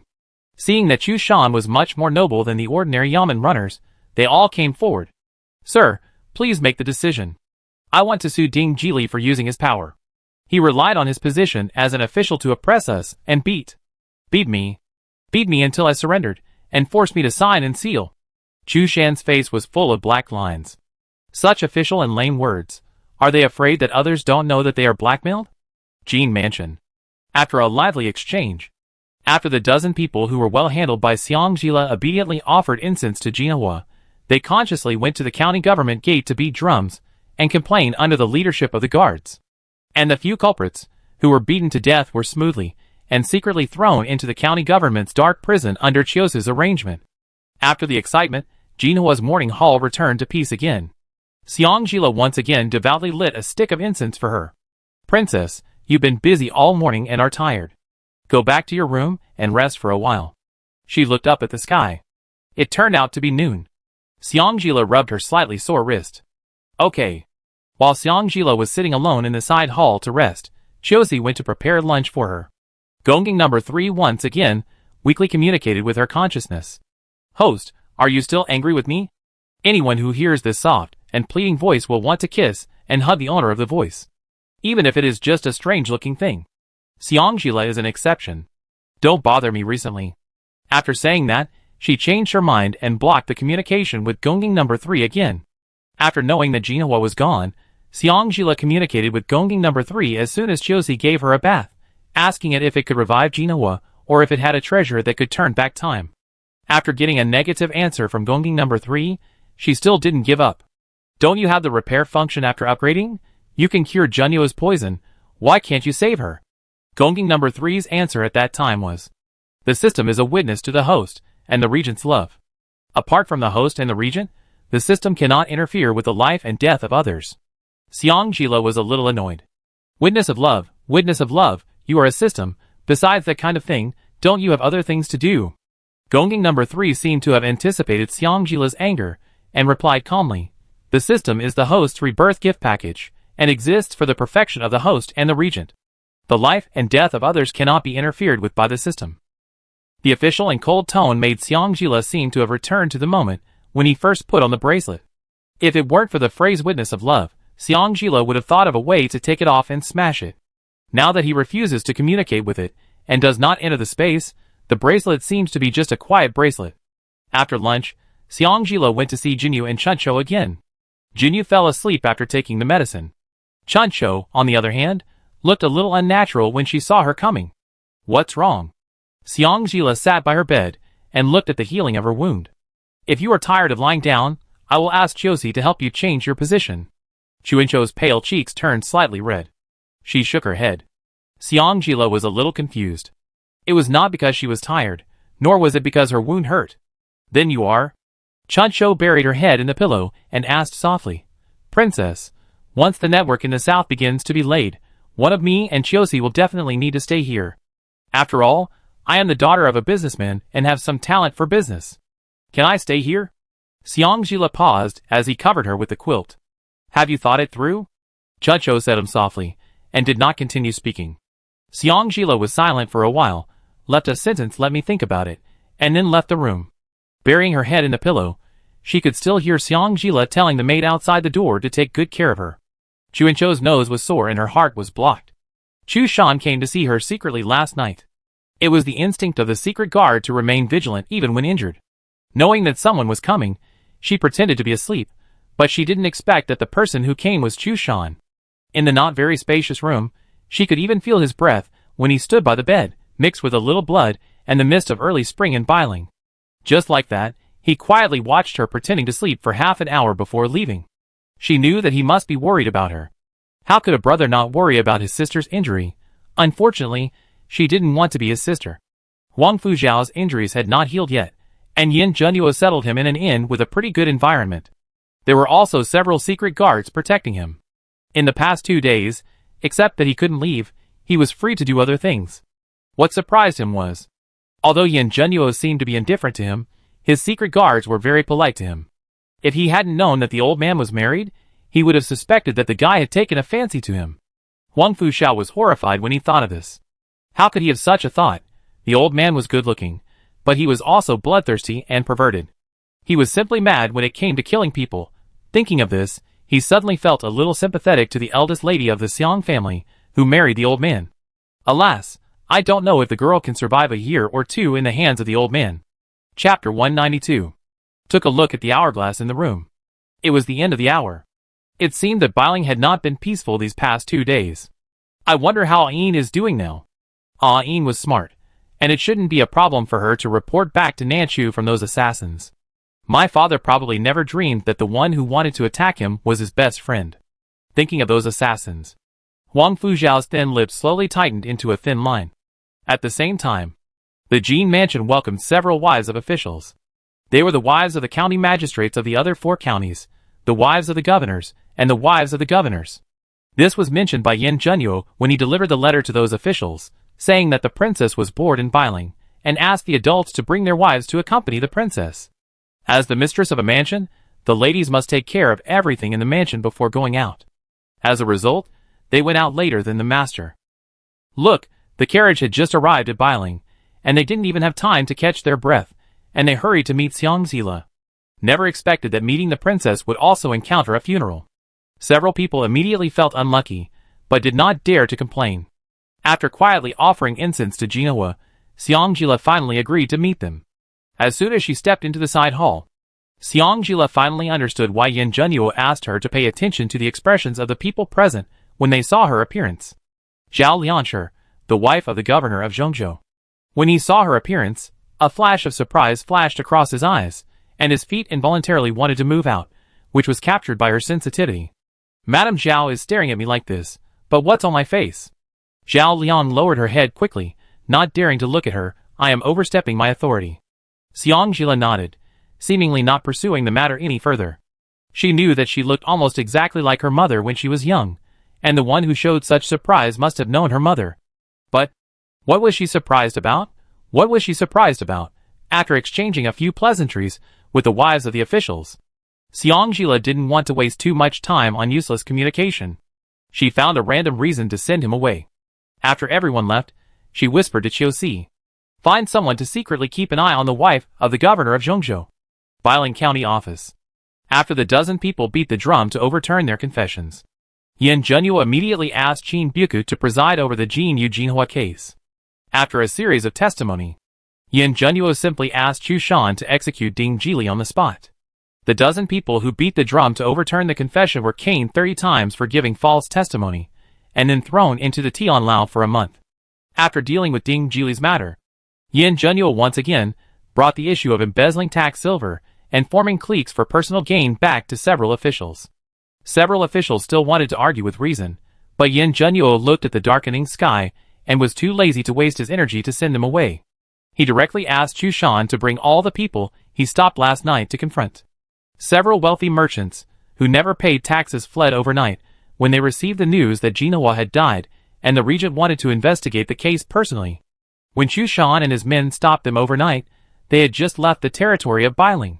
Seeing that Chu Shan was much more noble than the ordinary yamen runners, they all came forward. Sir, please make the decision. I want to sue Ding Jili for using his power. He relied on his position as an official to oppress us and beat me until I surrendered, and forced me to sign and seal. Chu Shan's face was full of black lines. Such official and lame words. Are they afraid that others don't know that they are blackmailed? Jean Mansion. After a lively exchange. After the dozen people who were well handled by Xiangjila obediently offered incense to Jinhua, they consciously went to the county government gate to beat drums and complain under the leadership of the guards. And the few culprits, who were beaten to death, were smoothly and secretly thrown into the county government's dark prison under Chiosi's arrangement. After the excitement, Jinhua's mourning hall returned to peace again. Xiangjila once again devoutly lit a stick of incense for her. Princess, you've been busy all morning and are tired. Go back to your room and rest for a while. She looked up at the sky. It turned out to be noon. Xiangjila rubbed her slightly sore wrist. Okay. While Xiangjila was sitting alone in the side hall to rest, Chiosi went to prepare lunch for her. Gongging number 3 once again weakly communicated with her consciousness. Host, are you still angry with me? Anyone who hears this soft and pleading voice will want to kiss and hug the owner of the voice. Even if it is just a strange-looking thing. Xiangjila is an exception. Don't bother me recently. After saying that, she changed her mind and blocked the communication with Gongging number 3 again. After knowing that Jinhua was gone, Xiangjila communicated with Gongging number 3 as soon as Chiosi gave her a bath, asking it if it could revive Jinhua or if it had a treasure that could turn back time. After getting a negative answer from Gongging number 3, she still didn't give up. Don't you have the repair function after upgrading? You can cure Junyo's poison. Why can't you save her? Gongging number 3's answer at that time was, the system is a witness to the host and the regent's love. Apart from the host and the regent, the system cannot interfere with the life and death of others. Xiangjila was a little annoyed. Witness of love, you are a system. Besides that kind of thing, don't you have other things to do? Gongging number 3 seemed to have anticipated Xiangjila's anger and replied calmly, the system is the host's rebirth gift package and exists for the perfection of the host and the regent. The life and death of others cannot be interfered with by the system. The official and cold tone made Xiangjila seem to have returned to the moment when he first put on the bracelet. If it weren't for the phrase witness of love, Xiangjila would have thought of a way to take it off and smash it. Now that he refuses to communicate with it and does not enter the space, the bracelet seems to be just a quiet bracelet. After lunch, Xiangjila went to see Jinyu and Chuncho again. Jinyu fell asleep after taking the medicine. Chuncho, on the other hand, looked a little unnatural when she saw her coming. What's wrong? Xiangjila sat by her bed and looked at the healing of her wound. If you are tired of lying down, I will ask Chiosi to help you change your position. Chuncho's pale cheeks turned slightly red. She shook her head. Xiangjila was a little confused. It was not because she was tired, nor was it because her wound hurt. Then you are? Chuncho buried her head in the pillow and asked softly. Princess, once the network in the south begins to be laid, one of me and Chiosi will definitely need to stay here. After all, I am the daughter of a businessman and have some talent for business. Can I stay here? Xiangjila paused as he covered her with the quilt. Have you thought it through? Chuncho said softly, and did not continue speaking. Xiangjila was silent for a while, left a sentence let me think about it, and then left the room. Burying her head in the pillow, she could still hear Xiangjila telling the maid outside the door to take good care of her. Chuncho's nose was sore and her heart was blocked. Chu Shan came to see her secretly last night. It was the instinct of the secret guard to remain vigilant even when injured. Knowing that someone was coming, she pretended to be asleep, but she didn't expect that the person who came was Chu Shan. In the not very spacious room, she could even feel his breath when he stood by the bed, mixed with a little blood and the mist of early spring and biling. Just like that, he quietly watched her pretending to sleep for half an hour before leaving. She knew that he must be worried about her. How could a brother not worry about his sister's injury? Unfortunately, she didn't want to be his sister. Huang Fujiao's injuries had not healed yet, and Yin Junyo settled him in an inn with a pretty good environment. There were also several secret guards protecting him. In the past 2 days, except that he couldn't leave, he was free to do other things. What surprised him was, although Yin Junyo seemed to be indifferent to him, his secret guards were very polite to him. If he hadn't known that the old man was married, he would have suspected that the guy had taken a fancy to him. Huang Fuxiao was horrified when he thought of this. How could he have such a thought? The old man was good-looking, but he was also bloodthirsty and perverted. He was simply mad when it came to killing people. Thinking of this, he suddenly felt a little sympathetic to the eldest lady of the Xiang family, who married the old man. Alas, I don't know if the girl can survive a year or two in the hands of the old man. Chapter 192. Took a look at the hourglass in the room. It was the end of the hour. It seemed that Biling had not been peaceful these past 2 days. I wonder how Ain is doing now. Ain was smart, and it shouldn't be a problem for her to report back to Nanchu from those assassins. My father probably never dreamed that the one who wanted to attack him was his best friend. Thinking of those assassins, Huang Fujiao's thin lips slowly tightened into a thin line. At the same time, the Jin mansion welcomed several wives of officials. They were the wives of the county magistrates of the other 4 counties, the wives of the governors, and the wives of the governors. This was mentioned by Yin Junyo when he delivered the letter to those officials, saying that the princess was bored in Biling, and asked the adults to bring their wives to accompany the princess. As the mistress of a mansion, the ladies must take care of everything in the mansion before going out. As a result, they went out later than the master. Look, the carriage had just arrived at Biling, and they didn't even have time to catch their breath, and they hurried to meet Xiangzila. Never expected that meeting the princess would also encounter a funeral. Several people immediately felt unlucky, but did not dare to complain. After quietly offering incense to Jinhua, Xiangzila finally agreed to meet them. As soon as she stepped into the side hall, Xiangzila finally understood why Yin Junyo asked her to pay attention to the expressions of the people present when they saw her appearance. Zhao Lianshi, the wife of the governor of Zhongzhou. When he saw her appearance, a flash of surprise flashed across his eyes, and his feet involuntarily wanted to move out, which was captured by her sensitivity. Madame Zhao is staring at me like this, but what's on my face? Zhao Liang lowered her head quickly, not daring to look at her. I am overstepping my authority. Xiangzila nodded, seemingly not pursuing the matter any further. She knew that she looked almost exactly like her mother when she was young, and the one who showed such surprise must have known her mother. But what was she surprised about? What was she surprised about? After exchanging a few pleasantries with the wives of the officials, Xiangzila didn't want to waste too much time on useless communication. She found a random reason to send him away. After everyone left, she whispered to Qiuxi, "Find someone to secretly keep an eye on the wife of the governor of Zhongzhou." Biling County Office. After the dozen people beat the drum to overturn their confessions, Yin Junyo immediately asked Qin Buku to preside over the Jin Yu Jinhua case. After a series of testimony, Yin Junyo simply asked Chu Shan to execute Ding Jili on the spot. The dozen people who beat the drum to overturn the confession were caned 30 times for giving false testimony, and then thrown into the Tianlao for a month. After dealing with Ding Jili's matter, Yin Junyo once again brought the issue of embezzling tax silver and forming cliques for personal gain back to several officials. Several officials still wanted to argue with reason, but Yin Junyo looked at the darkening sky and was too lazy to waste his energy to send them away. He directly asked Chu Shan to bring all the people he stopped last night to confront. Several wealthy merchants, who never paid taxes, fled overnight when they received the news that Jinhua had died, and the regent wanted to investigate the case personally. When Chu Shan and his men stopped them overnight, they had just left the territory of Biling.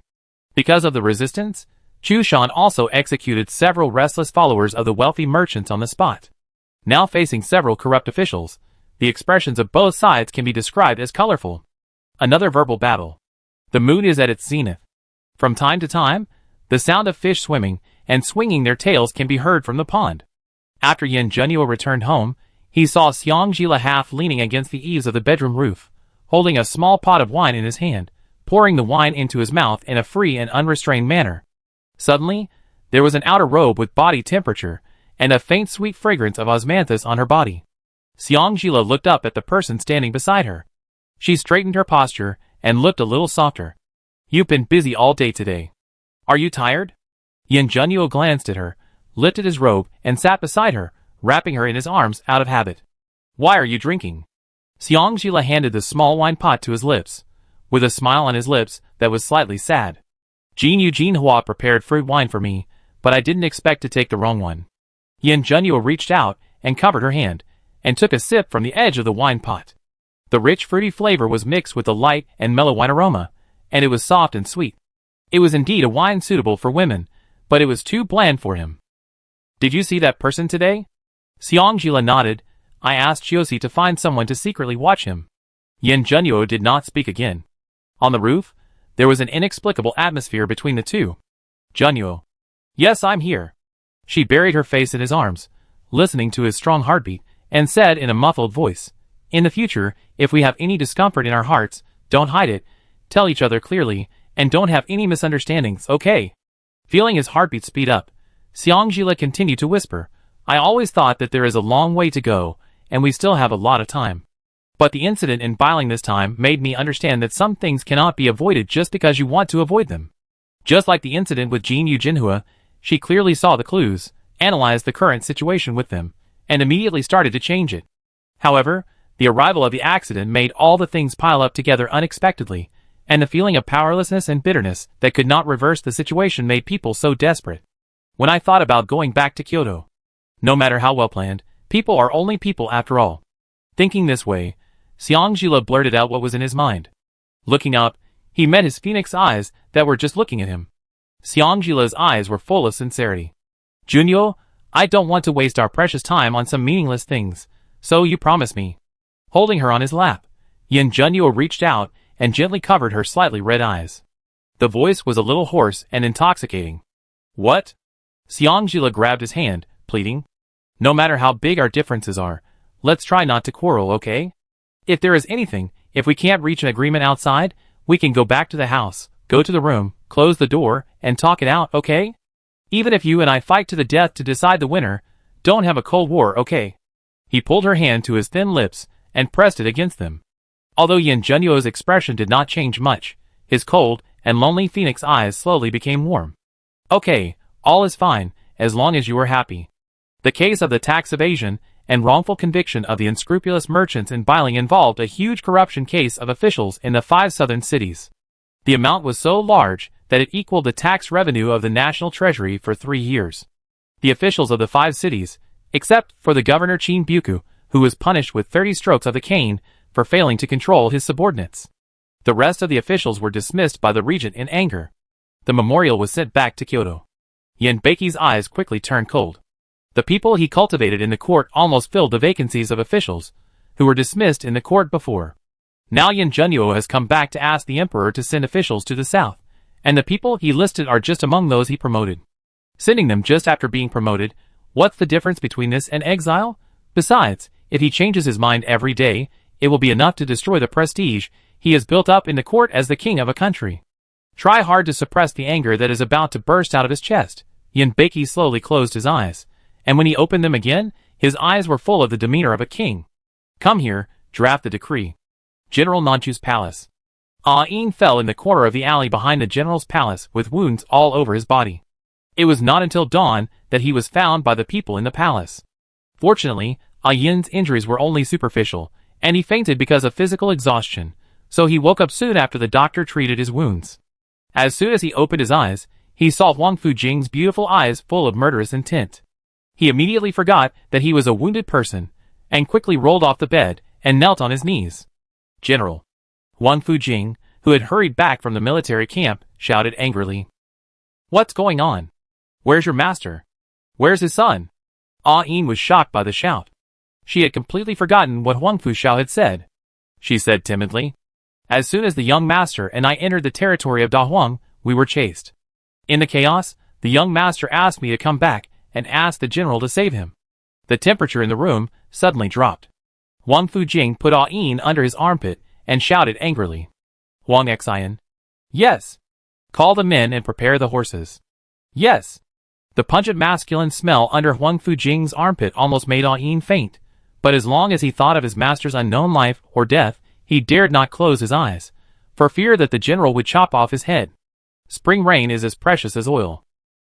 Because of the resistance, Chu Shan also executed several restless followers of the wealthy merchants on the spot. Now facing several corrupt officials, the expressions of both sides can be described as colorful. Another verbal battle. The moon is at its zenith. From time to time, the sound of fish swimming and swinging their tails can be heard from the pond. After Yin Junyo returned home, he saw Xiangzila half leaning against the eaves of the bedroom roof, holding a small pot of wine in his hand, pouring the wine into his mouth in a free and unrestrained manner. Suddenly, there was an outer robe with body temperature, and a faint sweet fragrance of osmanthus on her body. Xiangzila looked up at the person standing beside her. She straightened her posture and looked a little softer. "You've been busy all day today. Are you tired?" Yin Junyo glanced at her, lifted his robe, and sat beside her, wrapping her in his arms out of habit. "Why are you drinking?" Xiangzila handed the small wine pot to his lips, with a smile on his lips that was slightly sad. "Jin Yu Jinhua prepared fruit wine for me, but I didn't expect to take the wrong one." Yin Junyo reached out and covered her hand, and took a sip from the edge of the wine pot. The rich fruity flavor was mixed with the light and mellow wine aroma, and it was soft and sweet. It was indeed a wine suitable for women, but it was too bland for him. "Did you see that person today?" Xiangzila nodded. "I asked Qiuxi to find someone to secretly watch him." Yin Junyo did not speak again. On the roof, there was an inexplicable atmosphere between the two. "Junyo." "Yes, I'm here." She buried her face in his arms, listening to his strong heartbeat, and said in a muffled voice, "In the future, if we have any discomfort in our hearts, don't hide it, tell each other clearly, and don't have any misunderstandings, okay?" Feeling his heartbeat speed up, Xiangjila continued to whisper, I always thought that there is a long way to go, and we still have a lot of time. But the incident in Biling this time made me understand that some things cannot be avoided just because you want to avoid them. Just like the incident with Jin Yu Jinhua, she clearly saw the clues, analyzed the current situation with them, and immediately started to change it. However, the arrival of the accident made all the things pile up together unexpectedly, and the feeling of powerlessness and bitterness that could not reverse the situation made people so desperate. When I thought about going back to Kyoto, no matter how well planned, people are only people after all. Thinking this way, Xiangjila blurted out what was in his mind. Looking up, he met his phoenix eyes that were just looking at him. Xiangjila's eyes were full of sincerity. Junyo, I don't want to waste our precious time on some meaningless things, so you promise me. Holding her on his lap, Yin Junyo reached out and gently covered her slightly red eyes. The voice was a little hoarse and intoxicating. What? Xiangjila grabbed his hand, pleading. No matter how big our differences are, let's try not to quarrel, okay? If there is anything, if we can't reach an agreement outside, we can go back to the house, go to the room, close the door, and talk it out, okay? Even if you and I fight to the death to decide the winner, don't have a cold war, okay? He pulled her hand to his thin lips and pressed it against them. Although Yin Junyo's expression did not change much, his cold and lonely phoenix eyes slowly became warm. Okay, all is fine, as long as you are happy. The case of the tax evasion and wrongful conviction of the unscrupulous merchants in Biling involved a huge corruption case of officials in the 5 southern cities. The amount was so large that it equaled the tax revenue of the national treasury for 3 years. The officials of the 5 cities, except for the governor Chin Buku, who was punished with 30 strokes of the cane for failing to control his subordinates. The rest of the officials were dismissed by the regent in anger. The memorial was sent back to Kyoto. Yen Beiki's eyes quickly turned cold. The people he cultivated in the court almost filled the vacancies of officials, who were dismissed in the court before. Now Yin Junyo has come back to ask the emperor to send officials to the south, and the people he listed are just among those he promoted. Sending them just after being promoted, what's the difference between this and exile? Besides, if he changes his mind every day, it will be enough to destroy the prestige he has built up in the court as the king of a country. Try hard to suppress the anger that is about to burst out of his chest. Yin Beiki slowly closed his eyes, and when he opened them again, his eyes were full of the demeanor of a king. Come here, draft the decree. General Nanchu's palace. Ah-in fell in the corner of the alley behind the general's palace with wounds all over his body. It was not until dawn that he was found by the people in the palace. Fortunately, Ah-yin's injuries were only superficial, and he fainted because of physical exhaustion, so he woke up soon after the doctor treated his wounds. As soon as he opened his eyes, he saw Huang Fujing's beautiful eyes full of murderous intent. He immediately forgot that he was a wounded person, and quickly rolled off the bed and knelt on his knees. General. Huang Fujing, who had hurried back from the military camp, shouted angrily. What's going on? Where's your master? Where's his son? Ah-in was shocked by the shout. She had completely forgotten what Huang Fuxiao had said. She said timidly. As soon as the young master and I entered the territory of Da Huang, we were chased. In the chaos, the young master asked me to come back and asked the general to save him. The temperature in the room suddenly dropped. Huang Fujing put Ah-in under his armpit and shouted angrily. Huang Xian. Yes. Call the men and prepare the horses. Yes. The pungent masculine smell under Huang Fujing's armpit almost made Ah-in faint, but as long as he thought of his master's unknown life or death, he dared not close his eyes, for fear that the general would chop off his head. Spring rain is as precious as oil.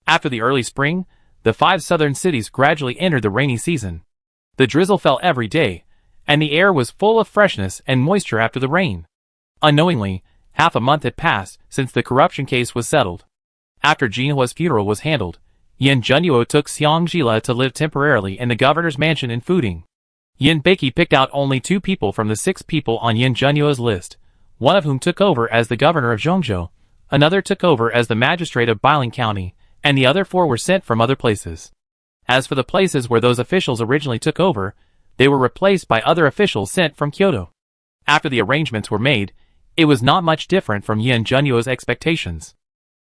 After the early spring, the 5 southern cities gradually entered the rainy season. The drizzle fell every day, and the air was full of freshness and moisture after the rain. Unknowingly, half a month had passed since the corruption case was settled. After Jinhua's funeral was handled, Yin Junyo took Xiangjila to live temporarily in the governor's mansion in Fuding. Yin Beiki picked out only 2 people from the 6 people on Yin Junyo's list, one of whom took over as the governor of Zhongzhou, another took over as the magistrate of Biling County, and the other 4 were sent from other places. As for the places where those officials originally took over, they were replaced by other officials sent from Kyoto. After the arrangements were made, it was not much different from Yin Junyo's expectations.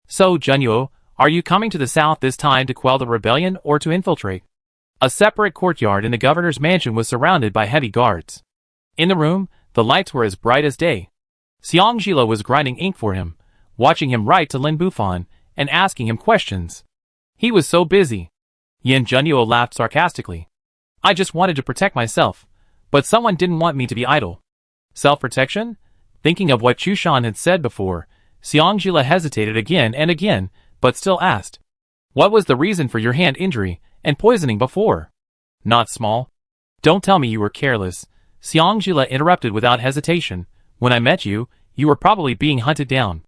So, Junyo, are you coming to the south this time to quell the rebellion or to infiltrate? A separate courtyard in the governor's mansion was surrounded by heavy guards. In the room, the lights were as bright as day. Xiangjila was grinding ink for him, watching him write to Lin Bufan, and asking him questions. He was so busy. Yin Junyo laughed sarcastically. I just wanted to protect myself, but someone didn't want me to be idle. Self-protection? Thinking of what Chushan had said before, Xiangjila hesitated again and again, but still asked. What was the reason for your hand injury and poisoning before? Not small. Don't tell me you were careless. Xiangjila interrupted without hesitation. When I met you, you were probably being hunted down.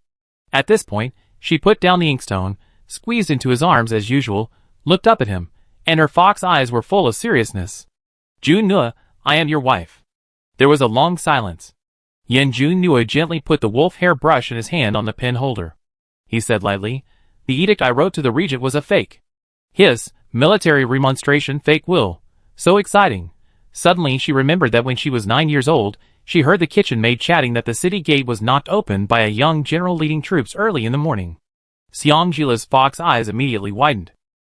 At this point, she put down the inkstone, squeezed into his arms as usual, looked up at him, and her fox eyes were full of seriousness. Junua, I am your wife. There was a long silence. Yen Junua gently put the wolf hair brush in his hand on the pen holder. He said lightly, the edict I wrote to the regent was a fake. His, military remonstration fake will. So exciting. Suddenly she remembered that when she was 9 years old, she heard the kitchen maid chatting that the city gate was knocked open by a young general leading troops early in the morning. Xiangjila's fox eyes immediately widened.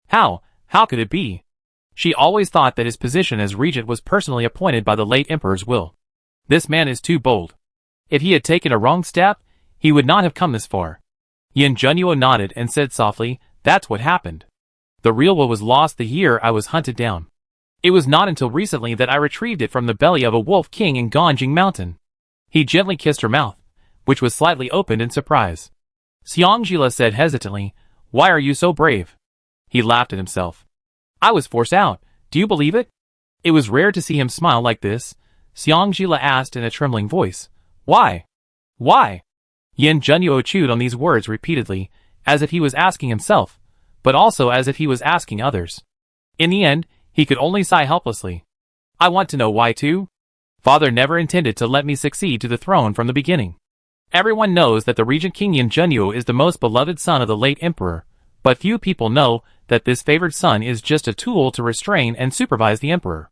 How could it be? She always thought that his position as regent was personally appointed by the late emperor's will. This man is too bold. If he had taken a wrong step, he would not have come this far. Yin Junyo nodded and said softly, that's what happened. The real will was lost the year I was hunted down. It was not until recently that I retrieved it from the belly of a wolf king in Ganjing Mountain. He gently kissed her mouth, which was slightly opened in surprise. Xiangjila said hesitantly, why are you so brave? He laughed at himself. I was forced out, do you believe it? It was rare to see him smile like this. Xiangjila asked in a trembling voice. Why? Why? Yin Junyo chewed on these words repeatedly, as if he was asking himself, but also as if he was asking others. In the end, he could only sigh helplessly. I want to know why too. Father never intended to let me succeed to the throne from the beginning. Everyone knows that the Regent King Yin Junyo is the most beloved son of the late emperor, but few people know that this favored son is just a tool to restrain and supervise the emperor.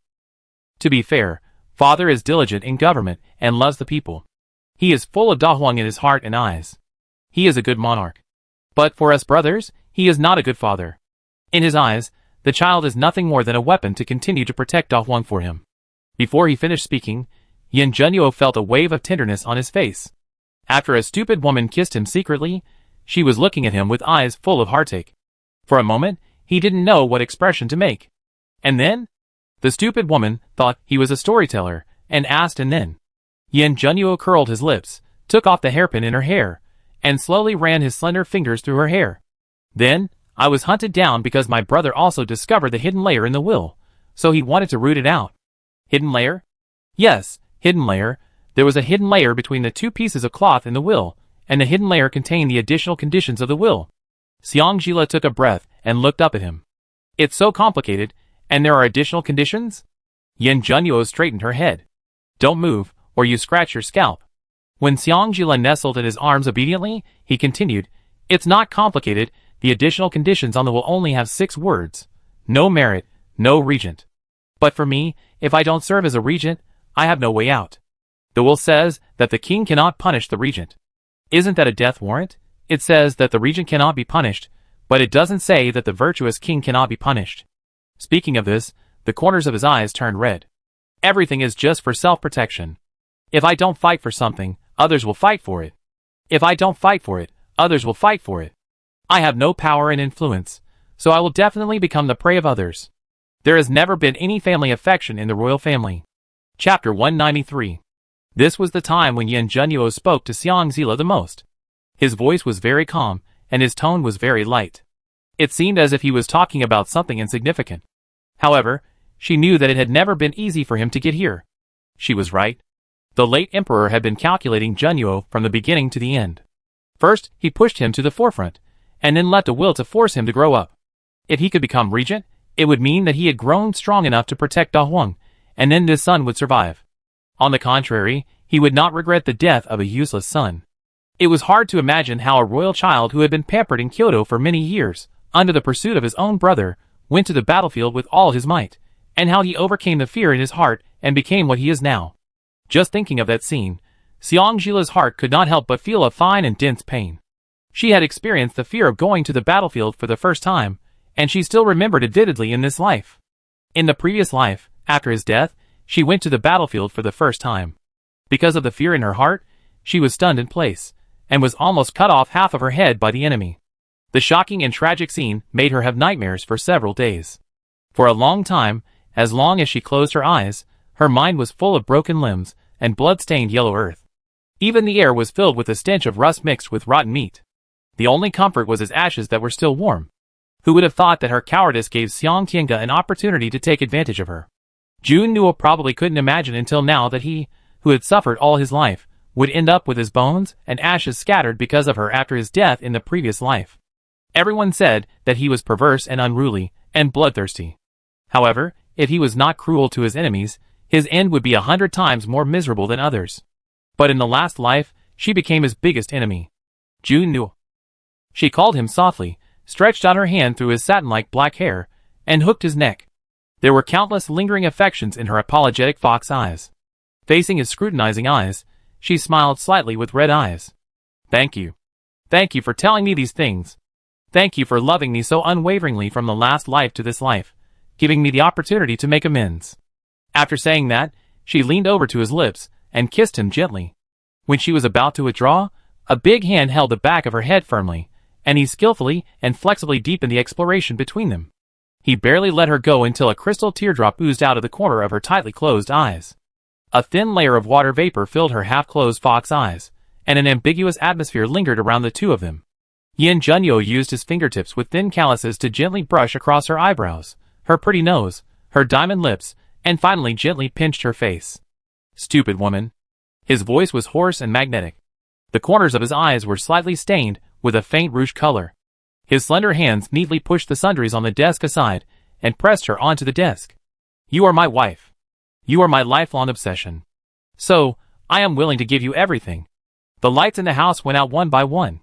To be fair, Father is diligent in government and loves the people. He is full of dahuang in his heart and eyes. He is a good monarch. But for us brothers, he is not a good father. In his eyes, the child is nothing more than a weapon to continue to protect dahuang for him. Before he finished speaking, Yin Junyo felt a wave of tenderness on his face. After a stupid woman kissed him secretly, she was looking at him with eyes full of heartache. For a moment, he didn't know what expression to make. And then? The stupid woman thought he was a storyteller, and asked and then. Yin Junyo curled his lips, took off the hairpin in her hair, and slowly ran his slender fingers through her hair. Then, I was hunted down because my brother also discovered the hidden layer in the will, so he wanted to root it out. Hidden layer? Yes, hidden layer. There was a hidden layer between the two pieces of cloth in the will, and the hidden layer contained the additional conditions of the will. Xiangjila took a breath and looked up at him. It's so complicated, and there are additional conditions? Yin Junyo straightened her head. Don't move, or you scratch your scalp. When Xiangjila nestled in his arms obediently, he continued, it's not complicated, the additional conditions on the will only have 6 words. No merit, no regent. But for me, if I don't serve as a regent, I have no way out. The will says that the king cannot punish the regent. Isn't that a death warrant? It says that the regent cannot be punished, but it doesn't say that the virtuous king cannot be punished. Speaking of this, the corners of his eyes turned red. Everything is just for self-protection. If I don't fight for something, others will fight for it. If I don't fight for it, others will fight for it. I have no power and influence, so I will definitely become the prey of others. There has never been any family affection in the royal family. Chapter 193. This was the time when Yin Junyo spoke to Xianggjila the most. His voice was very calm, and his tone was very light. It seemed as if he was talking about something insignificant. However, she knew that it had never been easy for him to get here. She was right. The late emperor had been calculating Junyo from the beginning to the end. First, he pushed him to the forefront, and then left a will to force him to grow up. If he could become regent, it would mean that he had grown strong enough to protect dahuang, and then this son would survive. On the contrary, he would not regret the death of a useless son. It was hard to imagine how a royal child who had been pampered in Kyoto for many years, under the pursuit of his own brother, went to the battlefield with all his might, and how he overcame the fear in his heart and became what he is now. Just thinking of that scene, Xiangjila's heart could not help but feel a fine and dense pain. She had experienced the fear of going to the battlefield for the first time, and she still remembered it vividly in this life. In the previous life, after his death, she went to the battlefield for the first time. Because of the fear in her heart, she was stunned in place, and was almost cut off half of her head by the enemy. The shocking and tragic scene made her have nightmares for several days. For a long time, as long as she closed her eyes, her mind was full of broken limbs and blood-stained yellow earth. Even the air was filled with the stench of rust mixed with rotten meat. The only comfort was his ashes that were still warm. Who would have thought that her cowardice gave Xiang Tiange an opportunity to take advantage of her? Jun Nuo probably couldn't imagine until now that he, who had suffered all his life, would end up with his bones and ashes scattered because of her after his death in the previous life. Everyone said that he was perverse and unruly and bloodthirsty. However, if he was not cruel to his enemies, his end would be 100 times more miserable than others. But in the last life, she became his biggest enemy. Jun Nuo. She called him softly, stretched out her hand through his satin-like black hair, and hooked his neck. There were countless lingering affections in her apologetic fox eyes. Facing his scrutinizing eyes, she smiled slightly with red eyes. Thank you. Thank you for telling me these things. Thank you for loving me so unwaveringly from the last life to this life, giving me the opportunity to make amends. After saying that, she leaned over to his lips and kissed him gently. When she was about to withdraw, a big hand held the back of her head firmly, and he skillfully and flexibly deepened the exploration between them. He barely let her go until a crystal teardrop oozed out of the corner of her tightly closed eyes. A thin layer of water vapor filled her half-closed fox eyes, and an ambiguous atmosphere lingered around the two of them. Yin Junyo used his fingertips with thin calluses to gently brush across her eyebrows, her pretty nose, her diamond lips, and finally gently pinched her face. Stupid woman. His voice was hoarse and magnetic. The corners of his eyes were slightly stained with a faint rouge color. His slender hands neatly pushed the sundries on the desk aside and pressed her onto the desk. You are my wife. You are my lifelong obsession. So, I am willing to give you everything. The lights in the house went out one by one.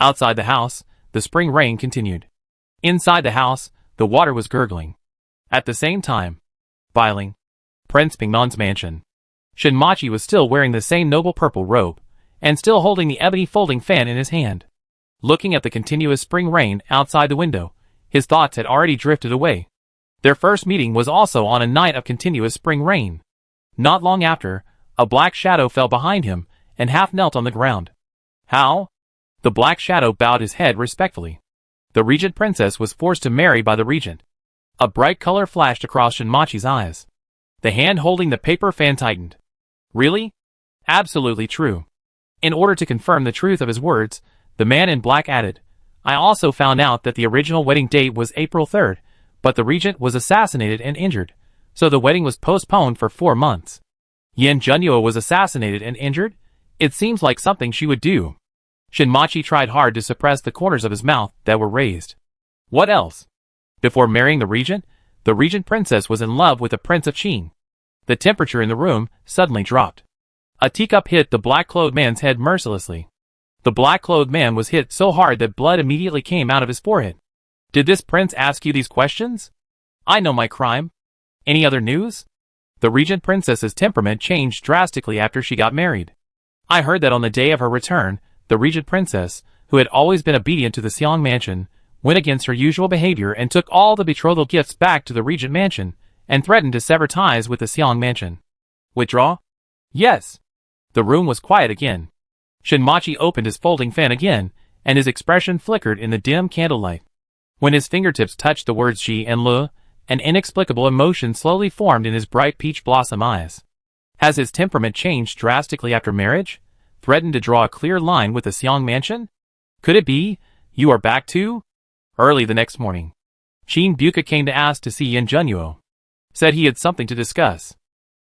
Outside the house, the spring rain continued. Inside the house, the water was gurgling. At the same time, Bailing, Prince Pingman's mansion. Shinmachi was still wearing the same noble purple robe, and still holding the ebony folding fan in his hand. Looking at the continuous spring rain outside the window, his thoughts had already drifted away. Their first meeting was also on a night of continuous spring rain. Not long after, a black shadow fell behind him and half knelt on the ground. How? The black shadow bowed his head respectfully. The Regent princess was forced to marry by the Regent. A bright color flashed across Shinmachi's eyes. The hand holding the paper fan tightened. Really? Absolutely true. In order to confirm the truth of his words, the man in black added, I also found out that the original wedding date was April 3rd, but the Regent was assassinated and injured, so the wedding was postponed for 4 months. Yin Junyo was assassinated and injured? It seems like something she would do. Shinmachi tried hard to suppress the corners of his mouth that were raised. What else? Before marrying the Regent princess was in love with the Prince of Qin. The temperature in the room suddenly dropped. A teacup hit the black-clothed man's head mercilessly. The black-clothed man was hit so hard that blood immediately came out of his forehead. Did this prince ask you these questions? I know my crime. Any other news? The Regent princess's temperament changed drastically after she got married. I heard that on the day of her return, the Regent princess, who had always been obedient to the Xiang mansion, went against her usual behavior and took all the betrothal gifts back to the Regent mansion, and threatened to sever ties with the Xiang mansion. Withdraw? Yes. The room was quiet again. Shinmachi opened his folding fan again, and his expression flickered in the dim candlelight. When his fingertips touched the words Ji and Le, an inexplicable emotion slowly formed in his bright peach blossom eyes. Has his temperament changed drastically after marriage? Threatened to draw a clear line with the Xiang mansion? Could it be, you are back too? Early the next morning, Qin Buka came to ask to see Yin Junyo. Said he had something to discuss.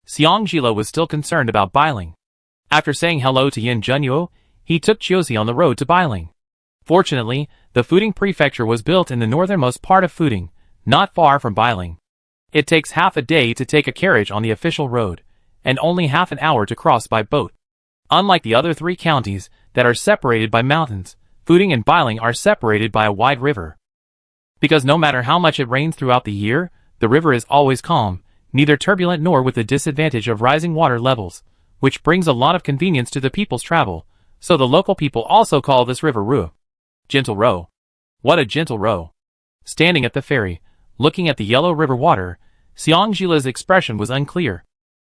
Xiang Jilo was still concerned about Bailing. After saying hello to Yin Junyo, he took Chiozi on the road to Bailing. Fortunately, the Fuding prefecture was built in the northernmost part of Fuding, not far from Bailing. It takes half a day to take a carriage on the official road, and only half an hour to cross by boat. Unlike the other 3 counties that are separated by mountains, Fuding and Bailing are separated by a wide river. Because no matter how much it rains throughout the year, the river is always calm, neither turbulent nor with the disadvantage of rising water levels, which brings a lot of convenience to the people's travel, so the local people also call this river Ru. Gentle row. What a gentle row. Standing at the ferry, looking at the yellow river water, Xiang Jila's expression was unclear.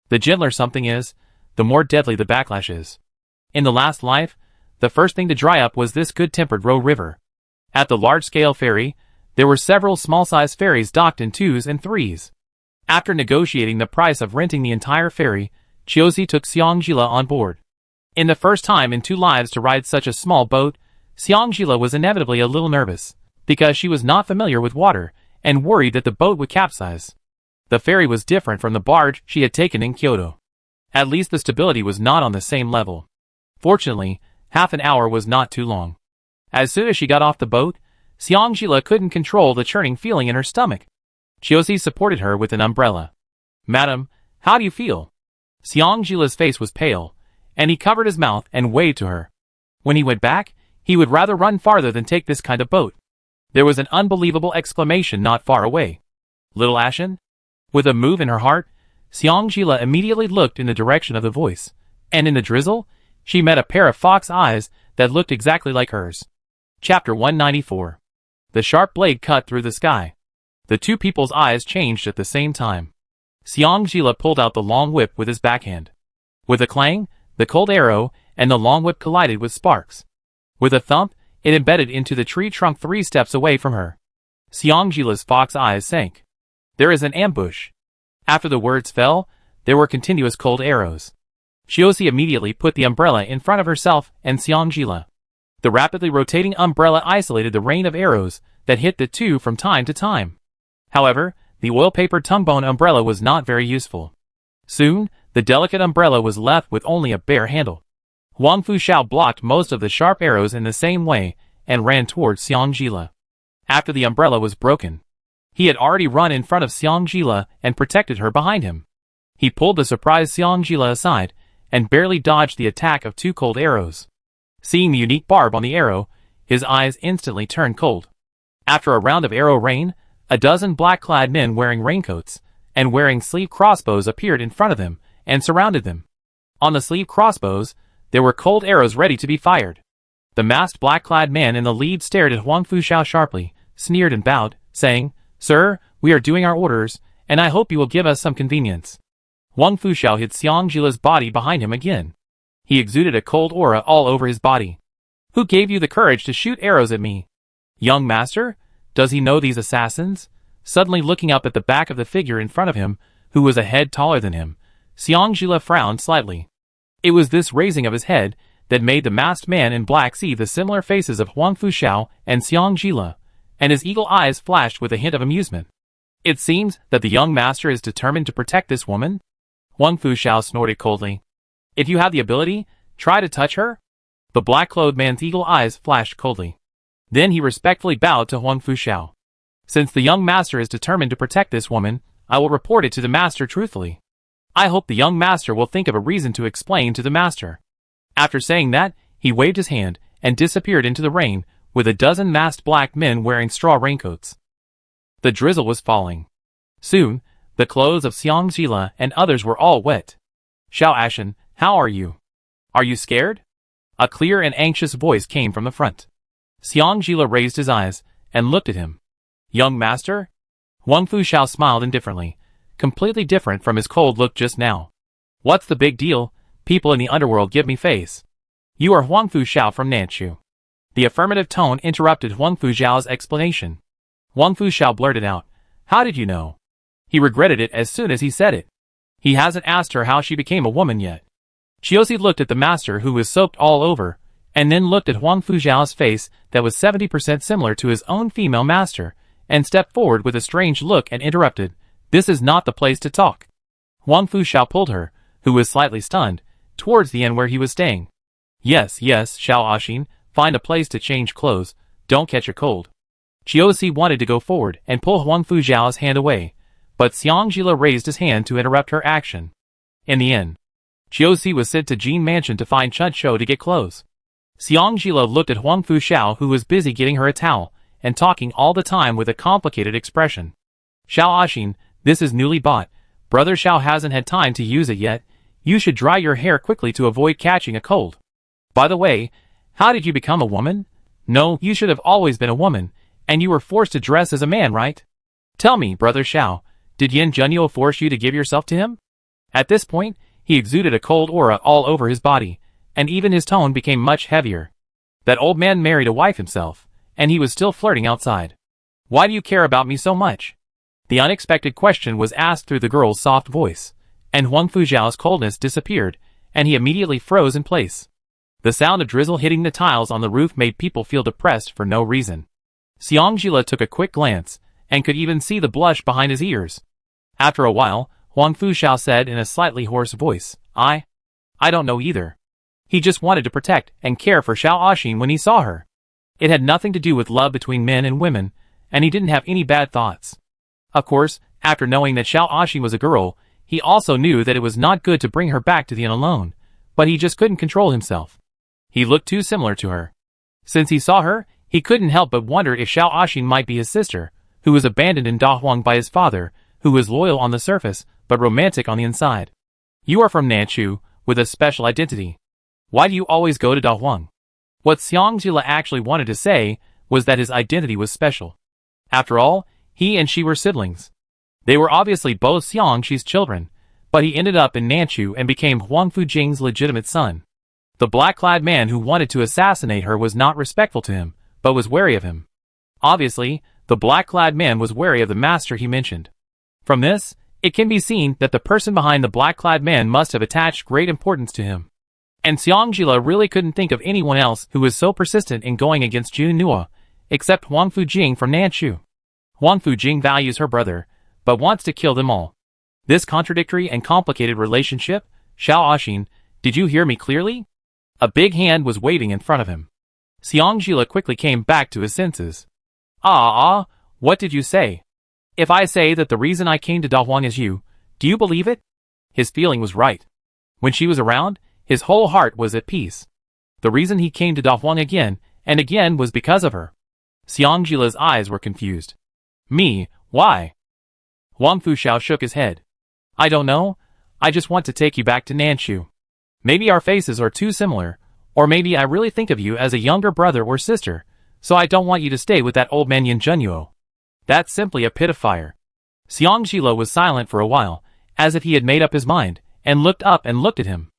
The gentler something is, the more deadly the backlash is. In the last life, the first thing to dry up was this good-tempered Row River. At the large-scale ferry, there were several small-sized ferries docked in 2s and 3s. After negotiating the price of renting the entire ferry, Chiosi took Seongjila on board. In the first time in 2 lives to ride such a small boat, Seongjila was inevitably a little nervous, because she was not familiar with water, and worried that the boat would capsize. The ferry was different from the barge she had taken in Kyoto. At least the stability was not on the same level. Fortunately, half an hour was not too long. As soon as she got off the boat, Seongjila couldn't control the churning feeling in her stomach. Chiosi supported her with an umbrella. "Madam, how do you feel?" Seongjila's face was pale, and he covered his mouth and waved to her. When he went back, he would rather run farther than take this kind of boat. There was an unbelievable exclamation not far away. "Little Ashen?" With a move in her heart, Seongjila immediately looked in the direction of the voice, and in the drizzle, she met a pair of fox eyes that looked exactly like hers. Chapter 194. The sharp blade cut through the sky. The 2 people's eyes changed at the same time. Seongjila pulled out the long whip with his backhand. With a clang, the cold arrow and the long whip collided with sparks. With a thump, it embedded into the tree trunk 3 steps away from her. Seongjila's fox eyes sank. "There is an ambush." After the words fell, there were continuous cold arrows. Chiosi immediately put the umbrella in front of herself and Seongjila. The rapidly rotating umbrella isolated the rain of arrows that hit the 2 from time to time. However, the oil-paper tongue-bone umbrella was not very useful. Soon, the delicate umbrella was left with only a bare handle. Huang Fushao blocked most of the sharp arrows in the same way and ran towards Seongjila. After the umbrella was broken, he had already run in front of Seongjila and protected her behind him. He pulled the surprised Seongjila aside and barely dodged the attack of 2 cold arrows. Seeing the unique barb on the arrow, his eyes instantly turned cold. After a round of arrow rain, a dozen black-clad men wearing raincoats and wearing sleeve crossbows appeared in front of them and surrounded them. On the sleeve crossbows, there were cold arrows ready to be fired. The masked black-clad man in the lead stared at Huang Fushao sharply, sneered and bowed, saying, "Sir, we are doing our orders, and I hope you will give us some convenience." Huang Fushao hid Seongjila's body behind him again. He exuded a cold aura all over his body. "Who gave you the courage to shoot arrows at me? Young master? Does he know these assassins?" Suddenly looking up at the back of the figure in front of him, who was a head taller than him, Seongjila frowned slightly. It was this raising of his head that made the masked man in black see the similar faces of Huang Fushao and Seongjila, and his eagle eyes flashed with a hint of amusement. "It seems that the young master is determined to protect this woman?" Huang Fushao snorted coldly. "If you have the ability, try to touch her?" The black-clothed man's eagle eyes flashed coldly. Then he respectfully bowed to Huang Fushao. "Since the young master is determined to protect this woman, I will report it to the master truthfully. I hope the young master will think of a reason to explain to the master." After saying that, he waved his hand and disappeared into the rain with a dozen masked black men wearing straw raincoats. The drizzle was falling. Soon, the clothes of Seongjila and others were all wet. "Xiao Ashen, how are you? Are you scared?" A clear and anxious voice came from the front. Seongjila raised his eyes and looked at him. "Young master?" Huang Fushao smiled indifferently, completely different from his cold look just now. "What's the big deal? People in the underworld give me face." "You are Huang Fushao from Nanchu." The affirmative tone interrupted Huang Fushao's explanation. Huang Fushao blurted out, "How did you know?" He regretted it as soon as he said it. He hasn't asked her how she became a woman yet. Chiosi looked at the master who was soaked all over, and then looked at Huang Fushao's face that was 70% similar to his own female master, and stepped forward with a strange look and interrupted, "This is not the place to talk." Huang Fushao pulled her, who was slightly stunned, towards the inn where he was staying. Yes, Xiao Ashin, find a place to change clothes, don't catch a cold." Chiosi wanted to go forward and pull Huang Fushao's hand away, but Seongjila raised his hand to interrupt her action. In the inn, Chiosi was sent to Jin Mansion to find Chun Shou to get clothes. Seongjila looked at Huang Fushao who was busy getting her a towel, and talking all the time with a complicated expression. "Xiao Ashin, this is newly bought. Brother Xiao hasn't had time to use it yet. You should dry your hair quickly to avoid catching a cold. By the way, how did you become a woman? No, you should have always been a woman, and you were forced to dress as a man, right? Tell me, Brother Xiao, did Yin Junyo force you to give yourself to him?" At this point, he exuded a cold aura all over his body, and even his tone became much heavier. "That old man married a wife himself, and he was still flirting outside. Why do you care about me so much? The unexpected question was asked through the girl's soft voice, and Huang Fujiao's coldness disappeared, and he immediately froze in place. The sound of drizzle hitting the tiles on the roof made people feel depressed for no reason. Xiang Jila took a quick glance, and could even see the blush behind his ears. After a while, Huang Fujiao said in a slightly hoarse voice, I don't know either. He just wanted to protect and care for Xiao Oxin when he saw her. It had nothing to do with love between men and women, and he didn't have any bad thoughts. Of course, after knowing that Xiao Oxin was a girl, he also knew that it was not good to bring her back to the inn alone, but he just couldn't control himself. He looked too similar to her. Since he saw her, he couldn't help but wonder if Xiao Oxin might be his sister, who was abandoned in Dahuang by his father, who was loyal on the surface, but romantic on the inside. You are from Nanchu, with a special identity. Why do you always go to Dahuang? What Xiang Jila actually wanted to say was that his identity was special. After all, he and she were siblings. They were obviously both Xiang Shi's children, but he ended up in Nanchu and became Huang Fujing's legitimate son. The black-clad man who wanted to assassinate her was not respectful to him, but was wary of him. Obviously, the black-clad man was wary of the master he mentioned. From this, it can be seen that the person behind the black-clad man must have attached great importance to him. And Xiang Jila really couldn't think of anyone else who was so persistent in going against Jun Nua, except Huang Fujing from Nanchu. Huang Fujing values her brother, but wants to kill them all. This contradictory and complicated relationship, Xiao Oxin, did you hear me clearly? A big hand was waving in front of him. Xiang Jila quickly came back to his senses. What did you say? If I say that the reason I came to Dahuang is you, do you believe it? His feeling was right. When she was around, his whole heart was at peace. The reason he came to Dahuang again and again was because of her. Xiang Jila's eyes were confused. Me, why? Huang Fujiao shook his head. I don't know, I just want to take you back to Nanchu. Maybe our faces are too similar, or maybe I really think of you as a younger brother or sister, so I don't want you to stay with that old man Yin Junyo. That's simply a pit of fire. Xiang Jila was silent for a while, as if he had made up his mind, and looked up and looked at him.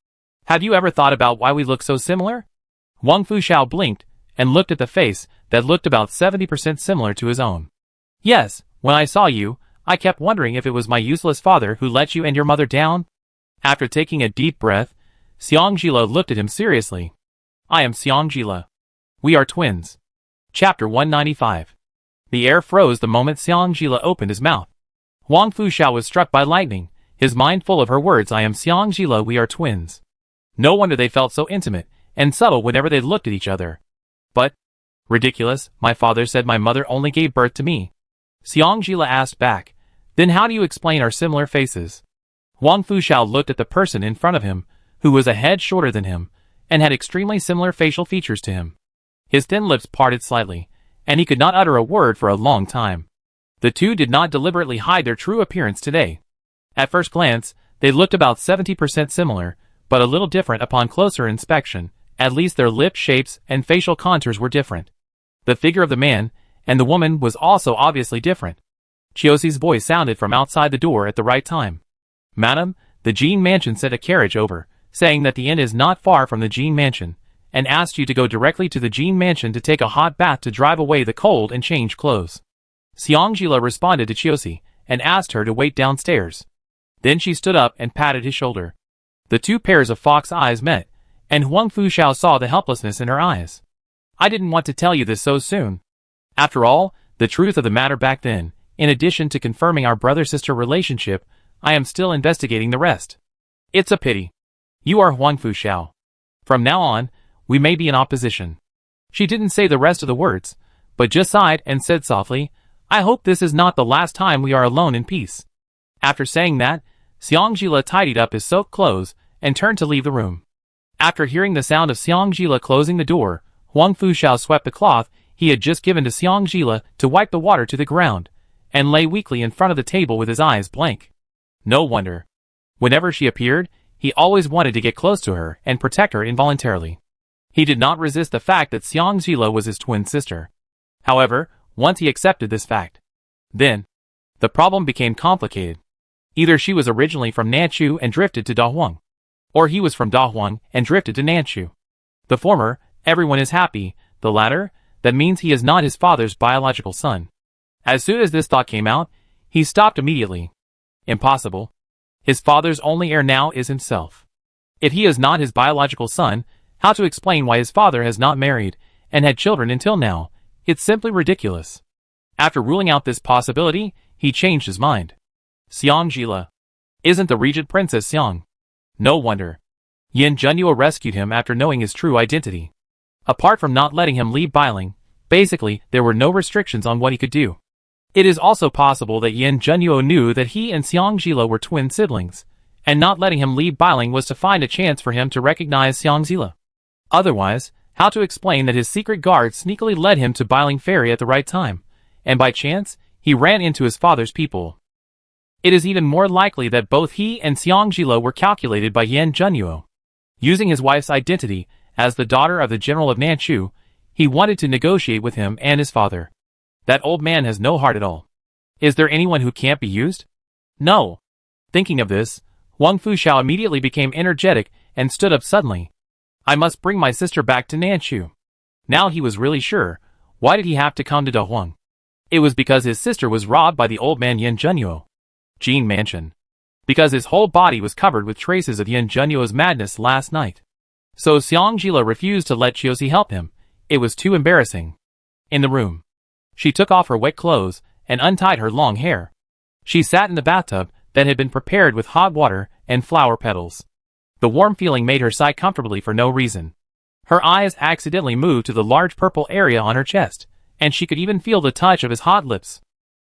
Have you ever thought about why we look so similar? Huang Fujiao blinked, and looked at the face that looked about 70% similar to his own. Yes, when I saw you, I kept wondering if it was my useless father who let you and your mother down. After taking a deep breath, Xiang Jila looked at him seriously. I am Xiang Jila. We are twins. Chapter 195. The air froze the moment Xiang Jila opened his mouth. Huang Fujiao was struck by lightning, his mind full of her words. I am Xiang Jila, we are twins. No wonder they felt so intimate and subtle whenever they looked at each other. But, ridiculous, my father said my mother only gave birth to me. Xiang Jila asked back, then how do you explain our similar faces? Huang Fujiao looked at the person in front of him, who was a head shorter than him, and had extremely similar facial features to him. His thin lips parted slightly, and he could not utter a word for a long time. The two did not deliberately hide their true appearance today. At first glance, they looked about 70% similar, but a little different upon closer inspection. At least their lip shapes and facial contours were different. The figure of the man and the woman was also obviously different. Chiosi's voice sounded from outside the door at the right time. Madam, the Jean Mansion sent a carriage over, saying that the inn is not far from the Jean Mansion, and asked you to go directly to the Jean Mansion to take a hot bath to drive away the cold and change clothes. Xiang Jila responded to Chiosi, and asked her to wait downstairs. Then she stood up and patted his shoulder. The two pairs of fox eyes met, and Huang Fujiao saw the helplessness in her eyes. I didn't want to tell you this so soon. After all, the truth of the matter back then, in addition to confirming our brother-sister relationship, I am still investigating the rest. It's a pity. You are Huang Fujiao. From now on, we may be in opposition. She didn't say the rest of the words, but just sighed and said softly, I hope this is not the last time we are alone in peace. After saying that, Xiang Jila tidied up his soaked clothes and turned to leave the room. After hearing the sound of Xiang Jila closing the door, Huang Fujiao swept the cloth he had just given to Xiang Jila to wipe the water to the ground, and lay weakly in front of the table with his eyes blank. No wonder. Whenever she appeared, he always wanted to get close to her and protect her involuntarily. He did not resist the fact that Xiang Jila was his twin sister. However, once he accepted this fact, then the problem became complicated. Either she was originally from Nanchu and drifted to Dahuang, or he was from Dahuang and drifted to Nanchu. The former, everyone is happy. The latter, that means he is not his father's biological son. As soon as this thought came out, he stopped immediately. Impossible. His father's only heir now is himself. If he is not his biological son, how to explain why his father has not married and had children until now? It's simply ridiculous. After ruling out this possibility, he changed his mind. Xiangjila isn't the Regent Princess Xiang. No wonder. Yin Junyo rescued him after knowing his true identity. Apart from not letting him leave Bailing, basically there were no restrictions on what he could do. It is also possible that Yin Junyo knew that he and Xiangjila were twin siblings, and not letting him leave Bailing was to find a chance for him to recognize Xiangjila. Otherwise, how to explain that his secret guard sneakily led him to Bailing Ferry at the right time, and by chance, he ran into his father's people? It is even more likely that both he and Xiangjila were calculated by Yin Junyo. Using his wife's identity as the daughter of the general of Nanchu, he wanted to negotiate with him and his father. That old man has no heart at all. Is there anyone who can't be used? No. Thinking of this, Wang Fuxiao immediately became energetic and stood up suddenly. I must bring my sister back to Nanchu. Now he was really sure. Why did he have to come to Dahuang? It was because his sister was robbed by the old man Yin Junyo. Jin Mansion. Because his whole body was covered with traces of Yin Junyo's madness last night. So Xiangjila refused to let Chiosi help him. It was too embarrassing. In the room, she took off her wet clothes and untied her long hair. She sat in the bathtub that had been prepared with hot water and flower petals. The warm feeling made her sigh comfortably for no reason. Her eyes accidentally moved to the large purple area on her chest, and she could even feel the touch of his hot lips.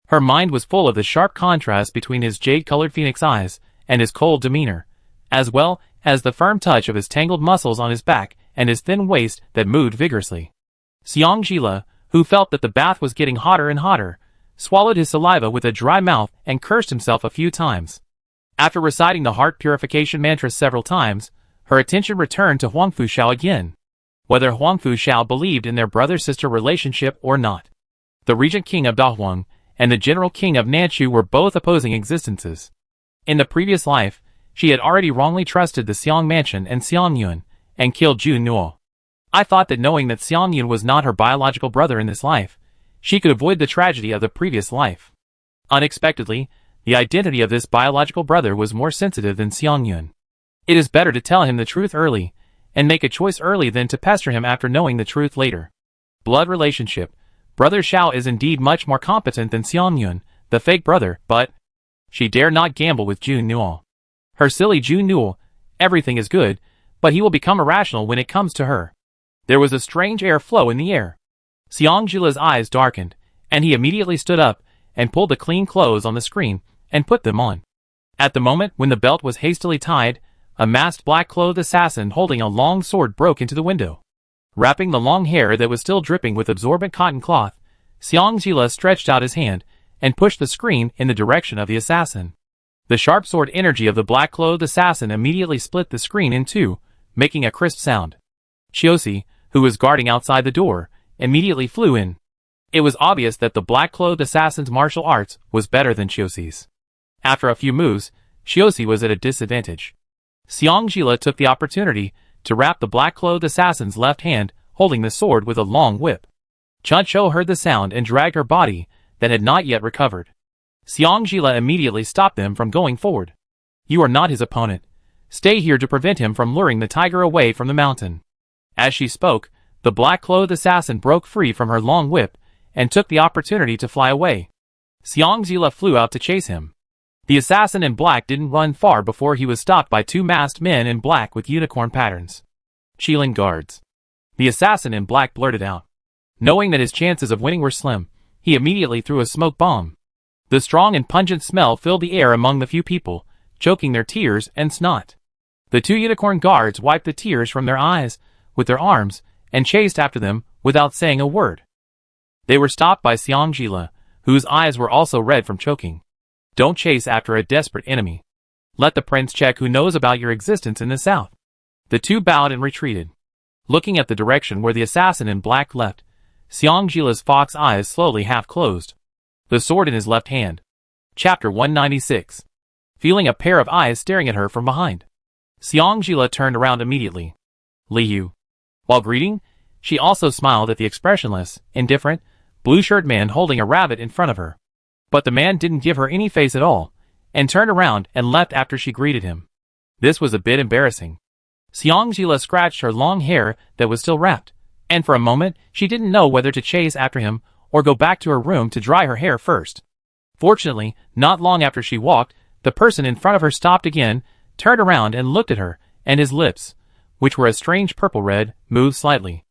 Her mind was full of the sharp contrast between his jade-colored phoenix eyes and his cold demeanor, as well as the firm touch of his tangled muscles on his back and his thin waist that moved vigorously. Xiangjila, who felt that the bath was getting hotter and hotter, swallowed his saliva with a dry mouth and cursed himself a few times. After reciting the heart purification mantra several times, her attention returned to Huang Fuxiao again. Whether Huang Fuxiao believed in their brother-sister relationship or not, the Regent King of Dahuang and the General King of Nanchu were both opposing existences. In the previous life, she had already wrongly trusted the Xiang Mansion and Xiangyun, and killed Jun Nuo. I thought that knowing that Xiangyun was not her biological brother in this life, she could avoid the tragedy of the previous life. Unexpectedly, the identity of this biological brother was more sensitive than Xiangyun. It is better to tell him the truth early, and make a choice early than to pester him after knowing the truth later. Blood relationship. Brother Xiao is indeed much more competent than Xiangyun, the fake brother, but she dare not gamble with Jun Nuo. Her silly Jun Nuo, everything is good, but he will become irrational when it comes to her. There was a strange air flow in the air. Xiangjila's eyes darkened, and he immediately stood up and pulled the clean clothes on the screen and put them on. At the moment when the belt was hastily tied, a masked black-clothed assassin holding a long sword broke into the window. Wrapping the long hair that was still dripping with absorbent cotton cloth, Xiangjila stretched out his hand and pushed the screen in the direction of the assassin. The sharp sword energy of the black-clothed assassin immediately split the screen in two, making a crisp sound. Chiosi, who was guarding outside the door, immediately flew in. It was obvious that the black-clothed assassin's martial arts was better than Chiosi's. After a few moves, Chiosi was at a disadvantage. Xiangjila took the opportunity to wrap the black-clothed assassin's left hand, holding the sword with a long whip. Chuncho heard the sound and dragged her body, that had not yet recovered. Xiangjila immediately stopped them from going forward. You are not his opponent. Stay here to prevent him from luring the tiger away from the mountain. As she spoke, the black-clothed assassin broke free from her long whip, and took the opportunity to fly away. Xiangjila flew out to chase him. The assassin in black didn't run far before he was stopped by two masked men in black with unicorn patterns. Qilin guards. The assassin in black blurted out. Knowing that his chances of winning were slim, he immediately threw a smoke bomb. The strong and pungent smell filled the air among the few people, choking their tears and snot. The two unicorn guards wiped the tears from their eyes with their arms and chased after them without saying a word. They were stopped by Xiangjila, whose eyes were also red from choking. Don't chase after a desperate enemy. Let the prince check who knows about your existence in the south. The two bowed and retreated. Looking at the direction where the assassin in black left, Xiangjila's fox eyes slowly half closed. The sword in his left hand. Chapter 196. Feeling a pair of eyes staring at her from behind, Xiangjila turned around immediately. Li Yu. While greeting, She also smiled at the expressionless, indifferent, blue-shirt man holding a rabbit in front of her. But the man didn't give her any face at all, and turned around and left after she greeted him. This was a bit embarrassing. Xiangjila scratched her long hair that was still wrapped, and for a moment she didn't know whether to chase after him or go back to her room to dry her hair first. Fortunately, not long after she walked, the person in front of her stopped again, turned around and looked at her, and his lips, which were a strange purple red, moved slightly.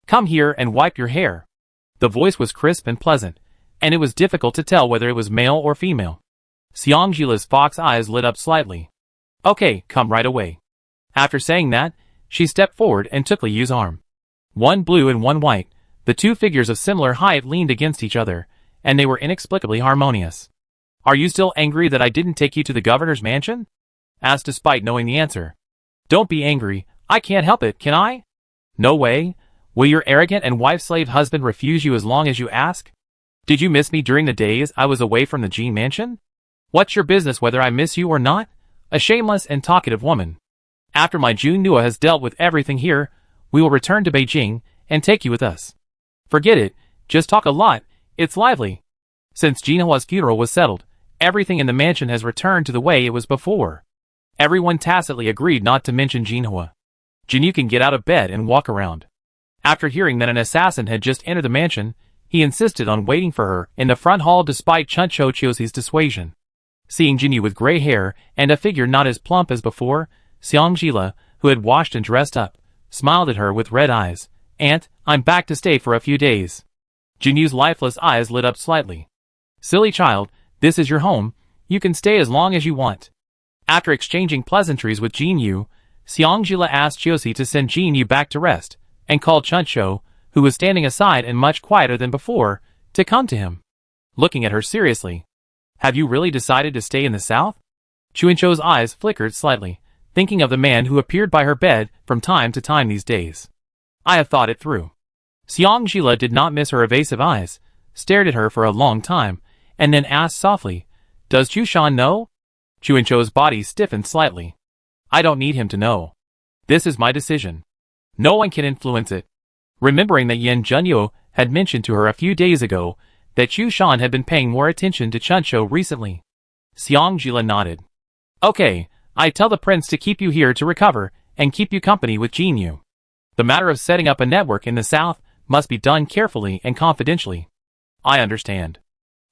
"Come here and wipe your hair." The voice was crisp and pleasant, and it was difficult to tell whether it was male or female. Xiangjila's fox eyes lit up slightly. "Okay, come right away." After saying that, she stepped forward and took Liu's arm. One blue and one white, the two figures of similar height leaned against each other, and they were inexplicably harmonious. "Are you still angry that I didn't take you to the governor's mansion?" asked despite knowing the answer. "Don't be angry, I can't help it, can I?" "No way. Will your arrogant and wife-slave husband refuse you as long as you ask? Did you miss me during the days I was away from the Jin mansion? What's your business whether I miss you or not? A shameless and talkative woman. After my Jun Nua has dealt with everything here, we will return to Beijing and take you with us. Forget it, just talk a lot, it's lively." Since Jinhua's funeral was settled, everything in the mansion has returned to the way it was before. Everyone tacitly agreed not to mention Jinhua. Jinyu can get out of bed and walk around. After hearing that an assassin had just entered the mansion, he insisted on waiting for her in the front hall despite Chuncho Chiosi's dissuasion. Seeing Jinyu with gray hair and a figure not as plump as before, Xiangjila, who had washed and dressed up, smiled at her with red eyes. "Aunt, I'm back to stay for a few days." Jinyu's lifeless eyes lit up slightly. "Silly child, this is your home, you can stay as long as you want." After exchanging pleasantries with Jinyu, Xiangjila asked Chiosi to send Jinyu back to rest, and called Chuncho, who was standing aside and much quieter than before, to come to him. Looking at her seriously. "Have you really decided to stay in the south?" Chuncho's eyes flickered slightly, thinking of the man who appeared by her bed from time to time these days. "I have thought it through." Xiangjila did not miss her evasive eyes, stared at her for a long time, and then asked softly, "Does Chushan know?" Chuncho's body stiffened slightly. "I don't need him to know. This is my decision. No one can influence it." Remembering that Yan Junyo had mentioned to her a few days ago that Chushan had been paying more attention to Chuncho recently, Xiangjila nodded. "Okay, I tell the prince to keep you here to recover and keep you company with Jinyu. The matter of setting up a network in the south must be done carefully and confidentially." "I understand."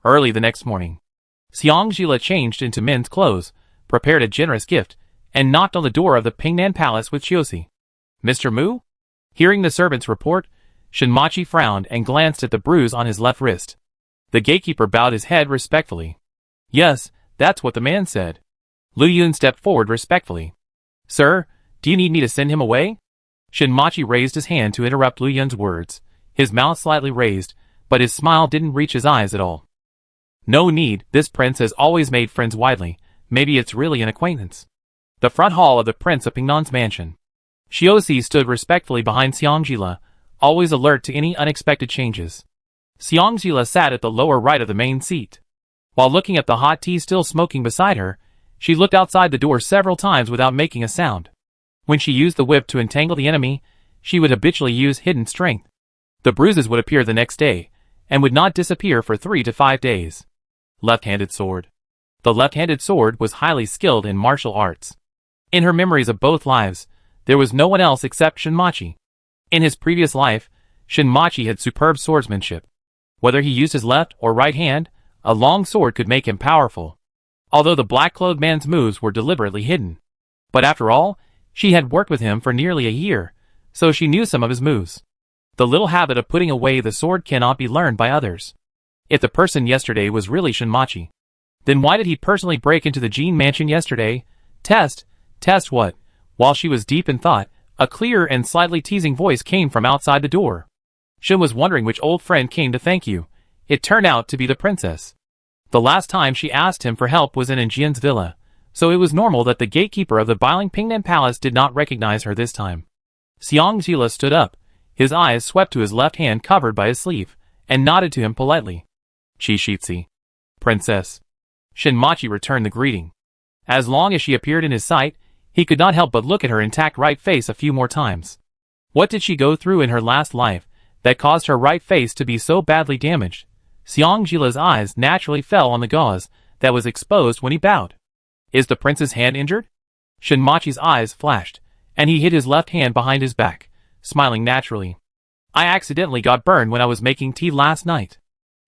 Early the next morning, Xiangjila changed into men's clothes, prepared a generous gift, and knocked on the door of the Pingnan Palace with Chiosi. "Mr. Mu?" Hearing the servant's report, Shinmachi frowned and glanced at the bruise on his left wrist. The gatekeeper bowed his head respectfully. "Yes, that's what the man said." Lu Yun stepped forward respectfully. "Sir, do you need me to send him away?" Shinmachi raised his hand to interrupt Lu Yun's words, his mouth slightly raised, but his smile didn't reach his eyes at all. "No need, this prince has always made friends widely, maybe it's really an acquaintance." The front hall of the Prince of Pingnan's mansion. Chiosi stood respectfully behind Xiangjila, always alert to any unexpected changes. Xiangjila sat at the lower right of the main seat. While looking at the hot tea still smoking beside her, she looked outside the door several times without making a sound. When she used the whip to entangle the enemy, she would habitually use hidden strength. The bruises would appear the next day, and would not disappear for 3 to 5 days. Left-handed sword. The left-handed sword was highly skilled in martial arts. In her memories of both lives, there was no one else except Shinmachi. In his previous life, Shinmachi had superb swordsmanship. Whether he used his left or right hand, a long sword could make him powerful. Although the black-clothed man's moves were deliberately hidden. But after all, she had worked with him for nearly a year, so she knew some of his moves. The little habit of putting away the sword cannot be learned by others. If the person yesterday was really Shinmachi, then why did he personally break into the Jin mansion yesterday? Test what? While she was deep in thought, a clear and slightly teasing voice came from outside the door. Shin was wondering which old friend came to thank you. It turned out to be the princess. The last time she asked him for help was in Jian's villa, so it was normal that the gatekeeper of the Biling Pingnan Palace did not recognize her this time. Xiangjila stood up, his eyes swept to his left hand covered by his sleeve, and nodded to him politely. "Chishitsi. Princess." Shinmachi returned the greeting. As long as she appeared in his sight, he could not help but look at her intact right face a few more times. What did she go through in her last life that caused her right face to be so badly damaged? Xiangjila's eyes naturally fell on the gauze that was exposed when he bowed. Is the prince's hand injured? Shinmachi's eyes flashed, and he hid his left hand behind his back, smiling naturally. I accidentally got burned when I was making tea last night.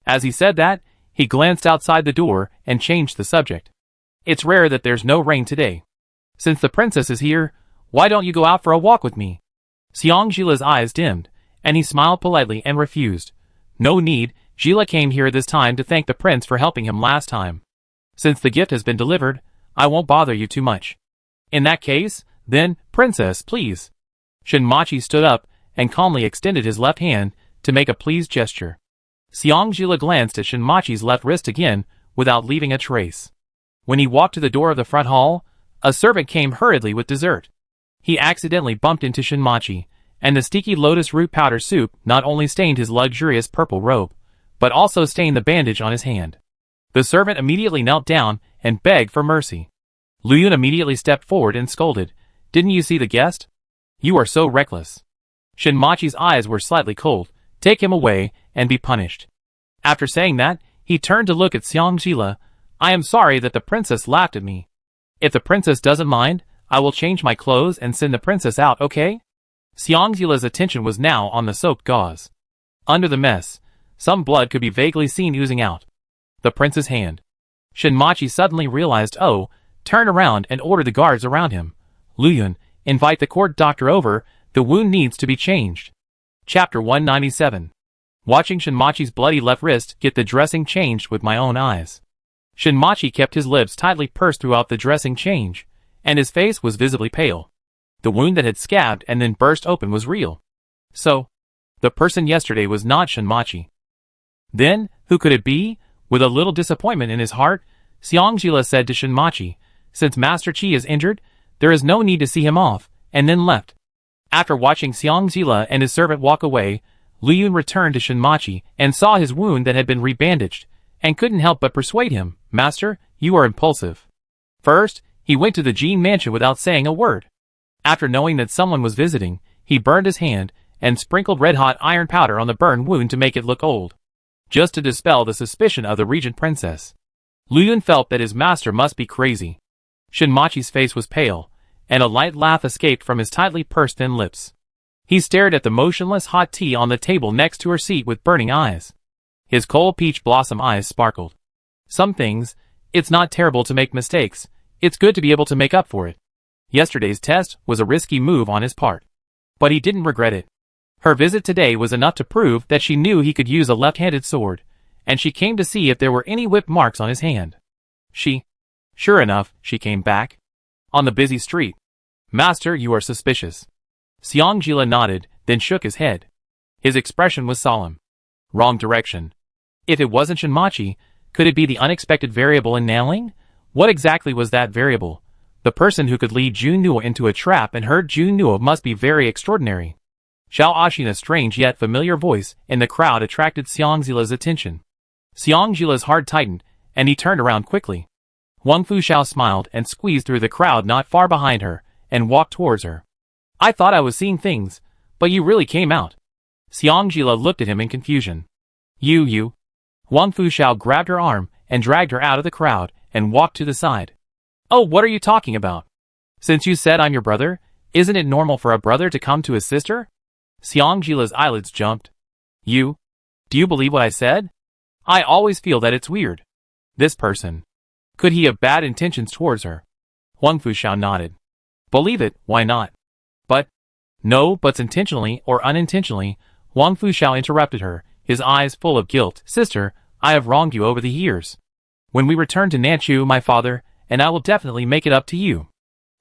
As he said that, he glanced outside the door and changed the subject. It's rare that there's no rain today. Since the princess is here, why don't you go out for a walk with me? Xiangjila's eyes dimmed, and he smiled politely and refused. No need, Jila came here this time to thank the prince for helping him last time. Since the gift has been delivered, I won't bother you too much. In that case, then, princess, please. Shinmachi stood up and calmly extended his left hand to make a pleased gesture. Xiangjila glanced at Shinmachi's left wrist again without leaving a trace. When he walked to the door of the front hall, a servant came hurriedly with dessert. He accidentally bumped into Shinmachi, and the sticky lotus root powder soup not only stained his luxurious purple robe, but also stained the bandage on his hand. The servant immediately knelt down and begged for mercy. Luyun immediately stepped forward and scolded, "Didn't you see the guest? You are so reckless." Shinmachi's eyes were slightly cold. Take him away and be punished. After saying that, he turned to look at Xiangjila. I am sorry that the princess laughed at me. If the princess doesn't mind, I will change my clothes and send the princess out, okay? Xiangjila's attention was now on the soaked gauze. Under the mess, some blood could be vaguely seen oozing out. The prince's hand. Shinmachi suddenly realized, turned around and ordered the guards around him. Luyun, invite the court doctor over, the wound needs to be changed. Chapter 197. Watching Shinmachi's bloody left wrist get the dressing changed with my own eyes. Shinmachi kept his lips tightly pursed throughout the dressing change, and his face was visibly pale. The wound that had scabbed and then burst open was real. So, the person yesterday was not Shinmachi. Then, who could it be? With a little disappointment in his heart, Xiangjila said to Shinmachi, since Master Qi is injured, there is no need to see him off, and then left. After watching Xiangjila and his servant walk away, Luyun returned to Shinmachi and saw his wound that had been rebandaged, and couldn't help but persuade him, Master, you are impulsive. First, he went to the Jin mansion without saying a word. After knowing that someone was visiting, he burned his hand and sprinkled red-hot iron powder on the burned wound to make it look old, just to dispel the suspicion of the Regent princess. Luyun felt that his master must be crazy. Shinmachi's face was pale, and a light laugh escaped from his tightly pursed thin lips. He stared at the motionless hot tea on the table next to her seat with burning eyes. His cold peach blossom eyes sparkled. Some things, it's not terrible to make mistakes, it's good to be able to make up for it. Yesterday's test was a risky move on his part, but he didn't regret it. Her visit today was enough to prove that she knew he could use a left-handed sword, and she came to see if there were any whip marks on his hand. Sure enough, she came back. On the busy street. Master, you are suspicious. Xiangjila nodded, then shook his head. His expression was solemn. Wrong direction. If it wasn't Shinmachi, could it be the unexpected variable in nailing? What exactly was that variable? The person who could lead Junnuo into a trap and hurt Junnuo must be very extraordinary. Xiao Ashina's strange yet familiar voice in the crowd attracted Xiangjila's attention. Xiangjila's heart tightened, and he turned around quickly. Wang Fuxiao smiled and squeezed through the crowd not far behind her, and walked towards her. I thought I was seeing things, but you really came out. Xiangjila looked at him in confusion. You. Wang Fuxiao grabbed her arm and dragged her out of the crowd and walked to the side. Oh, what are you talking about? Since you said I'm your brother, isn't it normal for a brother to come to his sister? Xiangjila's eyelids jumped. Do you believe what I said? I always feel that it's weird. This person. Could he have bad intentions towards her? Wang Fuxiao nodded. Believe it, why not? No, but intentionally or unintentionally, Wang Fuxiao interrupted her, his eyes full of guilt. Sister, I have wronged you over the years. When we return to Nanchu, my father, and I will definitely make it up to you.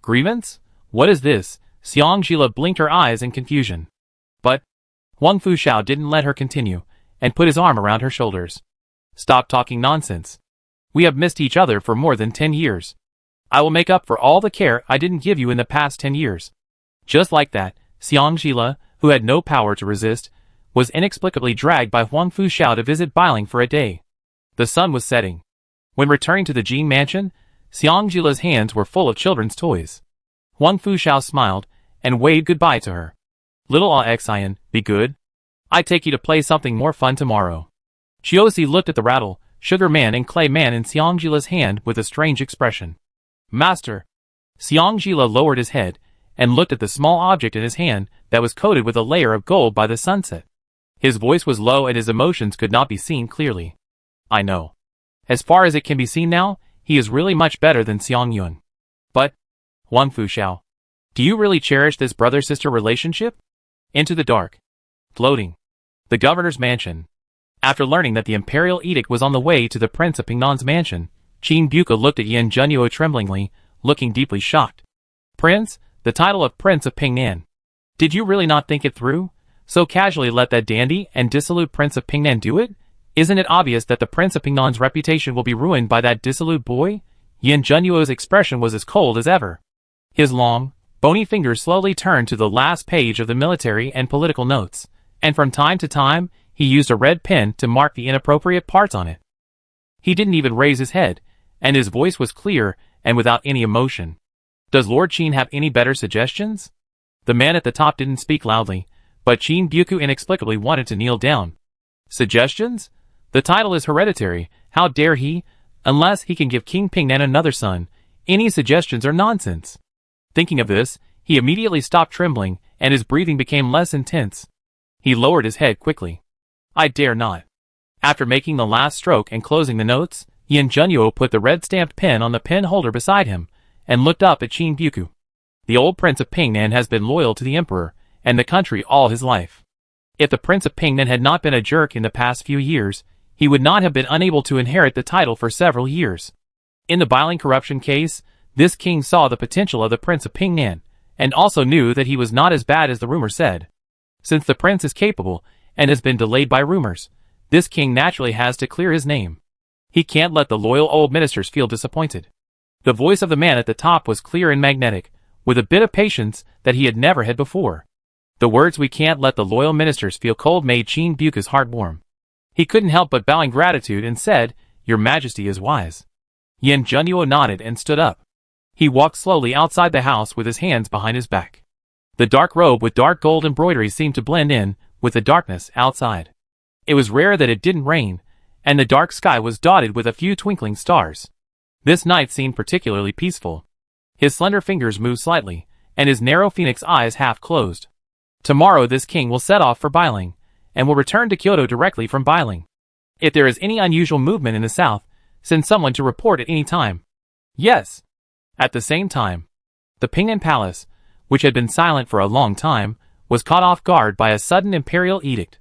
Grievance? What is this? Xiangjila blinked her eyes in confusion. But Wang Fuxiao didn't let her continue, and put his arm around her shoulders. Stop talking nonsense. We have missed each other for more than 10 years. I will make up for all the care I didn't give you in the past 10 years. Just like that, Xiangjila, who had no power to resist, was inexplicably dragged by Wang Fuxiao to visit Bailing for a day. The sun was setting. When returning to the Jin mansion, Xiangjila's hands were full of children's toys. Wang Fuxiao smiled and waved goodbye to her. Little Xian, be good. I take you to play something more fun tomorrow. Chiosi looked at the rattle, sugar man and clay man in Xiangjila's hand with a strange expression. Master. Xiangjila lowered his head and looked at the small object in his hand that was coated with a layer of gold by the sunset. His voice was low and his emotions could not be seen clearly. I know. As far as it can be seen now, he is really much better than Xiangyun. But, Wang Fuxiao, do you really cherish this brother-sister relationship? Into the dark. Floating. The governor's mansion. After learning that the imperial edict was on the way to the Prince of Pingnan's mansion, Qin Buka looked at Yan Zhenyo tremblingly, looking deeply shocked. Prince, the title of Prince of Pingnan. Did you really not think it through? So casually let that dandy and dissolute Prince of Pingnan do it? Isn't it obvious that the Prince of Pingnan's reputation will be ruined by that dissolute boy? Yan Zhenyo's expression was as cold as ever. His long, bony fingers slowly turned to the last page of the military and political notes, and from time to time, he used a red pen to mark the inappropriate parts on it. He didn't even raise his head, and his voice was clear and without any emotion. Does Lord Qin have any better suggestions? The man at the top didn't speak loudly, but Qin Buku inexplicably wanted to kneel down. Suggestions? The title is hereditary, how dare he? Unless he can give King Pingnan another son, any suggestions are nonsense. Thinking of this, he immediately stopped trembling, and his breathing became less intense. He lowered his head quickly. I dare not. After making the last stroke and closing the notes, Yan Zhenyo put the red-stamped pen on the pen holder beside him, and looked up at Qin Buku. The old Prince of Pingnan has been loyal to the Emperor and the country all his life. If the Prince of Pingnan had not been a jerk in the past few years, he would not have been unable to inherit the title for several years. In the Biling corruption case, this king saw the potential of the Prince of Pingnan, and also knew that he was not as bad as the rumor said. Since the prince is capable, and has been delayed by rumors, this king naturally has to clear his name. He can't let the loyal old ministers feel disappointed. The voice of the man at the top was clear and magnetic, with a bit of patience that he had never had before. The words "we can't let the loyal ministers feel cold" made Qin Buka's heart warm. He couldn't help but bow in gratitude and said, Your Majesty is wise. Yan Zhenyo nodded and stood up. He walked slowly outside the house with his hands behind his back. The dark robe with dark gold embroidery seemed to blend in with the darkness outside. It was rare that it didn't rain, and the dark sky was dotted with a few twinkling stars. This night seemed particularly peaceful. His slender fingers moved slightly, and his narrow phoenix eyes half closed. Tomorrow this king will set off for Biling, and will return to Kyoto directly from Biling. If there is any unusual movement in the south, send someone to report at any time. Yes. At the same time, the Pingnan Palace, which had been silent for a long time, was caught off guard by a sudden imperial edict.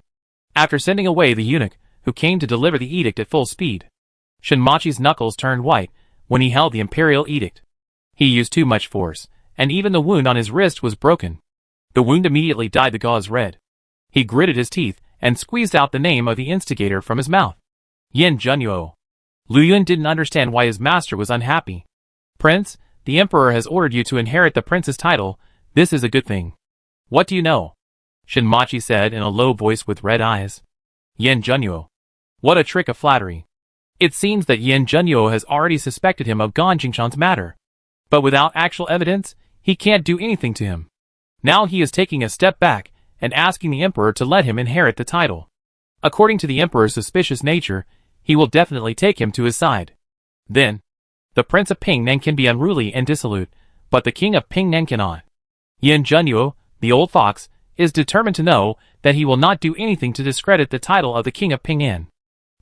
After sending away the eunuch, who came to deliver the edict at full speed, Shinmachi's knuckles turned white when he held the imperial edict. He used too much force, and even the wound on his wrist was broken. The wound immediately dyed the gauze red. He gritted his teeth and squeezed out the name of the instigator from his mouth. Yan Zhenyo. Lu Yun didn't understand why his master was unhappy. Prince, the emperor has ordered you to inherit the prince's title. This is a good thing. What do you know? Shinmachi said in a low voice with red eyes. Yan Zhenyo. What a trick of flattery. It seems that Yan Zhenyo has already suspected him of Gan Jingshan's matter. But without actual evidence, he can't do anything to him. Now he is taking a step back and asking the emperor to let him inherit the title. According to the emperor's suspicious nature, he will definitely take him to his side. Then, the Prince of Pingnan can be unruly and dissolute, but the King of Pingnan cannot. Yan Zhenyo, the old fox, is determined to know that he will not do anything to discredit the title of the King of Pingnan.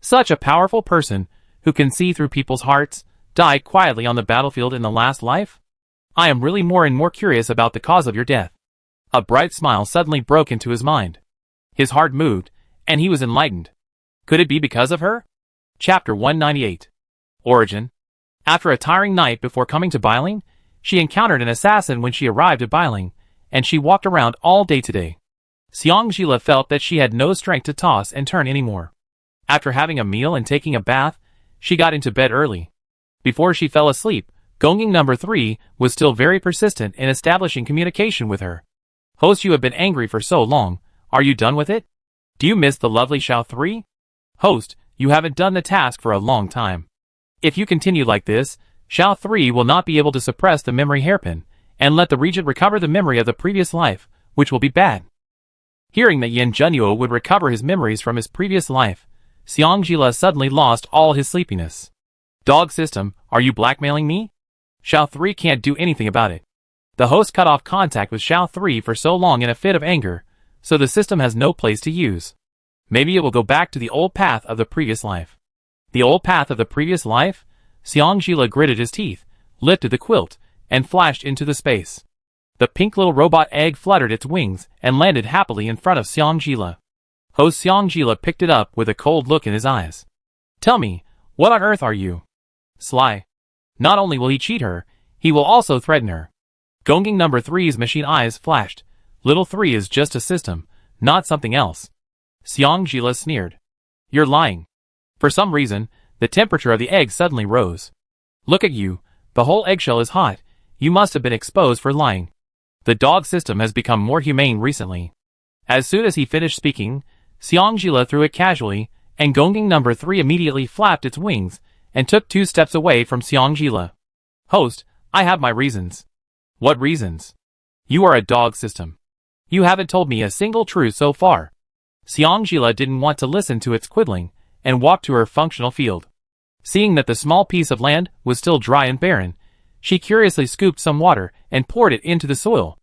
Such a powerful person, who can see through people's hearts, died quietly on the battlefield in the last life? I am really more and more curious about the cause of your death. A bright smile suddenly broke into his mind. His heart moved, and he was enlightened. Could it be because of her? Chapter 198. Origin. After a tiring night before coming to Biling, she encountered an assassin when she arrived at Biling, and she walked around all day today. Xiangjila felt that she had no strength to toss and turn anymore. After having a meal and taking a bath, she got into bed early. Before she fell asleep, Gongying number 3 was still very persistent in establishing communication with her. Host, you have been angry for so long. Are you done with it? Do you miss the lovely Xiao 3? Host, you haven't done the task for a long time. If you continue like this, Xiao 3 will not be able to suppress the memory hairpin, and let the Regent recover the memory of the previous life, which will be bad. Hearing that Yin Junyo would recover his memories from his previous life, Xiangjila suddenly lost all his sleepiness. Dog system, are you blackmailing me? Xiao 3 can't do anything about it. The host cut off contact with Xiao 3 for so long in a fit of anger, so the system has no place to use. Maybe it will go back to the old path of the previous life. The old path of the previous life? Xiangjila gritted his teeth, lifted the quilt, and flashed into the space. The pink little robot egg fluttered its wings and landed happily in front of Xiangjila. Host Xiangjila picked it up with a cold look in his eyes. Tell me, what on earth are you? Sly. Not only will he cheat her, he will also threaten her. Gonging number 3's machine eyes flashed. Little 3 is just a system, not something else. Xiangjila sneered. You're lying. For some reason, the temperature of the egg suddenly rose. Look at you, the whole eggshell is hot, you must have been exposed for lying. The dog system has become more humane recently. As soon as he finished speaking, Xiangjila threw it casually, and Gonging number 3 immediately flapped its wings, and took 2 steps away from Xiangjila. Host, I have my reasons. What reasons? You are a dog system. You haven't told me a single truth so far. Xiangjila didn't want to listen to its quibbling, and walked to her functional field. Seeing that the small piece of land was still dry and barren, she curiously scooped some water and poured it into the soil.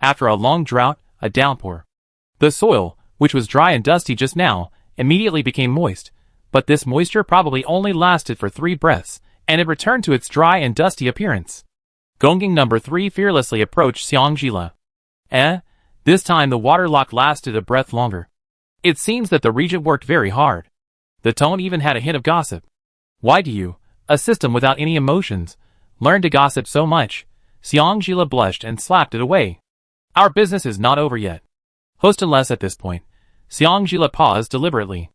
After a long drought, a downpour. The soil, which was dry and dusty just now, immediately became moist, but this moisture probably only lasted for 3 breaths, and it returned to its dry and dusty appearance. Gonging number 3 fearlessly approached Xiangjila. This time the water lock lasted a breath longer. It seems that the Regent worked very hard. The tone even had a hint of gossip. Why do you, a system without any emotions, learn to gossip so much? Xiangjila blushed and slapped it away. Our business is not over yet. Host unless at this point. Xiangjila paused deliberately.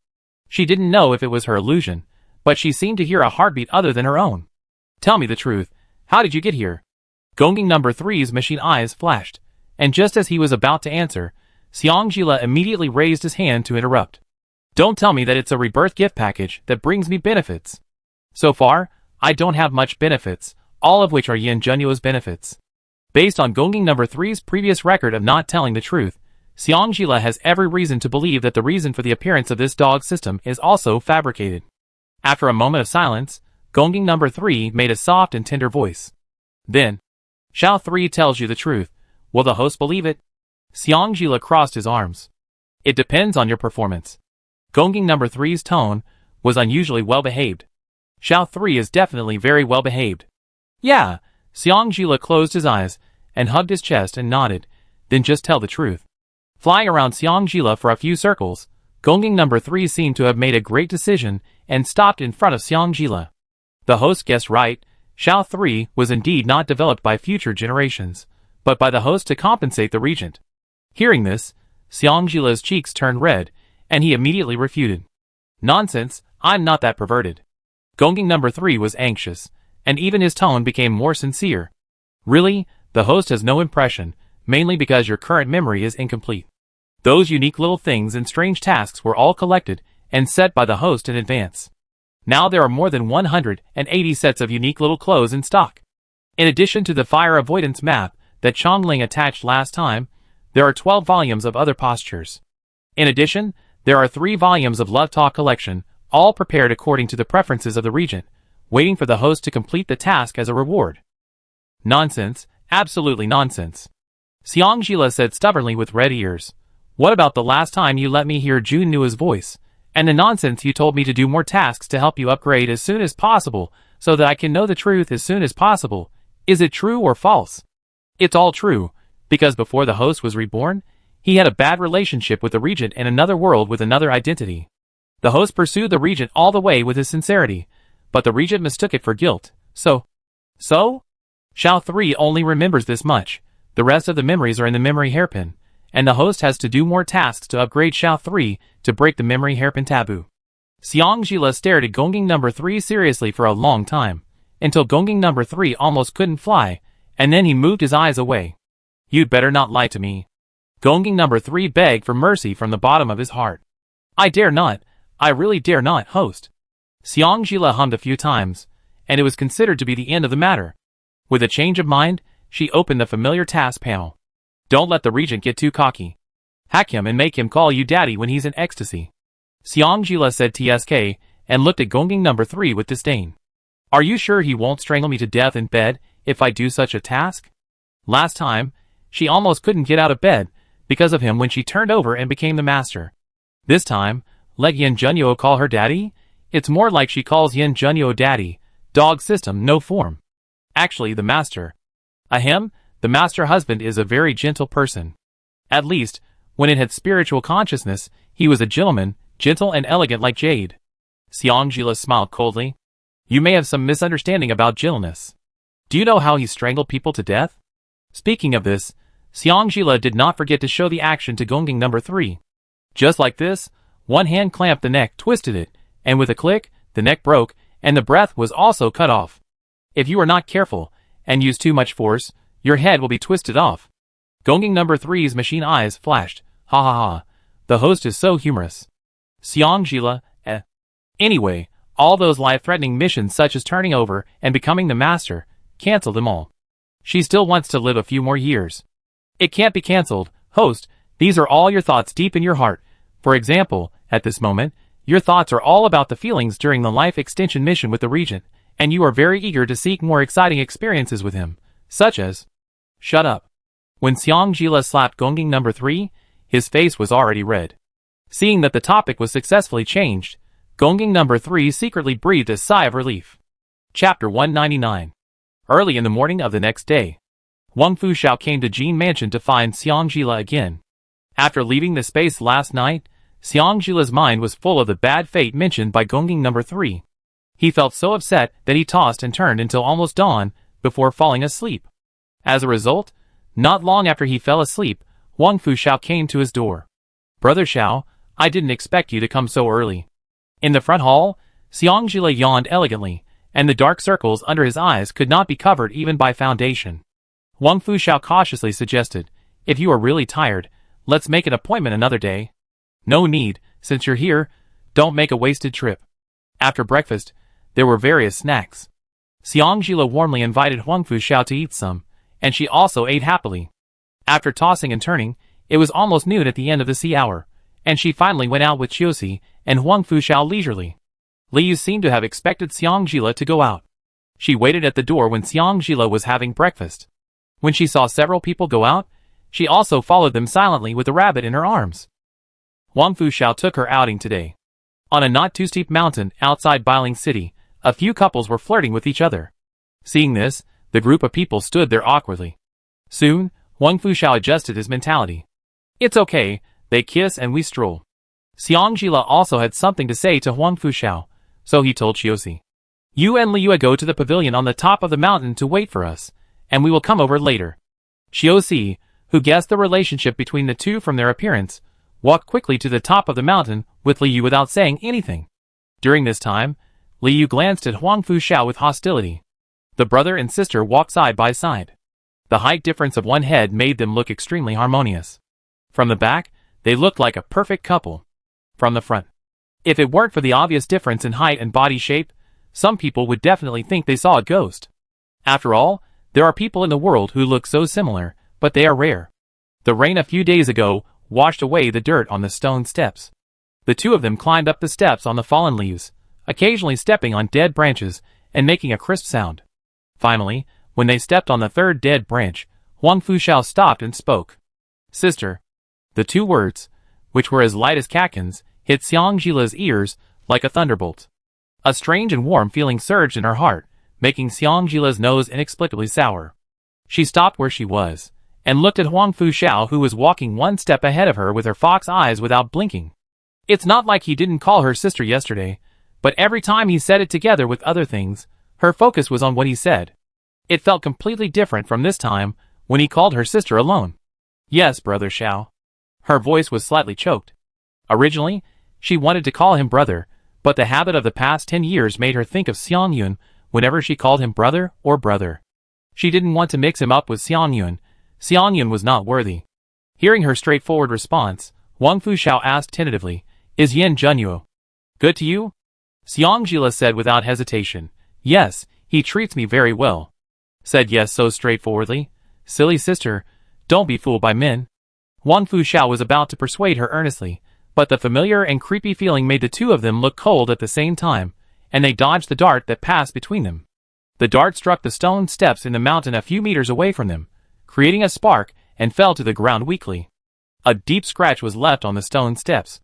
She didn't know if it was her illusion, but she seemed to hear a heartbeat other than her own. Tell me the truth. How did you get here? Gonging number 3's machine eyes flashed, and just as he was about to answer, Xiangjila immediately raised his hand to interrupt. Don't tell me that it's a rebirth gift package that brings me benefits. So far, I don't have much benefits, all of which are Yin Junyo's benefits. Based on Gonging number 3's previous record of not telling the truth, Xiangjila has every reason to believe that the reason for the appearance of this dog system is also fabricated. After a moment of silence, Gonging number 3 made a soft and tender voice. Then, Xiao 3 tells you the truth. Will the host believe it? Xiangjila crossed his arms. It depends on your performance. Gonging number 3's tone was unusually well-behaved. Xiao 3 is definitely very well-behaved. Yeah, Xiangjila closed his eyes and hugged his chest and nodded, then just tell the truth. Flying around Xiangjila for a few circles, Gonging number 3 seemed to have made a great decision and stopped in front of Xiangjila. The host guessed right, Xiao 3 was indeed not developed by future generations, but by the host to compensate the Regent. Hearing this, Xiangjila's cheeks turned red, and he immediately refuted. Nonsense, I'm not that perverted. Gonging number 3 was anxious, and even his tone became more sincere. Really, the host has no impression, mainly because your current memory is incomplete. Those unique little things and strange tasks were all collected and set by the host in advance. Now there are more than 180 sets of unique little clothes in stock. In addition to the fire avoidance map that Chongling attached last time, there are 12 volumes of other postures. In addition, there are 3 volumes of Love Talk collection, all prepared according to the preferences of the Regent, waiting for the host to complete the task as a reward. Nonsense, absolutely nonsense. Xiangjila said stubbornly with red ears. What about the last time you let me hear Jun Nua's voice, and the nonsense you told me to do more tasks to help you upgrade as soon as possible, so that I can know the truth as soon as possible? Is it true or false? It's all true, because before the host was reborn, he had a bad relationship with the Regent in another world with another identity. The host pursued the Regent all the way with his sincerity, but the Regent mistook it for guilt, so? Xiao 3 only remembers this much. The rest of the memories are in the memory hairpin, and the host has to do more tasks to upgrade Xiao 3 to break the memory hairpin taboo. Xiangjila stared at Gonging number 3 seriously for a long time, until Gonging number 3 almost couldn't fly, and then he moved his eyes away. You'd better not lie to me. Gonging number 3 begged for mercy from the bottom of his heart. I dare not. I really dare not, host. Xiangjila hummed a few times, and it was considered to be the end of the matter. With a change of mind, she opened the familiar task panel. Don't let the Regent get too cocky. Hack him and make him call you daddy when he's in ecstasy. Xiang Jila said TSK, and looked at Gongging number 3 with disdain. Are you sure he won't strangle me to death in bed if I do such a task? Last time, she almost couldn't get out of bed because of him when she turned over and became the master. This time, let Yin Junyo call her daddy? It's more like she calls Yin Junyo daddy. Dog system, no form. Actually, the master. Ahem, the master husband is a very gentle person. At least, when it had spiritual consciousness, he was a gentleman, gentle and elegant like jade. Xiang Jila smiled coldly. You may have some misunderstanding about gentleness. Do you know how he strangled people to death? Speaking of this, Xiang Jila did not forget to show the action to Gongging number 3. Just like this, one hand clamped the neck, twisted it, and with a click, the neck broke, and the breath was also cut off. If you are not careful, and use too much force, your head will be twisted off. Gongging number 3's machine eyes flashed. Ha ha ha, the host is so humorous. Xiang Jila, Anyway, all those life-threatening missions such as turning over and becoming the master, cancel them all. She still wants to live a few more years. It can't be cancelled, host, these are all your thoughts deep in your heart. For example, at this moment, your thoughts are all about the feelings during the life extension mission with the Regent, and you are very eager to seek more exciting experiences with him, such as... Shut up. When Xiang Jila slapped Gongging number 3, his face was already red. Seeing that the topic was successfully changed, Gongging number 3 secretly breathed a sigh of relief. Chapter 199. Early in the morning of the next day, Wang Fuxiao came to Jin Mansion to find Xiang Jila again. After leaving the space last night, Xiang Jila's mind was full of the bad fate mentioned by Gongging number 3. He felt so upset that he tossed and turned until almost dawn before falling asleep. As a result, not long after he fell asleep, Wang Fuxiao came to his door. Brother Xiao, I didn't expect you to come so early. In the front hall, Xiang Jila yawned elegantly, and the dark circles under his eyes could not be covered even by foundation. Wang Fuxiao cautiously suggested, if you are really tired, let's make an appointment another day. No need, since you're here, don't make a wasted trip. After breakfast, there were various snacks. Xiang Jila warmly invited Wang Fuxiao to eat some, and she also ate happily. After tossing and turning, it was almost noon at the end of the sea hour, and she finally went out with Chiosi and Wang Fuxiao leisurely. Liu seemed to have expected Xiang Jila to go out. She waited at the door when Xiang Jila was having breakfast. When she saw several people go out, she also followed them silently with the rabbit in her arms. Wang Fuxiao took her outing today. On a not-too-steep mountain outside Bailing City, a few couples were flirting with each other. Seeing this, the group of people stood there awkwardly. Soon, Wang Fuxiao adjusted his mentality. It's okay, they kiss and we stroll. Xiang Jila also had something to say to Wang Fuxiao, so he told Chiosi. You and Liu go to the pavilion on the top of the mountain to wait for us, and we will come over later. Chiosi, who guessed the relationship between the two from their appearance, walked quickly to the top of the mountain with Liu without saying anything. During this time, Liu glanced at Wang Fuxiao with hostility. The brother and sister walked side by side. The height difference of one head made them look extremely harmonious. From the back, they looked like a perfect couple. From the front, if it weren't for the obvious difference in height and body shape, some people would definitely think they saw a ghost. After all, there are people in the world who look so similar, but they are rare. The rain a few days ago washed away the dirt on the stone steps. The two of them climbed up the steps on the fallen leaves, occasionally stepping on dead branches and making a crisp sound. Finally, when they stepped on the third dead branch, Wang Fuxiao stopped and spoke. Sister. The two words, which were as light as catkins, hit Xiang Jila's ears like a thunderbolt. A strange and warm feeling surged in her heart, making Xiang Jila's nose inexplicably sour. She stopped where she was, and looked at Wang Fuxiao who was walking one step ahead of her with her fox eyes without blinking. It's not like he didn't call her sister yesterday, but every time he said it together with other things, her focus was on what he said. It felt completely different from this time, when he called her sister alone. Yes, Brother Xiao. Her voice was slightly choked. Originally, she wanted to call him brother, but the habit of the past 10 years made her think of Xiang Yun whenever she called him brother or brother. She didn't want to mix him up with Xiang Yun. Xiang Yun was not worthy. Hearing her straightforward response, Wang Fuxiao asked tentatively, Is Yin Junyo good to you? Xiang Jila said without hesitation, Yes, he treats me very well. Said yes so straightforwardly. Silly sister, don't be fooled by men. Huang Fuxiao was about to persuade her earnestly, but the familiar and creepy feeling made the two of them look cold at the same time, and they dodged the dart that passed between them. The dart struck the stone steps in the mountain a few meters away from them, creating a spark, and fell to the ground weakly. A deep scratch was left on the stone steps.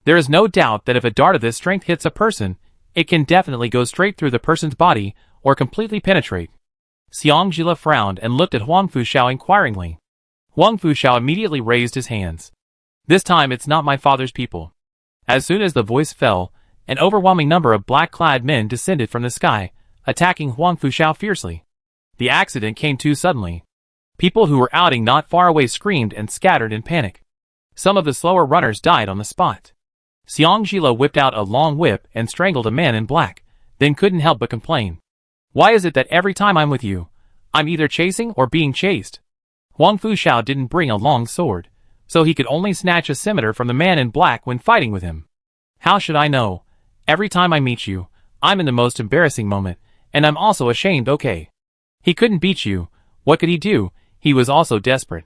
There is no doubt that if a dart of this strength hits a person, it can definitely go straight through the person's body or completely penetrate. Xiang Jila frowned and looked at Huang Fuxiao inquiringly. Huang Fuxiao immediately raised his hands. This time it's not my father's people. As soon as the voice fell, an overwhelming number of black-clad men descended from the sky, attacking Huang Fuxiao fiercely. The accident came too suddenly. People who were outing not far away screamed and scattered in panic. Some of the slower runners died on the spot. Xiang Jila whipped out a long whip and strangled a man in black, then couldn't help but complain. Why is it that every time I'm with you, I'm either chasing or being chased? Huang Fuxiao didn't bring a long sword, so he could only snatch a scimitar from the man in black when fighting with him. How should I know? Every time I meet you, I'm in the most embarrassing moment, and I'm also ashamed. Okay. He couldn't beat you. What could he do? He was also desperate.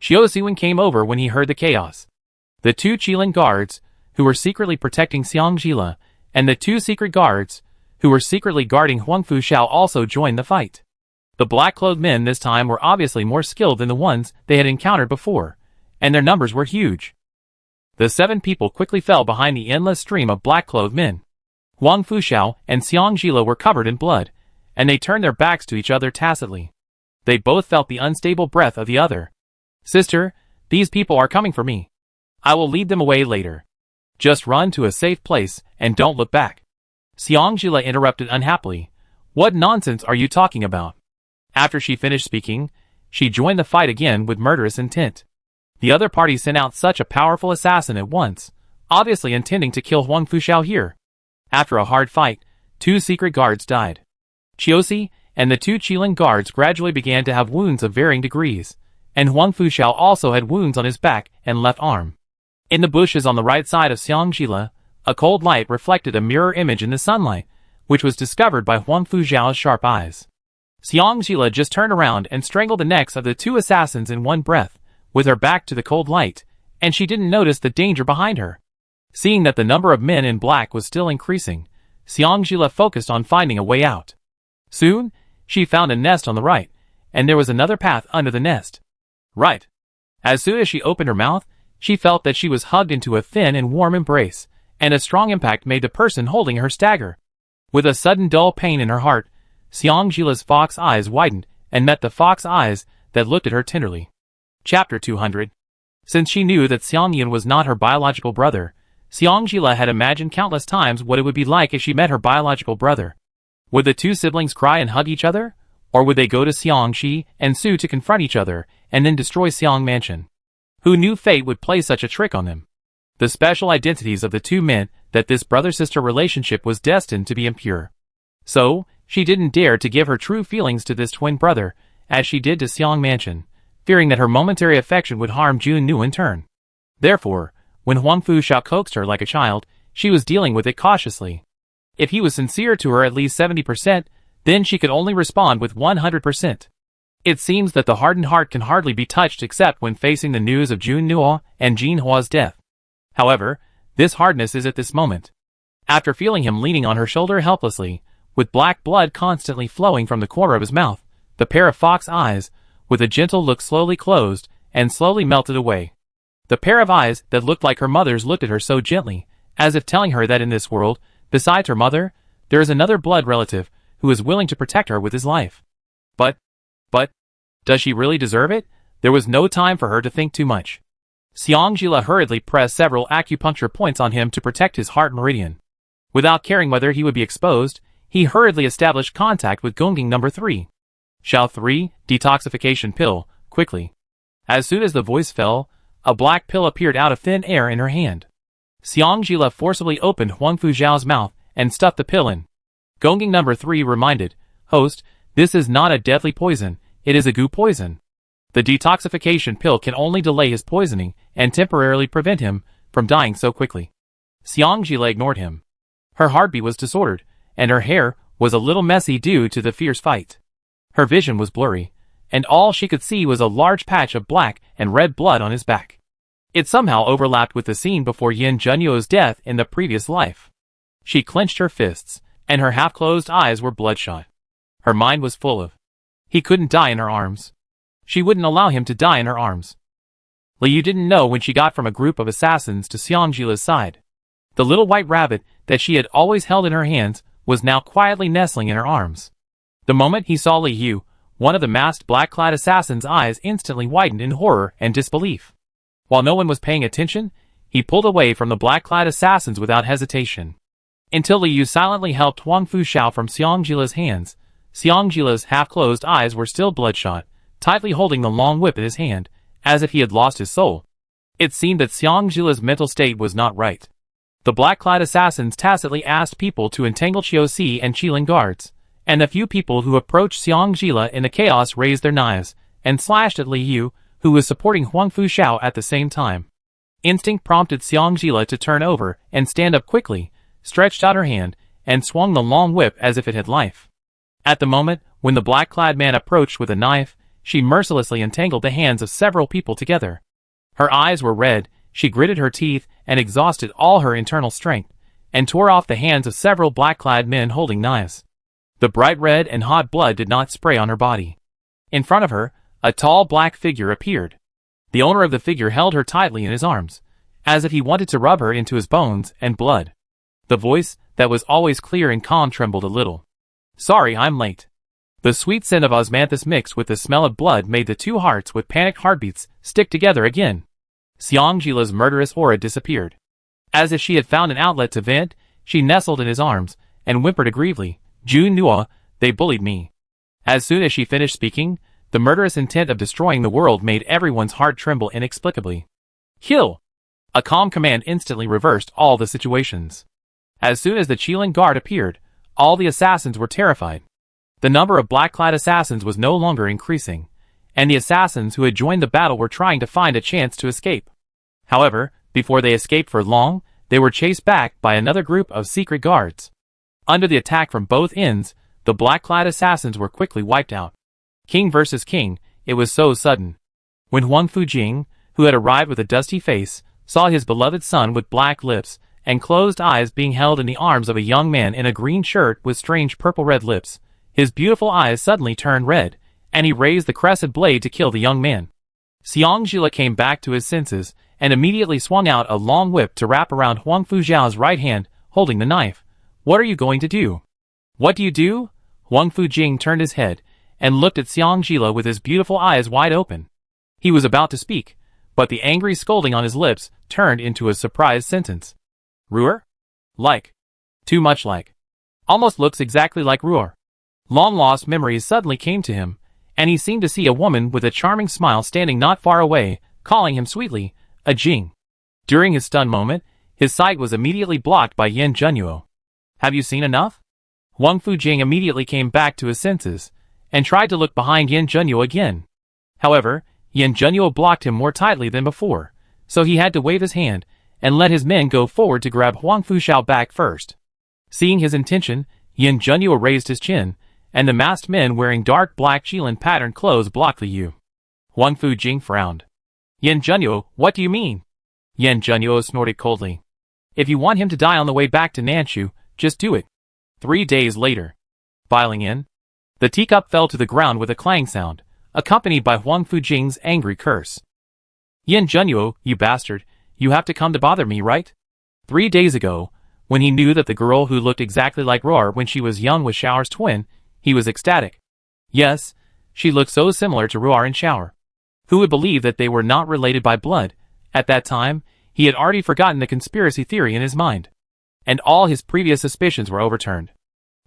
Xiao Siwen came over when he heard the chaos. The two Qilin guards, who were secretly protecting Xiang Jila, and the two secret guards, who were secretly guarding Huang Fuxiao, also joined the fight. The black-clothed men this time were obviously more skilled than the ones they had encountered before, and their numbers were huge. The 7 people quickly fell behind the endless stream of black-clothed men. Huang Fuxiao and Xiang Jila were covered in blood, and they turned their backs to each other tacitly. They both felt the unstable breath of the other. Sister, these people are coming for me. I will lead them away later. Just run to a safe place and don't look back. Xiang Jila interrupted unhappily. What nonsense are you talking about? After she finished speaking, she joined the fight again with murderous intent. The other party sent out such a powerful assassin at once, obviously intending to kill Huang Fuxiao here. After a hard fight, 2 secret guards died. Qiusi and the 2 Qilin guards gradually began to have wounds of varying degrees, and Huang Fuxiao also had wounds on his back and left arm. In the bushes on the right side of Xiang Jila, a cold light reflected a mirror image in the sunlight, which was discovered by Huang Fuxiao's sharp eyes. Xiang Jila just turned around and strangled the necks of the 2 assassins in one breath, with her back to the cold light, and she didn't notice the danger behind her. Seeing that the number of men in black was still increasing, Xiang Jila focused on finding a way out. Soon, she found a nest on the right, and there was another path under the nest. Right. As soon as she opened her mouth, she felt that she was hugged into a thin and warm embrace, and a strong impact made the person holding her stagger. With a sudden dull pain in her heart, Xiang Jila's fox eyes widened and met the fox eyes that looked at her tenderly. Chapter 200. Since she knew that Xiang Yan was not her biological brother, Xiang Jila had imagined countless times what it would be like if she met her biological brother. Would the 2 siblings cry and hug each other? Or would they go to Xiangxi and Su to confront each other, and then destroy Xiang Mansion? Who knew fate would play such a trick on them? The special identities of the 2 meant that this brother-sister relationship was destined to be impure. So, she didn't dare to give her true feelings to this twin brother, as she did to Xiang Mansion, fearing that her momentary affection would harm Jun Nu in turn. Therefore, when Huang Fuxiao coaxed her like a child, she was dealing with it cautiously. If he was sincere to her at least 70%, then she could only respond with 100%. It seems that the hardened heart can hardly be touched except when facing the news of Jun Nuo and Jin Hua's death. However, this hardness is at this moment. After feeling him leaning on her shoulder helplessly, with black blood constantly flowing from the corner of his mouth, the pair of fox eyes, with a gentle look, slowly closed and slowly melted away. The pair of eyes that looked like her mother's looked at her so gently, as if telling her that in this world, besides her mother, there is another blood relative who is willing to protect her with his life. But, does she really deserve it? There was no time for her to think too much. Xiang Jila hurriedly pressed several acupuncture points on him to protect his heart meridian. Without caring whether he would be exposed, he hurriedly established contact with Gongjing number 3. Shao 3, detoxification pill, quickly. As soon as the voice fell, a black pill appeared out of thin air in her hand. Xiang Jila forcibly opened Huang Fuxiao's mouth and stuffed the pill in. Gongjing number 3 reminded, Host, this is not a deadly poison, it is a goo poison. The detoxification pill can only delay his poisoning and temporarily prevent him from dying so quickly. Xiang Jila ignored him. Her heartbeat was disordered, and her hair was a little messy due to the fierce fight. Her vision was blurry, and all she could see was a large patch of black and red blood on his back. It somehow overlapped with the scene before Yin Junyuo's death in the previous life. She clenched her fists, and her half-closed eyes were bloodshot. Her mind was full of, he couldn't die in her arms. She wouldn't allow him to die in her arms. Liu didn't know when she got from a group of assassins to Xiangjila's side. The little white rabbit that she had always held in her hands was now quietly nestling in her arms. The moment he saw Liu, one of the masked black-clad assassins' eyes instantly widened in horror and disbelief. While no one was paying attention, he pulled away from the black-clad assassins without hesitation. Until Liu silently helped Huang Fushao from Xiangjila's hands, Xiangjila's half-closed eyes were still bloodshot, tightly holding the long whip in his hand, as if he had lost his soul. It seemed that Xiangjila's mental state was not right. The black-clad assassins tacitly asked people to entangle Chiosi and Qilin guards, and the few people who approached Xiangjila in the chaos raised their knives and slashed at Liu, who was supporting Huang Fushao at the same time. Instinct prompted Xiangjila to turn over and stand up quickly, stretched out her hand, and swung the long whip as if it had life. At the moment when the black-clad man approached with a knife, she mercilessly entangled the hands of several people together. Her eyes were red, she gritted her teeth and exhausted all her internal strength, and tore off the hands of several black-clad men holding knives. The bright red and hot blood did not spray on her body. In front of her, a tall black figure appeared. The owner of the figure held her tightly in his arms, as if he wanted to rub her into his bones and blood. The voice, that was always clear and calm, trembled a little. "Sorry, I'm late." The sweet scent of osmanthus mixed with the smell of blood made the two hearts with panicked heartbeats stick together again. Xiangjila's murderous aura disappeared. As if she had found an outlet to vent, she nestled in his arms and whimpered aggrievely, "Jun Nua, they bullied me." As soon as she finished speaking, the murderous intent of destroying the world made everyone's heart tremble inexplicably. "Kill!" A calm command instantly reversed all the situations. As soon as the Qilin guard appeared, all the assassins were terrified. The number of black-clad assassins was no longer increasing, and the assassins who had joined the battle were trying to find a chance to escape. However, before they escaped for long, they were chased back by another group of secret guards. Under the attack from both ends, the black-clad assassins were quickly wiped out. King versus king, it was so sudden. When Huang Fujing, who had arrived with a dusty face, saw his beloved son with black lips and closed eyes being held in the arms of a young man in a green shirt with strange purple-red lips, his beautiful eyes suddenly turned red, and he raised the crescent blade to kill the young man. Xiangjila came back to his senses and immediately swung out a long whip to wrap around Huang Fujiao's right hand, holding the knife. "What are you going to do?" "What do you do?" Huang Fujing turned his head and looked at Xiangjila with his beautiful eyes wide open. He was about to speak, but the angry scolding on his lips turned into a surprised sentence. "Ruer? Like. Too much like. Almost looks exactly like Ruer." Long-lost memories suddenly came to him, and he seemed to see a woman with a charming smile standing not far away, calling him sweetly, "A Jing." During his stunned moment, his sight was immediately blocked by Yin Junyuo. "Have you seen enough?" Huang Fujing immediately came back to his senses, and tried to look behind Yin Junyuo again. However, Yin Junyuo blocked him more tightly than before, so he had to wave his hand, and let his men go forward to grab Huang Fushao back first. Seeing his intention, Yin Junyuo raised his chin, and the masked men wearing dark black Qilin patterned clothes blocked Liu. Huang Fujing frowned. "Yin Junyuo, what do you mean?" Yin Junyuo snorted coldly. "If you want him to die on the way back to Nanshu, just do it." 3 days later. Filing in. The teacup fell to the ground with a clang sound, accompanied by Huang Fujing's angry curse. "Yin Junyuo, you bastard, you have to come to bother me, right?" 3 days ago, when he knew that the girl who looked exactly like Roar when she was young was Shower's twin, he was ecstatic. Yes, she looked so similar to Ruar and Shower. Who would believe that they were not related by blood? At that time, he had already forgotten the conspiracy theory in his mind, and all his previous suspicions were overturned.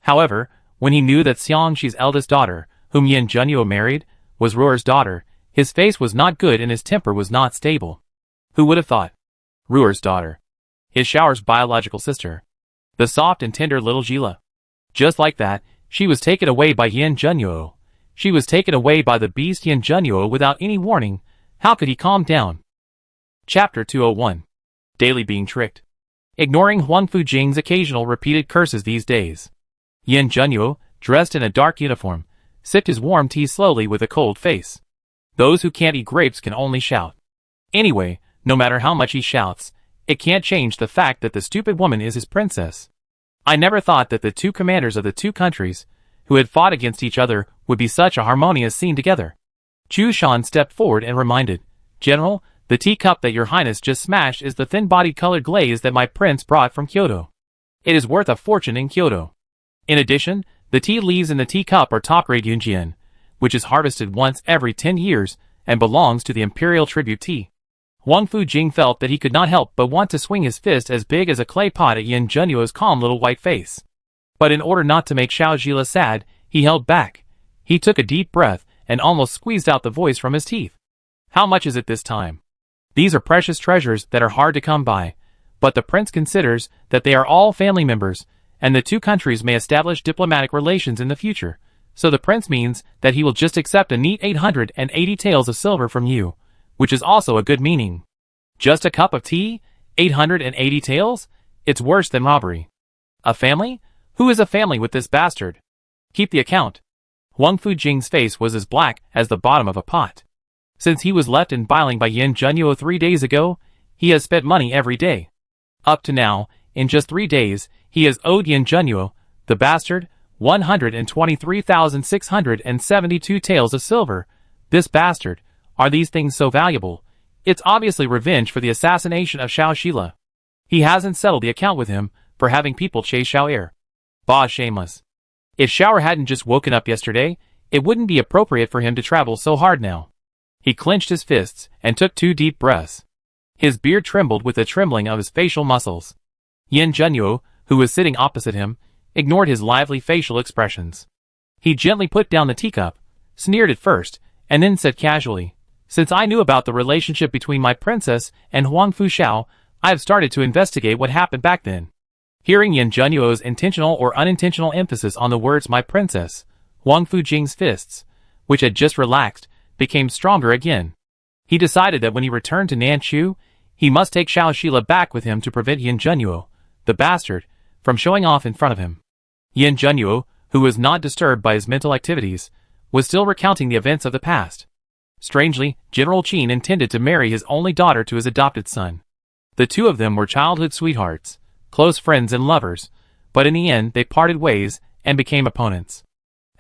However, when he knew that Xiangxi's eldest daughter, whom Yin Junyuo married, was Ruar's daughter, his face was not good and his temper was not stable. Who would have thought? Ruar's daughter. His Shower's biological sister. The soft and tender little Jila. Just like that, she was taken away by Yin Junyuo. She was taken away by the beast Yin Junyuo without any warning. How could he calm down? Chapter 201. Daily being tricked. Ignoring Huang Fujing's occasional repeated curses these days, Yin Junyuo, dressed in a dark uniform, sipped his warm tea slowly with a cold face. Those who can't eat grapes can only shout. Anyway, No matter how much he shouts, it can't change the fact that the stupid woman is his princess. I never thought that the two commanders of the two countries, who had fought against each other, would be such a harmonious scene together. Chu Shan stepped forward and reminded, General, the teacup that your highness just smashed is the thin-bodied colored glaze that my prince brought from Kyoto. It is worth a fortune in Kyoto. In addition, the tea leaves in the teacup are top-grade yunjian, which is harvested once every 10 years and belongs to the imperial tribute tea. Wang Fujing felt that he could not help but want to swing his fist as big as a clay pot at Yin Junyuo's calm little white face. But in order not to make Xiao Zhila sad, he held back. He took a deep breath and almost squeezed out the voice from his teeth. How much is it this time? These are precious treasures that are hard to come by, but the prince considers that they are all family members, and the two countries may establish diplomatic relations in the future, so the prince means that he will just accept a neat 880 taels of silver from you, which is also a good meaning. Just a cup of tea? 880 taels? It's worse than robbery. A family? Who is a family with this bastard? Keep the account. Wang Fujing's face was as black as the bottom of a pot. Since he was left in biling by Yin Junyuo 3 days ago, he has spent money every day. Up to now, in just 3 days, he has owed Yin Junyuo, the bastard, 123,672 taels of silver. This bastard. Are these things so valuable? It's obviously revenge for the assassination of Xiao Zhila. He hasn't settled the account with him for having people chase Xiao Er. Bah, shameless. If Xiao Er hadn't just woken up yesterday, it wouldn't be appropriate for him to travel so hard now. He clenched his fists and took 2 deep breaths. His beard trembled with the trembling of his facial muscles. Yin Junyuo, who was sitting opposite him, ignored his lively facial expressions. He gently put down the teacup, sneered at first, and then said casually, Since I knew about the relationship between my princess and Huang Fuxiao, I have started to investigate what happened back then. Hearing Yin Junyuo's intentional or unintentional emphasis on the words my princess, Wang Fujing's fists, which had just relaxed, became stronger again. He decided that when he returned to Nanchu, he must take Xiao Zhila back with him to prevent Yin Junyuo, the bastard, from showing off in front of him. Yin Junyuo, who was not disturbed by his mental activities, was still recounting the events of the past. Strangely, General Qin intended to marry his only daughter to his adopted son. The two of them were childhood sweethearts, close friends and lovers, but in the end they parted ways and became opponents.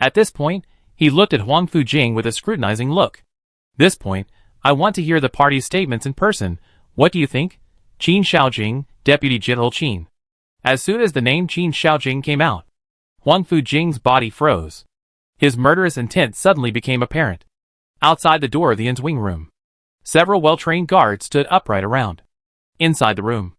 At this point, he looked at Huang Fujing with a scrutinizing look. This point, I want to hear the party's statements in person. What do you think? Qin Shaojing, Deputy General Qin. As soon as the name Qin Shaojing came out, Huang Fujing's body froze. His murderous intent suddenly became apparent. Outside the door of the inn's wing room, several well-trained guards stood upright around. Inside the room,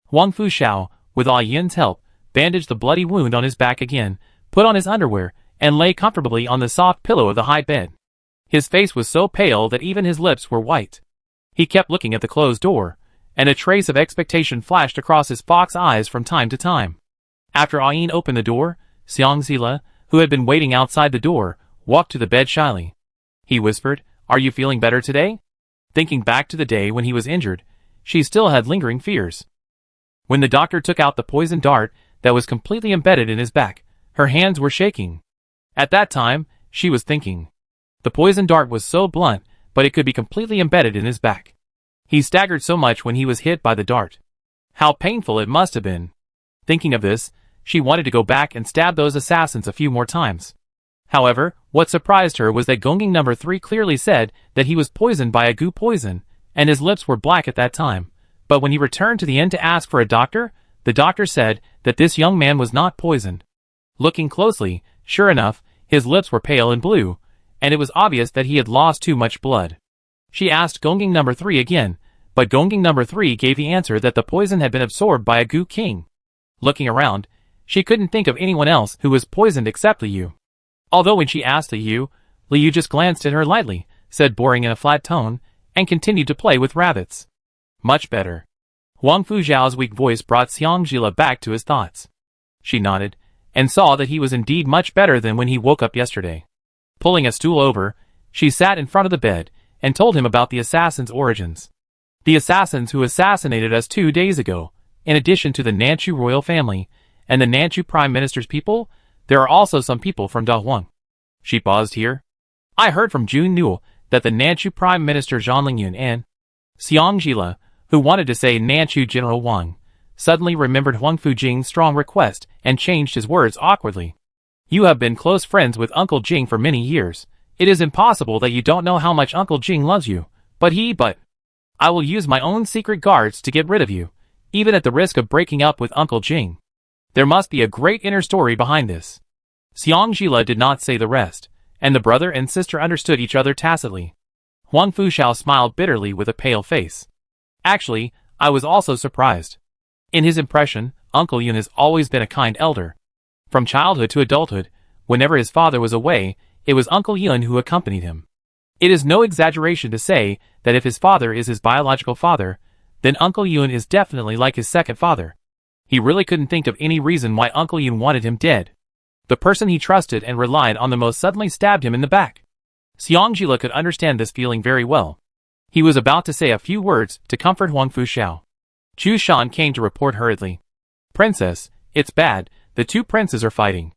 Huang Fuxiao, with Ah Yin's help, bandaged the bloody wound on his back again, put on his underwear, and lay comfortably on the soft pillow of the high bed. His face was so pale that even his lips were white. He kept looking at the closed door, and a trace of expectation flashed across his fox eyes from time to time. After Ah Yin opened the door, Xiao Zhila, who had been waiting outside the door, walked to the bed shyly. He whispered, Are you feeling better today? Thinking back to the day when he was injured, she still had lingering fears. When the doctor took out the poison dart that was completely embedded in his back, her hands were shaking. At that time, she was thinking. The poison dart was so blunt, but it could be completely embedded in his back. He staggered so much when he was hit by the dart. How painful it must have been. Thinking of this, she wanted to go back and stab those assassins a few more times. However, what surprised her was that Gongjing No. 3 clearly said that he was poisoned by a goo poison, and his lips were black at that time. But when he returned to the inn to ask for a doctor, the doctor said that this young man was not poisoned. Looking closely, sure enough, his lips were pale and blue, and it was obvious that he had lost too much blood. She asked Gongjing No. 3 again, but Gongjing No. 3 gave the answer that the poison had been absorbed by a goo king. Looking around, she couldn't think of anyone else who was poisoned except Liu. Although when she asked Liu just glanced at her lightly, said boring in a flat tone, and continued to play with rabbits. Much better. Huang Fuxiao's weak voice brought Xiao Zhila back to his thoughts. She nodded, and saw that he was indeed much better than when he woke up yesterday. Pulling a stool over, she sat in front of the bed, and told him about the assassin's origins. The assassins who assassinated us 2 days ago, in addition to the Nanchu royal family, and the Nanchu prime minister's people, there are also some people from Dahuang. She paused here. I heard from Jun Newell that the Nanchu prime minister Zhang Lingyun and Xiao Zhila, who wanted to say Nanchu General Wang, suddenly remembered Huang Fujing's strong request and changed his words awkwardly. You have been close friends with Uncle Jing for many years. It is impossible that you don't know how much Uncle Jing loves you. But I will use my own secret guards to get rid of you, even at the risk of breaking up with Uncle Jing. There must be a great inner story behind this. Xiang Jila did not say the rest, and the brother and sister understood each other tacitly. Huang Fushao smiled bitterly with a pale face. Actually, I was also surprised. In his impression, Uncle Yun has always been a kind elder. From childhood to adulthood, whenever his father was away, it was Uncle Yun who accompanied him. It is no exaggeration to say that if his father is his biological father, then Uncle Yun is definitely like his second father. He really couldn't think of any reason why Uncle Yun wanted him dead. The person he trusted and relied on the most suddenly stabbed him in the back. Xiang Jila could understand this feeling very well. He was about to say a few words to comfort Huang Fushao. Chu Shan came to report hurriedly. Princess, it's bad, the two princes are fighting.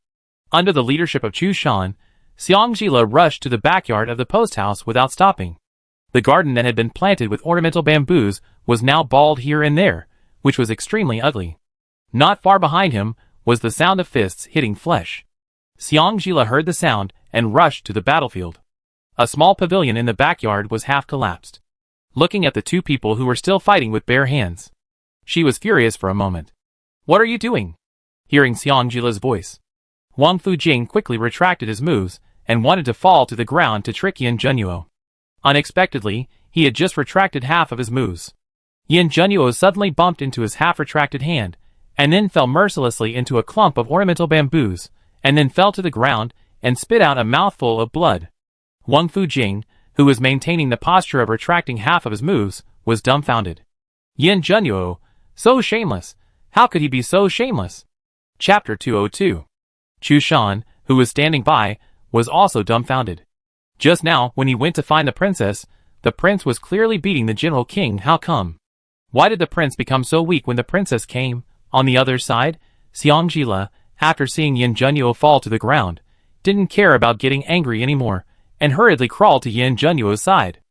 Under the leadership of Chu Shan, Xiang Jila rushed to the backyard of the post house without stopping. The garden that had been planted with ornamental bamboos was now bald here and there, which was extremely ugly. Not far behind him was the sound of fists hitting flesh. Xiang Jila heard the sound and rushed to the battlefield. A small pavilion in the backyard was half collapsed. Looking at the two people who were still fighting with bare hands, she was furious for a moment. What are you doing? Hearing Xiang Jila's voice, Huang Fujing quickly retracted his moves and wanted to fall to the ground to trick Yin Zhenyuo. Unexpectedly, he had just retracted half of his moves. Yin Zhenyuo suddenly bumped into his half-retracted hand, and then fell mercilessly into a clump of ornamental bamboos, and then fell to the ground and spit out a mouthful of blood. Huang Fujing, who was maintaining the posture of retracting half of his moves, was dumbfounded. Yin Zhenyuo, so shameless! How could he be so shameless? Chapter 202. Chu Shan, who was standing by, was also dumbfounded. Just now, when he went to find the prince was clearly beating the General King. How come? Why did the prince become so weak when the princess came? On the other side, Xiang Jila, after seeing Yin Zhenyuo fall to the ground, didn't care about getting angry anymore, and hurriedly crawled to Yin Zhenyuo's side.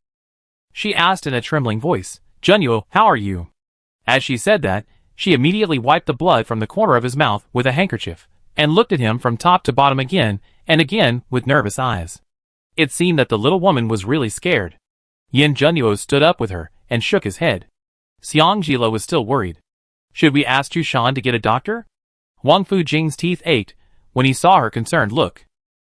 She asked in a trembling voice, Zhenyuo, how are you? As she said that, she immediately wiped the blood from the corner of his mouth with a handkerchief, and looked at him from top to bottom again and again with nervous eyes. It seemed that the little woman was really scared. Yin Zhenyuo stood up with her and shook his head. Xiang Jila was still worried. Should we ask Chu Shan to get a doctor? Huang Fujing's teeth ached when he saw her concerned look.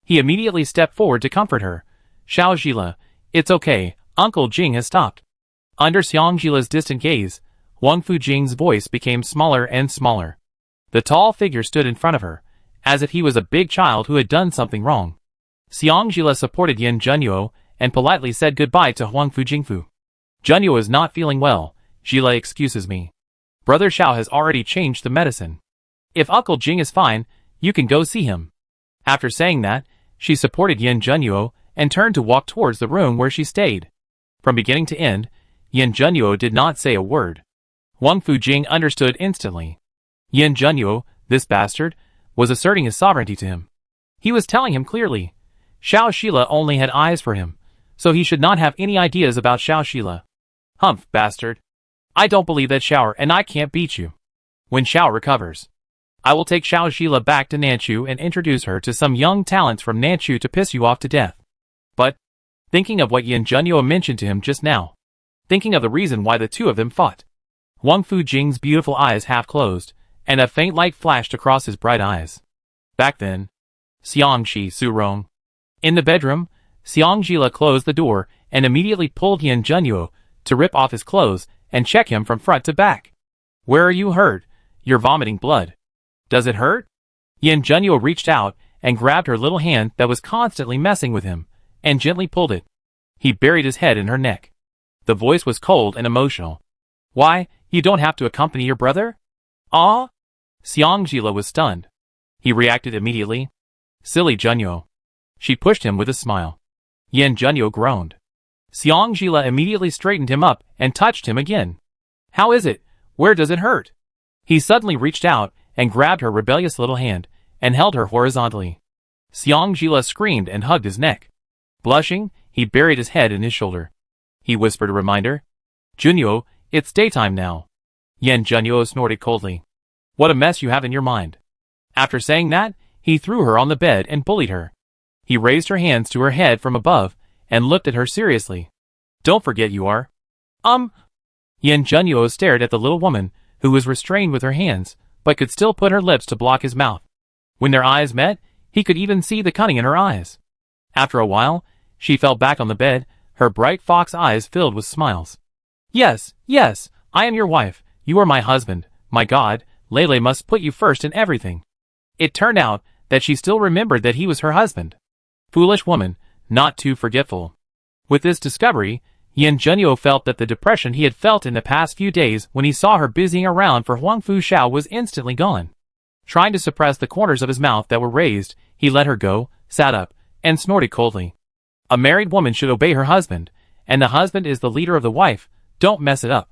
He immediately stepped forward to comfort her. Xiao Jila, it's okay, Uncle Jing has stopped. Under Xiang Jila's distant gaze, Huang Fujing's voice became smaller and smaller. The tall figure stood in front of her, as if he was a big child who had done something wrong. Xiang Jila supported Yin Zhenyuo and politely said goodbye to Huang Fujingfu. Zhenyuo is not feeling well, Jila excuses me. Brother Xiao has already changed the medicine. If Uncle Jing is fine, you can go see him. After saying that, she supported Yin Zhenyuo and turned to walk towards the room where she stayed. From beginning to end, Yin Zhenyuo did not say a word. Huang Fujing understood instantly. Yin Zhenyuo, this bastard, was asserting his sovereignty to him. He was telling him clearly. Xiao Shila only had eyes for him, so he should not have any ideas about Xiao Shila. Humph, bastard. I don't believe that Xiao and I can't beat you. When Xiao recovers, I will take Xiao Shila back to Nanchu and introduce her to some young talents from Nanchu to piss you off to death. But, thinking of what Yin Zhenyuo mentioned to him just now, thinking of the reason why the two of them fought, Huang Fujing's beautiful eyes half closed, and a faint light flashed across his bright eyes. Back then, Xiang Shi Su Rong. In the bedroom, Xiang Jila closed the door and immediately pulled Yin Zhenyuo to rip off his clothes and check him from front to back. Where are you hurt? You're vomiting blood. Does it hurt? Yin Zhenyuo reached out and grabbed her little hand that was constantly messing with him, and gently pulled it. He buried his head in her neck. The voice was cold and emotional. Why, you don't have to accompany your brother? Ah? Xiang Jila was stunned. He reacted immediately. Silly Zhenyuo. She pushed him with a smile. Yin Zhenyuo groaned. Xiang Jila immediately straightened him up and touched him again. How is it? Where does it hurt? He suddenly reached out and grabbed her rebellious little hand and held her horizontally. Xiang Jila screamed and hugged his neck. Blushing, he buried his head in his shoulder. He whispered a reminder. Zhenyuo, It's daytime now. Yan Zhenyo snorted coldly. What a mess you have in your mind. After saying that, he threw her on the bed and bullied her. He raised her hands to her head from above and looked at her seriously. Don't forget you are. Yan Zhenyo stared at the little woman, who was restrained with her hands, but could still put her lips to block his mouth. When their eyes met, he could even see the cunning in her eyes. After a while, she fell back on the bed, her bright fox eyes filled with smiles. Yes, yes, I am your wife, you are my husband, my God, Lele must put you first in everything. It turned out that she still remembered that he was her husband. Foolish woman, not too forgetful. With this discovery, Yan Zhenyo felt that the depression he had felt in the past few days when he saw her busying around for Huang Fuxiao was instantly gone. Trying to suppress the corners of his mouth that were raised, he let her go, sat up, and snorted coldly. A married woman should obey her husband, and the husband is the leader of the wife, don't mess it up.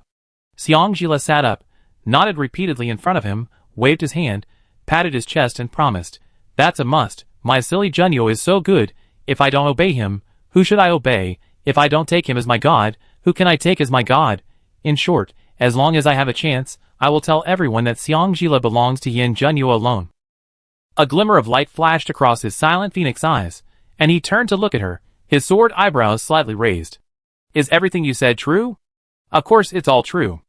Xiang Jila sat up, nodded repeatedly in front of him, waved his hand, patted his chest and promised, That's a must, my silly Zhenyo is so good, if I don't obey him, who should I obey? If I don't take him as my God, who can I take as my God? In short, as long as I have a chance, I will tell everyone that Xiang Jila belongs to Yan Zhenyo alone. A glimmer of light flashed across his silent phoenix eyes, and he turned to look at her, his sword eyebrows slightly raised. Is everything you said true? Of course it's all true.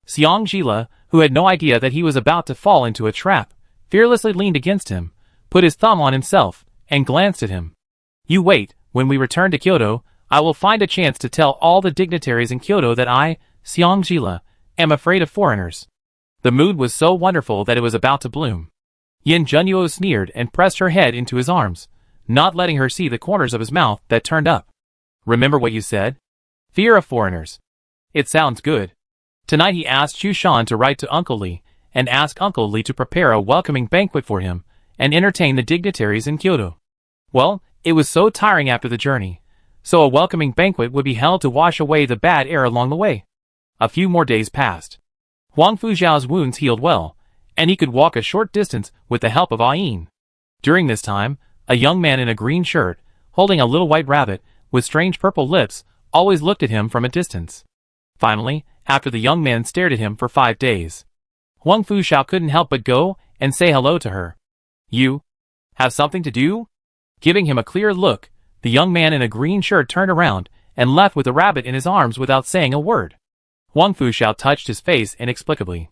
Xiang Jila, who had no idea that he was about to fall into a trap, fearlessly leaned against him, put his thumb on himself, and glanced at him. You wait, when we return to Kyoto, I will find a chance to tell all the dignitaries in Kyoto that I, Xiang Jila, am afraid of foreigners. The mood was so wonderful that it was about to bloom. Yan Zhenyo sneered and pressed her head into his arms, not letting her see the corners of his mouth that turned up. Remember what you said? Fear of foreigners. It sounds good. Tonight he asked Chu Shan to write to Uncle Li, and ask Uncle Li to prepare a welcoming banquet for him, and entertain the dignitaries in Kyoto. Well, it was so tiring after the journey, so a welcoming banquet would be held to wash away the bad air along the way. A few more days passed. Huang Fuxiao's wounds healed well, and he could walk a short distance with the help of Ayin. During this time, a young man in a green shirt, holding a little white rabbit, with strange purple lips, always looked at him from a distance. Finally, after the young man stared at him for 5 days, Huang Fuxiao couldn't help but go and say hello to her. You have something to do? Giving him a clear look, the young man in a green shirt turned around and left with the rabbit in his arms without saying a word. Huang Fuxiao touched his face inexplicably.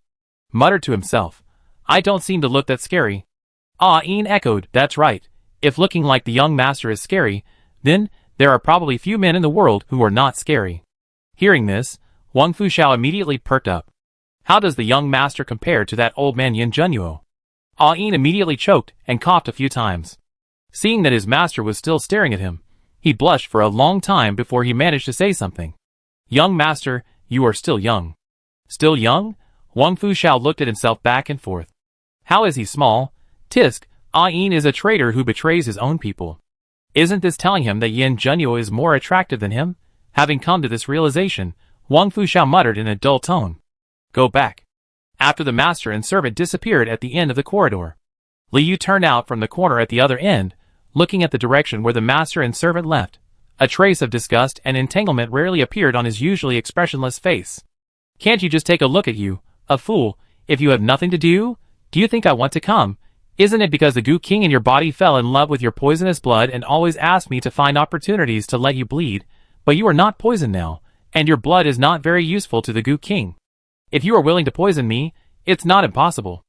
Muttered to himself, I don't seem to look that scary. Ah, Ian echoed, that's right. If looking like the young master is scary, then there are probably few men in the world who are not scary. Hearing this, Huang Fuxiao immediately perked up. How does the young master compare to that old man Yan Zhenyo? Ah Yin immediately choked and coughed a few times. Seeing that his master was still staring at him, he blushed for a long time before he managed to say something. Young master, you are still young. Still young? Huang Fuxiao looked at himself back and forth. How is he small? Tisk, Ah Yin is a traitor who betrays his own people. Isn't this telling him that Yan Zhenyo is more attractive than him? Having come to this realization, Huang Fuxiao muttered in a dull tone. Go back. After the master and servant disappeared at the end of the corridor, Li Yu turned out from the corner at the other end, looking at the direction where the master and servant left. A trace of disgust and entanglement rarely appeared on his usually expressionless face. Can't you just take a look at you, a fool, if you have nothing to do? Do you think I want to come? Isn't it because the Gu King in your body fell in love with your poisonous blood and always asked me to find opportunities to let you bleed? But you are not poisoned now, and your blood is not very useful to the Gu King. If you are willing to poison me, it's not impossible.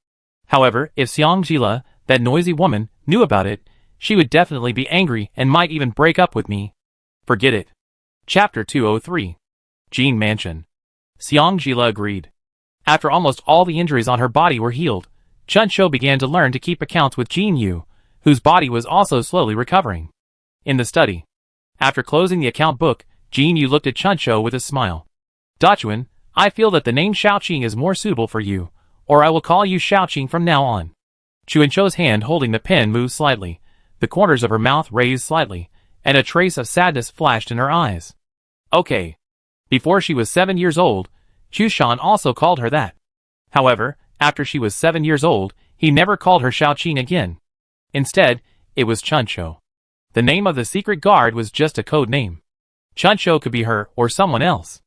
However, if Xiang Jila, that noisy woman, knew about it, she would definitely be angry and might even break up with me. Forget it. Chapter 203. Jin Mansion. Xiang Jila agreed. After almost all the injuries on her body were healed, Chun Shou began to learn to keep accounts with Jin Yu, whose body was also slowly recovering. In the study. After closing the account book, Jin Yu looked at Chun Shou with a smile. Dachuan, I feel that the name Shaoqing is more suitable for you, or I will call you Shaoqing from now on. Chun Shou's hand holding the pen moved slightly, the corners of her mouth raised slightly, and a trace of sadness flashed in her eyes. Okay. Before she was 7 years old, Chu Shan also called her that. However, after she was 7 years old, he never called her Shaoqing again. Instead, it was Chun Shou. The name of the secret guard was just a code name. Chun Shou could be her or someone else.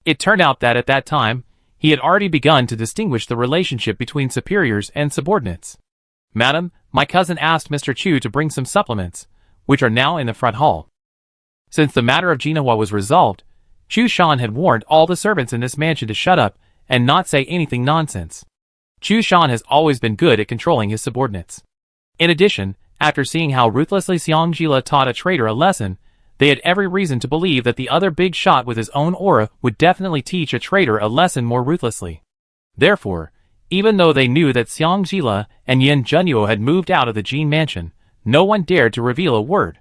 It turned out that at that time, He had already begun to distinguish the relationship between superiors and subordinates. "Madam, my cousin asked Mr. Chu to bring some supplements, which are now in the front hall." Since the matter of Jinhua was resolved, Chu Shan had warned all the servants in this mansion to shut up and not say anything nonsense. Chu Shan has always been good at controlling his subordinates. In addition, after seeing how ruthlessly Xiang Jila taught a traitor a lesson, they had every reason to believe that the other big shot with his own aura would definitely teach a traitor a lesson more ruthlessly. Therefore, even though they knew that Xiang Jila and Yin Junyuo had moved out of the Jin mansion, no one dared to reveal a word.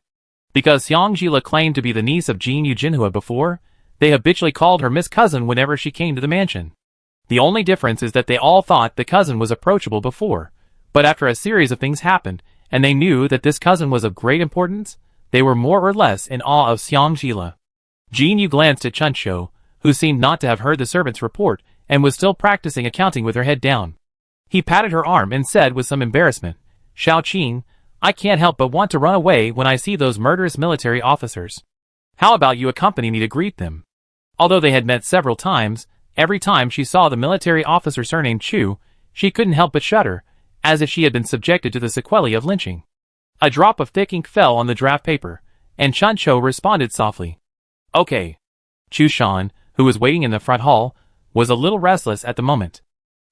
Because Xiang Jila claimed to be the niece of Jin Yu Jinhua before, they habitually called her Miss Cousin whenever she came to the mansion. The only difference is that they all thought the cousin was approachable before, but after a series of things happened, and they knew that this cousin was of great importance, they were more or less in awe of Xiang Jila. Jin Yu glanced at Chunshou, who seemed not to have heard the servant's report, and was still practicing accounting with her head down. He patted her arm and said with some embarrassment, "Xiao Qin, I can't help but want to run away when I see those murderous military officers. How about you accompany me to greet them?" Although they had met several times, every time she saw the military officer surnamed Chu, she couldn't help but shudder, as if she had been subjected to the sequelae of lynching. A drop of thick ink fell on the draft paper, and Chunshou responded softly, "Okay." Chu Shan, who was waiting in the front hall, was a little restless at the moment.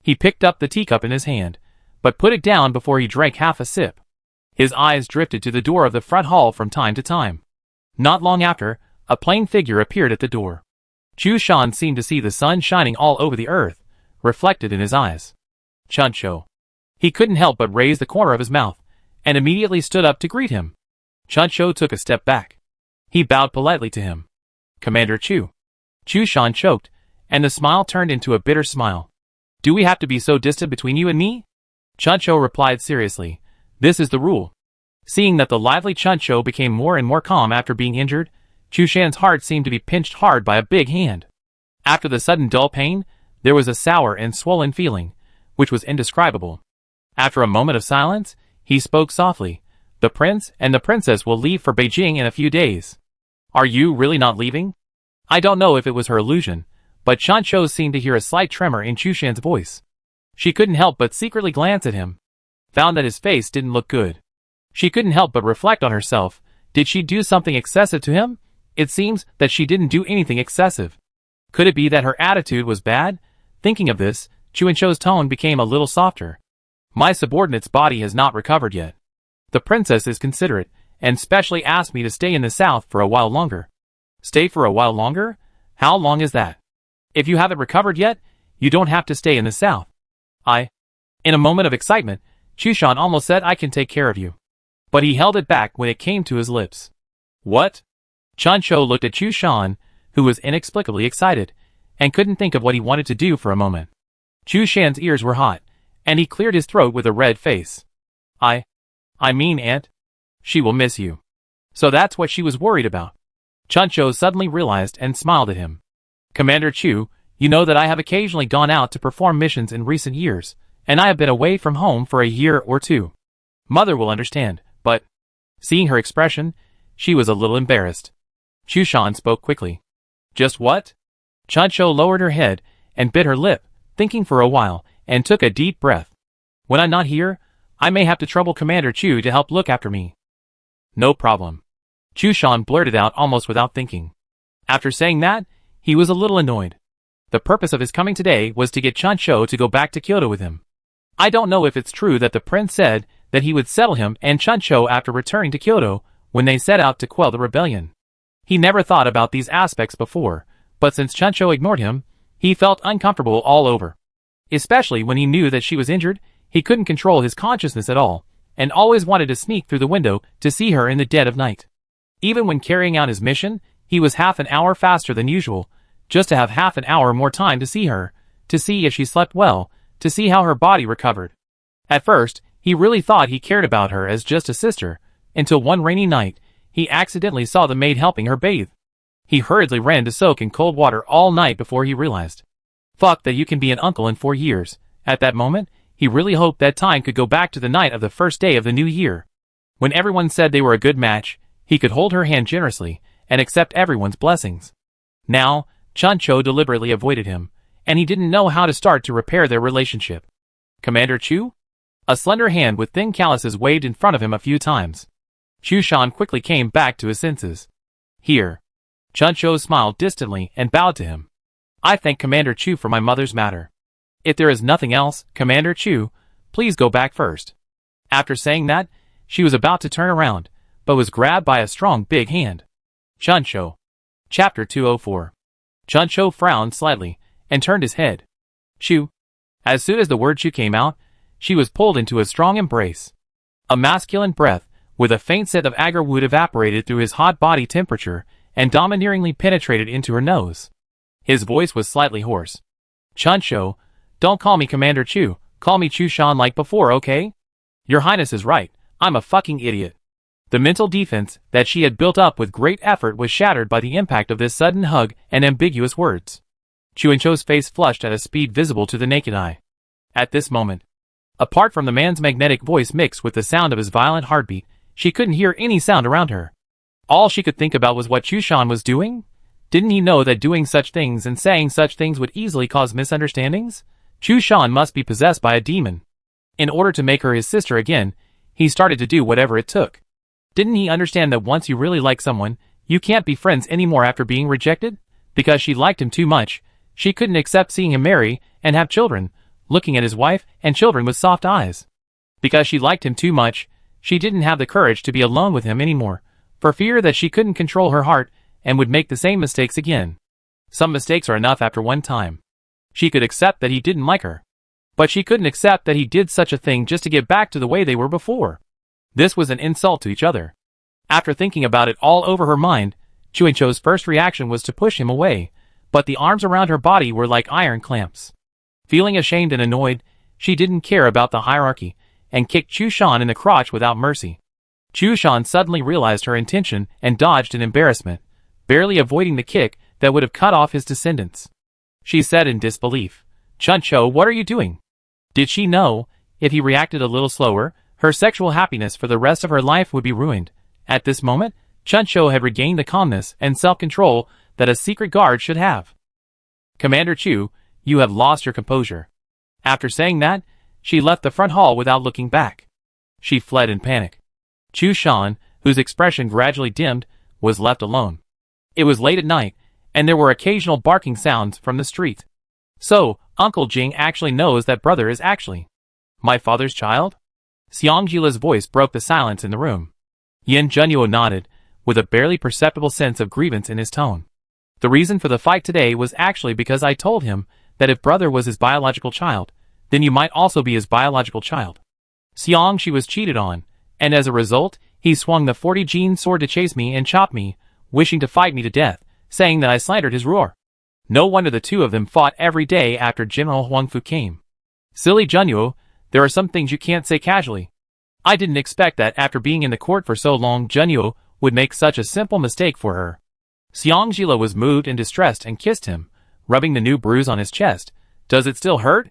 He picked up the teacup in his hand, but put it down before he drank half a sip. His eyes drifted to the door of the front hall from time to time. Not long after, a plain figure appeared at the door. Chu Shan seemed to see the sun shining all over the earth, reflected in his eyes. Chunshou. He couldn't help but raise the corner of his mouth, and immediately stood up to greet him. Chunshou took a step back. He bowed politely to him. "Commander Chu." Chu Shan choked, and the smile turned into a bitter smile. "Do we have to be so distant between you and me?" Chunshou replied seriously, "This is the rule." Seeing that the lively Chunshou became more and more calm after being injured, Chu Shan's heart seemed to be pinched hard by a big hand. After the sudden dull pain, there was a sour and swollen feeling, which was indescribable. After a moment of silence, he spoke softly, "The prince and the princess will leave for Beijing in a few days. Are you really not leaving?" I don't know if it was her illusion, but Chunshou seemed to hear a slight tremor in Chu Shan's voice. She couldn't help but secretly glance at him. Found that his face didn't look good. She couldn't help but reflect on herself. Did she do something excessive to him? It seems that she didn't do anything excessive. Could it be that her attitude was bad? Thinking of this, Chunshou's tone became a little softer. "My subordinate's body has not recovered yet. The princess is considerate, and specially asked me to stay in the south for a while longer." "Stay for a while longer? How long is that? If you haven't recovered yet, you don't have to stay in the south." In a moment of excitement, Chu Shan almost said, "I can take care of you." But he held it back when it came to his lips. "What?" Chunshou looked at Chu Shan, who was inexplicably excited, and couldn't think of what he wanted to do for a moment. Chu Shan's ears were hot, and he cleared his throat with a red face. I mean, Aunt. She will miss you." So that's what she was worried about. Chunshou suddenly realized and smiled at him. "Commander Chu, you know that I have occasionally gone out to perform missions in recent years, and I have been away from home for a year or two. Mother will understand, but..." Seeing her expression, she was a little embarrassed. Chu Shan spoke quickly. "Just what?" Chunshou lowered her head and bit her lip, thinking for a while, and took a deep breath. "When I'm not here, I may have to trouble Commander Chu to help look after me." "No problem." Chu Shan blurted out almost without thinking. After saying that, he was a little annoyed. The purpose of his coming today was to get Chunshou to go back to Kyoto with him. I don't know if it's true that the prince said that he would settle him and Chunshou after returning to Kyoto when they set out to quell the rebellion. He never thought about these aspects before, but since Chunshou ignored him, he felt uncomfortable all over. Especially when he knew that she was injured, he couldn't control his consciousness at all, and always wanted to sneak through the window to see her in the dead of night. Even when carrying out his mission, he was half an hour faster than usual, just to have half an hour more time to see her, to see if she slept well, to see how her body recovered. At first, he really thought he cared about her as just a sister, until one rainy night, he accidentally saw the maid helping her bathe. He hurriedly ran to soak in cold water all night before he realized. Fuck that you can be an uncle in 4 years. At that moment, he really hoped that time could go back to the night of the first day of the new year. When everyone said they were a good match, he could hold her hand generously, and accept everyone's blessings. Now, Chunshou deliberately avoided him, and he didn't know how to start to repair their relationship. Commander Chu? A slender hand with thin calluses waved in front of him a few times. Chu Shan quickly came back to his senses. Here. Chun Shou smiled distantly and bowed to him. I thank Commander Chu for my mother's matter. If there is nothing else, Commander Chu, please go back first. After saying that, she was about to turn around, but was grabbed by a strong big hand. Chun Shou. Chapter 204. Chun Shou frowned slightly and turned his head. Chu. As soon as the word Chu came out, she was pulled into a strong embrace. A masculine breath, with a faint scent of agar wood evaporated through his hot body temperature and domineeringly penetrated into her nose. His voice was slightly hoarse. Chun Shou, don't call me Commander Chu, call me Chu Shan like before, okay? Your Highness is right, I'm a fucking idiot. The mental defense that she had built up with great effort was shattered by the impact of this sudden hug and ambiguous words. Chun Shou's face flushed at a speed visible to the naked eye. At this moment, apart from the man's magnetic voice mixed with the sound of his violent heartbeat, she couldn't hear any sound around her. All she could think about was what Chu Shan was doing? Didn't he know that doing such things and saying such things would easily cause misunderstandings? Chu Shan must be possessed by a demon. In order to make her his sister again, he started to do whatever it took. Didn't he understand that once you really like someone, you can't be friends anymore after being rejected? Because she liked him too much, she couldn't accept seeing him marry and have children, looking at his wife and children with soft eyes. Because she liked him too much, she didn't have the courage to be alone with him anymore, for fear that she couldn't control her heart and would make the same mistakes again. Some mistakes are enough after one time. She could accept that he didn't like her. But she couldn't accept that he did such a thing just to get back to the way they were before. This was an insult to each other. After thinking about it all over her mind, Chun Shou's first reaction was to push him away, but the arms around her body were like iron clamps. Feeling ashamed and annoyed, she didn't care about the hierarchy, and kicked Chu Shan in the crotch without mercy. Chu Shan suddenly realized her intention and dodged in embarrassment, barely avoiding the kick that would have cut off his descendants. She said in disbelief, Chun Shou, what are you doing? Did she know, if he reacted a little slower, her sexual happiness for the rest of her life would be ruined? At this moment, Chun Shou had regained the calmness and self-control that a secret guard should have. Commander Chu, you have lost your composure. After saying that, she left the front hall without looking back. She fled in panic. Chu Shan, whose expression gradually dimmed, was left alone. It was late at night, and there were occasional barking sounds from the street. So, Uncle Jing actually knows that brother is actually my father's child? Xiang Jila's voice broke the silence in the room. Yin Junyuo nodded, with a barely perceptible sense of grievance in his tone. The reason for the fight today was actually because I told him that if brother was his biological child, then you might also be his biological child. Xiang she was cheated on, and as a result, he swung the 40 gene sword to chase me and chop me, wishing to fight me to death, saying that I slandered his roar. No wonder the two of them fought every day after General Huangfu came. Silly Junyuo, there are some things you can't say casually. I didn't expect that after being in the court for so long Junyuo would make such a simple mistake for her. Xiang Jila was moved and distressed and kissed him, rubbing the new bruise on his chest. Does it still hurt?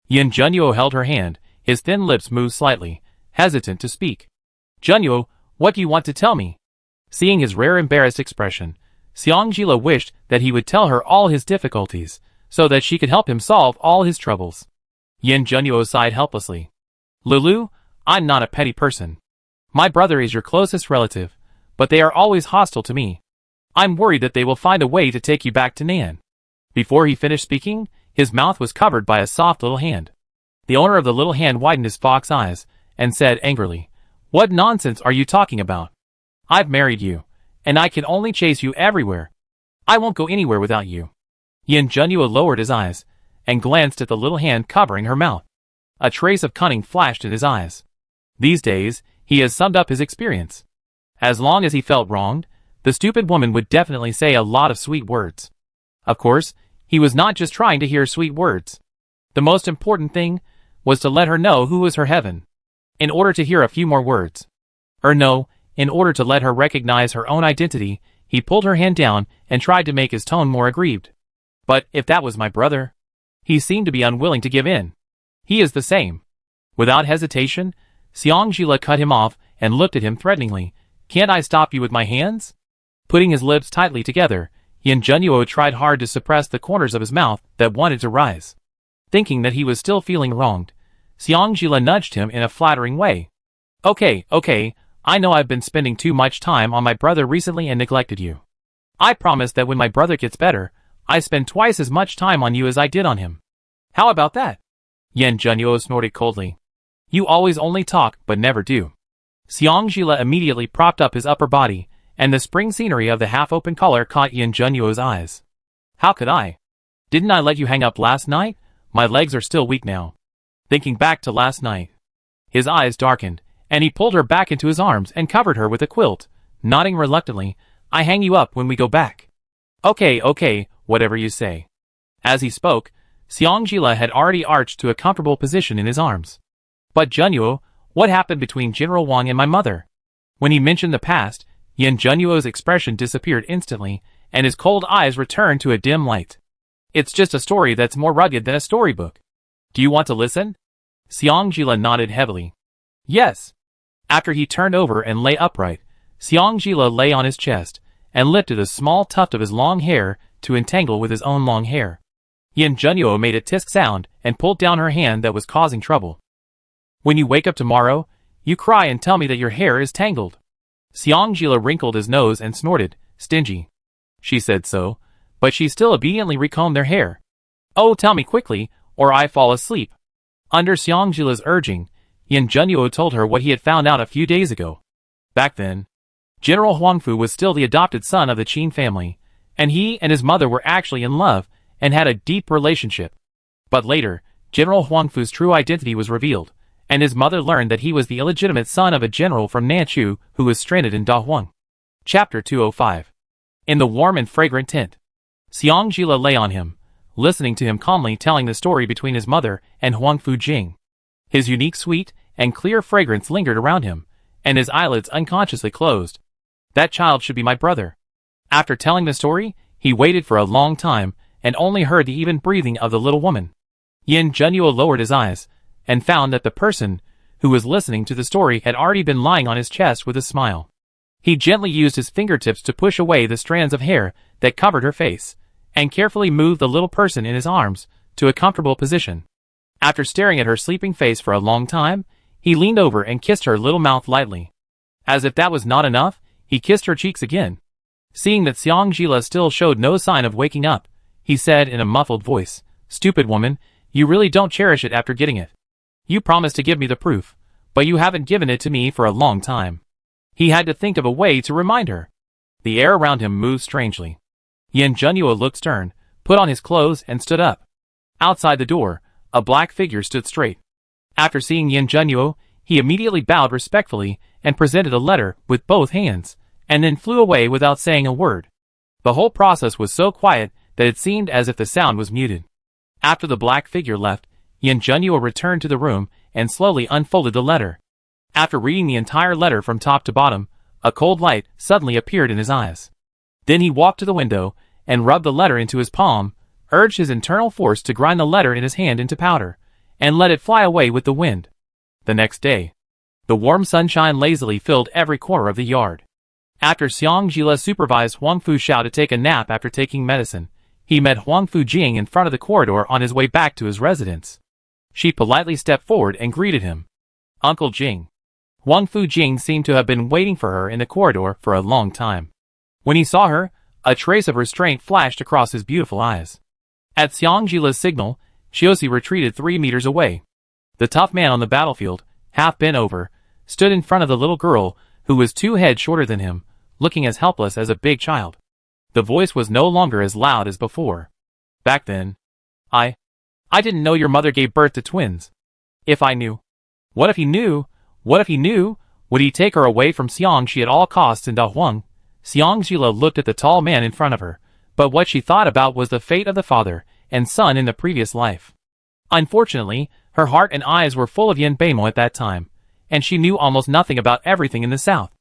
Yin Junyuo held her hand, his thin lips moved slightly, hesitant to speak. Junyuo, what do you want to tell me? Seeing his rare embarrassed expression, Xiang Jila wished that he would tell her all his difficulties, so that she could help him solve all his troubles. Yin Junyuo sighed helplessly. Lulu, I'm not a petty person. My brother is your closest relative, but they are always hostile to me. I'm worried that they will find a way to take you back to Nan. Before he finished speaking, his mouth was covered by a soft little hand. The owner of the little hand widened his fox eyes, and said angrily, What nonsense are you talking about? I've married you, and I can only chase you everywhere. I won't go anywhere without you. Yin Junyuo lowered his eyes, and glanced at the little hand covering her mouth. A trace of cunning flashed in his eyes. These days, he has summed up his experience. As long as he felt wronged, the stupid woman would definitely say a lot of sweet words. Of course, he was not just trying to hear sweet words. The most important thing was to let her know who was her heaven. In order to hear a few more words. In order to let her recognize her own identity, he pulled her hand down and tried to make his tone more aggrieved. But if that was my brother? He seemed to be unwilling to give in. He is the same. Without hesitation, Xiang Jila cut him off and looked at him threateningly. Can't I stop you with my hands? Putting his lips tightly together, Yin Junyo tried hard to suppress the corners of his mouth that wanted to rise. Thinking that he was still feeling wronged, Xiang Jila nudged him in a flattering way. Okay, I know I've been spending too much time on my brother recently and neglected you. I promise that when my brother gets better, I spend twice as much time on you as I did on him. How about that? Yin Junyo snorted coldly. You always only talk but never do. Xiang Jila immediately propped up his upper body, and the spring scenery of the half-open collar caught Yin Junyo's eyes. How could I? Didn't I let you hang up last night? My legs are still weak now. Thinking back to last night. His eyes darkened, and he pulled her back into his arms and covered her with a quilt, nodding reluctantly. I hang you up when we go back. Okay, whatever you say. As he spoke, Xiang Jila had already arched to a comfortable position in his arms. But Junyo, what happened between General Wang and my mother? When he mentioned the past, Yin Junyo's expression disappeared instantly, and his cold eyes returned to a dim light. It's just a story that's more rugged than a storybook. Do you want to listen? Xiang Jila nodded heavily. Yes. After he turned over and lay upright, Xiang Jila lay on his chest, and lifted a small tuft of his long hair to entangle with his own long hair. Yin Junyo made a tisk sound and pulled down her hand that was causing trouble. When you wake up tomorrow, you cry and tell me that your hair is tangled. Xiang Jila wrinkled his nose and snorted, stingy. She said so, but she still obediently recombed their hair. Oh, tell me quickly, or I fall asleep. Under Xiang Jila's urging, Yin Junyo told her what he had found out a few days ago. Back then, General Huangfu was still the adopted son of the Qin family, and he and his mother were actually in love and had a deep relationship. But later, General Huangfu's true identity was revealed, and his mother learned that he was the illegitimate son of a general from Nanchu who was stranded in Dahuang. Chapter 205. In the warm and fragrant tent, Xiang Jila lay on him, listening to him calmly telling the story between his mother and Huangfu Jing. His unique sweet and clear fragrance lingered around him, and his eyelids unconsciously closed. That child should be my brother. After telling the story, he waited for a long time, and only heard the even breathing of the little woman. Yin Junyo lowered his eyes, and found that the person who was listening to the story had already been lying on his chest with a smile. He gently used his fingertips to push away the strands of hair that covered her face, and carefully moved the little person in his arms to a comfortable position. After staring at her sleeping face for a long time, he leaned over and kissed her little mouth lightly. As if that was not enough, he kissed her cheeks again. Seeing that Xiang Jila still showed no sign of waking up, he said in a muffled voice, "Stupid woman, you really don't cherish it after getting it. You promised to give me the proof, but you haven't given it to me for a long time." He had to think of a way to remind her. The air around him moved strangely. Yin Junyo looked stern, put on his clothes and stood up. Outside the door, a black figure stood straight. After seeing Yin Junyo, he immediately bowed respectfully and presented a letter with both hands, and then flew away without saying a word. The whole process was so quiet that it seemed as if the sound was muted. After the black figure left, Yin Junyo returned to the room and slowly unfolded the letter. After reading the entire letter from top to bottom, a cold light suddenly appeared in his eyes. Then he walked to the window and rubbed the letter into his palm, urged his internal force to grind the letter in his hand into powder, and let it fly away with the wind. The next day, the warm sunshine lazily filled every corner of the yard. After Xiang Jila supervised Huangfu Xiao to take a nap after taking medicine, he met Huangfu Jing in front of the corridor on his way back to his residence. She politely stepped forward and greeted him. "Uncle Jing." Huangfu Jing seemed to have been waiting for her in the corridor for a long time. When he saw her, a trace of restraint flashed across his beautiful eyes. At Xiang Jila's signal, Shiosi retreated 3 meters away. The tough man on the battlefield, half bent over, stood in front of the little girl, who was 2 heads shorter than him, looking as helpless as a big child. The voice was no longer as loud as before. "Back then, I didn't know your mother gave birth to twins. If I knew. What if he knew? What if he knew? Would he take her away from Xiangxi at all costs in Dahuang?" Xiang Jila looked at the tall man in front of her, but what she thought about was the fate of the father and son in the previous life. Unfortunately, her heart and eyes were full of Yin Beimo at that time, and she knew almost nothing about everything in the south.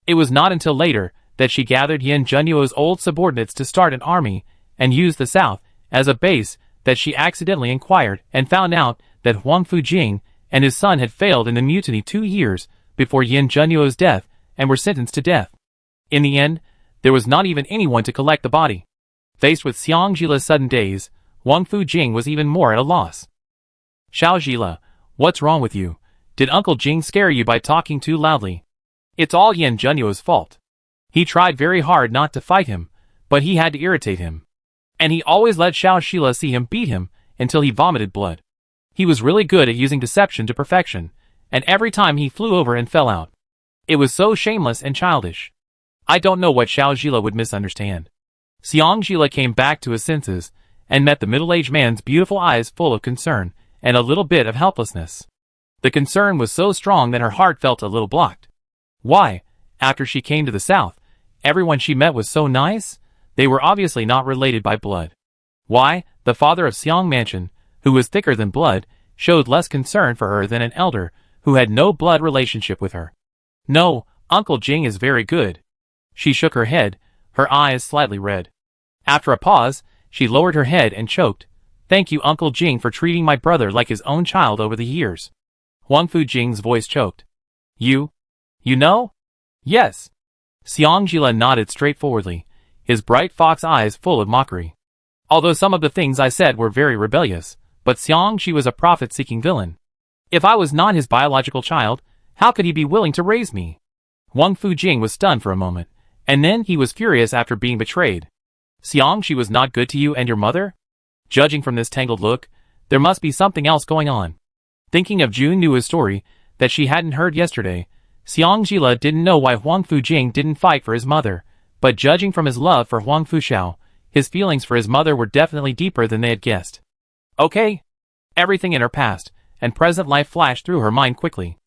It was not until later that she gathered Yin Junyo's old subordinates to start an army and use the south as a base that she accidentally inquired and found out that Huangfu Jing and his son had failed in the mutiny 2 years before Yin Junyo's death and were sentenced to death. In the end, there was not even anyone to collect the body. Faced with Xiang Jila's sudden daze, Huang Fujing was even more at a loss. Xiao Jila, what's wrong with you? Did Uncle Jing scare you by talking too loudly? It's all Yan Zhenyuo's fault. He tried very hard not to fight him, but he had to irritate him. And he always let Xiao Jila see him beat him until he vomited blood. He was really good at using deception to perfection, and every time he flew over and fell out. It was so shameless and childish. I don't know what Xiao Jila would misunderstand. Xiang Jila came back to his senses, and met the middle-aged man's beautiful eyes full of concern, and a little bit of helplessness. The concern was so strong that her heart felt a little blocked. Why, after she came to the south, everyone she met was so nice? They were obviously not related by blood. Why, the father of Xiang Mansion, who was thicker than blood, showed less concern for her than an elder, who had no blood relationship with her. No, Uncle Jing is very good. She shook her head, her eyes slightly red. After a pause, she lowered her head and choked. Thank you, Uncle Jing, for treating my brother like his own child over the years. Huang Fujing's voice choked. You know? Yes. Xiang Jila nodded straightforwardly, his bright fox eyes full of mockery. Although some of the things I said were very rebellious, but Xiang Shi was a profit-seeking villain. If I was not his biological child, how could he be willing to raise me? Huang Fujing was stunned for a moment, and then he was furious after being betrayed. Xiang Shi was not good to you and your mother? Judging from this tangled look, there must be something else going on. Thinking of Jun Nua's story that she hadn't heard yesterday, Xiang Jila didn't know why Huang Fujing didn't fight for his mother, but judging from his love for Huang Fuxiao, his feelings for his mother were definitely deeper than they had guessed. Okay. Everything in her past and present life flashed through her mind quickly.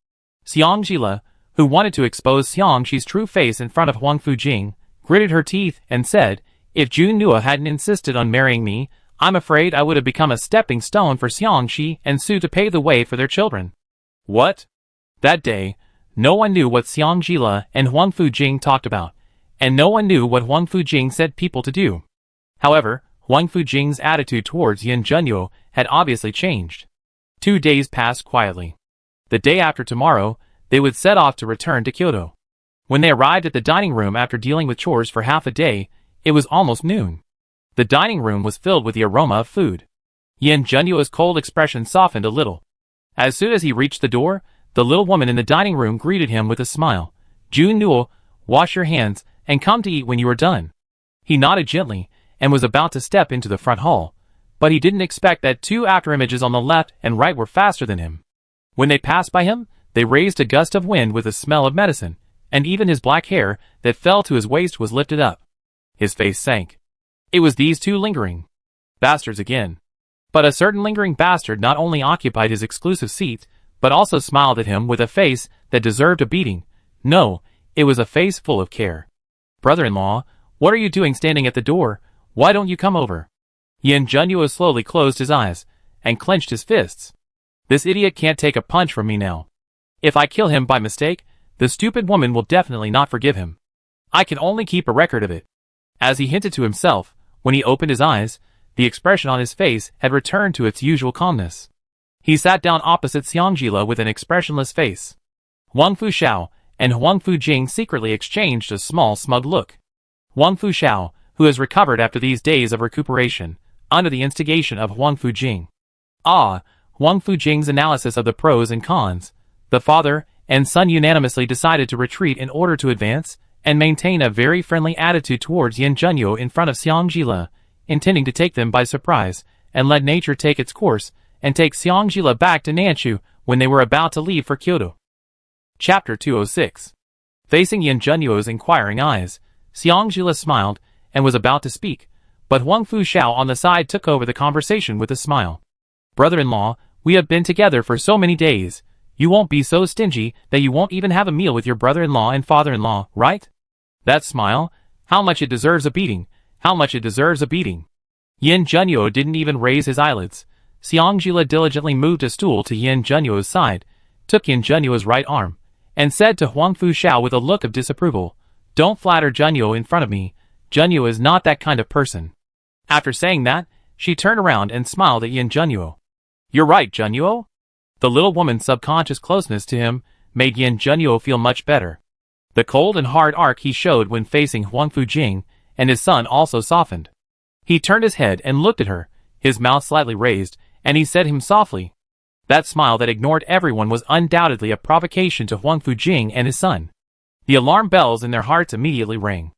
Xiang Jila, who wanted to expose Xiang Shi's true face in front of Huang Fujing, gritted her teeth and said, if Jun Nua hadn't insisted on marrying me, I'm afraid I would have become a stepping stone for Xiang Shi and Su to pave the way for their children. What? That day, no one knew what Xiang Jila and Huang Fujing talked about, and no one knew what Huang Fujing said people to do. However, Huang Fujing's attitude towards Yan Zhenyuo had obviously changed. 2 days passed quietly. The day after tomorrow, they would set off to return to Kyoto. When they arrived at the dining room after dealing with chores for half a day, it was almost noon. The dining room was filled with the aroma of food. Yan Zhenyuo's cold expression softened a little. As soon as he reached the door, the little woman in the dining room greeted him with a smile. Jun Nua, wash your hands and come to eat when you are done. He nodded gently and was about to step into the front hall, but he didn't expect that 2 afterimages on the left and right were faster than him. When they passed by him, they raised a gust of wind with a smell of medicine, and even his black hair that fell to his waist was lifted up. His face sank. It was these 2 lingering bastards again. But a certain lingering bastard not only occupied his exclusive seat, but also smiled at him with a face that deserved a beating. No, it was a face full of care. Brother-in-law, what are you doing standing at the door? Why don't you come over? Yan Zhenyuo slowly closed his eyes and clenched his fists. This idiot can't take a punch from me now. If I kill him by mistake, the stupid woman will definitely not forgive him. I can only keep a record of it. As he hinted to himself, when he opened his eyes, the expression on his face had returned to its usual calmness. He sat down opposite Xiang Jila with an expressionless face. Huang Fuxiao and Huang Fujing secretly exchanged a small smug look. Huang Fuxiao, who has recovered after these days of recuperation, under the instigation of Huang Fujing. Huang Fujing's analysis of the pros and cons. The father and son unanimously decided to retreat in order to advance and maintain a very friendly attitude towards Yan Zhenyuo in front of Xiang Jila, intending to take them by surprise and let nature take its course and take Xiang Jila back to Nanshu when they were about to leave for Kyoto. Chapter 206. Facing Yan Zhenyuo's inquiring eyes, Xiang Jila smiled and was about to speak, but Huang Fuxiao on the side took over the conversation with a smile. Brother-in-law, we have been together for so many days. You won't be so stingy that you won't even have a meal with your brother-in-law and father-in-law, right? That smile, how much it deserves a beating, how much it deserves a beating. Yan Zhenyuo didn't even raise his eyelids. Xiang Jila diligently moved a stool to Yan Zhenyuo's side, took Yan Zhenyuo's right arm, and said to Huang Fuxiao with a look of disapproval, don't flatter Zhenyuo in front of me. Zhenyuo is not that kind of person. After saying that, she turned around and smiled at Yan Zhenyuo. You're right, Zhenyuo. The little woman's subconscious closeness to him made Yan Zhenyuo feel much better. The cold and hard arc he showed when facing Huang Fujing and his son also softened. He turned his head and looked at her, his mouth slightly raised, and he said him softly. That smile that ignored everyone was undoubtedly a provocation to Huang Fujing and his son. The alarm bells in their hearts immediately rang.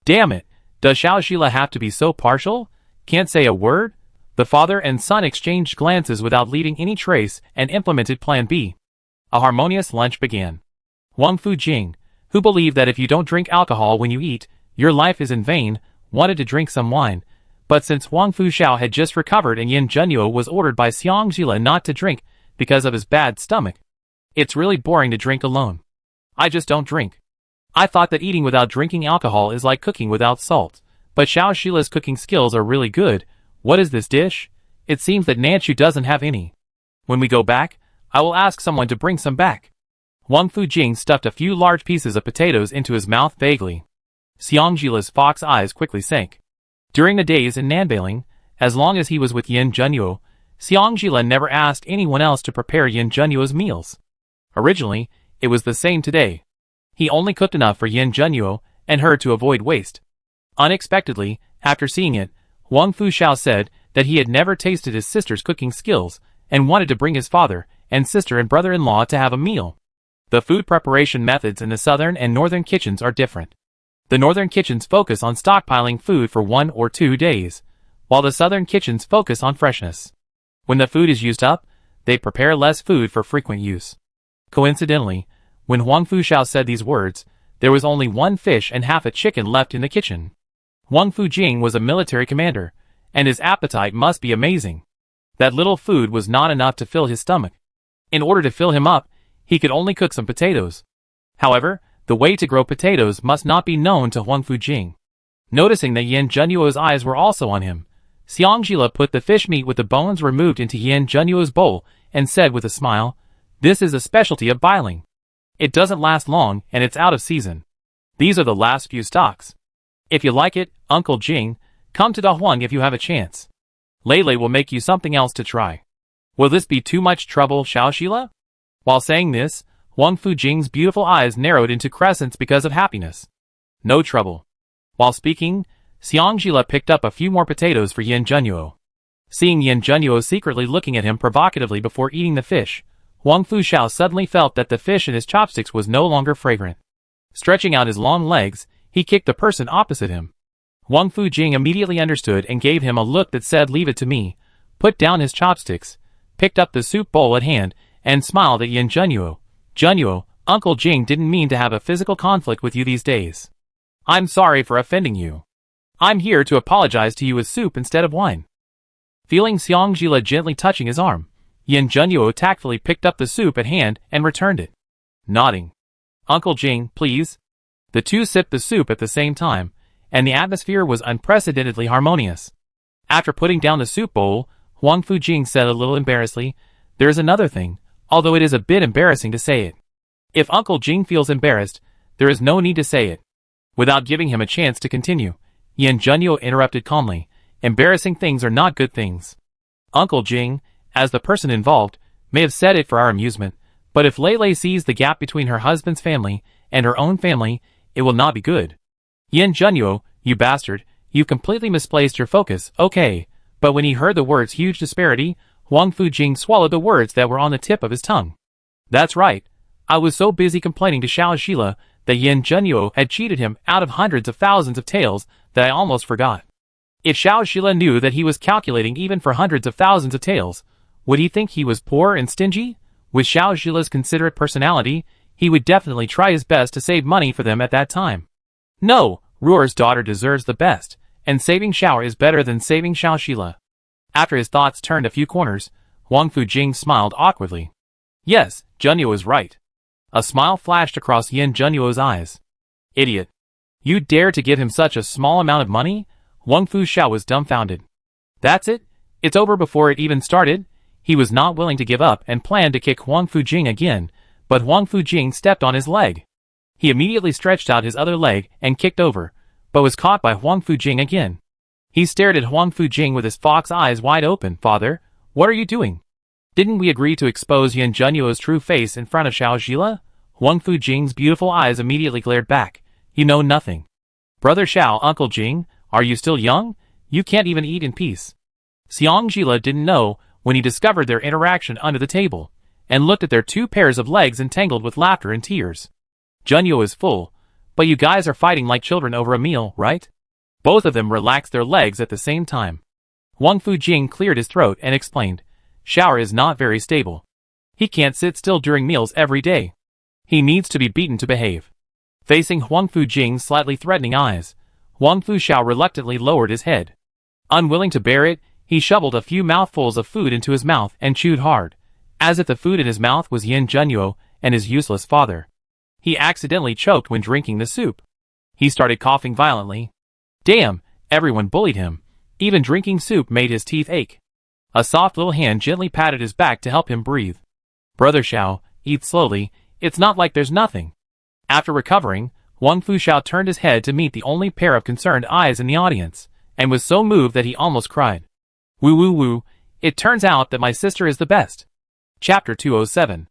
Damn it, does Xiaoxila have to be so partial? Can't say a word? The father and son exchanged glances without leaving any trace and implemented Plan B. A harmonious lunch began. Huang Fujing, who believed that if you don't drink alcohol when you eat, your life is in vain, wanted to drink some wine, but since Huang Fuxiao had just recovered and Yin Zhenyo was ordered by Xiaoxila not to drink because of his bad stomach, it's really boring to drink alone. I just don't drink. I thought that eating without drinking alcohol is like cooking without salt, but Xiaoxila's cooking skills are really good. What is this dish? It seems that Nanchu doesn't have any. When we go back, I will ask someone to bring some back. Huang Fujing stuffed a few large pieces of potatoes into his mouth vaguely. Xiaoxila's fox eyes quickly sank. During the days in Nanbailing, as long as he was with Yin Zhenyo, Xiaoxila never asked anyone else to prepare Yin Zhenyo's meals. Originally, it was the same today. He only cooked enough for Yin Zhenyo and her to avoid waste. Unexpectedly, after seeing it, Huang Fuxiao said that he had never tasted his sister's cooking skills and wanted to bring his father and sister and brother-in-law to have a meal. The food preparation methods in the southern and northern kitchens are different. The northern kitchens focus on stockpiling food for 1 or 2 days, while the southern kitchens focus on freshness. When the food is used up, they prepare less food for frequent use. Coincidentally, when Huang Fuxiao said these words, there was only 1 fish and half a chicken left in the kitchen. Huang Fujing was a military commander, and his appetite must be amazing. That little food was not enough to fill his stomach. In order to fill him up, he could only cook some potatoes. However, the way to grow potatoes must not be known to Huang Fujing. Noticing that Yin Zhenyo's eyes were also on him, Xiaoxila put the fish meat with the bones removed into Yin Zhenyo's bowl and said with a smile, "This is a specialty of Bailing. It doesn't last long and it's out of season. These are the last few stocks. If you like it, Uncle Jing, come to Dahuang if you have a chance. Lei will make you something else to try. Will this be too much trouble, Xiaoxila?" While saying this, Huang Fujing's beautiful eyes narrowed into crescents because of happiness. No trouble. While speaking, Xiaoxila picked up a few more potatoes for Yin Zhenyo. Seeing Yin Zhenyo secretly looking at him provocatively before eating the fish, Huang Fuxiao suddenly felt that the fish in his chopsticks was no longer fragrant. Stretching out his long legs, he kicked the person opposite him. Huang Fujing immediately understood and gave him a look that said, "Leave it to me," put down his chopsticks, picked up the soup bowl at hand, and smiled at Yin Zhenyo. "Zhenyo, Uncle Jing didn't mean to have a physical conflict with you these days. I'm sorry for offending you. I'm here to apologize to you with soup instead of wine." Feeling Xiaoxila gently touching his arm, Yin Zhenyo tactfully picked up the soup at hand and returned it. Nodding. "Uncle Jing, please." The two sipped the soup at the same time, and the atmosphere was unprecedentedly harmonious. After putting down the soup bowl, Huang Fujing said a little embarrassedly, "There's another thing, although it is a bit embarrassing to say it. If Uncle Jing feels embarrassed, there is no need to say it." Without giving him a chance to continue, Yin Zhenyo interrupted calmly, "Embarrassing things are not good things. Uncle Jing, as the person involved, may have said it for our amusement, but if Lei sees the gap between her husband's family and her own family, it will not be good. Yin Zhenyo, you bastard, you completely misplaced your focus, okay." But when he heard the words huge disparity, Huang Fujing swallowed the words that were on the tip of his tongue. "That's right. I was so busy complaining to Xiaoxila that Yin Zhenyo had cheated him out of hundreds of thousands of taels that I almost forgot. If Xiaoxila knew that he was calculating even for hundreds of thousands of taels, would he think he was poor and stingy? With Xiaoxila's considerate personality, he would definitely try his best to save money for them at that time. No, Ruer's daughter deserves the best, and saving Xiao is better than saving Xiaoxila." After his thoughts turned a few corners, Huang Fujing smiled awkwardly. "Yes, Zhenyo is right." A smile flashed across Yin Zhenyo's eyes. "Idiot. You dare to give him such a small amount of money?" Huang Fuxiao was dumbfounded. "That's it? It's over before it even started?" He was not willing to give up and planned to kick Huang Fujing again, but Huang Fujing stepped on his leg. He immediately stretched out his other leg and kicked over, but was caught by Huang Fujing again. He stared at Huang Fujing with his fox eyes wide open. "Father, what are you doing? Didn't we agree to expose Yin Zhenyo's true face in front of Xiaoxila?" Huang Fujing's beautiful eyes immediately glared back. "You know nothing. Brother Xiao, Uncle Jing, are you still young? You can't even eat in peace. Xiang Jila didn't know when he discovered their interaction under the table, and looked at their 2 pairs of legs entangled with laughter and tears. Junyo is full, but you guys are fighting like children over a meal, right? Both of them relaxed their legs at the same time. Wang Fujing cleared his throat and explained, Shower is not very stable. He can't sit still during meals every day. He needs to be beaten to behave. Facing Wang Fujing's slightly threatening eyes, Wang Fuxiao reluctantly lowered his head. Unwilling to bear it, he shoveled a few mouthfuls of food into his mouth and chewed hard, as if the food in his mouth was Yin Junyo and his useless father. He accidentally choked when drinking the soup. He started coughing violently. Damn, everyone bullied him. Even drinking soup made his teeth ache. A soft little hand gently patted his back to help him breathe. Brother Xiao, eat slowly, it's not like there's nothing. After recovering, Wang Fuxiao turned his head to meet the only pair of concerned eyes in the audience, and was so moved that he almost cried. Woo woo woo, it turns out that my sister is the best. Chapter 207.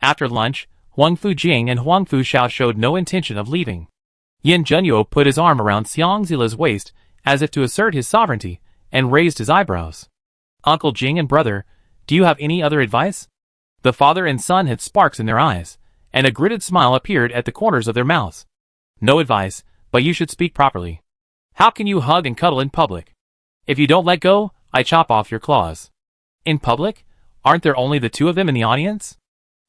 After lunch, Wang Fujing and Wang Fuxiao showed no intention of leaving. Yin Junyo put his arm around Xiang Zila's waist, as if to assert his sovereignty, and raised his eyebrows. Uncle Jing and brother, do you have any other advice? The father and son had sparks in their eyes, and a gritted smile appeared at the corners of their mouths. No advice, but you should speak properly. How can you hug and cuddle in public? If you don't let go, I chop off your claws. In public? Aren't there only the 2 of them in the audience?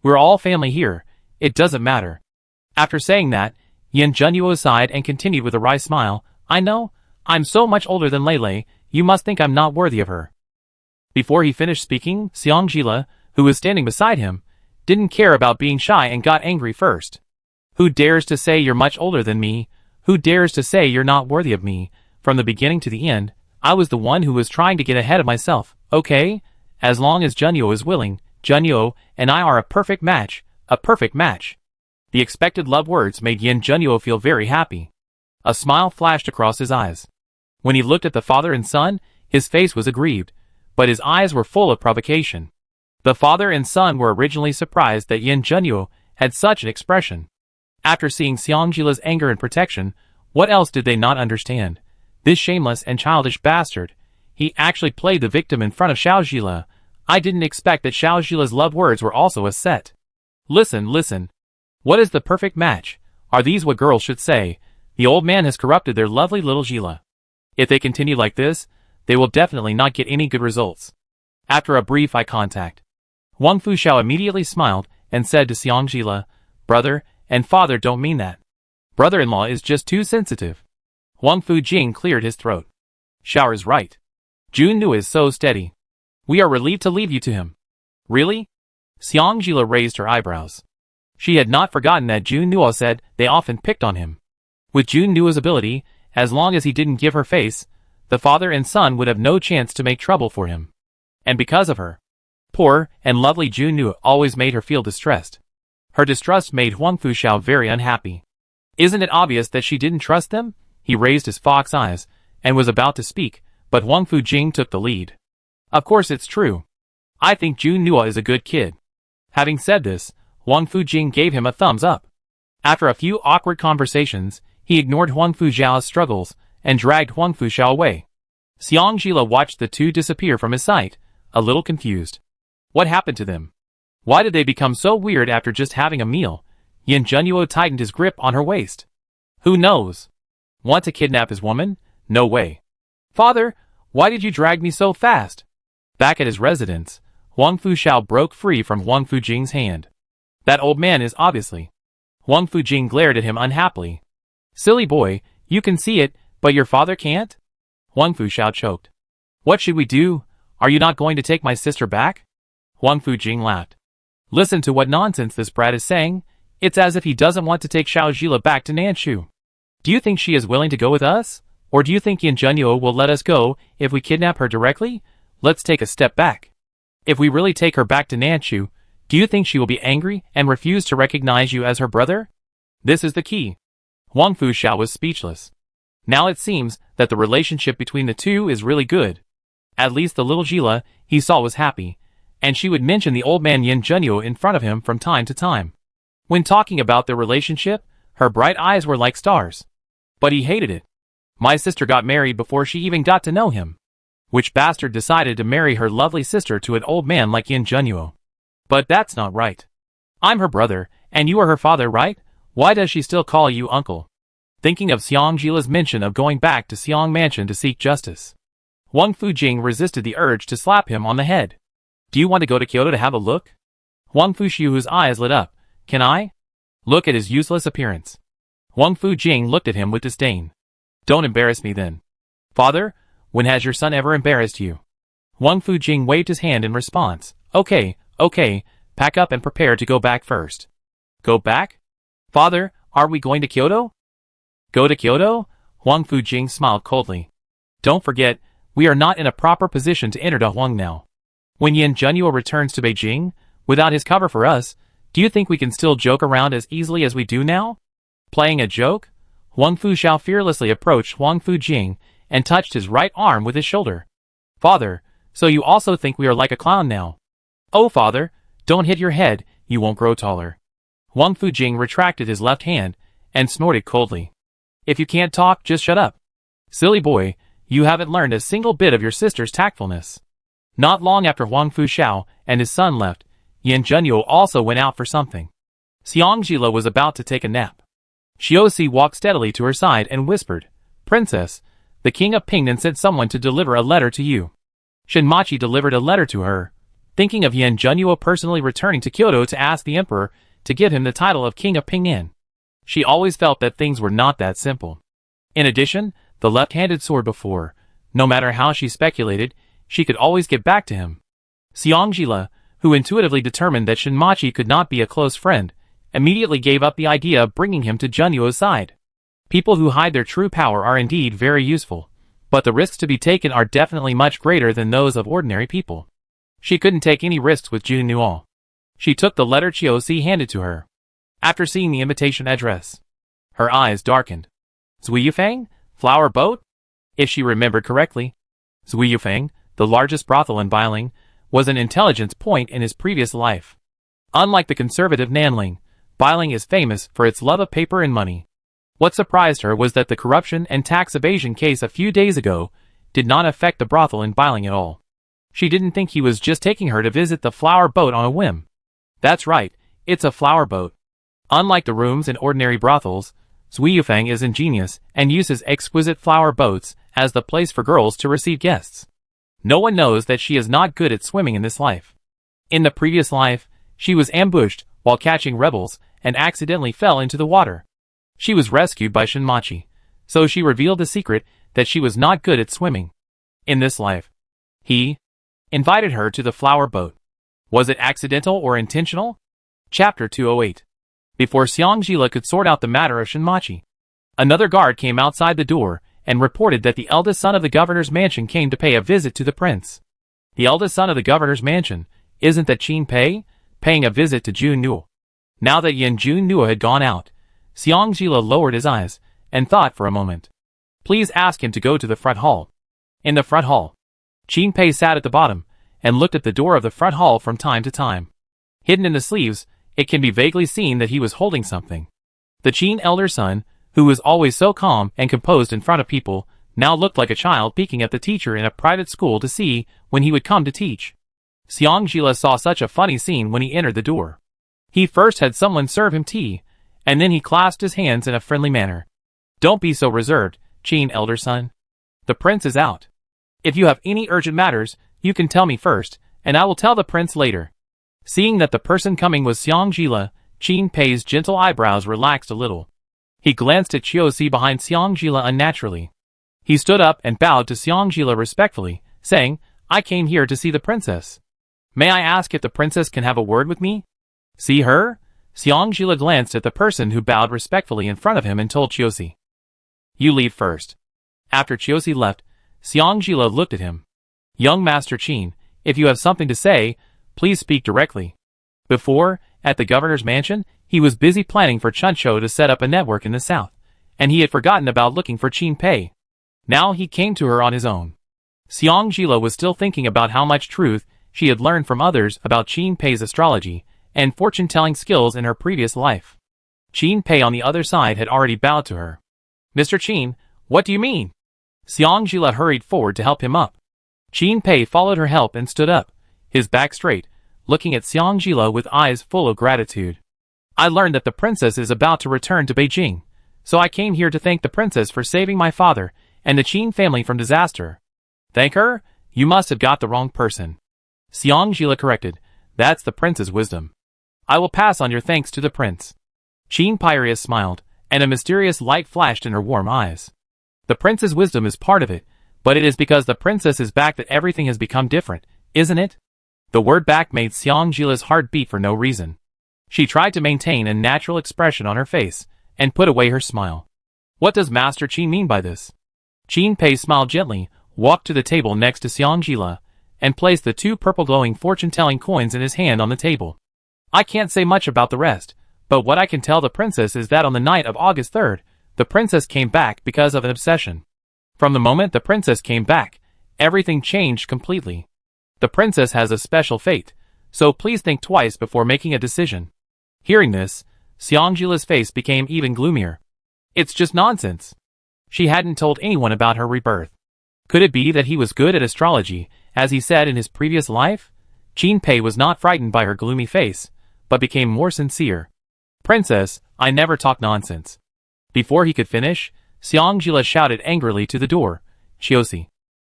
We're all family here, it doesn't matter. After saying that, Yin Junyo sighed and continued with a wry smile, I know, I'm so much older than Lei, you must think I'm not worthy of her. Before he finished speaking, Xiang Jila, who was standing beside him, didn't care about being shy and got angry first. Who dares to say you're much older than me? Who dares to say you're not worthy of me? From the beginning to the end, I was the one who was trying to get ahead of myself, okay? As long as Junyo is willing, Junyo and I are a perfect match, a perfect match. The expected love words made Yin Junyo feel very happy. A smile flashed across his eyes. When he looked at the father and son, his face was aggrieved, but his eyes were full of provocation. The father and son were originally surprised that Yin Junyo had such an expression. After seeing Xiang Jila's anger and protection, what else did they not understand? This shameless and childish bastard. He actually played the victim in front of Xiao Jila. I didn't expect that Xiao Jila's love words were also a set. Listen. What is the perfect match? Are these what girls should say? The old man has corrupted their lovely little Jila. If they continue like this, they will definitely not get any good results. After a brief eye contact, Wang Fuxiao immediately smiled and said to Xiang Jila, Brother and father don't mean that. Brother-in-law is just too sensitive. Wang Fujing cleared his throat. Xiao is right. Jun Nu is so steady. We are relieved to leave you to him. Really? Xiang Jila raised her eyebrows. She had not forgotten that Jun Nuo said they often picked on him. With Jun Nuo's ability, as long as he didn't give her face, the father and son would have no chance to make trouble for him. And because of her, poor and lovely Jun Nuo always made her feel distressed. Her distrust made Wang Fuxiao very unhappy. Isn't it obvious that she didn't trust them? He raised his fox eyes, and was about to speak, but Wang Fujing took the lead. Of course it's true. I think Jun Nuo is a good kid. Having said this, Wang Fujing gave him a thumbs up. After a few awkward conversations, he ignored Wang Fuxiao's struggles, and dragged Wang Fuxiao away. Xiang Jila watched the 2 disappear from his sight, a little confused. What happened to them? Why did they become so weird after just having a meal? Yin Junyo tightened his grip on her waist. Who knows? Want to kidnap his woman? No way. Father, why did you drag me so fast? Back at his residence, Wang Fuxiao broke free from Wang Fujing's hand. That old man is obviously. Wang Fujing glared at him unhappily. Silly boy, you can see it, but your father can't? Wang Fuxiao choked. What should we do? Are you not going to take my sister back? Wang Fujing laughed. Listen to what nonsense this brat is saying. It's as if he doesn't want to take Xiao Jila back to Nanshu. Do you think she is willing to go with us? Or do you think Yin Junyo will let us go if we kidnap her directly? Let's take a step back. If we really take her back to Nanshu, do you think she will be angry and refuse to recognize you as her brother? This is the key. Wang Fuxiao was speechless. Now it seems that the relationship between the 2 is really good. At least the little Jila he saw was happy, and she would mention the old man Yin Junyo in front of him from time to time. When talking about their relationship, her bright eyes were like stars. But he hated it. My sister got married before she even got to know him. Which bastard decided to marry her lovely sister to an old man like Yin Junyo? But that's not right. I'm her brother, and you are her father, right? Why does she still call you uncle? Thinking of Xiang Jila's mention of going back to Xiang Mansion to seek justice, Wang Fujing resisted the urge to slap him on the head. Do you want to go to Kyoto to have a look? Wang Fuxiu's eyes lit up. Can I? Look at his useless appearance. Wang Fujing looked at him with disdain. Don't embarrass me then. Father, when has your son ever embarrassed you? Wang Fujing waved his hand in response. Okay, pack up and prepare to go back first. Go back? Father, are we going to Kyoto? Go to Kyoto? Wang Fujing smiled coldly. Don't forget, we are not in a proper position to enter Dahuang now. When Yin Junyo returns to Beijing, without his cover for us, do you think we can still joke around as easily as we do now? Playing a joke? Wang Fuxiao fearlessly approached Wang Fujing and touched his right arm with his shoulder. Father, so you also think we are like a clown now? Oh father, don't hit your head, you won't grow taller. Wang Fujing retracted his left hand and snorted coldly. If you can't talk, just shut up. Silly boy, you haven't learned a single bit of your sister's tactfulness. Not long after Wang Fuxiao and his son left, Yin Junyo also went out for something. Xiang Jila was about to take a nap. Xiaoxi walked steadily to her side and whispered, Princess, the king of Pingnan sent someone to deliver a letter to you. Shinmachi delivered a letter to her, thinking of Yin Junyo personally returning to Kyoto to ask the emperor to give him the title of king of Pingnan. She always felt that things were not that simple. In addition, the left-handed sword before, no matter how she speculated, she could always get back to him. Xiang Jila, who intuitively determined that Shinmachi could not be a close friend, immediately gave up the idea of bringing him to Junyo's side. People who hide their true power are indeed very useful, but the risks to be taken are definitely much greater than those of ordinary people. She couldn't take any risks with Jun Nuo. She took the letter Qiuxi handed to her. After seeing the invitation address, her eyes darkened. Zuyufang? Flower boat? If she remembered correctly, Zuyufang, the largest brothel in Bailing, was an intelligence point in his previous life. Unlike the conservative Nanling, Bailing is famous for its love of paper and money. What surprised her was that the corruption and tax evasion case a few days ago did not affect the brothel in Bailing at all. She didn't think he was just taking her to visit the flower boat on a whim. That's right, it's a flower boat. Unlike the rooms in ordinary brothels, Zuyufang is ingenious and uses exquisite flower boats as the place for girls to receive guests. No one knows that she is not good at swimming in this life. In the previous life, she was ambushed while catching rebels and accidentally fell into the water. She was rescued by Shinmachi, so she revealed the secret that she was not good at swimming. In this life, he invited her to the flower boat. Was it accidental or intentional? Chapter 208. Before Xiang Jila could sort out the matter of Shinmachi, another guard came outside the door and reported that the eldest son of the governor's mansion came to pay a visit to the prince. The eldest son of the governor's mansion, isn't that Qin Pei, paying a visit to Jun Nuo? Now that Yin Jun Nuo had gone out, Xiang Jila lowered his eyes and thought for a moment. Please ask him to go to the front hall. In the front hall, Qin Pei sat at the bottom and looked at the door of the front hall from time to time. Hidden in the sleeves, it can be vaguely seen that he was holding something. The Qin elder son, who was always so calm and composed in front of people, now looked like a child peeking at the teacher in a private school to see when he would come to teach. Xiang Jila saw such a funny scene when he entered the door. He first had someone serve him tea, and then he clasped his hands in a friendly manner. Don't be so reserved, Qin elder son. The prince is out. If you have any urgent matters, you can tell me first, and I will tell the prince later. Seeing that the person coming was Xiang Jila, Qin Pei's gentle eyebrows relaxed a little. He glanced at Qiuxi behind Xiang Jila unnaturally. He stood up and bowed to Xiang Jila respectfully, saying, I came here to see the princess. May I ask if the princess can have a word with me? See her? Xiang Jila glanced at the person who bowed respectfully in front of him and told Qiuxi. You leave first. After Qiuxi left, Xiang Jila looked at him. Young Master Qin, if you have something to say, please speak directly. Before, at the governor's mansion, he was busy planning for Chuncho to set up a network in the south, and he had forgotten about looking for Qin Pei. Now he came to her on his own. Xiang Jila was still thinking about how much truth she had learned from others about Qin Pei's astrology and fortune-telling skills in her previous life. Qin Pei on the other side had already bowed to her. Mr. Qin, What do you mean? Xiang Jila hurried forward to help him up. Qin Pei followed her help and stood up, his back straight, looking at Xiang Jila with eyes full of gratitude. I learned that the princess is about to return to Beijing, so I came here to thank the princess for saving my father and the Qin family from disaster. Thank her? You must have got the wrong person. Xiang Jila corrected. That's the prince's wisdom. I will pass on your thanks to the prince. Qin Piraeus smiled, and a mysterious light flashed in her warm eyes. The prince's wisdom is part of it, but it is because the princess is back that everything has become different, isn't it? The word back made Xiang Jila's heart beat for no reason. She tried to maintain a natural expression on her face, and put away her smile. What does Master Qin mean by this? Qin Pei smiled gently, walked to the table next to Xiang Jila, and placed the 2 purple glowing fortune-telling coins in his hand on the table. I can't say much about the rest, but what I can tell the princess is that on the night of August 3rd, the princess came back because of an obsession. From the moment the princess came back, everything changed completely. The princess has a special fate, so please think twice before making a decision. Hearing this, Xiang Jila's face became even gloomier. It's just nonsense. She hadn't told anyone about her rebirth. Could it be that he was good at astrology, as he said in his previous life? Qin Pei was not frightened by her gloomy face, but became more sincere. Princess, I never talk nonsense. Before he could finish, Xiang Jila shouted angrily to the door, Chiosi.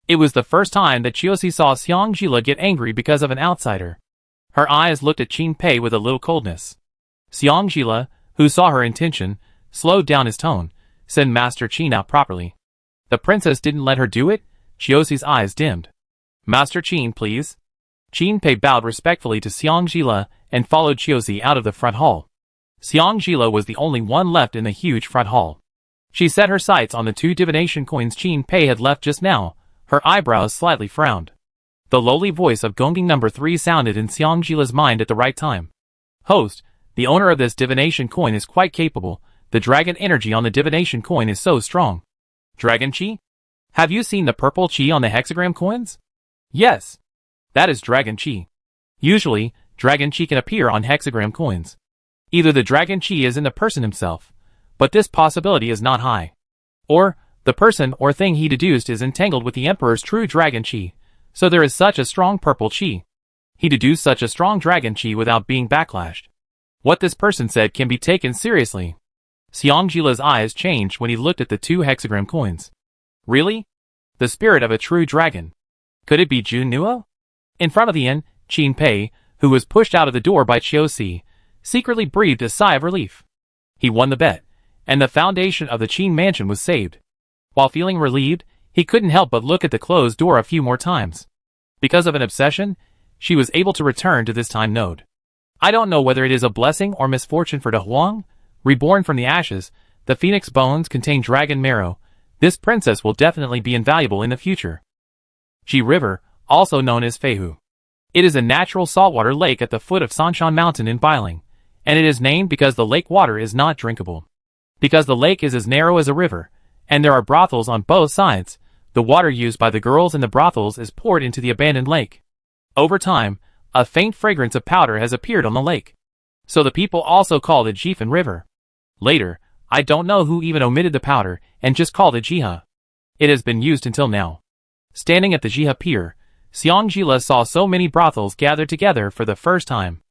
It was the first time that Chiosi saw Xiang Jila get angry because of an outsider. Her eyes looked at Qin Pei with a little coldness. Xiang Jila, who saw her intention, slowed down his tone, send Master Qin out properly. The princess didn't let her do it? Chiosi's eyes dimmed. Master Qin, please. Qin Pei bowed respectfully to Xiang Jila and followed Chiosi out of the front hall. Xiang Jila was the only one left in the huge front hall. She set her sights on the 2 divination coins Qin Pei had left just now, her eyebrows slightly frowned. The lowly voice of Gongjing number 3 sounded in Xiang Jila's mind at the right time. Host, the owner of this divination coin is quite capable. The dragon energy on the divination coin is so strong. Dragon Chi? Have you seen the purple Chi on the hexagram coins? Yes. That is Dragon Chi. Usually, Dragon Chi can appear on hexagram coins. Either the Dragon Chi is in the person himself, but this possibility is not high. Or, the person or thing he deduced is entangled with the Emperor's true Dragon Chi, so there is such a strong purple Chi. He deduced such a strong Dragon Chi without being backlashed. What this person said can be taken seriously. Xiang Jila's eyes changed when he looked at the 2 hexagram coins. Really? The spirit of a true dragon. Could it be Jun Nuo? In front of the inn, Qin Pei, who was pushed out of the door by Chiosi, secretly breathed a sigh of relief. He won the bet, and the foundation of the Qin mansion was saved. While feeling relieved, he couldn't help but look at the closed door a few more times. Because of an obsession, she was able to return to this time node. I don't know whether it is a blessing or misfortune for De Huang. Reborn from the ashes, the phoenix bones contain dragon marrow. This princess will definitely be invaluable in the future. Ji River, also known as Feihu. It is a natural saltwater lake at the foot of Sanshan Mountain in Bailing, and it is named because the lake water is not drinkable. Because the lake is as narrow as a river, and there are brothels on both sides, the water used by the girls in the brothels is poured into the abandoned lake. Over time, a faint fragrance of powder has appeared on the lake. So the people also called it Jifan River. Later, I don't know who even omitted the powder and just called it Jiha. It has been used until now. Standing at the Jiha pier, Xiang Jila saw so many brothels gathered together for the first time.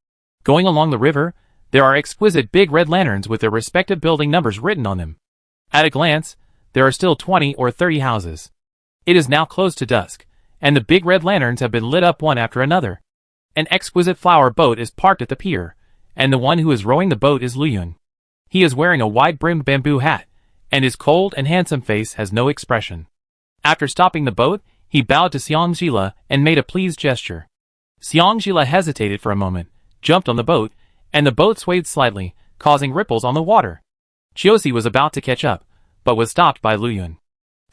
Going along the river, there are exquisite big red lanterns with their respective building numbers written on them. At a glance, there are still 20 or 30 houses. It is now close to dusk, and the big red lanterns have been lit up one after another. An exquisite flower boat is parked at the pier, and the one who is rowing the boat is Lu Yun. He is wearing a wide-brimmed bamboo hat, and his cold and handsome face has no expression. After stopping the boat, he bowed to Xiang Jila and made a pleased gesture. Xiang Jila hesitated for a moment, jumped on the boat, and the boat swayed slightly, causing ripples on the water. Chiosi was about to catch up, but was stopped by Lu Yun.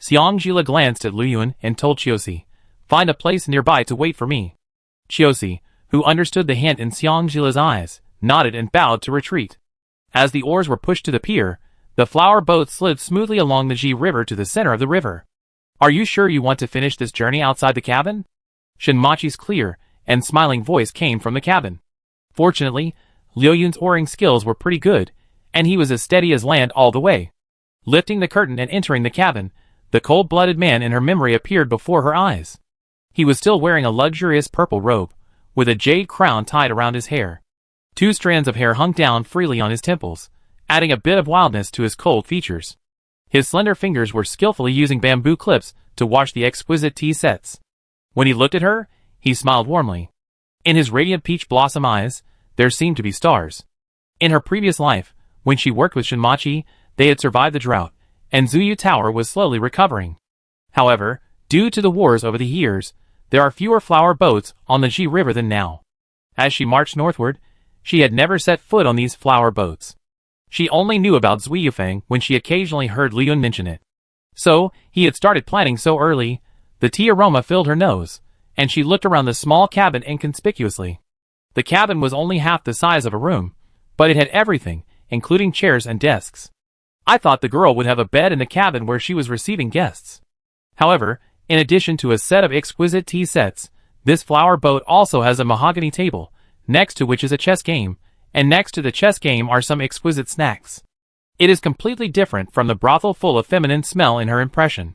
Xiang Jila glanced at Lu Yun and told Chiosi, "Find a place nearby to wait for me." Chiosi, who understood the hint in Xiang Jila's eyes, nodded and bowed to retreat. As the oars were pushed to the pier, the flower boat slid smoothly along the Ji River to the center of the river. "Are you sure you want to finish this journey outside the cabin?" Shinmachi's clear and smiling voice came from the cabin. Fortunately, Liu Yun's oaring skills were pretty good, and he was as steady as land all the way. Lifting the curtain and entering the cabin, the cold-blooded man in her memory appeared before her eyes. He was still wearing a luxurious purple robe, with a jade crown tied around his hair. 2 strands of hair hung down freely on his temples, adding a bit of wildness to his cold features. His slender fingers were skillfully using bamboo clips to wash the exquisite tea sets. When he looked at her, he smiled warmly. In his radiant peach blossom eyes, there seemed to be stars. In her previous life, when she worked with Shinmachi, they had survived the drought, and Zuyu Tower was slowly recovering. However, due to the wars over the years, there are fewer flower boats on the Ji River than now. As she marched northward, she had never set foot on these flower boats. She only knew about Zuyufeng when she occasionally heard Liyun mention it. So, he had started planning so early, the tea aroma filled her nose, and she looked around the small cabin inconspicuously. The cabin was only half the size of a room, but it had everything, including chairs and desks. I thought the girl would have a bed in the cabin where she was receiving guests. However, in addition to a set of exquisite tea sets, this flower boat also has a mahogany table, next to which is a chess game, and next to the chess game are some exquisite snacks. It is completely different from the brothel full of feminine smell in her impression.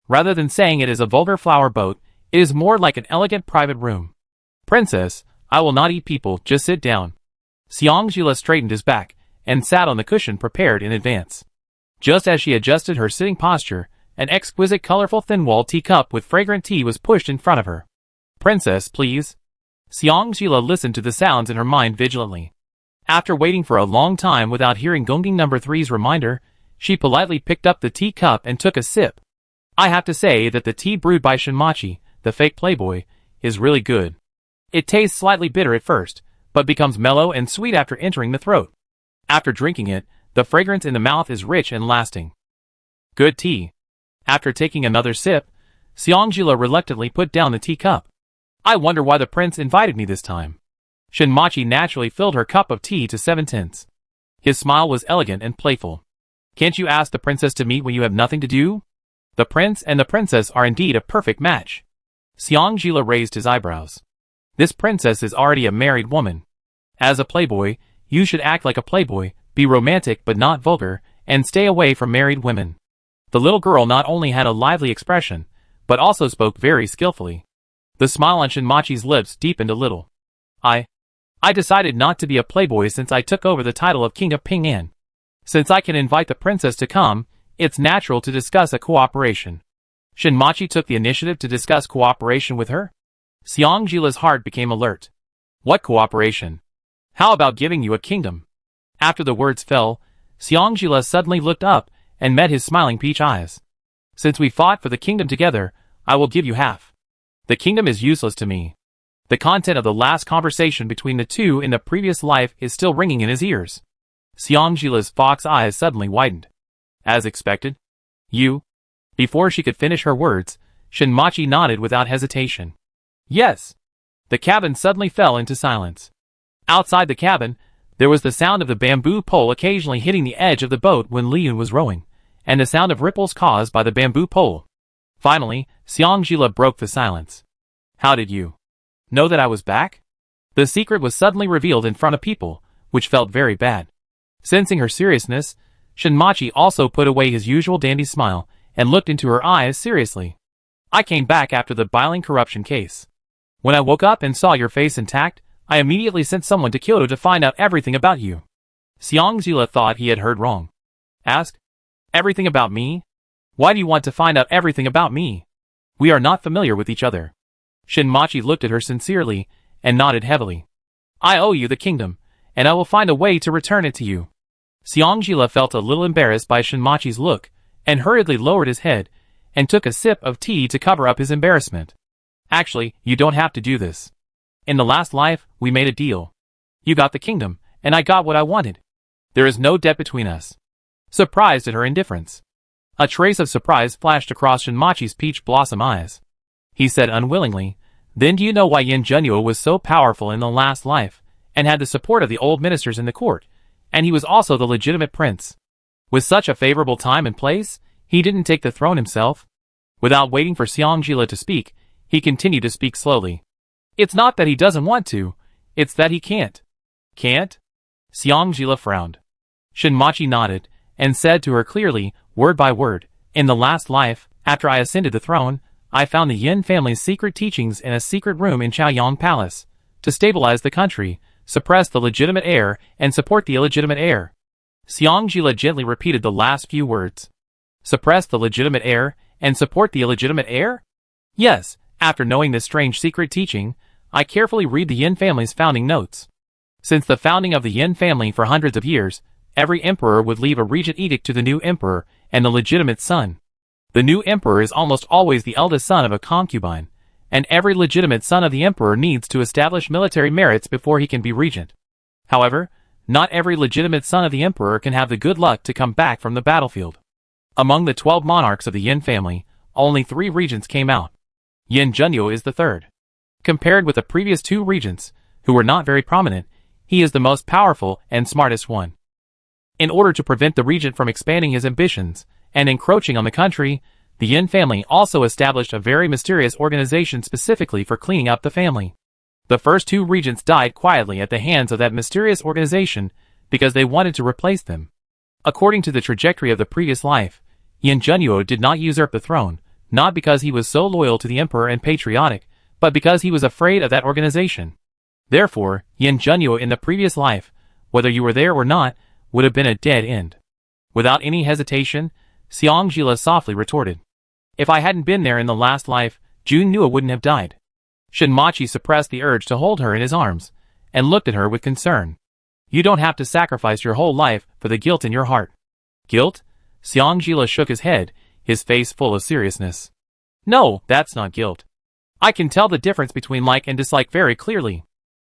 Rather than saying it is a vulgar flower boat, it is more like an elegant private room. Princess, I will not eat people, just sit down. Xiangjila straightened his back, and sat on the cushion prepared in advance. Just as she adjusted her sitting posture, an exquisite colorful thin-walled teacup with fragrant tea was pushed in front of her. Princess, please. Xiangjila listened to the sounds in her mind vigilantly. After waiting for a long time without hearing Gongging No. 3's reminder, she politely picked up the teacup and took a sip. I have to say that the tea brewed by Shinmachi, the fake playboy, is really good. It tastes slightly bitter at first, but becomes mellow and sweet after entering the throat. After drinking it, the fragrance in the mouth is rich and lasting. Good tea. After taking another sip, Xiangjila reluctantly put down the teacup. I wonder why the prince invited me this time. Shinmachi naturally filled her cup of tea to 7/10. His smile was elegant and playful. Can't you ask the princess to meet when you have nothing to do? The prince and the princess are indeed a perfect match. Xiangjila raised his eyebrows. This princess is already a married woman. As a playboy, you should act like a playboy, be romantic but not vulgar, and stay away from married women. The little girl not only had a lively expression, but also spoke very skillfully. The smile on Shinmachi's lips deepened a little. I decided not to be a playboy since I took over the title of King of Ping'an. Since I can invite the princess to come, it's natural to discuss a cooperation. Shinmachi took the initiative to discuss cooperation with her? Xiangjila's heart became alert. What cooperation? How about giving you a kingdom? After the words fell, Xiangjila suddenly looked up and met his smiling peach eyes. Since we fought for the kingdom together, I will give you half. The kingdom is useless to me. The content of the last conversation between the two in the previous life is still ringing in his ears. Xiangjila's fox eyes suddenly widened. As expected? You? Before she could finish her words, Shinmachi nodded without hesitation. Yes. The cabin suddenly fell into silence. Outside the cabin, there was the sound of the bamboo pole occasionally hitting the edge of the boat when Liyun was rowing, and the sound of ripples caused by the bamboo pole. Finally, Xiangjila broke the silence. How did you know that I was back? The secret was suddenly revealed in front of people, which felt very bad. Sensing her seriousness, Shinmachi also put away his usual dandy smile and looked into her eyes seriously. I came back after the Biling corruption case. When I woke up and saw your face intact, I immediately sent someone to Kyoto to find out everything about you. Xiangjila thought he had heard wrong. Ask? Everything about me? Why do you want to find out everything about me? We are not familiar with each other. Shinmachi looked at her sincerely and nodded heavily. I owe you the kingdom, and I will find a way to return it to you. Xiangjila felt a little embarrassed by Shinmachi's look and hurriedly lowered his head and took a sip of tea to cover up his embarrassment. Actually, you don't have to do this. In the last life, we made a deal. You got the kingdom, and I got what I wanted. There is no debt between us. Surprised at her indifference. A trace of surprise flashed across Shinmachi's peach blossom eyes. He said unwillingly, then do you know why Yin Zhenyu was so powerful in the last life, and had the support of the old ministers in the court, and he was also the legitimate prince? With such a favorable time and place, he didn't take the throne himself. Without waiting for Xiangjila to speak, he continued to speak slowly. It's not that he doesn't want to, it's that he can't. Can't? Xiangjila frowned. Shinmachi nodded, and said to her clearly, word by word. In the last life, after I ascended the throne, I found the Yin family's secret teachings in a secret room in Chaoyang Palace. To stabilize the country, suppress the legitimate heir, and support the illegitimate heir. Xiang Jila gently repeated the last few words. Suppress the legitimate heir, and support the illegitimate heir? Yes, after knowing this strange secret teaching, I carefully read the Yin family's founding notes. Since the founding of the Yin family for hundreds of years, every emperor would leave a regent edict to the new emperor and the legitimate son. The new emperor is almost always the eldest son of a concubine, and every legitimate son of the emperor needs to establish military merits before he can be regent. However, not every legitimate son of the emperor can have the good luck to come back from the battlefield. Among the 12 monarchs of the Yin family, only 3 regents came out. Yin Junyo is the third. Compared with the previous 2 regents, who were not very prominent, he is the most powerful and smartest one. In order to prevent the regent from expanding his ambitions and encroaching on the country, the Yin family also established a very mysterious organization specifically for cleaning up the family. The first 2 regents died quietly at the hands of that mysterious organization because they wanted to replace them. According to the trajectory of the previous life, Yin Junyo did not usurp the throne, not because he was so loyal to the emperor and patriotic, but because he was afraid of that organization. Therefore, Yin Junyo in the previous life, whether you were there or not, would have been a dead end. Without any hesitation, Xiang Jila softly retorted. If I hadn't been there in the last life, Jun Nua wouldn't have died. Shinmachi suppressed the urge to hold her in his arms, and looked at her with concern. You don't have to sacrifice your whole life for the guilt in your heart. Guilt? Xiang Jila shook his head, his face full of seriousness. No, that's not guilt. I can tell the difference between like and dislike very clearly.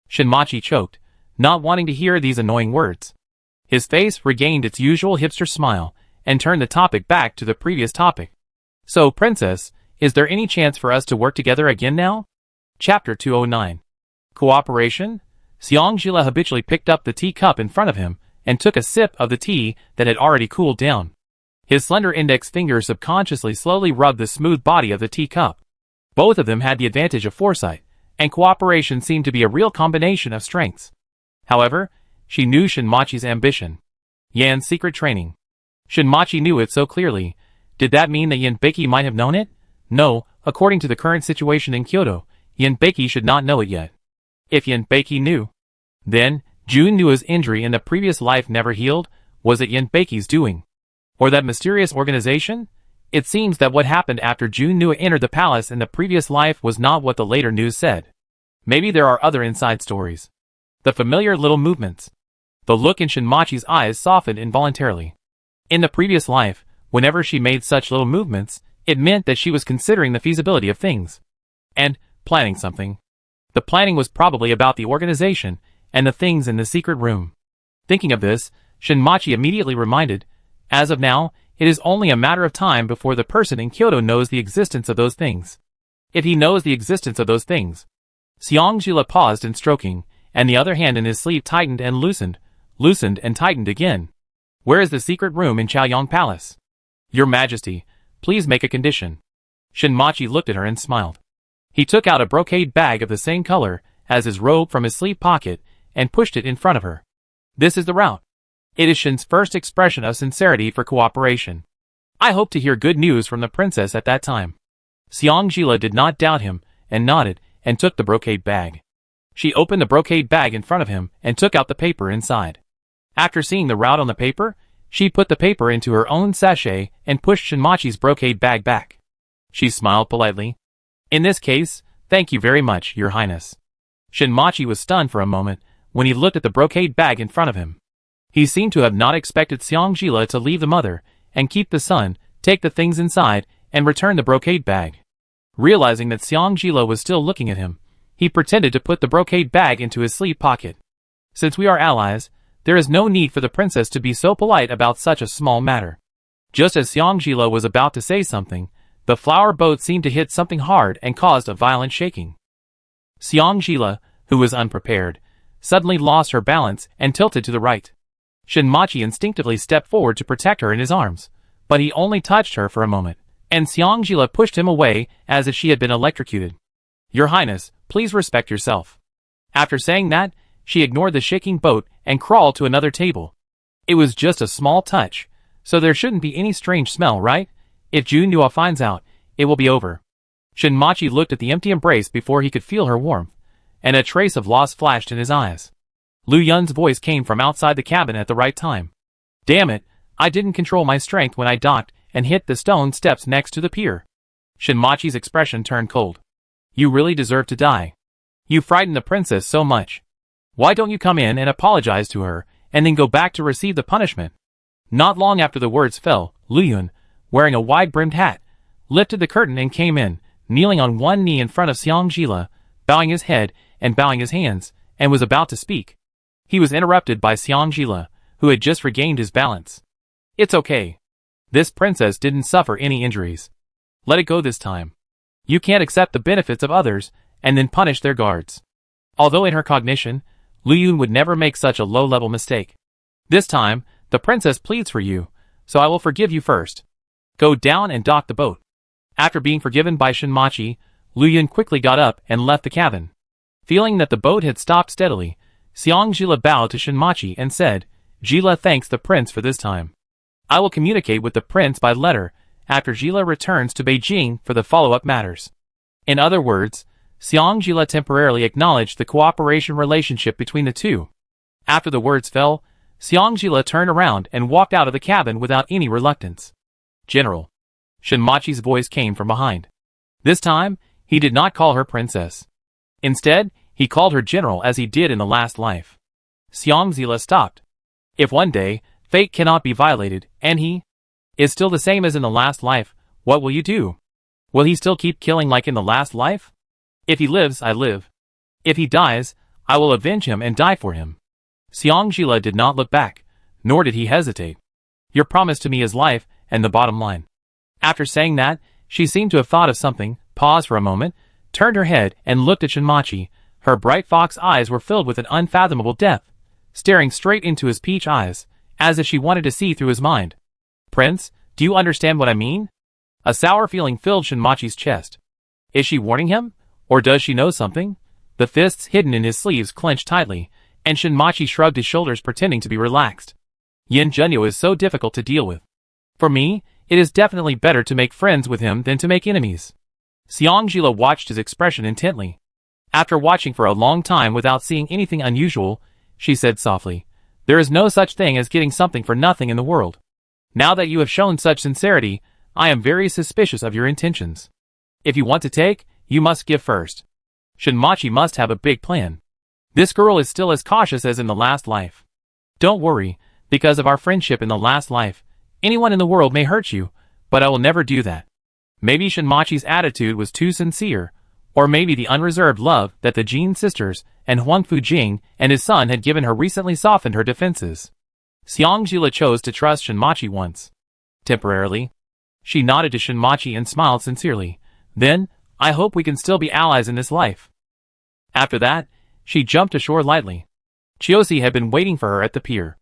Shinmachi choked, not wanting to hear these annoying words. His face regained its usual hipster smile, and turned the topic back to the previous topic. So, Princess, is there any chance for us to work together again now? Chapter 209. Cooperation? Xiang Jila habitually picked up the teacup in front of him, and took a sip of the tea that had already cooled down. His slender index finger subconsciously slowly rubbed the smooth body of the teacup. Both of them had the advantage of foresight, and cooperation seemed to be a real combination of strengths. However, she knew Shinmachi's ambition. Yan's secret training. Shinmachi knew it so clearly. Did that mean that Yan Beiki might have known it? No, according to the current situation in Kyoto, Yan Beiki should not know it yet. If Yan Beiki knew, then Jun Nua's injury in the previous life never healed. Was it Yan Beiki's doing? Or that mysterious organization? It seems that what happened after Jun Nua entered the palace in the previous life was not what the later news said. Maybe there are other inside stories. The familiar little movements. The look in Shinmachi's eyes softened involuntarily. In the previous life, whenever she made such little movements, it meant that she was considering the feasibility of things. And planning something. The planning was probably about the organization and the things in the secret room. Thinking of this, Shinmachi immediately reminded, as of now, it is only a matter of time before the person in Kyoto knows the existence of those things. If he knows the existence of those things. Xiang Jila paused in stroking, and the other hand in his sleeve tightened and loosened and tightened again. Where is the secret room in Chaoyang Palace? Your Majesty, please make a condition. Shinmachi looked at her and smiled. He took out a brocade bag of the same color as his robe from his sleeve pocket and pushed it in front of her. This is the route. It is Shin's first expression of sincerity for cooperation. I hope to hear good news from the princess at that time. Xiang Jila did not doubt him, and nodded, and took the brocade bag. She opened the brocade bag in front of him, and took out the paper inside. After seeing the route on the paper, she put the paper into her own sachet, and pushed Shinmachi's brocade bag back. She smiled politely. In this case, thank you very much, Your Highness. Shinmachi was stunned for a moment, when he looked at the brocade bag in front of him. He seemed to have not expected Xiang Jila to leave the mother, and keep the son, take the things inside, and return the brocade bag. Realizing that Xiang Jila was still looking at him, he pretended to put the brocade bag into his sleeve pocket. Since we are allies, there is no need for the princess to be so polite about such a small matter. Just as Xiang Jila was about to say something, the flower boat seemed to hit something hard and caused a violent shaking. Xiang Jila, who was unprepared, suddenly lost her balance and tilted to the right. Shinmachi instinctively stepped forward to protect her in his arms, but he only touched her for a moment, and Xiang Jila pushed him away as if she had been electrocuted. Your Highness, please respect yourself. After saying that, she ignored the shaking boat and crawled to another table. It was just a small touch, So there shouldn't be any strange smell, right? If Junyua finds out, it will be over. Shinmachi looked at the empty embrace before he could feel her warmth, and a trace of loss flashed in his eyes. Lu Yun's voice came from outside the cabin at the right time. Damn it, I didn't control my strength when I docked and hit the stone steps next to the pier. Shinmachi's expression turned cold. You really deserve to die. You frightened the princess so much. Why don't you come in and apologize to her, and then go back to receive the punishment? Not long after the words fell, Lu Yun, wearing a wide-brimmed hat, lifted the curtain and came in, kneeling on one knee in front of Xiang Jila, bowing his head and bowing his hands, and was about to speak. He was interrupted by Xiang Jila, who had just regained his balance. It's okay. This princess didn't suffer any injuries. Let it go this time. You can't accept the benefits of others and then punish their guards. Although in her cognition, Lu Yun would never make such a low-level mistake. This time, the princess pleads for you, so I will forgive you first. Go down and dock the boat. After being forgiven by Shinmachi, Lu Yun quickly got up and left the cabin. Feeling that the boat had stopped steadily, Xiang Jila bowed to Shinmachi and said, Jila thanks the prince for this time. I will communicate with the prince by letter after Jila returns to Beijing for the follow-up matters. In other words, Xiang Jila temporarily acknowledged the cooperation relationship between the two. After the words fell, Xiang Jila turned around and walked out of the cabin without any reluctance. General. Shinmachi's voice came from behind. This time, he did not call her princess. Instead, he called her general as he did in the last life. Xiang Jila stopped. If one day, fate cannot be violated, and he is still the same as in the last life, what will you do? Will he still keep killing like in the last life? If he lives, I live. If he dies, I will avenge him and die for him. Xiang Jila did not look back, nor did he hesitate. Your promise to me is life, and the bottom line. After saying that, she seemed to have thought of something, paused for a moment, turned her head and looked at Shinmachi. Her bright fox eyes were filled with an unfathomable depth, staring straight into his peach eyes, as if she wanted to see through his mind. Prince, do you understand what I mean? A sour feeling filled Shinmachi's chest. Is she warning him? Or does she know something? The fists hidden in his sleeves clenched tightly, and Shinmachi shrugged his shoulders pretending to be relaxed. Yin Zhenyu is so difficult to deal with. For me, it is definitely better to make friends with him than to make enemies. Xiang Jila watched his expression intently. After watching for a long time without seeing anything unusual, she said softly, There is no such thing as getting something for nothing in the world. Now that you have shown such sincerity, I am very suspicious of your intentions. If you want to take, you must give first. Shinmachi must have a big plan. This girl is still as cautious as in the last life. Don't worry, because of our friendship in the last life, anyone in the world may hurt you, but I will never do that. Maybe Shinmachi's attitude was too sincere, or maybe the unreserved love that the Jin sisters and Huang Fujing and his son had given her recently softened her defenses. Xiang Jila chose to trust Shinmachi once. Temporarily. She nodded to Shinmachi and smiled sincerely. Then, I hope we can still be allies in this life. After that, she jumped ashore lightly. Chiosi had been waiting for her at the pier.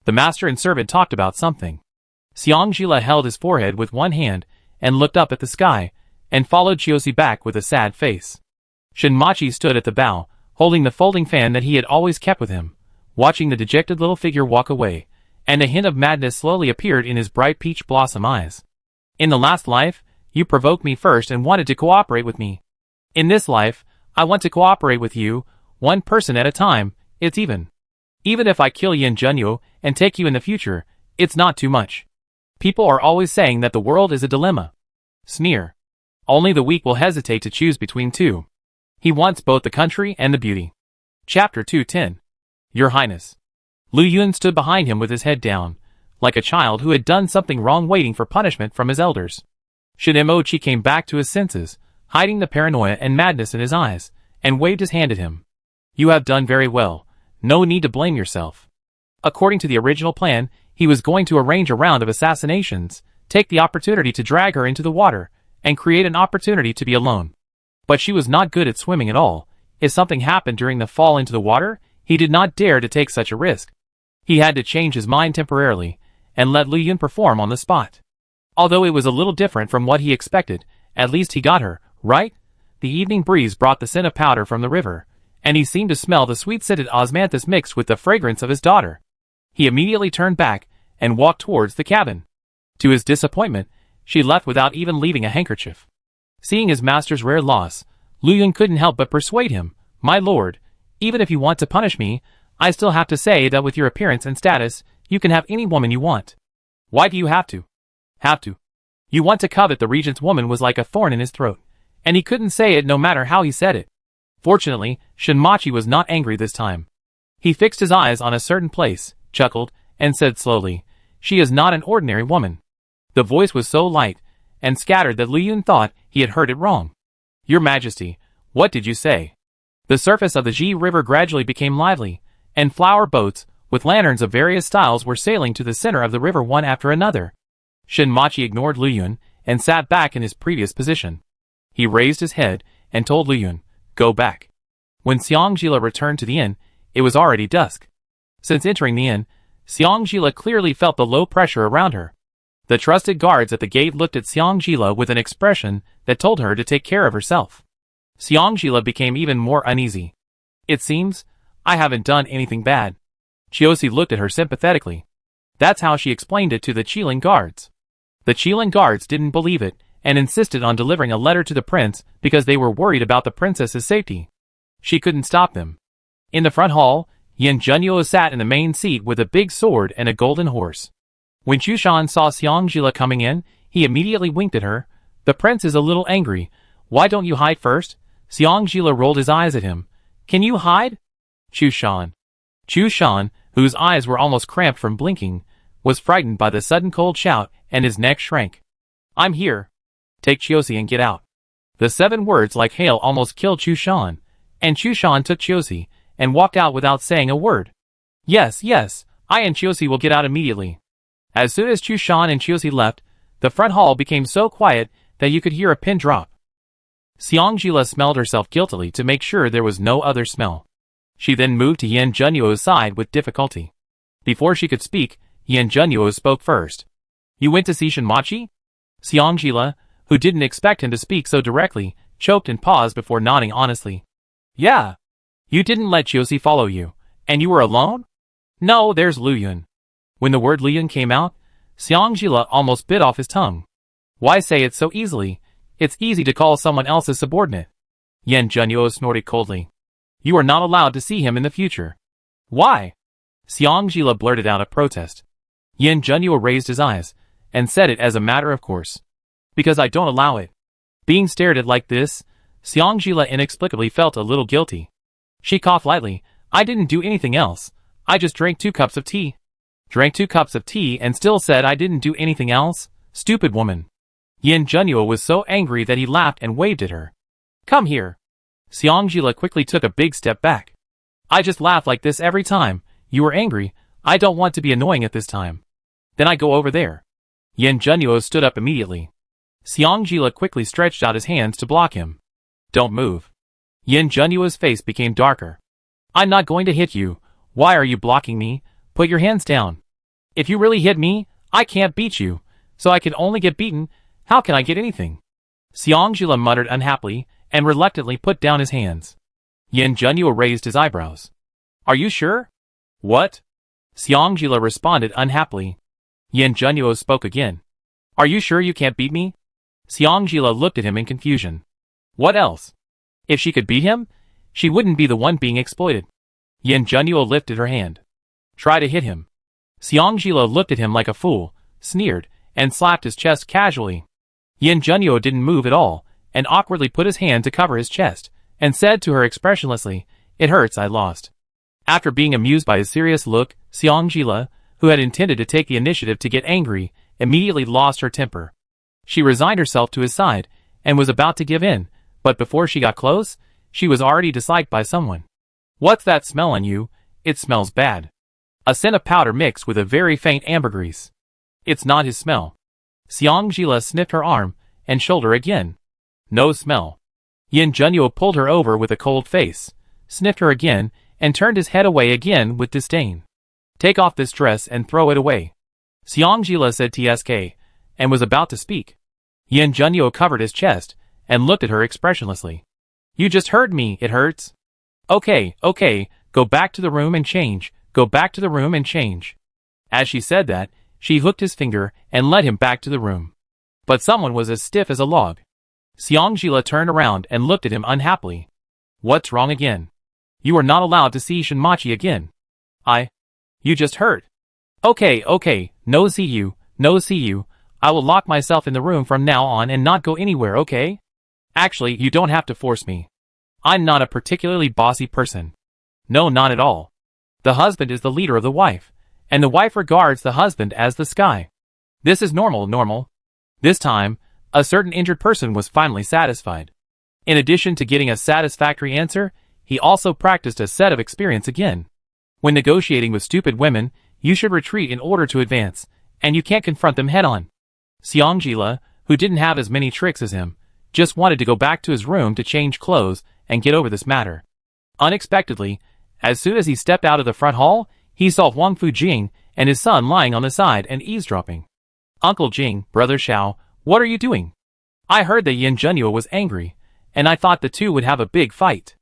The master and servant talked about something. Xiang Jila held his forehead with one hand and looked up at the sky, and followed Chiosi back with a sad face. Shinmachi stood at the bow, holding the folding fan that he had always kept with him, watching the dejected little figure walk away, and a hint of madness slowly appeared in his bright peach blossom eyes. In the last life, you provoked me first and wanted to cooperate with me. In this life, I want to cooperate with you, one person at a time, it's even. Even if I kill Yin Zhenyu and take you in the future, it's not too much. People are always saying that the world is a dilemma. Sneer. Only the weak will hesitate to choose between two. He wants both the country and the beauty. Chapter 210. Your Highness. Lu Yun stood behind him with his head down, like a child who had done something wrong waiting for punishment from his elders. Shinmochi came back to his senses, hiding the paranoia and madness in his eyes, and waved his hand at him. You have done very well. No need to blame yourself. According to the original plan, he was going to arrange a round of assassinations, take the opportunity to drag her into the water, and create an opportunity to be alone. But she was not good at swimming at all. If something happened during the fall into the water, he did not dare to take such a risk. He had to change his mind temporarily, and let Lu Yun perform on the spot. Although it was a little different from what he expected, at least he got her, right? The evening breeze brought the scent of powder from the river, and he seemed to smell the sweet-scented osmanthus mixed with the fragrance of his daughter. He immediately turned back, and walked towards the cabin. To his disappointment, she left without even leaving a handkerchief. Seeing his master's rare loss, Lu Yun couldn't help but persuade him, "My lord, even if you want to punish me, I still have to say that with your appearance and status, you can have any woman you want." "Why do you have to?" "Have to. You want to covet the regent's woman" was like a thorn in his throat, and he couldn't say it no matter how he said it. Fortunately, Shinmachi was not angry this time. He fixed his eyes on a certain place, chuckled, and said slowly, "She is not an ordinary woman." The voice was so light and scattered that Lu Yun thought he had heard it wrong. "Your Majesty, what did you say?" The surface of the Ji River gradually became lively, and flower boats, with lanterns of various styles, were sailing to the center of the river one after another. Shinmachi ignored Lu Yun and sat back in his previous position. He raised his head and told Lu Yun, "Go back." When Xiangjila returned to the inn, it was already dusk. Since entering the inn, Xiangjila clearly felt the low pressure around her. The trusted guards at the gate looked at Xiangjila with an expression that told her to take care of herself. Xiangjila became even more uneasy. "It seems I haven't done anything bad." Chiosi looked at her sympathetically. That's how she explained it to the Qilin guards. The Qilin guards didn't believe it and insisted on delivering a letter to the prince because they were worried about the princess's safety. She couldn't stop them. In the front hall, Yan Zhenyo sat in the main seat with a big sword and a golden horse. When Chushan saw Xiangjila coming in, he immediately winked at her. "The prince is a little angry. Why don't you hide first?" Xiangjila rolled his eyes at him. "Can you hide?" Chushan, whose eyes were almost cramped from blinking, was frightened by the sudden cold shout and his neck shrank. "I'm here. Take Chiosi and get out." The 7 words like hail almost killed Chushan, and Chushan took Chiosi and walked out without saying a word. Yes, I and Chiosi will get out immediately." As soon as Chushan and Chiosi left, the front hall became so quiet that you could hear a pin drop. Xiangjila smelled herself guiltily to make sure there was no other smell. She then moved to Yan Zhenyo's side with difficulty. Before she could speak, Yan Zhenyo spoke first. "You went to see Shinmachi?" Xiangjila, who didn't expect him to speak so directly, choked and paused before nodding honestly. "Yeah. You didn't let Chiosi follow you, and you were alone?" "No, there's Lu Yun." When the word Lu Yun came out, Xiangjila almost bit off his tongue. "Why say it so easily? It's easy to call someone else's subordinate." Yan Zhenyo snorted coldly. "You are not allowed to see him in the future." "Why?" Xiangjila blurted out a protest. Yan Zhenyo raised his eyes and said it as a matter of course. "Because I don't allow it." Being stared at like this, Xiangjila inexplicably felt a little guilty. She coughed lightly. "I didn't do anything else. I just drank 2 cups of tea." "Drank 2 cups of tea and still said I didn't do anything else? Stupid woman." Yan Zhenyo was so angry that he laughed and waved at her. "Come here." Xiangjila quickly took a big step back. "I just laugh like this every time. You were angry. I don't want to be annoying at this time." "Then I go over there." Yan Zhenyo stood up immediately. Xiangjila quickly stretched out his hands to block him. "Don't move." Yan Zhenyo's face became darker. "I'm not going to hit you. Why are you blocking me? Put your hands down." "If you really hit me, I can't beat you, so I can only get beaten. How can I get anything?" Xiangjila muttered unhappily and reluctantly put down his hands. Yan Zhenyo raised his eyebrows. "Are you sure?" "What?" Xiangjila responded unhappily. Yan Zhenyo spoke again. "Are you sure you can't beat me?" Xiangjila looked at him in confusion. What else? If she could beat him, she wouldn't be the one being exploited. Yan Zhenyo lifted her hand. "Try to hit him." Xiangjila looked at him like a fool, sneered, and slapped his chest casually. Yan Zhenyo didn't move at all, and awkwardly put his hand to cover his chest, and said to her expressionlessly, "It hurts, I lost." After being amused by his serious look, Xiangjila, who had intended to take the initiative to get angry, immediately lost her temper. She resigned herself to his side, and was about to give in, but before she got close, she was already disliked by someone. "What's that smell on you? It smells bad." A scent of powder mixed with a very faint ambergris. "It's not his smell." Xiangjila sniffed her arm and shoulder again. "No smell." Yan Zhenyo pulled her over with a cold face, sniffed her again, and turned his head away again with disdain. "Take off this dress and throw it away." Xiangjila said tsk, and was about to speak. Yan Zhenyo covered his chest and looked at her expressionlessly. "You just hurt me, it hurts." Okay, go back to the room and change, go back to the room and change." As she said that, She hooked his finger and led him back to the room. But someone was as stiff as a log. Xiangjila turned around and looked at him unhappily. What's wrong again? You are not allowed to see Shinmachi again. You just heard. Okay, no see you. I will lock myself in the room from now on and not go anywhere, okay? Actually, you don't have to force me. I'm not a particularly bossy person. No, not at all. The husband is the leader of the wife, and the wife regards the husband as the sky. This is normal. This time, a certain injured person was finally satisfied. In addition to getting a satisfactory answer, he also practiced a set of experience again. When negotiating with stupid women, you should retreat in order to advance, and you can't confront them head-on. Xiangjila, who didn't have as many tricks as him, just wanted to go back to his room to change clothes and get over this matter. Unexpectedly, as soon as he stepped out of the front hall, he saw Huang Fujing and his son lying on the side and eavesdropping. Uncle Jing, Brother Xiao, what are you doing? I heard that Yin Zhenyu was angry, and I thought the two would have a big fight.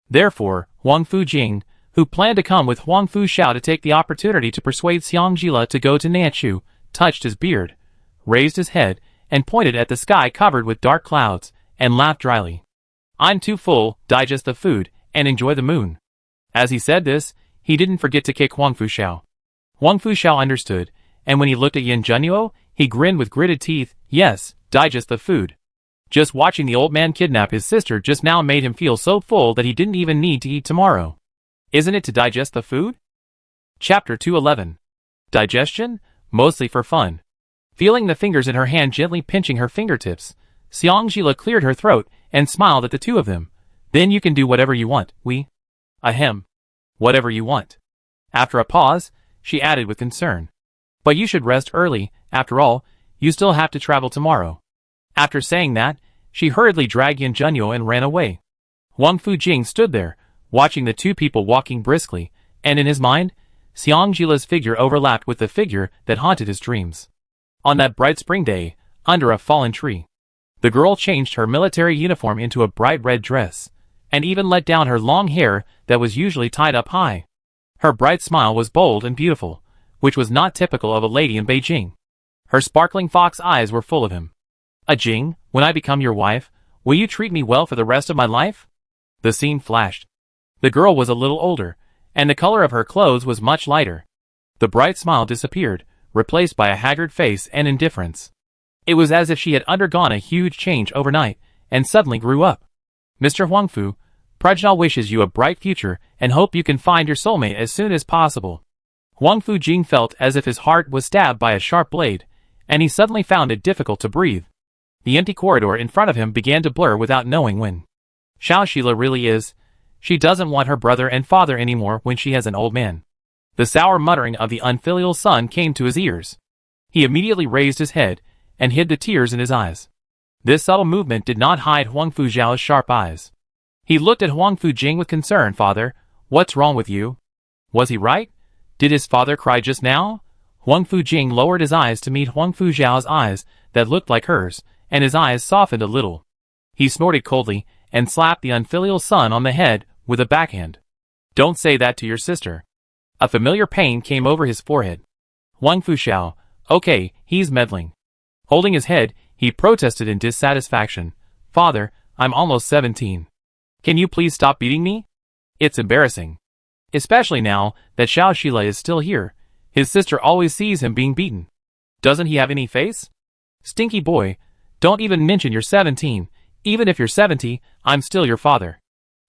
Therefore, Huang Fujing, who planned to come with Huang Fu Xiao to take the opportunity to persuade Xiangjila to go to Nanchu, touched his beard, raised his head, and pointed at the sky covered with dark clouds, and laughed dryly. I'm too full, digest the food, and enjoy the moon. As he said this, he didn't forget to kick Huang Fu Xiao. Huang Fu Xiao understood, and when he looked at Yin Zhenyu, he grinned with gritted teeth. Yes, digest the food. Just watching the old man kidnap his sister just now made him feel so full that he didn't even need to eat tomorrow. Isn't it to digest the food? Chapter 211. Digestion? Mostly for fun. Feeling the fingers in her hand gently pinching her fingertips, Xiangjila cleared her throat and smiled at the two of them. Then you can do whatever you want, Ahem. Whatever you want. After a pause, she added with concern. But you should rest early, after all, you still have to travel tomorrow. After saying that, she hurriedly dragged Yin Zhenyu and ran away. Huang Fujing stood there, watching the two people walking briskly, and in his mind, Xiangjila's figure overlapped with the figure that haunted his dreams. On that bright spring day, under a fallen tree, the girl changed her military uniform into a bright red dress, and even let down her long hair that was usually tied up high. Her bright smile was bold and beautiful, which was not typical of a lady in Beijing. Her sparkling fox eyes were full of him. Jing, when I become your wife, will you treat me well for the rest of my life? The scene flashed. The girl was a little older, and the color of her clothes was much lighter. The bright smile disappeared, replaced by a haggard face and indifference. It was as if she had undergone a huge change overnight, and suddenly grew up. Mr. Huangfu, Prajna wishes you a bright future and hope you can find your soulmate as soon as possible. Huang Fujing felt as if his heart was stabbed by a sharp blade, and he suddenly found it difficult to breathe. The empty corridor in front of him began to blur without knowing when. Xiaoshila really is. She doesn't want her brother and father anymore when she has an old man. The sour muttering of the unfilial son came to his ears. He immediately raised his head and hid the tears in his eyes. This subtle movement did not hide Huang Fujiao's sharp eyes. He looked at Huang Fujing with concern. Father, what's wrong with you? Was he right? Did his father cry just now? Huang Fujing lowered his eyes to meet Huang Fujiao's eyes that looked like hers, and his eyes softened a little. He snorted coldly and slapped the unfilial son on the head with a backhand. Don't say that to your sister. A familiar pain came over his forehead. Huang Fujiao, okay, he's meddling. Holding his head, he protested in dissatisfaction. Father, I'm almost 17. Can you please stop beating me? It's embarrassing. Especially now that Xiaoshila is still here. His sister always sees him being beaten. Doesn't he have any face? Stinky boy, don't even mention you're 17. Even if you're 70, I'm still your father.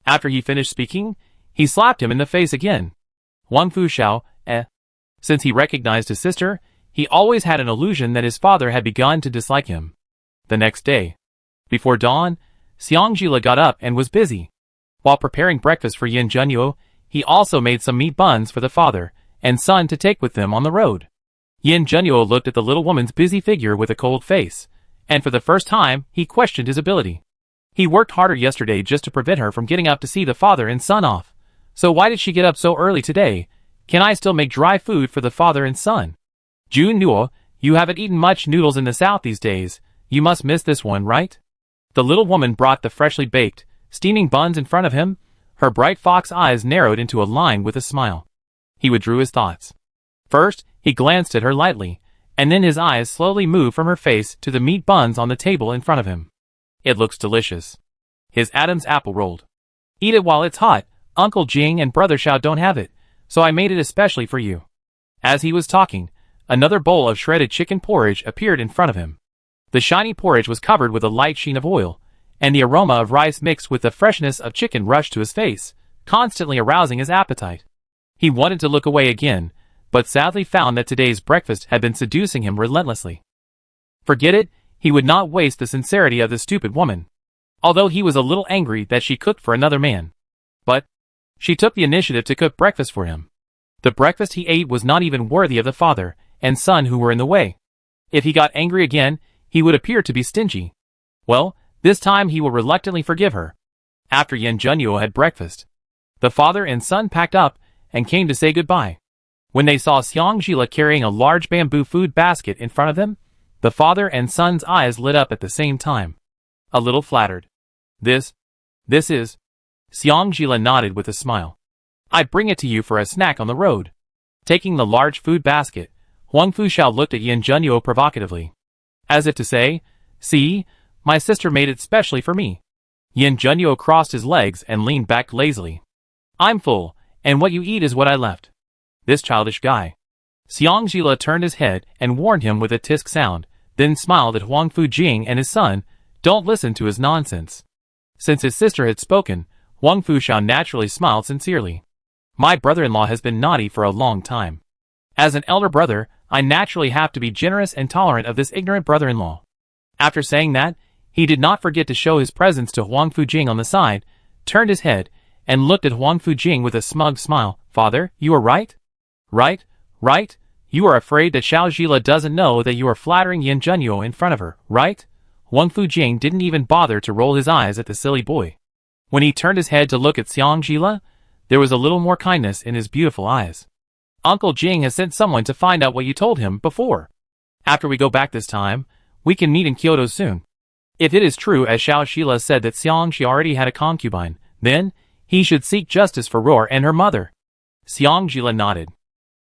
After he finished speaking, he slapped him in the face again. Huang Fujiao, Since he recognized his sister, he always had an illusion that his father had begun to dislike him. The next day, before dawn, Xiangjila got up and was busy. While preparing breakfast for Yin Zhenyu, he also made some meat buns for the father and son to take with them on the road. Yin Zhenyu looked at the little woman's busy figure with a cold face, and for the first time, he questioned his ability. He worked harder yesterday just to prevent her from getting up to see the father and son off. So why did she get up so early today? Can I still make dry food for the father and son? Jun Nuo, you haven't eaten much noodles in the south these days. You must miss this one, right? The little woman brought the freshly baked, steaming buns in front of him. Her bright fox eyes narrowed into a line with a smile. He withdrew his thoughts. First, He glanced at her lightly, and then his eyes slowly moved from her face to the meat buns on the table in front of him. It looks delicious. His Adam's apple rolled. Eat it while it's hot. Uncle Jing and Brother Xiao don't have it, so I made it especially for you. As he was talking, another bowl of shredded chicken porridge appeared in front of him. The shiny porridge was covered with a light sheen of oil, and the aroma of rice mixed with the freshness of chicken rushed to his face, constantly arousing his appetite. He wanted to look away again, but sadly found that today's breakfast had been seducing him relentlessly. Forget it, he would not waste the sincerity of the stupid woman. Although he was a little angry that she cooked for another man. But she took the initiative to cook breakfast for him. The breakfast he ate was not even worthy of the father and son who were in the way. If he got angry again, he would appear to be stingy. Well, this time he will reluctantly forgive her. After Yan Zhenyu had breakfast, the father and son packed up and came to say goodbye. When they saw Xiang Zhila carrying a large bamboo food basket in front of them, the father and son's eyes lit up at the same time. A little flattered. This is... Xiang Zhila nodded with a smile. I bring it to you for a snack on the road. Taking the large food basket, Huang Fuxiao looked at Yan Zhenyu provocatively. As if to say, see, my sister made it specially for me. Yan Zhenyu crossed his legs and leaned back lazily. I'm full, and what you eat is what I left. This childish guy. Xiang Zhila turned his head and warned him with a tisk sound, then smiled at Huang Fujing and his son. Don't listen to his nonsense. Since his sister had spoken, Huang Fuxiao naturally smiled sincerely. My brother-in-law has been naughty for a long time. As an elder brother, I naturally have to be generous and tolerant of this ignorant brother-in-law. After saying that, he did not forget to show his presence to Huang Fujing on the side, turned his head, and looked at Huang Fujing with a smug smile. Father, you are right? Right? You are afraid that Xiao Zhila doesn't know that you are flattering Yan Zhenyu in front of her, right? Huang Fujing didn't even bother to roll his eyes at the silly boy. When he turned his head to look at Xiang Zhila, there was a little more kindness in his beautiful eyes. Uncle Jing has sent someone to find out what you told him before. After we go back this time, we can meet in Kyoto soon. If it is true as Xiao Zhila said that Xiang Shi already had a concubine, then he should seek justice for Roar and her mother. Xiang Zhila nodded.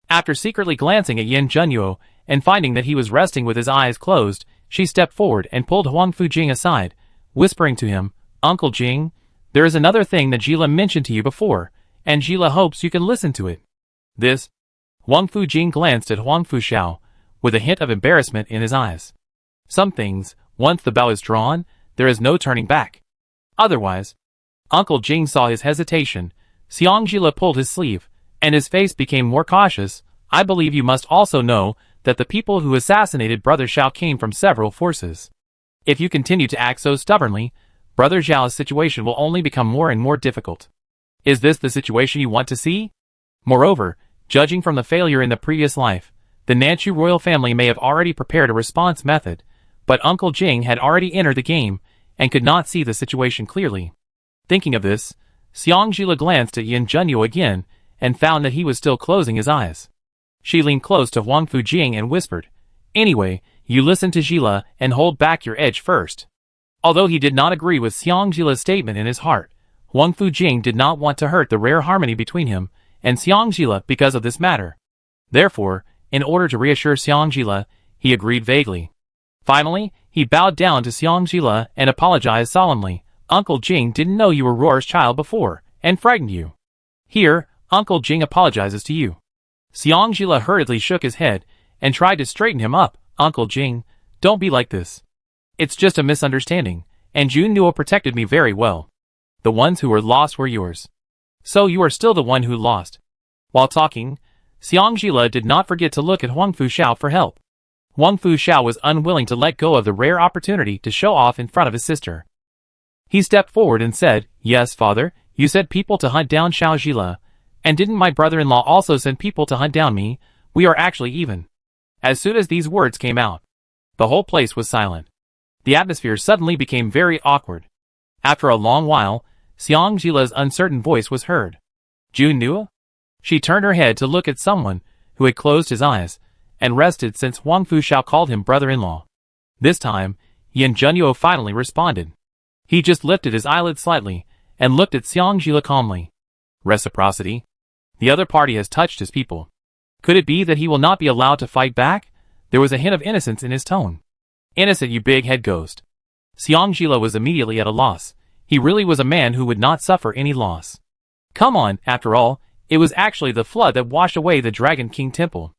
After secretly glancing at Yan Zhenyu and finding that he was resting with his eyes closed, she stepped forward and pulled Huang Fujing aside, whispering to him, Uncle Jing, there is another thing that Zhila mentioned to you before, and Zhila hopes you can listen to it. This? Huang Fujing glanced at Huang Fuxiao, with a hint of embarrassment in his eyes. Some things, once the bow is drawn, there is no turning back. Otherwise, Uncle Jing saw his hesitation. Xiang Zhila pulled his sleeve, and his face became more cautious. I believe you must also know that the people who assassinated Brother Xiao came from several forces. If you continue to act so stubbornly, Brother Xiao's situation will only become more and more difficult. Is this the situation you want to see? Moreover, judging from the failure in the previous life, the Nanchu royal family may have already prepared a response method, but Uncle Jing had already entered the game and could not see the situation clearly. Thinking of this, Xiang Zhila glanced at Yan Zhenyu again and found that he was still closing his eyes. She leaned close to Huang Fujing and whispered, Anyway, you listen to Zhila and hold back your edge first. Although he did not agree with Xiang Zhila's statement in his heart, Huang Fujing did not want to hurt the rare harmony between him and Xiang Zhila because of this matter. Therefore, in order to reassure Xiang Zhila, he agreed vaguely. Finally, he bowed down to Xiang Zhila and apologized solemnly. Uncle Jing didn't know you were Roar's child before, and frightened you. Here, Uncle Jing apologizes to you. Xiang Zhila hurriedly shook his head and tried to straighten him up. Uncle Jing, don't be like this. It's just a misunderstanding, and Jun Nuo protected me very well. The ones who were lost were yours. So you are still the one who lost. While talking, Xiang Zhila did not forget to look at Huang Fuxiao for help. Huang Fuxiao was unwilling to let go of the rare opportunity to show off in front of his sister. He stepped forward and said, Yes, father, you said people to hunt down Xiao Zhila, and didn't my brother-in-law also send people to hunt down me? We are actually even. As soon as these words came out, the whole place was silent. The atmosphere suddenly became very awkward. After a long while, Xiang Zhila's uncertain voice was heard. Jun Nuo? She turned her head to look at someone who had closed his eyes and rested since Huang Fuxiao called him brother-in-law. This time, Yan Zhenyu finally responded. He just lifted his eyelids slightly and looked at Xiang Zhila calmly. Reciprocity. The other party has touched his people. Could it be that he will not be allowed to fight back? There was a hint of innocence in his tone. Innocent, you big head ghost. Xiangjila was immediately at a loss. He really was a man who would not suffer any loss. Come on, after all, it was actually the flood that washed away the Dragon King Temple.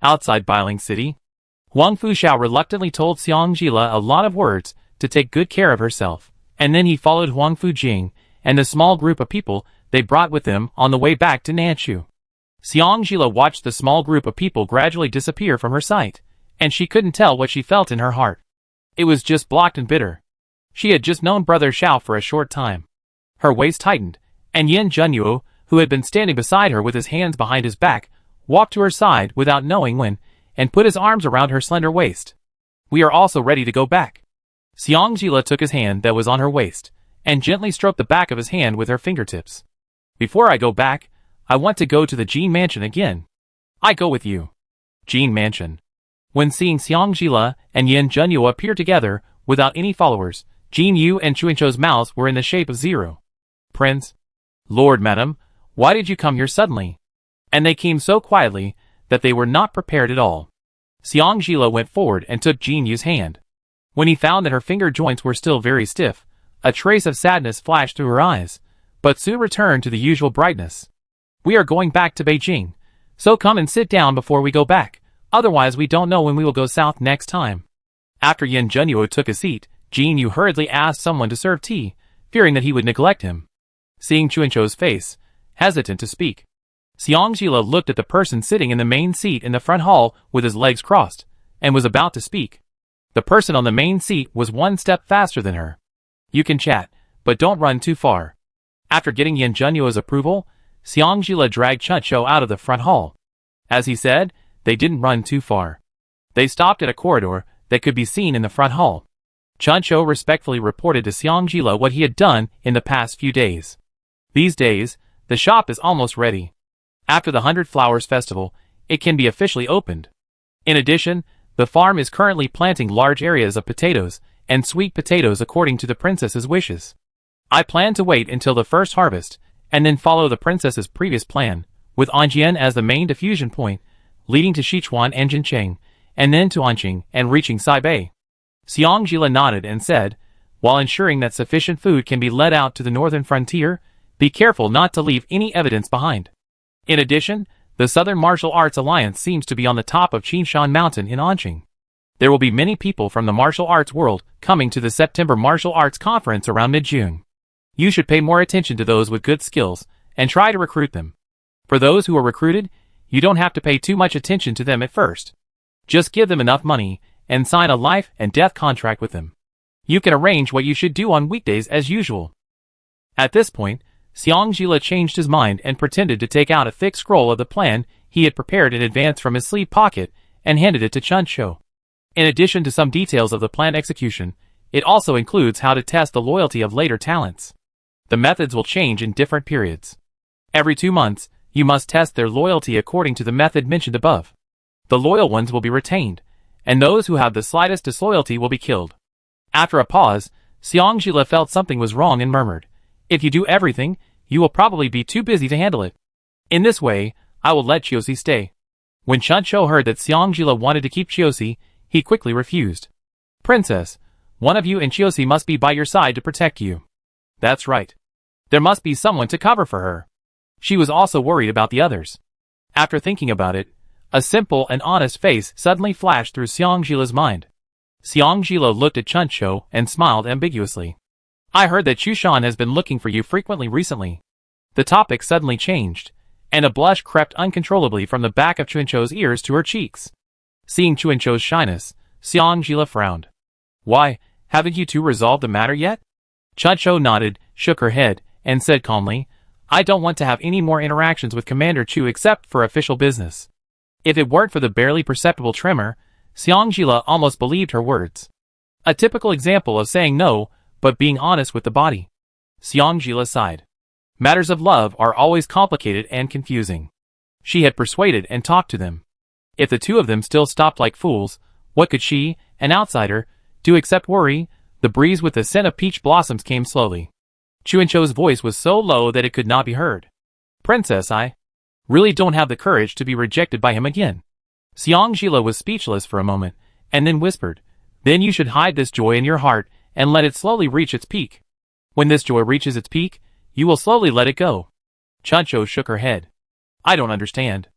Outside Bailing City, Huang Fuxiao reluctantly told Xiangjila a lot of words to take good care of herself, and then he followed Huang Fujing and the small group of people they brought with them on the way back to Nanchu. Xiangjila watched the small group of people gradually disappear from her sight, and she couldn't tell what she felt in her heart. It was just blocked and bitter. She had just known Brother Xiao for a short time. Her waist tightened, and Yin Junyuo, who had been standing beside her with his hands behind his back, walked to her side without knowing when, and put his arms around her slender waist. We are also ready to go back. Xiangjila took his hand that was on her waist, and gently stroked the back of his hand with her fingertips. Before I go back, I want to go to the Jin Mansion again. I go with you. Jin Mansion. When seeing Xiangjila and Yin Junyuo appear together, without any followers, Jin Yu and Chuancho's mouths were in the shape of zero. Prince? Lord, madam, why did you come here suddenly? And they came so quietly that they were not prepared at all. Xiangjila went forward and took Jin Yu's hand. When he found that her finger joints were still very stiff, a trace of sadness flashed through her eyes, but soon returned to the usual brightness. We are going back to Beijing, so come and sit down before we go back, otherwise we don't know when we will go south next time. After Yin Junyuo took a seat, Jin Yu hurriedly asked someone to serve tea, fearing that he would neglect him. Seeing Chuancho's face, hesitant to speak, Xiangjila looked at the person sitting in the main seat in the front hall with his legs crossed, and was about to speak. The person on the main seat was one step faster than her. You can chat, but don't run too far. After getting Yin Junyuo's approval, Xiangjila dragged Chuancho out of the front hall. As he said, they didn't run too far. They stopped at a corridor that could be seen in the front hall. Chuancho respectfully reported to Xiangjila what he had done in the past few days. These days, the shop is almost ready. After the 100 Flowers Festival, it can be officially opened. In addition, the farm is currently planting large areas of potatoes and sweet potatoes according to the princess's wishes. I plan to wait until the first harvest, and then follow the princess's previous plan, with Anjian as the main diffusion point, leading to Sichuan and Jincheng, and then to Anqing and reaching Saibei. Xiangjila nodded and said, while ensuring that sufficient food can be led out to the northern frontier, be careful not to leave any evidence behind. In addition, the Southern Martial Arts Alliance seems to be on the top of Qinshan Mountain in Anqing. There will be many people from the martial arts world coming to the September Martial Arts Conference around mid-June. You should pay more attention to those with good skills, and try to recruit them. For those who are recruited, you don't have to pay too much attention to them at first. Just give them enough money, and sign a life and death contract with them. You can arrange what you should do on weekdays as usual. At this point, Xiangjila changed his mind and pretended to take out a thick scroll of the plan he had prepared in advance from his sleeve pocket and handed it to Chuancho. In addition to some details of the plan execution, it also includes how to test the loyalty of later talents. The methods will change in different periods. Every 2 months, you must test their loyalty according to the method mentioned above. The loyal ones will be retained, and those who have the slightest disloyalty will be killed. After a pause, Xiangjila felt something was wrong and murmured, if you do everything, you will probably be too busy to handle it. In this way, I will let Chiosi stay. When Chuancho heard that Xiangjila wanted to keep Chiosi, he quickly refused. Princess, one of you and Chiosi must be by your side to protect you. That's right. There must be someone to cover for her. She was also worried about the others. After thinking about it, a simple and honest face suddenly flashed through Xiangjila's mind. Xiangjila looked at Chuancho and smiled ambiguously. I heard that Chushan has been looking for you frequently recently. The topic suddenly changed, and a blush crept uncontrollably from the back of Chuancho's ears to her cheeks. Seeing Chuancho's shyness, Xiangjila frowned. Why, haven't you two resolved the matter yet? Chuancho nodded, shook her head, and said calmly, I don't want to have any more interactions with Commander Chu except for official business. If it weren't for the barely perceptible tremor, Xiangjila almost believed her words. A typical example of saying no, but being honest with the body. Xiangjila sighed. Matters of love are always complicated and confusing. She had persuaded and talked to them. If the two of them still stopped like fools, what could she, an outsider, do except worry? The breeze with the scent of peach blossoms came slowly. Chuancho's voice was so low that it could not be heard. Princess, really don't have the courage to be rejected by him again. Xiangjila was speechless for a moment, and then whispered, "Then you should hide this joy in your heart and let it slowly reach its peak. When this joy reaches its peak, you will slowly let it go." Chuncho shook her head. "I don't understand."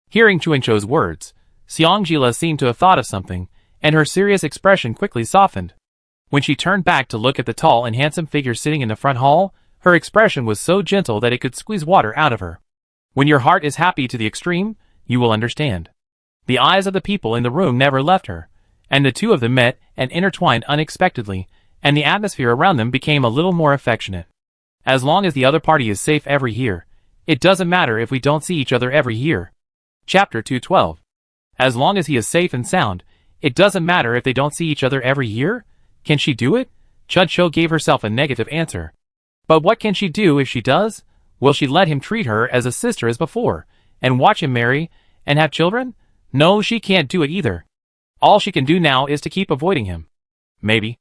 Hearing Chuancho's words, Xiangjila seemed to have thought of something, and her serious expression quickly softened. When she turned back to look at the tall and handsome figure sitting in the front hall, her expression was so gentle that it could squeeze water out of her. When your heart is happy to the extreme, you will understand. The eyes of the people in the room never left her, and the two of them met and intertwined unexpectedly, and the atmosphere around them became a little more affectionate. As long as the other party is safe every year, it doesn't matter if we don't see each other every year. Chapter 212. As long as he is safe and sound, it doesn't matter if they don't see each other every year? Can she do it? Chuncho gave herself a negative answer. But what can she do if she does? Will she let him treat her as a sister as before, and watch him marry, and have children? No, she can't do it either. All she can do now is to keep avoiding him. Maybe,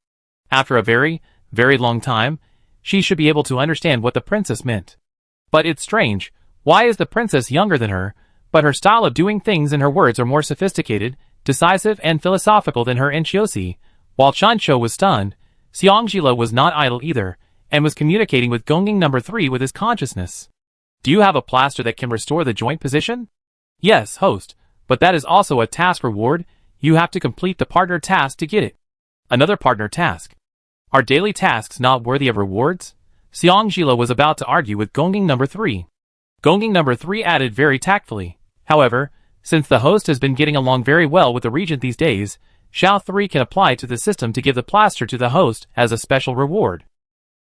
after a very, very long time, she should be able to understand what the princess meant. But it's strange, why is the princess younger than her, but her style of doing things and her words are more sophisticated, decisive and philosophical than her and Chiosi? While Chuncho was stunned, Xiangjila was not idle either, and was communicating with Gongjing number 3 with his consciousness. "Do you have a plaster that can restore the joint position?" "Yes, host, but that is also a task reward. You have to complete the partner task to get it." "Another partner task? Are daily tasks not worthy of rewards?" Xiangjila was about to argue with Gongjing number 3. Gongjing number 3 added very tactfully, "However, since the host has been getting along very well with the regent these days, Xiao 3 can apply to the system to give the plaster to the host as a special reward."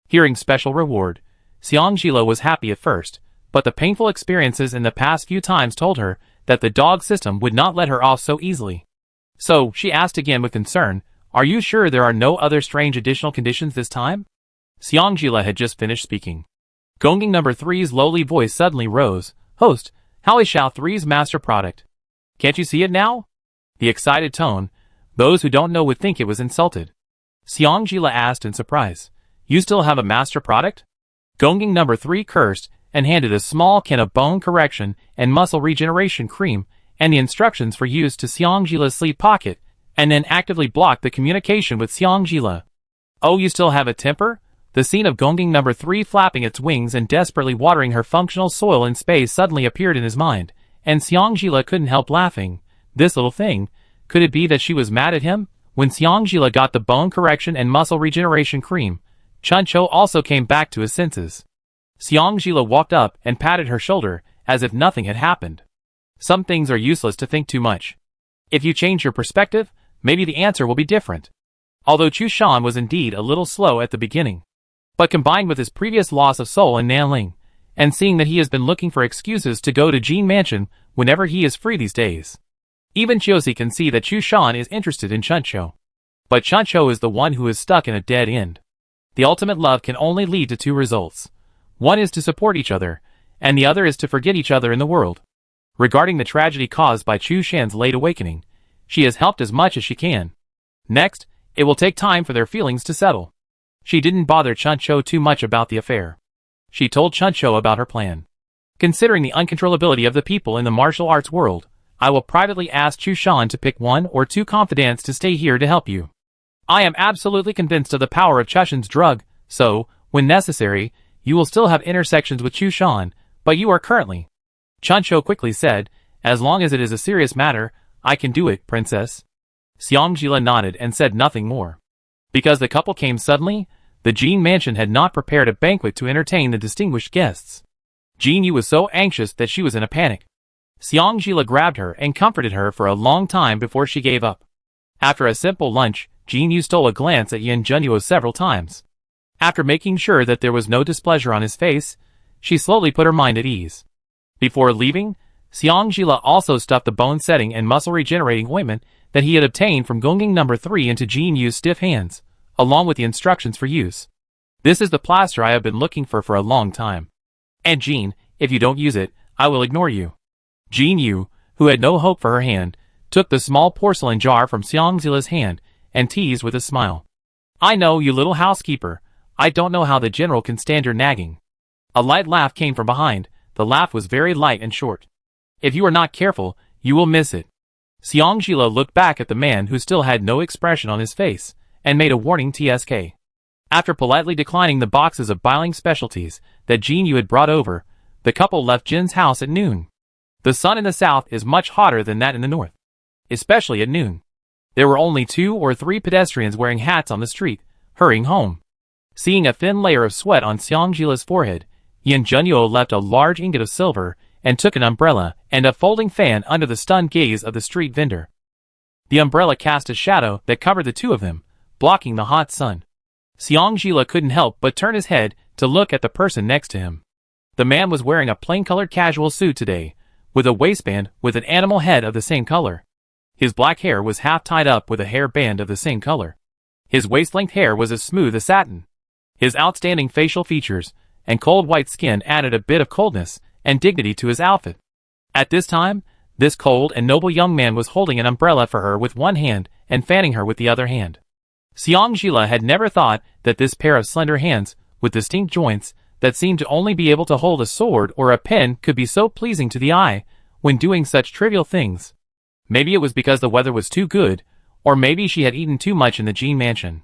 Hearing special reward, Xiangjila was happy at first, but the painful experiences in the past few times told her that the dog system would not let her off so easily. So, she asked again with concern, "Are you sure there are no other strange additional conditions this time?" Xiangjila had just finished speaking. Gongjing number 3's lowly voice suddenly rose, "Host, how is Xiao 3's master product? Can't you see it now?" The excited tone, those who don't know would think it was insulted. Xiangjila asked in surprise, "You still have a master product?" Gongjing number 3 cursed and handed a small can of bone correction and muscle regeneration cream and the instructions for use to Xiangjila's sleeve pocket, and then actively blocked the communication with Xiangjila. "Oh, you still have a temper?" The scene of Gongjing number 3 flapping its wings and desperately watering her functional soil in space suddenly appeared in his mind, and Xiangjila couldn't help laughing. This little thing, could it be that she was mad at him? When Xiangjila got the bone correction and muscle regeneration cream, Chuncho also came back to his senses. Xiangjila walked up and patted her shoulder, as if nothing had happened. Some things are useless to think too much. If you change your perspective, maybe the answer will be different. Although Chu Shan was indeed a little slow at the beginning, but combined with his previous loss of soul in Nanling, and seeing that he has been looking for excuses to go to Jin Mansion whenever he is free these days, even Chiosi can see that Chu Shan is interested in Chuncho. But Chuncho is the one who is stuck in a dead end. The ultimate love can only lead to two results. One is to support each other, and the other is to forget each other in the world. Regarding the tragedy caused by Chu Shan's late awakening, she has helped as much as she can. Next, it will take time for their feelings to settle. She didn't bother Chuncho too much about the affair. She told Chuncho about her plan. "Considering the uncontrollability of the people in the martial arts world, I will privately ask Chu Shan to pick 1 or 2 confidants to stay here to help you. I am absolutely convinced of the power of Chushan's drug, so, when necessary, you will still have intersections with Chu Shan, but you are currently..." Chuncho quickly said, "As long as it is a serious matter, I can do it, princess." Xiangjila nodded and said nothing more. Because the couple came suddenly, the Jin Mansion had not prepared a banquet to entertain the distinguished guests. Jin Yu was so anxious that she was in a panic. Xiangjila grabbed her and comforted her for a long time before she gave up. After a simple lunch, Jin Yu stole a glance at Yan Junyo several times. After making sure that there was no displeasure on his face, she slowly put her mind at ease. Before leaving, Xiangjila also stuffed the bone-setting and muscle-regenerating ointment that he had obtained from Gongjing number 3 into Jin Yu's stiff hands, along with the instructions for use. "This is the plaster I have been looking for a long time. And Jin, if you don't use it, I will ignore you." Jin Yu, who had no hope for her hand, took the small porcelain jar from Xiangjila's hand and teased with a smile. "I know, you little housekeeper. I don't know how the general can stand your nagging." A light laugh came from behind. The the laugh was very light and short. If you are not careful, you will miss it. Xiangjila looked back at the man who still had no expression on his face, and made a warning TSK. After politely declining the boxes of biling specialties that Jin Yu had brought over, the couple left Jin's house at noon. The sun in the south is much hotter than that in the north, especially at noon. There were only 2 or 3 pedestrians wearing hats on the street, hurrying home. Seeing a thin layer of sweat on Xiangjila's forehead, Yin Junyo left a large ingot of silver and took an umbrella and a folding fan under the stunned gaze of the street vendor. The umbrella cast a shadow that covered the two of them, blocking the hot sun. Xiangjila couldn't help but turn his head to look at the person next to him. The man was wearing a plain-colored casual suit today, with a waistband with an animal head of the same color. His black hair was half tied up with a hair band of the same color. His waist-length hair was as smooth as satin. His outstanding facial features and cold white skin added a bit of coldness and dignity to his outfit. At this time, this cold and noble young man was holding an umbrella for her with one hand and fanning her with the other hand. Xiangjila had never thought that this pair of slender hands, with distinct joints, that seemed to only be able to hold a sword or a pen could be so pleasing to the eye when doing such trivial things. Maybe it was because the weather was too good, or maybe she had eaten too much in the Jin mansion.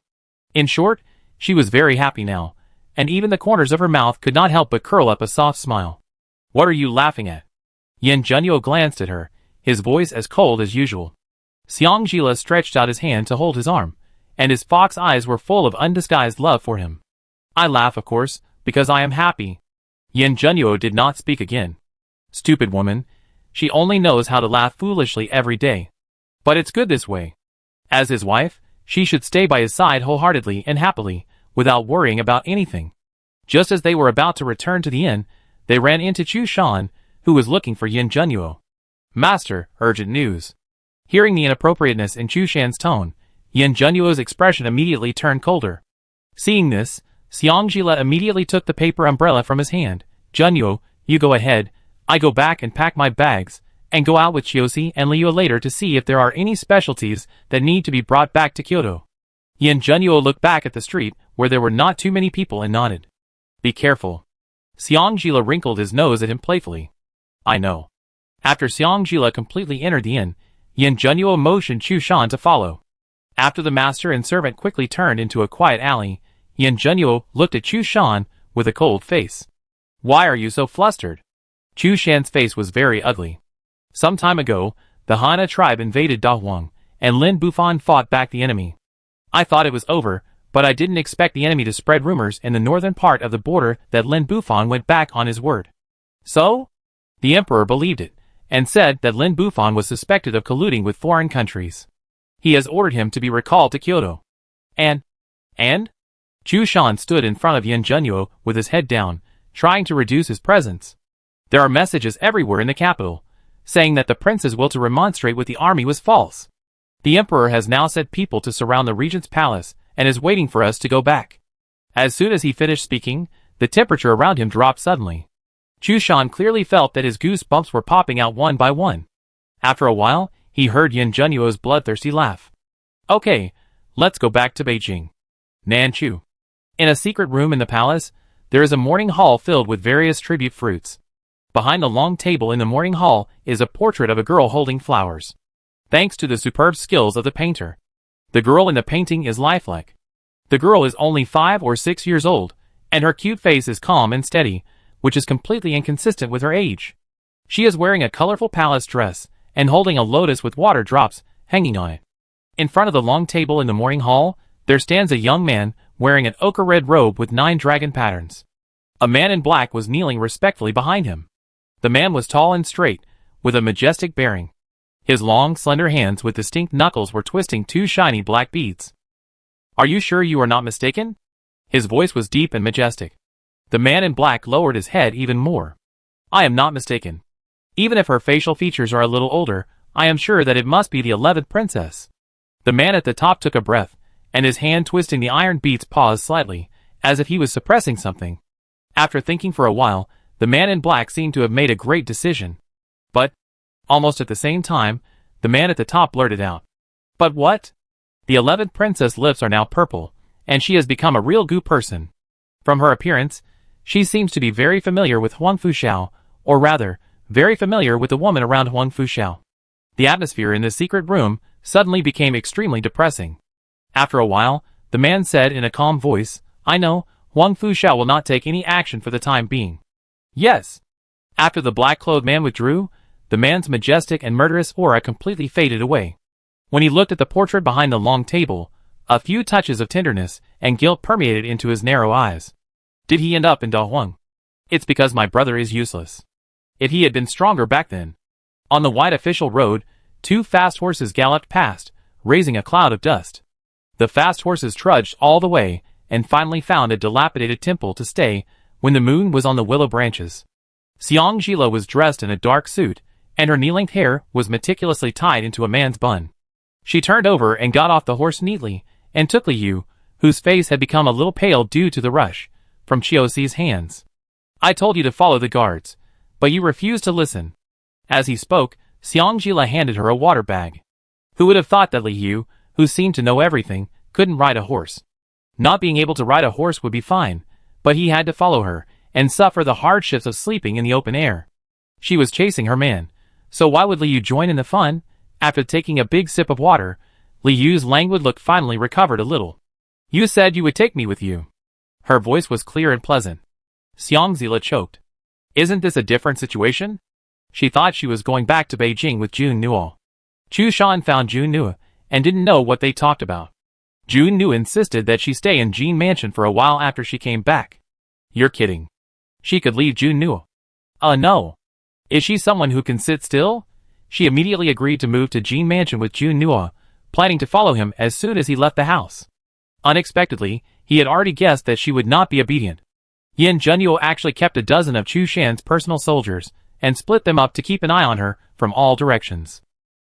In short, she was very happy now, and even the corners of her mouth could not help but curl up a soft smile. "What are you laughing at?" Yin Junyo glanced at her, his voice as cold as usual. Xiangjila stretched out his hand to hold his arm, and his fox eyes were full of undisguised love for him. "I laugh, of course, because I am happy." Yin Junyo did not speak again. Stupid woman, she only knows how to laugh foolishly every day. But it's good this way. As his wife, she should stay by his side wholeheartedly and happily, without worrying about anything. Just as they were about to return to the inn, they ran into Chu Shan, who was looking for Yin Junyo. "Master, urgent news." Hearing the inappropriateness in Chu Shan's tone, Yin Junyo's expression immediately turned colder. Seeing this, Xiangjila immediately took the paper umbrella from his hand. "Junyo, you go ahead, I go back and pack my bags, and go out with Chiosi and Liu later to see if there are any specialties that need to be brought back to Kyoto." Yin Junyo looked back at the street, where there were not too many people, and nodded. "Be careful." Xiangjila wrinkled his nose at him playfully. "I know." After Xiangjila completely entered the inn, Yin Junyo motioned Chu Shan to follow. After the master and servant quickly turned into a quiet alley, Yin Junyo looked at Chu Shan with a cold face. "Why are you so flustered?" Chu Shan's face was very ugly. Some time ago, the Hana tribe invaded Dahuang, and Lin Bufan fought back the enemy. I thought it was over, but I didn't expect the enemy to spread rumors in the northern part of the border that Lin Bufan went back on his word. So? The emperor believed it, and said that Lin Bufan was suspected of colluding with foreign countries. He has ordered him to be recalled to Kyoto. And? Chu Shan stood in front of Yin Junyo with his head down, trying to reduce his presence. There are messages everywhere in the capital, saying that the prince's will to remonstrate with the army was false. The emperor has now set people to surround the regent's palace, and is waiting for us to go back. As soon as he finished speaking, the temperature around him dropped suddenly. Chu Shan clearly felt that his goosebumps were popping out one by one. After a while, he heard Yin Junyo's bloodthirsty laugh. "Okay, let's go back to Beijing." Nanchu. In a secret room in the palace, there is a morning hall filled with various tribute fruits. Behind the long table in the morning hall is a portrait of a girl holding flowers. Thanks to the superb skills of the painter, the girl in the painting is lifelike. The girl is only 5 or 6 years old, and her cute face is calm and steady, which is completely inconsistent with her age. She is wearing a colorful palace dress, and holding a lotus with water drops hanging on it. In front of the long table in the morning hall, there stands a young man wearing an ochre-red robe with 9 dragon patterns. A man in black was kneeling respectfully behind him. The man was tall and straight, with a majestic bearing. His long, slender hands with distinct knuckles were twisting 2 shiny black beads. "Are you sure you are not mistaken?" His voice was deep and majestic. The man in black lowered his head even more. "I am not mistaken. Even if her facial features are a little older, I am sure that it must be the 11th princess." The man at the top took a breath, and his hand twisting the iron beads paused slightly, as if he was suppressing something. After thinking for a while, the man in black seemed to have made a great decision. But, almost at the same time, the man at the top blurted out, "But what?" The 11th princess' lips are now purple, and she has become a real goo person. From her appearance, she seems to be very familiar with Huang Fuxiao, or rather, very familiar with the woman around Huang Fuxiao. The atmosphere in the secret room suddenly became extremely depressing. After a while, the man said in a calm voice, "I know, Huang Fuxiao will not take any action for the time being." "Yes." After the black-clothed man withdrew, the man's majestic and murderous aura completely faded away. When he looked at the portrait behind the long table, a few touches of tenderness and guilt permeated into his narrow eyes. Did he end up in Da Huang? It's because my brother is useless. If he had been stronger back then. On the wide official road, 2 fast horses galloped past, raising a cloud of dust. The fast horses trudged all the way, and finally found a dilapidated temple to stay when the moon was on the willow branches. Xiang Jila was dressed in a dark suit, and her knee-length hair was meticulously tied into a man's bun. She turned over and got off the horse neatly, and took Liu, whose face had become a little pale due to the rush, from Qiuxi's hands. "I told you to follow the guards, but you refused to listen." As he spoke, Xiang Jila handed her a water bag. Who would have thought that Liu, who seemed to know everything, couldn't ride a horse? Not being able to ride a horse would be fine, but he had to follow her, and suffer the hardships of sleeping in the open air. She was chasing her man, so why would Liu join in the fun? After taking a big sip of water, Liu's languid look finally recovered a little. "You said you would take me with you." Her voice was clear and pleasant. Xiang Jila choked. Isn't this a different situation? She thought she was going back to Beijing with Jun Nuo. Chu Shan found Jun Nuo, and didn't know what they talked about. Jun Nuo insisted that she stay in Jin Mansion for a while after she came back. You're kidding. She could leave Jun Nuo. No. Is she someone who can sit still? She immediately agreed to move to Jin Mansion with Jun Nuo, planning to follow him as soon as he left the house. Unexpectedly, he had already guessed that she would not be obedient. Yin Junyo actually kept a dozen of Chu Shan's personal soldiers, and split them up to keep an eye on her from all directions.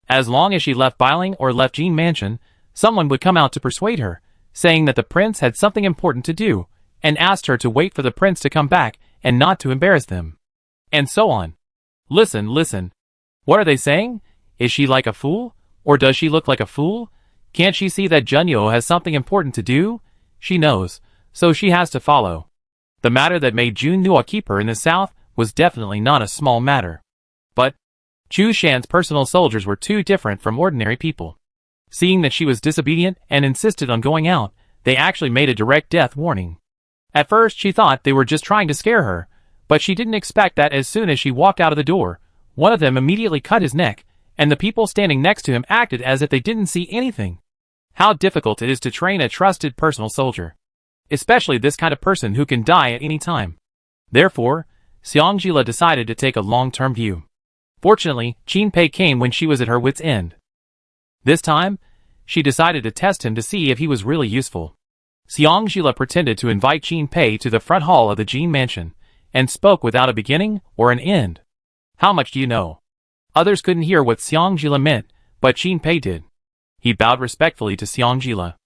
As long as she left Bailing or left Jin Mansion, someone would come out to persuade her, saying that the prince had something important to do, and asked her to wait for the prince to come back and not to embarrass them. And so on. Listen. What are they saying? Is she like a fool? Or does she look like a fool? Can't she see that Junyo has something important to do? She knows, so she has to follow. The matter that made Jun Nuo keep her in the south was definitely not a small matter. But Chu Shan's personal soldiers were too different from ordinary people. Seeing that she was disobedient and insisted on going out, they actually made a direct death warning. At first she thought they were just trying to scare her, but she didn't expect that as soon as she walked out of the door, one of them immediately cut his neck, and the people standing next to him acted as if they didn't see anything. How difficult it is to train a trusted personal soldier. Especially this kind of person who can die at any time. Therefore, Xiang Jila decided to take a long-term view. Fortunately, Qin Pei came when she was at her wit's end. This time, she decided to test him to see if he was really useful. Xiang Jila pretended to invite Qin Pei to the front hall of the Jin Mansion, and spoke without a beginning or an end. How much do you know? Others couldn't hear what Xiang Jila meant, but Qin Pei did. He bowed respectfully to Xiang Jila.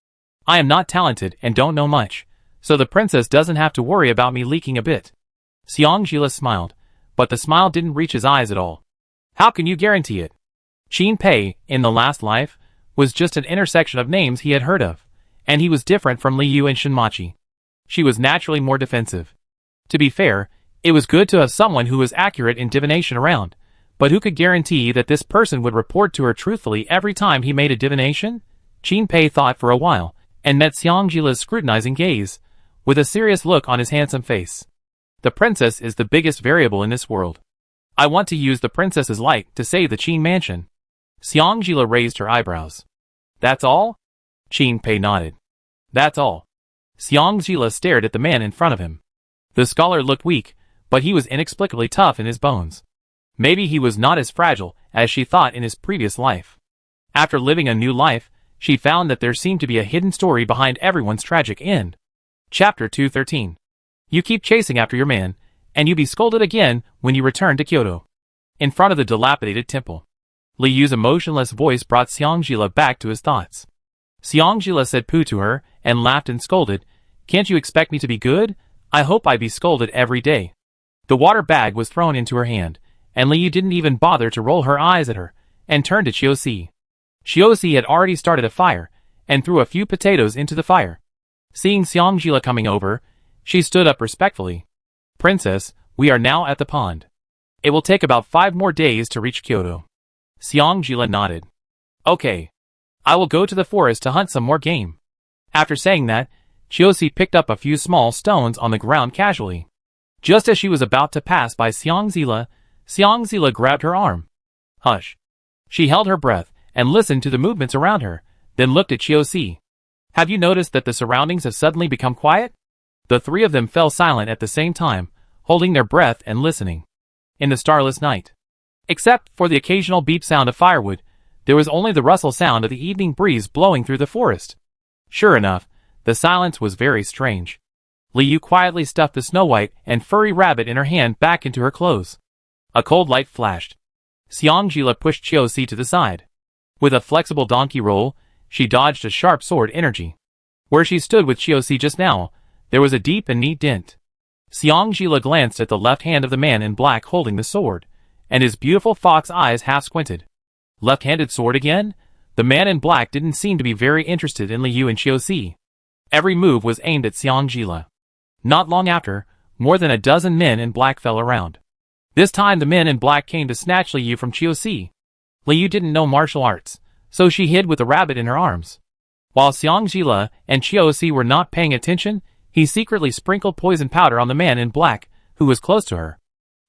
I am not talented and don't know much, so the princess doesn't have to worry about me leaking a bit. Xiang Jila smiled, but the smile didn't reach his eyes at all. How can you guarantee it? Qin Pei, in the last life, was just an intersection of names he had heard of, and he was different from Liu and Shinmachi. She was naturally more defensive. To be fair, it was good to have someone who was accurate in divination around, but who could guarantee that this person would report to her truthfully every time he made a divination? Qin Pei thought for a while, and met Xiang Jila's scrutinizing gaze, with a serious look on his handsome face. The princess is the biggest variable in this world. I want to use the princess's light to save the Qin Mansion. Xiang Jila raised her eyebrows. That's all? Qin Pei nodded. That's all. Xiang Jila stared at the man in front of him. The scholar looked weak, but he was inexplicably tough in his bones. Maybe he was not as fragile as she thought in his previous life. After living a new life, she found that there seemed to be a hidden story behind everyone's tragic end. Chapter 213. You keep chasing after your man, and you be scolded again when you return to Kyoto. In front of the dilapidated temple. Liu's emotionless voice brought Xiang Jila back to his thoughts. Xiang Jila said pooh to her, and laughed and scolded. Can't you expect me to be good? I hope I be scolded every day. The water bag was thrown into her hand, and Liu didn't even bother to roll her eyes at her, and turned to Qiuxi. Qiuxi had already started a fire, and threw a few potatoes into the fire. Seeing Xiang Jila coming over, she stood up respectfully. Princess, we are now at the pond. It will take about 5 more days to reach Kyoto. Xiangjila nodded. Okay. I will go to the forest to hunt some more game. After saying that, Chiosi picked up a few small stones on the ground casually. Just as she was about to pass by Xiangjila grabbed her arm. Hush. She held her breath and listened to the movements around her, then looked at Chiosi. Have you noticed that the surroundings have suddenly become quiet? The three of them fell silent at the same time, holding their breath and listening. In the starless night, except for the occasional beep sound of firewood, there was only the rustle sound of the evening breeze blowing through the forest. Sure enough, the silence was very strange. Liu quietly stuffed the snow-white and furry rabbit in her hand back into her clothes. A cold light flashed. Xiangjila pushed Chiosi to the side. With a flexible donkey roll, she dodged a sharp sword energy. Where she stood with Chiosi just now, there was a deep and neat dent. Xiangjila glanced at the left hand of the man in black holding the sword, and his beautiful fox eyes half squinted. Left-handed sword again? The man in black didn't seem to be very interested in Liu and Chiosi. Every move was aimed at Xiangjila. Not long after, more than a dozen men in black fell around. This time the men in black came to snatch Liu from Chiosi. Liu didn't know martial arts, so she hid with the rabbit in her arms. While Xiangjila and Chiosi were not paying attention, he secretly sprinkled poison powder on the man in black, who was close to her.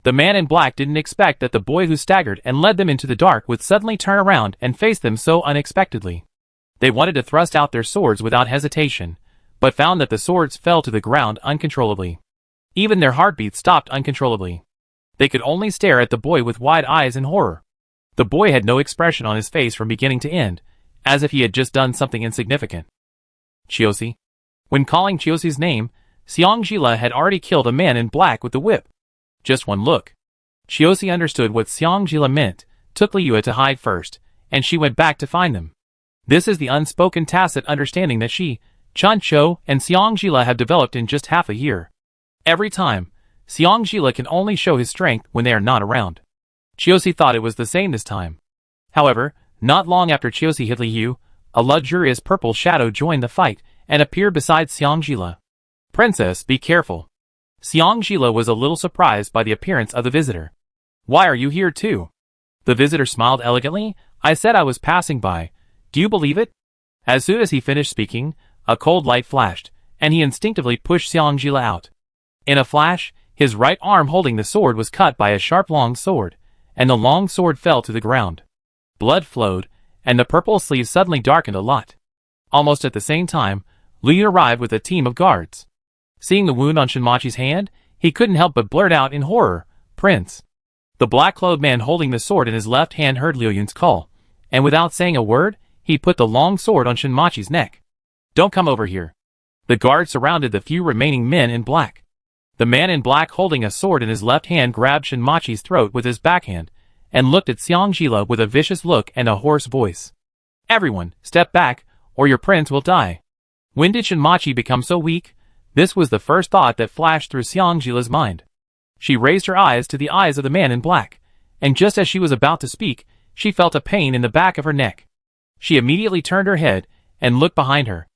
The man in black didn't expect that the boy who staggered and led them into the dark would suddenly turn around and face them so unexpectedly. They wanted to thrust out their swords without hesitation, but found that the swords fell to the ground uncontrollably. Even their heartbeats stopped uncontrollably. They could only stare at the boy with wide eyes in horror. The boy had no expression on his face from beginning to end, as if he had just done something insignificant. Chiosi. When calling Chiosi's name, Xiangjila had already killed a man in black with the whip. Just one look. Chiosi understood what Xiangjila meant, took Liu to hide first, and she went back to find them. This is the unspoken tacit understanding that she, Chuncho, and Xiangjila have developed in just half a year. Every time, Xiangjila can only show his strength when they are not around. Chiosi thought it was the same this time. However, not long after Chiosi hit Liu, a luxurious purple shadow joined the fight and appeared beside Xiangjila. Princess, be careful. Xiangjila was a little surprised by the appearance of the visitor. Why are you here too? The visitor smiled elegantly. I said I was passing by. Do you believe it? As soon as he finished speaking, a cold light flashed, and he instinctively pushed Xiangjila out. In a flash, his right arm holding the sword was cut by a sharp long sword, and the long sword fell to the ground. Blood flowed, and the purple sleeve suddenly darkened a lot. Almost at the same time, Liu arrived with a team of guards. Seeing the wound on Shinmachi's hand, he couldn't help but blurt out in horror, Prince. The black-clothed man holding the sword in his left hand heard Liu Yun's call, and without saying a word, he put the long sword on Shinmachi's neck. Don't come over here. The guard surrounded the few remaining men in black. The man in black holding a sword in his left hand grabbed Shinmachi's throat with his backhand, and looked at Xiangjila with a vicious look and a hoarse voice. Everyone, step back, or your prince will die. When did Shinmachi become so weak? This was the first thought that flashed through Xiangjila's mind. She raised her eyes to the eyes of the man in black, and just as she was about to speak, she felt a pain in the back of her neck. She immediately turned her head and looked behind her.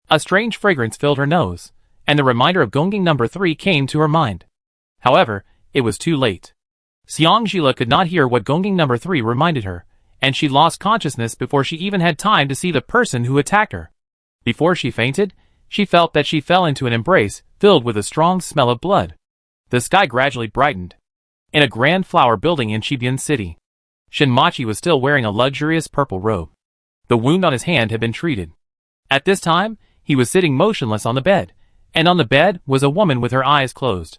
A strange fragrance filled her nose, and the reminder of Gongging No. 3 came to her mind. However, it was too late. Xiangjila could not hear what Gongging No. 3 reminded her, and she lost consciousness before she even had time to see the person who attacked her. Before she fainted, she felt that she fell into an embrace filled with a strong smell of blood. The sky gradually brightened. In a grand flower building in Shibuya City, Shinmachi was still wearing a luxurious purple robe. The wound on his hand had been treated. At this time, he was sitting motionless on the bed, and on the bed was a woman with her eyes closed.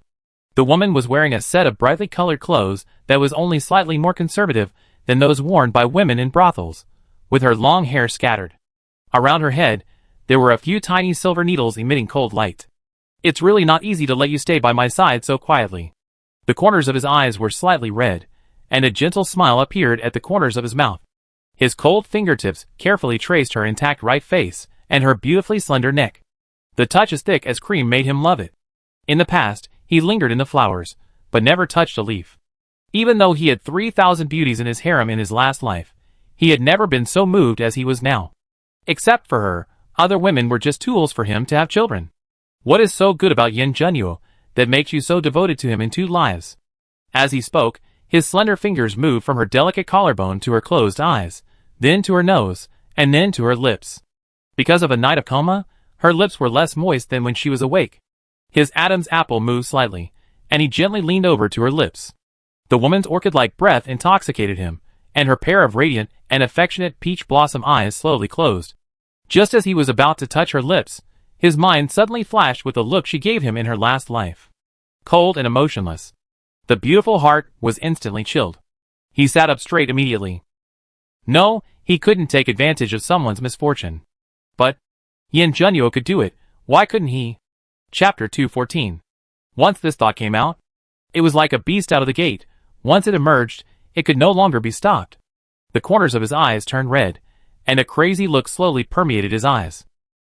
The woman was wearing a set of brightly colored clothes that was only slightly more conservative than those worn by women in brothels, with her long hair scattered. Around her head, there were a few tiny silver needles emitting cold light. It's really not easy to let you stay by my side so quietly. The corners of his eyes were slightly red, and a gentle smile appeared at the corners of his mouth. His cold fingertips carefully traced her intact right face and her beautifully slender neck. The touch as thick as cream made him love it. In the past, he lingered in the flowers, but never touched a leaf. Even though he had 3,000 beauties in his harem in his last life, he had never been so moved as he was now. Except for her, other women were just tools for him to have children. What is so good about Yin Junyo that makes you so devoted to him in 2 lives? As he spoke, His slender fingers moved from her delicate collarbone to her closed eyes, then to her nose, and then to her lips. Because of a night of coma, her lips were less moist than when she was awake. His Adam's apple moved slightly, and he gently leaned over to her lips. The woman's orchid-like breath intoxicated him, and her pair of radiant and affectionate peach blossom eyes slowly closed. Just as he was about to touch her lips, his mind suddenly flashed with the look she gave him in her last life. Cold and emotionless. The beautiful heart was instantly chilled. He sat up straight immediately. No, he couldn't take advantage of someone's misfortune. But Yin Junyo could do it, why couldn't he? Chapter 214. Once this thought came out, it was like a beast out of the gate. Once it emerged, it could no longer be stopped. The corners of his eyes turned red, and a crazy look slowly permeated his eyes.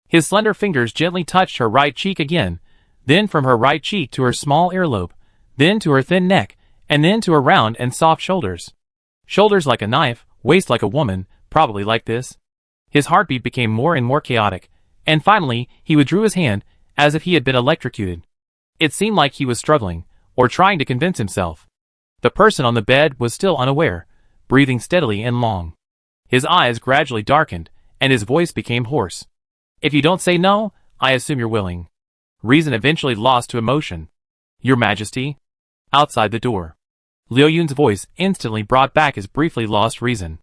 His slender fingers gently touched her right cheek again, then from her right cheek to her small earlobe, then to her thin neck, and then to her round and soft shoulders. Shoulders like a knife, waist like a woman, probably like this. His heartbeat became more and more chaotic, and finally he withdrew his hand, as if he had been electrocuted. It seemed like he was struggling, or trying to convince himself. The person on the bed was still unaware, breathing steadily and long. His eyes gradually darkened, and his voice became hoarse. If you don't say no, I assume you're willing. Reason eventually lost to emotion. Your Majesty. Outside the door. Liu Yun's voice instantly brought back his briefly lost reason.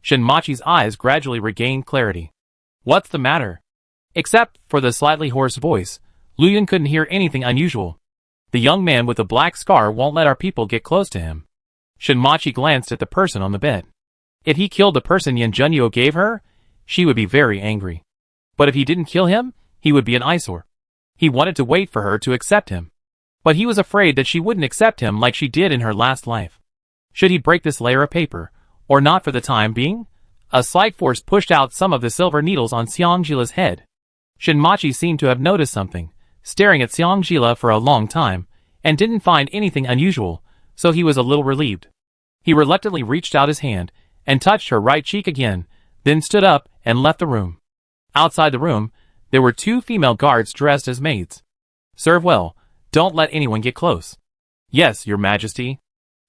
Shinmachi's eyes gradually regained clarity. What's the matter? Except for the slightly hoarse voice, Liu Yun couldn't hear anything unusual. The young man with the black scar won't let our people get close to him. Shinmachi glanced at the person on the bed. If he killed the person Yin Junyo gave her, she would be very angry. But if he didn't kill him, he would be an eyesore. He wanted to wait for her to accept him. But he was afraid that she wouldn't accept him like she did in her last life. Should he break this layer of paper, or not for the time being? A slight force pushed out some of the silver needles on Xiangjila head. Shinmachi seemed to have noticed something, staring at Xiangjila for a long time, and didn't find anything unusual, so he was a little relieved. He reluctantly reached out his hand, and touched her right cheek again, then stood up and left the room. Outside the room, there were 2 female guards dressed as maids. Serve well, don't let anyone get close. Yes, Your Majesty.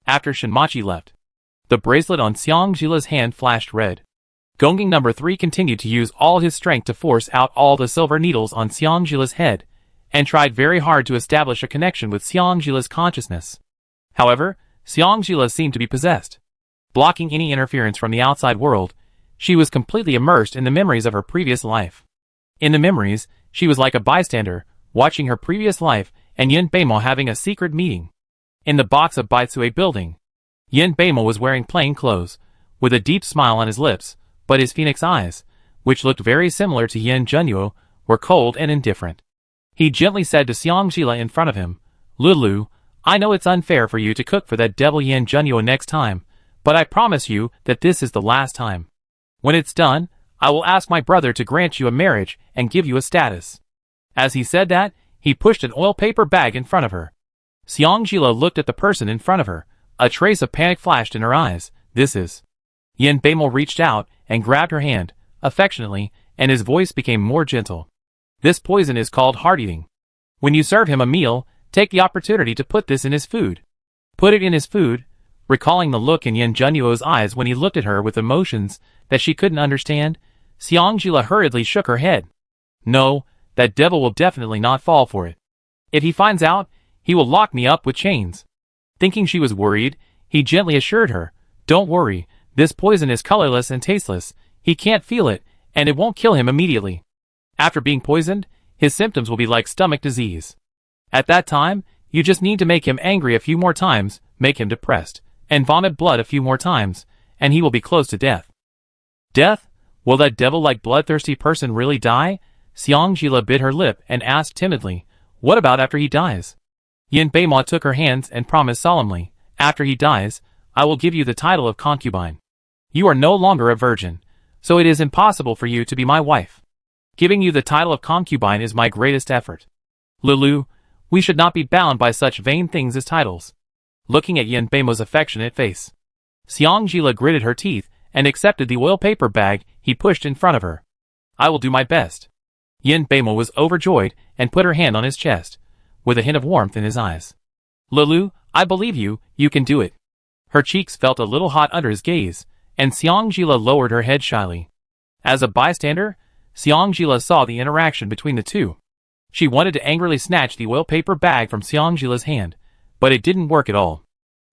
After Shinmachi left, the bracelet on Xiangjila's hand flashed red. Gonging number 3 continued to use all his strength to force out all the silver needles on Xiangjila's head, and tried very hard to establish a connection with Xiangjila's consciousness. However, Xiangjila seemed to be possessed. Blocking any interference from the outside world, she was completely immersed in the memories of her previous life. In the memories, she was like a bystander, watching her previous life and Yin Beimo having a secret meeting. In the box of Baitsue building, Yin Beimo was wearing plain clothes, with a deep smile on his lips, but his phoenix eyes, which looked very similar to Yin Junyo, were cold and indifferent. He gently said to Xiangjila in front of him, Lulu, I know it's unfair for you to cook for that devil Yin Junyo next time, but I promise you that this is the last time. When it's done, I will ask my brother to grant you a marriage and give you a status. As he said that, he pushed an oil paper bag in front of her. Xiangjila looked at the person in front of her. A trace of panic flashed in her eyes. This is... Yin Beimo reached out and grabbed her hand, affectionately, and his voice became more gentle. This poison is called heart-eating. When you serve him a meal, take the opportunity to put this in his food. Put it in his food. Recalling the look in Yin Junyo's eyes when he looked at her with emotions that she couldn't understand, Xiangjila hurriedly shook her head. No, that devil will definitely not fall for it. If he finds out, he will lock me up with chains. Thinking she was worried, he gently assured her, Don't worry, this poison is colorless and tasteless, he can't feel it, and it won't kill him immediately. After being poisoned, his symptoms will be like stomach disease. At that time, you just need to make him angry a few more times, make him depressed, and vomit blood a few more times, and he will be close to death. Death? Will that devil-like bloodthirsty person really die? Xiangjila bit her lip and asked timidly, What about after he dies? Yin Beimo took her hands and promised solemnly, After he dies, I will give you the title of concubine. You are no longer a virgin, so it is impossible for you to be my wife. Giving you the title of concubine is my greatest effort. Lulu, we should not be bound by such vain things as titles. Looking at Yin Beimo's affectionate face, Xiangjila gritted her teeth and accepted the oil paper bag he pushed in front of her. I will do my best. Yin Beimo was overjoyed and put her hand on his chest, with a hint of warmth in his eyes. Lulu, I believe you, you can do it. Her cheeks felt a little hot under his gaze, and Xiangjila lowered her head shyly. As a bystander, Xiangjila saw the interaction between the two. She wanted to angrily snatch the oil paper bag from Xiangjila's hand, but it didn't work at all.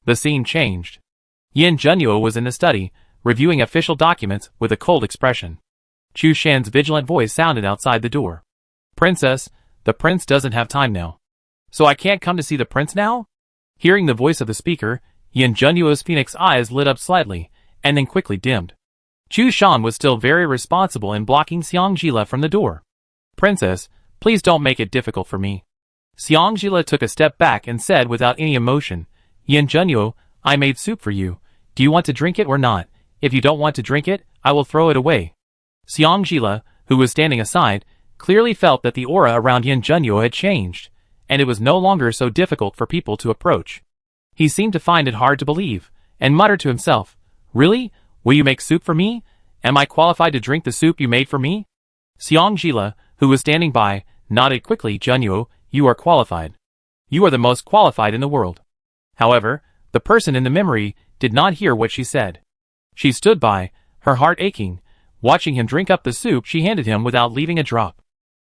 The scene changed. Yin Junyo was in the study, reviewing official documents with a cold expression. Chu Shan's vigilant voice sounded outside the door. "Princess, the prince doesn't have time now. So I can't come to see the prince now?" Hearing the voice of the speaker, Yin Junyo's phoenix eyes lit up slightly, and then quickly dimmed. Chu Shan was still very responsible in blocking Xiangjila from the door. "Princess, please don't make it difficult for me." Xiangjila took a step back and said without any emotion, "Yin Junyo, I made soup for you. Do you want to drink it or not? If you don't want to drink it, I will throw it away." Xiangjila, who was standing aside, clearly felt that the aura around Yin Junyo had changed, and it was no longer so difficult for people to approach. He seemed to find it hard to believe, and muttered to himself, "Really? Will you make soup for me? Am I qualified to drink the soup you made for me?" Xiangjila, who was standing by, nodded quickly. "Junyo, you are qualified. You are the most qualified in the world." However, the person in the memory did not hear what she said. She stood by, her heart aching, watching him drink up the soup she handed him without leaving a drop.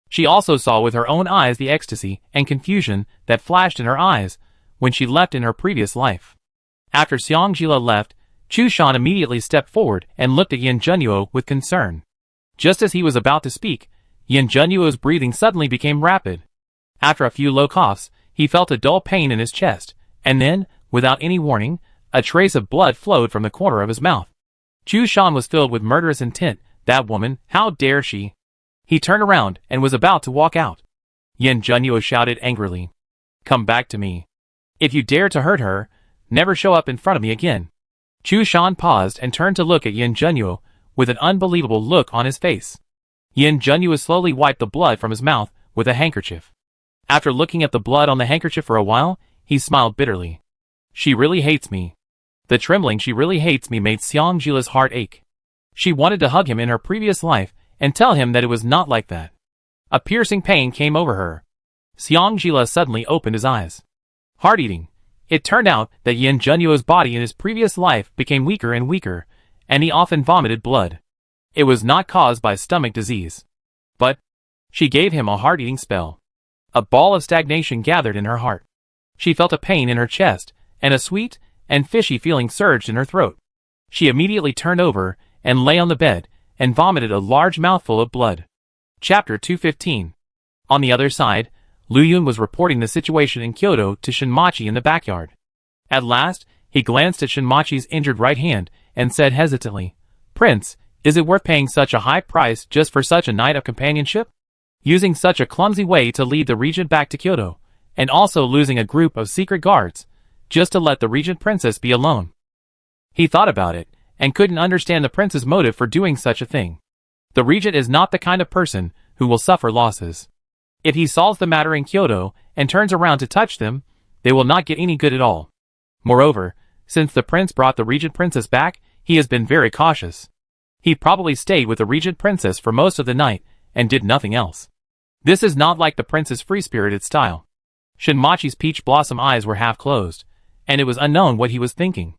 She also saw with her own eyes the ecstasy and confusion that flashed in her eyes when she left in her previous life. After Xiangjila left, Chu Shan immediately stepped forward and looked at Yin Junyo with concern. Just as he was about to speak, Yin Junyo's breathing suddenly became rapid. After a few low coughs, he felt a dull pain in his chest, and then, without any warning, a trace of blood flowed from the corner of his mouth. Chu Shan was filled with murderous intent. That woman, how dare she? He turned around and was about to walk out. Yin Junyo shouted angrily, "Come back to me. If you dare to hurt her, never show up in front of me again." Chu Shan paused and turned to look at Yin Junyo with an unbelievable look on his face. Yin Junyo slowly wiped the blood from his mouth with a handkerchief. After looking at the blood on the handkerchief for a while, he smiled bitterly. "She really hates me." The trembling "she really hates me" made Xiangjila's heart ache. She wanted to hug him in her previous life and tell him that it was not like that. A piercing pain came over her. Xiangjila suddenly opened his eyes. Heart eating. It turned out that Yin Junyo's body in his previous life became weaker and weaker, and he often vomited blood. It was not caused by stomach disease. But she gave him a heart-eating spell. A ball of stagnation gathered in her heart. She felt a pain in her chest, and a sweet and fishy feeling surged in her throat. She immediately turned over and lay on the bed and vomited a large mouthful of blood. Chapter 215. On the other side, Lu Yun was reporting the situation in Kyoto to Shinmachi in the backyard. At last, he glanced at Shinmachi's injured right hand and said hesitantly, "Prince, is it worth paying such a high price just for such a night of companionship? Using such a clumsy way to lead the Regent back to Kyoto, and also losing a group of secret guards, just to let the Regent Princess be alone." He thought about it, and couldn't understand the prince's motive for doing such a thing. The Regent is not the kind of person who will suffer losses. If he solves the matter in Kyoto and turns around to touch them, they will not get any good at all. Moreover, since the prince brought the Regent Princess back, he has been very cautious. He probably stayed with the Regent Princess for most of the night and did nothing else. This is not like the prince's free-spirited style. Shinmachi's peach blossom eyes were half closed, and it was unknown what he was thinking.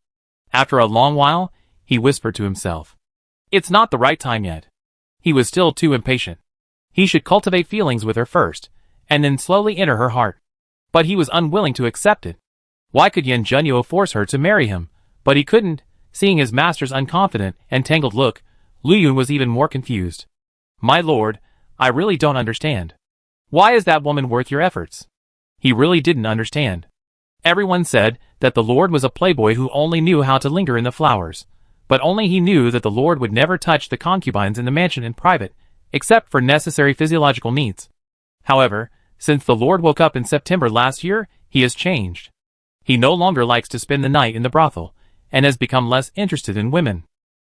After a long while, he whispered to himself, "It's not the right time yet." He was still too impatient. He should cultivate feelings with her first, and then slowly enter her heart. But he was unwilling to accept it. Why could Yin Junyo force her to marry him? But he couldn't. Seeing his master's unconfident and tangled look, Lu Yun was even more confused. "My lord, I really don't understand. Why is that woman worth your efforts?" He really didn't understand. Everyone said that the lord was a playboy who only knew how to linger in the flowers, but only he knew that the lord would never touch the concubines in the mansion in private, except for necessary physiological needs. However, since the lord woke up in September last year, he has changed. He no longer likes to spend the night in the brothel, and has become less interested in women.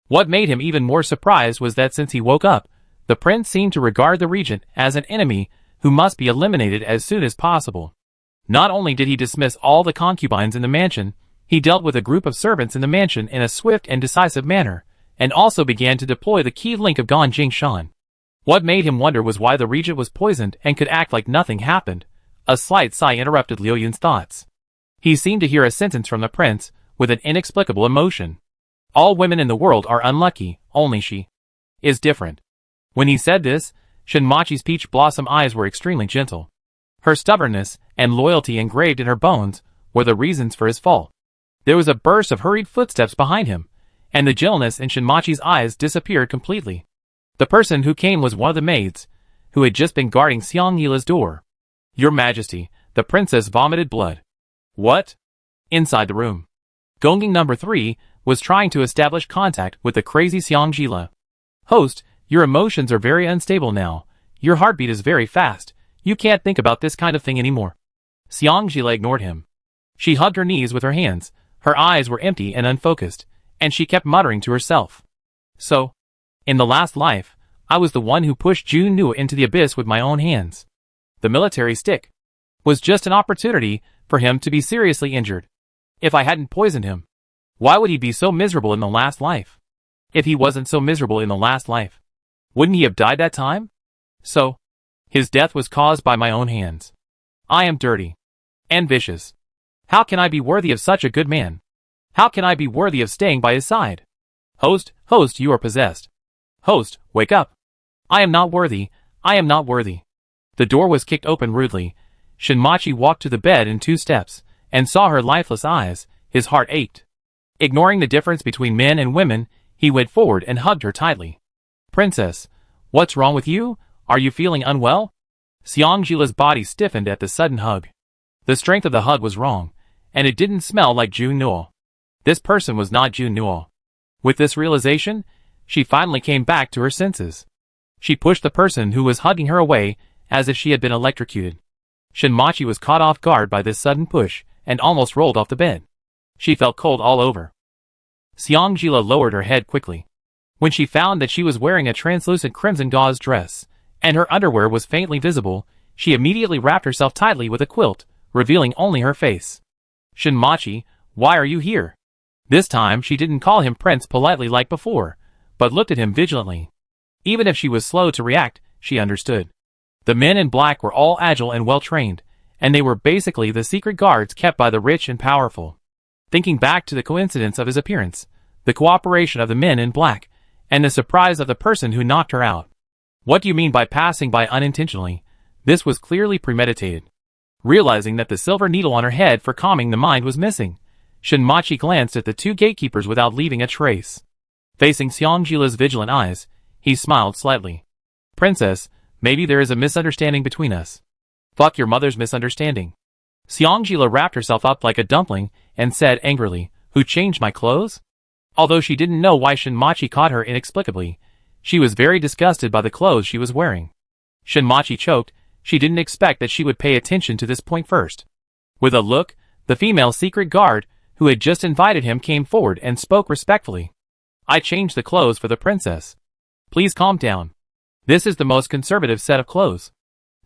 What made him even more surprised was that since he woke up, the prince seemed to regard the regent as an enemy who must be eliminated as soon as possible. Not only did he dismiss all the concubines in the mansion, he dealt with a group of servants in the mansion in a swift and decisive manner, and also began to deploy the key link of Gan Jingshan. What made him wonder was why the regent was poisoned and could act like nothing happened. A slight sigh interrupted Liu Yun's thoughts. He seemed to hear a sentence from the prince, with an inexplicable emotion. All women in the world are unlucky, only she is different. When he said this, Shinmachi's peach blossom eyes were extremely gentle. Her stubbornness and loyalty engraved in her bones were the reasons for his fall. There was a burst of hurried footsteps behind him, and the gentleness in Shinmachi's eyes disappeared completely. The person who came was one of the maids, who had just been guarding Xiang Yila's door. "Your Majesty," the princess vomited blood. "What?" Inside the room, Gongjing number 3 was trying to establish contact with the crazy Xiang Yila. "Host, your emotions are very unstable now. Your heartbeat is very fast. You can't think about this kind of thing anymore." Xiang Yila ignored him. She hugged her knees with her hands. Her eyes were empty and unfocused, and she kept muttering to herself. "So, in the last life, I was the one who pushed Jun Nuo into the abyss with my own hands. The military stick was just an opportunity for him to be seriously injured. If I hadn't poisoned him, why would he be so miserable in the last life? If he wasn't so miserable in the last life, wouldn't he have died that time? So, his death was caused by my own hands. I am dirty and vicious. How can I be worthy of such a good man? How can I be worthy of staying by his side? Host, you are possessed. Host, wake up. I am not worthy, I am not worthy." The door was kicked open rudely. Shinmachi walked to the bed in 2 steps, and saw her lifeless eyes. His heart ached. Ignoring the difference between men and women, he went forward and hugged her tightly. "Princess, what's wrong with you? Are you feeling unwell?" Xiang Yila's body stiffened at the sudden hug. The strength of the hug was wrong, and it didn't smell like Jun Nuo. This person was not Jun Nuo. With this realization, she finally came back to her senses. She pushed the person who was hugging her away as if she had been electrocuted. Shinmachi was caught off guard by this sudden push and almost rolled off the bed. She felt cold all over. Xiang Yila lowered her head quickly. When she found that she was wearing a translucent crimson gauze dress, and her underwear was faintly visible, she immediately wrapped herself tightly with a quilt, revealing only her face. "Shinmachi, why are you here?" This time she didn't call him Prince politely like before, but looked at him vigilantly. Even if she was slow to react, she understood. The men in black were all agile and well-trained, and they were basically the secret guards kept by the rich and powerful. Thinking back to the coincidence of his appearance, the cooperation of the men in black, and the surprise of the person who knocked her out. "What do you mean by passing by unintentionally?" This was clearly premeditated. Realizing that the silver needle on her head for calming the mind was missing, Shinmachi glanced at the 2 gatekeepers without leaving a trace. Facing Xiang Yila's vigilant eyes, he smiled slightly. "Princess, maybe there is a misunderstanding between us." "Fuck your mother's misunderstanding." Xiang Yila wrapped herself up like a dumpling and said angrily, "Who changed my clothes?" Although she didn't know why Shinmachi caught her inexplicably, she was very disgusted by the clothes she was wearing. Shinmachi choked. She didn't expect that she would pay attention to this point first. With a look, the female secret guard, who had just invited him, came forward and spoke respectfully. "I changed the clothes for the princess. Please calm down. This is the most conservative set of clothes."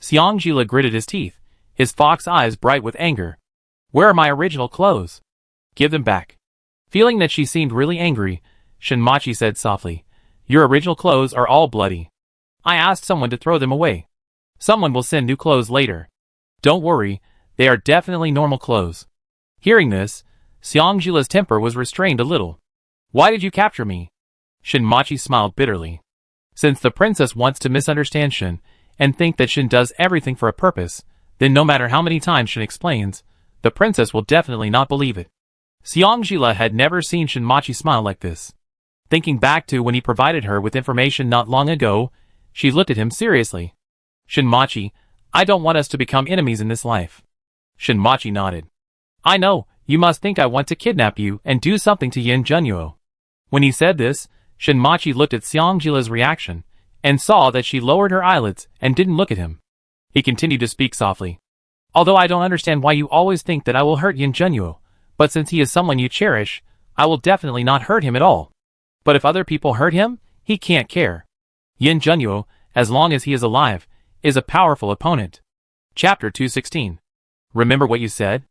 Xiang Yila gritted his teeth, his fox eyes bright with anger. "Where are my original clothes? Give them back." Feeling that she seemed really angry, Shinmachi said softly, "Your original clothes are all bloody. I asked someone to throw them away. Someone will send new clothes later. Don't worry, they are definitely normal clothes." Hearing this, Xiang Yila's temper was restrained a little. "Why did you capture me?" Shinmachi smiled bitterly. Since the princess wants to misunderstand Shin, and think that Shin does everything for a purpose, then no matter how many times Shin explains, the princess will definitely not believe it. Xiang Yila had never seen Shinmachi smile like this. Thinking back to when he provided her with information not long ago, she looked at him seriously. "Shinmachi, I don't want us to become enemies in this life." Shinmachi nodded. "I know, you must think I want to kidnap you and do something to Yin Junyo." When he said this, Shinmachi looked at Xiang Yila's reaction, and saw that she lowered her eyelids and didn't look at him. He continued to speak softly. "Although I don't understand why you always think that I will hurt Yin Junyo, but since he is someone you cherish, I will definitely not hurt him at all. But if other people hurt him, he can't care. Yin Junyo, as long as he is alive, is a powerful opponent." Chapter 216. "Remember what you said?"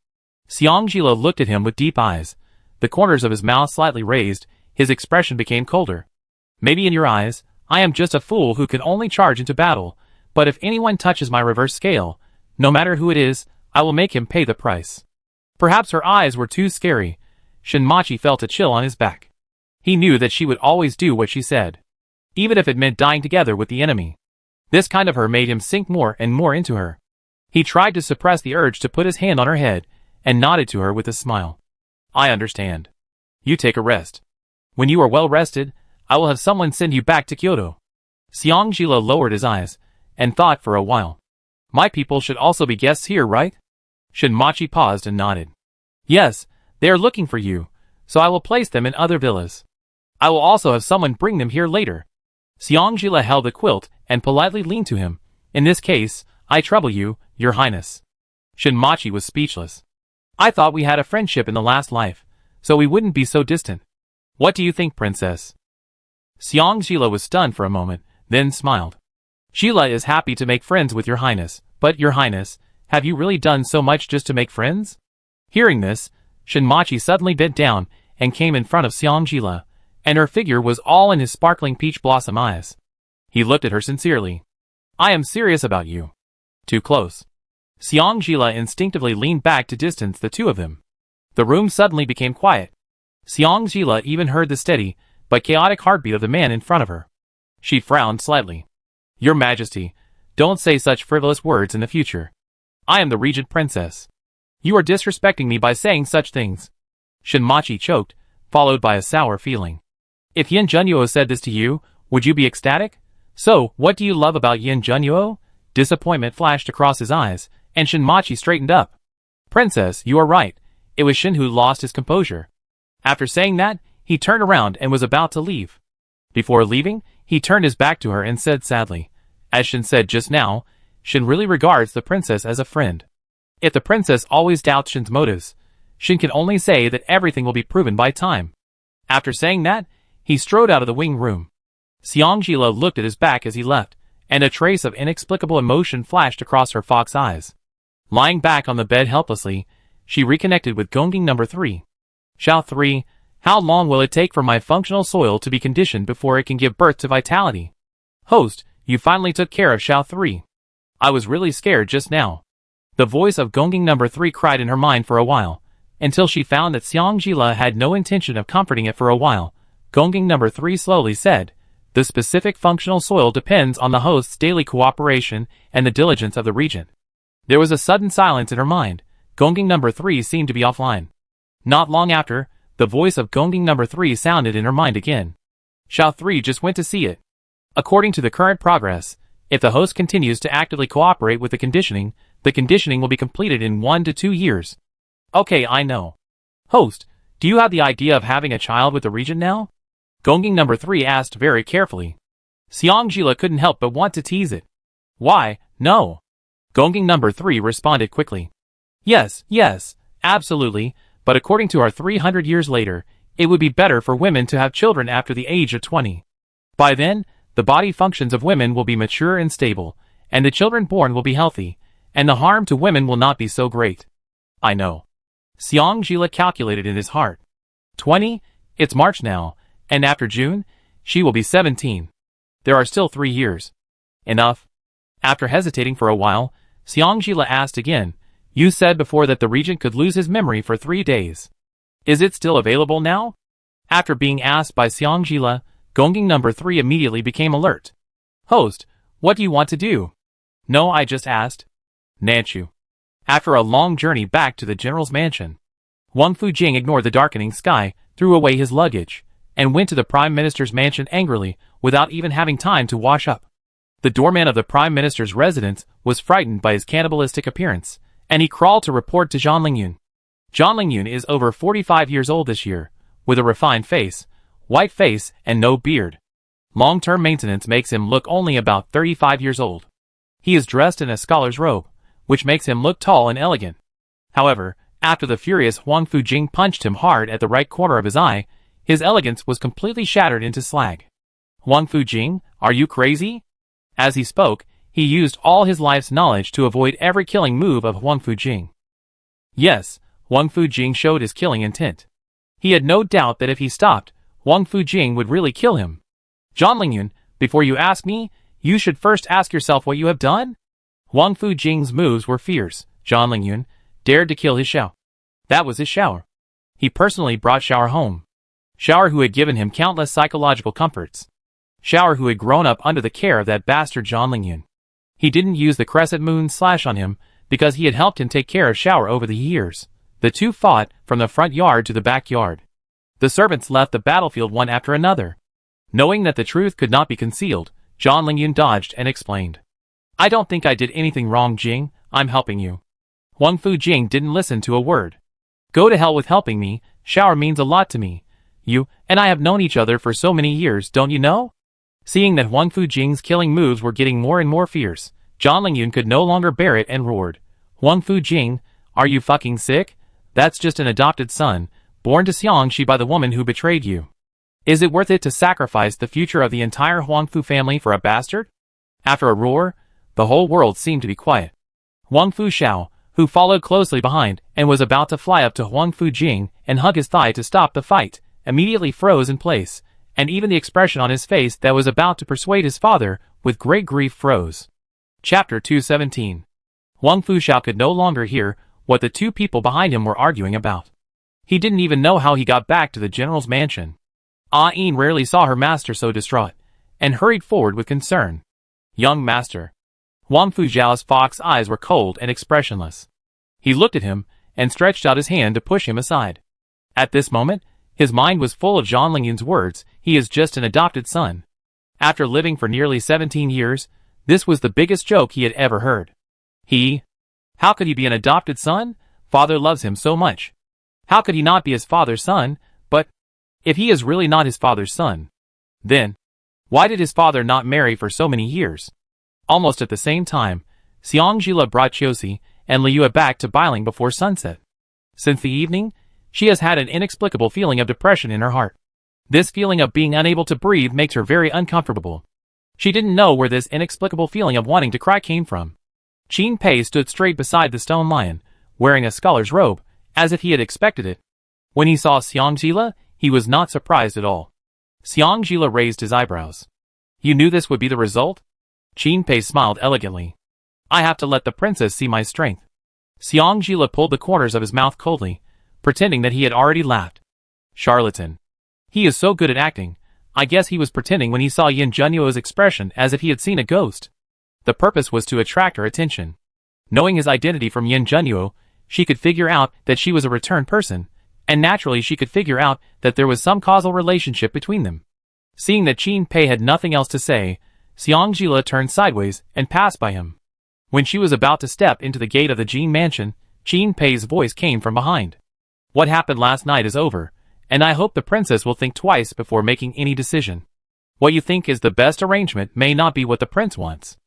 Xiang Yila looked at him with deep eyes. The corners of his mouth slightly raised, his expression became colder. "Maybe in your eyes, I am just a fool who can only charge into battle, but if anyone touches my reverse scale, no matter who it is, I will make him pay the price." Perhaps her eyes were too scary. Shinmachi felt a chill on his back. He knew that she would always do what she said, even if it meant dying together with the enemy. This kind of her made him sink more and more into her. He tried to suppress the urge to put his hand on her head, and nodded to her with a smile. I understand. You take a rest. When you are well rested, I will have someone send you back to Kyoto. Xiangjila lowered his eyes, and thought for a while. My people should also be guests here, right? Shinmachi paused and nodded. Yes, they are looking for you, so I will place them in other villas. I will also have someone bring them here later. Xiangjila held the quilt and politely leaned to him. In this case, I trouble you, your highness. Shinmachi was speechless. I thought we had a friendship in the last life, so we wouldn't be so distant. What do you think, princess? Xiangjila was stunned for a moment, then smiled. Sheila is happy to make friends with your highness, but your highness, have you really done so much just to make friends? Hearing this, Shinmachi suddenly bent down and came in front of Xiangjila, and her figure was all in his sparkling peach blossom eyes. He looked at her sincerely. I am serious about you. Too close. Xiangjila instinctively leaned back to distance the two of them. The room suddenly became quiet. Xiangjila even heard the steady, but chaotic heartbeat of the man in front of her. She frowned slightly. Your Majesty, don't say such frivolous words in the future. I am the Regent Princess. You are disrespecting me by saying such things. Shinmachi choked, followed by a sour feeling. If Yin Junyuo said this to you, would you be ecstatic? So, what do you love about Yin Junyuo? Disappointment flashed across his eyes, and Shinmachi straightened up. Princess, you are right. It was Shin who lost his composure. After saying that, he turned around and was about to leave. Before leaving, he turned his back to her and said sadly, as Shin said just now, Shin really regards the princess as a friend. If the princess always doubts Shin's motives, Shin can only say that everything will be proven by time. After saying that, he strode out of the wing room. Xiangjila looked at his back as he left, and a trace of inexplicable emotion flashed across her fox eyes. Lying back on the bed helplessly, she reconnected with Gongjing number 3. Xiao 3, how long will it take for my functional soil to be conditioned before it can give birth to vitality? Host, you finally took care of Xiao 3. I was really scared just now. The voice of Gongjing number 3 cried in her mind for a while, until she found that Xiangjila had no intention of comforting it for a while. Gongjing number 3 slowly said, the specific functional soil depends on the host's daily cooperation and the diligence of the regent. There was a sudden silence in her mind. Gongjing number 3 seemed to be offline. Not long after, the voice of Gongjing number 3 sounded in her mind again. Xiao 3 just went to see it. According to the current progress, if the host continues to actively cooperate with the conditioning will be completed in 1 to 2 years. Okay, I know. Host, do you have the idea of having a child with the regent now? Gongjing number 3 asked very carefully. Xiangjila couldn't help but want to tease it. Why, no. Gongjing number 3 responded quickly. Yes, absolutely, but according to our 300 years later, it would be better for women to have children after the age of 20. By then, the body functions of women will be mature and stable, and the children born will be healthy, and the harm to women will not be so great. I know. Xiangjila calculated in his heart. 20? It's March now, and after June, she will be 17. There are still 3 years. Enough. After hesitating for a while, Xiangjila asked again, you said before that the regent could lose his memory for 3 days. Is it still available now? After being asked by Xiangjila, Gongjing number 3 immediately became alert. Host, what do you want to do? No, I just asked. Nanchu. After a long journey back to the general's mansion, Wang Fujing ignored the darkening sky, threw away his luggage, and went to the prime minister's mansion angrily, without even having time to wash up. The doorman of the prime minister's residence was frightened by his cannibalistic appearance, and he crawled to report to Zhang Lingyun. Zhang Lingyun is over 45 years old this year, with a refined face, white face, and no beard. Long-term maintenance makes him look only about 35 years old. He is dressed in a scholar's robe, which makes him look tall and elegant. However, after the furious Wang Fujing punched him hard at the right corner of his eye, his elegance was completely shattered into slag. Wang Fujing, are you crazy? As he spoke, he used all his life's knowledge to avoid every killing move of Wang Fujing. Yes, Wang Fujing showed his killing intent. He had no doubt that if he stopped, Wang Fujing would really kill him. Zhang Lingyun, before you ask me, you should first ask yourself what you have done? Wang Fujing's moves were fierce. Zhang Lingyun dared to kill his Xiao. That was his Xiao. He personally brought Shower home. Shower, who had given him countless psychological comforts. Shower, who had grown up under the care of that bastard John Lingyun. He didn't use the crescent moon slash on him because he had helped him take care of Shower over the years. The two fought from the front yard to the backyard. The servants left the battlefield one after another. Knowing that the truth could not be concealed, John Lingyun dodged and explained. I don't think I did anything wrong, Jing. I'm helping you. Huang Fu Jing didn't listen to a word. Go to hell with helping me. Shower means a lot to me. You and I have known each other for so many years, don't you know? Seeing that Huang Fu Jing's killing moves were getting more and more fierce, John Lingyun could no longer bear it and roared. Huang Fu Jing, are you fucking sick? That's just an adopted son, born to Xiangxi by the woman who betrayed you. Is it worth it to sacrifice the future of the entire Huang Fu family for a bastard? After a roar, the whole world seemed to be quiet. Huang Fu Xiao, who followed closely behind and was about to fly up to Huang Fu Jing and hug his thigh to stop the fight, immediately froze in place, and even the expression on his face that was about to persuade his father with great grief froze. Chapter 217. Huang Fu Xiao could no longer hear what the two people behind him were arguing about. He didn't even know how he got back to the general's mansion. Ah Yin rarely saw her master so distraught, and hurried forward with concern. Young master. Huang Fu Xiao's fox eyes were cold and expressionless. He looked at him and stretched out his hand to push him aside. At this moment, his mind was full of John Lingyun's words, he is just an adopted son. After living for nearly 17 years, this was the biggest joke he had ever heard. How could he be an adopted son? Father loves him so much. How could he not be his father's son? But if he is really not his father's son, then why did his father not marry for so many years? Almost at the same time, Xiangxi brought Chiosi and Liu back to Bailing before sunset. Since the evening, she has had an inexplicable feeling of depression in her heart. This feeling of being unable to breathe makes her very uncomfortable. She didn't know where this inexplicable feeling of wanting to cry came from. Qin Pei stood straight beside the stone lion, wearing a scholar's robe, as if he had expected it. When he saw Xiangxi, he was not surprised at all. Xiangxi raised his eyebrows. You knew this would be the result? Qin Pei smiled elegantly. I have to let the princess see my strength. Xiangxi pulled the corners of his mouth coldly, pretending that he had already laughed. Charlatan. He is so good at acting. I guess he was pretending when he saw Yin Junyuo's expression as if he had seen a ghost. The purpose was to attract her attention. Knowing his identity from Yin Junyuo, she could figure out that she was a return person, and naturally she could figure out that there was some causal relationship between them. Seeing that Qin Pei had nothing else to say, Xiangxi turned sideways and passed by him. When she was about to step into the gate of the Jin mansion, Qin Pei's voice came from behind. What happened last night is over, and I hope the princess will think twice before making any decision. What you think is the best arrangement may not be what the prince wants.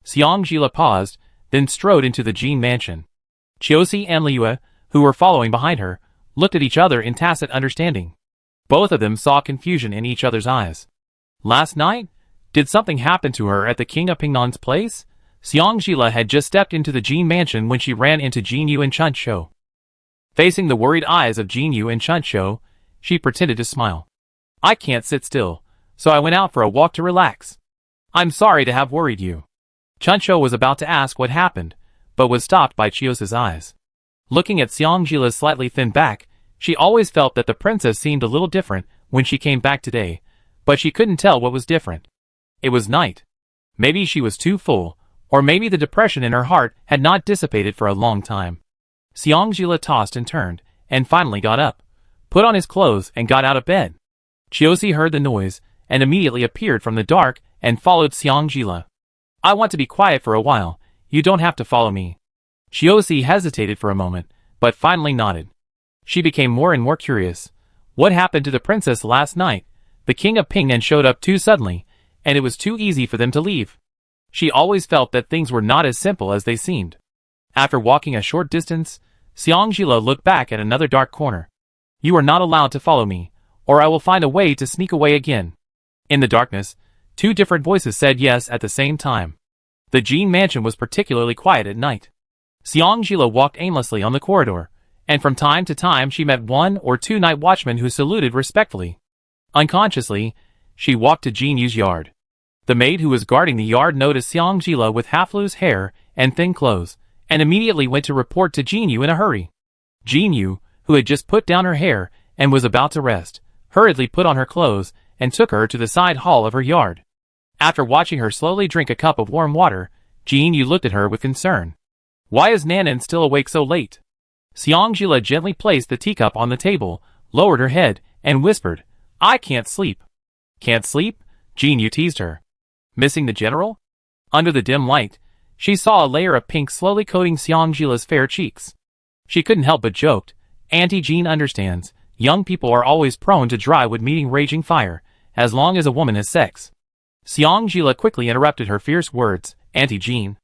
Xiangxi paused, then strode into the Jin mansion. Chiosi and Liu, who were following behind her, looked at each other in tacit understanding. Both of them saw confusion in each other's eyes. Last night? Did something happen to her at the King of Pingnan's place? Xiangxi had just stepped into the Jin mansion when she ran into Jin Yu and Chun Shou. Facing the worried eyes of Jin Yu and Chun Shou, she pretended to smile. I can't sit still, so I went out for a walk to relax. I'm sorry to have worried you. Chun Shou was about to ask what happened, but was stopped by Chiosi's eyes. Looking at Xiangxi's slightly thin back, she always felt that the princess seemed a little different when she came back today, but she couldn't tell what was different. It was night. Maybe she was too full, or maybe the depression in her heart had not dissipated for a long time. Xiangxi tossed and turned, and finally got up, put on his clothes and got out of bed. Chiosi heard the noise, and immediately appeared from the dark and followed Xiangxi. I want to be quiet for a while, you don't have to follow me. Chiosi hesitated for a moment, but finally nodded. She became more and more curious. What happened to the princess last night? The king of Pingnan showed up too suddenly, and it was too easy for them to leave. She always felt that things were not as simple as they seemed. After walking a short distance, Xiangxi looked back at another dark corner. You are not allowed to follow me, or I will find a way to sneak away again. In the darkness, two different voices said yes at the same time. The Jin mansion was particularly quiet at night. Xiangxi walked aimlessly on the corridor, and from time to time she met one or two night watchmen who saluted respectfully. Unconsciously, she walked to Jin Yu's yard. The maid who was guarding the yard noticed Xiangxi with half loose hair and thin clothes, and immediately went to report to Jin Yu in a hurry. Jin Yu, who had just put down her hair and was about to rest, hurriedly put on her clothes and took her to the side hall of her yard. After watching her slowly drink a cup of warm water, Jin-Yu looked at her with concern. Why is Nanan still awake so late? Seong-Jila gently placed the teacup on the table, lowered her head, and whispered, I can't sleep. Can't sleep? Jin-Yu teased her. Missing the general? Under the dim light, she saw a layer of pink slowly coating Seong-Jila's fair cheeks. She couldn't help but joked, Auntie Jean understands, young people are always prone to dry wood meeting raging fire, as long as a woman has sex. Seong-Jila quickly interrupted her fierce words, Auntie Jean.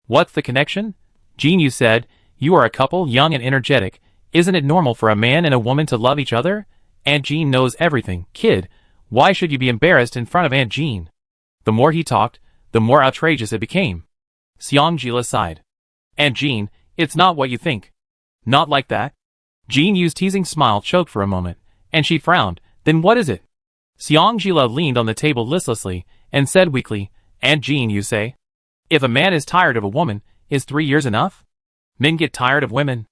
What's the connection? Jin-Yu said, you are a couple, young and energetic. Isn't it normal for a man and a woman to love each other? Aunt Jean knows everything, kid. Why should you be embarrassed in front of Aunt Jean? The more he talked, the more outrageous it became. Seong-Jila sighed. Aunt Jean, it's not what you think. Not like that? Jin-Yu's teasing smile choked for a moment, and she frowned. Then what is it? Seong-Jila leaned on the table listlessly, and said weakly, Aunt Jean, you say? If a man is tired of a woman, is 3 years enough? Men get tired of women.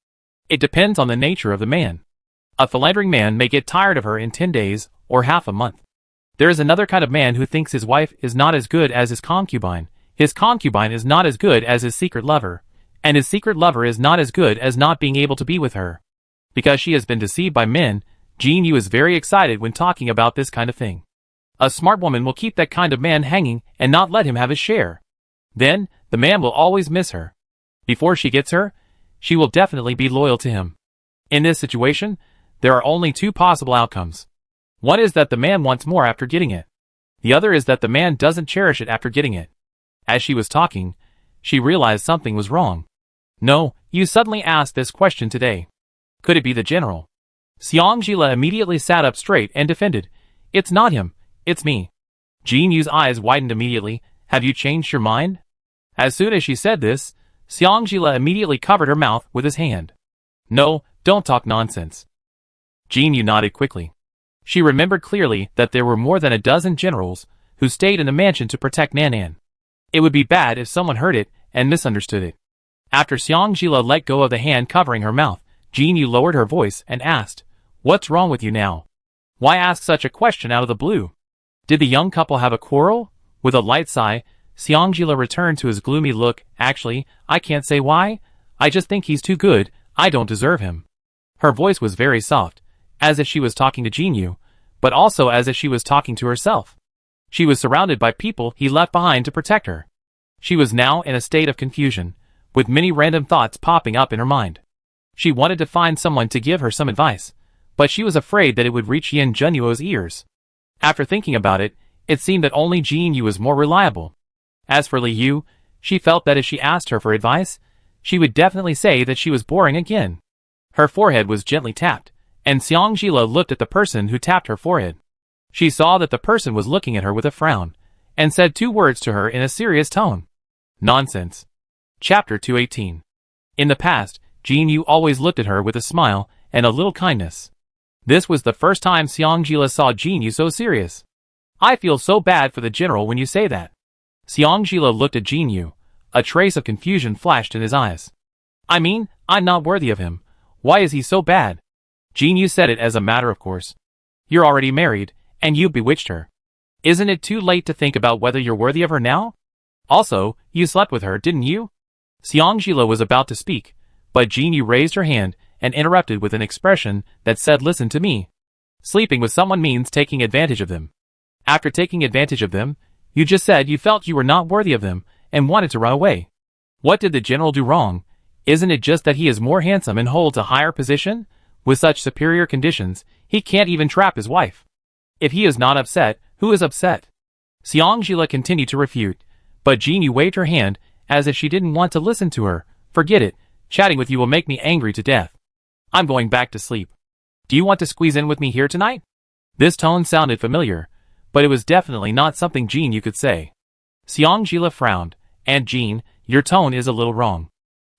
It depends on the nature of the man. A philandering man may get tired of her in 10 days, or half a month. There is another kind of man who thinks his wife is not as good as his concubine is not as good as his secret lover, and his secret lover is not as good as not being able to be with her. Because she has been deceived by men, Jin-Yu is very excited when talking about this kind of thing. A smart woman will keep that kind of man hanging and not let him have his share. Then, the man will always miss her. Before she gets her, she will definitely be loyal to him. In this situation, there are only 2 possible outcomes. One is that the man wants more after getting it. The other is that the man doesn't cherish it after getting it. As she was talking, she realized something was wrong. No, you suddenly asked this question today. Could it be the general? Seong-Jila immediately sat up straight and defended. It's not him, it's me. Jin-Yu's eyes widened immediately. Have you changed your mind? As soon as she said this, Seong-Jila immediately covered her mouth with his hand. No, don't talk nonsense. Jin-Yu nodded quickly. She remembered clearly that there were more than a dozen generals who stayed in the mansion to protect Nanan. It would be bad if someone heard it and misunderstood it. After Seong-Jila let go of the hand covering her mouth, Jin-Yu lowered her voice and asked, What's wrong with you now? Why ask such a question out of the blue? Did the young couple have a quarrel? With a light sigh, Seong-Jila returned to his gloomy look. Actually, I can't say why. I just think he's too good. I don't deserve him. Her voice was very soft, as if she was talking to Jin-Yu, but also as if she was talking to herself. She was surrounded by people he left behind to protect her. She was now in a state of confusion, with many random thoughts popping up in her mind. She wanted to find someone to give her some advice, but she was afraid that it would reach Yin Junyuo's ears. After thinking about it, it seemed that only Jin-Yu was more reliable. As for Li Yu, she felt that if she asked her for advice, she would definitely say that she was boring again. Her forehead was gently tapped, and Seong-Jila looked at the person who tapped her forehead. She saw that the person was looking at her with a frown, and said 2 words to her in a serious tone. Nonsense. Chapter 218. In the past, Jin-Yu always looked at her with a smile and a little kindness. This was the first time Seong-Jila saw Jin-Yu so serious. I feel so bad for the general when you say that. Seong-Jila looked at Jin-Yu. A trace of confusion flashed in his eyes. I mean, I'm not worthy of him. Why is he so bad? Jin-Yu said it as a matter of course. You're already married, and you bewitched her. Isn't it too late to think about whether you're worthy of her now? Also, you slept with her, didn't you? Seong-Jila was about to speak, but Jin-Yu raised her hand and interrupted with an expression that said, Listen to me. Sleeping with someone means taking advantage of them. After taking advantage of them, you just said you felt you were not worthy of them and wanted to run away. What did the general do wrong? Isn't it just that he is more handsome and holds a higher position? With such superior conditions, he can't even trap his wife. If he is not upset, who is upset? Seong-Jila continued to refute, but Jin-Yu waved her hand as if she didn't want to listen to her. Forget it, chatting with you will make me angry to death. I'm going back to sleep. Do you want to squeeze in with me here tonight? This tone sounded familiar, but it was definitely not something Jin-Yu could say. Seong-Jila frowned. Aunt Jean, your tone is a little wrong.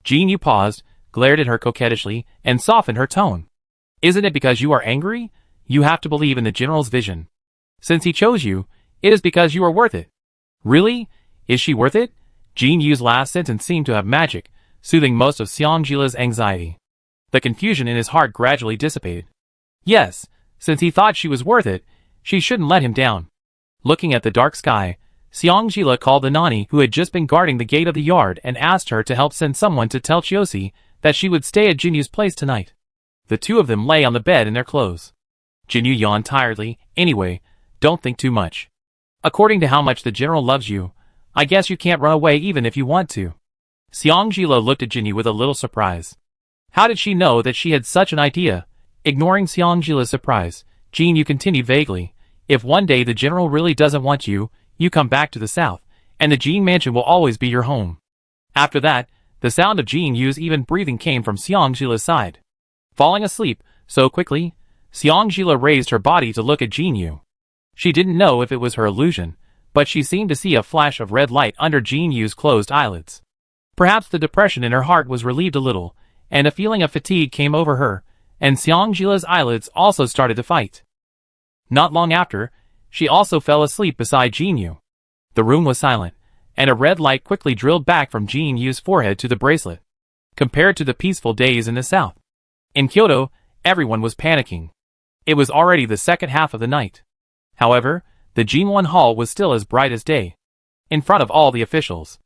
Jin-Yu paused, glared at her coquettishly, and softened her tone. Isn't it because you are angry? You have to believe in the general's vision. Since he chose you, it is because you are worth it. Really? Is she worth it? Jin-Yu's last sentence seemed to have magic, soothing most of Seong-Jila's anxiety. The confusion in his heart gradually dissipated. Yes, since he thought she was worth it, she shouldn't let him down. Looking at the dark sky, Seongjila called the nanny who had just been guarding the gate of the yard and asked her to help send someone to tell Chiosi that she would stay at Jinyu's place tonight. The two of them lay on the bed in their clothes. Jinyu yawned tiredly. Anyway, don't think too much. According to how much the general loves you, I guess you can't run away even if you want to. Seongjila looked at Jinyu with a little surprise. How did she know that she had such an idea? Ignoring Seongjila's surprise, Jinyu continued vaguely, if one day the general really doesn't want you, you come back to the south, and the Jin mansion will always be your home. After that, the sound of Jinyu's even breathing came from Seongjila's side. Falling asleep so quickly, Seongjila raised her body to look at Jinyu. She didn't know if it was her illusion, but she seemed to see a flash of red light under Jinyu's closed eyelids. Perhaps the depression in her heart was relieved a little, and a feeling of fatigue came over her, and Seongjila's eyelids also started to fight. Not long after, she also fell asleep beside Jinyu. The room was silent, and a red light quickly drilled back from Jinyu's forehead to the bracelet. Compared to the peaceful days in the south, in Kyoto, everyone was panicking. It was already the second half of the night. However, the Jinwon Hall was still as bright as day. In front of all the officials,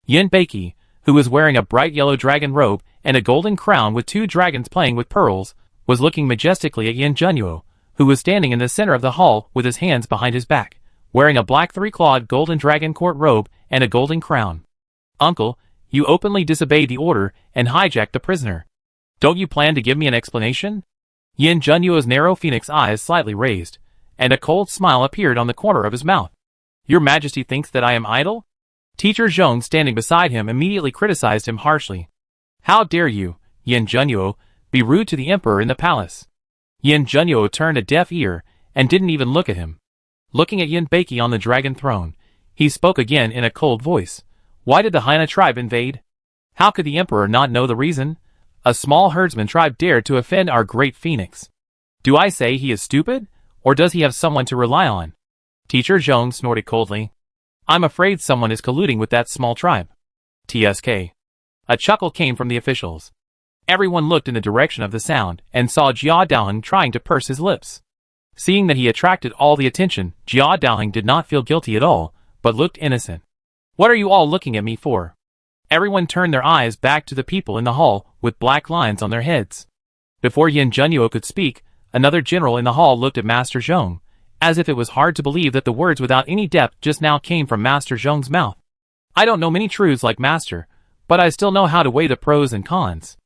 Yin Beiki, who was wearing a bright yellow dragon robe and a golden crown with two dragons playing with pearls, was looking majestically at Yin Junyo, who was standing in the center of the hall with his hands behind his back, wearing a black three-clawed golden dragon court robe and a golden crown. Uncle, you openly disobeyed the order and hijacked the prisoner. Don't you plan to give me an explanation? Yin Junyo's narrow phoenix eyes slightly raised, and a cold smile appeared on the corner of his mouth. Your Majesty thinks that I am idle? Teacher Zhong standing beside him immediately criticized him harshly. How dare you, Yin Junyo, be rude to the emperor in the palace? Yin Junyo turned a deaf ear and didn't even look at him. Looking at Yin Beiki on the dragon throne, he spoke again in a cold voice. Why did the Haina tribe invade? How could the emperor not know the reason? A small herdsman tribe dared to offend our great phoenix. Do I say he is stupid, or does he have someone to rely on? Teacher Zhong snorted coldly. I'm afraid someone is colluding with that small tribe. TSK. A chuckle came from the officials. Everyone looked in the direction of the sound and saw Jia Daoheng trying to purse his lips. Seeing that he attracted all the attention, Jia Daoheng did not feel guilty at all, but looked innocent. What are you all looking at me for? Everyone turned their eyes back to the people in the hall with black lines on their heads. Before Yin Junyo could speak, another general in the hall looked at Master Zhong, as if it was hard to believe that the words without any depth just now came from Master Zhong's mouth. I don't know many truths like Master, but I still know how to weigh the pros and cons.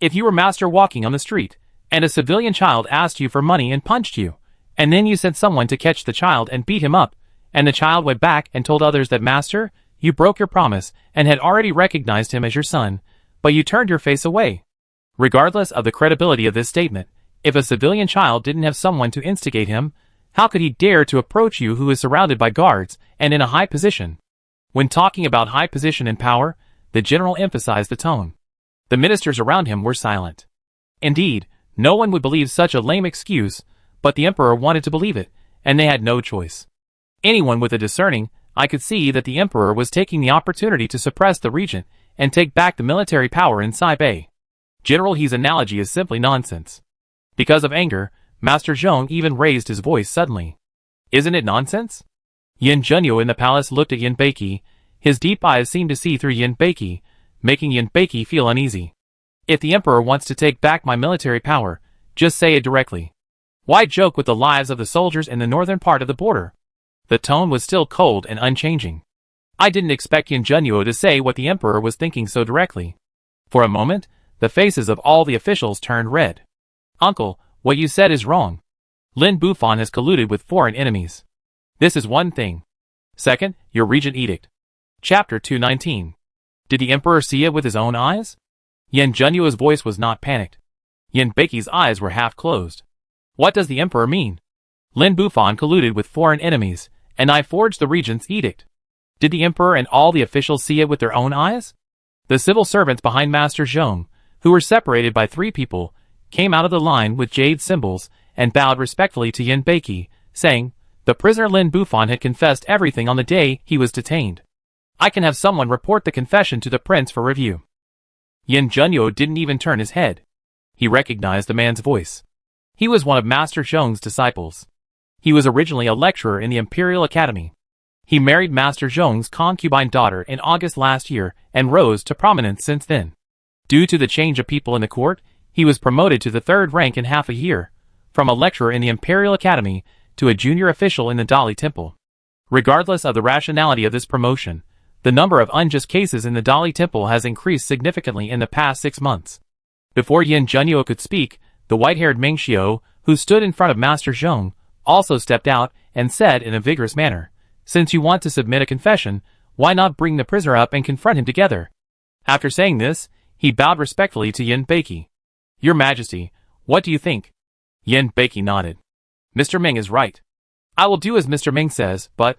If you were Master walking on the street, and a civilian child asked you for money and punched you, and then you sent someone to catch the child and beat him up, and the child went back and told others that Master, you broke your promise and had already recognized him as your son, but you turned your face away. Regardless of the credibility of this statement, if a civilian child didn't have someone to instigate him, how could he dare to approach you who is surrounded by guards and in a high position? When talking about high position and power, the general emphasized the tone. The ministers around him were silent. Indeed, no one would believe such a lame excuse, but the emperor wanted to believe it, and they had no choice. Anyone with a discerning eye could see that the emperor was taking the opportunity to suppress the regent and take back the military power in Saibei. General He's analogy is simply nonsense. Because of anger, Master Zhong even raised his voice suddenly. Isn't it nonsense? Yin Junyo in the palace looked at Yin Beiki. His deep eyes seemed to see through Yin Beiki, making Yin Beiki feel uneasy. If the emperor wants to take back my military power, just say it directly. Why joke with the lives of the soldiers in the northern part of the border? The tone was still cold and unchanging. I didn't expect Yin Junyo to say what the emperor was thinking so directly. For a moment, the faces of all the officials turned red. Uncle, what you said is wrong. Lin Bufan has colluded with foreign enemies. This is one thing. Second, your regent edict. Chapter 219. Did the emperor see it with his own eyes? Yin Junyo's voice was not panicked. Yin Beiki's eyes were half closed. What does the emperor mean? Lin Bufan colluded with foreign enemies, and I forged the regent's edict. Did the emperor and all the officials see it with their own eyes? The civil servants behind Master Zhong, who were separated by 3 people, came out of the line with jade symbols and bowed respectfully to Yin Beiki, saying, the prisoner Lin Bufan had confessed everything on the day he was detained. I can have someone report the confession to the prince for review. Yin Junyo didn't even turn his head. He recognized the man's voice. He was one of Master Zhong's disciples. He was originally a lecturer in the Imperial Academy. He married Master Zhong's concubine daughter in August last year and rose to prominence since then. Due to the change of people in the court, he was promoted to the third rank in half a year, from a lecturer in the Imperial Academy to a junior official in the Dali Temple. Regardless of the rationality of this promotion, the number of unjust cases in the Dali Temple has increased significantly in the past 6 months. Before Yin Junyo could speak, the white-haired Meng Xiao, who stood in front of Master Zhong, also stepped out and said in a vigorous manner, "Since you want to submit a confession, why not bring the prisoner up and confront him together?" After saying this, he bowed respectfully to Yin Beiki. "Your Majesty, what do you think?" Yin Beiki nodded. "Mr. Meng is right. I will do as Mr. Meng says, but..."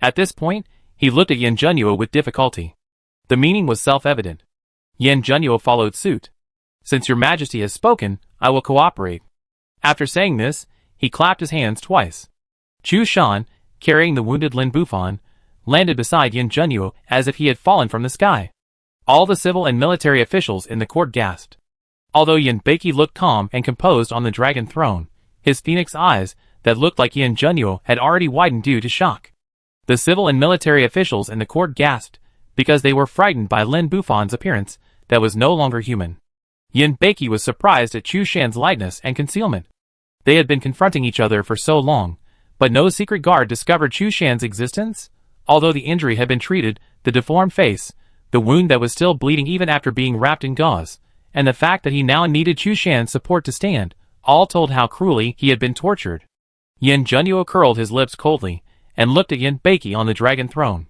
At this point, he looked at Yin Junyo with difficulty. The meaning was self-evident. Yin Junyo followed suit. "Since your Majesty has spoken, I will cooperate." After saying this, he clapped his hands twice. Chu Shan, carrying the wounded Lin Bufan, landed beside Yin Junyo as if he had fallen from the sky. All the civil and military officials in the court gasped. Although Yin Beiki looked calm and composed on the dragon throne, his phoenix eyes, that looked like Yin Junyo, had already widened due to shock. The civil and military officials in the court gasped, because they were frightened by Lin Bufan's appearance that was no longer human. Yin Beiki was surprised at Chu Shan's lightness and concealment. They had been confronting each other for so long, but no secret guard discovered Chu Shan's existence. Although the injury had been treated, the deformed face, the wound that was still bleeding even after being wrapped in gauze, and the fact that he now needed Chu Shan's support to stand, all told how cruelly he had been tortured. Yin Junyo curled his lips coldly, and looked at Yin Beiki on the dragon throne.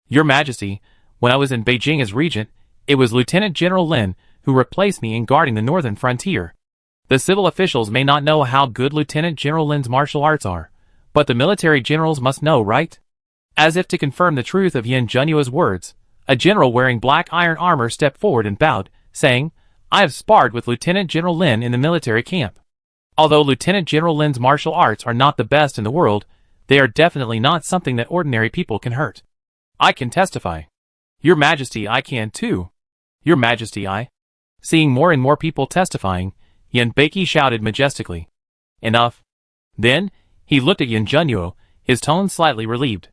"Your Majesty, when I was in Beijing as regent, it was Lieutenant General Lin who replaced me in guarding the northern frontier. The civil officials may not know how good Lieutenant General Lin's martial arts are, but the military generals must know, right?" As if to confirm the truth of Yin Junyo's words, a general wearing black iron armor stepped forward and bowed, saying, "I have sparred with Lieutenant General Lin in the military camp. Although Lieutenant General Lin's martial arts are not the best in the world, they are definitely not something that ordinary people can hurt. I can testify." "Your Majesty, I can too." "Your Majesty, I..." Seeing more and more people testifying, Yin Beiki shouted majestically, "Enough." Then, he looked at Yin Junyo, his tone slightly relieved.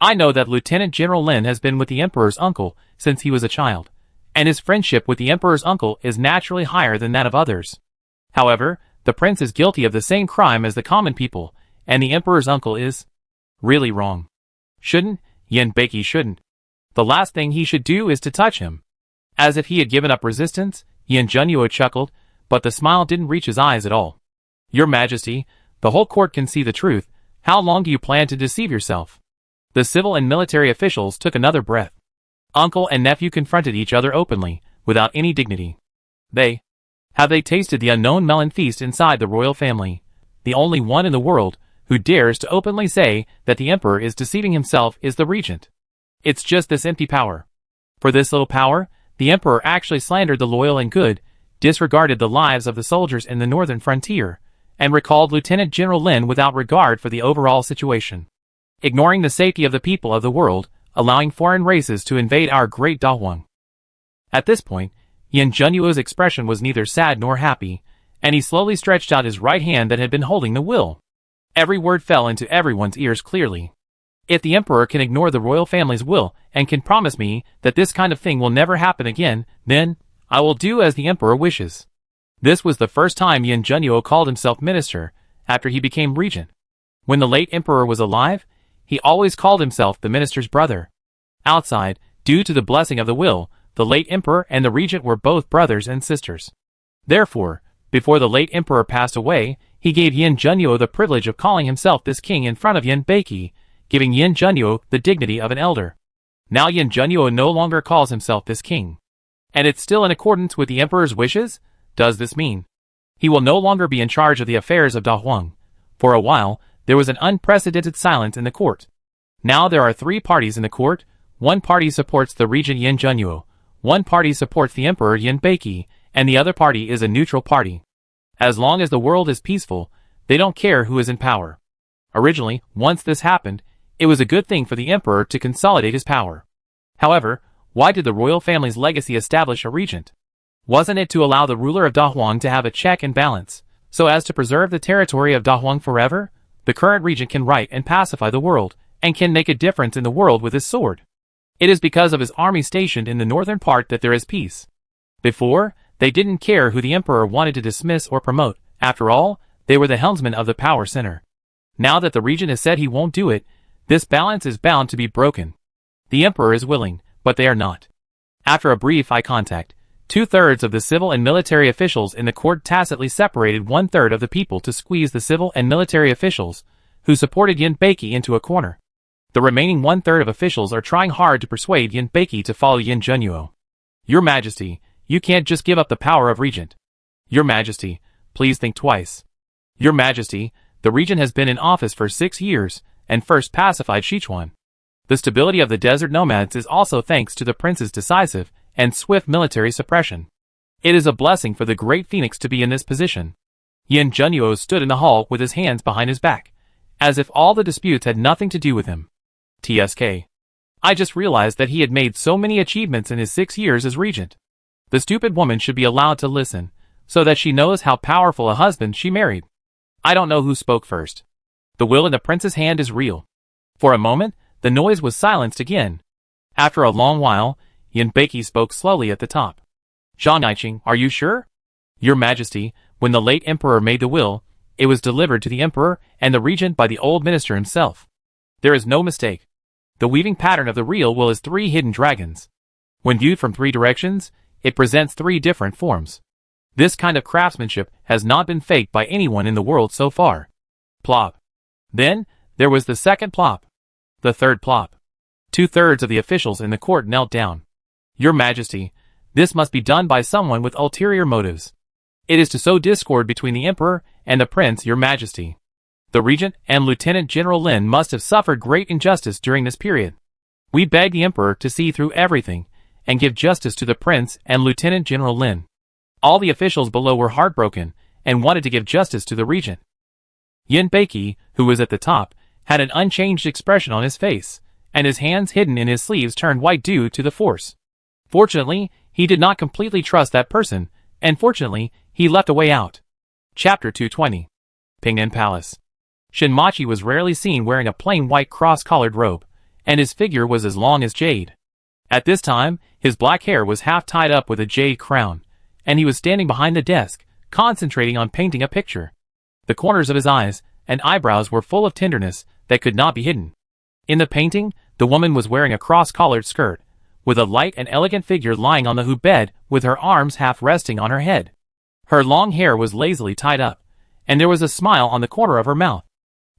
"I know that Lieutenant General Lin has been with the Emperor's uncle since he was a child, and his friendship with the Emperor's uncle is naturally higher than that of others. However, the prince is guilty of the same crime as the common people, and the Emperor's uncle is really wrong. Shouldn't, Yin Beiki shouldn't. The last thing he should do is to touch him." As if he had given up resistance, Yin Junyo chuckled, but the smile didn't reach his eyes at all. "Your Majesty, the whole court can see the truth. How long do you plan to deceive yourself?" The civil and military officials took another breath. Uncle and nephew confronted each other openly, without any dignity. Have they tasted the unknown melon feast inside the royal family? The only one in the world who dares to openly say that the emperor is deceiving himself is the regent. It's just this empty power. For this little power, the emperor actually slandered the loyal and good, disregarded the lives of the soldiers in the northern frontier, and recalled Lieutenant General Lin without regard for the overall situation. Ignoring the safety of the people of the world, allowing foreign races to invade our great Dahuang. At this point, Yin Junyo's expression was neither sad nor happy, and he slowly stretched out his right hand that had been holding the will. Every word fell into everyone's ears clearly. "If the emperor can ignore the royal family's will and can promise me that this kind of thing will never happen again, then I will do as the emperor wishes." This was the first time Yin Junyo called himself minister after he became regent. When the late emperor was alive, he always called himself the minister's brother. Outside, due to the blessing of the will, the late emperor and the regent were both brothers and sisters. Therefore, before the late emperor passed away, he gave Yin Junyo the privilege of calling himself this king in front of Yin Beiki, giving Yin Junyo the dignity of an elder. Now Yin Junyo no longer calls himself this king. And it's still in accordance with the emperor's wishes? Does this mean he will no longer be in charge of the affairs of Dahuang? For a while, there was an unprecedented silence in the court. Now there are 3 parties in the court. One party supports the regent Yin Junyo, one party supports the emperor Yin Beiki, and the other party is a neutral party. As long as the world is peaceful, they don't care who is in power. Originally, once this happened, it was a good thing for the emperor to consolidate his power. However, why did the royal family's legacy establish a regent? Wasn't it to allow the ruler of Dahuang to have a check and balance, so as to preserve the territory of Dahuang forever? The current regent can write and pacify the world, and can make a difference in the world with his sword. It is because of his army stationed in the northern part that there is peace. Before, they didn't care who the emperor wanted to dismiss or promote. After all, they were the helmsmen of the power center. Now that the regent has said he won't do it, this balance is bound to be broken. The emperor is willing, but they are not. After a brief eye contact, 2/3 of the civil and military officials in the court tacitly separated 1/3 of the people to squeeze the civil and military officials, who supported Yin Beiki, into a corner. The remaining 1/3 of officials are trying hard to persuade Yin Beiki to follow Yin Junyo. Your Majesty, you can't just give up the power of regent. Your Majesty, please think twice. Your Majesty, the regent has been in office for 6 years, and first pacified Sichuan. The stability of the desert nomads is also thanks to the prince's decisive and swift military suppression. It is a blessing for the great phoenix to be in this position. Yin Junyo stood in the hall with his hands behind his back, as if all the disputes had nothing to do with him. TSK. I just realized that he had made so many achievements in his 6 years as regent. The stupid woman should be allowed to listen, so that she knows how powerful a husband she married. I don't know who spoke first. The will in the prince's hand is real. For a moment, the noise was silenced again. After a long while, Yin Beiki spoke slowly at the top. Zhang Niqing, are you sure? Your Majesty, when the late emperor made the will, it was delivered to the emperor and the regent by the old minister himself. There is no mistake. The weaving pattern of the real will is 3 hidden dragons. When viewed from 3 directions, it presents 3 different forms. This kind of craftsmanship has not been faked by anyone in the world so far. Plop. Then, there was the second plop. The third plop. 2/3 of the officials in the court knelt down. Your Majesty, this must be done by someone with ulterior motives. It is to sow discord between the emperor and the prince, Your Majesty. The regent and Lieutenant General Lin must have suffered great injustice during this period. We beg the emperor to see through everything and give justice to the prince and Lieutenant General Lin. All the officials below were heartbroken and wanted to give justice to the regent. Yin Beiki, who was at the top, had an unchanged expression on his face, and his hands hidden in his sleeves turned white due to the force. Fortunately, he did not completely trust that person, and fortunately, he left a way out. Chapter 220. Pingnan Palace. Shinmachi was rarely seen wearing a plain white cross-collared robe, and his figure was as long as jade. At this time, his black hair was half tied up with a jade crown, and he was standing behind the desk, concentrating on painting a picture. The corners of his eyes and eyebrows were full of tenderness that could not be hidden. In the painting, the woman was wearing a cross-collared skirt, with a light and elegant figure lying on the hoop bed, with her arms half resting on her head. Her long hair was lazily tied up, and there was a smile on the corner of her mouth.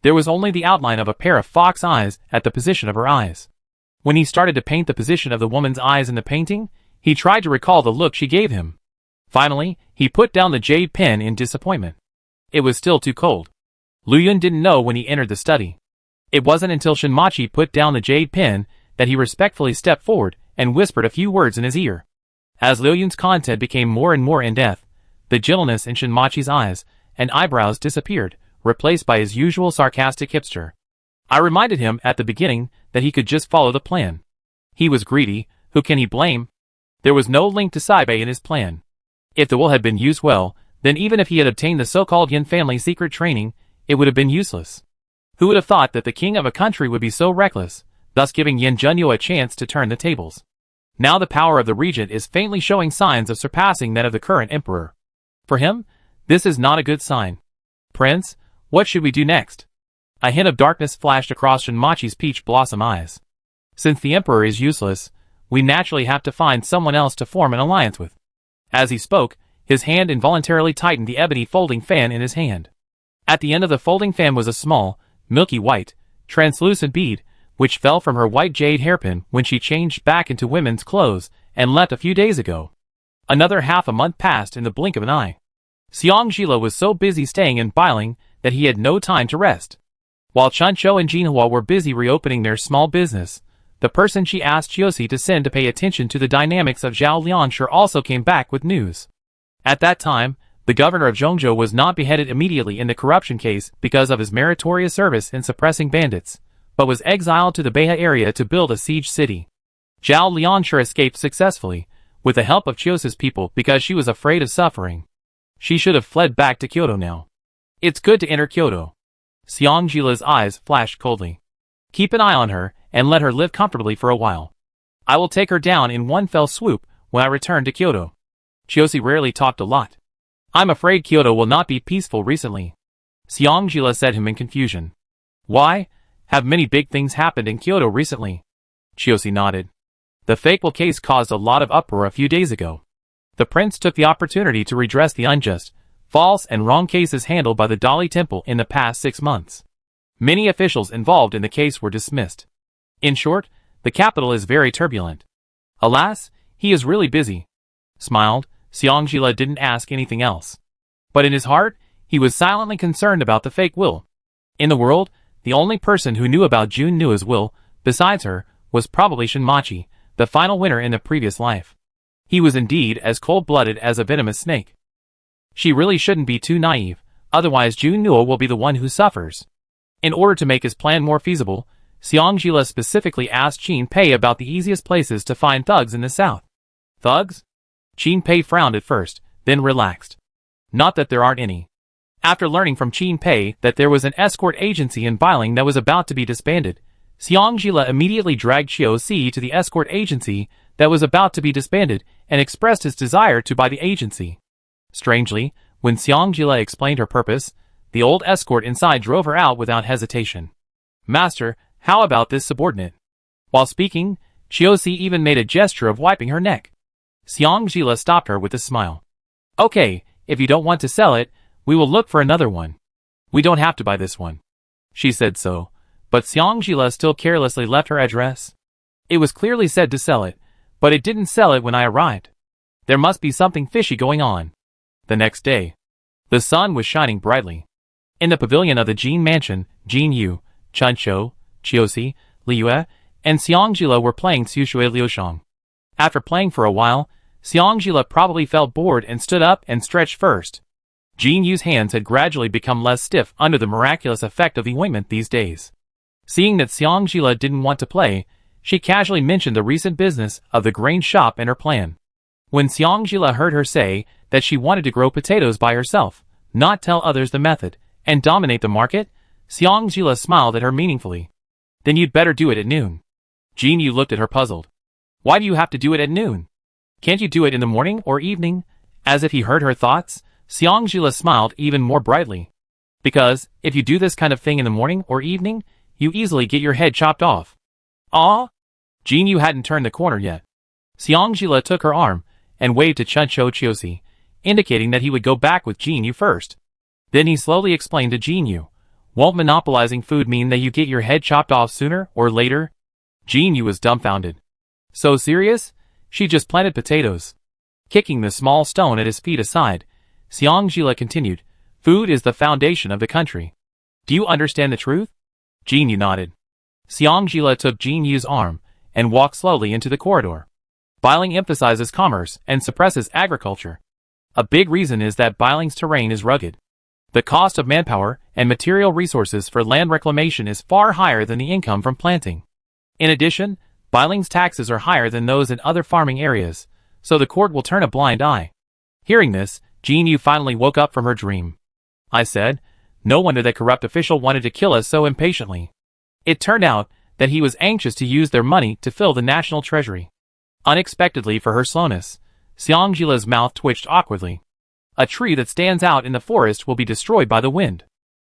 There was only the outline of a pair of fox eyes at the position of her eyes. When he started to paint the position of the woman's eyes in the painting, he tried to recall the look she gave him. Finally, he put down the jade pen in disappointment. It was still too cold. Lu Yun didn't know when he entered the study. It wasn't until Shinmachi put down the jade pen that he respectfully stepped forward and whispered a few words in his ear. As Liu Yun's content became more and more in-depth, the gentleness in Shinmachi's eyes and eyebrows disappeared, replaced by his usual sarcastic hipster. I reminded him at the beginning that he could just follow the plan. He was greedy, who can he blame? There was no link to Saibei in his plan. If the will had been used well, then even if he had obtained the so-called Yin family secret training, it would have been useless. Who would have thought that the king of a country would be so reckless, thus giving Yin Junyo a chance to turn the tables? Now the power of the regent is faintly showing signs of surpassing that of the current emperor. For him, this is not a good sign. Prince, what should we do next? A hint of darkness flashed across Shinmachi's peach blossom eyes. Since the emperor is useless, we naturally have to find someone else to form an alliance with. As he spoke, his hand involuntarily tightened the ebony folding fan in his hand. At the end of the folding fan was a small, milky white, translucent bead, which fell from her white jade hairpin when she changed back into women's clothes and left a few days ago. Another half a month passed in the blink of an eye. Xiang Zhila was so busy staying in Bailing that he had no time to rest. While Chuncho and Jinhua were busy reopening their small business, the person she asked Chiosi to send to pay attention to the dynamics of Zhao Liangshe also came back with news. At that time, the governor of Zhongzhou was not beheaded immediately in the corruption case because of his meritorious service in suppressing bandits, but was exiled to the Beha area to build a siege city. Zhao Liangshe escaped successfully, with the help of Chiyose's people because she was afraid of suffering. She should have fled back to Kyoto now. It's good to enter Kyoto. Seongjila's eyes flashed coldly. Keep an eye on her and let her live comfortably for a while. I will take her down in one fell swoop when I return to Kyoto. Chiyose rarely talked a lot. I'm afraid Kyoto will not be peaceful recently. Seongjila said to him in confusion. Why? Have many big things happened in Kyoto recently? Chiyose nodded. The fake will case caused a lot of uproar a few days ago. The prince took the opportunity to redress the unjust, false and wrong cases handled by the Dali Temple in the past 6 months. Many officials involved in the case were dismissed. In short, the capital is very turbulent. Alas, he is really busy. Smiled, Seongjila didn't ask anything else. But in his heart, he was silently concerned about the fake will. In the world, the only person who knew about Jun Nua's will, besides her, was probably Shinmachi, the final winner in the previous life. He was indeed as cold-blooded as a venomous snake. She really shouldn't be too naive, otherwise Jun Nua will be the one who suffers. In order to make his plan more feasible, Seongjila specifically asked Chin Pei about the easiest places to find thugs in the south. Thugs? Chin Pei frowned at first, then relaxed. Not that there aren't any. After learning from Chin Pei that there was an escort agency in Bailing that was about to be disbanded, Seongjila immediately dragged Chiyose to the escort agency that was about to be disbanded and expressed his desire to buy the agency. Strangely, when Seongjila explained her purpose, the old escort inside drove her out without hesitation. Master, how about this subordinate? While speaking, Chiyose even made a gesture of wiping her neck. Seongjila stopped her with a smile. Okay, if you don't want to sell it, we will look for another one. We don't have to buy this one. She said so, but Seongjila still carelessly left her address. It was clearly said to sell it, but it didn't sell it when I arrived. There must be something fishy going on. The next day, the sun was shining brightly. In the pavilion of the Jin mansion, Jin Yu, Chuncho, Chiyose, Liue, and Seongjila were playing Tsushui Liushang. After playing for a while, Seongjila probably felt bored and stood up and stretched first. Jin Yu's hands had gradually become less stiff under the miraculous effect of the ointment these days. Seeing that Seongjila didn't want to play, she casually mentioned the recent business of the grain shop and her plan. When Seongjila heard her say that she wanted to grow potatoes by herself, not tell others the method, and dominate the market, Seongjila smiled at her meaningfully. Then you'd better do it at noon. Jin Yu looked at her puzzled. Why do you have to do it at noon? Can't you do it in the morning or evening? As if he heard her thoughts, Seongjila smiled even more brightly. Because, if you do this kind of thing in the morning or evening, you easily get your head chopped off. Ah? Jin Yu hadn't turned the corner yet. Seongjila took her arm and waved to Chuncho Chiyose, indicating that he would go back with Jin Yu first. Then he slowly explained to Jin Yu, won't monopolizing food mean that you get your head chopped off sooner or later? Jin Yu was dumbfounded. So serious? She just planted potatoes. Kicking the small stone at his feet aside, Seongjila continued, food is the foundation of the country. Do you understand the truth? Jin Yu nodded. Seongjila took Jin Yu's arm and walked slowly into the corridor. Bailing emphasizes commerce and suppresses agriculture. A big reason is that Bailing's terrain is rugged. The cost of manpower and material resources for land reclamation is far higher than the income from planting. In addition, Bailing's taxes are higher than those in other farming areas, so the court will turn a blind eye. Hearing this, Jin Yu finally woke up from her dream. I said, no wonder that corrupt official wanted to kill us so impatiently. It turned out that he was anxious to use their money to fill the national treasury. Unexpectedly for her slowness, Seongjila's mouth twitched awkwardly. A tree that stands out in the forest will be destroyed by the wind.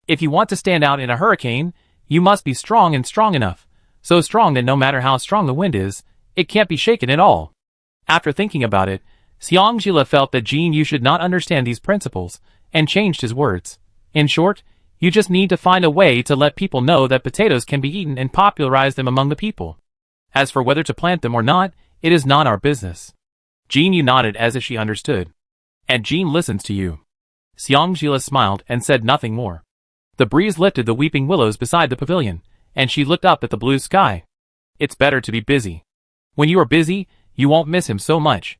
If you want to stand out in a hurricane, you must be strong and strong enough, so strong that no matter how strong the wind is, it can't be shaken at all. After thinking about it, Seongjila felt that Jin Yu should not understand these principles, and changed his words. In short, you just need to find a way to let people know that potatoes can be eaten and popularize them among the people. As for whether to plant them or not, it is not our business. Jin Yu nodded as if she understood. And Jin listens to you. Seongjila smiled and said nothing more. The breeze lifted the weeping willows beside the pavilion, and she looked up at the blue sky. It's better to be busy. When you are busy, you won't miss him so much.